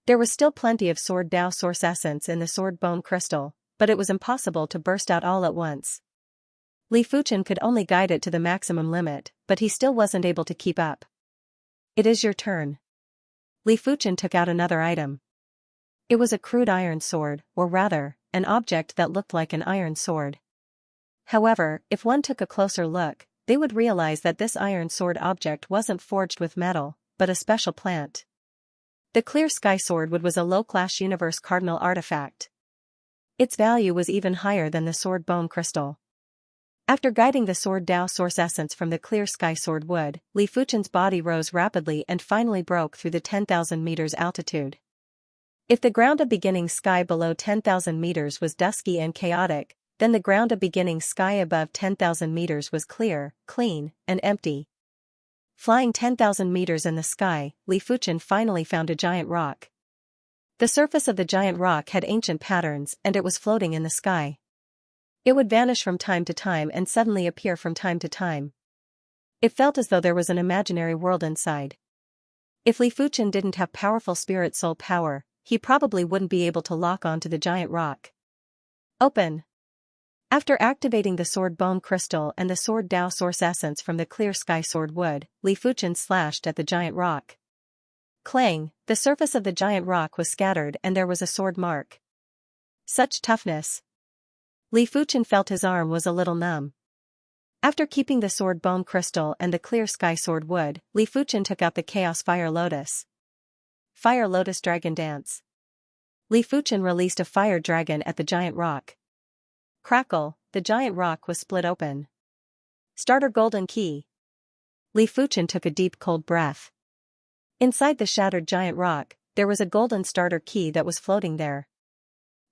There was still plenty of sword Dao source essence in the sword bone crystal, but it was impossible to burst out all at once. Li Fuchen could only guide it to the maximum limit, but he still wasn't able to keep up. It is your turn. Li Fuchen took out another item. It was a crude iron sword, or rather, an object that looked like an iron sword. However, if one took a closer look, they would realize that this iron sword object wasn't forged with metal, but a special plant. The clear sky sword wood was a low-class universe cardinal artifact. Its value was even higher than the sword bone crystal. After guiding the sword Dao source essence from the clear sky sword wood, Li Fuchen's body rose rapidly and finally broke through the 10,000 meters altitude. If the ground of beginning sky below 10,000 meters was dusky and chaotic, then the ground of beginning sky above 10,000 meters was clear, clean, and empty. Flying 10,000 meters in the sky, Li Fuchen finally found a giant rock. The surface of the giant rock had ancient patterns and it was floating in the sky. It would vanish from time to time and suddenly appear from time to time. It felt as though there was an imaginary world inside. If Li Fuchen didn't have powerful spirit soul power, he probably wouldn't be able to lock onto the giant rock. Open. After activating the sword bone crystal and the sword Dao source essence from the clear sky sword wood, Li Fuchen slashed at the giant rock. Clang, the surface of the giant rock was scattered and there was a sword mark. Such toughness. Li Fuchen felt his arm was a little numb. After keeping the sword bone crystal and the clear sky sword wood, Li Fuchen took out the chaos fire lotus. Fire lotus dragon dance. Li Fuchen released a fire dragon at the giant rock. Crackle, the giant rock was split open. Starter golden key. Li Fuchen took a deep cold breath. Inside the shattered giant rock, there was a golden starter key that was floating there.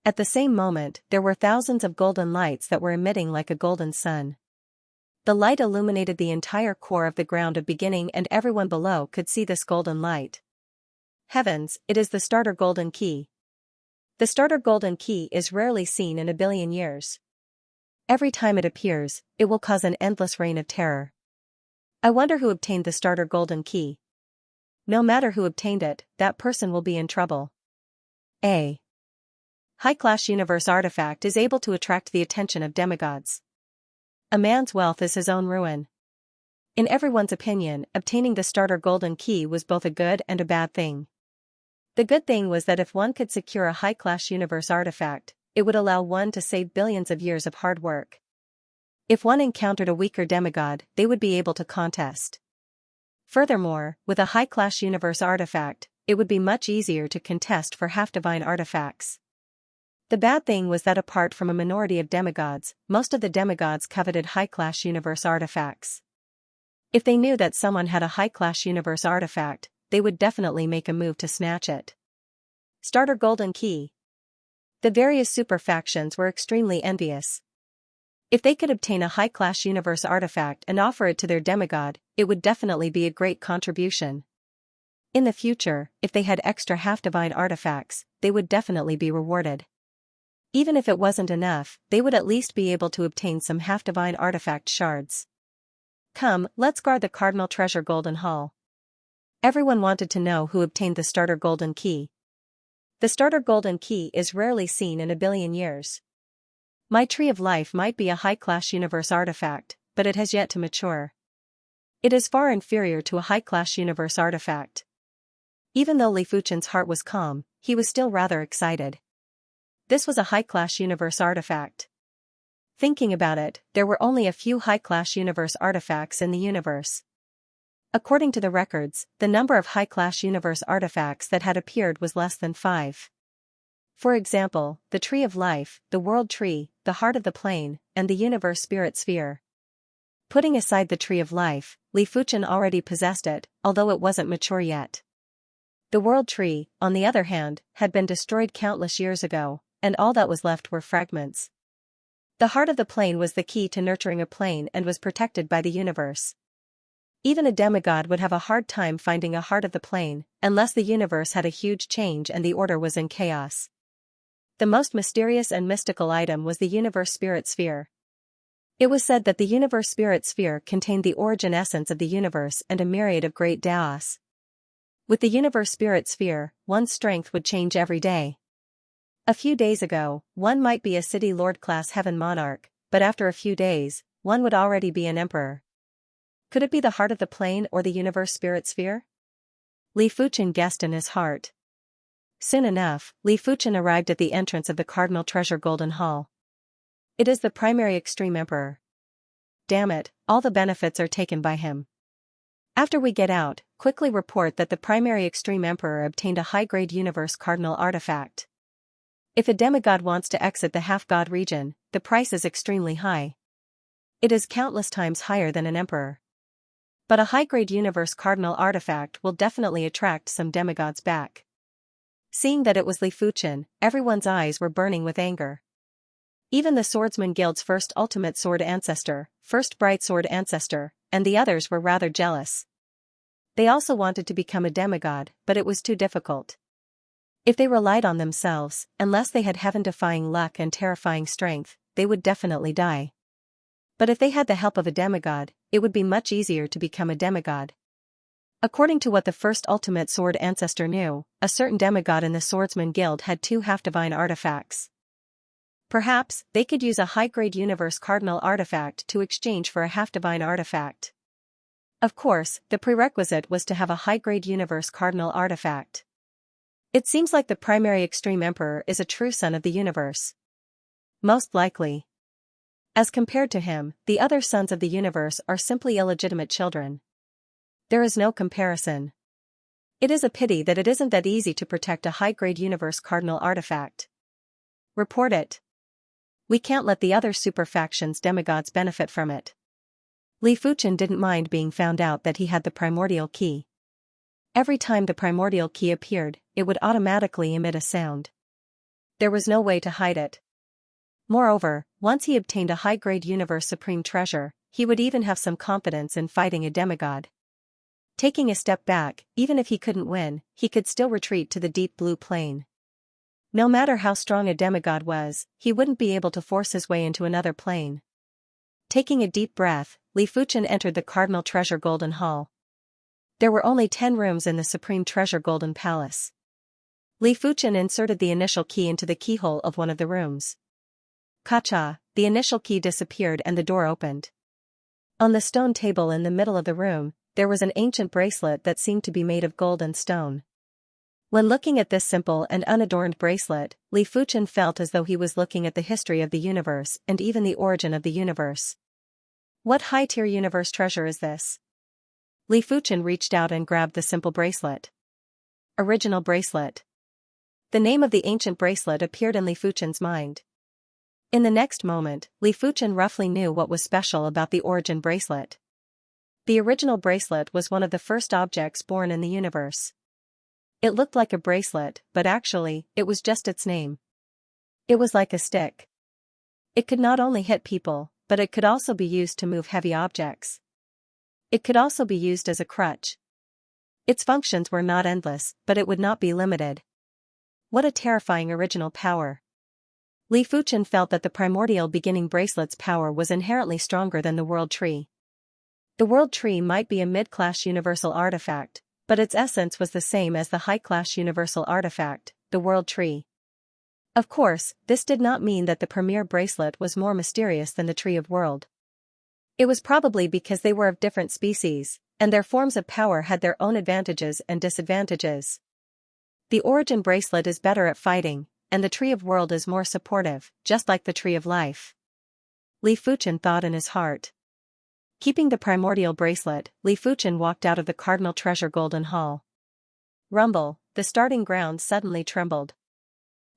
At the same moment, there were thousands of golden lights that were emitting like a golden sun. The light illuminated the entire core of the ground of beginning and everyone below could see this golden light. Heavens, it is the starter golden key. The starter golden key is rarely seen in a billion years. Every time it appears, it will cause an endless reign of terror. I wonder who obtained the starter golden key. No matter who obtained it, that person will be in trouble. A high-class universe artifact is able to attract the attention of demigods. A man's wealth is his own ruin. In everyone's opinion, obtaining the starter golden key was both a good and a bad thing. The good thing was that if one could secure a high-class universe artifact, it would allow one to save billions of years of hard work. If one encountered a weaker demigod, they would be able to contest. Furthermore, with a high-class universe artifact, it would be much easier to contest for half-divine artifacts. The bad thing was that apart from a minority of demigods, most of the demigods coveted high-class universe artifacts. If they knew that someone had a high-class universe artifact, they would definitely make a move to snatch it. Starter golden key. The various super factions were extremely envious. If they could obtain a high-class universe artifact and offer it to their demigod, it would definitely be a great contribution. In the future, if they had extra half-divine artifacts, they would definitely be rewarded. Even if it wasn't enough, they would at least be able to obtain some half-divine artifact shards. Come, let's guard the Cardinal Treasure Golden Hall. Everyone wanted to know who obtained the starter golden key. The starter golden key is rarely seen in a billion years. My tree of life might be a high-class universe artifact, but it has yet to mature. It is far inferior to a high-class universe artifact. Even though Li Fuchen's heart was calm, he was still rather excited. This was a high-class universe artifact. Thinking about it, there were only a few high-class universe artifacts in the universe. According to the records, the number of high-class universe artifacts that had appeared was less than 5. For example, the Tree of Life, the World Tree, the Heart of the Plane, and the Universe Spirit Sphere. Putting aside the Tree of Life, Li Fuchen already possessed it, although it wasn't mature yet. The World Tree, on the other hand, had been destroyed countless years ago, and all that was left were fragments. The Heart of the Plane was the key to nurturing a plane and was protected by the universe. Even a demigod would have a hard time finding a Heart of the Plane, unless the universe had a huge change and the order was in chaos. The most mysterious and mystical item was the Universe Spirit Sphere. It was said that the Universe Spirit Sphere contained the origin essence of the universe and a myriad of great Daos. With the Universe Spirit Sphere, one's strength would change every day. A few days ago, one might be a city lord-class heaven monarch, but after a few days, one would already be an emperor. Could it be the Heart of the Plane or the Universe Spirit Sphere? Li Fuchen guessed in his heart. Soon enough, Li Fuchen arrived at the entrance of the Cardinal Treasure Golden Hall. It is the primary extreme emperor. Damn it, all the benefits are taken by him. After we get out, quickly report that the primary extreme emperor obtained a high-grade universe cardinal artifact. If a demigod wants to exit the half-god region, the price is extremely high. It is countless times higher than an emperor. But a high-grade universe cardinal artifact will definitely attract some demigods back. Seeing that it was Li Fuchen, everyone's eyes were burning with anger. Even the Swordsman Guild's first ultimate sword ancestor, first bright sword ancestor, and the others were rather jealous. They also wanted to become a demigod, but it was too difficult. If they relied on themselves, unless they had heaven-defying luck and terrifying strength, they would definitely die. But if they had the help of a demigod, it would be much easier to become a demigod. According to what the first ultimate sword ancestor knew, a certain demigod in the Swordsman Guild had 2 half-divine artifacts. Perhaps, they could use a high-grade universe cardinal artifact to exchange for a half-divine artifact. Of course, the prerequisite was to have a high-grade universe cardinal artifact. It seems like the primary extreme emperor is a true son of the universe. Most likely. As compared to him, the other sons of the universe are simply illegitimate children. There is no comparison. It is a pity that it isn't that easy to protect a high-grade universe cardinal artifact. Report it. We can't let the other super factions demigods benefit from it. Li Fuchen didn't mind being found out that he had the primordial key. Every time the primordial key appeared, it would automatically emit a sound. There was no way to hide it. Moreover, once he obtained a high-grade universe supreme treasure, he would even have some confidence in fighting a demigod. Taking a step back, even if he couldn't win, he could still retreat to the deep blue plane. No matter how strong a demigod was, he wouldn't be able to force his way into another plane. Taking a deep breath, Li Fuchen entered the Cardinal Treasure Golden Hall. There were only 10 rooms in the Supreme Treasure Golden Palace. Li Fuchen inserted the initial key into the keyhole of one of the rooms. Ka-cha, the initial key disappeared and the door opened. On the stone table in the middle of the room, there was an ancient bracelet that seemed to be made of gold and stone. When looking at this simple and unadorned bracelet, Li Fuchen felt as though he was looking at the history of the universe and even the origin of the universe. What high-tier universe treasure is this? Li Fuchen reached out and grabbed the simple bracelet. Original bracelet. The name of the ancient bracelet appeared in Li Fuchen's mind. In the next moment, Li Fuchen roughly knew what was special about the origin bracelet. The original bracelet was one of the first objects born in the universe. It looked like a bracelet, but actually, it was just its name. It was like a stick. It could not only hit people, but it could also be used to move heavy objects. It could also be used as a crutch. Its functions were not endless, but it would not be limited. What a terrifying original power. Li Fuchen felt that the primordial beginning bracelet's power was inherently stronger than the World Tree. The World Tree might be a mid-class universal artifact, but its essence was the same as the high-class universal artifact, the World Tree. Of course, this did not mean that the premier bracelet was more mysterious than the Tree of World. It was probably because they were of different species, and their forms of power had their own advantages and disadvantages. The origin bracelet is better at fighting, and the Tree of World is more supportive, just like the Tree of Life. Li Fuchen thought in his heart. Keeping the primordial bracelet, Li Fuchen walked out of the Cardinal Treasure Golden Hall. Rumble, the starting ground suddenly trembled.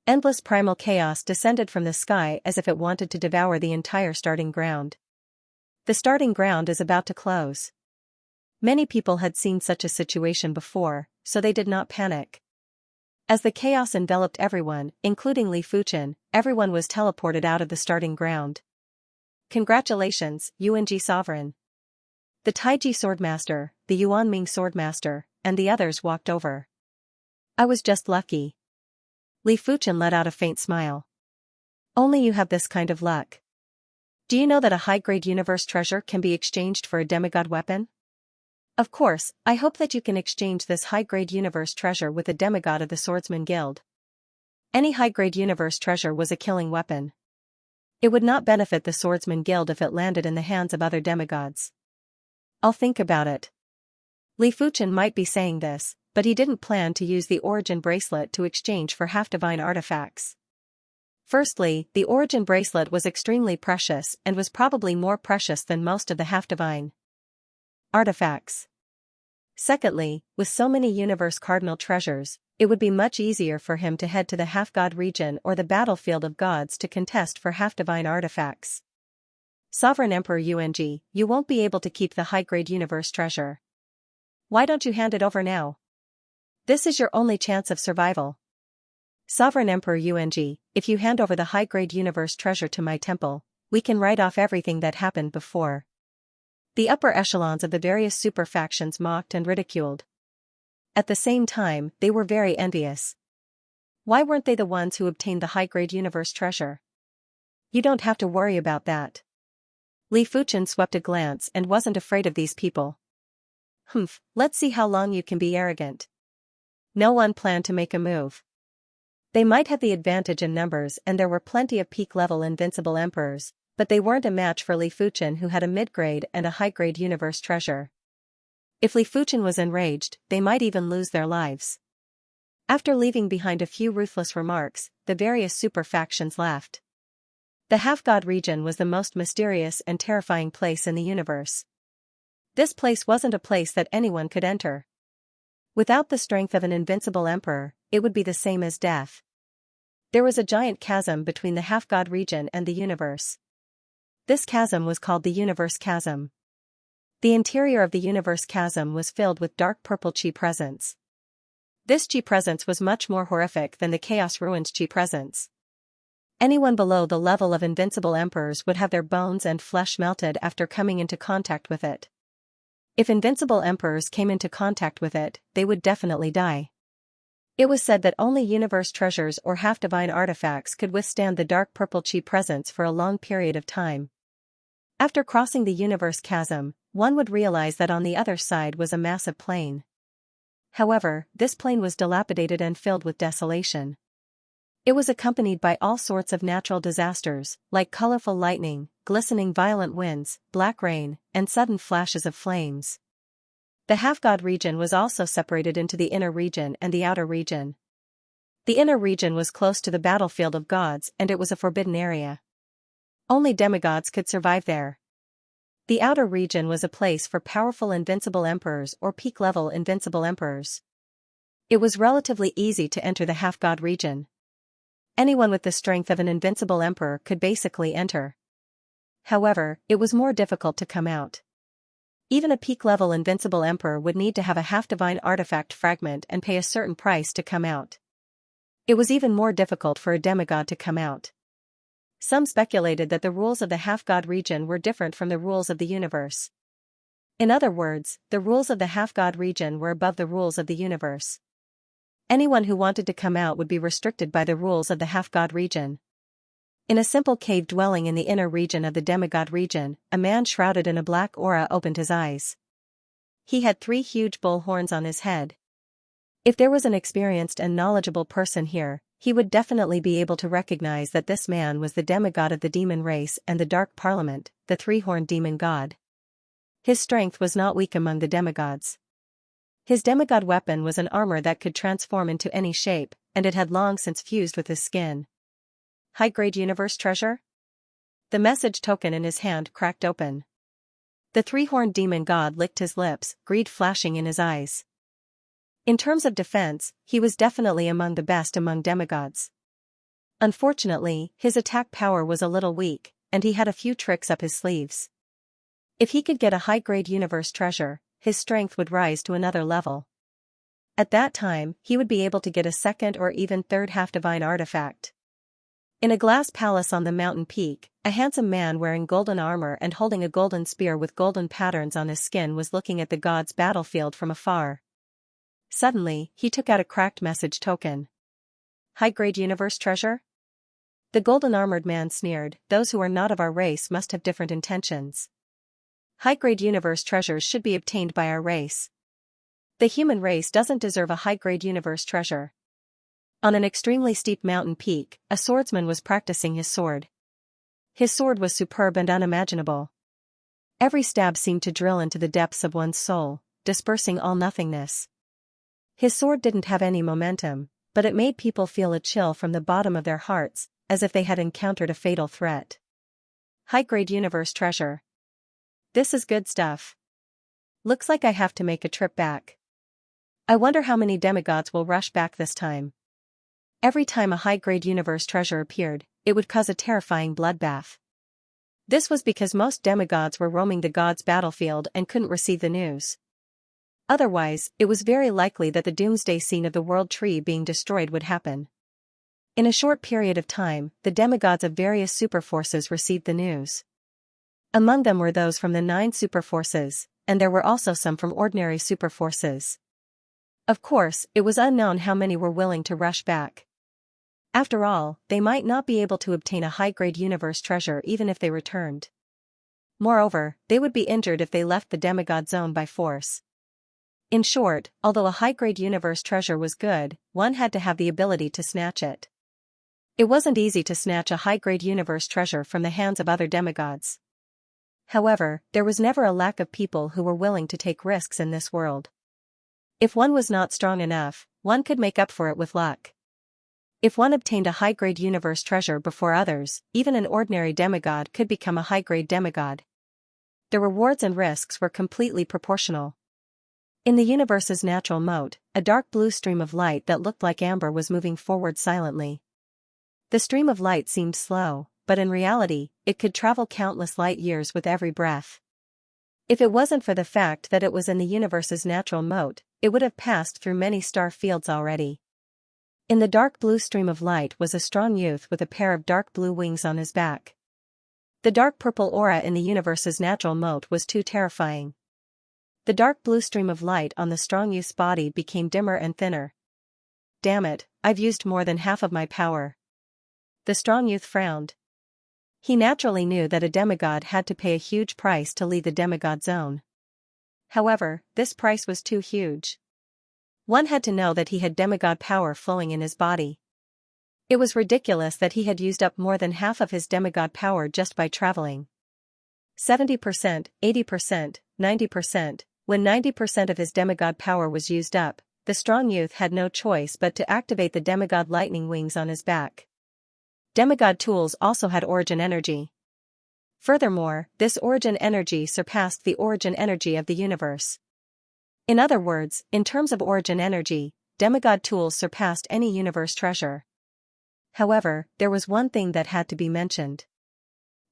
Endless primal chaos descended from the sky as if it wanted to devour the entire starting ground. The starting ground is about to close. Many people had seen such a situation before, so they did not panic. As the chaos enveloped everyone, including Li Fuchen, everyone was teleported out of the starting ground. Congratulations, Yuanji Sovereign. The Taiji Swordmaster, the Yuanming Swordmaster, and the others walked over. I was just lucky. Li Fuchen let out a faint smile. Only you have this kind of luck. Do you know that a high-grade universe treasure can be exchanged for a demigod weapon? Of course, I hope that you can exchange this high-grade universe treasure with a demigod of the Swordsman Guild. Any high-grade universe treasure was a killing weapon. It would not benefit the Swordsman Guild if it landed in the hands of other demigods. I'll think about it. Li Fuchen might be saying this, but he didn't plan to use the origin bracelet to exchange for half-divine artifacts. Firstly, the origin bracelet was extremely precious and was probably more precious than most of the half-divine artifacts. Secondly, with so many universe cardinal treasures, it would be much easier for him to head to the half-god region or the battlefield of gods to contest for half-divine artifacts. Sovereign Emperor Yuanji, you won't be able to keep the high-grade universe treasure. Why don't you hand it over now? This is your only chance of survival. Sovereign Emperor Yuanji, if you hand over the high-grade universe treasure to my temple, we can write off everything that happened before. The upper echelons of the various super factions mocked and ridiculed. At the same time, they were very envious. Why weren't they the ones who obtained the high-grade universe treasure? You don't have to worry about that. Li Fuchen swept a glance and wasn't afraid of these people. Humph, let's see how long you can be arrogant. No one planned to make a move. They might have the advantage in numbers and there were plenty of peak-level invincible emperors, but they weren't a match for Li Fuchen who had a mid-grade and a high-grade universe treasure. If Li Fuchen was enraged, they might even lose their lives. After leaving behind a few ruthless remarks, the various super factions left. The half-god region was the most mysterious and terrifying place in the universe. This place wasn't a place that anyone could enter. Without the strength of an invincible emperor, it would be the same as death. There was a giant chasm between the half-god region and the universe. This chasm was called the Universe Chasm. The interior of the Universe Chasm was filled with dark purple chi presence. This chi presence was much more horrific than the Chaos Ruined chi presence. Anyone below the level of invincible emperors would have their bones and flesh melted after coming into contact with it. If invincible emperors came into contact with it, they would definitely die. It was said that only universe treasures or half-divine artifacts could withstand the dark purple chi presence for a long period of time. After crossing the universe chasm, one would realize that on the other side was a massive plain. However, this plain was dilapidated and filled with desolation. It was accompanied by all sorts of natural disasters, like colorful lightning, glistening violent winds, black rain, and sudden flashes of flames. The half-god region was also separated into the inner region and the outer region. The inner region was close to the battlefield of gods and it was a forbidden area. Only demigods could survive there. The outer region was a place for powerful invincible emperors or peak-level invincible emperors. It was relatively easy to enter the half-god region. Anyone with the strength of an invincible emperor could basically enter. However, it was more difficult to come out. Even a peak-level invincible emperor would need to have a half-divine artifact fragment and pay a certain price to come out. It was even more difficult for a demigod to come out. Some speculated that the rules of the half-god region were different from the rules of the universe. In other words, the rules of the half-god region were above the rules of the universe. Anyone who wanted to come out would be restricted by the rules of the half-god region. In a simple cave dwelling in the inner region of the demigod region, a man shrouded in a black aura opened his eyes. He had 3 huge bull horns on his head. If there was an experienced and knowledgeable person here, he would definitely be able to recognize that this man was the demigod of the demon race and the Dark Parliament, the 3-horned demon god. His strength was not weak among the demigods. His demigod weapon was an armor that could transform into any shape, and it had long since fused with his skin. High-grade universe treasure? The message token in his hand cracked open. The 3-horned demon god licked his lips, greed flashing in his eyes. In terms of defense, he was definitely among the best among demigods. Unfortunately, his attack power was a little weak, and he had a few tricks up his sleeves. If he could get a high-grade universe treasure, his strength would rise to another level. At that time, he would be able to get a second or even third half-divine artifact. In a glass palace on the mountain peak, a handsome man wearing golden armor and holding a golden spear with golden patterns on his skin was looking at the gods' battlefield from afar. Suddenly, he took out a cracked message token. High-grade universe treasure? The golden-armored man sneered, those who are not of our race must have different intentions. High-grade universe treasures should be obtained by our race. The human race doesn't deserve a high-grade universe treasure. On an extremely steep mountain peak, a swordsman was practicing his sword. His sword was superb and unimaginable. Every stab seemed to drill into the depths of one's soul, dispersing all nothingness. His sword didn't have any momentum, but it made people feel a chill from the bottom of their hearts, as if they had encountered a fatal threat. High-grade universe treasure. This is good stuff. Looks like I have to make a trip back. I wonder how many demigods will rush back this time. Every time a high-grade universe treasure appeared, it would cause a terrifying bloodbath. This was because most demigods were roaming the gods' battlefield and couldn't receive the news. Otherwise, it was very likely that the doomsday scene of the world tree being destroyed would happen. In a short period of time, the demigods of various superforces received the news. Among them were those from the 9 superforces, and there were also some from ordinary superforces. Of course, it was unknown how many were willing to rush back. After all, they might not be able to obtain a high-grade universe treasure even if they returned. Moreover, they would be injured if they left the demigod zone by force. In short, although a high-grade universe treasure was good, one had to have the ability to snatch it. It wasn't easy to snatch a high-grade universe treasure from the hands of other demigods. However, there was never a lack of people who were willing to take risks in this world. If one was not strong enough, one could make up for it with luck. If one obtained a high-grade universe treasure before others, even an ordinary demigod could become a high-grade demigod. The rewards and risks were completely proportional. In the universe's natural moat, a dark blue stream of light that looked like amber was moving forward silently. The stream of light seemed slow, but in reality, it could travel countless light years with every breath. If it wasn't for the fact that it was in the universe's natural moat, it would have passed through many star fields already. In the dark blue stream of light was a strong youth with a pair of dark blue wings on his back. The dark purple aura in the universe's natural moat was too terrifying. The dark blue stream of light on the strong youth's body became dimmer and thinner. Damn it, I've used more than half of my power. The strong youth frowned. He naturally knew that a demigod had to pay a huge price to leave the demigod zone. However, this price was too huge. One had to know that he had demigod power flowing in his body. It was ridiculous that he had used up more than half of his demigod power just by traveling. 70%, 80%, 90%, when 90% of his demigod power was used up, the strong youth had no choice but to activate the demigod lightning wings on his back. Demigod tools also had origin energy. Furthermore, this origin energy surpassed the origin energy of the universe. In other words, in terms of origin energy, demigod tools surpassed any universe treasure. However, there was one thing that had to be mentioned.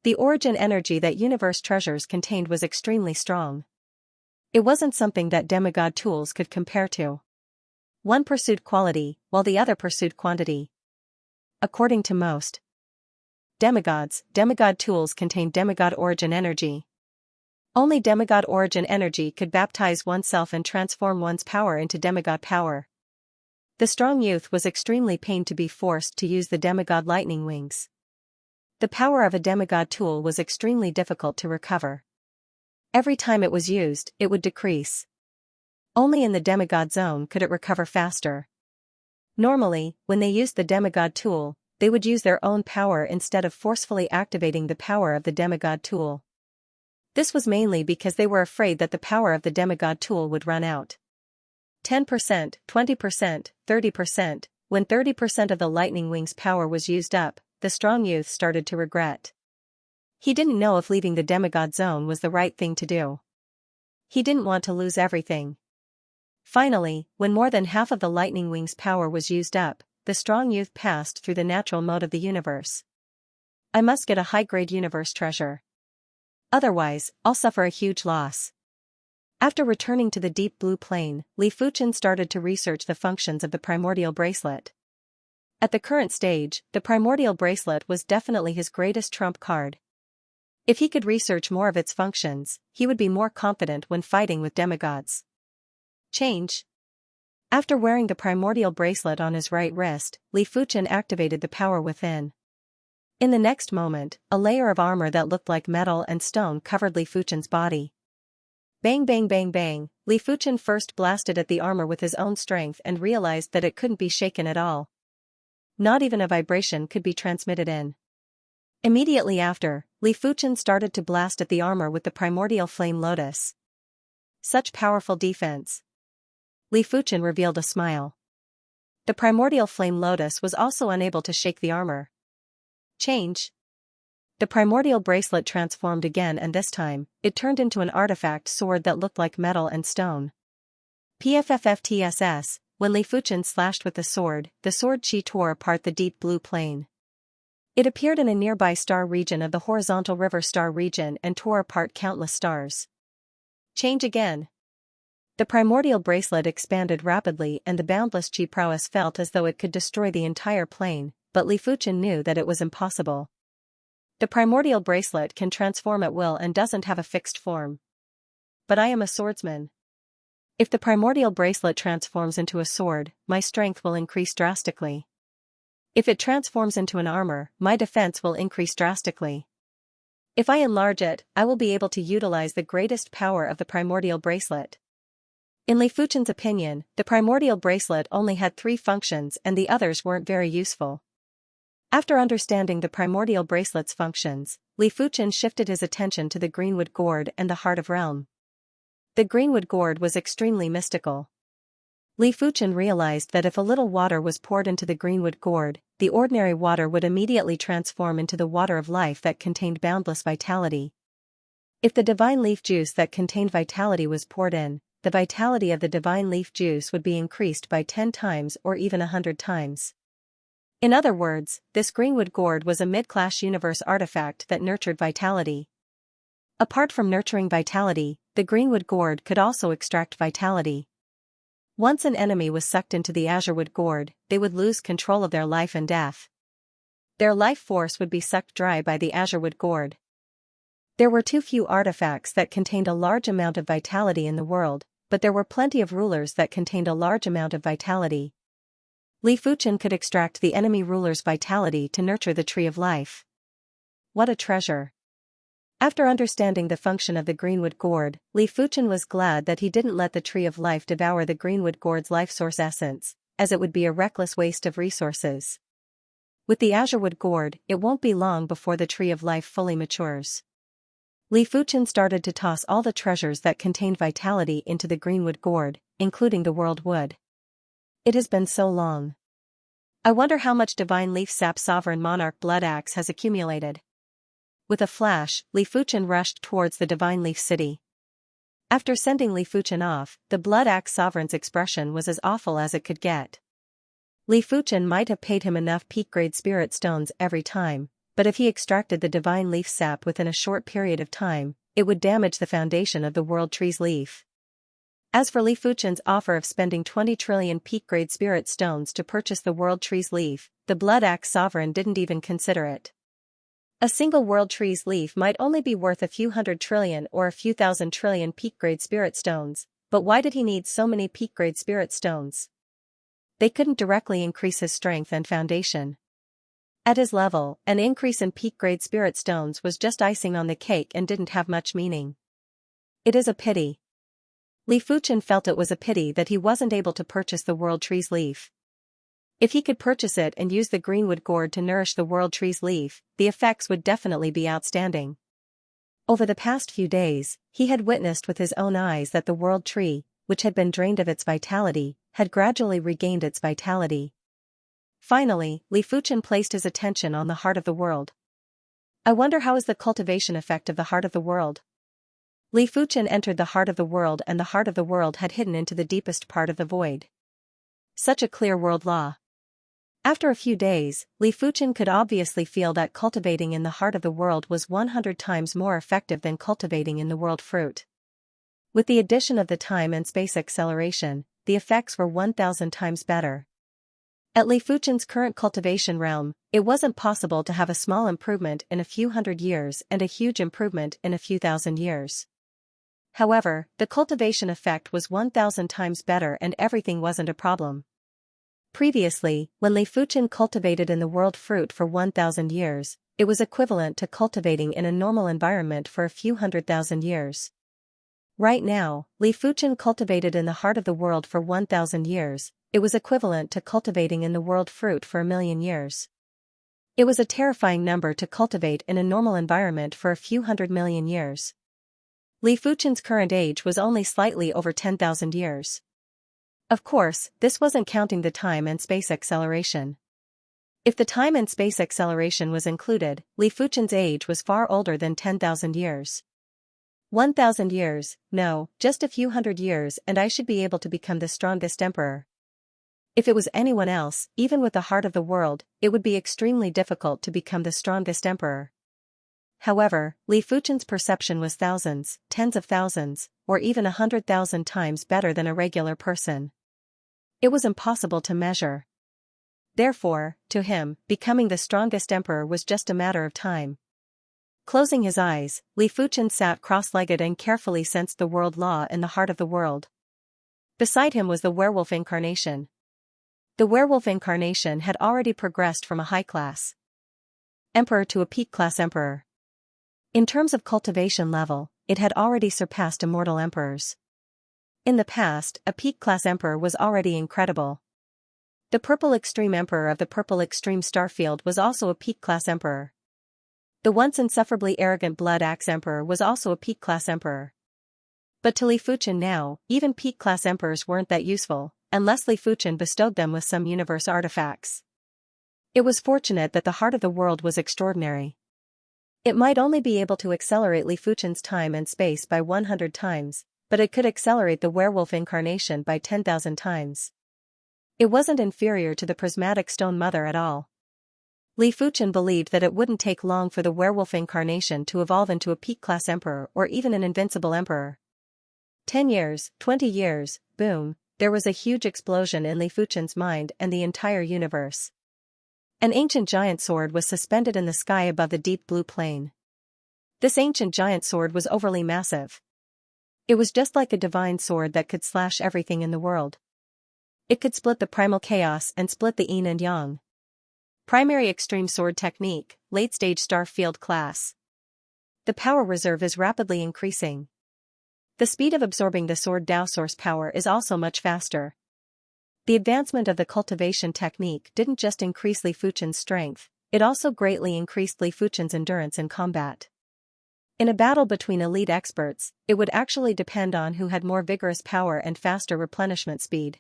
The origin energy that universe treasures contained was extremely strong. It wasn't something that demigod tools could compare to. One pursued quality, while the other pursued quantity. According to most demigods, demigod tools contained demigod origin energy. Only demigod origin energy could baptize oneself and transform one's power into demigod power. The strong youth was extremely pained to be forced to use the demigod lightning wings. The power of a demigod tool was extremely difficult to recover. Every time it was used, it would decrease. Only in the demigod zone could it recover faster. Normally, when they used the demigod tool, they would use their own power instead of forcefully activating the power of the demigod tool. This was mainly because they were afraid that the power of the demigod tool would run out. 10%, 20%, 30%, when 30% of the lightning wing's power was used up, the strong youth started to regret. He didn't know if leaving the demigod zone was the right thing to do. He didn't want to lose everything. Finally, when more than half of the lightning wing's power was used up, the strong youth passed through the natural mode of the universe. I must get a high-grade universe treasure. Otherwise, I'll suffer a huge loss. After returning to the deep blue plane, Li Fuchen started to research the functions of the primordial bracelet. At the current stage, the primordial bracelet was definitely his greatest trump card. If he could research more of its functions, he would be more confident when fighting with demigods. Change. After wearing the primordial bracelet on his right wrist, Li Fuchen activated the power within. In the next moment, a layer of armor that looked like metal and stone covered Li Fuchen's body. Bang bang bang bang, Li Fuchen first blasted at the armor with his own strength and realized that it couldn't be shaken at all. Not even a vibration could be transmitted in. Immediately after, Li Fuchen started to blast at the armor with the primordial flame lotus. Such powerful defense. Li Fuchen revealed a smile. The primordial flame lotus was also unable to shake the armor. Change. The primordial bracelet transformed again, and this time, it turned into an artifact sword that looked like metal and stone. PFFFTSS, when Li Fuchen slashed with the sword chi tore apart the deep blue plane. It appeared in a nearby star region of the horizontal river star region and tore apart countless stars. Change again. The primordial bracelet expanded rapidly and the boundless chi prowess felt as though it could destroy the entire plane, but Li Fuchen knew that it was impossible. The primordial bracelet can transform at will and doesn't have a fixed form. But I am a swordsman. If the primordial bracelet transforms into a sword, my strength will increase drastically. If it transforms into an armor, my defense will increase drastically. If I enlarge it, I will be able to utilize the greatest power of the primordial bracelet. In Li Fuchen's opinion, the primordial bracelet only had 3 functions and the others weren't very useful. After understanding the primordial bracelet's functions, Li Fuchen shifted his attention to the greenwood gourd and the heart of realm. The greenwood gourd was extremely mystical. Li Fuchen realized that if a little water was poured into the greenwood gourd, the ordinary water would immediately transform into the water of life that contained boundless vitality. If the divine leaf juice that contained vitality was poured in, the vitality of the divine leaf juice would be increased by 10 times or even 100 times. In other words, this greenwood gourd was a mid-class universe artifact that nurtured vitality. Apart from nurturing vitality, the greenwood gourd could also extract vitality. Once an enemy was sucked into the azurewood gourd, they would lose control of their life and death. Their life force would be sucked dry by the azurewood gourd. There were too few artifacts that contained a large amount of vitality in the world, but there were plenty of rulers that contained a large amount of vitality. Li Fuchen could extract the enemy ruler's vitality to nurture the tree of life. What a treasure! After understanding the function of the greenwood gourd, Li Fuchen was glad that he didn't let the tree of life devour the greenwood gourd's life source essence, as it would be a reckless waste of resources. With the azurewood gourd, it won't be long before the tree of life fully matures. Li Fuchen started to toss all the treasures that contained vitality into the greenwood gourd, including the world wood. It has been so long. I wonder how much divine leaf sap sovereign monarch blood axe has accumulated. With a flash, Li Fuchen rushed towards the divine leaf city. After sending Li Fuchen off, the blood axe sovereign's expression was as awful as it could get. Li Fuchen might have paid him enough peak-grade spirit stones every time, but if he extracted the divine leaf sap within a short period of time, it would damage the foundation of the world tree's leaf. As for Li Fuchen's offer of spending 20 trillion peak-grade spirit stones to purchase the world tree's leaf, the blood axe sovereign didn't even consider it. A single world tree's leaf might only be worth a few hundred trillion or a few thousand trillion peak-grade spirit stones, but why did he need so many peak-grade spirit stones? They couldn't directly increase his strength and foundation. At his level, an increase in peak-grade spirit stones was just icing on the cake and didn't have much meaning. It is a pity. Li Fuchen felt it was a pity that he wasn't able to purchase the world tree's leaf. If he could purchase it and use the greenwood gourd to nourish the world tree's leaf, the effects would definitely be outstanding. Over the past few days, he had witnessed with his own eyes that the world tree, which had been drained of its vitality, had gradually regained its vitality. Finally, Li Fuchen placed his attention on the heart of the world. I wonder how is the cultivation effect of the heart of the world? Li Fuchen entered the heart of the world and the heart of the world had hidden into the deepest part of the void. Such a clear world law. After a few days, Li Fuchen could obviously feel that cultivating in the heart of the world was 100 times more effective than cultivating in the world fruit. With the addition of the time and space acceleration, the effects were 1,000 times better. At Li Fuchen's current cultivation realm, it wasn't possible to have a small improvement in a few hundred years and a huge improvement in a few thousand years. However, the cultivation effect was 1,000 times better and everything wasn't a problem. Previously, when Li Fuchen cultivated in the world fruit for 1,000 years, it was equivalent to cultivating in a normal environment for a few 100,000 years. Right now, Li Fuchen cultivated in the heart of the world for 1,000 years, it was equivalent to cultivating in the world fruit for 1,000,000 years. It was a terrifying number to cultivate in a normal environment for a few 100,000,000 years. Li Fuchen's current age was only slightly over 10,000 years. Of course, this wasn't counting the time and space acceleration. If the time and space acceleration was included, Li Fuchen's age was far older than 10,000 years. 1,000 years, no, just a few hundred years and I should be able to become the strongest emperor. If it was anyone else, even with the heart of the world, it would be extremely difficult to become the strongest emperor. However, Li Fuchen's perception was thousands, tens of thousands, or even 100,000 times better than a regular person. It was impossible to measure. Therefore, to him, becoming the strongest emperor was just a matter of time. Closing his eyes, Li Fuchen sat cross-legged and carefully sensed the world law in the heart of the world. Beside him was the werewolf incarnation. The werewolf incarnation had already progressed from a high-class emperor to a peak-class emperor. In terms of cultivation level, it had already surpassed immortal emperors. In the past, a peak-class emperor was already incredible. The purple extreme emperor of the purple extreme starfield was also a peak-class emperor. The once insufferably arrogant blood axe emperor was also a peak-class emperor. But to Li Fuchen now, even peak-class emperors weren't that useful, unless Li Fuchen bestowed them with some universe artifacts. It was fortunate that the heart of the world was extraordinary. It might only be able to accelerate Li Fuchen's time and space by 100 times, but it could accelerate the werewolf incarnation by 10,000 times. It wasn't inferior to the prismatic stone mother at all. Li Fuchen believed that it wouldn't take long for the werewolf incarnation to evolve into a peak-class emperor or even an invincible emperor. 10 years, 20 years, boom, there was a huge explosion in Li Fuchen's mind and the entire universe. An ancient giant sword was suspended in the sky above the deep blue plain. This ancient giant sword was overly massive. It was just like a divine sword that could slash everything in the world. It could split the primal chaos and split the yin and yang. Primary extreme sword technique, late-stage star field class. The power reserve is rapidly increasing. The speed of absorbing the sword Dao source power is also much faster. The advancement of the cultivation technique didn't just increase Li Fuchen's strength, it also greatly increased Li Fuchen's endurance in combat. In a battle between elite experts, it would actually depend on who had more vigorous power and faster replenishment speed.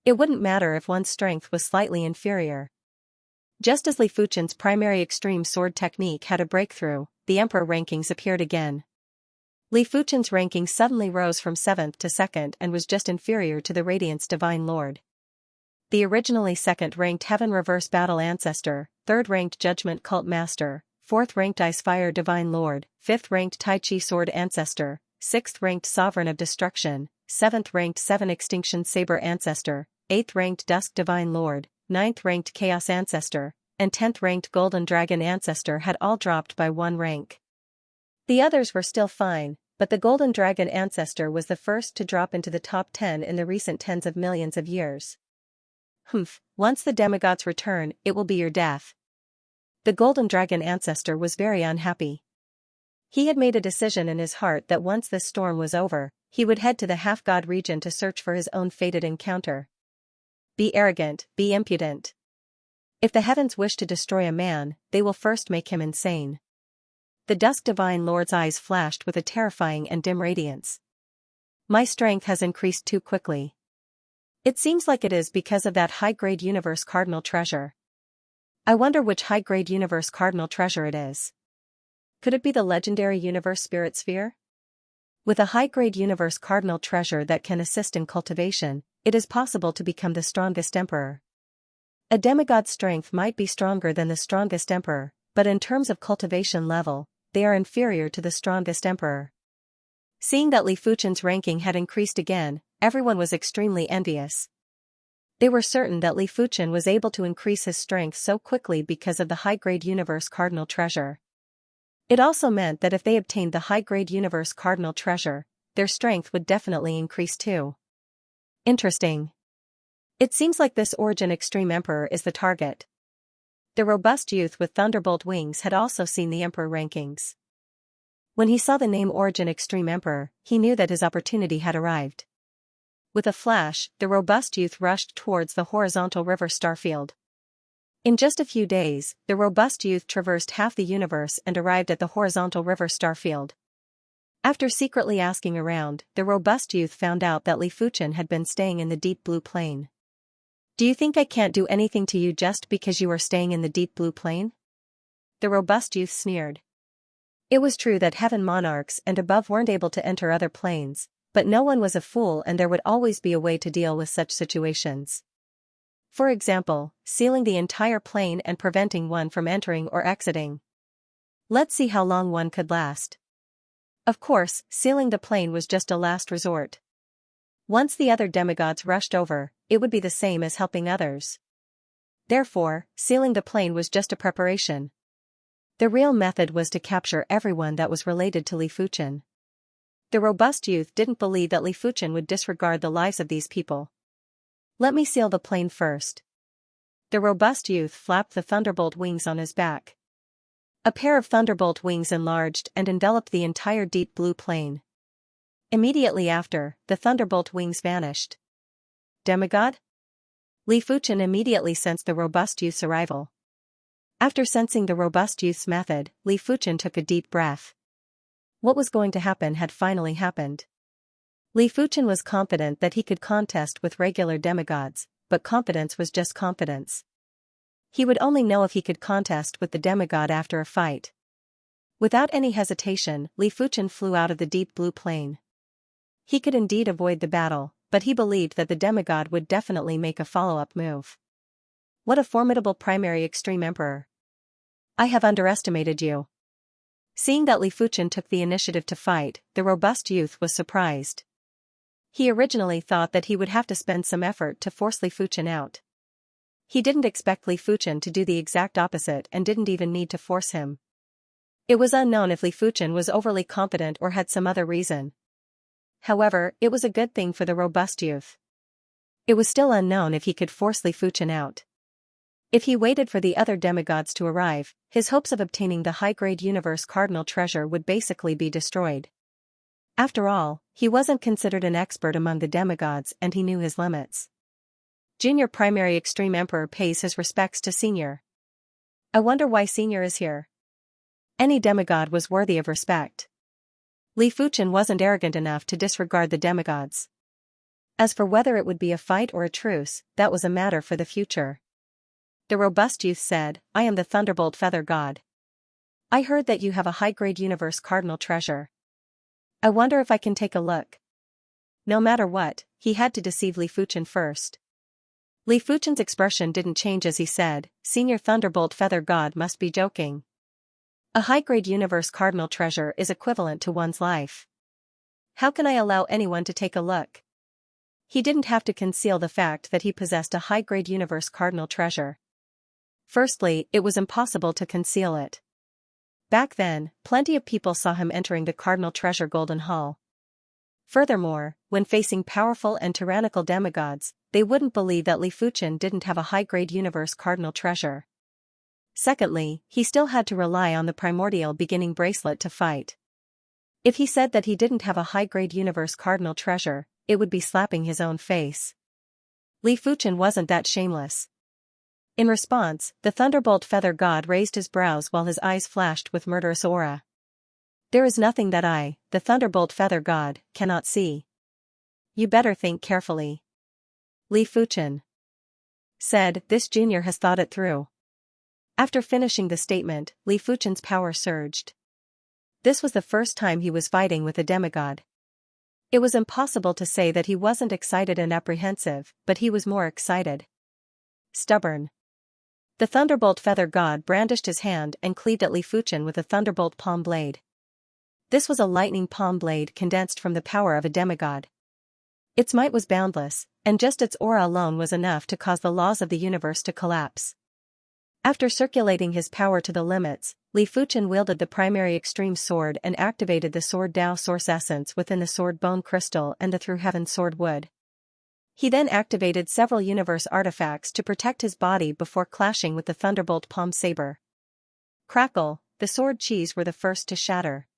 It wouldn't matter if one's strength was slightly inferior. Just as Li Fuchen's primary extreme sword technique had a breakthrough, the emperor rankings appeared again. Li Fuchen's ranking suddenly rose from 7th to 2nd and was just inferior to the Radiant's Divine Lord. The originally 2nd-ranked Heaven Reverse Battle Ancestor, 3rd-ranked Judgment Cult Master, 4th-ranked Ice Fire Divine Lord, 5th-ranked Tai Chi Sword Ancestor, 6th-ranked Sovereign of Destruction, 7th-ranked 7 Extinction Saber Ancestor, 8th-ranked Dusk Divine Lord, 9th-ranked Chaos Ancestor, and 10th-ranked Golden Dragon Ancestor had all dropped by 1 rank. The others were still fine, but the Golden Dragon Ancestor was the first to drop into the top 10 in the recent tens of millions of years. Once the demigods return, it will be your death. The Golden Dragon Ancestor was very unhappy. He had made a decision in his heart that once this storm was over, he would head to the half-god region to search for his own fated encounter. Be arrogant, be impudent. If the heavens wish to destroy a man, they will first make him insane. The Dusk Divine Lord's eyes flashed with a terrifying and dim radiance. My strength has increased too quickly. It seems like it is because of that high-grade universe cardinal treasure. I wonder which high-grade universe cardinal treasure it is. Could it be the legendary universe spirit sphere? With a high-grade universe cardinal treasure that can assist in cultivation, it is possible to become the strongest emperor. A demigod's strength might be stronger than the strongest emperor, but in terms of cultivation level, they are inferior to the strongest emperor. Seeing that Li Fuchen's ranking had increased again, everyone was extremely envious. They were certain that Li Fuchen was able to increase his strength so quickly because of the high-grade universe cardinal treasure. It also meant that if they obtained the high-grade universe cardinal treasure, their strength would definitely increase too. Interesting. It seems like this Origin Extreme Emperor is the target. The robust youth with thunderbolt wings had also seen the Emperor rankings. When he saw the name Origin Extreme Emperor, he knew that his opportunity had arrived. With a flash, the robust youth rushed towards the horizontal river starfield. In just a few days, the robust youth traversed half the universe and arrived at the horizontal river starfield. After secretly asking around, the robust youth found out that Li Fuchen had been staying in the deep blue plain. Do you think I can't do anything to you just because you are staying in the deep blue plain? The robust youth sneered. It was true that heaven monarchs and above weren't able to enter other planes, but no one was a fool and there would always be a way to deal with such situations. For example, sealing the entire plane and preventing one from entering or exiting. Let's see how long one could last. Of course, sealing the plane was just a last resort. Once the other demigods rushed over, it would be the same as helping others. Therefore, sealing the plane was just a preparation. The real method was to capture everyone that was related to Li Fuchen. The robust youth didn't believe that Li Fuchen would disregard the lives of these people. Let me seal the plane first. The robust youth flapped the thunderbolt wings on his back. A pair of thunderbolt wings enlarged and enveloped the entire deep blue plain. Immediately after, the thunderbolt wings vanished. Demigod? Li Fuchen immediately sensed the robust youth's arrival. After sensing the robust youth's method, Li Fuchen took a deep breath. What was going to happen had finally happened. Li Fuchen was confident that he could contest with regular demigods, but confidence was just confidence. He would only know if he could contest with the demigod after a fight. Without any hesitation, Li Fuchen flew out of the deep blue plain. He could indeed avoid the battle, but he believed that the demigod would definitely make a follow-up move. What a formidable primary extreme emperor. I have underestimated you. Seeing that Li Fuchen took the initiative to fight, the robust youth was surprised. He originally thought that he would have to spend some effort to force Li Fuchen out. He didn't expect Li Fuchen to do the exact opposite and didn't even need to force him. It was unknown if Li Fuchen was overly confident or had some other reason. However, it was a good thing for the robust youth. It was still unknown if he could force Li Fuchen out. If he waited for the other demigods to arrive, his hopes of obtaining the high-grade universe cardinal treasure would basically be destroyed. After all, he wasn't considered an expert among the demigods and he knew his limits. Junior Primary Extreme Emperor pays his respects to Senior. I wonder why Senior is here. Any demigod was worthy of respect. Li Fuchen wasn't arrogant enough to disregard the demigods. As for whether it would be a fight or a truce, that was a matter for the future. The robust youth said, I am the Thunderbolt Feather God. I heard that you have a high-grade universe cardinal treasure. I wonder if I can take a look. No matter what, he had to deceive Li Fuchen first. Li Fuchen's expression didn't change as he said, Senior Thunderbolt Feather God must be joking. A high-grade universe cardinal treasure is equivalent to one's life. How can I allow anyone to take a look? He didn't have to conceal the fact that he possessed a high-grade universe cardinal treasure. Firstly, it was impossible to conceal it. Back then, plenty of people saw him entering the cardinal treasure golden hall. Furthermore, when facing powerful and tyrannical demigods, they wouldn't believe that Li Fuchen didn't have a high-grade universe cardinal treasure. Secondly, he still had to rely on the primordial beginning bracelet to fight. If he said that he didn't have a high-grade universe cardinal treasure, it would be slapping his own face. Li Fuchen wasn't that shameless. In response, the Thunderbolt Feather God raised his brows while his eyes flashed with murderous aura. There is nothing that I, the Thunderbolt Feather God, cannot see. You better think carefully. Li Fuchen said, this junior has thought it through. After finishing the statement, Li Fuchen's power surged. This was the first time he was fighting with a demigod. It was impossible to say that he wasn't excited and apprehensive, but he was more excited. Stubborn. The Thunderbolt Feather God brandished his hand and cleaved at Li Fuchen with a Thunderbolt Palm Blade. This was a lightning palm blade condensed from the power of a demigod. Its might was boundless, and just its aura alone was enough to cause the laws of the universe to collapse. After circulating his power to the limits, Li Fuchen wielded the primary extreme sword and activated the Sword Dao Source Essence within the Sword Bone Crystal and the Through Heaven Sword Wood. He then activated several universe artifacts to protect his body before clashing with the Thunderbolt Palm Saber. Crackle, the sword cheese were the first to shatter.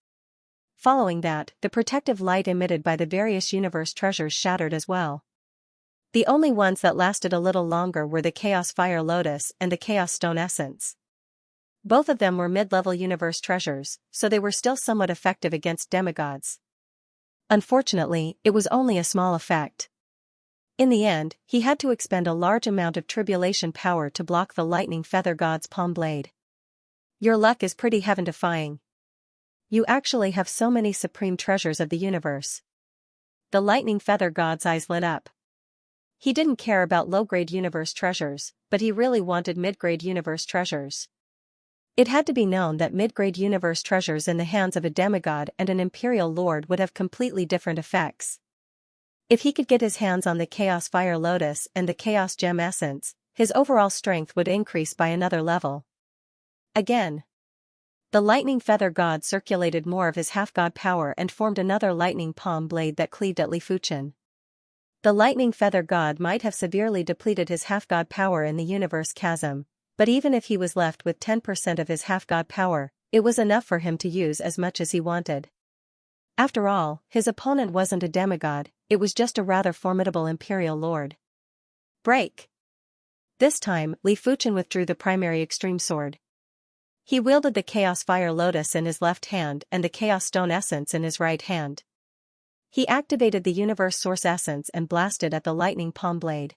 Following that, the protective light emitted by the various universe treasures shattered as well. The only ones that lasted a little longer were the Chaos Fire Lotus and the Chaos Stone Essence. Both of them were mid-level universe treasures, so they were still somewhat effective against demigods. Unfortunately, it was only a small effect. In the end, he had to expend a large amount of tribulation power to block the Lightning Feather God's palm blade. Your luck is pretty heaven-defying. You actually have so many supreme treasures of the universe. The Lightning Feather God's eyes lit up. He didn't care about low-grade universe treasures, but he really wanted mid-grade universe treasures. It had to be known that mid-grade universe treasures in the hands of a demigod and an imperial lord would have completely different effects. If he could get his hands on the Chaos Fire Lotus and the Chaos Gem Essence, his overall strength would increase by another level. Again, the Lightning Feather God circulated more of his half-god power and formed another lightning palm blade that cleaved at Li Fuchen. The lightning feather god might have severely depleted his half-god power in the universe chasm, but even if he was left with 10% of his half-god power, it was enough for him to use as much as he wanted. After all, his opponent wasn't a demigod, it was just a rather formidable imperial lord. Break! This time, Li Fuchen withdrew the primary extreme sword. He wielded the Chaos Fire Lotus in his left hand and the Chaos Stone Essence in his right hand. He activated the Universe Source Essence and blasted at the lightning palm blade.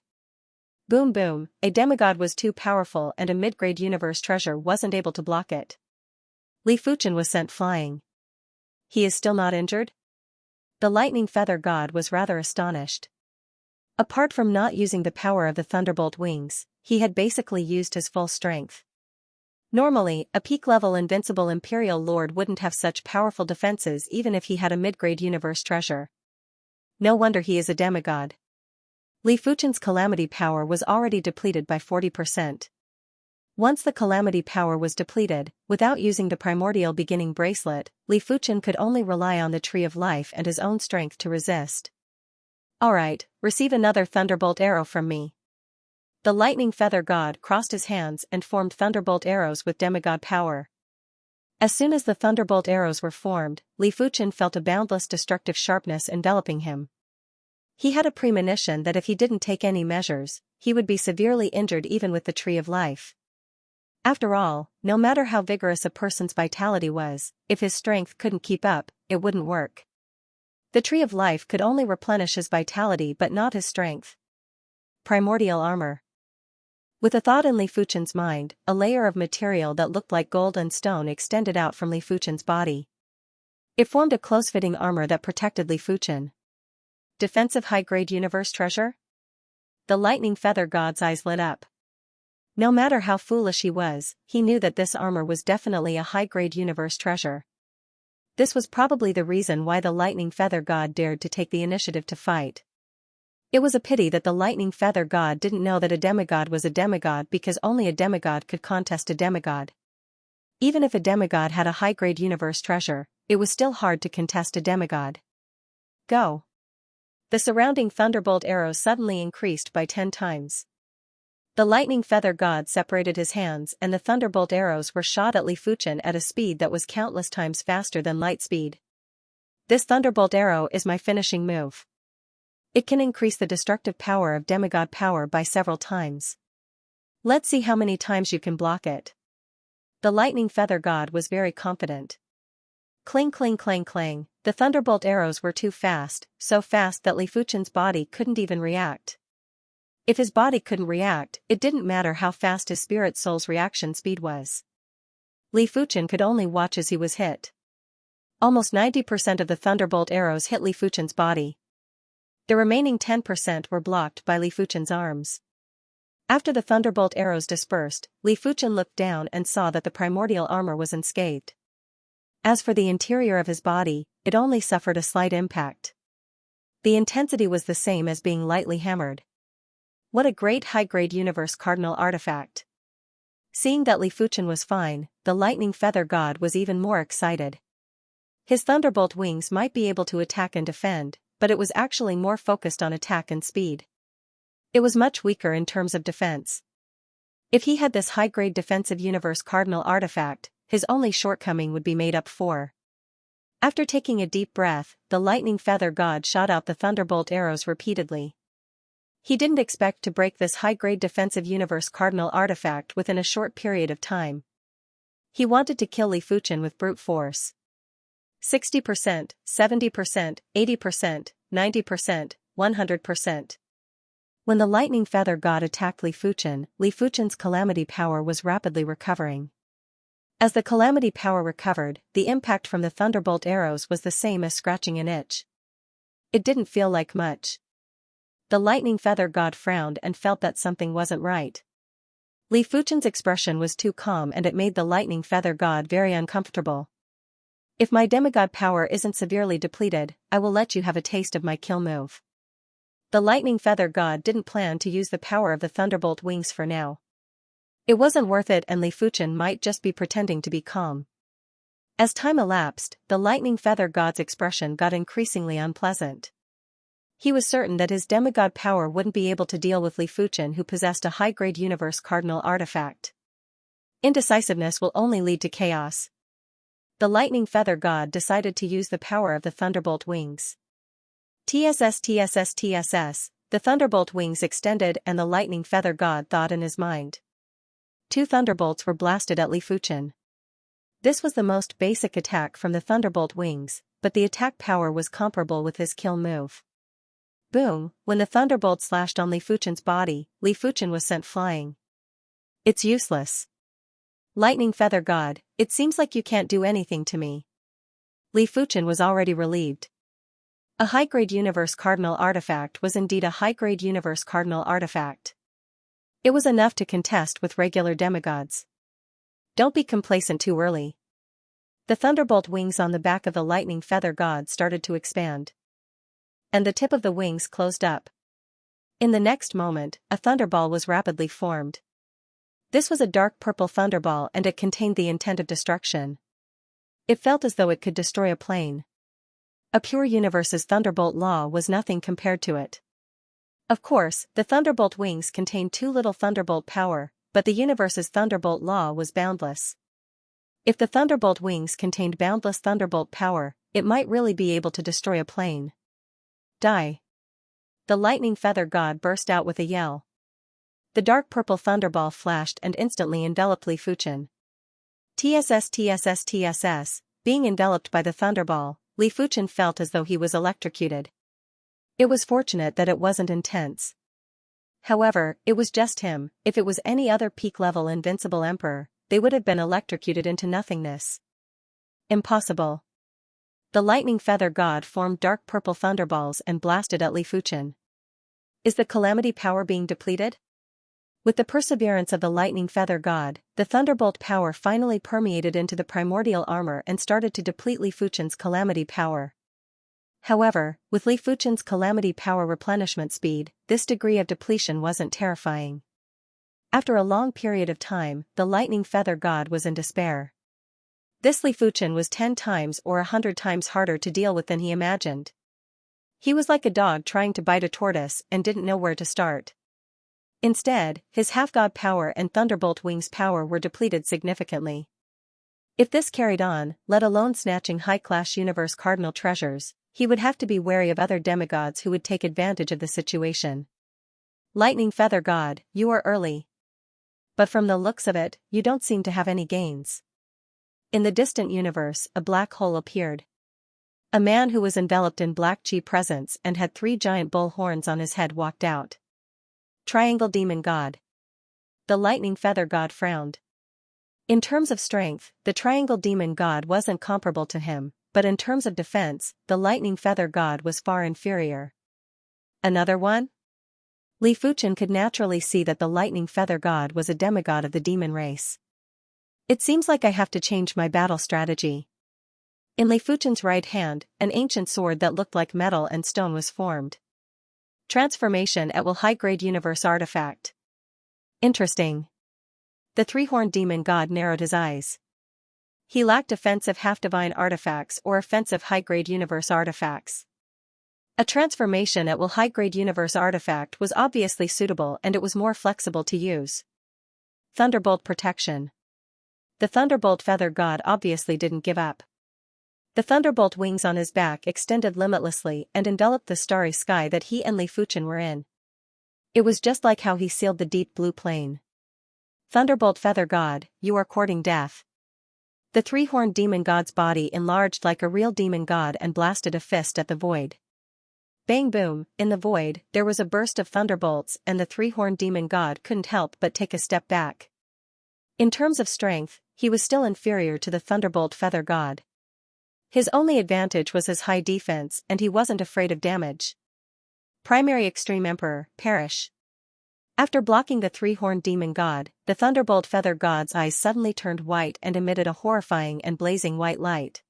Boom boom, a demigod was too powerful and a mid-grade universe treasure wasn't able to block it. Li Fuchen was sent flying. He is still not injured? The lightning feather god was rather astonished. Apart from not using the power of the thunderbolt wings, he had basically used his full strength. Normally, a peak-level invincible Imperial Lord wouldn't have such powerful defenses even if he had a mid-grade universe treasure. No wonder he is a demigod. Li Fuchen's calamity power was already depleted by 40%. Once the calamity power was depleted, without using the primordial beginning bracelet, Li Fuchen could only rely on the Tree of Life and his own strength to resist. Alright, receive another thunderbolt arrow from me. The lightning feather god crossed his hands and formed thunderbolt arrows with demigod power. As soon as the thunderbolt arrows were formed, Li Fuchen felt a boundless destructive sharpness enveloping him. He had a premonition that if he didn't take any measures, he would be severely injured even with the Tree of Life. After all, no matter how vigorous a person's vitality was, if his strength couldn't keep up, it wouldn't work. The Tree of Life could only replenish his vitality but not his strength. Primordial armor. With a thought in Li Fuchen's mind, a layer of material that looked like gold and stone extended out from Li Fuchen's body. It formed a close-fitting armor that protected Li Fuchen. Defensive high-grade universe treasure? The lightning feather god's eyes lit up. No matter how foolish he was, he knew that this armor was definitely a high-grade universe treasure. This was probably the reason why the lightning feather god dared to take the initiative to fight. It was a pity that the lightning feather god didn't know that a demigod was a demigod because only a demigod could contest a demigod. Even if a demigod had a high-grade universe treasure, it was still hard to contest a demigod. Go! The surrounding thunderbolt arrows suddenly increased by 10 times. The lightning feather god separated his hands and the thunderbolt arrows were shot at Li Fuchen at a speed that was countless times faster than light speed. This thunderbolt arrow is my finishing move. It can increase the destructive power of demigod power by several times. Let's see how many times you can block it. The lightning feather god was very confident. Cling cling clang clang, the thunderbolt arrows were too fast, so fast that Li Fuchen's body couldn't even react. If his body couldn't react, it didn't matter how fast his spirit soul's reaction speed was. Li Fuchen could only watch as he was hit. Almost 90% of the thunderbolt arrows hit Li Fuchen's body. The remaining 10% were blocked by Li Fuchen's arms. After the thunderbolt arrows dispersed, Li Fuchen looked down and saw that the primordial armor was unscathed. As for the interior of his body, it only suffered a slight impact. The intensity was the same as being lightly hammered. What a great high-grade universe cardinal artifact. Seeing that Li Fuchen was fine, the lightning feather god was even more excited. His thunderbolt wings might be able to attack and defend, but it was actually more focused on attack and speed. It was much weaker in terms of defense. If he had this high-grade defensive universe cardinal artifact, his only shortcoming would be made up for. After taking a deep breath, the lightning feather god shot out the thunderbolt arrows repeatedly. He didn't expect to break this high-grade defensive universe cardinal artifact within a short period of time. He wanted to kill Li Fuchen with brute force. 60%, 70%, 80%, 90%, 100%. When the lightning feather god attacked Li Fuchen's calamity power was rapidly recovering. As the calamity power recovered, the impact from the thunderbolt arrows was the same as scratching an itch. It didn't feel like much. The lightning feather god frowned and felt that something wasn't right. Li Fuchen's expression was too calm and it made the lightning feather god very uncomfortable. If my demigod power isn't severely depleted, I will let you have a taste of my kill move. The lightning feather god didn't plan to use the power of the thunderbolt wings for now. It wasn't worth it and Li Fuchen might just be pretending to be calm. As time elapsed, the lightning feather god's expression got increasingly unpleasant. He was certain that his demigod power wouldn't be able to deal with Li Fuchen, who possessed a high-grade universe cardinal artifact. Indecisiveness will only lead to chaos. The lightning feather god decided to use the power of the thunderbolt wings. TSS TSS TSS, the thunderbolt wings extended and the lightning feather god thought in his mind. 2 thunderbolts were blasted at Li Fuchen. This was the most basic attack from the thunderbolt wings, but the attack power was comparable with his kill move. Boom, when the thunderbolt slashed on Li Fuchen's body, Li Fuchen was sent flying. It's useless. Lightning feather god, it seems like you can't do anything to me. Li Fuchen was already relieved. A high-grade universe cardinal artifact was indeed a high-grade universe cardinal artifact. It was enough to contest with regular demigods. Don't be complacent too early. The thunderbolt wings on the back of the lightning feather god started to expand. And the tip of the wings closed up. In the next moment, a thunderball was rapidly formed. This was a dark purple thunderball and it contained the intent of destruction. It felt as though it could destroy a plane. A pure universe's thunderbolt law was nothing compared to it. Of course, the thunderbolt wings contained too little thunderbolt power, but the universe's thunderbolt law was boundless. If the thunderbolt wings contained boundless thunderbolt power, it might really be able to destroy a plane. Die. The lightning feather god burst out with a yell. The dark purple thunderball flashed and instantly enveloped Li Fuchen. TSS TSS TSS, being enveloped by the thunderball, Li Fuchen felt as though he was electrocuted. It was fortunate that it wasn't intense. However, it was just him. If it was any other peak-level invincible emperor, they would have been electrocuted into nothingness. Impossible. The lightning feather god formed dark purple thunderballs and blasted at Li Fuchen. Is the calamity power being depleted? With the perseverance of the lightning feather god, the thunderbolt power finally permeated into the primordial armor and started to deplete Li Fuchen's calamity power. However, with Li Fuchen's calamity power replenishment speed, this degree of depletion wasn't terrifying. After a long period of time, the lightning feather god was in despair. This Li Fuchen was 10 times or 100 times harder to deal with than he imagined. He was like a dog trying to bite a tortoise and didn't know where to start. Instead, his half-god power and thunderbolt wings power were depleted significantly. If this carried on, let alone snatching high-class universe cardinal treasures, he would have to be wary of other demigods who would take advantage of the situation. Lightning feather god, you are early. But from the looks of it, you don't seem to have any gains. In the distant universe, a black hole appeared. A man who was enveloped in black chi presence and had 3 giant bull horns on his head walked out. Triangle demon god. The lightning feather god frowned. In terms of strength, the triangle demon god wasn't comparable to him, but in terms of defense, the lightning feather god was far inferior. Another one? Li Fuchen could naturally see that the lightning feather god was a demigod of the demon race. It seems like I have to change my battle strategy. In Li Fuchen's right hand, an ancient sword that looked like metal and stone was formed. Transformation at will high-grade universe artifact. Interesting. The 3-horned demon god narrowed his eyes. He lacked offensive half-divine artifacts or offensive high-grade universe artifacts. A transformation at will high-grade universe artifact was obviously suitable and it was more flexible to use. Thunderbolt protection. The thunderbolt feather god obviously didn't give up. The thunderbolt wings on his back extended limitlessly and enveloped the starry sky that he and Li Fuchen were in. It was just like how he sealed the deep blue plain. Thunderbolt feather god, you are courting death. The 3-horned demon god's body enlarged like a real demon god and blasted a fist at the void. Bang boom, in the void, there was a burst of thunderbolts and the 3-horned demon god couldn't help but take a step back. In terms of strength, he was still inferior to the thunderbolt feather god. His only advantage was his high defense and he wasn't afraid of damage. Primary Extreme Emperor, perish. After blocking the 3-horned demon god, the thunderbolt feather god's eyes suddenly turned white and emitted a horrifying and blazing white light.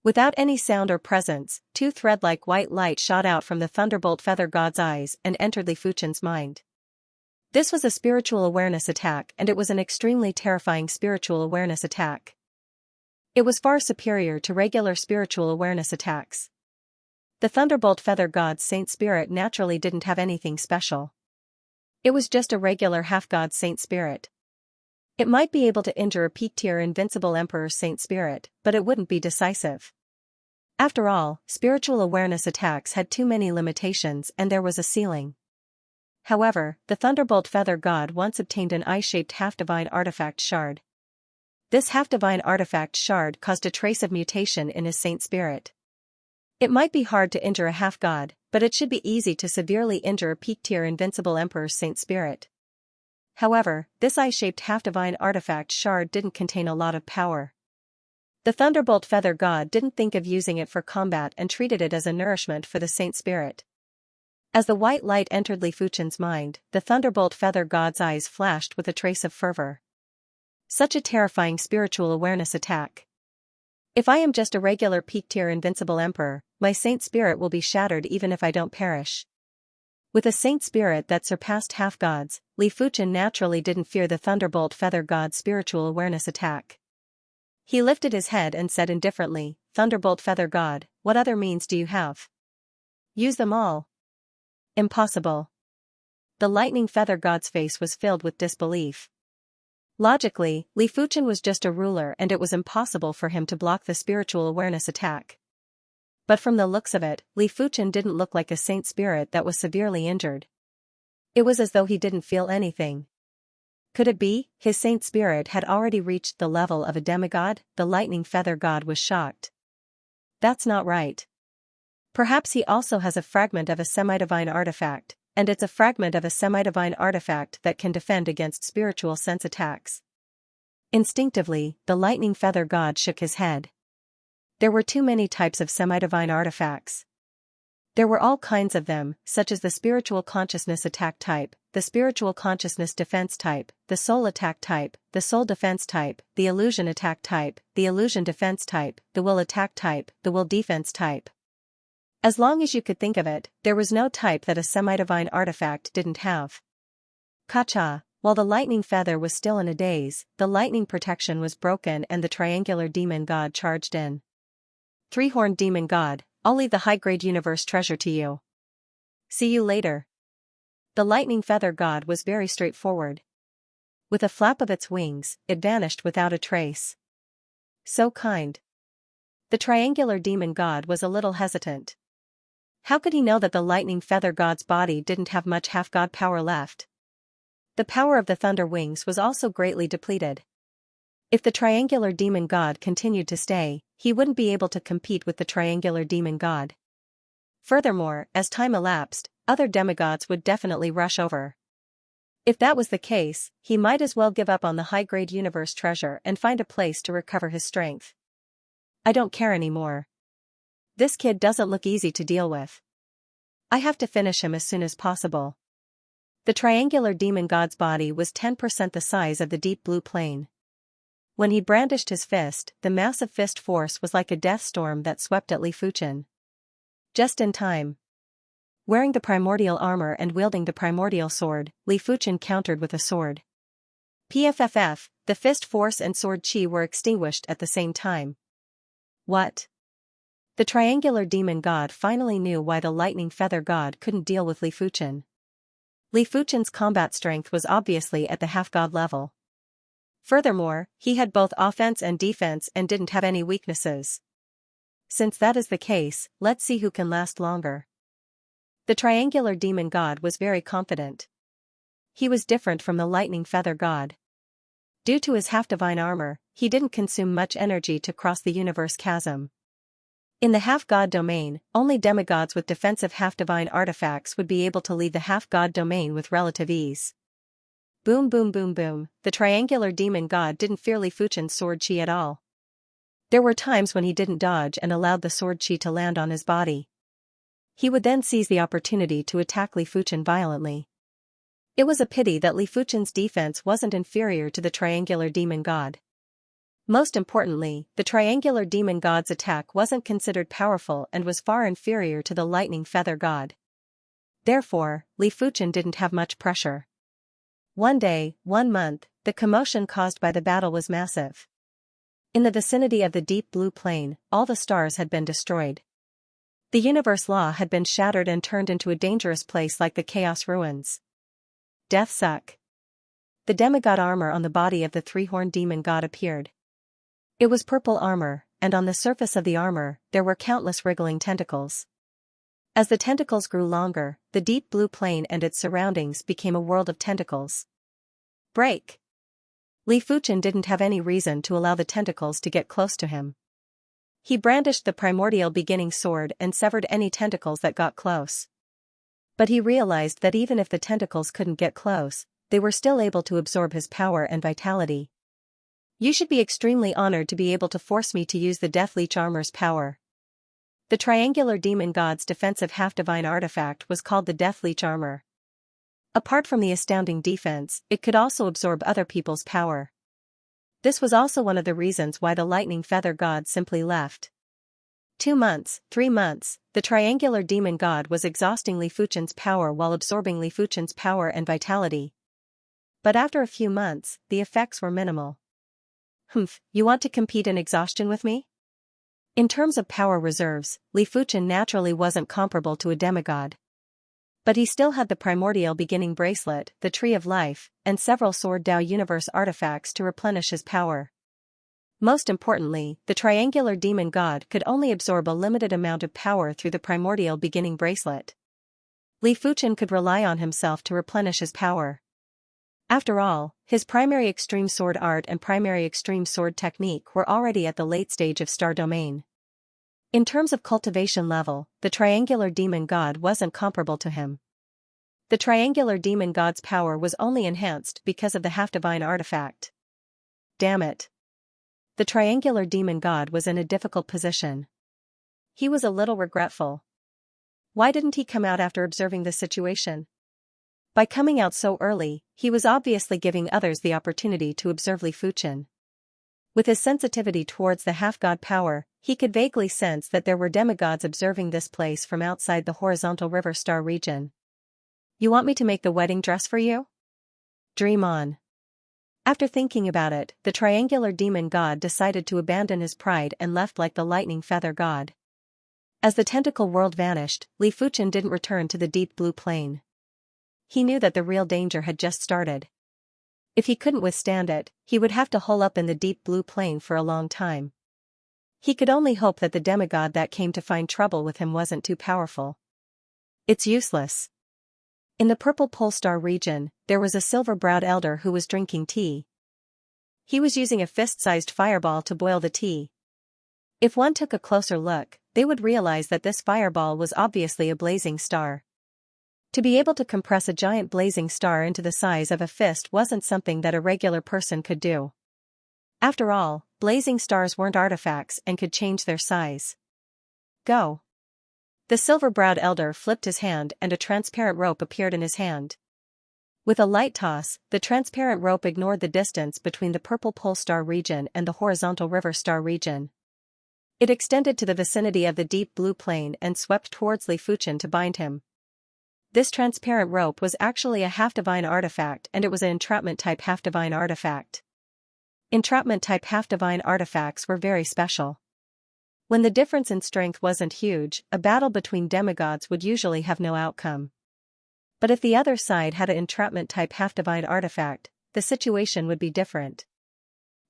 Without any sound or presence, 2 thread-like white light shot out from the thunderbolt feather god's eyes and entered Li Fuchen's mind. This was a spiritual awareness attack and it was an extremely terrifying spiritual awareness attack. It was far superior to regular spiritual awareness attacks. The Thunderbolt Feather God's Saint Spirit naturally didn't have anything special. It was just a regular half-god Saint Spirit. It might be able to injure a peak-tier Invincible Emperor's Saint Spirit, but it wouldn't be decisive. After all, spiritual awareness attacks had too many limitations and there was a ceiling. However, the Thunderbolt Feather God once obtained an eye-shaped half-divine artifact shard. This half-divine artifact shard caused a trace of mutation in his Saint Spirit. It might be hard to injure a half-god, but it should be easy to severely injure a peak-tier Invincible Emperor's Saint Spirit. However, this eye-shaped half-divine artifact shard didn't contain a lot of power. The Thunderbolt Feather God didn't think of using it for combat and treated it as a nourishment for the Saint Spirit. As the white light entered Li Fuchen's mind, the Thunderbolt Feather God's eyes flashed with a trace of fervor. Such a terrifying spiritual awareness attack. If I am just a regular peak-tier Invincible Emperor, my Saint Spirit will be shattered even if I don't perish. With a Saint Spirit that surpassed half-gods, Li Fuchen naturally didn't fear the Thunderbolt Feather God's spiritual awareness attack. He lifted his head and said indifferently, "Thunderbolt Feather God, what other means do you have? Use them all." "Impossible." The Lightning Feather God's face was filled with disbelief. Logically, Li Fuchen was just a ruler and it was impossible for him to block the spiritual awareness attack. But from the looks of it, Li Fuchen didn't look like a Saint Spirit that was severely injured. It was as though he didn't feel anything. Could it be his Saint Spirit had already reached the level of a demigod? The Lightning Feather God was shocked. That's not right. Perhaps he also has a fragment of a semi-divine artifact, and it's a fragment of a semi-divine artifact that can defend against spiritual sense attacks. Instinctively, the Lightning Feather God shook his head. There were too many types of semi-divine artifacts. There were all kinds of them, such as the Spiritual Consciousness Attack type, the Spiritual Consciousness Defense type, the Soul Attack type, the Soul Defense type, the Illusion Attack type, the Illusion Defense type, the Will Attack type, the Will Defense type. As long as you could think of it, there was no type that a semi-divine artifact didn't have. Kacha, while the Lightning Feather was still in a daze, the lightning protection was broken and the Triangular Demon God charged in. "Three-horned Demon God, I'll leave the high-grade universe treasure to you. See you later." The Lightning Feather God was very straightforward. With a flap of its wings, it vanished without a trace. So kind. The Triangular Demon God was a little hesitant. How could he know that the Lightning Feather God's body didn't have much half-god power left? The power of the Thunder Wings was also greatly depleted. If the Triangular Demon God continued to stay, he wouldn't be able to compete with the Triangular Demon God. Furthermore, as time elapsed, other demigods would definitely rush over. If that was the case, he might as well give up on the high-grade universe treasure and find a place to recover his strength. "I don't care anymore. This kid doesn't look easy to deal with. I have to finish him as soon as possible." The Triangular Demon God's body was 10% the size of the deep blue plane. When he brandished his fist, the massive fist force was like a death storm that swept at Li Fuchen. Just in time. Wearing the primordial armor and wielding the primordial sword, Li Fuchen countered with a sword. PFFF, the fist force and sword chi were extinguished at the same time. What? The Triangular Demon God finally knew why the Lightning Feather God couldn't deal with Li Fuchen. Li Fuchen's combat strength was obviously at the half-god level. Furthermore, he had both offense and defense and didn't have any weaknesses. Since that is the case, let's see who can last longer. The Triangular Demon God was very confident. He was different from the Lightning Feather God. Due to his half-divine armor, he didn't consume much energy to cross the universe chasm. In the half-god domain, only demigods with defensive half-divine artifacts would be able to leave the half-god domain with relative ease. Boom boom boom boom, the Triangular Demon God didn't fear Li Fuchen's sword chi at all. There were times when he didn't dodge and allowed the sword chi to land on his body. He would then seize the opportunity to attack Li Fuchen violently. It was a pity that Li Fuchen's defense wasn't inferior to the Triangular Demon God. Most importantly, the Triangular Demon God's attack wasn't considered powerful and was far inferior to the Lightning Feather God. Therefore, Li Fuchen didn't have much pressure. One day, 1 month, the commotion caused by the battle was massive. In the vicinity of the deep blue plane, all the stars had been destroyed. The universe law had been shattered and turned into a dangerous place like the Chaos Ruins. Death suck. The demigod armor on the body of the three-horned demon god appeared. It was purple armor, and on the surface of the armor, there were countless wriggling tentacles. As the tentacles grew longer, the deep blue plane and its surroundings became a world of tentacles. Break! Li Fuchen didn't have any reason to allow the tentacles to get close to him. He brandished the primordial beginning sword and severed any tentacles that got close. But he realized that even if the tentacles couldn't get close, they were still able to absorb his power and vitality. You should be extremely honored to be able to force me to use the Death Leech armor's power. The triangular demon god's defensive half-divine artifact was called the Death Leech armor. Apart from the astounding defense, it could also absorb other people's power. This was also one of the reasons why the lightning feather god simply left. 2 months, 3 months, the triangular demon god was exhausting Li Fuchen's power while absorbing Li Fuchen's power and vitality. But after a few months, the effects were minimal. Humph, you want to compete in exhaustion with me? In terms of power reserves, Li Fuchen naturally wasn't comparable to a demigod. But he still had the primordial beginning bracelet, the Tree of Life, and several Sword Dao universe artifacts to replenish his power. Most importantly, the triangular demon god could only absorb a limited amount of power through the primordial beginning bracelet. Li Fuchen could rely on himself to replenish his power. After all, his primary extreme sword art and primary extreme sword technique were already at the late stage of Star Domain. In terms of cultivation level, the triangular demon god wasn't comparable to him. The triangular demon god's power was only enhanced because of the half-divine artifact. Damn it. The triangular demon god was in a difficult position. He was a little regretful. Why didn't he come out after observing the situation? By coming out so early, he was obviously giving others the opportunity to observe Li Fuchen. With his sensitivity towards the half-god power, he could vaguely sense that there were demigods observing this place from outside the horizontal river star region. You want me to make the wedding dress for you? Dream on. After thinking about it, the triangular demon god decided to abandon his pride and left like the lightning feather god. As the tentacle world vanished, Li Fuchen didn't return to the deep blue plane. He knew that the real danger had just started. If he couldn't withstand it, he would have to hole up in the deep blue plane for a long time. He could only hope that the demigod that came to find trouble with him wasn't too powerful. It's useless. In the purple pole star region, there was a silver-browed elder who was drinking tea. He was using a fist-sized fireball to boil the tea. If one took a closer look, they would realize that this fireball was obviously a blazing star. To be able to compress a giant blazing star into the size of a fist wasn't something that a regular person could do. After all, blazing stars weren't artifacts and could change their size. Go. The silver-browed elder flipped his hand and a transparent rope appeared in his hand. With a light toss, the transparent rope ignored the distance between the purple pole star region and the horizontal river star region. It extended to the vicinity of the deep blue plane and swept towards Li Fuchen to bind him. This transparent rope was actually a half-divine artifact and it was an entrapment-type half-divine artifact. Entrapment-type half-divine artifacts were very special. When the difference in strength wasn't huge, a battle between demigods would usually have no outcome. But if the other side had an entrapment-type half-divine artifact, the situation would be different.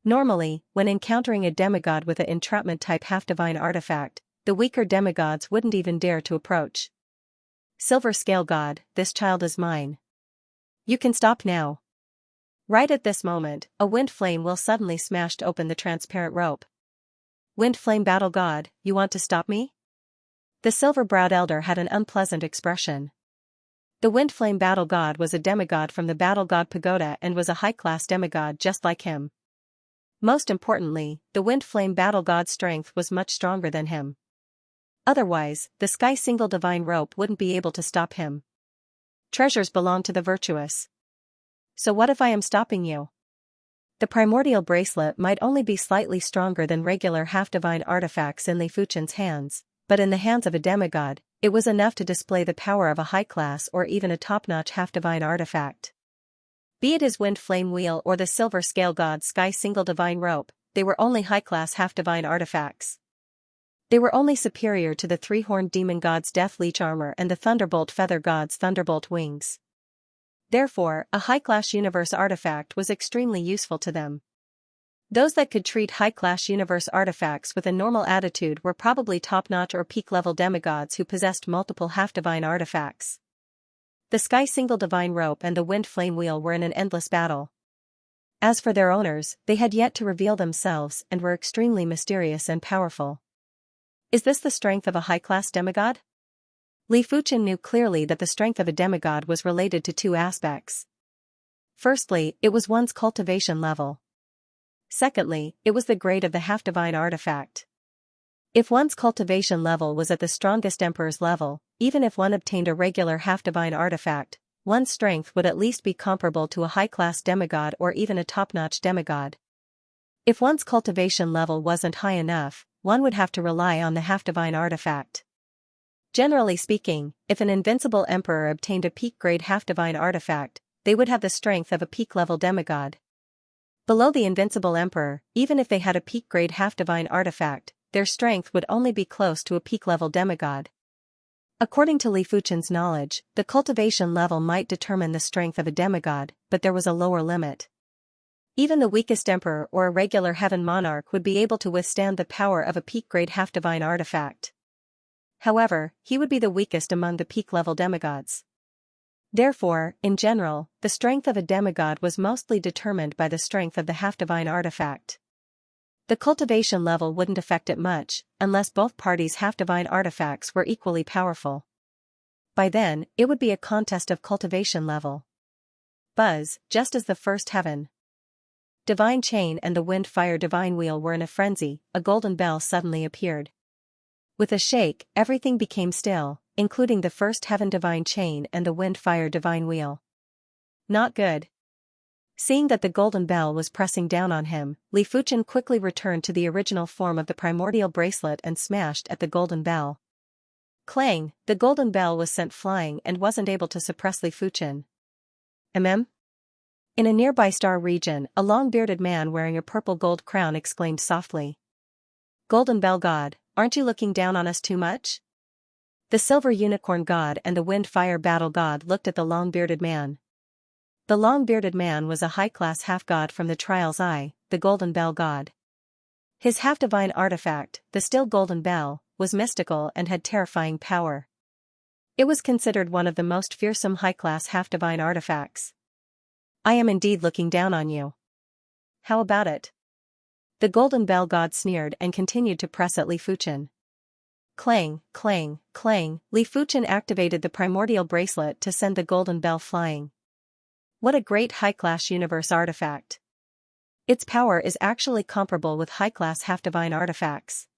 Normally, when encountering a demigod with an entrapment-type half-divine artifact, the weaker demigods wouldn't even dare to approach. Silver Scale God, this child is mine. You can stop now. Right at this moment, a wind flame will suddenly smashed open the transparent rope. Wind Flame Battle God, you want to stop me? The silver-browed elder had an unpleasant expression. The Wind Flame Battle God was a demigod from the Battle God Pagoda and was a high-class demigod just like him. Most importantly, the Wind Flame Battle God's strength was much stronger than him. Otherwise, the Sky Single Divine Rope wouldn't be able to stop him. Treasures belong to the virtuous. So what if I am stopping you? The primordial bracelet might only be slightly stronger than regular half-divine artifacts in Li Fuchen's hands, but in the hands of a demigod, it was enough to display the power of a high-class or even a top-notch half-divine artifact. Be it his Wind Flame Wheel or the Silver Scale God's Sky Single Divine Rope, they were only high-class half-divine artifacts. They were only superior to the three-horned demon god's death leech armor and the thunderbolt feather god's thunderbolt wings. Therefore, a high-class universe artifact was extremely useful to them. Those that could treat high-class universe artifacts with a normal attitude were probably top-notch or peak-level demigods who possessed multiple half-divine artifacts. The Sky Single Divine Rope and the Wind Flame Wheel were in an endless battle. As for their owners, they had yet to reveal themselves and were extremely mysterious and powerful. Is this the strength of a high-class demigod? Li Fuchen knew clearly that the strength of a demigod was related to two aspects. Firstly, it was one's cultivation level. Secondly, it was the grade of the half-divine artifact. If one's cultivation level was at the strongest emperor's level, even if one obtained a regular half-divine artifact, one's strength would at least be comparable to a high-class demigod or even a top-notch demigod. If one's cultivation level wasn't high enough, one would have to rely on the half-divine artifact. Generally speaking, if an invincible emperor obtained a peak-grade half-divine artifact, they would have the strength of a peak-level demigod. Below the invincible emperor, even if they had a peak-grade half-divine artifact, their strength would only be close to a peak-level demigod. According to Li Fuchen's knowledge, the cultivation level might determine the strength of a demigod, but there was a lower limit. Even the weakest emperor or a regular heaven monarch would be able to withstand the power of a peak-grade half-divine artifact. However, he would be the weakest among the peak-level demigods. Therefore, in general, the strength of a demigod was mostly determined by the strength of the half-divine artifact. The cultivation level wouldn't affect it much, unless both parties' half-divine artifacts were equally powerful. By then, it would be a contest of cultivation level. Buzz, just as the first heaven divine chain and the wind fire divine wheel were in a frenzy, a golden bell suddenly appeared. With a shake, everything became still, including the first heaven divine chain and the wind fire divine wheel. Not good. Seeing that the golden bell was pressing down on him, Li Fuchen quickly returned to the original form of the primordial bracelet and smashed at the golden bell. Clang, the golden bell was sent flying and wasn't able to suppress Li Fuchen. In a nearby star region, a long-bearded man wearing a purple gold crown exclaimed softly. Golden bell god, aren't you looking down on us too much? The silver unicorn god and the wind fire battle god looked at the long-bearded man. The long-bearded man was a high-class half-god from the Trial's Eye, the golden bell god. His half-divine artifact, the still golden bell, was mystical and had terrifying power. It was considered one of the most fearsome high-class half-divine artifacts. I am indeed looking down on you. How about it? The golden bell god sneered and continued to press at Li Fuchen. Clang, clang, clang, Li Fuchen activated the primordial bracelet to send the golden bell flying. What a great high-class universe artifact. Its power is actually comparable with high-class half-divine artifacts.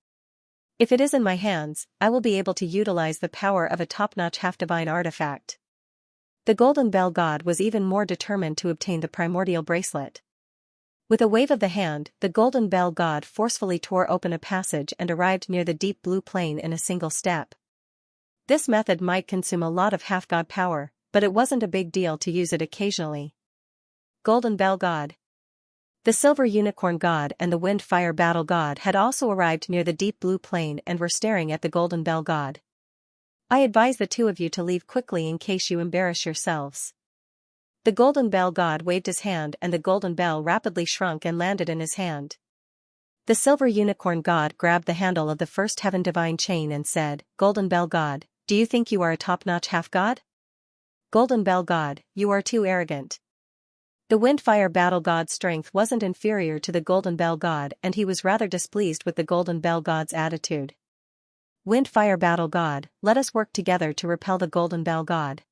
If it is in my hands, I will be able to utilize the power of a top-notch half-divine artifact. The golden bell god was even more determined to obtain the primordial bracelet. With a wave of the hand, the golden bell god forcefully tore open a passage and arrived near the deep blue plane in a single step. This method might consume a lot of half-god power, but it wasn't a big deal to use it occasionally. Golden bell god. The silver unicorn god and the wind fire battle god had also arrived near the deep blue plane and were staring at the golden bell god. I advise the two of you to leave quickly in case you embarrass yourselves. The golden bell god waved his hand and the golden bell rapidly shrunk and landed in his hand. The silver unicorn god grabbed the handle of the first heaven divine chain and said, Golden bell god, do you think you are a top-notch half-god? Golden bell god, you are too arrogant. The wind fire battle god's strength wasn't inferior to the golden bell god and he was rather displeased with the golden bell god's attitude. Wind fire battle god, let us work together to repel the golden bell god.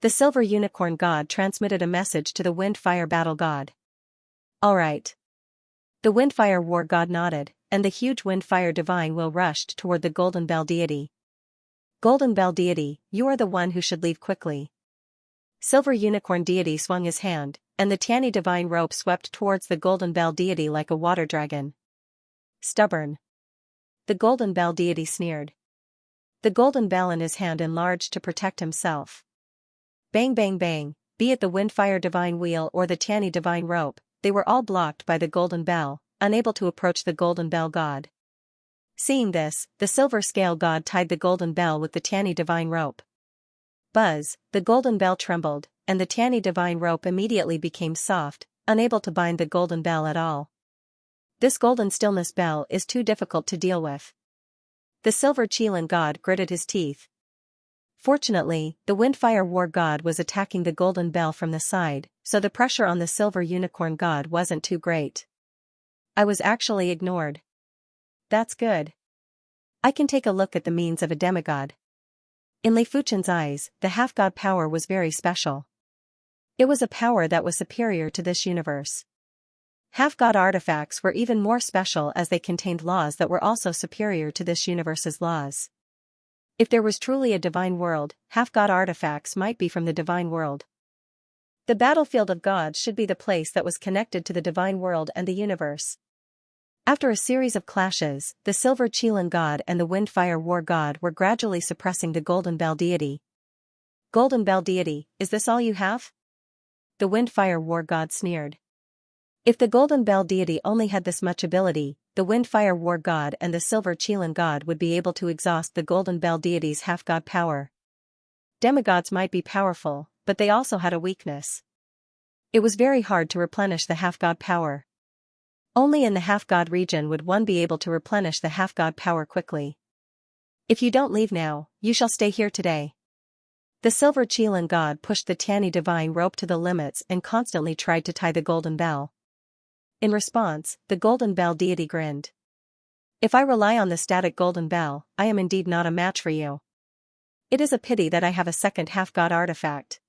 The silver unicorn god transmitted a message to the wind fire battle god. Alright. The wind fire war god nodded, and the huge wind fire divine will rushed toward the golden bell deity. Golden bell deity, you are the one who should leave quickly. Silver unicorn deity swung his hand, and the Tiani divine rope swept towards the golden bell deity like a water dragon. Stubborn. The golden bell deity sneered. The golden bell in his hand enlarged to protect himself. Bang bang bang, be it the windfire divine wheel or the Tiani divine rope, they were all blocked by the golden bell, unable to approach the golden bell god. Seeing this, the silver scale god tied the golden bell with the tiny divine rope. Buzz, the golden bell trembled, and the tiny divine rope immediately became soft, unable to bind the golden bell at all. This golden stillness bell is too difficult to deal with. The silver Qilin god gritted his teeth. Fortunately, the windfire war god was attacking the golden bell from the side, so the pressure on the silver unicorn god wasn't too great. I was actually ignored. That's good. I can take a look at the means of a demigod. In Li Fuchen's eyes, the half-god power was very special. It was a power that was superior to this universe. Half-god artifacts were even more special as they contained laws that were also superior to this universe's laws. If there was truly a divine world, half-god artifacts might be from the divine world. The battlefield of gods should be the place that was connected to the divine world and the universe. After a series of clashes, the silver Qilin god and the windfire war god were gradually suppressing the golden bell deity. Golden bell deity, is this all you have? The windfire war god sneered. If the golden bell deity only had this much ability, the windfire war god and the silver Qilin god would be able to exhaust the golden bell deity's half-god power. Demigods might be powerful, but they also had a weakness. It was very hard to replenish the half-god power. Only in the half-god region would one be able to replenish the half-god power quickly. If you don't leave now, you shall stay here today. The silver Qilin god pushed the tiny divine rope to the limits and constantly tried to tie the golden bell. In response, the golden bell deity grinned. If I rely on the static golden bell, I am indeed not a match for you. It is a pity that I have a second half-god artifact.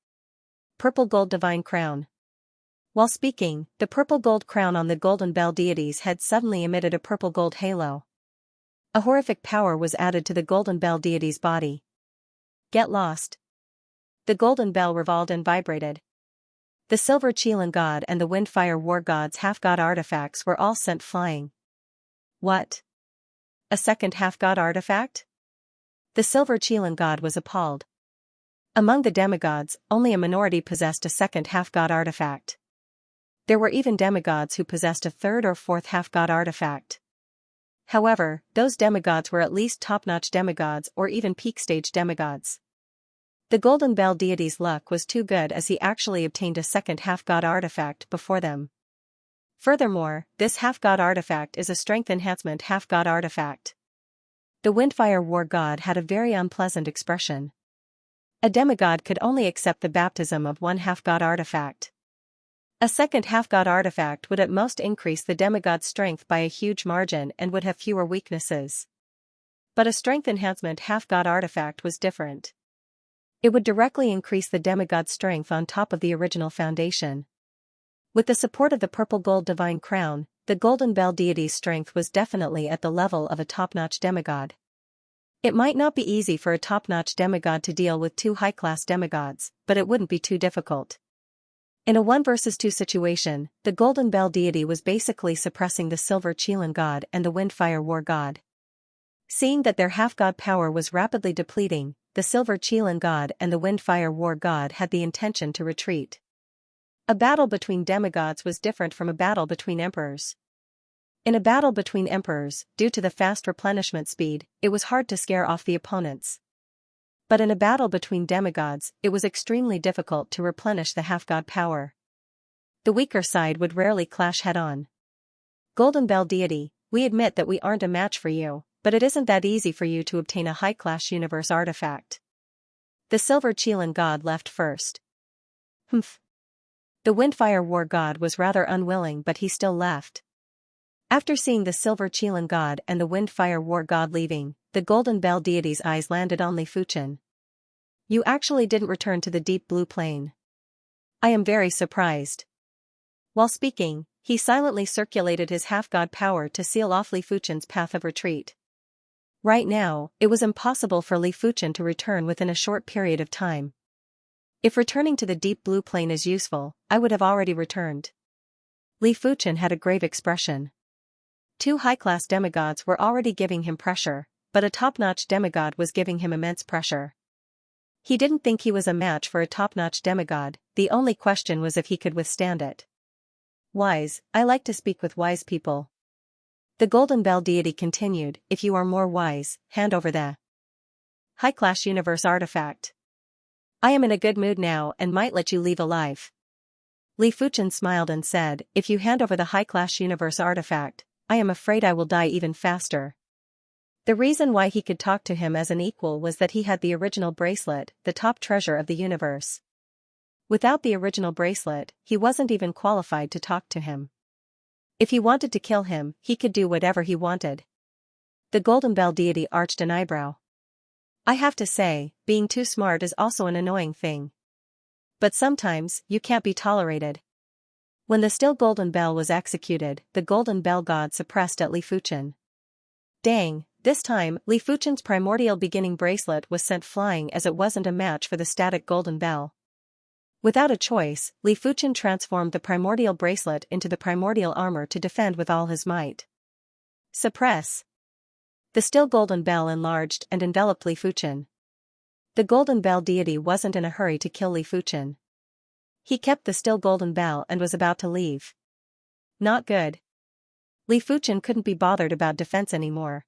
Purple gold divine crown. While speaking, the purple gold crown on the golden bell deity's head suddenly emitted a purple gold halo. A horrific power was added to the golden bell deity's body. Get lost. The golden bell revolved and vibrated. The silver Qilin god and the windfire war god's half-god artifacts were all sent flying. What? A second half-god artifact? The silver Qilin god was appalled. Among the demigods, only a minority possessed a second half-god artifact. There were even demigods who possessed a third or fourth half-god artifact. However, those demigods were at least top-notch demigods or even peak-stage demigods. The golden bell deity's luck was too good as he actually obtained a second half-god artifact before them. Furthermore, this half-god artifact is a strength enhancement half-god artifact. The windfire war god had a very unpleasant expression. A demigod could only accept the baptism of one half-god artifact. A second half-god artifact would at most increase the demigod's strength by a huge margin and would have fewer weaknesses. But a strength enhancement half-god artifact was different. It would directly increase the demigod's strength on top of the original foundation. With the support of the purple gold divine crown, the golden bell deity's strength was definitely at the level of a top-notch demigod. It might not be easy for a top-notch demigod to deal with two high-class demigods, but it wouldn't be too difficult. In a 1 versus 2 situation, the golden bell deity was basically suppressing the silver Qilin god and the windfire war god. Seeing that their half-god power was rapidly depleting, the silver Qilin god and the windfire war god had the intention to retreat. A battle between demigods was different from a battle between emperors. In a battle between emperors, due to the fast replenishment speed, it was hard to scare off the opponents. But in a battle between demigods, it was extremely difficult to replenish the half-god power. The weaker side would rarely clash head-on. Golden bell deity, we admit that we aren't a match for you, but it isn't that easy for you to obtain a high-class universe artifact. The silver Qilin god left first. Humph. The windfire war god was rather unwilling, but he still left. After seeing the silver Qilin god and the windfire war god leaving, the golden bell deity's eyes landed on Li Fuchen. You actually didn't return to the deep blue plane. I am very surprised. While speaking, he silently circulated his half-god power to seal off Li Fuchen's path of retreat. Right now, it was impossible for Li Fuchen to return within a short period of time. If returning to the deep blue plane is useful, I would have already returned. Li Fuchen had a grave expression. Two high-class demigods were already giving him pressure, but a top-notch demigod was giving him immense pressure. He didn't think he was a match for a top-notch demigod, the only question was if he could withstand it. Wise, I like to speak with wise people. The Golden Bell deity continued, if you are more wise, hand over the high-class universe artifact. I am in a good mood now and might let you leave alive. Li Fuchen smiled and said, if you hand over the high-class universe artifact, I am afraid I will die even faster. The reason why he could talk to him as an equal was that he had the original bracelet, the top treasure of the universe. Without the original bracelet, he wasn't even qualified to talk to him. If he wanted to kill him, he could do whatever he wanted. The Golden Bell deity arched an eyebrow. I have to say, being too smart is also an annoying thing. But sometimes, you can't be tolerated. When the still Golden Bell was executed, the Golden Bell god suppressed at Li Fuchen. Dang, this time, Li Fuchen's primordial beginning bracelet was sent flying as it wasn't a match for the static Golden Bell. Without a choice, Li Fuchen transformed the primordial bracelet into the primordial armor to defend with all his might. Suppress. The still Golden Bell enlarged and enveloped Li Fuchen. The Golden Bell deity wasn't in a hurry to kill Li Fuchen. He kept the still Golden Bell and was about to leave. Not good. Li Fuchen couldn't be bothered about defense anymore.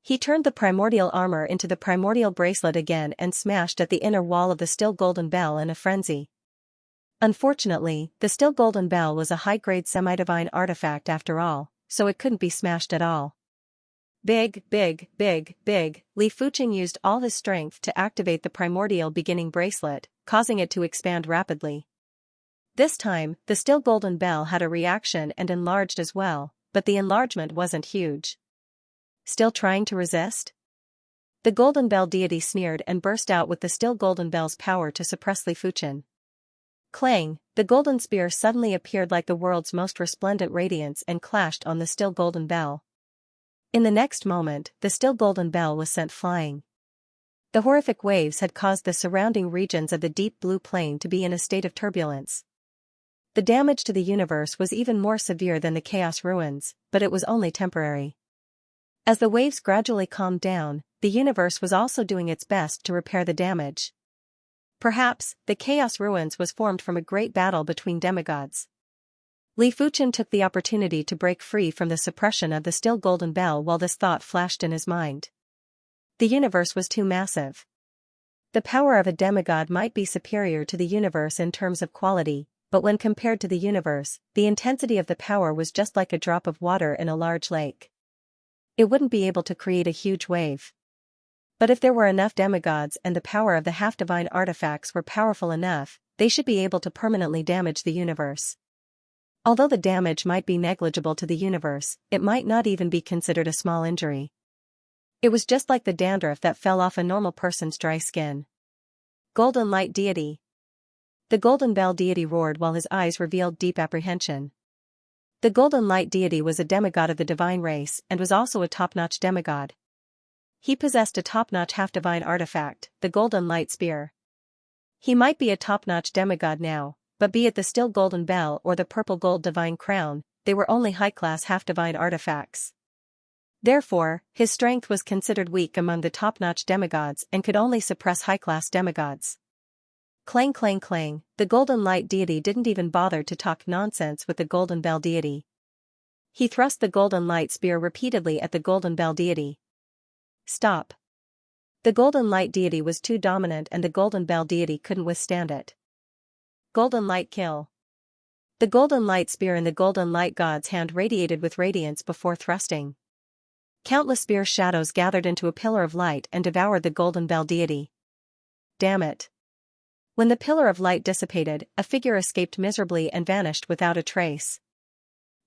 He turned the primordial armor into the primordial bracelet again and smashed at the inner wall of the still Golden Bell in a frenzy. Unfortunately, the still Golden Bell was a high-grade semi-divine artifact after all, so it couldn't be smashed at all. Big, Li Fuchen used all his strength to activate the primordial beginning bracelet, causing it to expand rapidly. This time, the still Golden Bell had a reaction and enlarged as well, but the enlargement wasn't huge. Still trying to resist? The Golden Bell deity sneered and burst out with the still Golden Bell's power to suppress Li Fuchen. Clang, the golden spear suddenly appeared like the world's most resplendent radiance and clashed on the still Golden Bell. In the next moment, the still Golden Bell was sent flying. The horrific waves had caused the surrounding regions of the deep blue plain to be in a state of turbulence. The damage to the universe was even more severe than the chaos ruins, but it was only temporary. As the waves gradually calmed down, the universe was also doing its best to repair the damage. Perhaps, the chaos ruins was formed from a great battle between demigods. Li Fuchen took the opportunity to break free from the suppression of the still Golden Bell while this thought flashed in his mind. The universe was too massive. The power of a demigod might be superior to the universe in terms of quality, but when compared to the universe, the intensity of the power was just like a drop of water in a large lake. It wouldn't be able to create a huge wave. But if there were enough demigods and the power of the half-divine artifacts were powerful enough, they should be able to permanently damage the universe. Although the damage might be negligible to the universe, it might not even be considered a small injury. It was just like the dandruff that fell off a normal person's dry skin. Golden Light Deity. The Golden Bell deity roared while his eyes revealed deep apprehension. The Golden Light deity was a demigod of the divine race and was also a top-notch demigod. He possessed a top-notch half-divine artifact, the Golden Light Spear. He might be a top-notch demigod now, but be it the still Golden Bell or the purple gold divine crown, they were only high-class half-divine artifacts. Therefore, his strength was considered weak among the top-notch demigods and could only suppress high-class demigods. Clang clang clang, the Golden Light deity didn't even bother to talk nonsense with the Golden Bell deity. He thrust the Golden Light Spear repeatedly at the Golden Bell deity. Stop. The Golden Light deity was too dominant and the Golden Bell deity couldn't withstand it. Golden Light Kill. The Golden Light Spear in the Golden Light God's hand radiated with radiance before thrusting. Countless spear shadows gathered into a pillar of light and devoured the Golden Bell deity. Damn it. When the pillar of light dissipated, a figure escaped miserably and vanished without a trace.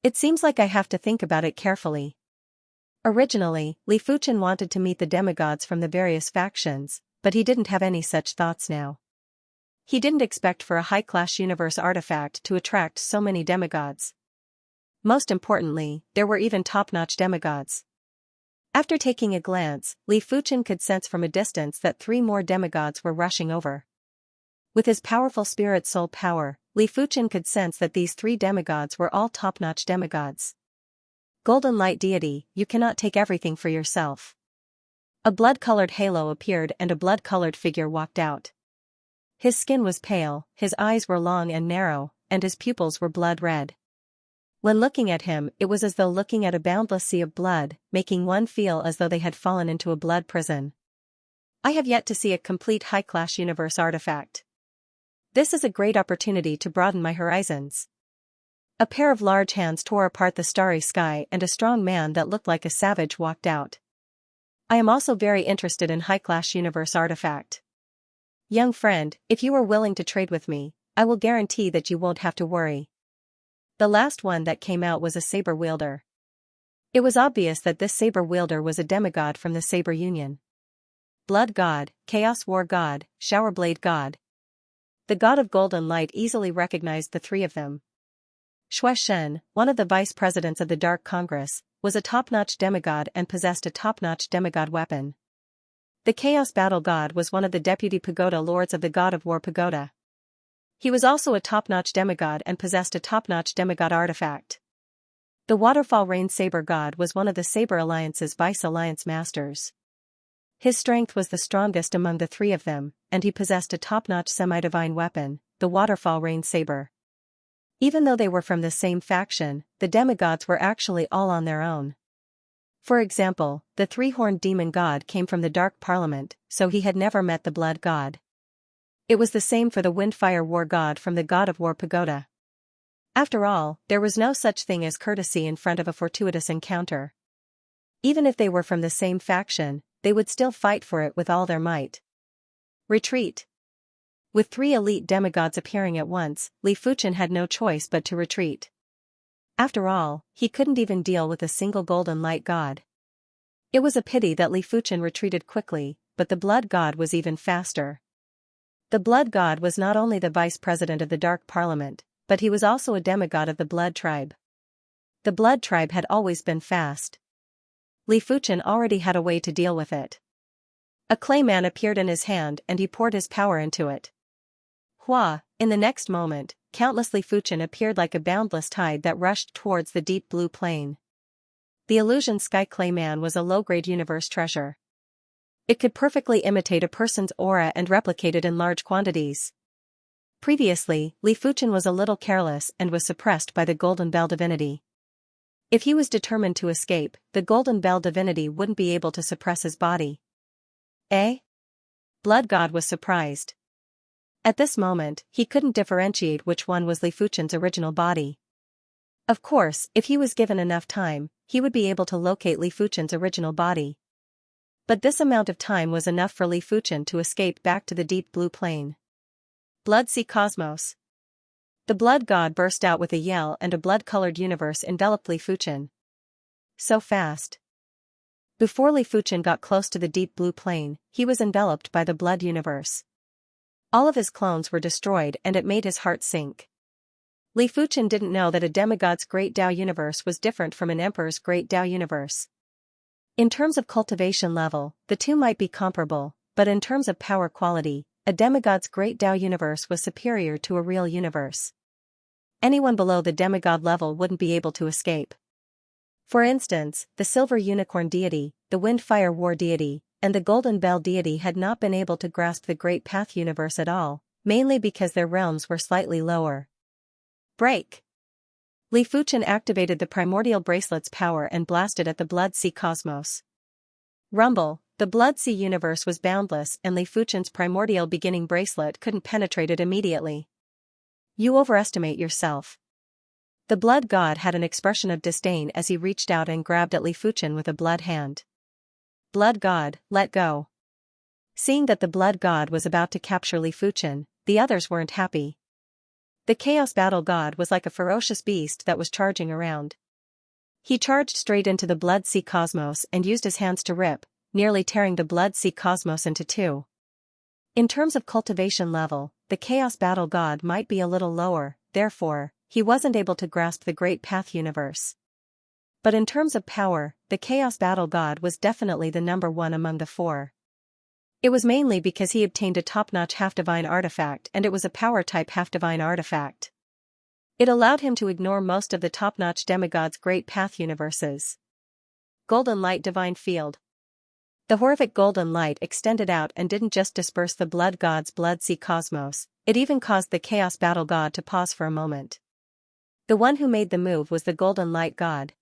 It seems like I have to think about it carefully. Originally, Li Fuchen wanted to meet the demigods from the various factions, but he didn't have any such thoughts now. He didn't expect for a high-class universe artifact to attract so many demigods. Most importantly, there were even top-notch demigods. After taking a glance, Li Fuchen could sense from a distance that 3 more demigods were rushing over. With his powerful spirit soul power, Li Fuchen could sense that these 3 demigods were all top-notch demigods. Golden Light Deity, you cannot take everything for yourself. A blood-colored halo appeared and a blood-colored figure walked out. His skin was pale, his eyes were long and narrow, and his pupils were blood red. When looking at him, it was as though looking at a boundless sea of blood, making one feel as though they had fallen into a blood prison. I have yet to see a complete high-class universe artifact. This is a great opportunity to broaden my horizons. A pair of large hands tore apart the starry sky and a strong man that looked like a savage walked out. I am also very interested in high-class universe artifact. Young friend, if you are willing to trade with me, I will guarantee that you won't have to worry. The last one that came out was a saber wielder. It was obvious that this saber wielder was a demigod from the Saber Union. Blood god, chaos war god, shower blade god. The god of golden light easily recognized the three of them. Xue Shen, one of the vice presidents of the Dark Congress, was a top-notch demigod and possessed a top-notch demigod weapon. The Chaos Battle God was one of the deputy pagoda lords of the God of War pagoda. He was also a top-notch demigod and possessed a top-notch demigod artifact. The Waterfall Rain Saber God was one of the Saber Alliance's Vice Alliance Masters. His strength was the strongest among the three of them, and he possessed a top-notch semi-divine weapon, the Waterfall Rain Saber. Even though they were from the same faction, the demigods were actually all on their own. For example, the three-horned demon god came from the Dark Parliament, so he had never met the Blood God. It was the same for the Windfire War God from the God of War pagoda. After all, there was no such thing as courtesy in front of a fortuitous encounter. Even if they were from the same faction, they would still fight for it with all their might. Retreat. With three elite demigods appearing at once, Li Fuchen had no choice but to retreat. After all, he couldn't even deal with a single golden light god. It was a pity that Li Fuchen retreated quickly, but the Blood God was even faster. The Blood God was not only the vice president of the Dark Parliament, but he was also a demigod of the Blood Tribe. The Blood Tribe had always been fast. Li Fuchen already had a way to deal with it. A clay man appeared in his hand and he poured his power into it. Hua, in the next moment, countless Li Fuchen appeared like a boundless tide that rushed towards the deep blue plain. The illusion Sky Clay Man was a low-grade universe treasure. It could perfectly imitate a person's aura and replicate it in large quantities. Previously, Li Fuchen was a little careless and was suppressed by the Golden Bell Divinity. If he was determined to escape, the Golden Bell Divinity wouldn't be able to suppress his body. Eh? Blood God was surprised. At this moment, he couldn't differentiate which one was Li Fuchen's original body. Of course, if he was given enough time, he would be able to locate Li Fuchen's original body. But this amount of time was enough for Li Fuchen to escape back to the deep blue plain. Blood Sea Cosmos. The Blood God burst out with a yell and a blood-colored universe enveloped Li Fuchen. So fast. Before Li Fuchen got close to the deep blue plain, he was enveloped by the blood universe. All of his clones were destroyed and it made his heart sink. Li Fuchen didn't know that a demigod's Great Tao universe was different from an emperor's Great Tao universe. In terms of cultivation level, the two might be comparable, but in terms of power quality, a demigod's Great Tao universe was superior to a real universe. Anyone below the demigod level wouldn't be able to escape. For instance, the Silver Unicorn deity, the Windfire War deity, and the Golden Bell deity had not been able to grasp the Great Path universe at all, mainly because their realms were slightly lower. Break! Li Fuchen activated the primordial bracelet's power and blasted at the Blood Sea Cosmos. Rumble, the Blood Sea universe was boundless and Li Fuchen's primordial beginning bracelet couldn't penetrate it immediately. You overestimate yourself. The Blood God had an expression of disdain as he reached out and grabbed at Li Fuchen with a blood hand. Blood God, let go. Seeing that the Blood God was about to capture Li Fuchen, the others weren't happy. The Chaos Battle God was like a ferocious beast that was charging around. He charged straight into the Blood Sea Cosmos and used his hands to rip, nearly tearing the Blood Sea Cosmos into two. In terms of cultivation level, the Chaos Battle God might be a little lower, therefore, he wasn't able to grasp the Great Path universe. But in terms of power, the Chaos Battle God was definitely the number one among the four. It was mainly because he obtained a top-notch half-divine artifact and it was a power-type half-divine artifact. It allowed him to ignore most of the top-notch demigods' Great Path universes. Golden Light Divine Field. The horrific golden light extended out and didn't just disperse the Blood God's Blood Sea Cosmos, it even caused the Chaos Battle God to pause for a moment. The one who made the move was the Golden Light God.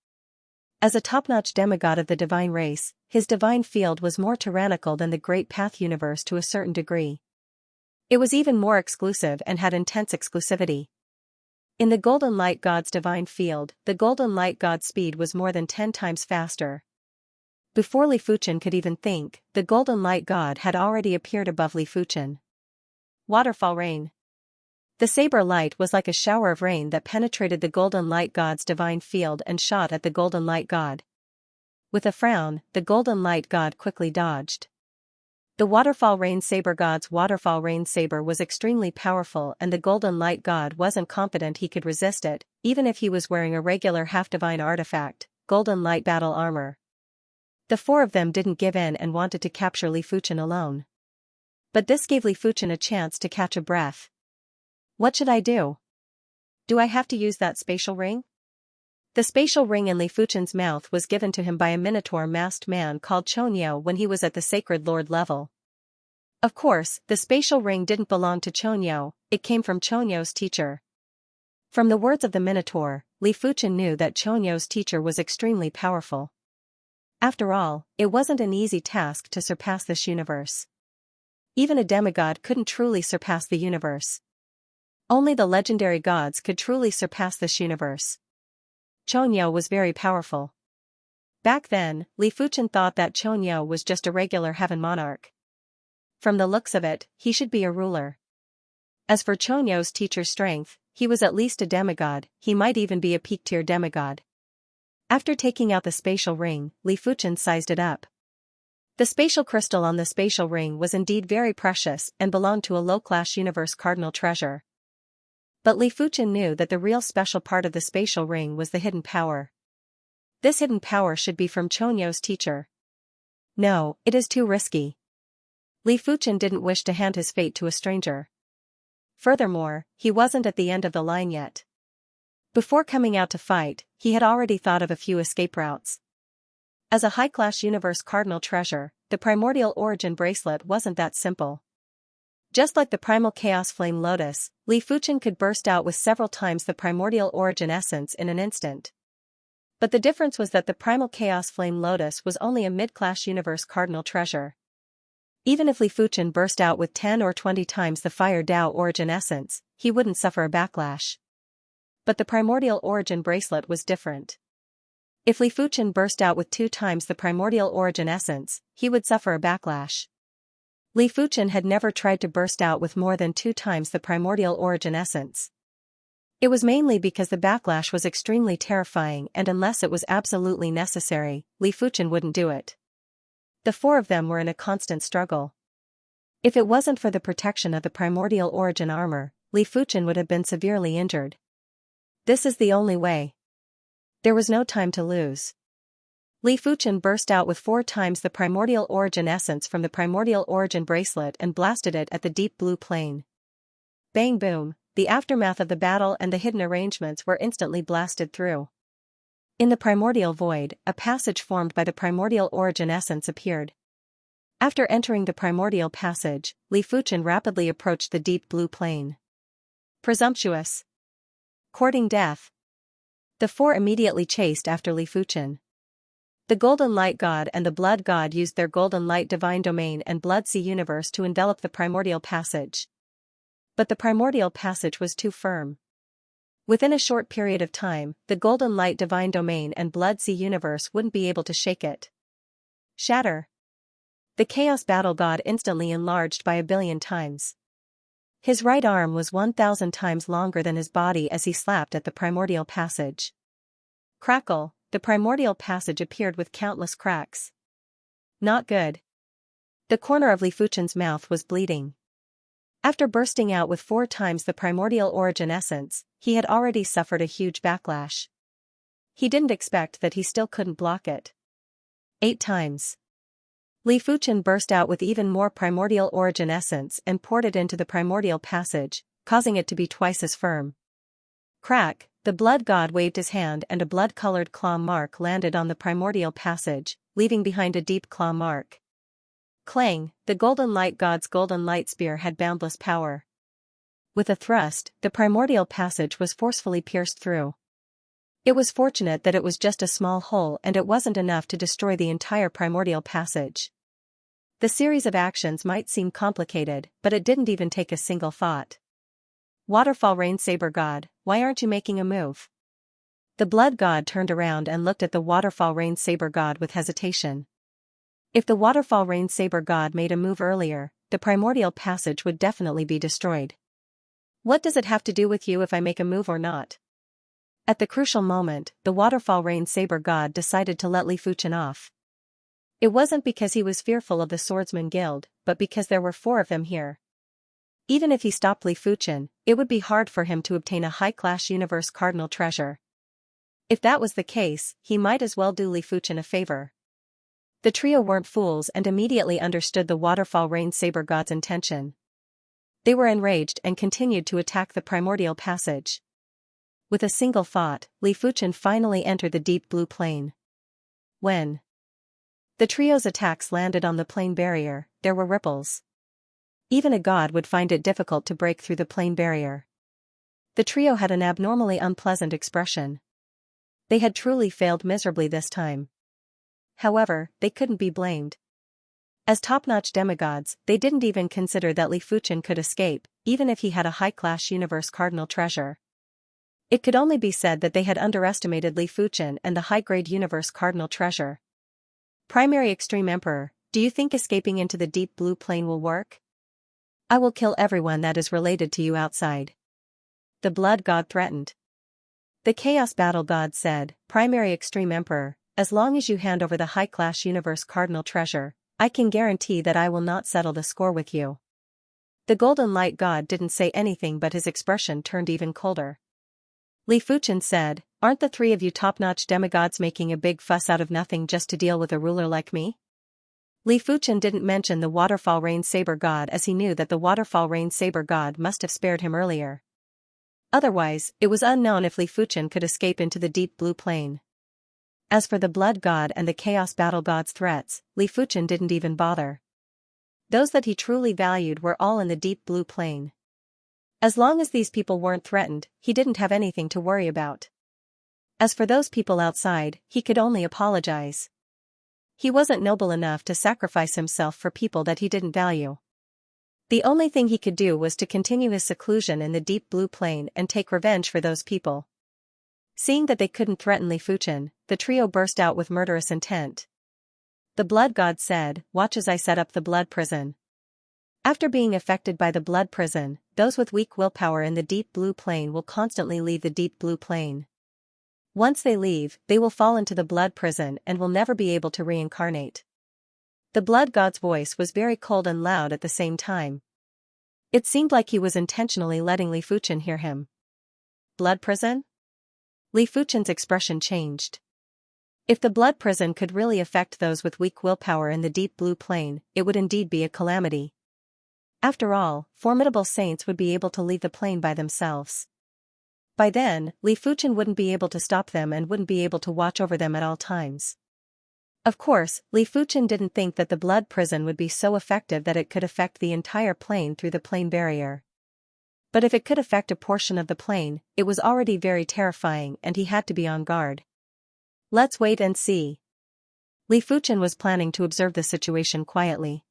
As a top-notch demigod of the divine race, his divine field was more tyrannical than the Great Path universe to a certain degree. It was even more exclusive and had intense exclusivity. In the Golden Light God's divine field, the Golden Light God's speed was more than 10 times faster. Before Li Fuchen could even think, the Golden Light God had already appeared above Li Fuchen. Waterfall rain. The saber light was like a shower of rain that penetrated the Golden Light God's divine field and shot at the Golden Light God. With a frown, the Golden Light God quickly dodged. The Waterfall Rain Saber God's Waterfall Rain Saber was extremely powerful, and the Golden Light God wasn't confident he could resist it, even if he was wearing a regular half-divine artifact, Golden Light Battle Armor. The four of them didn't give in and wanted to capture Li Fuchen alone. But this gave Li Fuchen a chance to catch a breath. What should I do? Do I have to use that spatial ring? The spatial ring in Li Fuchen's mouth was given to him by a minotaur masked man called Chonyo when he was at the Sacred Lord level. Of course, the spatial ring didn't belong to Chonyo, it came from Chonyo's teacher. From the words of the minotaur, Li Fuchen knew that Chonyo's teacher was extremely powerful. After all, it wasn't an easy task to surpass this universe. Even a demigod couldn't truly surpass the universe. Only the legendary gods could truly surpass this universe. Chonyo was very powerful. Back then, Li Fuchen thought that Chonyo was just a regular heaven monarch. From the looks of it, he should be a ruler. As for Chonyo's teacher's strength, he was at least a demigod, he might even be a peak-tier demigod. After taking out the spatial ring, Li Fuchen sized it up. The spatial crystal on the spatial ring was indeed very precious and belonged to a low-class universe cardinal treasure. But Li Fuchen knew that the real special part of the spatial ring was the hidden power. This hidden power should be from Chonyo's teacher. No, it is too risky. Li Fuchen didn't wish to hand his fate to a stranger. Furthermore, he wasn't at the end of the line yet. Before coming out to fight, he had already thought of a few escape routes. As a high-class universe cardinal treasure, the primordial origin bracelet wasn't that simple. Just like the primal chaos flame lotus, Li Fuchen could burst out with several times the primordial origin essence in an instant. But the difference was that the primal chaos flame lotus was only a mid-class universe cardinal treasure. Even if Li Fuchen burst out with 10 or 20 times the fire Dao origin essence, he wouldn't suffer a backlash. But the primordial origin bracelet was different. If Li Fuchen burst out with 2 times the primordial origin essence, he would suffer a backlash. Li Fuchen had never tried to burst out with more than 2 times the primordial origin essence. It was mainly because the backlash was extremely terrifying, and unless it was absolutely necessary, Li Fuchen wouldn't do it. The four of them were in a constant struggle. If it wasn't for the protection of the primordial origin armor, Li Fuchen would have been severely injured. This is the only way. There was no time to lose. Li Fuchen burst out with 4 times the primordial origin essence from the primordial origin bracelet and blasted it at the deep blue plane. Bang boom, the aftermath of the battle and the hidden arrangements were instantly blasted through. In the primordial void, a passage formed by the primordial origin essence appeared. After entering the primordial passage, Li Fuchen rapidly approached the deep blue plane. Presumptuous. Courting death. The four immediately chased after Li Fuchen. The Golden Light God and the Blood God used their Golden Light Divine Domain and Blood Sea Universe to envelop the primordial passage. But the primordial passage was too firm. Within a short period of time, the Golden Light Divine Domain and Blood Sea Universe wouldn't be able to shake it. Shatter. The Chaos Battle God instantly enlarged by 1 billion times. His right arm was 1,000 times longer than his body as he slapped at the primordial passage. Crackle, the primordial passage appeared with countless cracks. Not good. The corner of Li Fuchen's mouth was bleeding. After bursting out with 4 times the primordial origin essence, he had already suffered a huge backlash. He didn't expect that he still couldn't block it. 8 times. Li Fuchen burst out with even more primordial origin essence and poured it into the primordial passage, causing it to be twice as firm. Crack, the blood god waved his hand and a blood-colored claw mark landed on the primordial passage, leaving behind a deep claw mark. Clang, the Golden Light God's Golden Light Spear had boundless power. With a thrust, the primordial passage was forcefully pierced through. It was fortunate that it was just a small hole and it wasn't enough to destroy the entire primordial passage. The series of actions might seem complicated, but it didn't even take a single thought. Waterfall Rain Saber God, why aren't you making a move? The Blood God turned around and looked at the Waterfall Rain Saber God with hesitation. If the Waterfall Rain Saber God made a move earlier, the primordial passage would definitely be destroyed. What does it have to do with you if I make a move or not? At the crucial moment, the Waterfall Rain Saber God decided to let Li Fuchen off. It wasn't because he was fearful of the Swordsman Guild, but because there were 4 of them here. Even if he stopped Li Fuchen, it would be hard for him to obtain a high-class universe cardinal treasure. If that was the case, he might as well do Li Fuchen a favor. The trio weren't fools and immediately understood the Waterfall Rain Saber God's intention. They were enraged and continued to attack the primordial passage. With a single thought, Li Fuchen finally entered the deep blue plane. When the trio's attacks landed on the plane barrier, there were ripples. Even a god would find it difficult to break through the plane barrier. The trio had an abnormally unpleasant expression. They had truly failed miserably this time. However, they couldn't be blamed. As top-notch demigods, they didn't even consider that Li Fuchen could escape, even if he had a high-class universe cardinal treasure. It could only be said that they had underestimated Li Fuchen and the high-grade universe cardinal treasure. Primary Extreme Emperor, do you think escaping into the deep blue plane will work? I will kill everyone that is related to you outside. The Blood God threatened. The Chaos Battle God said, Primary Extreme Emperor, as long as you hand over the high-class universe cardinal treasure, I can guarantee that I will not settle the score with you. The Golden Light God didn't say anything, but his expression turned even colder. Li Fuchen said, aren't the 3 of you top-notch demigods making a big fuss out of nothing just to deal with a ruler like me? Li Fuchen didn't mention the Waterfall Rain Saber God as he knew that the Waterfall Rain Saber God must have spared him earlier. Otherwise, it was unknown if Li Fuchen could escape into the deep blue plane. As for the Blood God and the Chaos Battle God's threats, Li Fuchen didn't even bother. Those that he truly valued were all in the deep blue plane. As long as these people weren't threatened, he didn't have anything to worry about. As for those people outside, he could only apologize. He wasn't noble enough to sacrifice himself for people that he didn't value. The only thing he could do was to continue his seclusion in the deep blue plane and take revenge for those people. Seeing that they couldn't threaten Li Fuchen, the trio burst out with murderous intent. The Blood God said, watch as I set up the blood prison. After being affected by the blood prison, those with weak willpower in the deep blue plane will constantly leave the deep blue plane. Once they leave, they will fall into the blood prison and will never be able to reincarnate. The Blood God's voice was very cold and loud at the same time. It seemed like he was intentionally letting Li Fuchen hear him. Blood prison? Li Fuchen's expression changed. If the blood prison could really affect those with weak willpower in the deep blue plane, it would indeed be a calamity. After all, formidable saints would be able to leave the plane by themselves. By then, Li Fuchen wouldn't be able to stop them and wouldn't be able to watch over them at all times. Of course, Li Fuchen didn't think that the blood prison would be so effective that it could affect the entire plane through the plane barrier. But if it could affect a portion of the plane, it was already very terrifying and he had to be on guard. Let's wait and see. Li Fuchen was planning to observe the situation quietly.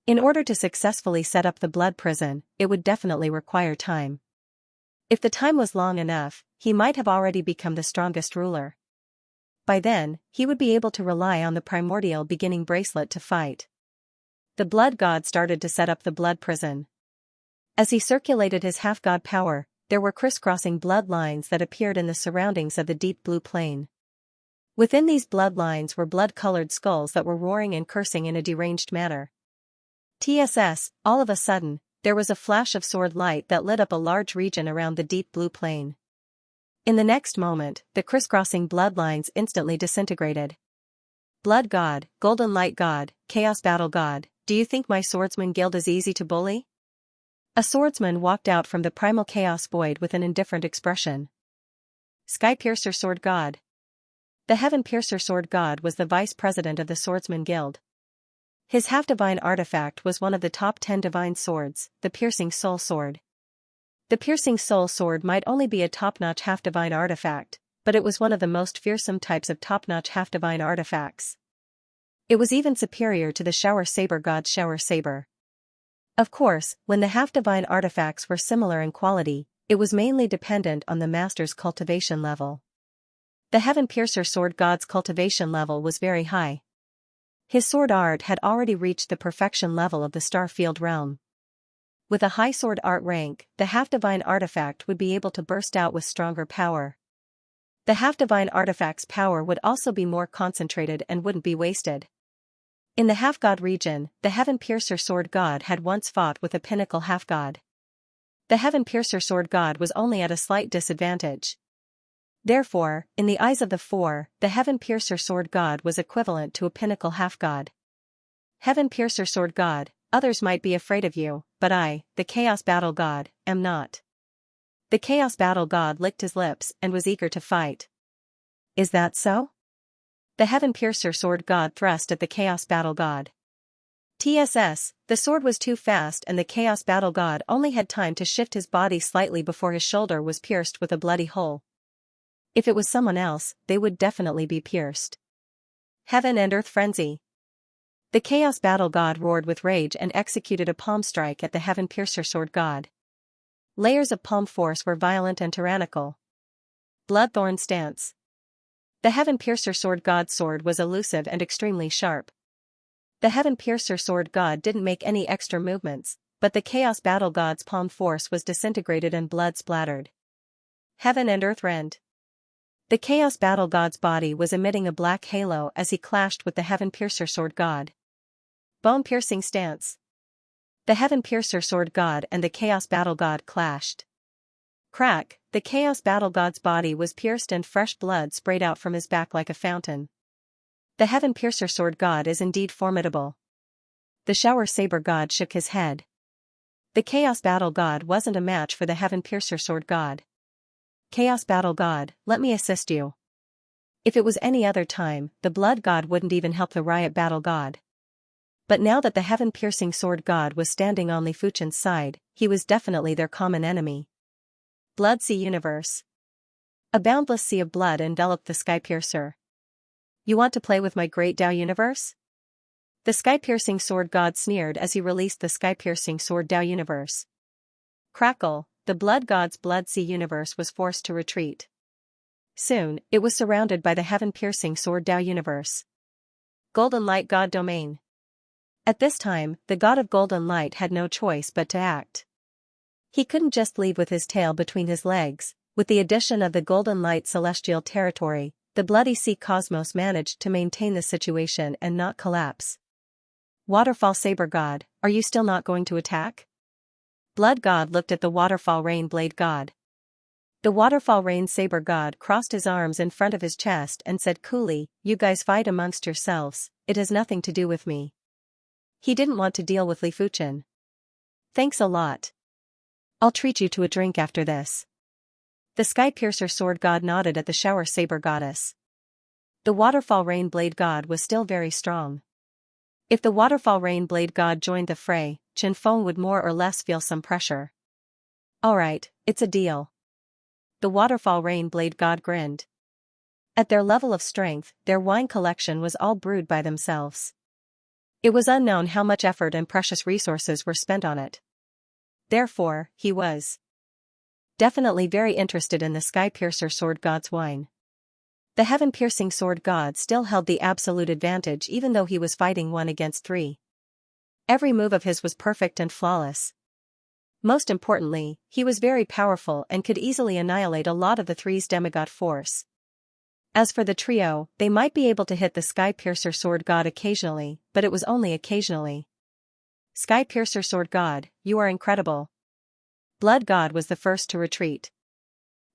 In order to successfully set up the blood prison, it would definitely require time. If the time was long enough, he might have already become the strongest ruler. By then, he would be able to rely on the primordial beginning bracelet to fight. The Blood God started to set up the blood prison. As he circulated his half-god power, there were crisscrossing bloodlines that appeared in the surroundings of the deep blue plane. Within these bloodlines were blood-colored skulls that were roaring and cursing in a deranged manner. TSS, all of a sudden, there was a flash of sword light that lit up a large region around the deep blue plane. In the next moment, the crisscrossing bloodlines instantly disintegrated. Blood God, Golden Light God, Chaos Battle God, do you think my swordsman guild is easy to bully? A swordsman walked out from the primal chaos void with an indifferent expression. Sky Piercer Sword God. The Heaven Piercer Sword God was the vice president of the Swordsman Guild. His half-divine artifact was one of the top 10 divine swords, the Piercing Soul Sword. The Piercing Soul Sword might only be a top-notch half-divine artifact, but it was one of the most fearsome types of top-notch half-divine artifacts. It was even superior to the Shower Saber god's Shower Saber. Of course, when the half-divine artifacts were similar in quality, it was mainly dependent on the master's cultivation level. The Heaven Piercer sword god's cultivation level was very high. His sword art had already reached the perfection level of the Starfield realm. With a high sword art rank, the half-divine artifact would be able to burst out with stronger power. The half-divine artifact's power would also be more concentrated and wouldn't be wasted. In the half-god region, the Heaven Piercer sword god had once fought with a pinnacle half-god. The Heaven Piercer sword god was only at a slight disadvantage. Therefore, in the eyes of the four, the Heaven Piercer sword god was equivalent to a pinnacle half-god. Heaven Piercer sword god, others might be afraid of you, but I, the Chaos Battle god, am not. The Chaos Battle god licked his lips and was eager to fight. Is that so? The Heaven Piercer sword god thrust at the Chaos Battle god. TSS, the sword was too fast and the Chaos Battle god only had time to shift his body slightly before his shoulder was pierced with a bloody hole. If it was someone else, they would definitely be pierced. Heaven and Earth Frenzy. The Chaos Battle god roared with rage and executed a palm strike at the Heaven Piercer sword god. Layers of palm force were violent and tyrannical. Bloodthorn stance. The Heaven Piercer sword god's sword was elusive and extremely sharp. The Heaven Piercer sword god didn't make any extra movements, but the Chaos Battle god's palm force was disintegrated and blood splattered. Heaven and Earth Rend. The Chaos Battle god's body was emitting a black halo as he clashed with the Heaven Piercer sword god. Bone-piercing stance. The Heaven Piercer sword god and the Chaos Battle god clashed. Crack, the Chaos Battle god's body was pierced and fresh blood sprayed out from his back like a fountain. The Heaven Piercer sword god is indeed formidable. The Shower Saber god shook his head. The Chaos Battle god wasn't a match for the Heaven Piercer sword god. Chaos Battle god, let me assist you. If it was any other time, the Blood god wouldn't even help the Riot Battle god. But now that the Heaven Piercing sword god was standing on Li Fuchen's side, he was definitely their common enemy. Blood Sea Universe. A boundless sea of blood enveloped the Sky Piercer. You want to play with my great Dao universe? The Sky Piercing sword god sneered as he released the Sky Piercing sword Dao universe. Crackle, the Blood god's Blood Sea universe was forced to retreat. Soon, it was surrounded by the Heaven Piercing sword Dao universe. Golden Light god domain. At this time, the god of Golden Light had no choice but to act. He couldn't just leave with his tail between his legs. With the addition of the Golden Light celestial territory, the Bloody Sea Cosmos managed to maintain the situation and not collapse. Waterfall Saber god, are you still not going to attack? Blood god looked at the Waterfall Rain Blade god. The Waterfall Rain Saber god crossed his arms in front of his chest and said coolly, "You guys fight amongst yourselves, it has nothing to do with me." He didn't want to deal with Li Fuchen. Thanks a lot. I'll treat you to a drink after this. The Sky Piercer sword god nodded at the Shower Saber goddess. The Waterfall Rain Blade god was still very strong. If the Waterfall Rain Blade god joined the fray, Chen Feng would more or less feel some pressure. Alright, it's a deal. The Waterfall Rain Blade god grinned. At their level of strength, their wine collection was all brewed by themselves. It was unknown how much effort and precious resources were spent on it. Therefore, he was definitely very interested in the Sky Piercer sword god's wine. The Heaven Piercing sword god still held the absolute advantage even though he was fighting 1 against 3. Every move of his was perfect and flawless. Most importantly, he was very powerful and could easily annihilate a lot of the Three's demigod force. As for the trio, they might be able to hit the Sky Piercer sword god occasionally, but it was only occasionally. Sky Piercer sword god, you are incredible. Blood god was the first to retreat.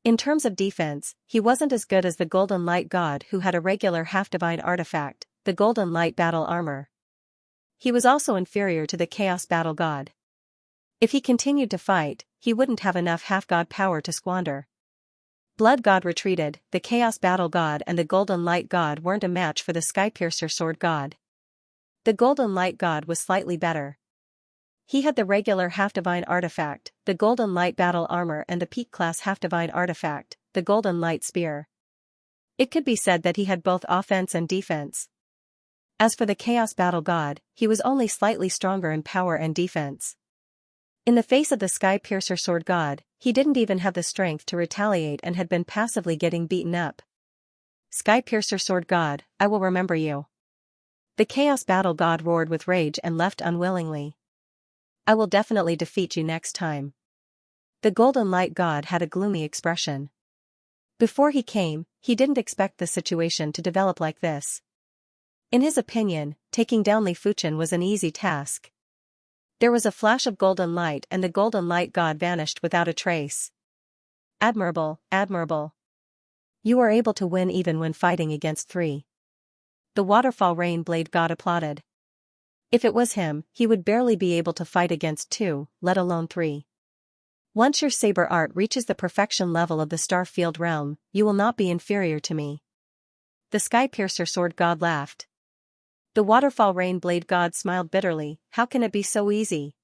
In terms of defense, he wasn't as good as the Golden Light god who had a regular half-divine artifact, the Golden Light battle armor. He was also inferior to the Chaos Battle god. If he continued to fight, he wouldn't have enough half-god power to squander. Blood god retreated, the Chaos Battle god and the Golden Light god weren't a match for the Sky Piercer sword god. The Golden Light god was slightly better. He had the regular half-divine artifact, the Golden Light battle armor and the peak class half-divine artifact, the Golden Light spear. It could be said that he had both offense and defense. As for the Chaos Battle God, he was only slightly stronger in power and defense. In the face of the Sky Piercer Sword God, he didn't even have the strength to retaliate and had been passively getting beaten up. Sky Piercer Sword God, I will remember you. The Chaos Battle God roared with rage and left unwillingly. I will definitely defeat you next time. The Golden Light God had a gloomy expression. Before he came, he didn't expect the situation to develop like this. In his opinion, taking down Li Fuchen was an easy task. There was a flash of golden light and the Golden Light God vanished without a trace. Admirable, admirable. You are able to win even when fighting against 3. The Waterfall Rain Blade God applauded. If it was him, he would barely be able to fight against 2, let alone 3. Once your saber art reaches the perfection level of the Star Field realm, you will not be inferior to me. The Sky Piercer Sword God laughed. The Waterfall Rain Blade God smiled bitterly. How can it be so easy?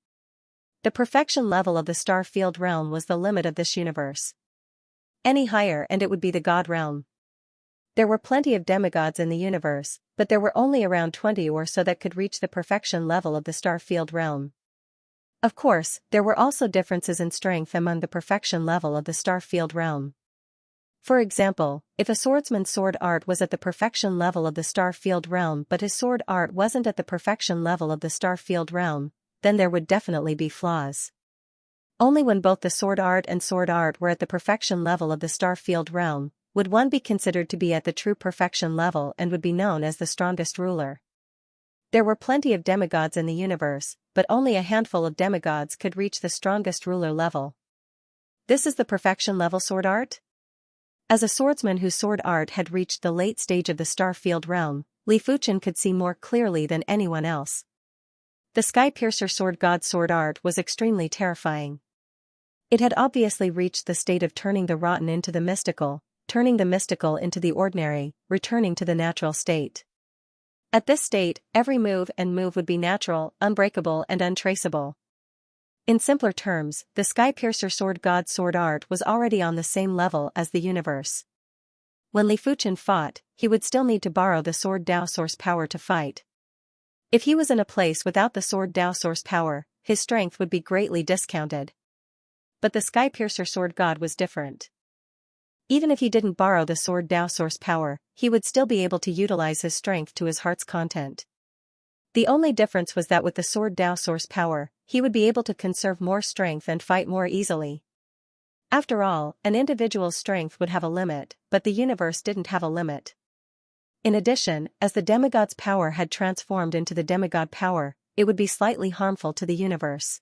The perfection level of the Star Field realm was the limit of this universe. Any higher and it would be the God realm. There were plenty of demigods in the universe, but there were only around 20 or so that could reach the perfection level of the Star Field realm. Of course, there were also differences in strength among the perfection level of the Star Field realm. For example, if a swordsman's sword art was at the perfection level of the Star Field realm but his sword art wasn't at the perfection level of the Star Field realm, then there would definitely be flaws. Only when both the sword art and sword art were at the perfection level of the Star Field realm, would one be considered to be at the true perfection level and would be known as the strongest ruler. There were plenty of demigods in the universe, but only a handful of demigods could reach the strongest ruler level. This is the perfection level sword art? As a swordsman whose sword art had reached the late stage of the Star Field realm, Li Fuchen could see more clearly than anyone else. The Sky Piercer Sword God's sword art was extremely terrifying. It had obviously reached the state of turning the rotten into the mystical, turning the mystical into the ordinary, returning to the natural state. At this state, every move would be natural, unbreakable and untraceable. In simpler terms, the Sky Piercer Sword God's sword art was already on the same level as the universe. When Li Fuchen fought, he would still need to borrow the Sword Dao Source power to fight. If he was in a place without the Sword Dao Source power, his strength would be greatly discounted. But the Sky Piercer Sword God was different. Even if he didn't borrow the Sword Dao Source power, he would still be able to utilize his strength to his heart's content. The only difference was that with the Sword Dao Source power, he would be able to conserve more strength and fight more easily. After all, an individual's strength would have a limit, but the universe didn't have a limit. In addition, as the demigod's power had transformed into the demigod power, it would be slightly harmful to the universe.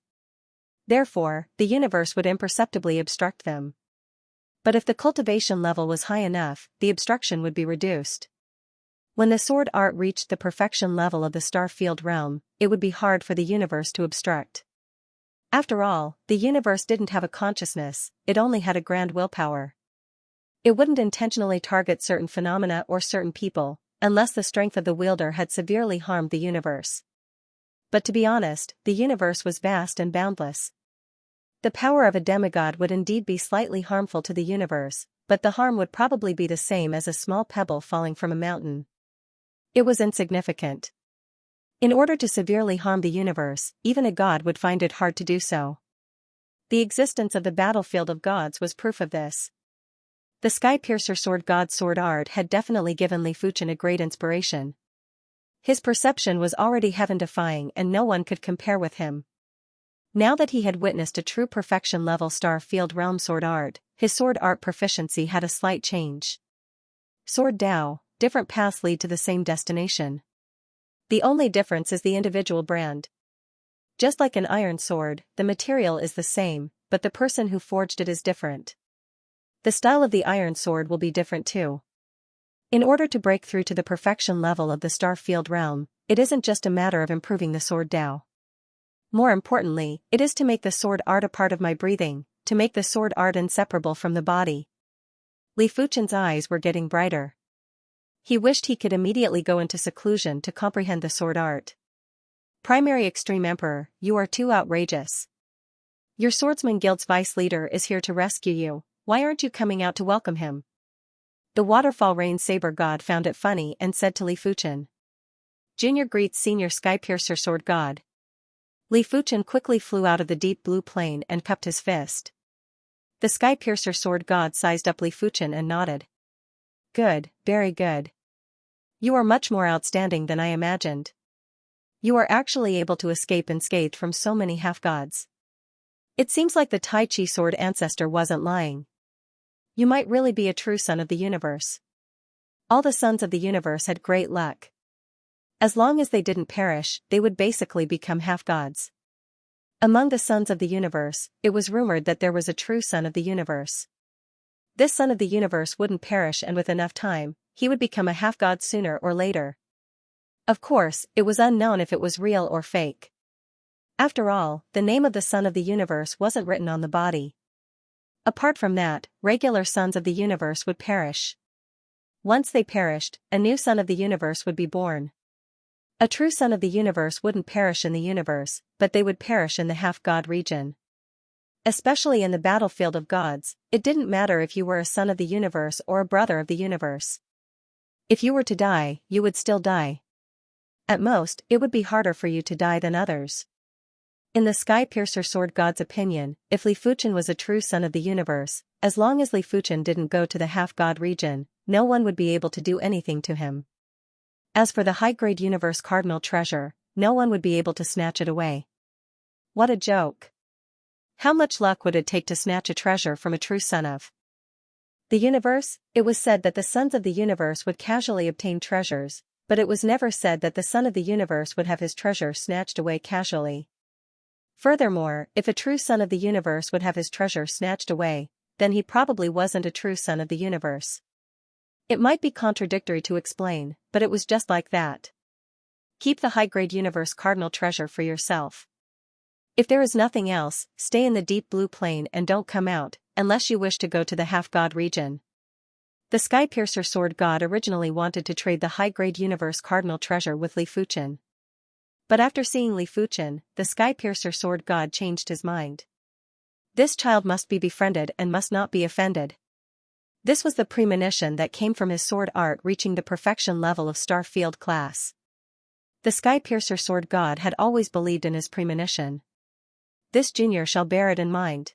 Therefore, the universe would imperceptibly obstruct them. But if the cultivation level was high enough, the obstruction would be reduced. When the sword art reached the perfection level of the Star Field realm, it would be hard for the universe to obstruct. After all, the universe didn't have a consciousness, it only had a grand willpower. It wouldn't intentionally target certain phenomena or certain people, unless the strength of the wielder had severely harmed the universe. But to be honest, the universe was vast and boundless. The power of a demigod would indeed be slightly harmful to the universe, but the harm would probably be the same as a small pebble falling from a mountain. It was insignificant. In order to severely harm the universe, even a god would find it hard to do so. The existence of the battlefield of gods was proof of this. The Sky Piercer Sword God's sword art had definitely given Li Fuchen a great inspiration. His perception was already heaven-defying and no one could compare with him. Now that he had witnessed a true perfection-level Star Field realm sword art, his sword art proficiency had a slight change. Sword Dao, different paths lead to the same destination. The only difference is the individual brand. Just like an iron sword, the material is the same, but the person who forged it is different. The style of the iron sword will be different too. In order to break through to the perfection level of the Star Field realm, it isn't just a matter of improving the sword Dao. More importantly, it is to make the sword art a part of my breathing, to make the sword art inseparable from the body. Li Fuchen's eyes were getting brighter. He wished he could immediately go into seclusion to comprehend the sword art. Primary Extreme Emperor, you are too outrageous. Your Swordsman Guild's vice leader is here to rescue you, why aren't you coming out to welcome him? The waterfall rain saber god found it funny and said to Li Fuchen. Junior greets senior sky piercer sword god. Li Fuchen quickly flew out of the deep blue plane and cupped his fist. The sky piercer sword god sized up Li Fuchen and nodded. Good, very good. You are much more outstanding than I imagined. You are actually able to escape unscathed from so many half-gods. It seems like the Tai Chi sword ancestor wasn't lying. You might really be a true son of the universe. All the sons of the universe had great luck. As long as they didn't perish, they would basically become half-gods. Among the sons of the universe, it was rumored that there was a true son of the universe. This son of the universe wouldn't perish, and with enough time, he would become a half-god sooner or later. Of course, it was unknown if it was real or fake. After all, the name of the son of the universe wasn't written on the body. Apart from that, regular sons of the universe would perish. Once they perished, a new son of the universe would be born. A true son of the universe wouldn't perish in the universe, but they would perish in the half-god region. Especially in the battlefield of gods, it didn't matter if you were a son of the universe or a brother of the universe. If you were to die, you would still die. At most, it would be harder for you to die than others. In the Sky Piercer Sword God's opinion, if Li Fuchen was a true son of the universe, as long as Li Fuchen didn't go to the half-god region, no one would be able to do anything to him. As for the high-grade universe cardinal treasure, no one would be able to snatch it away. What a joke. How much luck would it take to snatch a treasure from a true son of the universe? It was said that the sons of the universe would casually obtain treasures, but it was never said that the son of the universe would have his treasure snatched away casually. Furthermore, if a true son of the universe would have his treasure snatched away, then he probably wasn't a true son of the universe. It might be contradictory to explain, but it was just like that. Keep the high-grade universe cardinal treasure for yourself. If there is nothing else, stay in the deep blue plane and don't come out, unless you wish to go to the half-god region. The Sky Piercer Sword God originally wanted to trade the high-grade universe cardinal treasure with Li Fuchen. But after seeing Li Fuchen, the Sky Piercer Sword God changed his mind. This child must be befriended and must not be offended. This was the premonition that came from his sword art reaching the perfection level of Star Field class. The Sky Piercer Sword God had always believed in his premonition. This junior shall bear it in mind.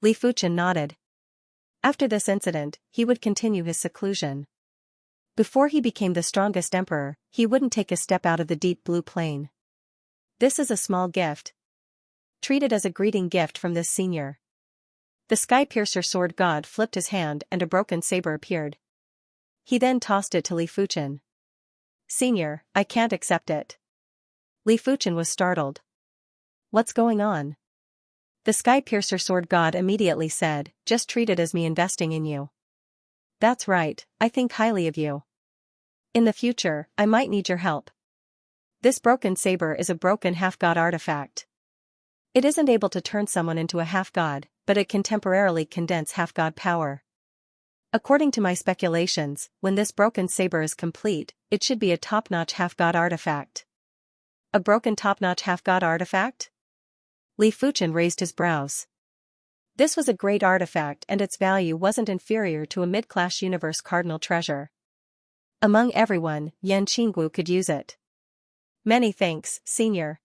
Li Fuchen nodded. After this incident, he would continue his seclusion. Before he became the strongest emperor, he wouldn't take a step out of the deep blue plane. This is a small gift. Treat it as a greeting gift from this senior. The Sky Piercer Sword God flipped his hand and a broken saber appeared. He then tossed it to Li Fuchen. Senior, I can't accept it. Li Fuchen was startled. What's going on? The Sky Piercer Sword God immediately said, just treat it as me investing in you. That's right, I think highly of you. In the future, I might need your help. This broken saber is a broken half-god artifact. It isn't able to turn someone into a half-god, but it can temporarily condense half-god power. According to my speculations, when this broken saber is complete, it should be a top-notch half-god artifact. A broken top-notch half-god artifact? Li Fuchen raised his brows. This was a great artifact and its value wasn't inferior to a mid-class universe cardinal treasure. Among everyone, Yan Qinggu could use it. Many thanks, senior.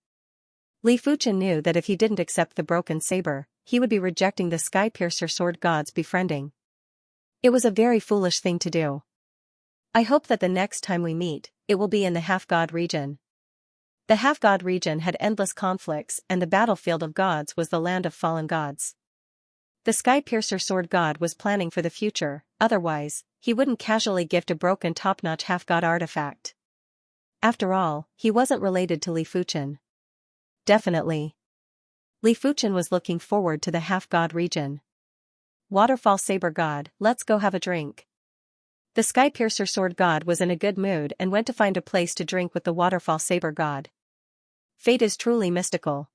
Li Fuchen knew that if he didn't accept the broken saber, he would be rejecting the Sky Piercer Sword God's befriending. It was a very foolish thing to do. I hope that the next time we meet, it will be in the half-god region. The half-god region had endless conflicts and the battlefield of gods was the land of fallen gods. The Sky Piercer Sword God was planning for the future, otherwise, he wouldn't casually gift a broken top-notch half-god artifact. After all, he wasn't related to Li Fuchen. Definitely. Li Fuchen was looking forward to the half-god region. Waterfall Saber God, let's go have a drink. The Sky Piercer Sword God was in a good mood and went to find a place to drink with the Waterfall Saber God. Fate is truly mystical.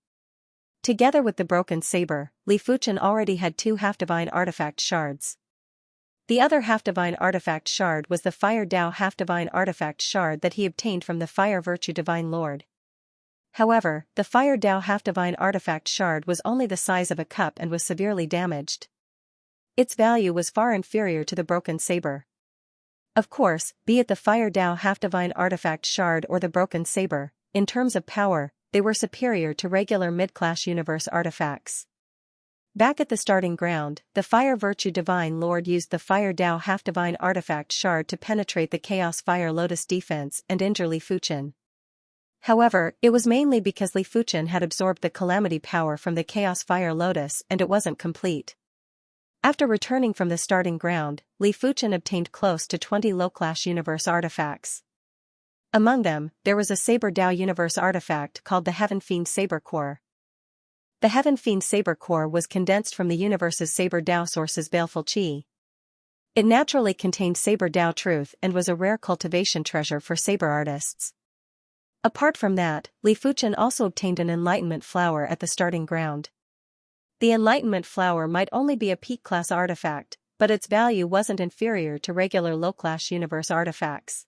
Together with the broken saber, Li Fuchen already had 2 half-divine artifact shards. The other half-divine artifact shard was the Fire Dao half-divine artifact shard that he obtained from the Fire Virtue Divine Lord. However, the Fire Dao half-divine artifact shard was only the size of a cup and was severely damaged. Its value was far inferior to the broken saber. Of course, be it the Fire Dao half-divine artifact shard or the broken saber, in terms of power, they were superior to regular mid-class universe artifacts. Back at the starting ground, the Fire Virtue Divine Lord used the Fire Dao half-divine artifact shard to penetrate the Chaos Fire Lotus defense and injure Li Fuchen. However, it was mainly because Li Fuchen had absorbed the calamity power from the Chaos Fire Lotus and it wasn't complete. After returning from the starting ground, Li Fuchen obtained close to 20 low-class universe artifacts. Among them, there was a Saber Dao universe artifact called the Heaven Fiend Saber Core. The Heaven Fiend Saber Core was condensed from the universe's Saber Dao source's baleful chi. It naturally contained Saber Dao truth and was a rare cultivation treasure for saber artists. Apart from that, Li Fuchen also obtained an Enlightenment Flower at the starting ground. The Enlightenment Flower might only be a peak-class artifact, but its value wasn't inferior to regular low-class universe artifacts.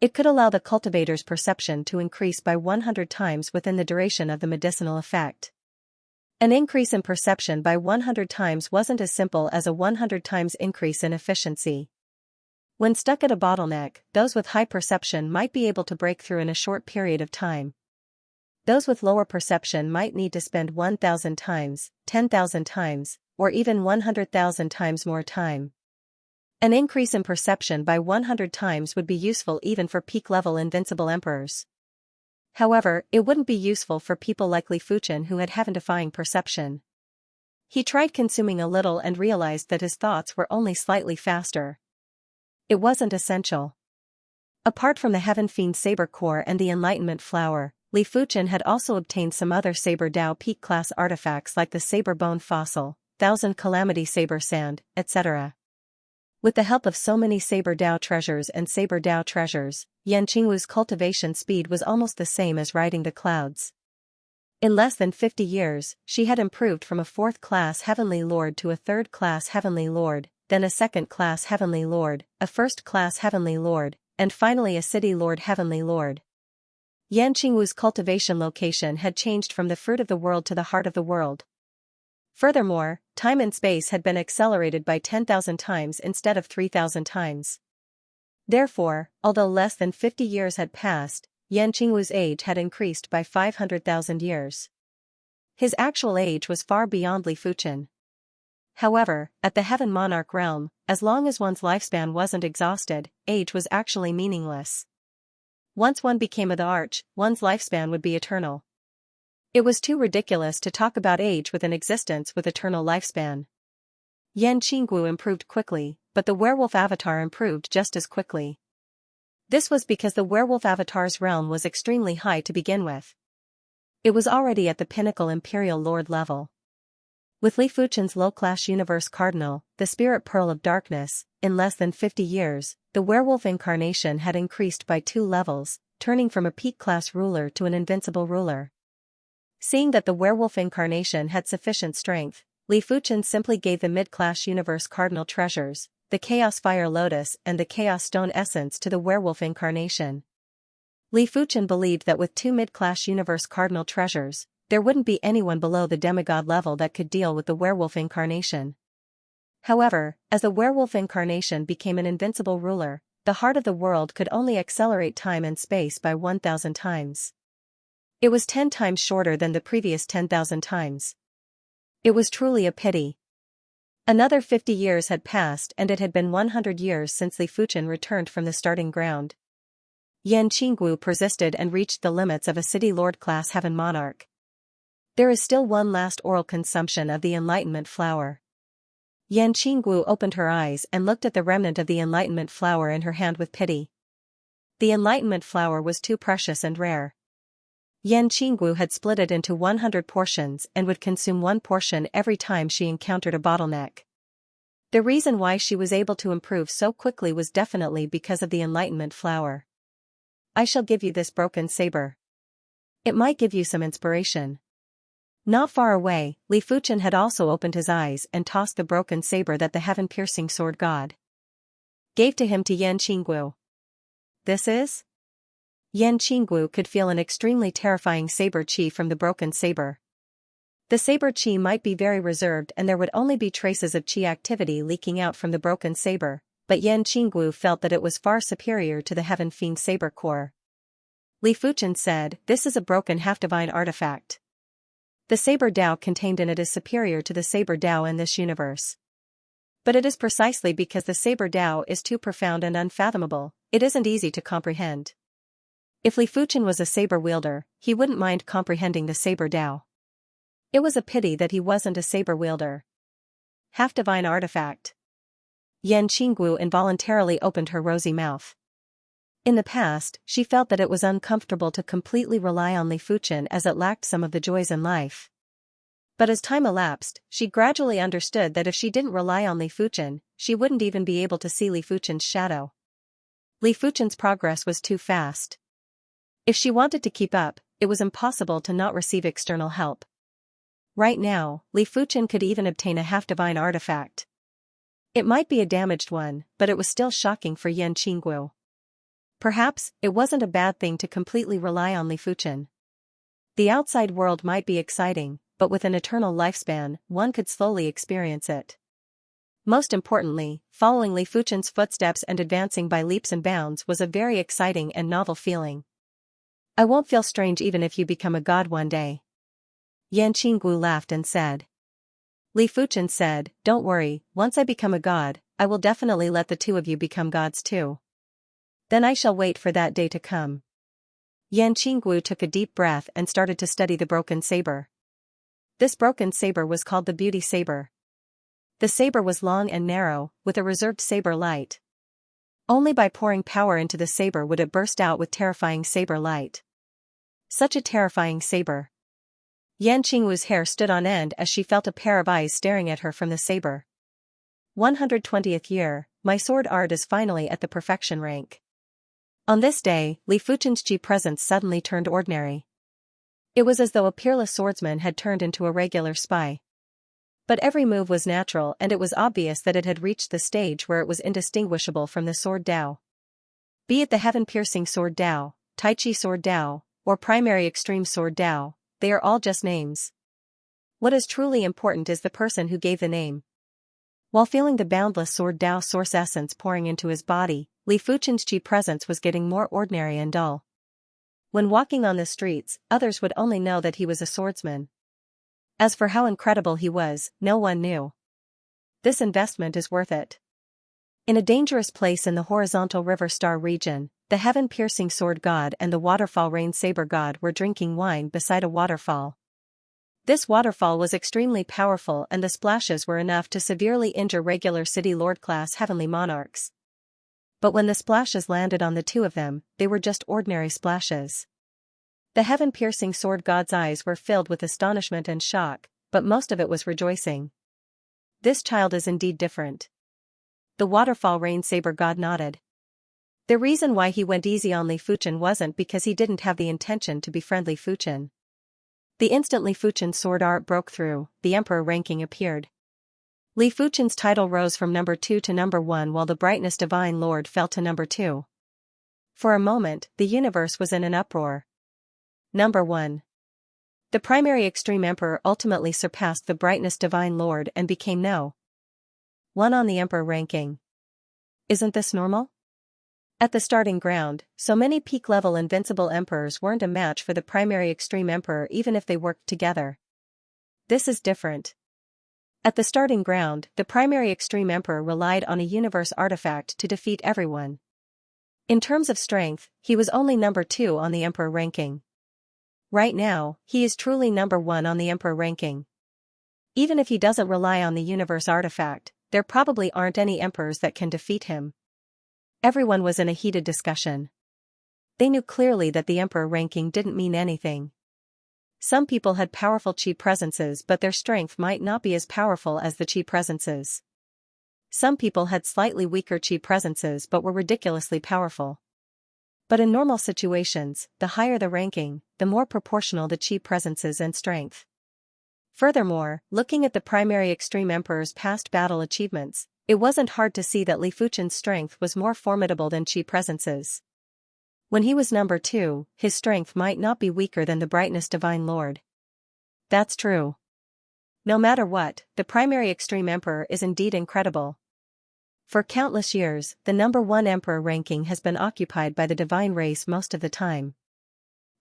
It could allow the cultivator's perception to increase by 100 times within the duration of the medicinal effect. An increase in perception by 100 times wasn't as simple as a 100 times increase in efficiency. When stuck at a bottleneck, those with high perception might be able to break through in a short period of time. Those with lower perception might need to spend 1,000 times, 10,000 times, or even 100,000 times more time. An increase in perception by 100 times would be useful even for peak-level invincible emperors. However, it wouldn't be useful for people like Li Fuchen who had heaven-defying perception. He tried consuming a little and realized that his thoughts were only slightly faster. It wasn't essential. Apart from the Heaven Fiend Saber Core and the Enlightenment Flower, Li Fuchen had also obtained some other Saber Dao peak-class artifacts like the Saber Bone Fossil, Thousand Calamity Saber Sand, etc. With the help of so many Saber Dao treasures and Saber Dao treasures, Yan Qingwu's cultivation speed was almost the same as riding the clouds. In less than 50 years, she had improved from a 4th-class Heavenly Lord to a 3rd-class Heavenly Lord, then a 2nd-class Heavenly Lord, a 1st-class Heavenly Lord, and finally a City Lord Heavenly Lord. Yan Qingwu's cultivation location had changed from the fruit of the world to the heart of the world. Furthermore, time and space had been accelerated by 10,000 times instead of 3,000 times. Therefore, although less than 50 years had passed, Yan Qingwu's age had increased by 500,000 years. His actual age was far beyond Li Fuchen. However, at the Heaven Monarch realm, as long as one's lifespan wasn't exhausted, age was actually meaningless. Once one became of the Arch, one's lifespan would be eternal. It was too ridiculous to talk about age with an existence with eternal lifespan. Yan Qingwu improved quickly, but the werewolf avatar improved just as quickly. This was because the werewolf avatar's realm was extremely high to begin with. It was already at the pinnacle Imperial Lord level. With Li Fuchen's low-class universe cardinal, the Spirit Pearl of Darkness, in less than 50 years, the werewolf incarnation had increased by 2 levels, turning from a peak-class ruler to an invincible ruler. Seeing that the werewolf incarnation had sufficient strength, Li Fuchen simply gave the mid-class universe cardinal treasures, the Chaos Fire Lotus and the Chaos Stone Essence to the werewolf incarnation. Li Fuchen believed that with 2 mid-class universe cardinal treasures, there wouldn't be anyone below the demigod level that could deal with the werewolf incarnation. However, as the werewolf incarnation became an invincible ruler, the heart of the world could only accelerate time and space by 1,000 times. It was 10 times shorter than the previous 10,000 times. It was truly a pity. Another 50 years had passed and it had been 100 years since Li Fuchen returned from the starting ground. Yan Qingwu persisted and reached the limits of a City Lord-class Heaven Monarch. There is still one last oral consumption of the Enlightenment Flower. Yan Qingwu opened her eyes and looked at the remnant of the Enlightenment Flower in her hand with pity. The Enlightenment Flower was too precious and rare. Yan Qingwu had split it into 100 portions and would consume 1 portion every time she encountered a bottleneck. The reason why she was able to improve so quickly was definitely because of the Enlightenment Flower. I shall give you this broken saber. It might give you some inspiration. Not far away, Li Fuchen had also opened his eyes and tossed the broken saber that the heaven-piercing sword god gave to him to Yan Qingwu. This is? Yan Qingwu could feel an extremely terrifying saber chi from the broken saber. The saber chi might be very reserved and there would only be traces of chi activity leaking out from the broken saber, but Yan Qinggu felt that it was far superior to the Heaven Fiend Saber Core. Li Fuchen said, "This is a broken half-divine artifact. The Saber Dao contained in it is superior to the Saber Dao in this universe. But it is precisely because the Saber Dao is too profound and unfathomable, it isn't easy to comprehend. If Li Fuchen was a saber wielder, he wouldn't mind comprehending the Saber Dao. It was a pity that he wasn't a saber wielder." Half-divine artifact. Yan Qinggu involuntarily opened her rosy mouth. In the past, she felt that it was uncomfortable to completely rely on Li Fuchen as it lacked some of the joys in life. But as time elapsed, she gradually understood that if she didn't rely on Li Fuchen, she wouldn't even be able to see Li Fuchen's shadow. Li Fuchen's progress was too fast. If she wanted to keep up, it was impossible to not receive external help. Right now, Li Fuchen could even obtain a half-divine artifact. It might be a damaged one, but it was still shocking for Yan Qinggu. Perhaps, it wasn't a bad thing to completely rely on Li Fuchen. The outside world might be exciting, but with an eternal lifespan, one could slowly experience it. Most importantly, following Li Fuchen's footsteps and advancing by leaps and bounds was a very exciting and novel feeling. "I won't feel strange even if you become a god one day." Yan Qinggu laughed and said. Li Fuchen said, "Don't worry, once I become a god, I will definitely let the two of you become gods too. Then I shall wait for that day to come." Yan Qinggu took a deep breath and started to study the broken saber. This broken saber was called the Beauty Saber. The saber was long and narrow, with a reserved saber light. Only by pouring power into the saber would it burst out with terrifying saber light. Such a terrifying saber. Yan Qingwu's hair stood on end as she felt a pair of eyes staring at her from the saber. 120th year, my sword art is finally at the perfection rank. On this day, Li Fuchen's chi presence suddenly turned ordinary. It was as though a peerless swordsman had turned into a regular spy. But every move was natural and it was obvious that it had reached the stage where it was indistinguishable from the Sword Dao. Be it the heaven-piercing Sword Dao, Tai Chi Sword Dao, or Primary Extreme Sword Dao, they are all just names. What is truly important is the person who gave the name. While feeling the boundless Sword Dao source essence pouring into his body, Li Fuchen's chi presence was getting more ordinary and dull. When walking on the streets, others would only know that he was a swordsman. As for how incredible he was, no one knew. This investment is worth it. In a dangerous place in the horizontal River Star region, the heaven-piercing sword god and the waterfall rain saber god were drinking wine beside a waterfall. This waterfall was extremely powerful and the splashes were enough to severely injure regular city lord-class heavenly monarchs. But when the splashes landed on the two of them, they were just ordinary splashes. The heaven-piercing sword god's eyes were filled with astonishment and shock, but most of it was rejoicing. This child is indeed different. The waterfall rain saber god nodded. The reason why he went easy on Li Fuchen wasn't because he didn't have the intention to befriend Li Fuchen. The instant Li Fuchen's sword art broke through, the emperor ranking appeared. Li Fuchen's title rose from number 2 to number 1 while the brightness divine lord fell to number 2. For a moment, the universe was in an uproar. Number 1. The primary extreme emperor ultimately surpassed the brightness divine lord and became no. 1 on the emperor ranking. Isn't this normal? At the starting ground, so many peak-level invincible emperors weren't a match for the primary extreme emperor even if they worked together. This is different. At the starting ground, the primary extreme emperor relied on a universe artifact to defeat everyone. In terms of strength, he was only number 2 on the emperor ranking. Right now, he is truly number 1 on the emperor ranking. Even if he doesn't rely on the universe artifact, there probably aren't any emperors that can defeat him. Everyone was in a heated discussion. They knew clearly that the emperor ranking didn't mean anything. Some people had powerful chi presences but their strength might not be as powerful as the chi presences. Some people had slightly weaker chi presences but were ridiculously powerful. But in normal situations, the higher the ranking, the more proportional the chi presences and strength. Furthermore, looking at the primary extreme emperor's past battle achievements, it wasn't hard to see that Li Fuchen's strength was more formidable than chi presences. When he was number 2, his strength might not be weaker than the brightness divine lord. That's true. No matter what, the primary extreme emperor is indeed incredible. For countless years, the number one emperor ranking has been occupied by the divine race most of the time.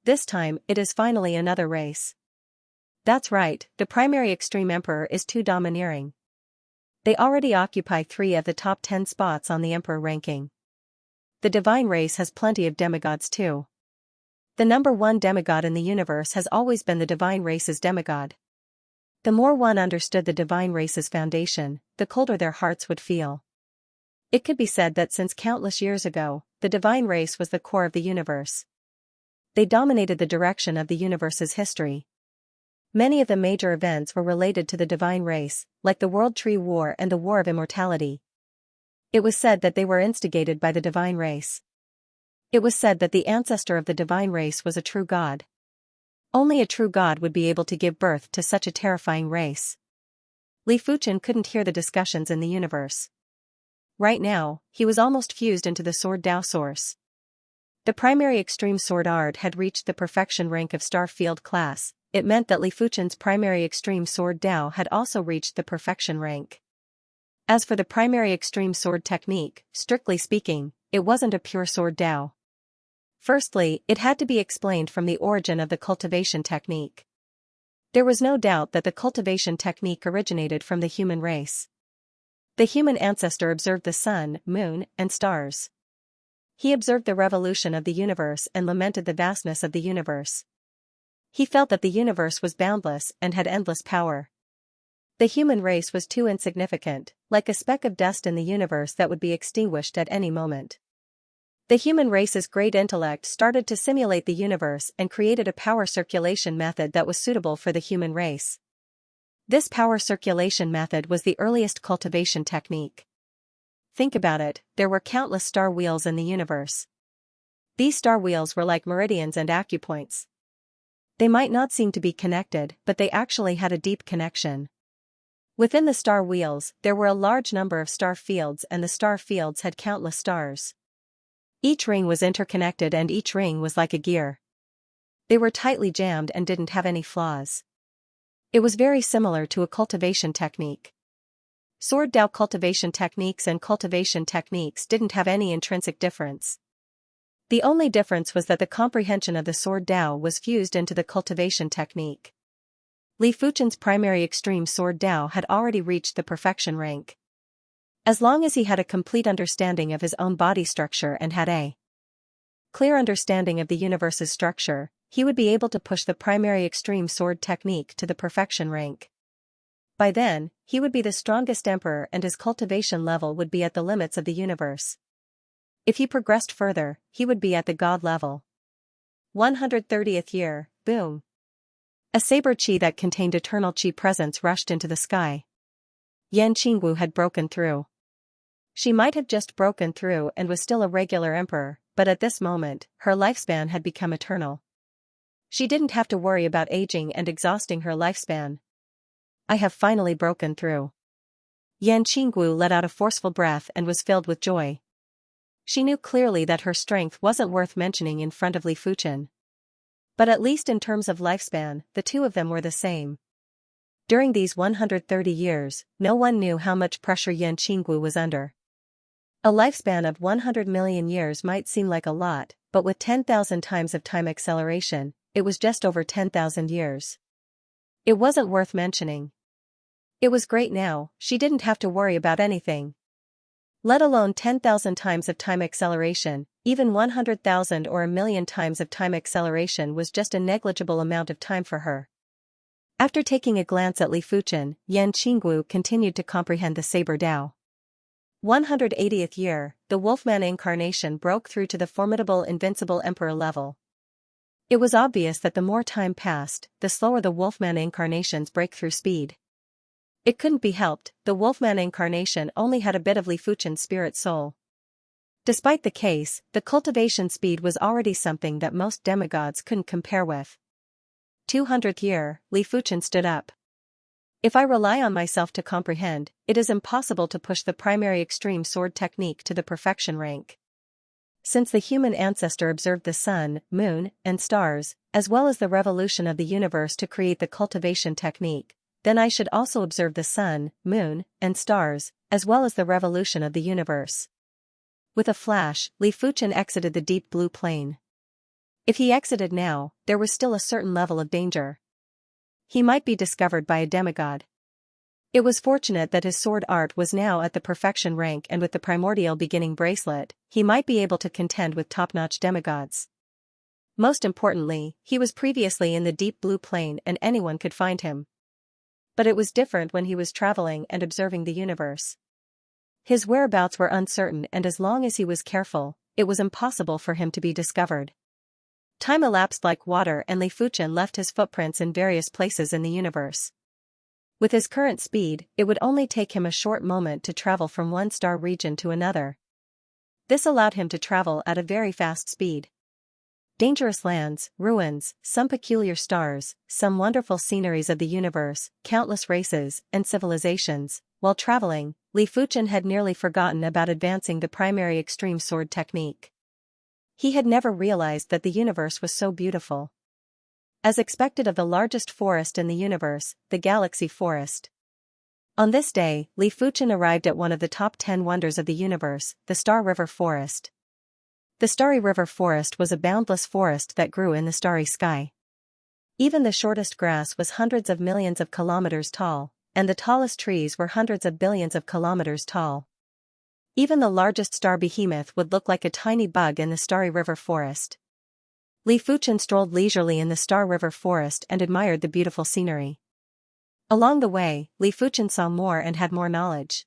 This time, it is finally another race. That's right, the primary extreme emperor is too domineering. They already occupy 3 of the top 10 spots on the emperor ranking. The divine race has plenty of demigods too. The number one demigod in the universe has always been the divine race's demigod. The more one understood the divine race's foundation, the colder their hearts would feel. It could be said that since countless years ago, the divine race was the core of the universe. They dominated the direction of the universe's history. Many of the major events were related to the divine race, like the World Tree War and the War of Immortality. It was said that they were instigated by the divine race. It was said that the ancestor of the divine race was a true god. Only a true god would be able to give birth to such a terrifying race. Li Fuchen couldn't hear the discussions in the universe. Right now, he was almost fused into the Sword Dao source. The primary extreme sword art had reached the perfection rank of star field class. It meant that Li Fuchen's primary extreme sword Dao had also reached the perfection rank. As for the primary extreme sword technique, strictly speaking, it wasn't a pure sword Dao. Firstly, it had to be explained from the origin of the cultivation technique. There was no doubt that the cultivation technique originated from the human race. The human ancestor observed the sun, moon, and stars. He observed the revolution of the universe and lamented the vastness of the universe. He felt that the universe was boundless and had endless power. The human race was too insignificant, like a speck of dust in the universe that would be extinguished at any moment. The human race's great intellect started to simulate the universe and created a power circulation method that was suitable for the human race. This power circulation method was the earliest cultivation technique. Think about it, there were countless star wheels in the universe. These star wheels were like meridians and acupoints. They might not seem to be connected, but they actually had a deep connection. Within the star wheels, there were a large number of star fields, and the star fields had countless stars. Each ring was interconnected and each ring was like a gear. They were tightly jammed and didn't have any flaws. It was very similar to a cultivation technique. Sword Dao cultivation techniques and cultivation techniques didn't have any intrinsic difference. The only difference was that the comprehension of the Sword Dao was fused into the cultivation technique. Li Fuchen's primary extreme Sword Dao had already reached the perfection rank. As long as he had a complete understanding of his own body structure and had a clear understanding of the universe's structure, he would be able to push the primary extreme sword technique to the perfection rank. By then, he would be the strongest emperor and his cultivation level would be at the limits of the universe. If he progressed further, he would be at the god level. 130th year, boom. A saber chi that contained eternal chi presence rushed into the sky. Yan Qingwu had broken through. She might have just broken through and was still a regular emperor, but at this moment, her lifespan had become eternal. She didn't have to worry about aging and exhausting her lifespan. I have finally broken through. Yan Qingwu let out a forceful breath and was filled with joy. She knew clearly that her strength wasn't worth mentioning in front of Li Fuchen. But at least in terms of lifespan, the two of them were the same. During these 130 years, no one knew how much pressure Yan Qingwu was under. A lifespan of 100 million years might seem like a lot, but with 10,000 times of time acceleration, it was just over 10,000 years. It wasn't worth mentioning. It was great now, she didn't have to worry about anything. Let alone 10,000 times of time acceleration, even 100,000 or a million times of time acceleration was just a negligible amount of time for her. After taking a glance at Li Fuchen, Yan Qingwu continued to comprehend the Saber Dao. 180th year, the Wolfman incarnation broke through to the formidable invincible emperor level. It was obvious that the more time passed, the slower the Wolfman incarnation's breakthrough speed. It couldn't be helped, the Wolfman incarnation only had a bit of Li Fuchen's spirit soul. Despite the case, the cultivation speed was already something that most demigods couldn't compare with. 200th year, Li Fuchen stood up. If I rely on myself to comprehend, it is impossible to push the primary extreme sword technique to the perfection rank. Since the human ancestor observed the sun, moon, and stars, as well as the revolution of the universe to create the cultivation technique, then I should also observe the sun, moon, and stars, as well as the revolution of the universe. With a flash, Li Fuchen exited the deep blue plane. If he exited now, there was still a certain level of danger. He might be discovered by a demigod. It was fortunate that his sword art was now at the perfection rank, and with the primordial beginning bracelet, he might be able to contend with top-notch demigods. Most importantly, he was previously in the deep blue plane and anyone could find him. But it was different when he was traveling and observing the universe. His whereabouts were uncertain, and as long as he was careful, it was impossible for him to be discovered. Time elapsed like water, and Li Fuchen left his footprints in various places in the universe. With his current speed, it would only take him a short moment to travel from one star region to another. This allowed him to travel at a very fast speed. Dangerous lands, ruins, some peculiar stars, some wonderful sceneries of the universe, countless races and civilizations. While traveling, Li Fuchen had nearly forgotten about advancing the primary extreme sword technique. He had never realized that the universe was so beautiful. As expected of the largest forest in the universe, the galaxy forest. On this day, Li Fuchen arrived at one of the top 10 wonders of the universe, the Star River Forest. The Starry River Forest was a boundless forest that grew in the starry sky. Even the shortest grass was hundreds of millions of kilometers tall, and the tallest trees were hundreds of billions of kilometers tall. Even the largest star behemoth would look like a tiny bug in the Starry River Forest. Li Fuchen strolled leisurely in the Star River Forest and admired the beautiful scenery. Along the way, Li Fuchen saw more and had more knowledge.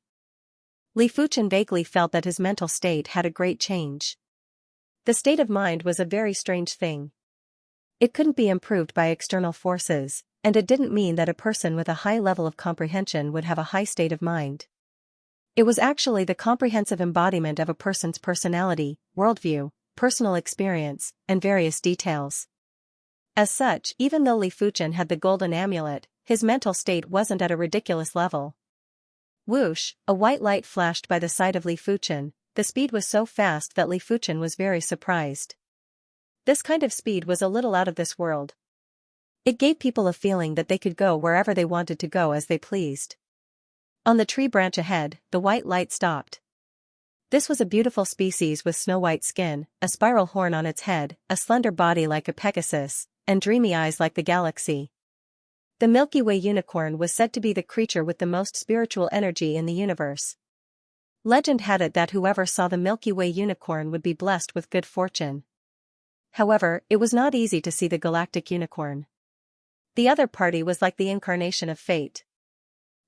Li Fuchen vaguely felt that his mental state had a great change. The state of mind was a very strange thing. It couldn't be improved by external forces, and it didn't mean that a person with a high level of comprehension would have a high state of mind. It was actually the comprehensive embodiment of a person's personality, worldview, personal experience, and various details. As such, even though Li Fuchen had the golden amulet, his mental state wasn't at a ridiculous level. Whoosh, a white light flashed by the side of Li Fuchen. The speed was so fast that Li Fuchen was very surprised. This kind of speed was a little out of this world. It gave people a feeling that they could go wherever they wanted to go as they pleased. On the tree branch ahead, the white light stopped. This was a beautiful species with snow-white skin, a spiral horn on its head, a slender body like a Pegasus, and dreamy eyes like the galaxy. The Milky Way unicorn was said to be the creature with the most spiritual energy in the universe. Legend had it that whoever saw the Milky Way unicorn would be blessed with good fortune. However, it was not easy to see the galactic unicorn. The other party was like the incarnation of fate.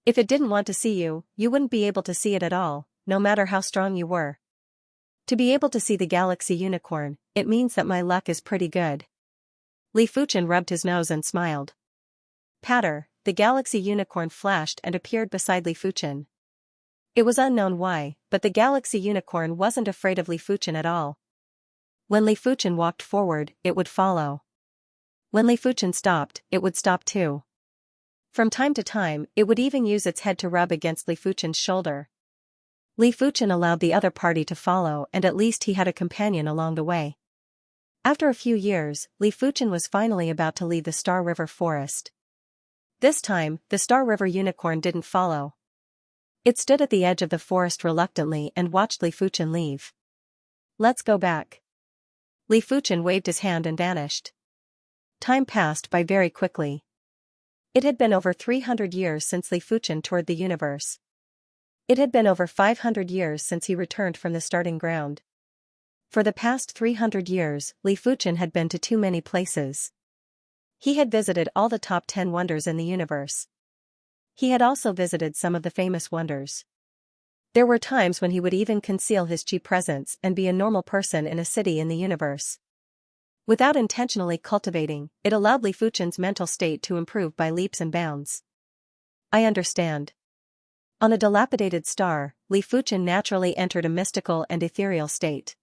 If it didn't want to see you, you wouldn't be able to see it at all, no matter how strong you were. To be able to see the galaxy unicorn, it means that my luck is pretty good. Li Fuchen rubbed his nose and smiled. Patter, the galaxy unicorn flashed and appeared beside Li Fuchen. It was unknown why, but the galaxy unicorn wasn't afraid of Li Fuchen at all. When Li Fuchen walked forward, it would follow. When Li Fuchen stopped, it would stop too. From time to time, it would even use its head to rub against Li Fuchen's shoulder. Li Fuchen allowed the other party to follow, and at least he had a companion along the way. After a few years, Li Fuchen was finally about to leave the Star River Forest. This time, the Star River unicorn didn't follow. It stood at the edge of the forest reluctantly and watched Li Fuchen leave. Let's go back. Li Fuchen waved his hand and vanished. Time passed by very quickly. It had been over 300 years since Li Fuchen toured the universe. It had been over 500 years since he returned from the starting ground. For the past 300 years, Li Fuchen had been to too many places. He had visited all the top 10 wonders in the universe. He had also visited some of the famous wonders. There were times when he would even conceal his chi presence and be a normal person in a city in the universe. Without intentionally cultivating, it allowed Li Fuchen's mental state to improve by leaps and bounds. I understand. On a dilapidated star, Li Fuchen naturally entered a mystical and ethereal state.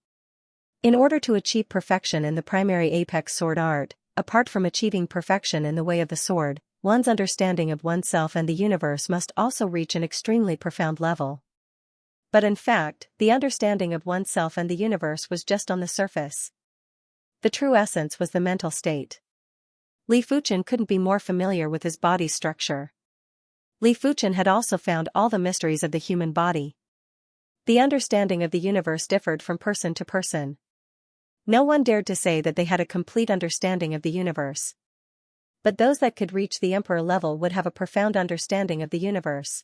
In order to achieve perfection in the primary apex sword art, apart from achieving perfection in the way of the sword, one's understanding of oneself and the universe must also reach an extremely profound level. But in fact, the understanding of oneself and the universe was just on the surface. The true essence was the mental state. Li Fuchen couldn't be more familiar with his body's structure. Li Fuchen had also found all the mysteries of the human body. The understanding of the universe differed from person to person. No one dared to say that they had a complete understanding of the universe. But those that could reach the emperor level would have a profound understanding of the universe.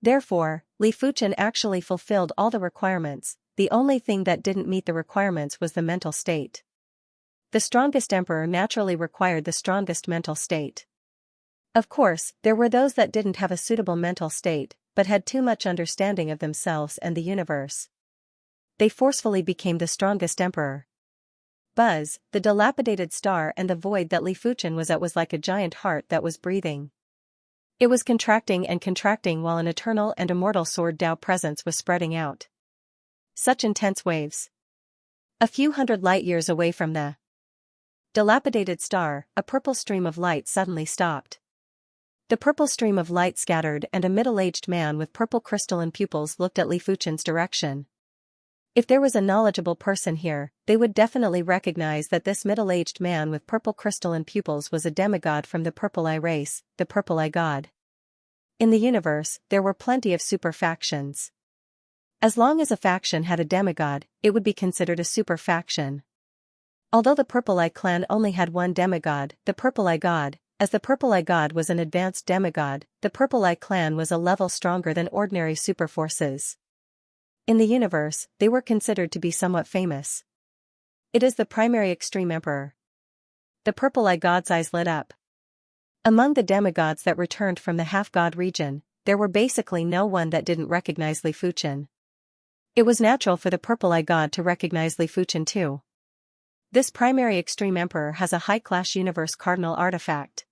Therefore, Li Fuchen actually fulfilled all the requirements. The only thing that didn't meet the requirements was the mental state. The strongest emperor naturally required the strongest mental state. Of course, there were those that didn't have a suitable mental state, but had too much understanding of themselves and the universe. They forcefully became the strongest emperor. Buzz, the dilapidated star and the void that Li Fuchen was at was like a giant heart that was breathing. It was contracting and contracting while an eternal and immortal sword Tao presence was spreading out. Such intense waves. A few hundred light-years away from the dilapidated star, a purple stream of light suddenly stopped. The purple stream of light scattered and a middle-aged man with purple crystalline pupils looked at Li Fuchen's direction. If there was a knowledgeable person here, they would definitely recognize that this middle-aged man with purple crystalline pupils was a demigod from the Purple Eye race, the Purple Eye God. In the universe, there were plenty of super factions. As long as a faction had a demigod, it would be considered a super faction. Although the Purple Eye clan only had one demigod, the Purple Eye God, as the Purple Eye God was an advanced demigod, the Purple Eye clan was a level stronger than ordinary super forces. In the universe, they were considered to be somewhat famous. It is the primary extreme emperor. The Purple Eye God's eyes lit up. Among the demigods that returned from the half-god region, there were basically no one that didn't recognize Li Fuchen. It was natural for the Purple Eye God to recognize Li Fuchen too. This primary extreme emperor has a high-class universe cardinal artifact.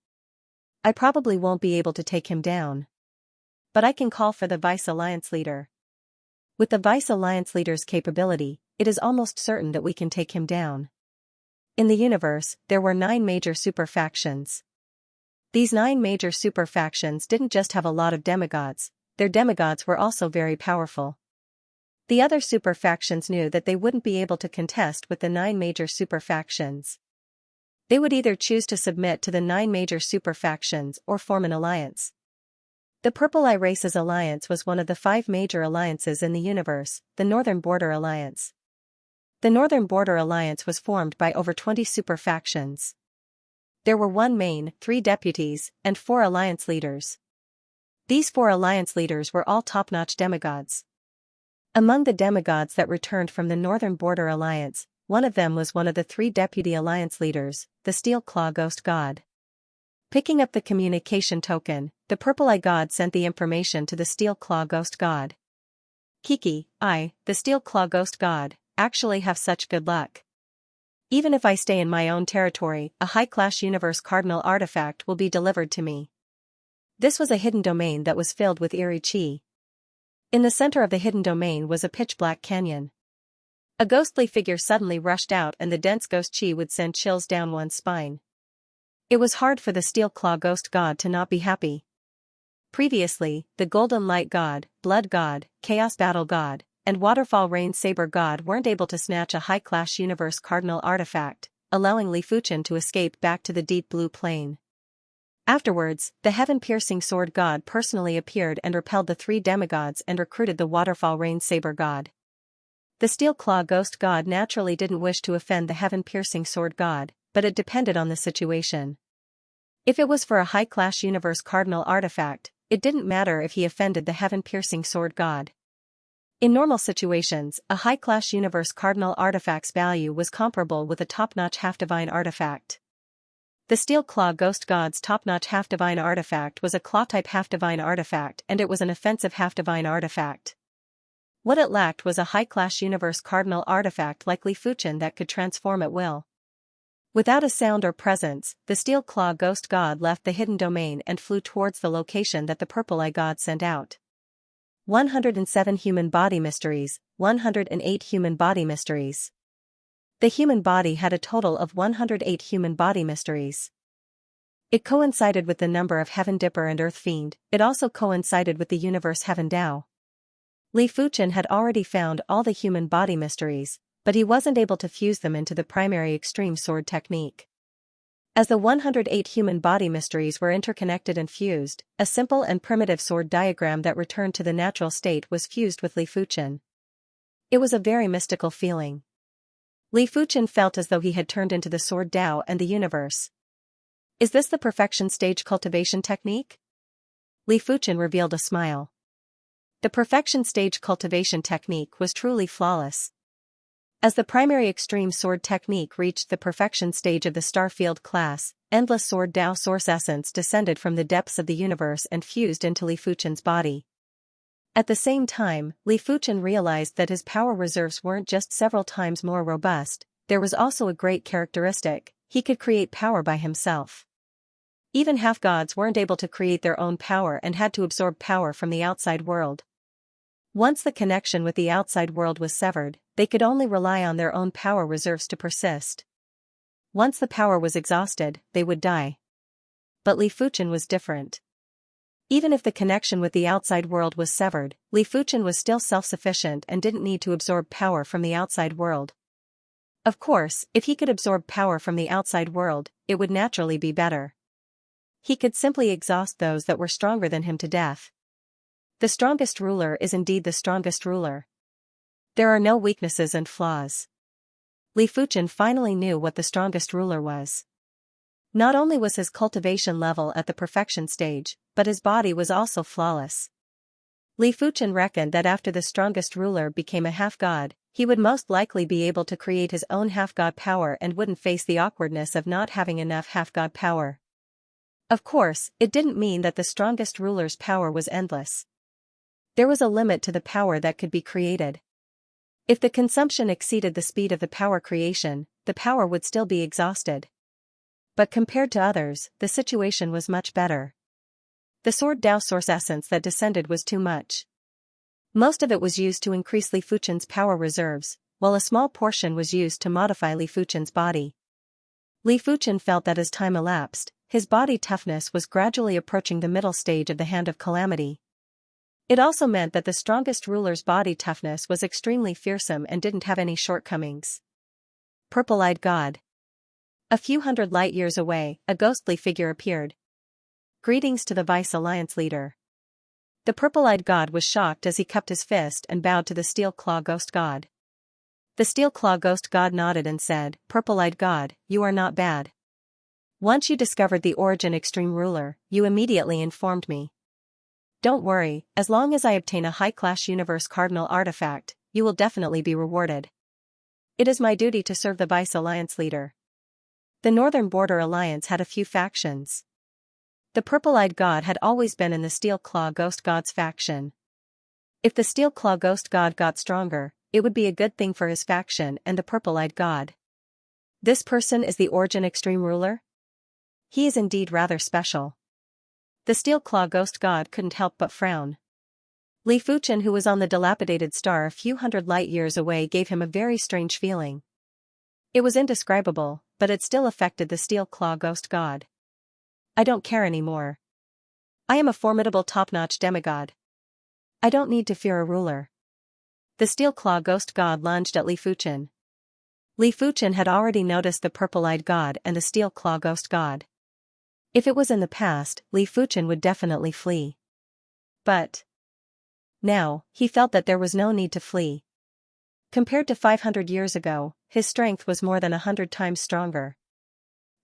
I probably won't be able to take him down. But I can call for the Vice Alliance leader. With the Vice Alliance leader's capability, it is almost certain that we can take him down. In the universe, there were 9 major super factions. These 9 major super factions didn't just have a lot of demigods, their demigods were also very powerful. The other super factions knew that they wouldn't be able to contest with the 9 major super factions. They would either choose to submit to the 9 major super factions or form an alliance. The Purple Eye Race's alliance was one of the 5 major alliances in the universe, the Northern Border Alliance. The Northern Border Alliance was formed by over 20 super factions. There were 1 main, 3 deputies, and 4 alliance leaders. These 4 alliance leaders were all top-notch demigods. Among the demigods that returned from the Northern Border Alliance, one of them was one of the 3 deputy alliance leaders, the Steel Claw Ghost God. Picking up the communication token, the Purple Eye God sent the information to the Steel Claw Ghost God. Kiki, the Steel Claw Ghost God, actually have such good luck. Even if I stay in my own territory, a high-class universe cardinal artifact will be delivered to me. This was a hidden domain that was filled with eerie chi. In the center of the hidden domain was a pitch-black canyon. A ghostly figure suddenly rushed out and the dense ghost chi would send chills down one's spine. It was hard for the Steel Claw Ghost God to not be happy. Previously, the Golden Light God, Blood God, Chaos Battle God, and Waterfall Rain Saber God weren't able to snatch a high-class universe cardinal artifact, allowing Li Fuchen to escape back to the deep blue plane. Afterwards, the heaven-piercing sword god personally appeared and repelled the 3 demigods and recruited the Waterfall Rain Saber God. The Steel Claw Ghost God naturally didn't wish to offend the heaven-piercing sword god, but it depended on the situation. If it was for a high-class universe cardinal artifact, it didn't matter if he offended the heaven-piercing sword god. In normal situations, a high-class universe cardinal artifact's value was comparable with a top-notch half-divine artifact. The Steel Claw Ghost God's top-notch half-divine artifact was a claw-type half-divine artifact and it was an offensive half-divine artifact. What it lacked was a high-class universe cardinal artifact like Li Fuchen that could transform at will. Without a sound or presence, the Steel Claw Ghost God left the hidden domain and flew towards the location that the Purple Eye God sent out. 107 Human Body Mysteries, 108 Human Body Mysteries. The human body had a total of 108 human body mysteries. It coincided with the number of Heaven Dipper and Earth Fiend, it also coincided with the universe Heaven Tao. Li Fuchen had already found all the human body mysteries, but he wasn't able to fuse them into the primary extreme sword technique. As the 108 human body mysteries were interconnected and fused, a simple and primitive sword diagram that returned to the natural state was fused with Li Fuchen. It was a very mystical feeling. Li Fuchen felt as though he had turned into the sword Tao and the universe. Is this the perfection stage cultivation technique? Li Fuchen revealed a smile. The perfection stage cultivation technique was truly flawless. As the primary extreme sword technique reached the perfection stage of the Starfield class, endless sword Tao source essence descended from the depths of the universe and fused into Li Fuchen's body. At the same time, Li Fuchen realized that his power reserves weren't just several times more robust, there was also a great characteristic: he could create power by himself. Even half-gods weren't able to create their own power and had to absorb power from the outside world. Once the connection with the outside world was severed, they could only rely on their own power reserves to persist. Once the power was exhausted, they would die. But Li Fuchen was different. Even if the connection with the outside world was severed, Li Fuchen was still self-sufficient and didn't need to absorb power from the outside world. Of course, if he could absorb power from the outside world, it would naturally be better. He could simply exhaust those that were stronger than him to death. The strongest ruler is indeed the strongest ruler. There are no weaknesses and flaws. Li Fuchen finally knew what the strongest ruler was. Not only was his cultivation level at the perfection stage, but his body was also flawless. Li Fuchen reckoned that after the strongest ruler became a half-god, he would most likely be able to create his own half-god power and wouldn't face the awkwardness of not having enough half-god power. Of course, it didn't mean that the strongest ruler's power was endless. There was a limit to the power that could be created. If the consumption exceeded the speed of the power creation, the power would still be exhausted. But compared to others, the situation was much better. The sword Tao source essence that descended was too much. Most of it was used to increase Li Fuchen's power reserves, while a small portion was used to modify Li Fuchen's body. Li Fuchen felt that as time elapsed, his body toughness was gradually approaching the middle stage of the Hand of Calamity. It also meant that the strongest ruler's body toughness was extremely fearsome and didn't have any shortcomings. Purple-eyed God. A few hundred light-years away, a ghostly figure appeared. Greetings to the Vice Alliance leader. The purple-eyed god was shocked as he cupped his fist and bowed to the Steel Claw Ghost God. The Steel Claw Ghost God nodded and said, "Purple-eyed God, you are not bad. Once you discovered the Origin Extreme Ruler, you immediately informed me. Don't worry, as long as I obtain a high-class universe cardinal artifact, you will definitely be rewarded. It is my duty to serve the Vice Alliance leader." The Northern Border Alliance had a few factions. The Purple-Eyed God had always been in the Steel Claw Ghost God's faction. If the Steel Claw Ghost God got stronger, it would be a good thing for his faction and the Purple-Eyed God. This person is the Origin Extreme Ruler? He is indeed rather special. The Steel Claw Ghost God couldn't help but frown. Li Fuchen, who was on the dilapidated star a few hundred light-years away, gave him a very strange feeling. It was indescribable, but it still affected the Steel Claw Ghost God. I don't care anymore. I am a formidable top-notch demigod. I don't need to fear a ruler. The Steel Claw Ghost God lunged at Li Fuchen. Li Fuchen had already noticed the Purple-Eyed God and the Steel Claw Ghost God. If it was in the past, Li Fuchen would definitely flee. But now, he felt that there was no need to flee. Compared to 500 years ago, his strength was more than 100 times stronger.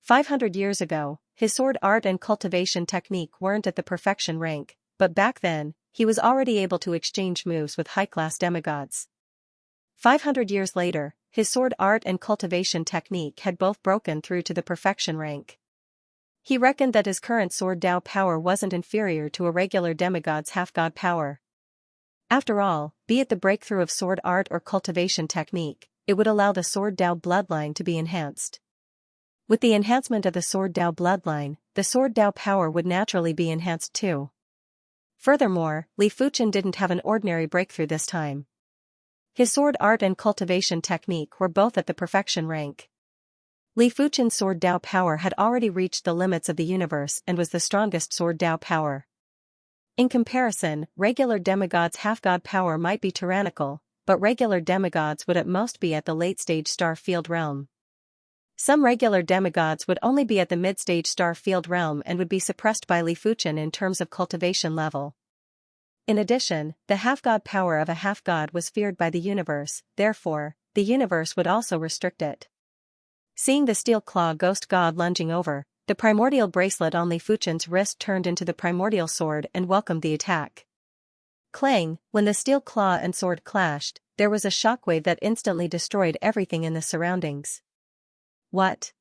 500 years ago, his sword art and cultivation technique weren't at the perfection rank, but back then, he was already able to exchange moves with high-class demigods. 500 years later, his sword art and cultivation technique had both broken through to the perfection rank. He reckoned that his current sword Tao power wasn't inferior to a regular demigod's half-god power. After all, be it the breakthrough of sword art or cultivation technique, it would allow the sword Tao bloodline to be enhanced. With the enhancement of the sword Tao bloodline, the sword Tao power would naturally be enhanced too. Furthermore, Li Fuchen didn't have an ordinary breakthrough this time. His sword art and cultivation technique were both at the perfection rank. Li Fuchen's sword Tao power had already reached the limits of the universe and was the strongest sword Tao power. In comparison, regular demigods' half-god power might be tyrannical, but regular demigods would at most be at the late-stage star field realm. Some regular demigods would only be at the mid-stage star field realm and would be suppressed by Li Fuchen in terms of cultivation level. In addition, the half-god power of a half-god was feared by the universe, therefore, the universe would also restrict it. Seeing the steel claw ghost god lunging over, the primordial bracelet on Li Fuchen's wrist turned into the primordial sword and welcomed the attack. Clang, when the steel claw and sword clashed, there was a shockwave that instantly destroyed everything in the surroundings. What?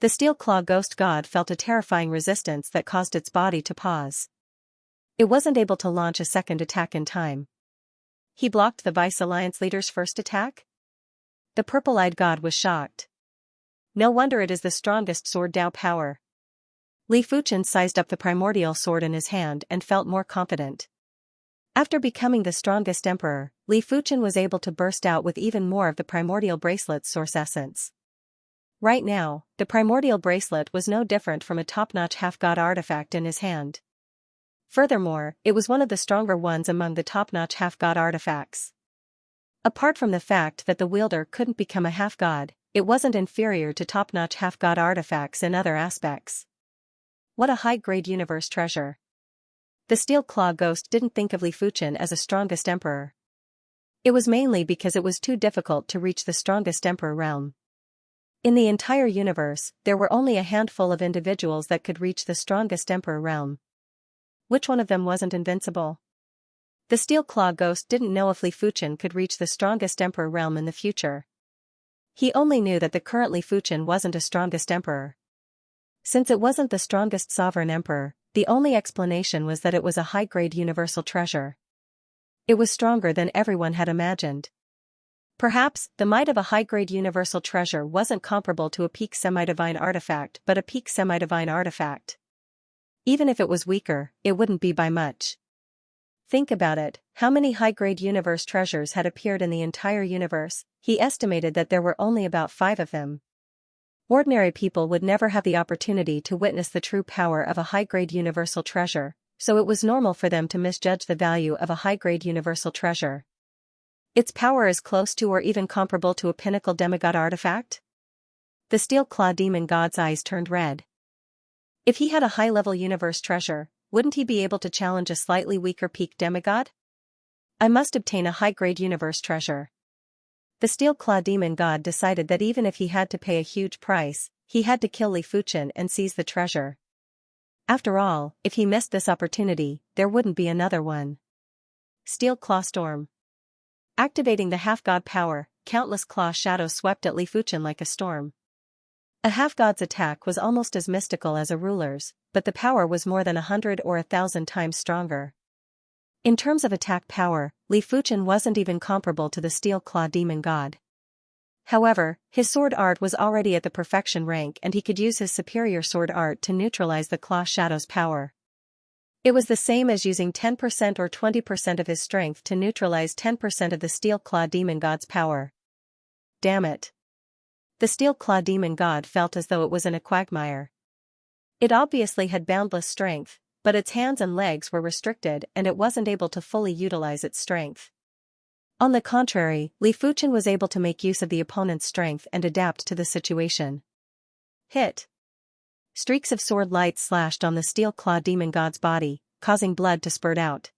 The steel claw ghost god felt a terrifying resistance that caused its body to pause. It wasn't able to launch a second attack in time. He blocked the Vice Alliance leader's first attack? The purple-eyed god was shocked. No wonder it is the strongest sword Dao power. Li Fuchen sized up the primordial sword in his hand and felt more confident. After becoming the strongest emperor, Li Fuchen was able to burst out with even more of the primordial bracelet's source essence. Right now, the primordial bracelet was no different from a top-notch half-god artifact in his hand. Furthermore, it was one of the stronger ones among the top-notch half-god artifacts. Apart from the fact that the wielder couldn't become a half-god, it wasn't inferior to top-notch half-god artifacts in other aspects. What a high-grade universe treasure. The Steel Claw Ghost didn't think of Li Fuchen as a strongest emperor. It was mainly because it was too difficult to reach the strongest emperor realm. In the entire universe, there were only a handful of individuals that could reach the strongest emperor realm. Which one of them wasn't invincible? The Steel Claw Ghost didn't know if Li Fuchen could reach the strongest emperor realm in the future. He only knew that the current Li Fuchen wasn't a strongest emperor. Since it wasn't the strongest sovereign emperor, the only explanation was that it was a high-grade universal treasure. It was stronger than everyone had imagined. Perhaps, the might of a high-grade universal treasure wasn't comparable to a peak semi-divine artifact but a peak semi-divine artifact. Even if it was weaker, it wouldn't be by much. Think about it, how many high-grade universe treasures had appeared in the entire universe? He estimated that there were only about 5 of them. Ordinary people would never have the opportunity to witness the true power of a high-grade universal treasure, so it was normal for them to misjudge the value of a high-grade universal treasure. Its power is close to or even comparable to a pinnacle demigod artifact? The Steel Claw Demon God's eyes turned red. If he had a high-level universe treasure, wouldn't he be able to challenge a slightly weaker peak demigod? I must obtain a high-grade universe treasure. The Steel Claw Demon God decided that even if he had to pay a huge price, he had to kill Li Fuchen and seize the treasure. After all, if he missed this opportunity, there wouldn't be another one. Steel Claw Storm. Activating the half-god power, countless claw shadows swept at Li Fuchen like a storm. A half-god's attack was almost as mystical as a ruler's, but the power was more than 100 or 1,000 times stronger. In terms of attack power, Li Fuchen wasn't even comparable to the Steel Claw Demon God. However, his sword art was already at the perfection rank and he could use his superior sword art to neutralize the claw shadow's power. It was the same as using 10% or 20% of his strength to neutralize 10% of the Steel Claw Demon God's power. Damn it. The Steel Claw Demon God felt as though it was in a quagmire. It obviously had boundless strength, but its hands and legs were restricted and it wasn't able to fully utilize its strength. On the contrary, Li Fuchen was able to make use of the opponent's strength and adapt to the situation. Hit. Streaks of sword light slashed on the Steel Claw Demon God's body, causing blood to spurt out.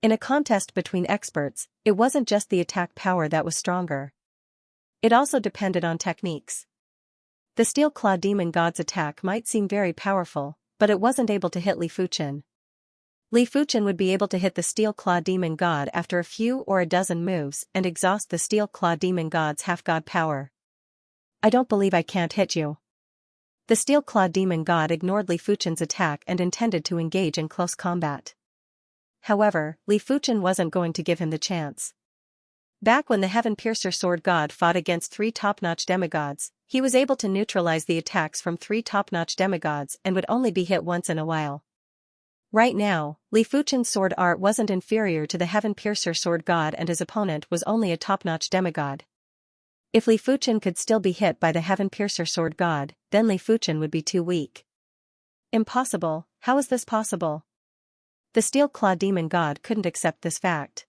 In a contest between experts, it wasn't just the attack power that was stronger. It also depended on techniques. The Steel Claw Demon God's attack might seem very powerful, but it wasn't able to hit Li Fuchen. Li Fuchen would be able to hit the Steel Claw Demon God after a few or a dozen moves and exhaust the Steel Claw Demon God's half-god power. I don't believe I can't hit you. The Steel Claw Demon God ignored Li Fuchen's attack and intended to engage in close combat. However, Li Fuchen wasn't going to give him the chance. Back when the Heaven Piercer Sword God fought against 3 top-notch demigods, he was able to neutralize the attacks from 3 top-notch demigods and would only be hit once in a while. Right now, Li Fuchen's sword art wasn't inferior to the Heaven Piercer Sword God and his opponent was only a top-notch demigod. If Li Fuchen could still be hit by the Heaven Piercer Sword God, then Li Fuchen would be too weak. Impossible, how is this possible? The Steel Claw Demon God couldn't accept this fact.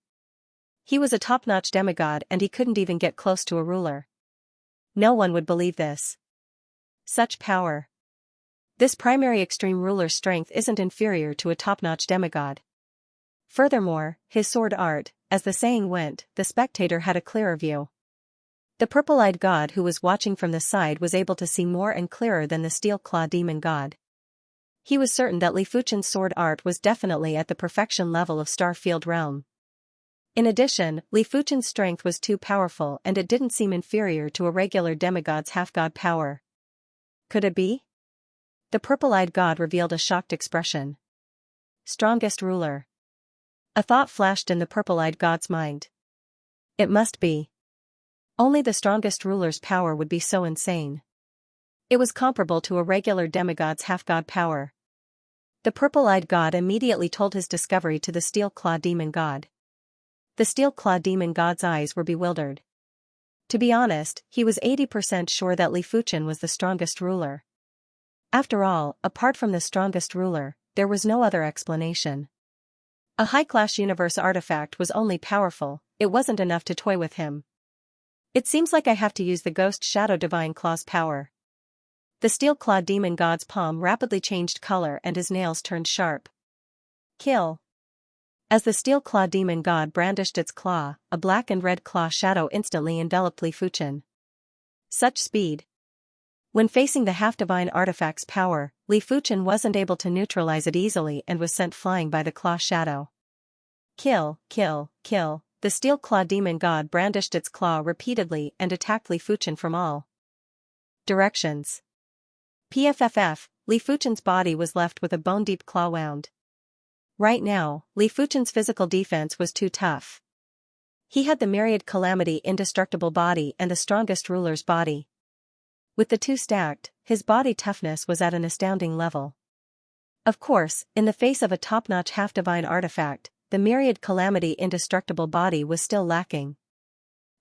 He was a top-notch demigod and he couldn't even get close to a ruler. No one would believe this. Such power. This primary extreme ruler's strength isn't inferior to a top-notch demigod. Furthermore, his sword art, as the saying went, the spectator had a clearer view. The purple-eyed god who was watching from the side was able to see more and clearer than the steel-claw demon god. He was certain that Li Fuchen's sword art was definitely at the perfection level of Starfield Realm. In addition, Li Fuchen's strength was too powerful and it didn't seem inferior to a regular demigod's half-god power. Could it be? The purple-eyed god revealed a shocked expression. Strongest ruler. A thought flashed in the purple-eyed god's mind. It must be. Only the strongest ruler's power would be so insane. It was comparable to a regular demigod's half-god power. The purple-eyed god immediately told his discovery to the steel-claw demon god. The steel-claw demon god's eyes were bewildered. To be honest, he was 80% sure that Li Fuchen was the strongest ruler. After all, apart from the strongest ruler, there was no other explanation. A high-class universe artifact was only powerful, it wasn't enough to toy with him. It seems like I have to use the Ghost Shadow Divine Claw's power. The steel-claw demon god's palm rapidly changed color and his nails turned sharp. Kill. As the steel-claw demon god brandished its claw, a black and red claw shadow instantly enveloped Li Fuchen. Such speed. When facing the half-divine artifact's power, Li Fuchen wasn't able to neutralize it easily and was sent flying by the claw shadow. Kill, kill, kill. The steel-claw demon god brandished its claw repeatedly and attacked Li Fuchen from all directions. PFFF, Li Fuchen's body was left with a bone-deep claw wound. Right now, Li Fuchen's physical defense was too tough. He had the myriad calamity indestructible body and the strongest ruler's body. With the two stacked, his body toughness was at an astounding level. Of course, in the face of a top-notch half-divine artifact, the myriad calamity indestructible body was still lacking.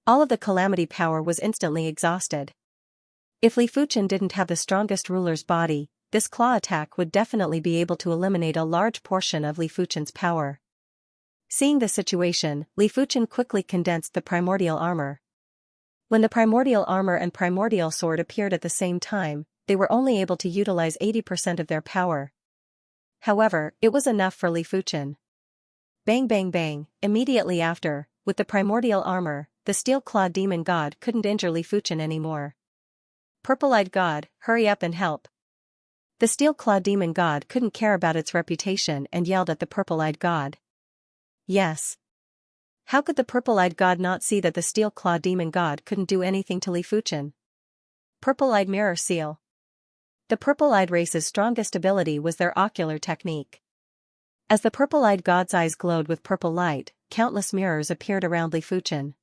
All of the calamity power was instantly exhausted. If Li Fuchen didn't have the strongest ruler's body, this claw attack would definitely be able to eliminate a large portion of Li Fuchen's power. Seeing the situation, Li Fuchen quickly condensed the primordial armor. When the primordial armor and primordial sword appeared at the same time, they were only able to utilize 80% of their power. However, it was enough for Li Fuchen. Bang bang bang, immediately after, with the primordial armor, the steel-clawed demon god couldn't injure Li Fuchen anymore. Purple-eyed god, hurry up and help. The steel-clawed demon god couldn't care about its reputation and yelled at the purple-eyed god. Yes. How could the purple-eyed god not see that the steel-clawed demon god couldn't do anything to Li Fuchen? Purple-eyed mirror seal. The purple-eyed race's strongest ability was their ocular technique. As the purple-eyed god's eyes glowed with purple light, countless mirrors appeared around Li Fuchen.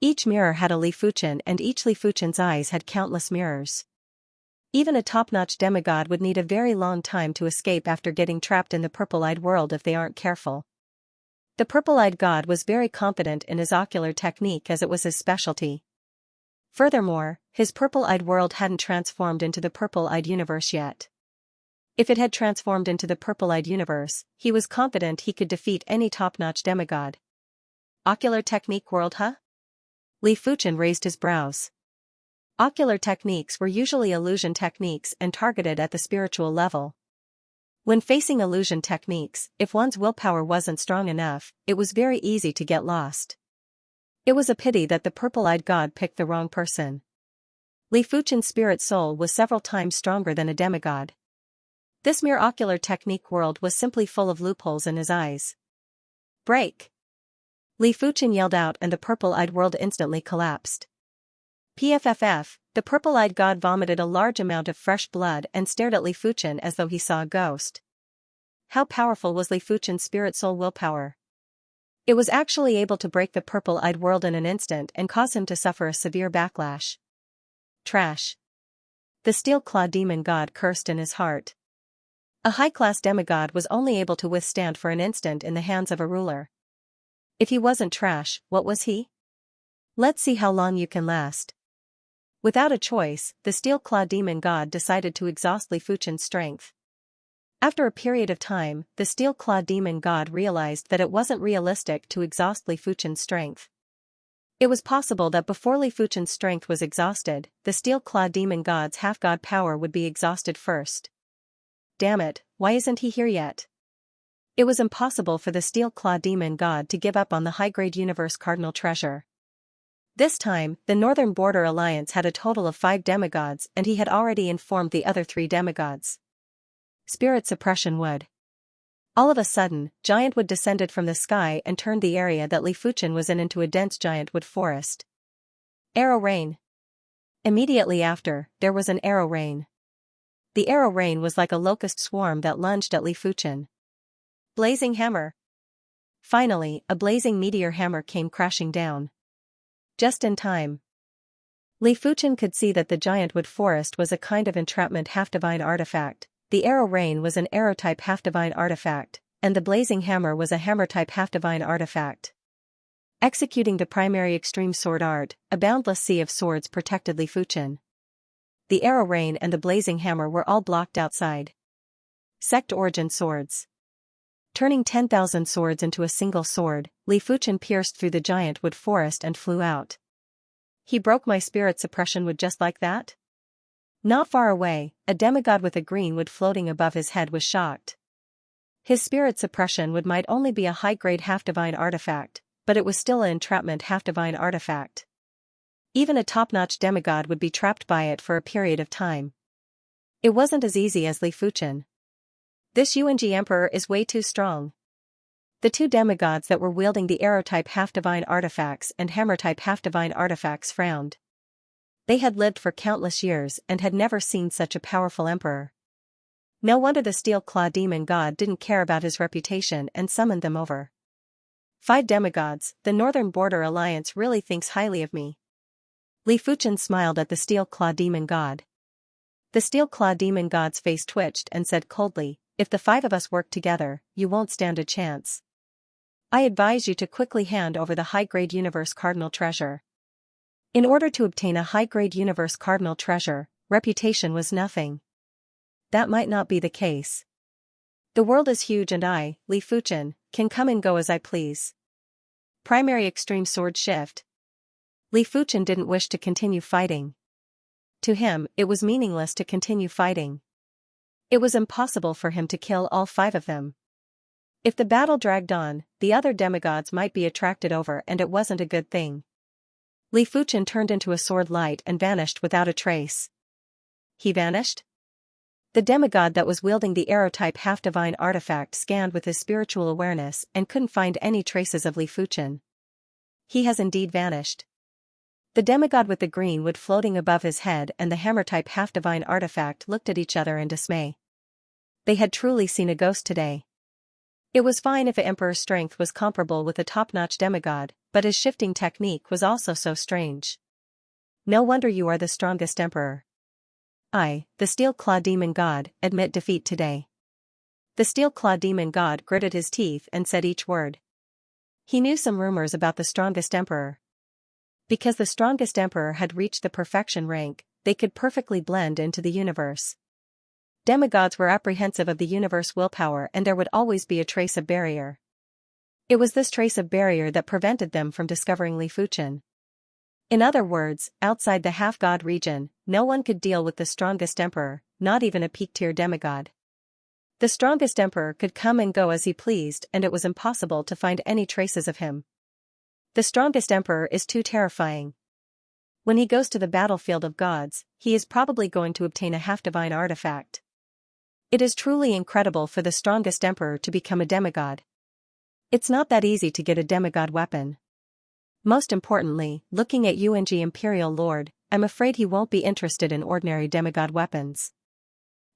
Each mirror had a Li Fuchen and each Li Fuchen's eyes had countless mirrors. Even a top-notch demigod would need a very long time to escape after getting trapped in the purple-eyed world if they aren't careful. The purple-eyed god was very confident in his ocular technique as it was his specialty. Furthermore, his purple-eyed world hadn't transformed into the purple-eyed universe yet. If it had transformed into the purple-eyed universe, he was confident he could defeat any top-notch demigod. Ocular technique world, huh? Li Fuchen raised his brows. Ocular techniques were usually illusion techniques and targeted at the spiritual level. When facing illusion techniques, if one's willpower wasn't strong enough, it was very easy to get lost. It was a pity that the purple-eyed god picked the wrong person. Li Fuchen's spirit soul was several times stronger than a demigod. This mere ocular technique world was simply full of loopholes in his eyes. Break! Li Fuchen yelled out and the purple-eyed world instantly collapsed. PFFF, the purple-eyed god vomited a large amount of fresh blood and stared at Li Fuchen as though he saw a ghost. How powerful was Li Fuchen's spirit soul willpower? It was actually able to break the purple-eyed world in an instant and cause him to suffer a severe backlash. Trash. The steel-clawed demon god cursed in his heart. A high-class demigod was only able to withstand for an instant in the hands of a ruler. If he wasn't trash, what was he? Let's see how long you can last. Without a choice, the steel-clawed demon god decided to exhaust Li Fuchen's strength. After a period of time, the steel-clawed demon god realized that it wasn't realistic to exhaust Li Fuchen's strength. It was possible that before Li Fuchen's strength was exhausted, the steel-clawed demon god's half-god power would be exhausted first. Damn it, why isn't he here yet? It was impossible for the steel-clawed demon god to give up on the high-grade universe cardinal treasure. This time, the Northern Border Alliance had a total of 5 demigods and he had already informed the other 3 demigods. Spirit suppression wood. All of a sudden, giant wood descended from the sky and turned the area that Li Fuchen was in into a dense giant wood forest. Arrow rain. Immediately after, there was an arrow rain. The arrow rain was like a locust swarm that lunged at Li Fuchen. Blazing hammer. Finally, a blazing meteor hammer came crashing down. Just in time. Li Fuchen could see that the giant wood forest was a kind of entrapment half-divine artifact, the arrow rain was an arrow-type half-divine artifact, and the blazing hammer was a hammer-type half-divine artifact. Executing the primary extreme sword art, a boundless sea of swords protected Li Fuchen. The arrow rain and the blazing hammer were all blocked outside. Sect origin swords. Turning 10,000 swords into a single sword, Li Fuchen pierced through the giant wood forest and flew out. He broke my spirit suppression wood just like that? Not far away, a demigod with a green wood floating above his head was shocked. His spirit suppression wood might only be a high-grade half-divine artifact, but it was still an entrapment half-divine artifact. Even a top-notch demigod would be trapped by it for a period of time. It wasn't as easy as Li Fuchen. This Xianxia emperor is way too strong. The 2 demigods that were wielding the arrow-type half-divine artifacts and hammer-type half-divine artifacts frowned. They had lived for countless years and had never seen such a powerful emperor. No wonder the steel-claw demon god didn't care about his reputation and summoned them over. 5 demigods, the Northern Border Alliance really thinks highly of me. Li Fuchen smiled at the steel-claw demon god. The steel-claw demon god's face twitched and said coldly, "If the 5 of us work together, you won't stand a chance. I advise you to quickly hand over the high-grade universe cardinal treasure." In order to obtain a high-grade universe cardinal treasure, reputation was nothing. That might not be the case. The world is huge and I, Li Fuchen, can come and go as I please. Primary extreme sword shift. Li Fuchen didn't wish to continue fighting. To him, it was meaningless to continue fighting. It was impossible for him to kill all 5 of them. If the battle dragged on, the other demigods might be attracted over and it wasn't a good thing. Li Fuchen turned into a sword light and vanished without a trace. He vanished? The demigod that was wielding the arrow-type half-divine artifact scanned with his spiritual awareness and couldn't find any traces of Li Fuchen. He has indeed vanished. The demigod with the green wood floating above his head and the hammer-type half-divine artifact looked at each other in dismay. They had truly seen a ghost today. It was fine if the emperor's strength was comparable with a top-notch demigod, but his shifting technique was also so strange. No wonder you are the strongest emperor. I, the steel-claw demon god, admit defeat today. The steel-claw demon god gritted his teeth and said each word. He knew some rumors about the strongest emperor. Because the strongest emperor had reached the perfection rank, they could perfectly blend into the universe. Demigods were apprehensive of the universe willpower and there would always be a trace of barrier. It was this trace of barrier that prevented them from discovering Li Fuchen. In other words, outside the half-god region, no one could deal with the strongest emperor, not even a peak-tier demigod. The strongest emperor could come and go as he pleased and it was impossible to find any traces of him. The strongest emperor is too terrifying. When he goes to the battlefield of gods, he is probably going to obtain a half-divine artifact. It is truly incredible for the strongest emperor to become a demigod. It's not that easy to get a demigod weapon. Most importantly, looking at Xianxia Imperial Lord, I'm afraid he won't be interested in ordinary demigod weapons.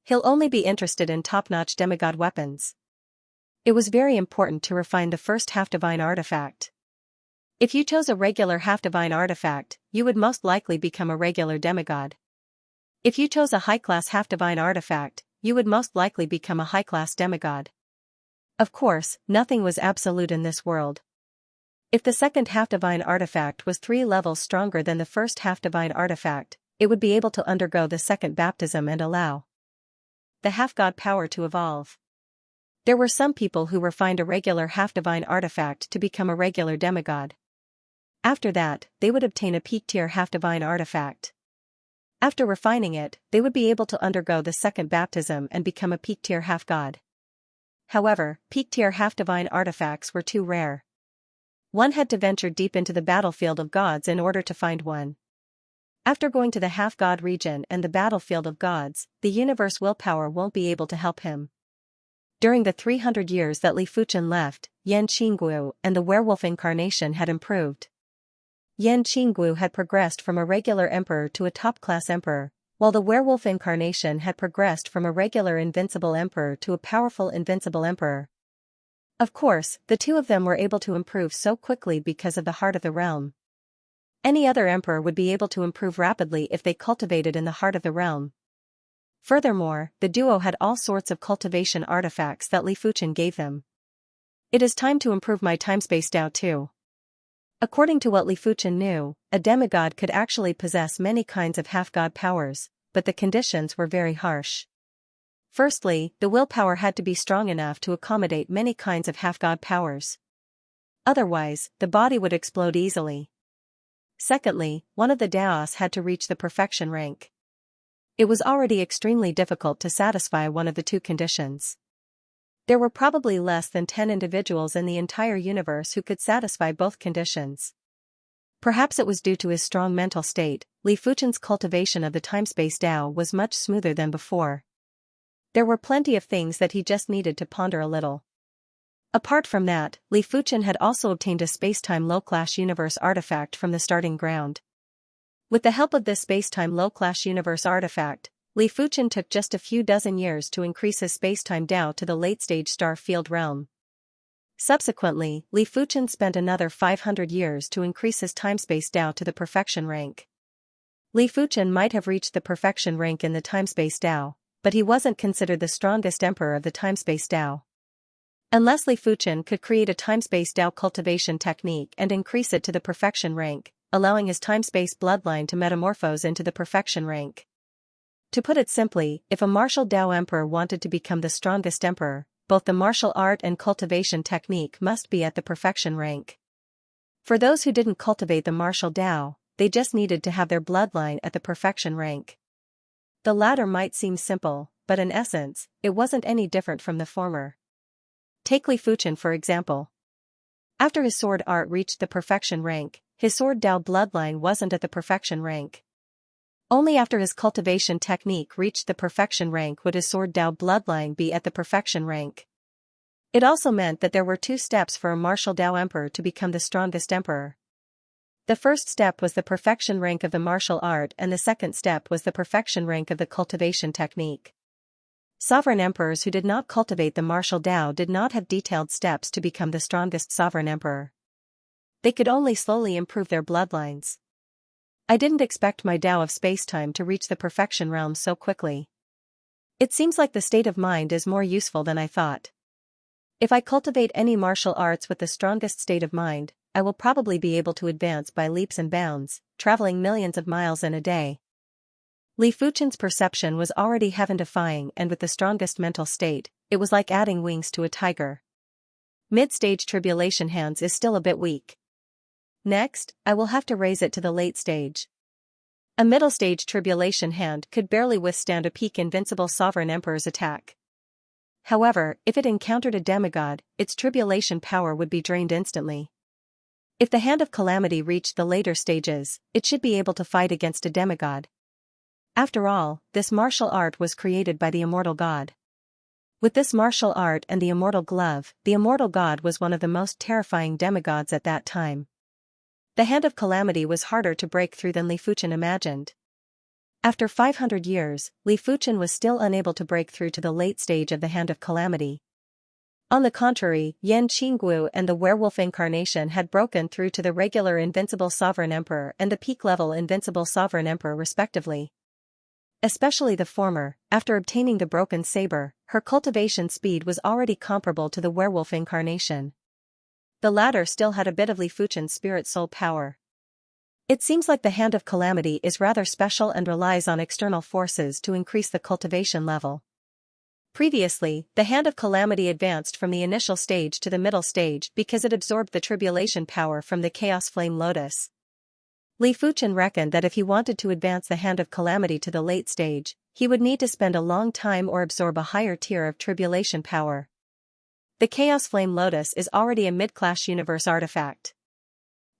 He'll only be interested in top-notch demigod weapons. It was very important to refine the first half-divine artifact. If you chose a regular half-divine artifact, you would most likely become a regular demigod. If you chose a high-class half-divine artifact, you would most likely become a high-class demigod. Of course, nothing was absolute in this world. If the second half-divine artifact was 3 levels stronger than the first half-divine artifact, it would be able to undergo the second baptism and allow the half-god power to evolve. There were some people who refined a regular half-divine artifact to become a regular demigod. After that, they would obtain a peak-tier half-divine artifact. After refining it, they would be able to undergo the second baptism and become a peak-tier half-god. However, peak-tier half-divine artifacts were too rare. One had to venture deep into the battlefield of gods in order to find one. After going to the half-god region and the battlefield of gods, the universe willpower won't be able to help him. During the 300 years that Li Fuchen left, Yan Qingguo and the werewolf incarnation had improved. Yan Qingguo had progressed from a regular emperor to a top-class emperor, while the werewolf incarnation had progressed from a regular invincible emperor to a powerful invincible emperor. Of course, the two of them were able to improve so quickly because of the heart of the realm. Any other emperor would be able to improve rapidly if they cultivated in the heart of the realm. Furthermore, the duo had all sorts of cultivation artifacts that Li Fuchen gave them. It is time to improve my time-space Dao too. According to what Li Fuchen knew, a demigod could actually possess many kinds of half-god powers, but the conditions were very harsh. Firstly, the willpower had to be strong enough to accommodate many kinds of half-god powers. Otherwise, the body would explode easily. Secondly, one of the Daos had to reach the perfection rank. It was already extremely difficult to satisfy one of the two conditions. There were probably less than 10 individuals in the entire universe who could satisfy both conditions. Perhaps it was due to his strong mental state, Li Fuchen's cultivation of the time-space Dao was much smoother than before. There were plenty of things that he just needed to ponder a little. Apart from that, Li Fuchen had also obtained a space-time low-class universe artifact from the starting ground. With the help of this space-time low-class universe artifact, Li Fuchen took just a few dozen years to increase his space-time Dao to the late-stage star field realm. Subsequently, Li Fuchen spent another 500 years to increase his time-space Dao to the perfection rank. Li Fuchen might have reached the perfection rank in the time-space Dao, but he wasn't considered the strongest emperor of the time-space Dao. Unless Li Fuchen could create a time-space Dao cultivation technique and increase it to the perfection rank, allowing his time-space bloodline to metamorphose into the perfection rank. To put it simply, if a martial Dao emperor wanted to become the strongest emperor, both the martial art and cultivation technique must be at the perfection rank. For those who didn't cultivate the martial Dao, they just needed to have their bloodline at the perfection rank. The latter might seem simple, but in essence, it wasn't any different from the former. Take Li Fuchen for example. After his sword art reached the perfection rank, his sword Dao bloodline wasn't at the perfection rank. Only after his cultivation technique reached the perfection rank would his sword Dao bloodline be at the perfection rank. It also meant that there were two steps for a martial Dao emperor to become the strongest emperor. The first step was the perfection rank of the martial art and the second step was the perfection rank of the cultivation technique. Sovereign emperors who did not cultivate the martial Dao did not have detailed steps to become the strongest sovereign emperor. They could only slowly improve their bloodlines. I didn't expect my Dao of space-time to reach the perfection realm so quickly. It seems like the state of mind is more useful than I thought. If I cultivate any martial arts with the strongest state of mind, I will probably be able to advance by leaps and bounds, traveling millions of miles in a day. Li Fuchen's perception was already heaven-defying and with the strongest mental state, it was like adding wings to a tiger. Mid-stage tribulation hands is still a bit weak. Next, I will have to raise it to the late stage. A middle-stage tribulation hand could barely withstand a peak invincible sovereign emperor's attack. However, if it encountered a demigod, its tribulation power would be drained instantly. If the hand of calamity reached the later stages, it should be able to fight against a demigod. After all, this martial art was created by the immortal god. With this martial art and the immortal glove, the immortal god was one of the most terrifying demigods at that time. The hand of calamity was harder to break through than Li Fuchen imagined. After 500 years, Li Fuchen was still unable to break through to the late stage of the hand of calamity. On the contrary, Yan Qingguo and the werewolf incarnation had broken through to the regular invincible sovereign emperor and the peak-level invincible sovereign emperor respectively. Especially the former, after obtaining the broken saber, her cultivation speed was already comparable to the werewolf incarnation. The latter still had a bit of Li Fuchen's spirit soul power. It seems like the hand of calamity is rather special and relies on external forces to increase the cultivation level. Previously, the Hand of Calamity advanced from the initial stage to the middle stage because it absorbed the tribulation power from the Chaos Flame Lotus. Li Fuchen reckoned that if he wanted to advance the Hand of Calamity to the late stage, he would need to spend a long time or absorb a higher tier of tribulation power. The Chaos Flame Lotus is already a mid-class universe artifact.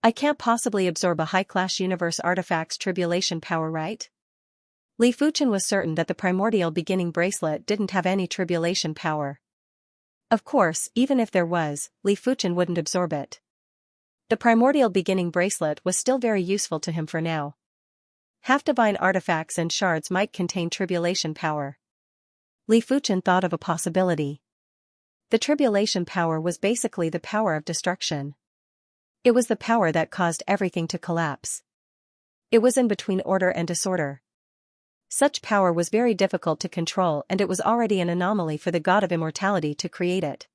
I can't possibly absorb a high-class universe artifact's tribulation power, right? Li Fuchen was certain that the primordial beginning bracelet didn't have any tribulation power. Of course, even if there was, Li Fuchen wouldn't absorb it. The primordial beginning bracelet was still very useful to him for now. Half-divine artifacts and shards might contain tribulation power. Li Fuchen thought of a possibility. The tribulation power was basically the power of destruction. It was the power that caused everything to collapse. It was in between order and disorder. Such power was very difficult to control, and it was already an anomaly for the God of Immortality to create it.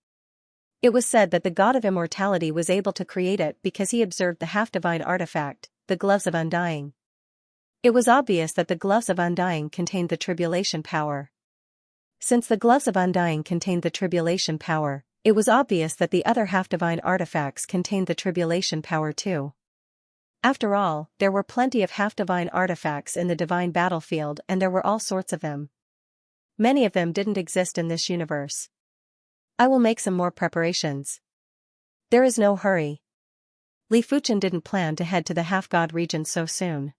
It was said that the God of Immortality was able to create it because he observed the half-divine artifact, the Gloves of Undying. It was obvious that the Gloves of Undying contained the tribulation power. Since the Gloves of Undying contained the tribulation power, it was obvious that the other half-divine artifacts contained the tribulation power too. After all, there were plenty of half-divine artifacts in the divine battlefield, and there were all sorts of them. Many of them didn't exist in this universe. I will make some more preparations. There is no hurry. Li Fuchen didn't plan to head to the half-god region so soon.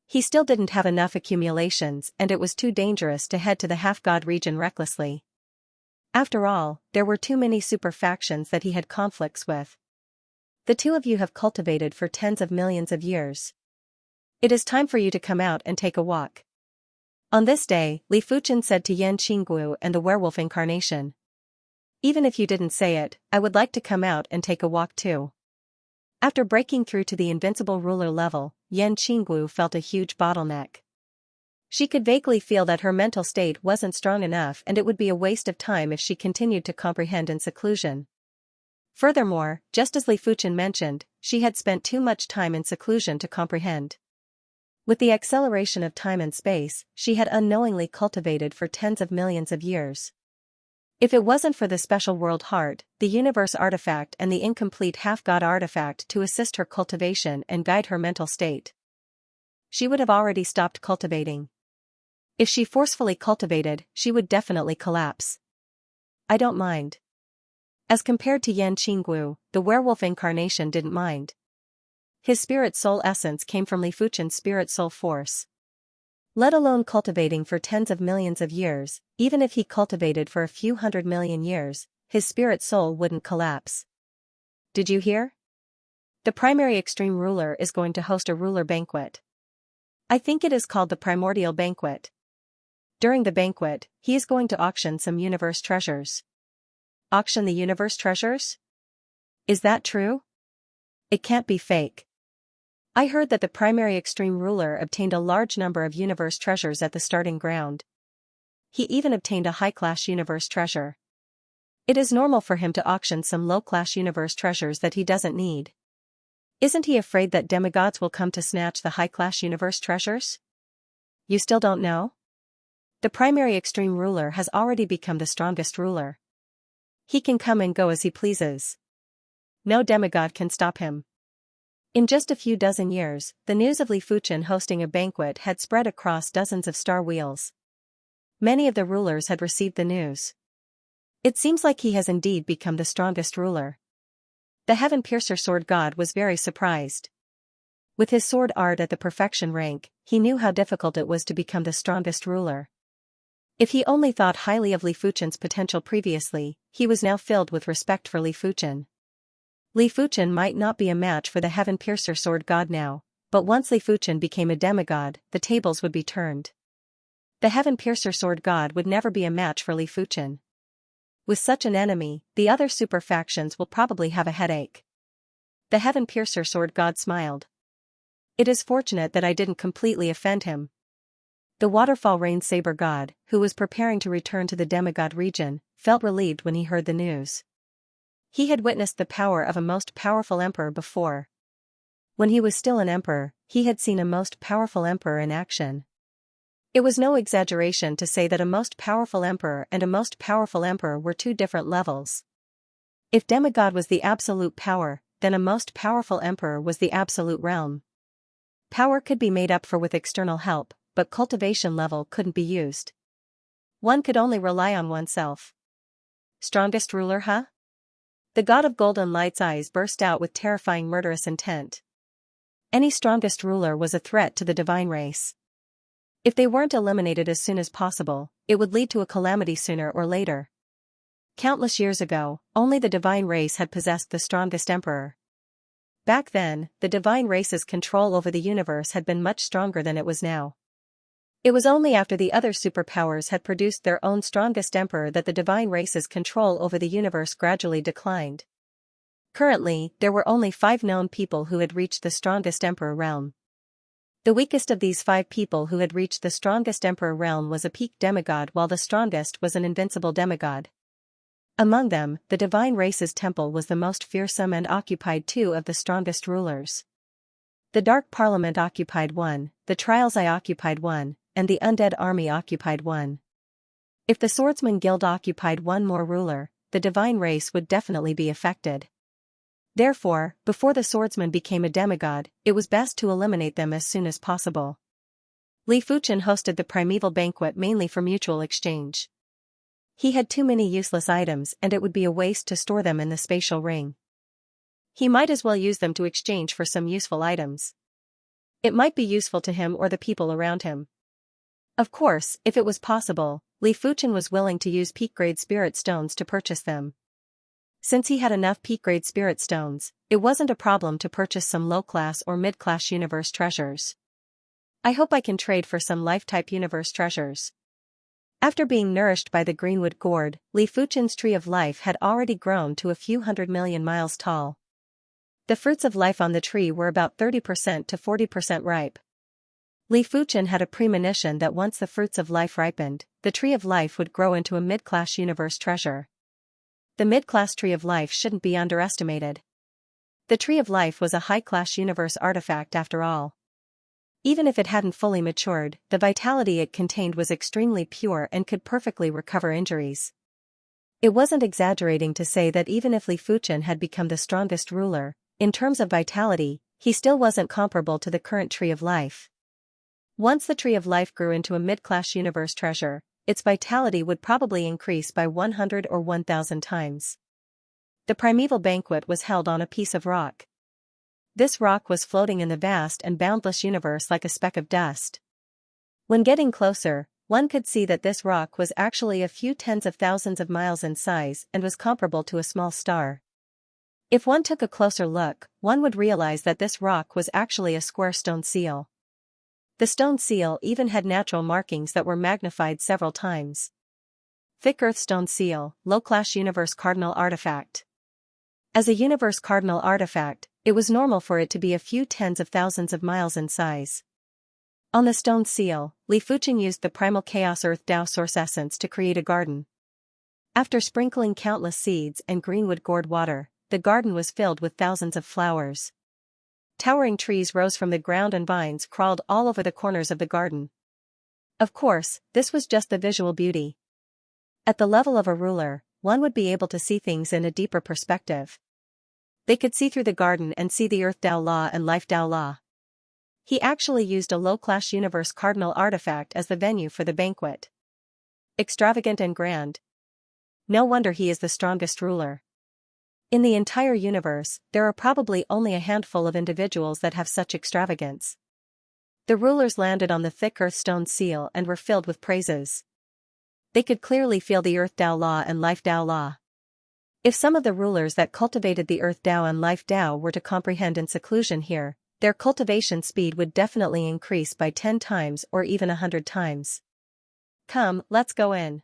He still didn't have enough accumulations, and it was too dangerous to head to the half-god region recklessly. After all, there were too many super factions that he had conflicts with. The two of you have cultivated for tens of millions of years. It is time for you to come out and take a walk. On this day, Li Fuchen said to Yan Qingguo and the werewolf incarnation. Even if you didn't say it, I would like to come out and take a walk too. After breaking through to the invincible ruler level, Yan Qingguo felt a huge bottleneck. She could vaguely feel that her mental state wasn't strong enough, and it would be a waste of time if she continued to comprehend in seclusion. Furthermore, just as Li Fuchen mentioned, she had spent too much time in seclusion to comprehend. With the acceleration of time and space, she had unknowingly cultivated for tens of millions of years. If it wasn't for the special world heart, the universe artifact and the incomplete half-god artifact to assist her cultivation and guide her mental state, she would have already stopped cultivating. If she forcefully cultivated, she would definitely collapse. I don't mind. As compared to Yan Qingguo, the werewolf incarnation didn't mind. His spirit soul essence came from Li Fuchen's spirit soul force. Let alone cultivating for tens of millions of years, even if he cultivated for a few 100 million years, his spirit soul wouldn't collapse. Did you hear? The primary extreme ruler is going to host a ruler banquet. I think it is called the primordial banquet. During the banquet, he is going to auction some universe treasures. Auction the universe treasures? Is that true? It can't be fake. I heard that the primary extreme ruler obtained a large number of universe treasures at the starting ground. He even obtained a high-class universe treasure. It is normal for him to auction some low-class universe treasures that he doesn't need. Isn't he afraid that demigods will come to snatch the high-class universe treasures? You still don't know? The primary extreme ruler has already become the strongest ruler. He can come and go as he pleases. No demigod can stop him. In just a few dozen years, the news of Li Fuchen hosting a banquet had spread across dozens of star wheels. Many of the rulers had received the news. It seems like he has indeed become the strongest ruler. The Heaven-Piercer Sword God was very surprised. With his sword art at the perfection rank, he knew how difficult it was to become the strongest ruler. If he only thought highly of Li Fuchen's potential previously, he was now filled with respect for Li Fuchen. Li Fuchen might not be a match for the Heaven-Piercer Sword God now, but once Li Fuchen became a demigod, the tables would be turned. The Heaven-Piercer Sword God would never be a match for Li Fuchen. With such an enemy, the other super factions will probably have a headache. The Heaven-Piercer Sword God smiled. It is fortunate that I didn't completely offend him. The Waterfall Rain Saber God, who was preparing to return to the demigod region, felt relieved when he heard the news. He had witnessed the power of a most powerful emperor before. When he was still an emperor, he had seen a most powerful emperor in action. It was no exaggeration to say that a most powerful emperor and a most powerful emperor were two different levels. If demigod was the absolute power, then a most powerful emperor was the absolute realm. Power could be made up for with external help, but cultivation level couldn't be used. One could only rely on oneself. Strongest ruler, huh? The god of golden light's eyes burst out with terrifying murderous intent. Any strongest ruler was a threat to the divine race. If they weren't eliminated as soon as possible, it would lead to a calamity sooner or later. Countless years ago, only the divine race had possessed the strongest emperor. Back then, the divine race's control over the universe had been much stronger than it was now. It was only after the other superpowers had produced their own strongest emperor that the divine race's control over the universe gradually declined. Currently, there were only 5 known people who had reached the strongest emperor realm. The weakest of these 5 people who had reached the strongest emperor realm was a peak demigod, while the strongest was an invincible demigod. Among them, the divine race's temple was the most fearsome and occupied 2 of the strongest rulers. The Dark Parliament occupied 1, the Trials Eye occupied 1, and the Undead Army occupied 1. If the Swordsman Guild occupied 1 more ruler, the divine race would definitely be affected. Therefore, before the swordsman became a demigod, it was best to eliminate them as soon as possible. Li Fuchen hosted the primeval banquet mainly for mutual exchange. He had too many useless items and it would be a waste to store them in the spatial ring. He might as well use them to exchange for some useful items. It might be useful to him or the people around him. Of course, if it was possible, Li Fuchen was willing to use peak-grade spirit stones to purchase them. Since he had enough peak-grade spirit stones, it wasn't a problem to purchase some low-class or mid-class universe treasures. I hope I can trade for some life-type universe treasures. After being nourished by the greenwood gourd, Li Fuchen's tree of life had already grown to a few 100 million miles tall. The fruits of life on the tree were about 30% to 40% ripe. Li Fuchen had a premonition that once the fruits of life ripened, the tree of life would grow into a mid-class universe treasure. The mid-class tree of life shouldn't be underestimated. The tree of life was a high-class universe artifact after all. Even if it hadn't fully matured, the vitality it contained was extremely pure and could perfectly recover injuries. It wasn't exaggerating to say that even if Li Fuchen had become the strongest ruler, in terms of vitality, he still wasn't comparable to the current tree of life. Once the tree of life grew into a mid-class universe treasure, its vitality would probably increase by 100 or 1,000 times. The primeval banquet was held on a piece of rock. This rock was floating in the vast and boundless universe like a speck of dust. When getting closer, one could see that this rock was actually a few tens of thousands of miles in size and was comparable to a small star. If one took a closer look, one would realize that this rock was actually a square stone seal. The stone seal even had natural markings that were magnified several times. Thick Earth Stone Seal, Low-Class Universe Cardinal Artifact. As a universe cardinal artifact, it was normal for it to be a few tens of thousands of miles in size. On the stone seal, Li Fuchen used the primal chaos earth Tao source essence to create a garden. After sprinkling countless seeds and greenwood gourd water, the garden was filled with thousands of flowers. Towering trees rose from the ground and vines crawled all over the corners of the garden. Of course, this was just the visual beauty. At the level of a ruler, one would be able to see things in a deeper perspective. They could see through the garden and see the Earth Tao Law and Life Tao Law. He actually used a low-class universe cardinal artifact as the venue for the banquet. Extravagant and grand. No wonder he is the strongest ruler. In the entire universe, there are probably only a handful of individuals that have such extravagance. The rulers landed on the thick earth stone seal and were filled with praises. They could clearly feel the Earth Tao Law and Life Tao Law. If some of the rulers that cultivated the Earth Tao and Life Tao were to comprehend in seclusion here, their cultivation speed would definitely increase by 10 times or even 100 times. Come, let's go in.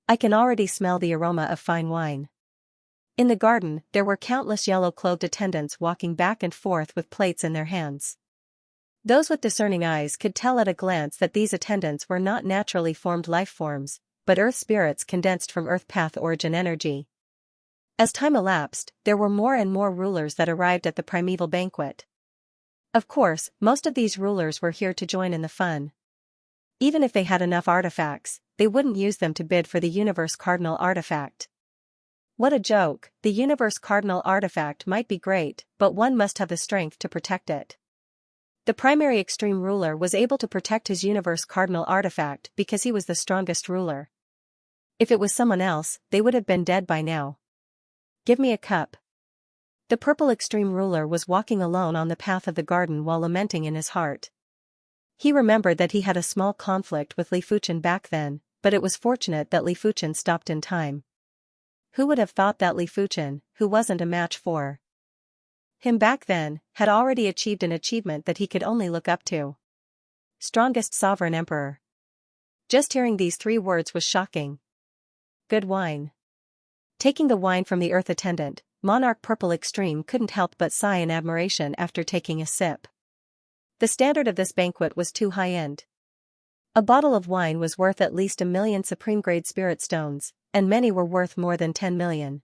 I can already smell the aroma of fine wine. In the garden, there were countless yellow-clothed attendants walking back and forth with plates in their hands. Those with discerning eyes could tell at a glance that these attendants were not naturally formed life forms, but earth spirits condensed from earth path origin energy. As time elapsed, there were more and more rulers that arrived at the primeval banquet. Of course, most of these rulers were here to join in the fun. Even if they had enough artifacts, they wouldn't use them to bid for the Universe Cardinal artifact. What a joke, the Universe Cardinal artifact might be great, but one must have the strength to protect it. The primary extreme ruler was able to protect his Universe Cardinal artifact because he was the strongest ruler. If it was someone else, they would have been dead by now. Give me a cup. The purple extreme ruler was walking alone on the path of the garden while lamenting in his heart. He remembered that he had a small conflict with Li Fuchen back then, but it was fortunate that Li Fuchen stopped in time. Who would have thought that Li Fuchen, who wasn't a match for him back then, had already achieved an achievement that he could only look up to. Strongest sovereign emperor. Just hearing these 3 words was shocking. Good wine. Taking the wine from the earth attendant, Monarch Purple Extreme couldn't help but sigh in admiration after taking a sip. The standard of this banquet was too high-end. A bottle of wine was worth at least 1 million supreme-grade spirit stones, and many were worth more than 10 million.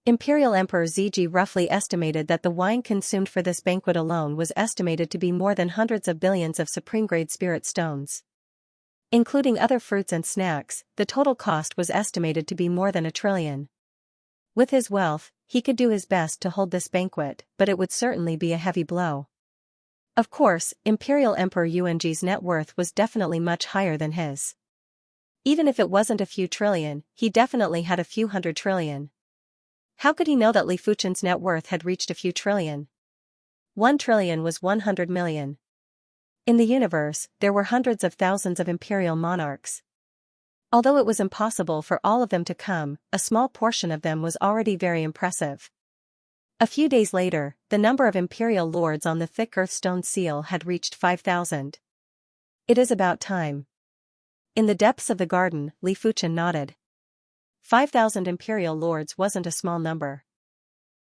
Imperial Emperor Ziji roughly estimated that the wine consumed for this banquet alone was estimated to be more than hundreds of billions of supreme-grade spirit stones. Including other fruits and snacks, the total cost was estimated to be more than 1 trillion. With his wealth, he could do his best to hold this banquet, but it would certainly be a heavy blow. Of course, Imperial Emperor Yuanji's net worth was definitely much higher than his. Even if it wasn't a few trillion, he definitely had a few 100 trillion. How could he know that Li Fuchen's net worth had reached a few trillion? 1 trillion was 100 million. In the universe, there were hundreds of thousands of imperial monarchs. Although it was impossible for all of them to come, a small portion of them was already very impressive. A few days later, the number of imperial lords on the thick earthstone seal had reached 5,000. It is about time. In the depths of the garden, Li Fuchen nodded. 5,000 imperial lords wasn't a small number.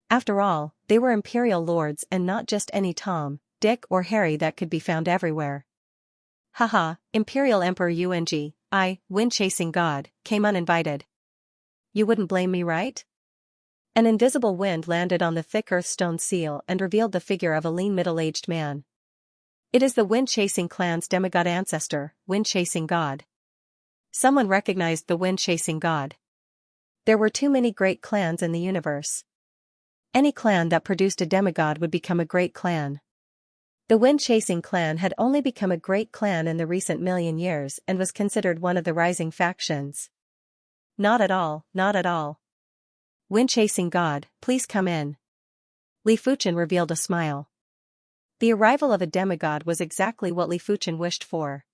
After all, they were imperial lords and not just any Tom, Dick or Harry that could be found everywhere. Haha, Imperial Emperor Yuanji, wind-chasing god, came uninvited. You wouldn't blame me, right? An invisible wind landed on the thick earthstone seal and revealed the figure of a lean middle-aged man. It is the wind-chasing clan's demigod ancestor, wind-chasing god. Someone recognized the wind-chasing god. There were too many great clans in the universe. Any clan that produced a demigod would become a great clan. The wind-chasing clan had only become a great clan in the recent million years and was considered one of the rising factions. Not at all, not at all. Wind-chasing god, please come in. Li Fuchen revealed a smile. The arrival of a demigod was exactly what Li Fuchen wished for.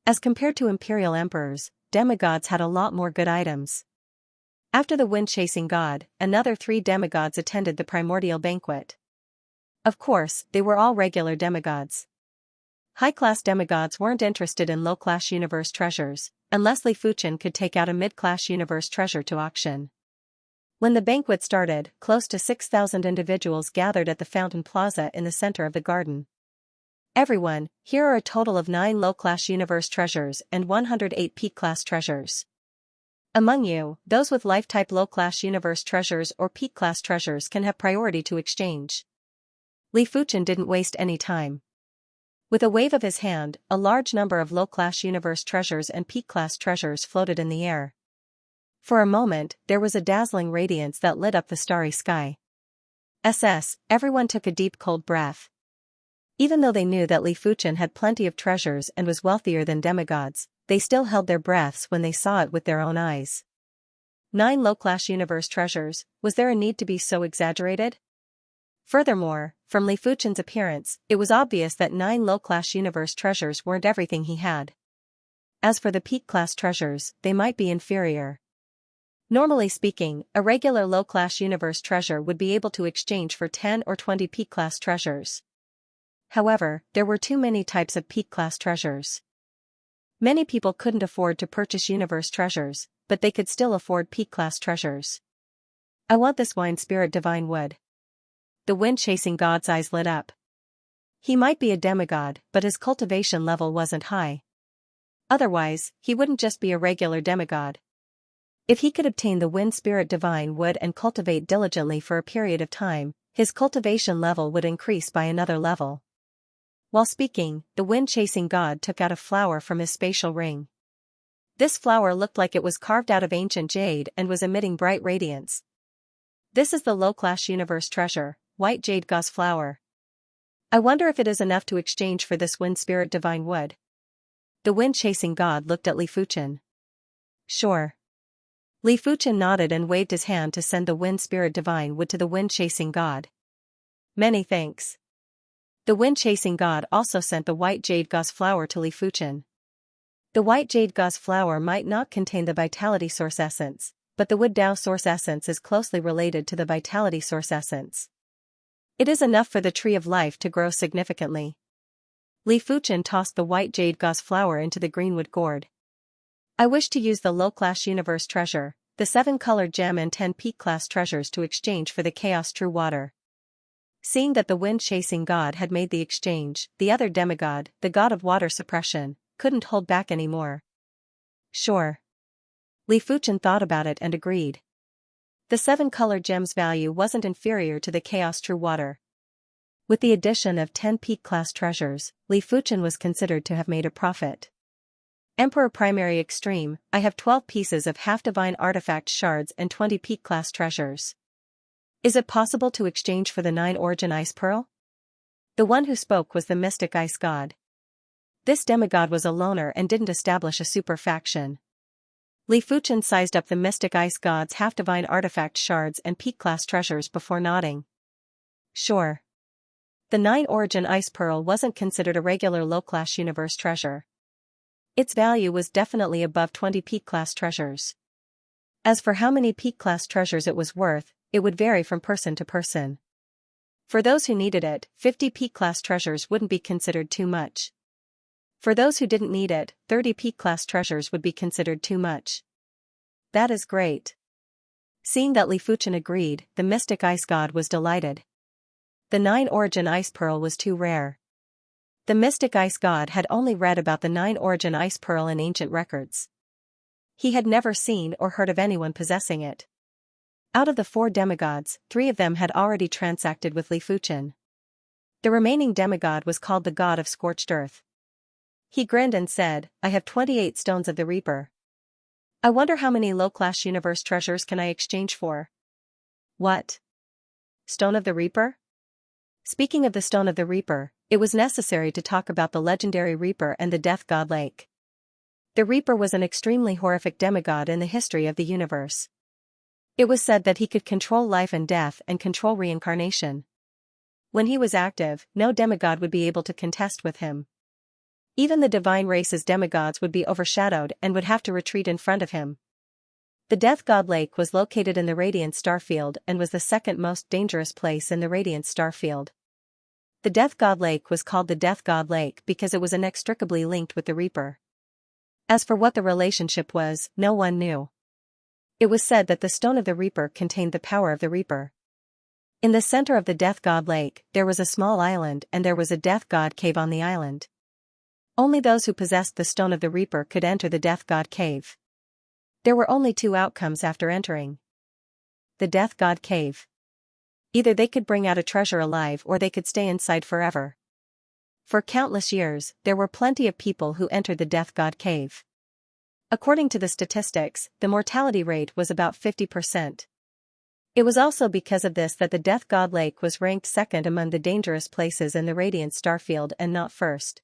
As compared to imperial emperors, demigods had a lot more good items. After the wind-chasing god, another 3 demigods attended the primordial banquet. Of course, they were all regular demigods. High-class demigods weren't interested in low-class universe treasures, unless Li Fuchen could take out a mid-class universe treasure to auction. When the banquet started, close to 6,000 individuals gathered at the fountain plaza in the center of the garden. Everyone, here are a total of 9 low-class universe treasures and 108 peak-class treasures. Among you, those with life-type low-class universe treasures or peak-class treasures can have priority to exchange. Li Fuchen didn't waste any time. With a wave of his hand, a large number of low-class universe treasures and peak-class treasures floated in the air. For a moment, there was a dazzling radiance that lit up the starry sky. Everyone took a deep cold breath. Even though they knew that Li Fuchen had plenty of treasures and was wealthier than demigods, they still held their breaths when they saw it with their own eyes. 9 low-class universe treasures, was there a need to be so exaggerated? Furthermore, from Li Fuchen's appearance, it was obvious that 9 low-class universe treasures weren't everything he had. As for the peak-class treasures, they might be inferior. Normally speaking, a regular low-class universe treasure would be able to exchange for 10 or 20 peak-class treasures. However, there were too many types of peak-class treasures. Many people couldn't afford to purchase universe treasures, but they could still afford peak-class treasures. I want this wine spirit divine wood. The wind-chasing god's eyes lit up. He might be a demigod, but his cultivation level wasn't high. Otherwise, he wouldn't just be a regular demigod. If he could obtain the wind spirit divine wood and cultivate diligently for a period of time, his cultivation level would increase by another level. While speaking, the wind-chasing god took out a flower from his spatial ring. This flower looked like it was carved out of ancient jade and was emitting bright radiance. This is the low-class universe treasure, white jade gauze flower. I wonder if it is enough to exchange for this wind spirit divine wood. The wind-chasing god looked at Li Fuchen. Sure. Li Fuchen nodded and waved his hand to send the wind spirit divine wood to the wind-chasing god. Many thanks. The wind-chasing god also sent the white jade gauze flower to Li Fuchen. The white jade gauze flower might not contain the vitality source essence, but the wood Dao source essence is closely related to the vitality source essence. It is enough for the tree of life to grow significantly. Li Fuchen tossed the white jade gauze flower into the greenwood gourd. I wish to use the low-class universe treasure, the 7-colored gem and 10 peak-class treasures to exchange for the chaos true water. Seeing that the wind-chasing god had made the exchange, the other demigod, the god of water suppression, couldn't hold back anymore. Sure. Li Fuchen thought about it and agreed. The 7-colored gem's value wasn't inferior to the chaos true water. With the addition of 10 peak-class treasures, Li Fuchen was considered to have made a profit. Emperor Primary Extreme, I have 12 pieces of half-divine artifact shards and 20 peak-class treasures. Is it possible to exchange for the 9 origin ice pearl? The one who spoke was the mystic ice god. This demigod was a loner and didn't establish a super faction. Li Fuchen sized up the mystic ice god's half-divine artifact shards and peak-class treasures before nodding. Sure. The 9 origin ice pearl wasn't considered a regular low-class universe treasure. Its value was definitely above 20 peak-class treasures. As for how many peak-class treasures it was worth, it would vary from person to person. For those who needed it, 50 peak-class treasures wouldn't be considered too much. For those who didn't need it, 30 peak-class treasures would be considered too much. That is great. Seeing that Li Fuchen agreed, the mystic ice god was delighted. The 9 origin ice pearl was too rare. The mystic ice god had only read about the 9 origin ice pearl in ancient records. He had never seen or heard of anyone possessing it. Out of the 4 demigods, 3 of them had already transacted with Li Fuchen. The remaining demigod was called the god of scorched earth. He grinned and said, I have 28 stones of the Reaper. I wonder how many low-class universe treasures can I exchange for? What? Stone of the Reaper? Speaking of the Stone of the Reaper, it was necessary to talk about the legendary Reaper and the Death God Lake. The Reaper was an extremely horrific demigod in the history of the universe. It was said that he could control life and death and control reincarnation. When he was active, no demigod would be able to contest with him. Even the divine race's demigods would be overshadowed and would have to retreat in front of him. The Death God Lake was located in the Radiant Starfield and was the second most dangerous place in the Radiant Starfield. The Death God Lake was called the Death God Lake because it was inextricably linked with the Reaper. As for what the relationship was, no one knew. It was said that the Stone of the Reaper contained the power of the Reaper. In the center of the Death God Lake, there was a small island and there was a Death God Cave on the island. Only those who possessed the Stone of the Reaper could enter the Death God Cave. There were only 2 outcomes after entering the Death God Cave. Either they could bring out a treasure alive or they could stay inside forever. For countless years, there were plenty of people who entered the Death God Cave. According to the statistics, the mortality rate was about 50%. It was also because of this that the Death God Lake was ranked second among the dangerous places in the Radiant Starfield and not first.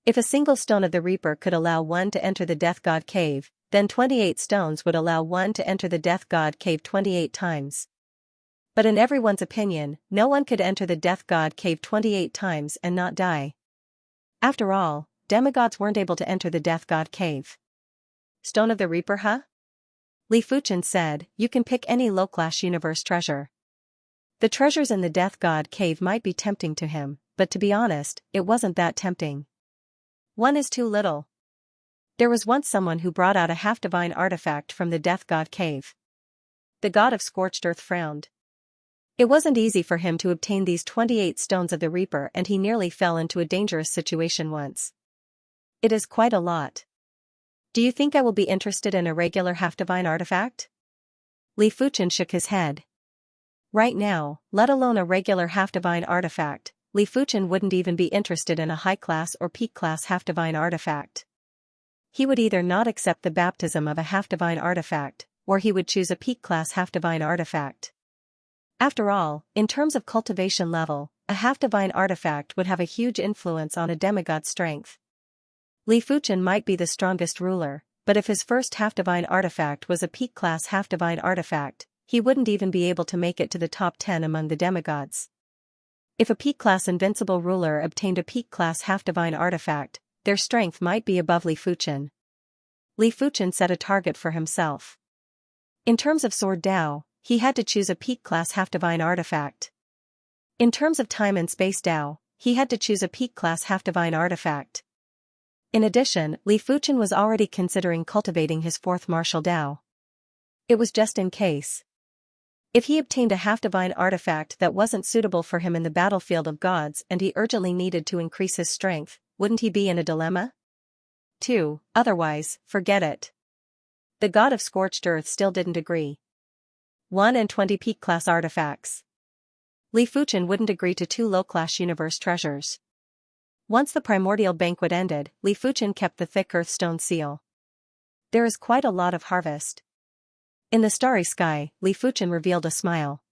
If a single Stone of the Reaper could allow one to enter the Death God Cave, then 28 stones would allow one to enter the Death God Cave 28 times. But in everyone's opinion, no one could enter the Death God Cave 28 times and not die. After all, demigods weren't able to enter the Death God Cave. Stone of the Reaper, huh? Li Fuchen said, you can pick any low-class universe treasure. The treasures in the Death God Cave might be tempting to him, but to be honest, it wasn't that tempting. One is too little. There was once someone who brought out a half-divine artifact from the Death God Cave. The god of scorched earth frowned. It wasn't easy for him to obtain these 28 stones of the Reaper and he nearly fell into a dangerous situation once. It is quite a lot. Do you think I will be interested in a regular half-divine artifact? Li Fuchen shook his head. Right now, let alone a regular half-divine artifact, Li Fuchen wouldn't even be interested in a high-class or peak-class half-divine artifact. He would either not accept the baptism of a half-divine artifact, or he would choose a peak-class half-divine artifact. After all, in terms of cultivation level, a half-divine artifact would have a huge influence on a demigod's strength. Li Fuchen might be the strongest ruler, but if his first half-divine artifact was a peak-class half-divine artifact, he wouldn't even be able to make it to the top 10 among the demigods. If a peak-class invincible ruler obtained a peak-class half-divine artifact, their strength might be above Li Fuchen. Li Fuchen set a target for himself. In terms of Sword Dao, he had to choose a peak-class half-divine artifact. In terms of time and space Dao, he had to choose a peak-class half-divine artifact. In addition, Li Fuchen was already considering cultivating his fourth martial Dao. It was just in case. If he obtained a half-divine artifact that wasn't suitable for him in the battlefield of gods and he urgently needed to increase his strength, wouldn't he be in a dilemma? 2. Otherwise, forget it. The god of scorched earth still didn't agree. 1 and 20 peak-class artifacts. Li Fuchen wouldn't agree to 2 low-class universe treasures. Once the primordial banquet ended, Li Fuchen kept the thick earthstone seal. There is quite a lot of harvest. In the starry sky, Li Fuchen revealed a smile.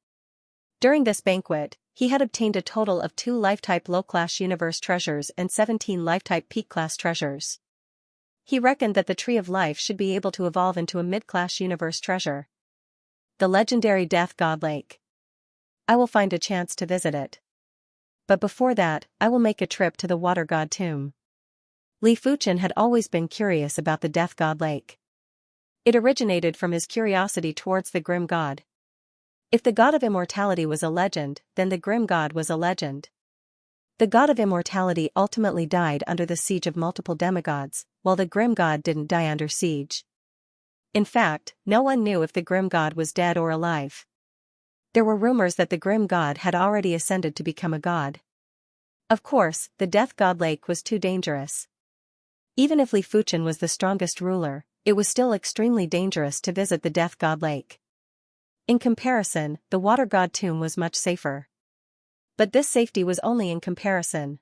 During this banquet, he had obtained a total of 2 life-type low-class universe treasures and 17 life-type peak-class treasures. He reckoned that the Tree of Life should be able to evolve into a mid-class universe treasure. The legendary Death God Lake. I will find a chance to visit it. But before that, I will make a trip to the Water God Tomb. Li Fuchen had always been curious about the Death God Lake. It originated from his curiosity towards the Grim God. If the God of Immortality was a legend, then the Grim God was a legend. The God of Immortality ultimately died under the siege of multiple demigods, while the Grim God didn't die under siege. In fact, no one knew if the Grim God was dead or alive. There were rumors that the Grim God had already ascended to become a god. Of course, the Death God Lake was too dangerous. Even if Li Fuchen was the strongest ruler, it was still extremely dangerous to visit the Death God Lake. In comparison, the Water God Tomb was much safer. But this safety was only in comparison.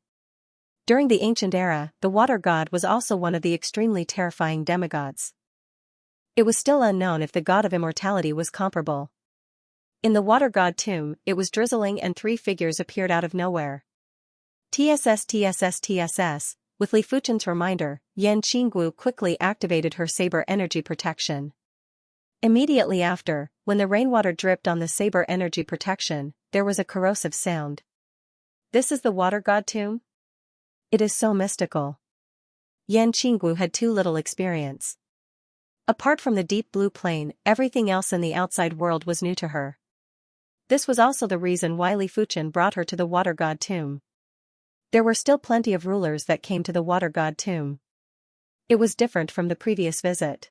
During the ancient era, the Water God was also one of the extremely terrifying demigods. It was still unknown if the God of Immortality was comparable. In the Water God Tomb, it was drizzling and 3 figures appeared out of nowhere. TSS. With Li Fuchen's reminder, Yan Qinggu quickly activated her saber energy protection. Immediately after, when the rainwater dripped on the saber energy protection, there was a corrosive sound. This is the Water God Tomb? It is so mystical. Yan Qinggu had too little experience. Apart from the deep blue plain, everything else in the outside world was new to her. This was also the reason why Li Fuchen brought her to the Water God Tomb. There were still plenty of rulers that came to the Water God Tomb. It was different from the previous visit.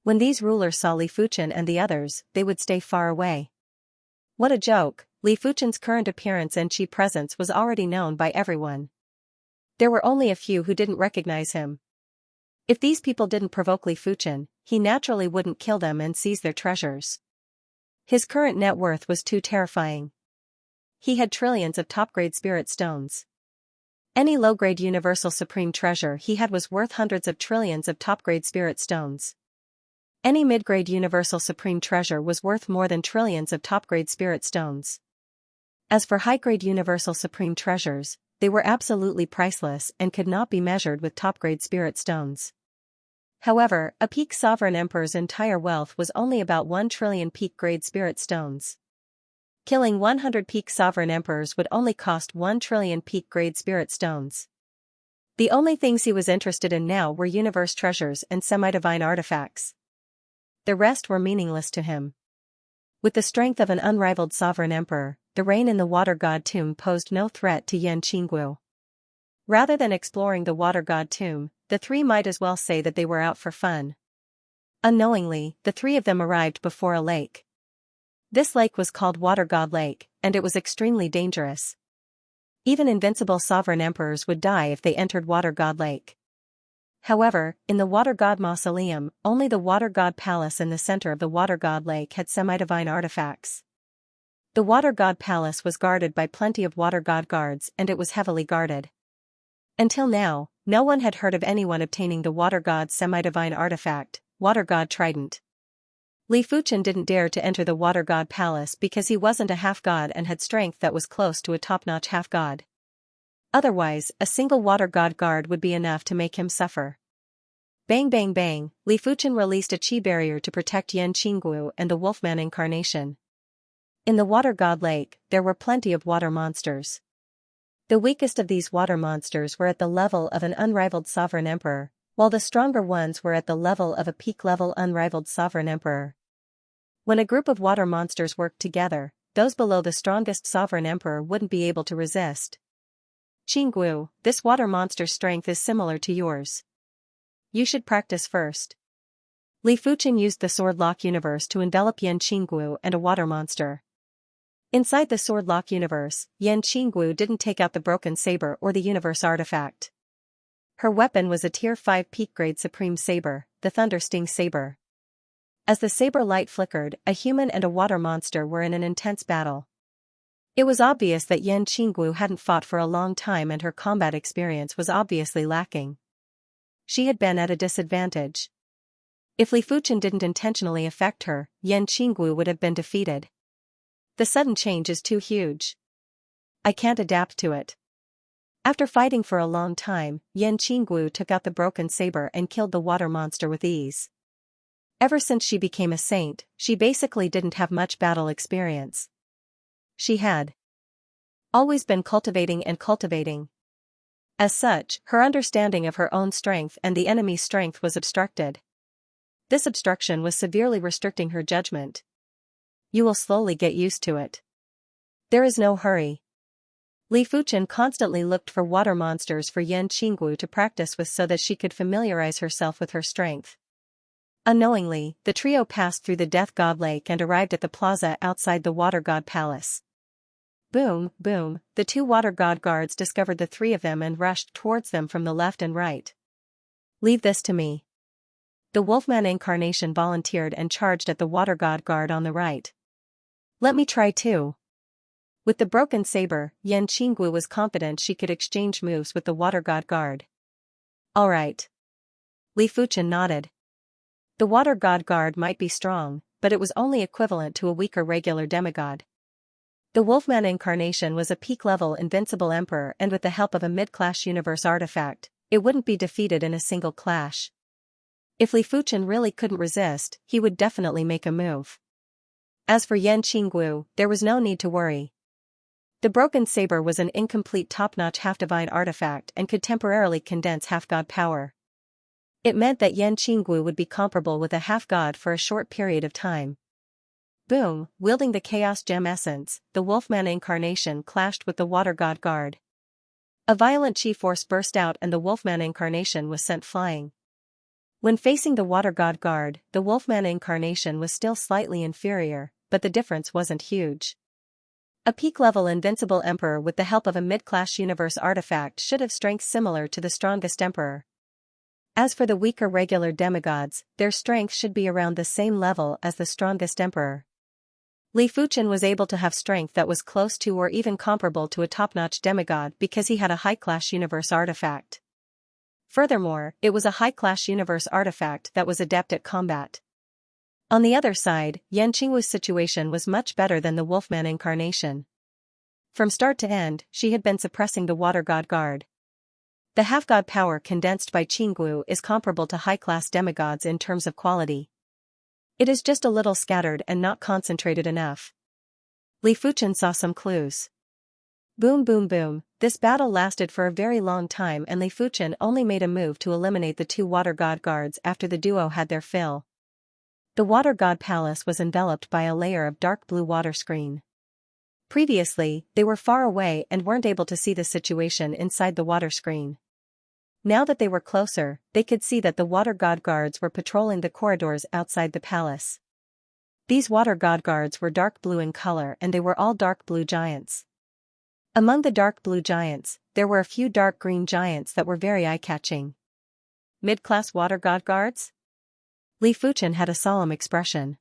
When these rulers saw Li Fuchen and the others, they would stay far away. What a joke, Li Fuchen's current appearance and chi presence was already known by everyone. There were only a few who didn't recognize him. If these people didn't provoke Li Fuchen, he naturally wouldn't kill them and seize their treasures. His current net worth was too terrifying. He had trillions of top-grade spirit stones. Any low-grade universal supreme treasure he had was worth hundreds of trillions of top-grade spirit stones. Any mid-grade universal supreme treasure was worth more than trillions of top-grade spirit stones. As for high-grade universal supreme treasures, they were absolutely priceless and could not be measured with top-grade spirit stones. However, a peak sovereign emperor's entire wealth was only about 1 trillion peak-grade spirit stones. Killing 100 peak sovereign emperors would only cost 1 trillion peak-grade spirit stones. The only things he was interested in now were universe treasures and semi-divine artifacts. The rest were meaningless to him. With the strength of an unrivaled sovereign emperor, the reign in the Water God Tomb posed no threat to Yan Qinggu. Rather than exploring the Water God Tomb, the 3 might as well say that they were out for fun. Unknowingly, the 3 of them arrived before a lake. This lake was called Water God Lake, and it was extremely dangerous. Even invincible sovereign emperors would die if they entered Water God Lake. However, in the Water God Mausoleum, only the Water God Palace in the center of the Water God Lake had semi-divine artifacts. The water god palace was guarded by plenty of water god guards and it was heavily guarded. Until now, no one had heard of anyone obtaining the water god's semi-divine artifact, water god trident. Li Fuchen didn't dare to enter the water god palace because he wasn't a half-god and had strength that was close to a top-notch half-god. Otherwise, a single water god guard would be enough to make him suffer. Bang bang bang, Li Fuchen released a chi barrier to protect Yan Qingguo and the Wolfman incarnation. In the water god lake, there were plenty of water monsters. The weakest of these water monsters were at the level of an unrivaled sovereign emperor, while the stronger ones were at the level of a peak-level unrivaled sovereign emperor. When a group of water monsters worked together, those below the strongest sovereign emperor wouldn't be able to resist. Qingguo, this water monster's strength is similar to yours. You should practice first. Li Fuchen used the sword lock universe to envelop Yan Qingguo and a water monster. Inside the sword lock universe, Yan Qingguo didn't take out the broken saber or the universe artifact. Her weapon was a tier 5 peak grade supreme saber, the Thunder Sting saber. As the saber light flickered, a human and a water monster were in an intense battle. It was obvious that Yan Qingguo hadn't fought for a long time and her combat experience was obviously lacking. She had been at a disadvantage. If Li Fuchen didn't intentionally affect her, Yan Qingguo would have been defeated. The sudden change is too huge. I can't adapt to it. After fighting for a long time, Yan Qingguo took out the broken saber and killed the water monster with ease. Ever since she became a saint, she basically didn't have much battle experience. She had always been cultivating and cultivating. As such, her understanding of her own strength and the enemy's strength was obstructed. This obstruction was severely restricting her judgment. You will slowly get used to it. There is no hurry. Li Fuchen constantly looked for water monsters for Yan Qingguo to practice with so that she could familiarize herself with her strength. Unknowingly, the trio passed through the Death God Lake and arrived at the plaza outside the Water God Palace. Boom, boom, the two Water God guards discovered the three of them and rushed towards them from the left and right. Leave this to me. The Wolfman incarnation volunteered and charged at the Water God guard on the right. Let me try too. With the broken saber, Yan Qingguo was confident she could exchange moves with the Water God guard. All right. Li Fuchen nodded. The Water God guard might be strong, but it was only equivalent to a weaker regular demigod. The Wolfman incarnation was a peak-level invincible emperor and with the help of a mid-class universe artifact, it wouldn't be defeated in a single clash. If Li Fuchen really couldn't resist, he would definitely make a move. As for Yan Qingguo, there was no need to worry. The broken saber was an incomplete top-notch half-divine artifact and could temporarily condense half-god power. It meant that Yan Qingguo would be comparable with a half-god for a short period of time. Boom, wielding the Chaos Gem essence, the Wolfman incarnation clashed with the Water God guard. A violent chi force burst out and the Wolfman incarnation was sent flying. When facing the Water God guard, the Wolfman incarnation was still slightly inferior, but the difference wasn't huge. A peak-level invincible emperor with the help of a mid-class universe artifact should have strength similar to the strongest emperor. As for the weaker regular demigods, their strength should be around the same level as the strongest emperor. Li Fuchen was able to have strength that was close to or even comparable to a top-notch demigod because he had a high-class universe artifact. Furthermore, it was a high-class universe artifact that was adept at combat. On the other side, Yan Qingguo's situation was much better than the Wolfman incarnation. From start to end, she had been suppressing the Water God guard. The half-god power condensed by Qingguo is comparable to high-class demigods in terms of quality. It is just a little scattered and not concentrated enough. Li Fuchen saw some clues. Boom boom boom, this battle lasted for a very long time and Li Fuchen only made a move to eliminate the two Water God guards after the duo had their fill. The Water God Palace was enveloped by a layer of dark blue water screen. Previously, they were far away and weren't able to see the situation inside the water screen. Now that they were closer, they could see that the Water God guards were patrolling the corridors outside the palace. These Water God guards were dark blue in color and they were all dark blue giants. Among the dark blue giants, there were a few dark green giants that were very eye-catching. Mid-class Water God guards? Li Fuchen had a solemn expression.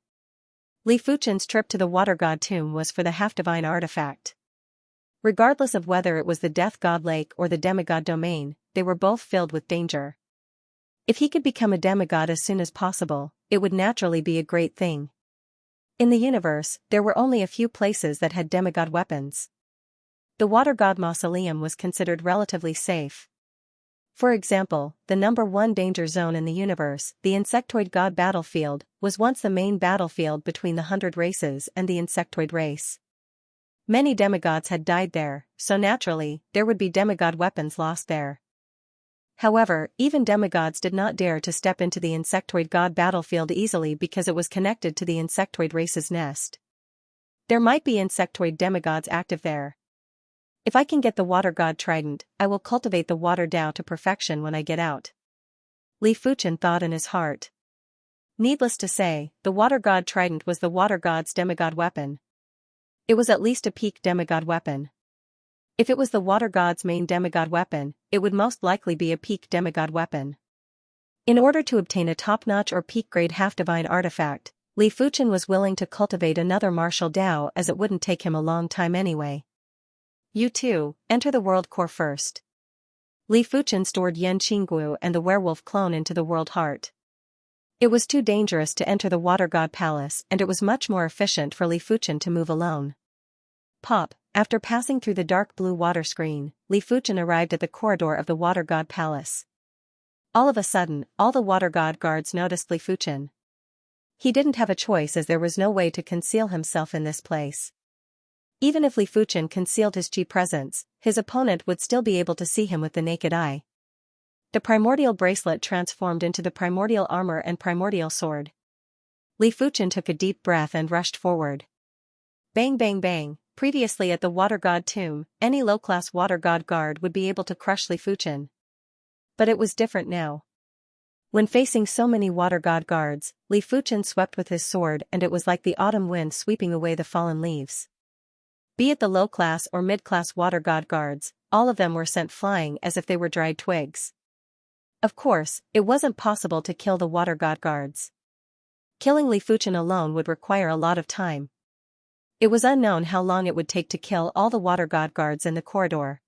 Li Fuchen's trip to the water god tomb was for the half-divine artifact. Regardless of whether it was the death god lake or the demigod domain, they were both filled with danger. If he could become a demigod as soon as possible, it would naturally be a great thing. In the universe, there were only a few places that had demigod weapons. The water god mausoleum was considered relatively safe. For example, the #1 danger zone in the universe, the insectoid god battlefield, was once the main battlefield between the 100 races and the insectoid race. Many demigods had died there, so naturally, there would be demigod weapons lost there. However, even demigods did not dare to step into the insectoid god battlefield easily because it was connected to the insectoid race's nest. There might be insectoid demigods active there. If I can get the water god trident, I will cultivate the water Dao to perfection when I get out. Li Fuchen thought in his heart. Needless to say, the water god trident was the water god's demigod weapon. It was at least a peak demigod weapon. If it was the water god's main demigod weapon, it would most likely be a peak demigod weapon. In order to obtain a top-notch or peak-grade half-divine artifact, Li Fuchen was willing to cultivate another martial Dao as it wouldn't take him a long time anyway. You too, enter the world core first. Li Fuchen stored Yan Qingguo and the werewolf clone into the world heart. It was too dangerous to enter the water god palace and it was much more efficient for Li Fuchen to move alone. Pop, after passing through the dark blue water screen, Li Fuchen arrived at the corridor of the water god palace. All of a sudden, all the water god guards noticed Li Fuchen. He didn't have a choice as there was no way to conceal himself in this place. Even if Li Fuchen concealed his chi presence, his opponent would still be able to see him with the naked eye. The primordial bracelet transformed into the primordial armor and primordial sword. Li Fuchen took a deep breath and rushed forward. Bang bang bang, previously at the water god tomb, any low-class water god guard would be able to crush Li Fuchen. But it was different now. When facing so many water god guards, Li Fuchen swept with his sword and it was like the autumn wind sweeping away the fallen leaves. Be it the low-class or mid-class water god guards, all of them were sent flying as if they were dried twigs. Of course, it wasn't possible to kill the water god guards. Killing Li Fuchen alone would require a lot of time. It was unknown how long it would take to kill all the water god guards in the corridor.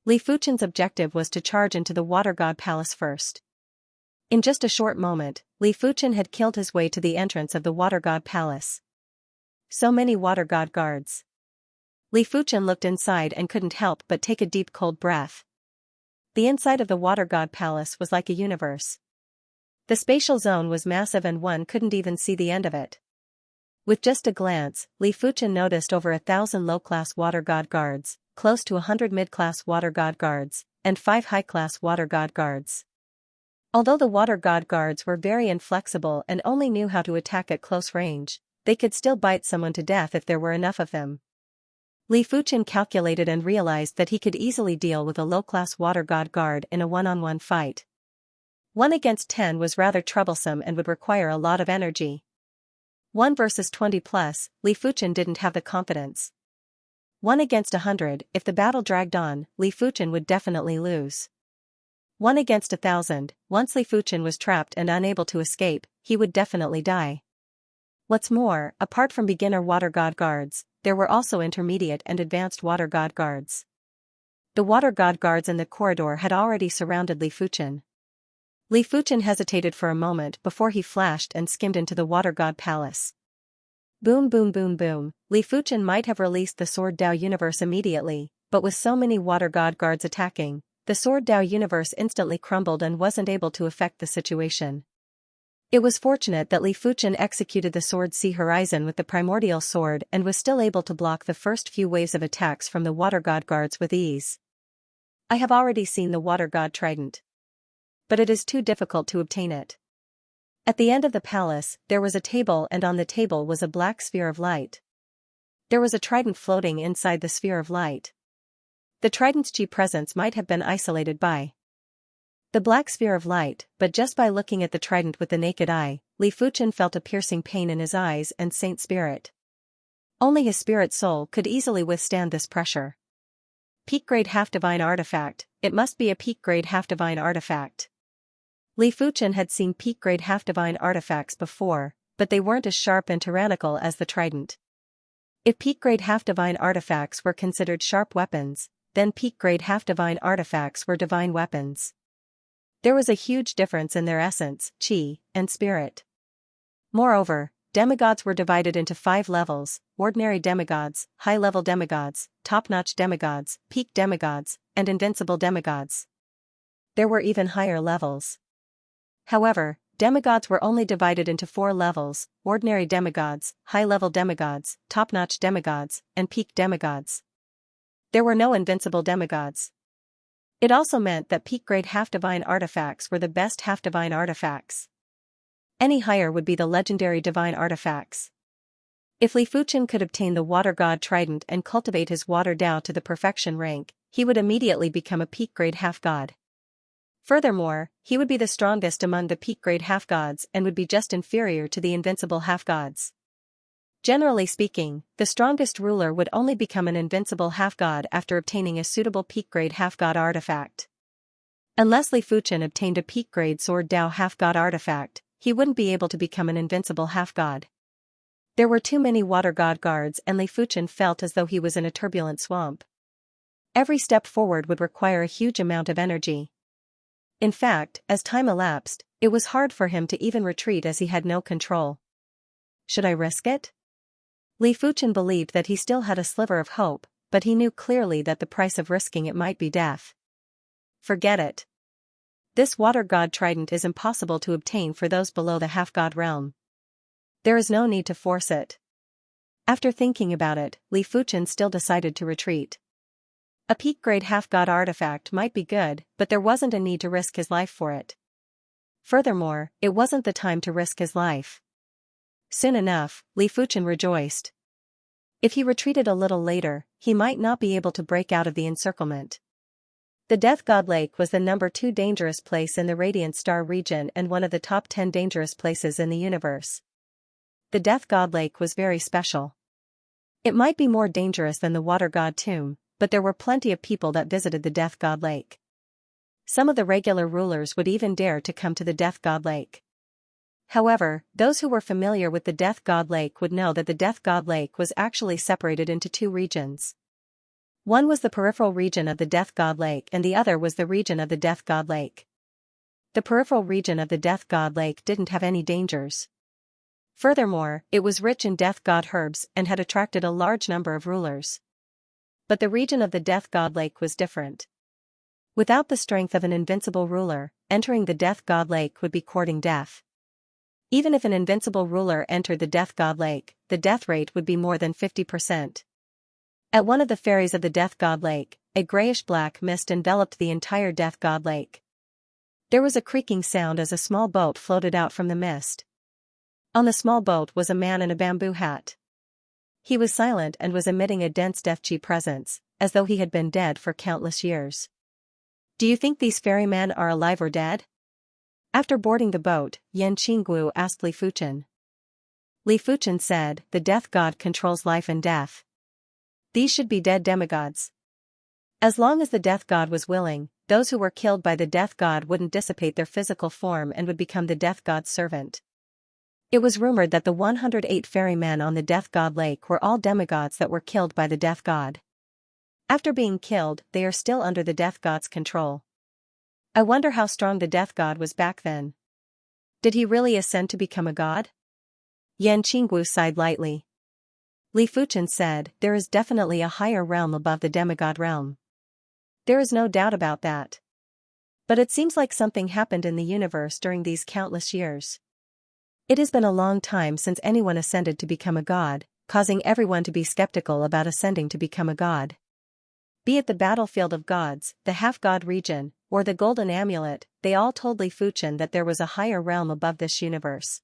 Li Fuchen's objective was to charge into the water god palace first. In just a short moment, Li Fuchen had killed his way to the entrance of the water god palace. So many water god guards. Li Fuchen looked inside and couldn't help but take a deep cold breath. The inside of the water god palace was like a universe. The spatial zone was massive and one couldn't even see the end of it. With just a glance, Li Fuchen noticed over 1,000 low-class water god guards, close to 100 mid-class water god guards, and 5 high-class water god guards. Although the water god guards were very inflexible and only knew how to attack at close range, they could still bite someone to death if there were enough of them. Li Fuchen calculated and realized that he could easily deal with a low-class water god guard in a one-on-one fight. 1 against 10 was rather troublesome and would require a lot of energy. 1 versus 20 plus, Li Fuchen didn't have the confidence. 1 against 100, if the battle dragged on, Li Fuchen would definitely lose. 1 against 1,000, once Li Fuchen was trapped and unable to escape, he would definitely die. What's more, apart from beginner water god guards, there were also intermediate and advanced water god guards. The water god guards in the corridor had already surrounded Li Fuchen. Li Fuchen hesitated for a moment before he flashed and skimmed into the water god palace. Boom boom boom boom, Li Fuchen might have released the Sword Dao universe immediately, but with so many water god guards attacking, the Sword Dao universe instantly crumbled and wasn't able to affect the situation. It was fortunate that Li Fuchen executed the Sword Sea Horizon with the primordial sword and was still able to block the first few waves of attacks from the water god guards with ease. I have already seen the water god trident. But it is too difficult to obtain it. At the end of the palace, there was a table and on the table was a black sphere of light. There was a trident floating inside the sphere of light. The trident's chi presence might have been isolated by the black sphere of light, but just by looking at the trident with the naked eye, Li Fuchen felt a piercing pain in his eyes and saint spirit. Only his spirit soul could easily withstand this pressure. Peak-grade half-divine artifact, it must be a peak-grade half-divine artifact. Li Fuchen had seen peak-grade half-divine artifacts before, but they weren't as sharp and tyrannical as the trident. If peak-grade half-divine artifacts were considered sharp weapons, then peak-grade half-divine artifacts were divine weapons. There was a huge difference in their essence, chi, and spirit. Moreover, demigods were divided into 5 levels: ordinary demigods, high-level demigods, top-notch demigods, peak demigods, and invincible demigods. There were even higher levels. However, demigods were only divided into 4 levels: ordinary demigods, high-level demigods, top-notch demigods, and peak demigods. There were no invincible demigods. It also meant that peak-grade half-divine artifacts were the best half-divine artifacts. Any higher would be the legendary divine artifacts. If Li Fuchen could obtain the water god trident and cultivate his water Dao to the perfection rank, he would immediately become a peak-grade half-god. Furthermore, he would be the strongest among the peak-grade half-gods and would be just inferior to the invincible half-gods. Generally speaking, the strongest ruler would only become an invincible half-god after obtaining a suitable peak-grade half-god artifact. Unless Li Fuchen obtained a peak-grade sword Dao half-god artifact, he wouldn't be able to become an invincible half-god. There were too many water god guards and Li Fuchen felt as though he was in a turbulent swamp. Every step forward would require a huge amount of energy. In fact, as time elapsed, it was hard for him to even retreat as he had no control. Should I risk it? Li Fuchen believed that he still had a sliver of hope, but he knew clearly that the price of risking it might be death. Forget it. This water god trident is impossible to obtain for those below the half-god realm. There is no need to force it. After thinking about it, Li Fuchen still decided to retreat. A peak-grade half-god artifact might be good, but there wasn't a need to risk his life for it. Furthermore, it wasn't the time to risk his life. Soon enough, Li Fuchen rejoiced. If he retreated a little later, he might not be able to break out of the encirclement. The Death God Lake was the number 2 dangerous place in the Radiant Star region and one of the top 10 dangerous places in the universe. The Death God Lake was very special. It might be more dangerous than the Water God Tomb, but there were plenty of people that visited the Death God Lake. Some of the regular rulers would even dare to come to the Death God Lake. However, those who were familiar with the Death God Lake would know that the Death God Lake was actually separated into 2 regions. One was the peripheral region of the Death God Lake and the other was the region of the Death God Lake. The peripheral region of the Death God Lake didn't have any dangers. Furthermore, it was rich in Death God herbs and had attracted a large number of rulers. But the region of the Death God Lake was different. Without the strength of an invincible ruler, entering the Death God Lake would be courting death. Even if an invincible ruler entered the Death God Lake, the death rate would be more than 50%. At one of the ferries of the Death God Lake, a grayish-black mist enveloped the entire Death God Lake. There was a creaking sound as a small boat floated out from the mist. On the small boat was a man in a bamboo hat. He was silent and was emitting a dense death chi presence, as though he had been dead for countless years. Do you think these ferrymen are alive or dead? After boarding the boat, Yan Qingguo asked Li Fuchen. Li Fuchen said, the Death God controls life and death. These should be dead demigods. As long as the Death God was willing, those who were killed by the Death God wouldn't dissipate their physical form and would become the Death God's servant. It was rumored that the 108 ferrymen on the Death God Lake were all demigods that were killed by the Death God. After being killed, they are still under the Death God's control. I wonder how strong the Death God was back then. Did he really ascend to become a god? Yan Qingguo sighed lightly. Li Fuchen said, there is definitely a higher realm above the demigod realm. There is no doubt about that. But it seems like something happened in the universe during these countless years. It has been a long time since anyone ascended to become a god, causing everyone to be skeptical about ascending to become a god. Be it the battlefield of gods, the half-god region, or the golden amulet, they all told Li Fuchen that there was a higher realm above this universe.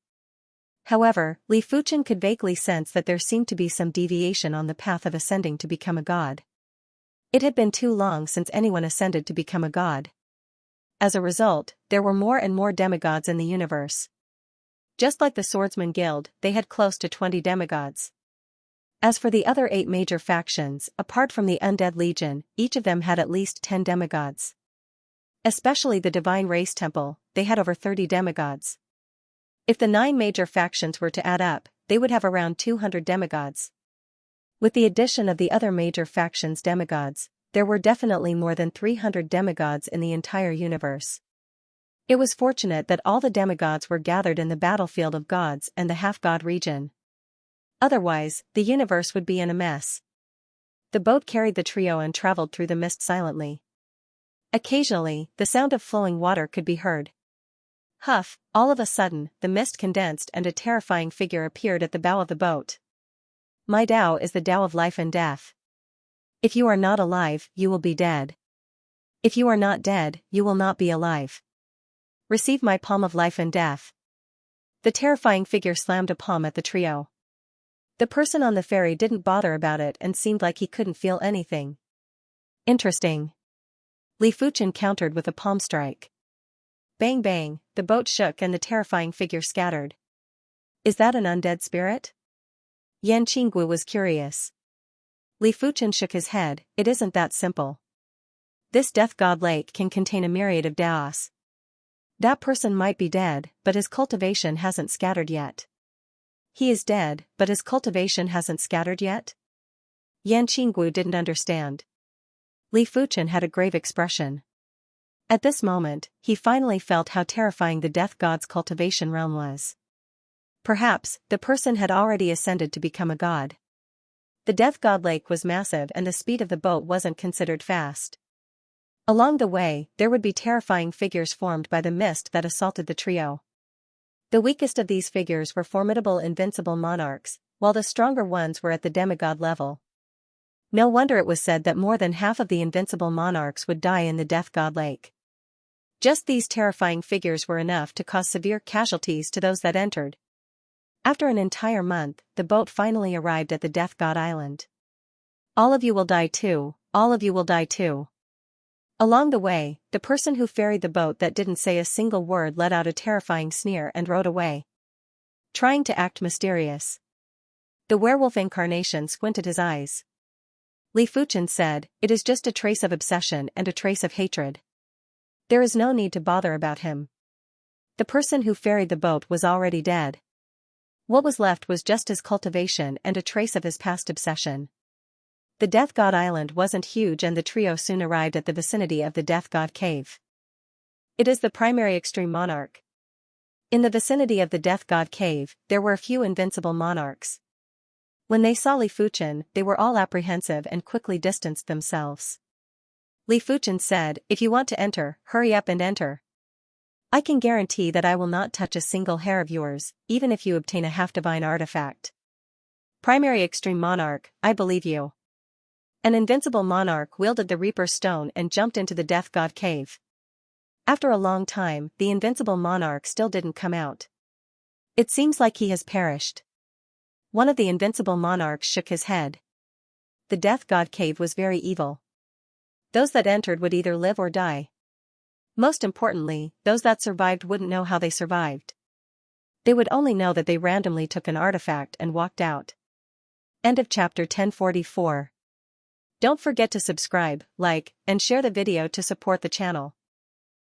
However, Li Fuchen could vaguely sense that there seemed to be some deviation on the path of ascending to become a god. It had been too long since anyone ascended to become a god. As a result, there were more and more demigods in the universe. Just like the Swordsman Guild, they had close to 20 demigods. As for the other 8 major factions, apart from the Undead Legion, each of them had at least 10 demigods. Especially the Divine Race Temple, they had over 30 demigods. If the 9 major factions were to add up, they would have around 200 demigods. With the addition of the other major factions' demigods, there were definitely more than 300 demigods in the entire universe. It was fortunate that all the demigods were gathered in the battlefield of gods and the half-god region. Otherwise, the universe would be in a mess. The boat carried the trio and traveled through the mist silently. Occasionally, the sound of flowing water could be heard. Huff, all of a sudden, the mist condensed and a terrifying figure appeared at the bow of the boat. My Tao is the Tao of life and death. If you are not alive, you will be dead. If you are not dead, you will not be alive. Receive my palm of life and death. The terrifying figure slammed a palm at the trio. The person on the ferry didn't bother about it and seemed like he couldn't feel anything. Interesting. Li Fuchen countered with a palm strike. Bang bang, the boat shook and the terrifying figure scattered. Is that an undead spirit? Yan Qinggu was curious. Li Fuchen shook his head, it isn't that simple. This death god lake can contain a myriad of Daos. That person might be dead, but his cultivation hasn't scattered yet. He is dead, but his cultivation hasn't scattered yet? Yan Qinggu didn't understand. Li Fuchen had a grave expression. At this moment, he finally felt how terrifying the death god's cultivation realm was. Perhaps, the person had already ascended to become a god. The death god lake was massive and the speed of the boat wasn't considered fast. Along the way, there would be terrifying figures formed by the mist that assaulted the trio. The weakest of these figures were formidable invincible monarchs, while the stronger ones were at the demigod level. No wonder it was said that more than half of the invincible monarchs would die in the death god lake. Just these terrifying figures were enough to cause severe casualties to those that entered. After an entire month, the boat finally arrived at the Death God Island. All of you will die too, all of you will die too. Along the way, the person who ferried the boat that didn't say a single word let out a terrifying sneer and rowed away. Trying to act mysterious. The werewolf incarnation squinted his eyes. Li Fuchen said, it is just a trace of obsession and a trace of hatred. There is no need to bother about him. The person who ferried the boat was already dead. What was left was just his cultivation and a trace of his past obsession. The Death God Island wasn't huge and the trio soon arrived at the vicinity of the Death God Cave. It is the primary extreme monarch. In the vicinity of the Death God Cave, there were a few invincible monarchs. When they saw Li Fuchen, they were all apprehensive and quickly distanced themselves. Li Fuchen said, if you want to enter, hurry up and enter. I can guarantee that I will not touch a single hair of yours, even if you obtain a half-divine artifact. Primary extreme monarch, I believe you. An invincible monarch wielded the Reaper's Stone and jumped into the Death God Cave. After a long time, the invincible monarch still didn't come out. It seems like he has perished. One of the invincible monarchs shook his head. The Death God Cave was very evil. Those that entered would either live or die. Most importantly, those that survived wouldn't know how they survived. They would only know that they randomly took an artifact and walked out. End of chapter 1044. Don't forget to subscribe, like, and share the video to support the channel.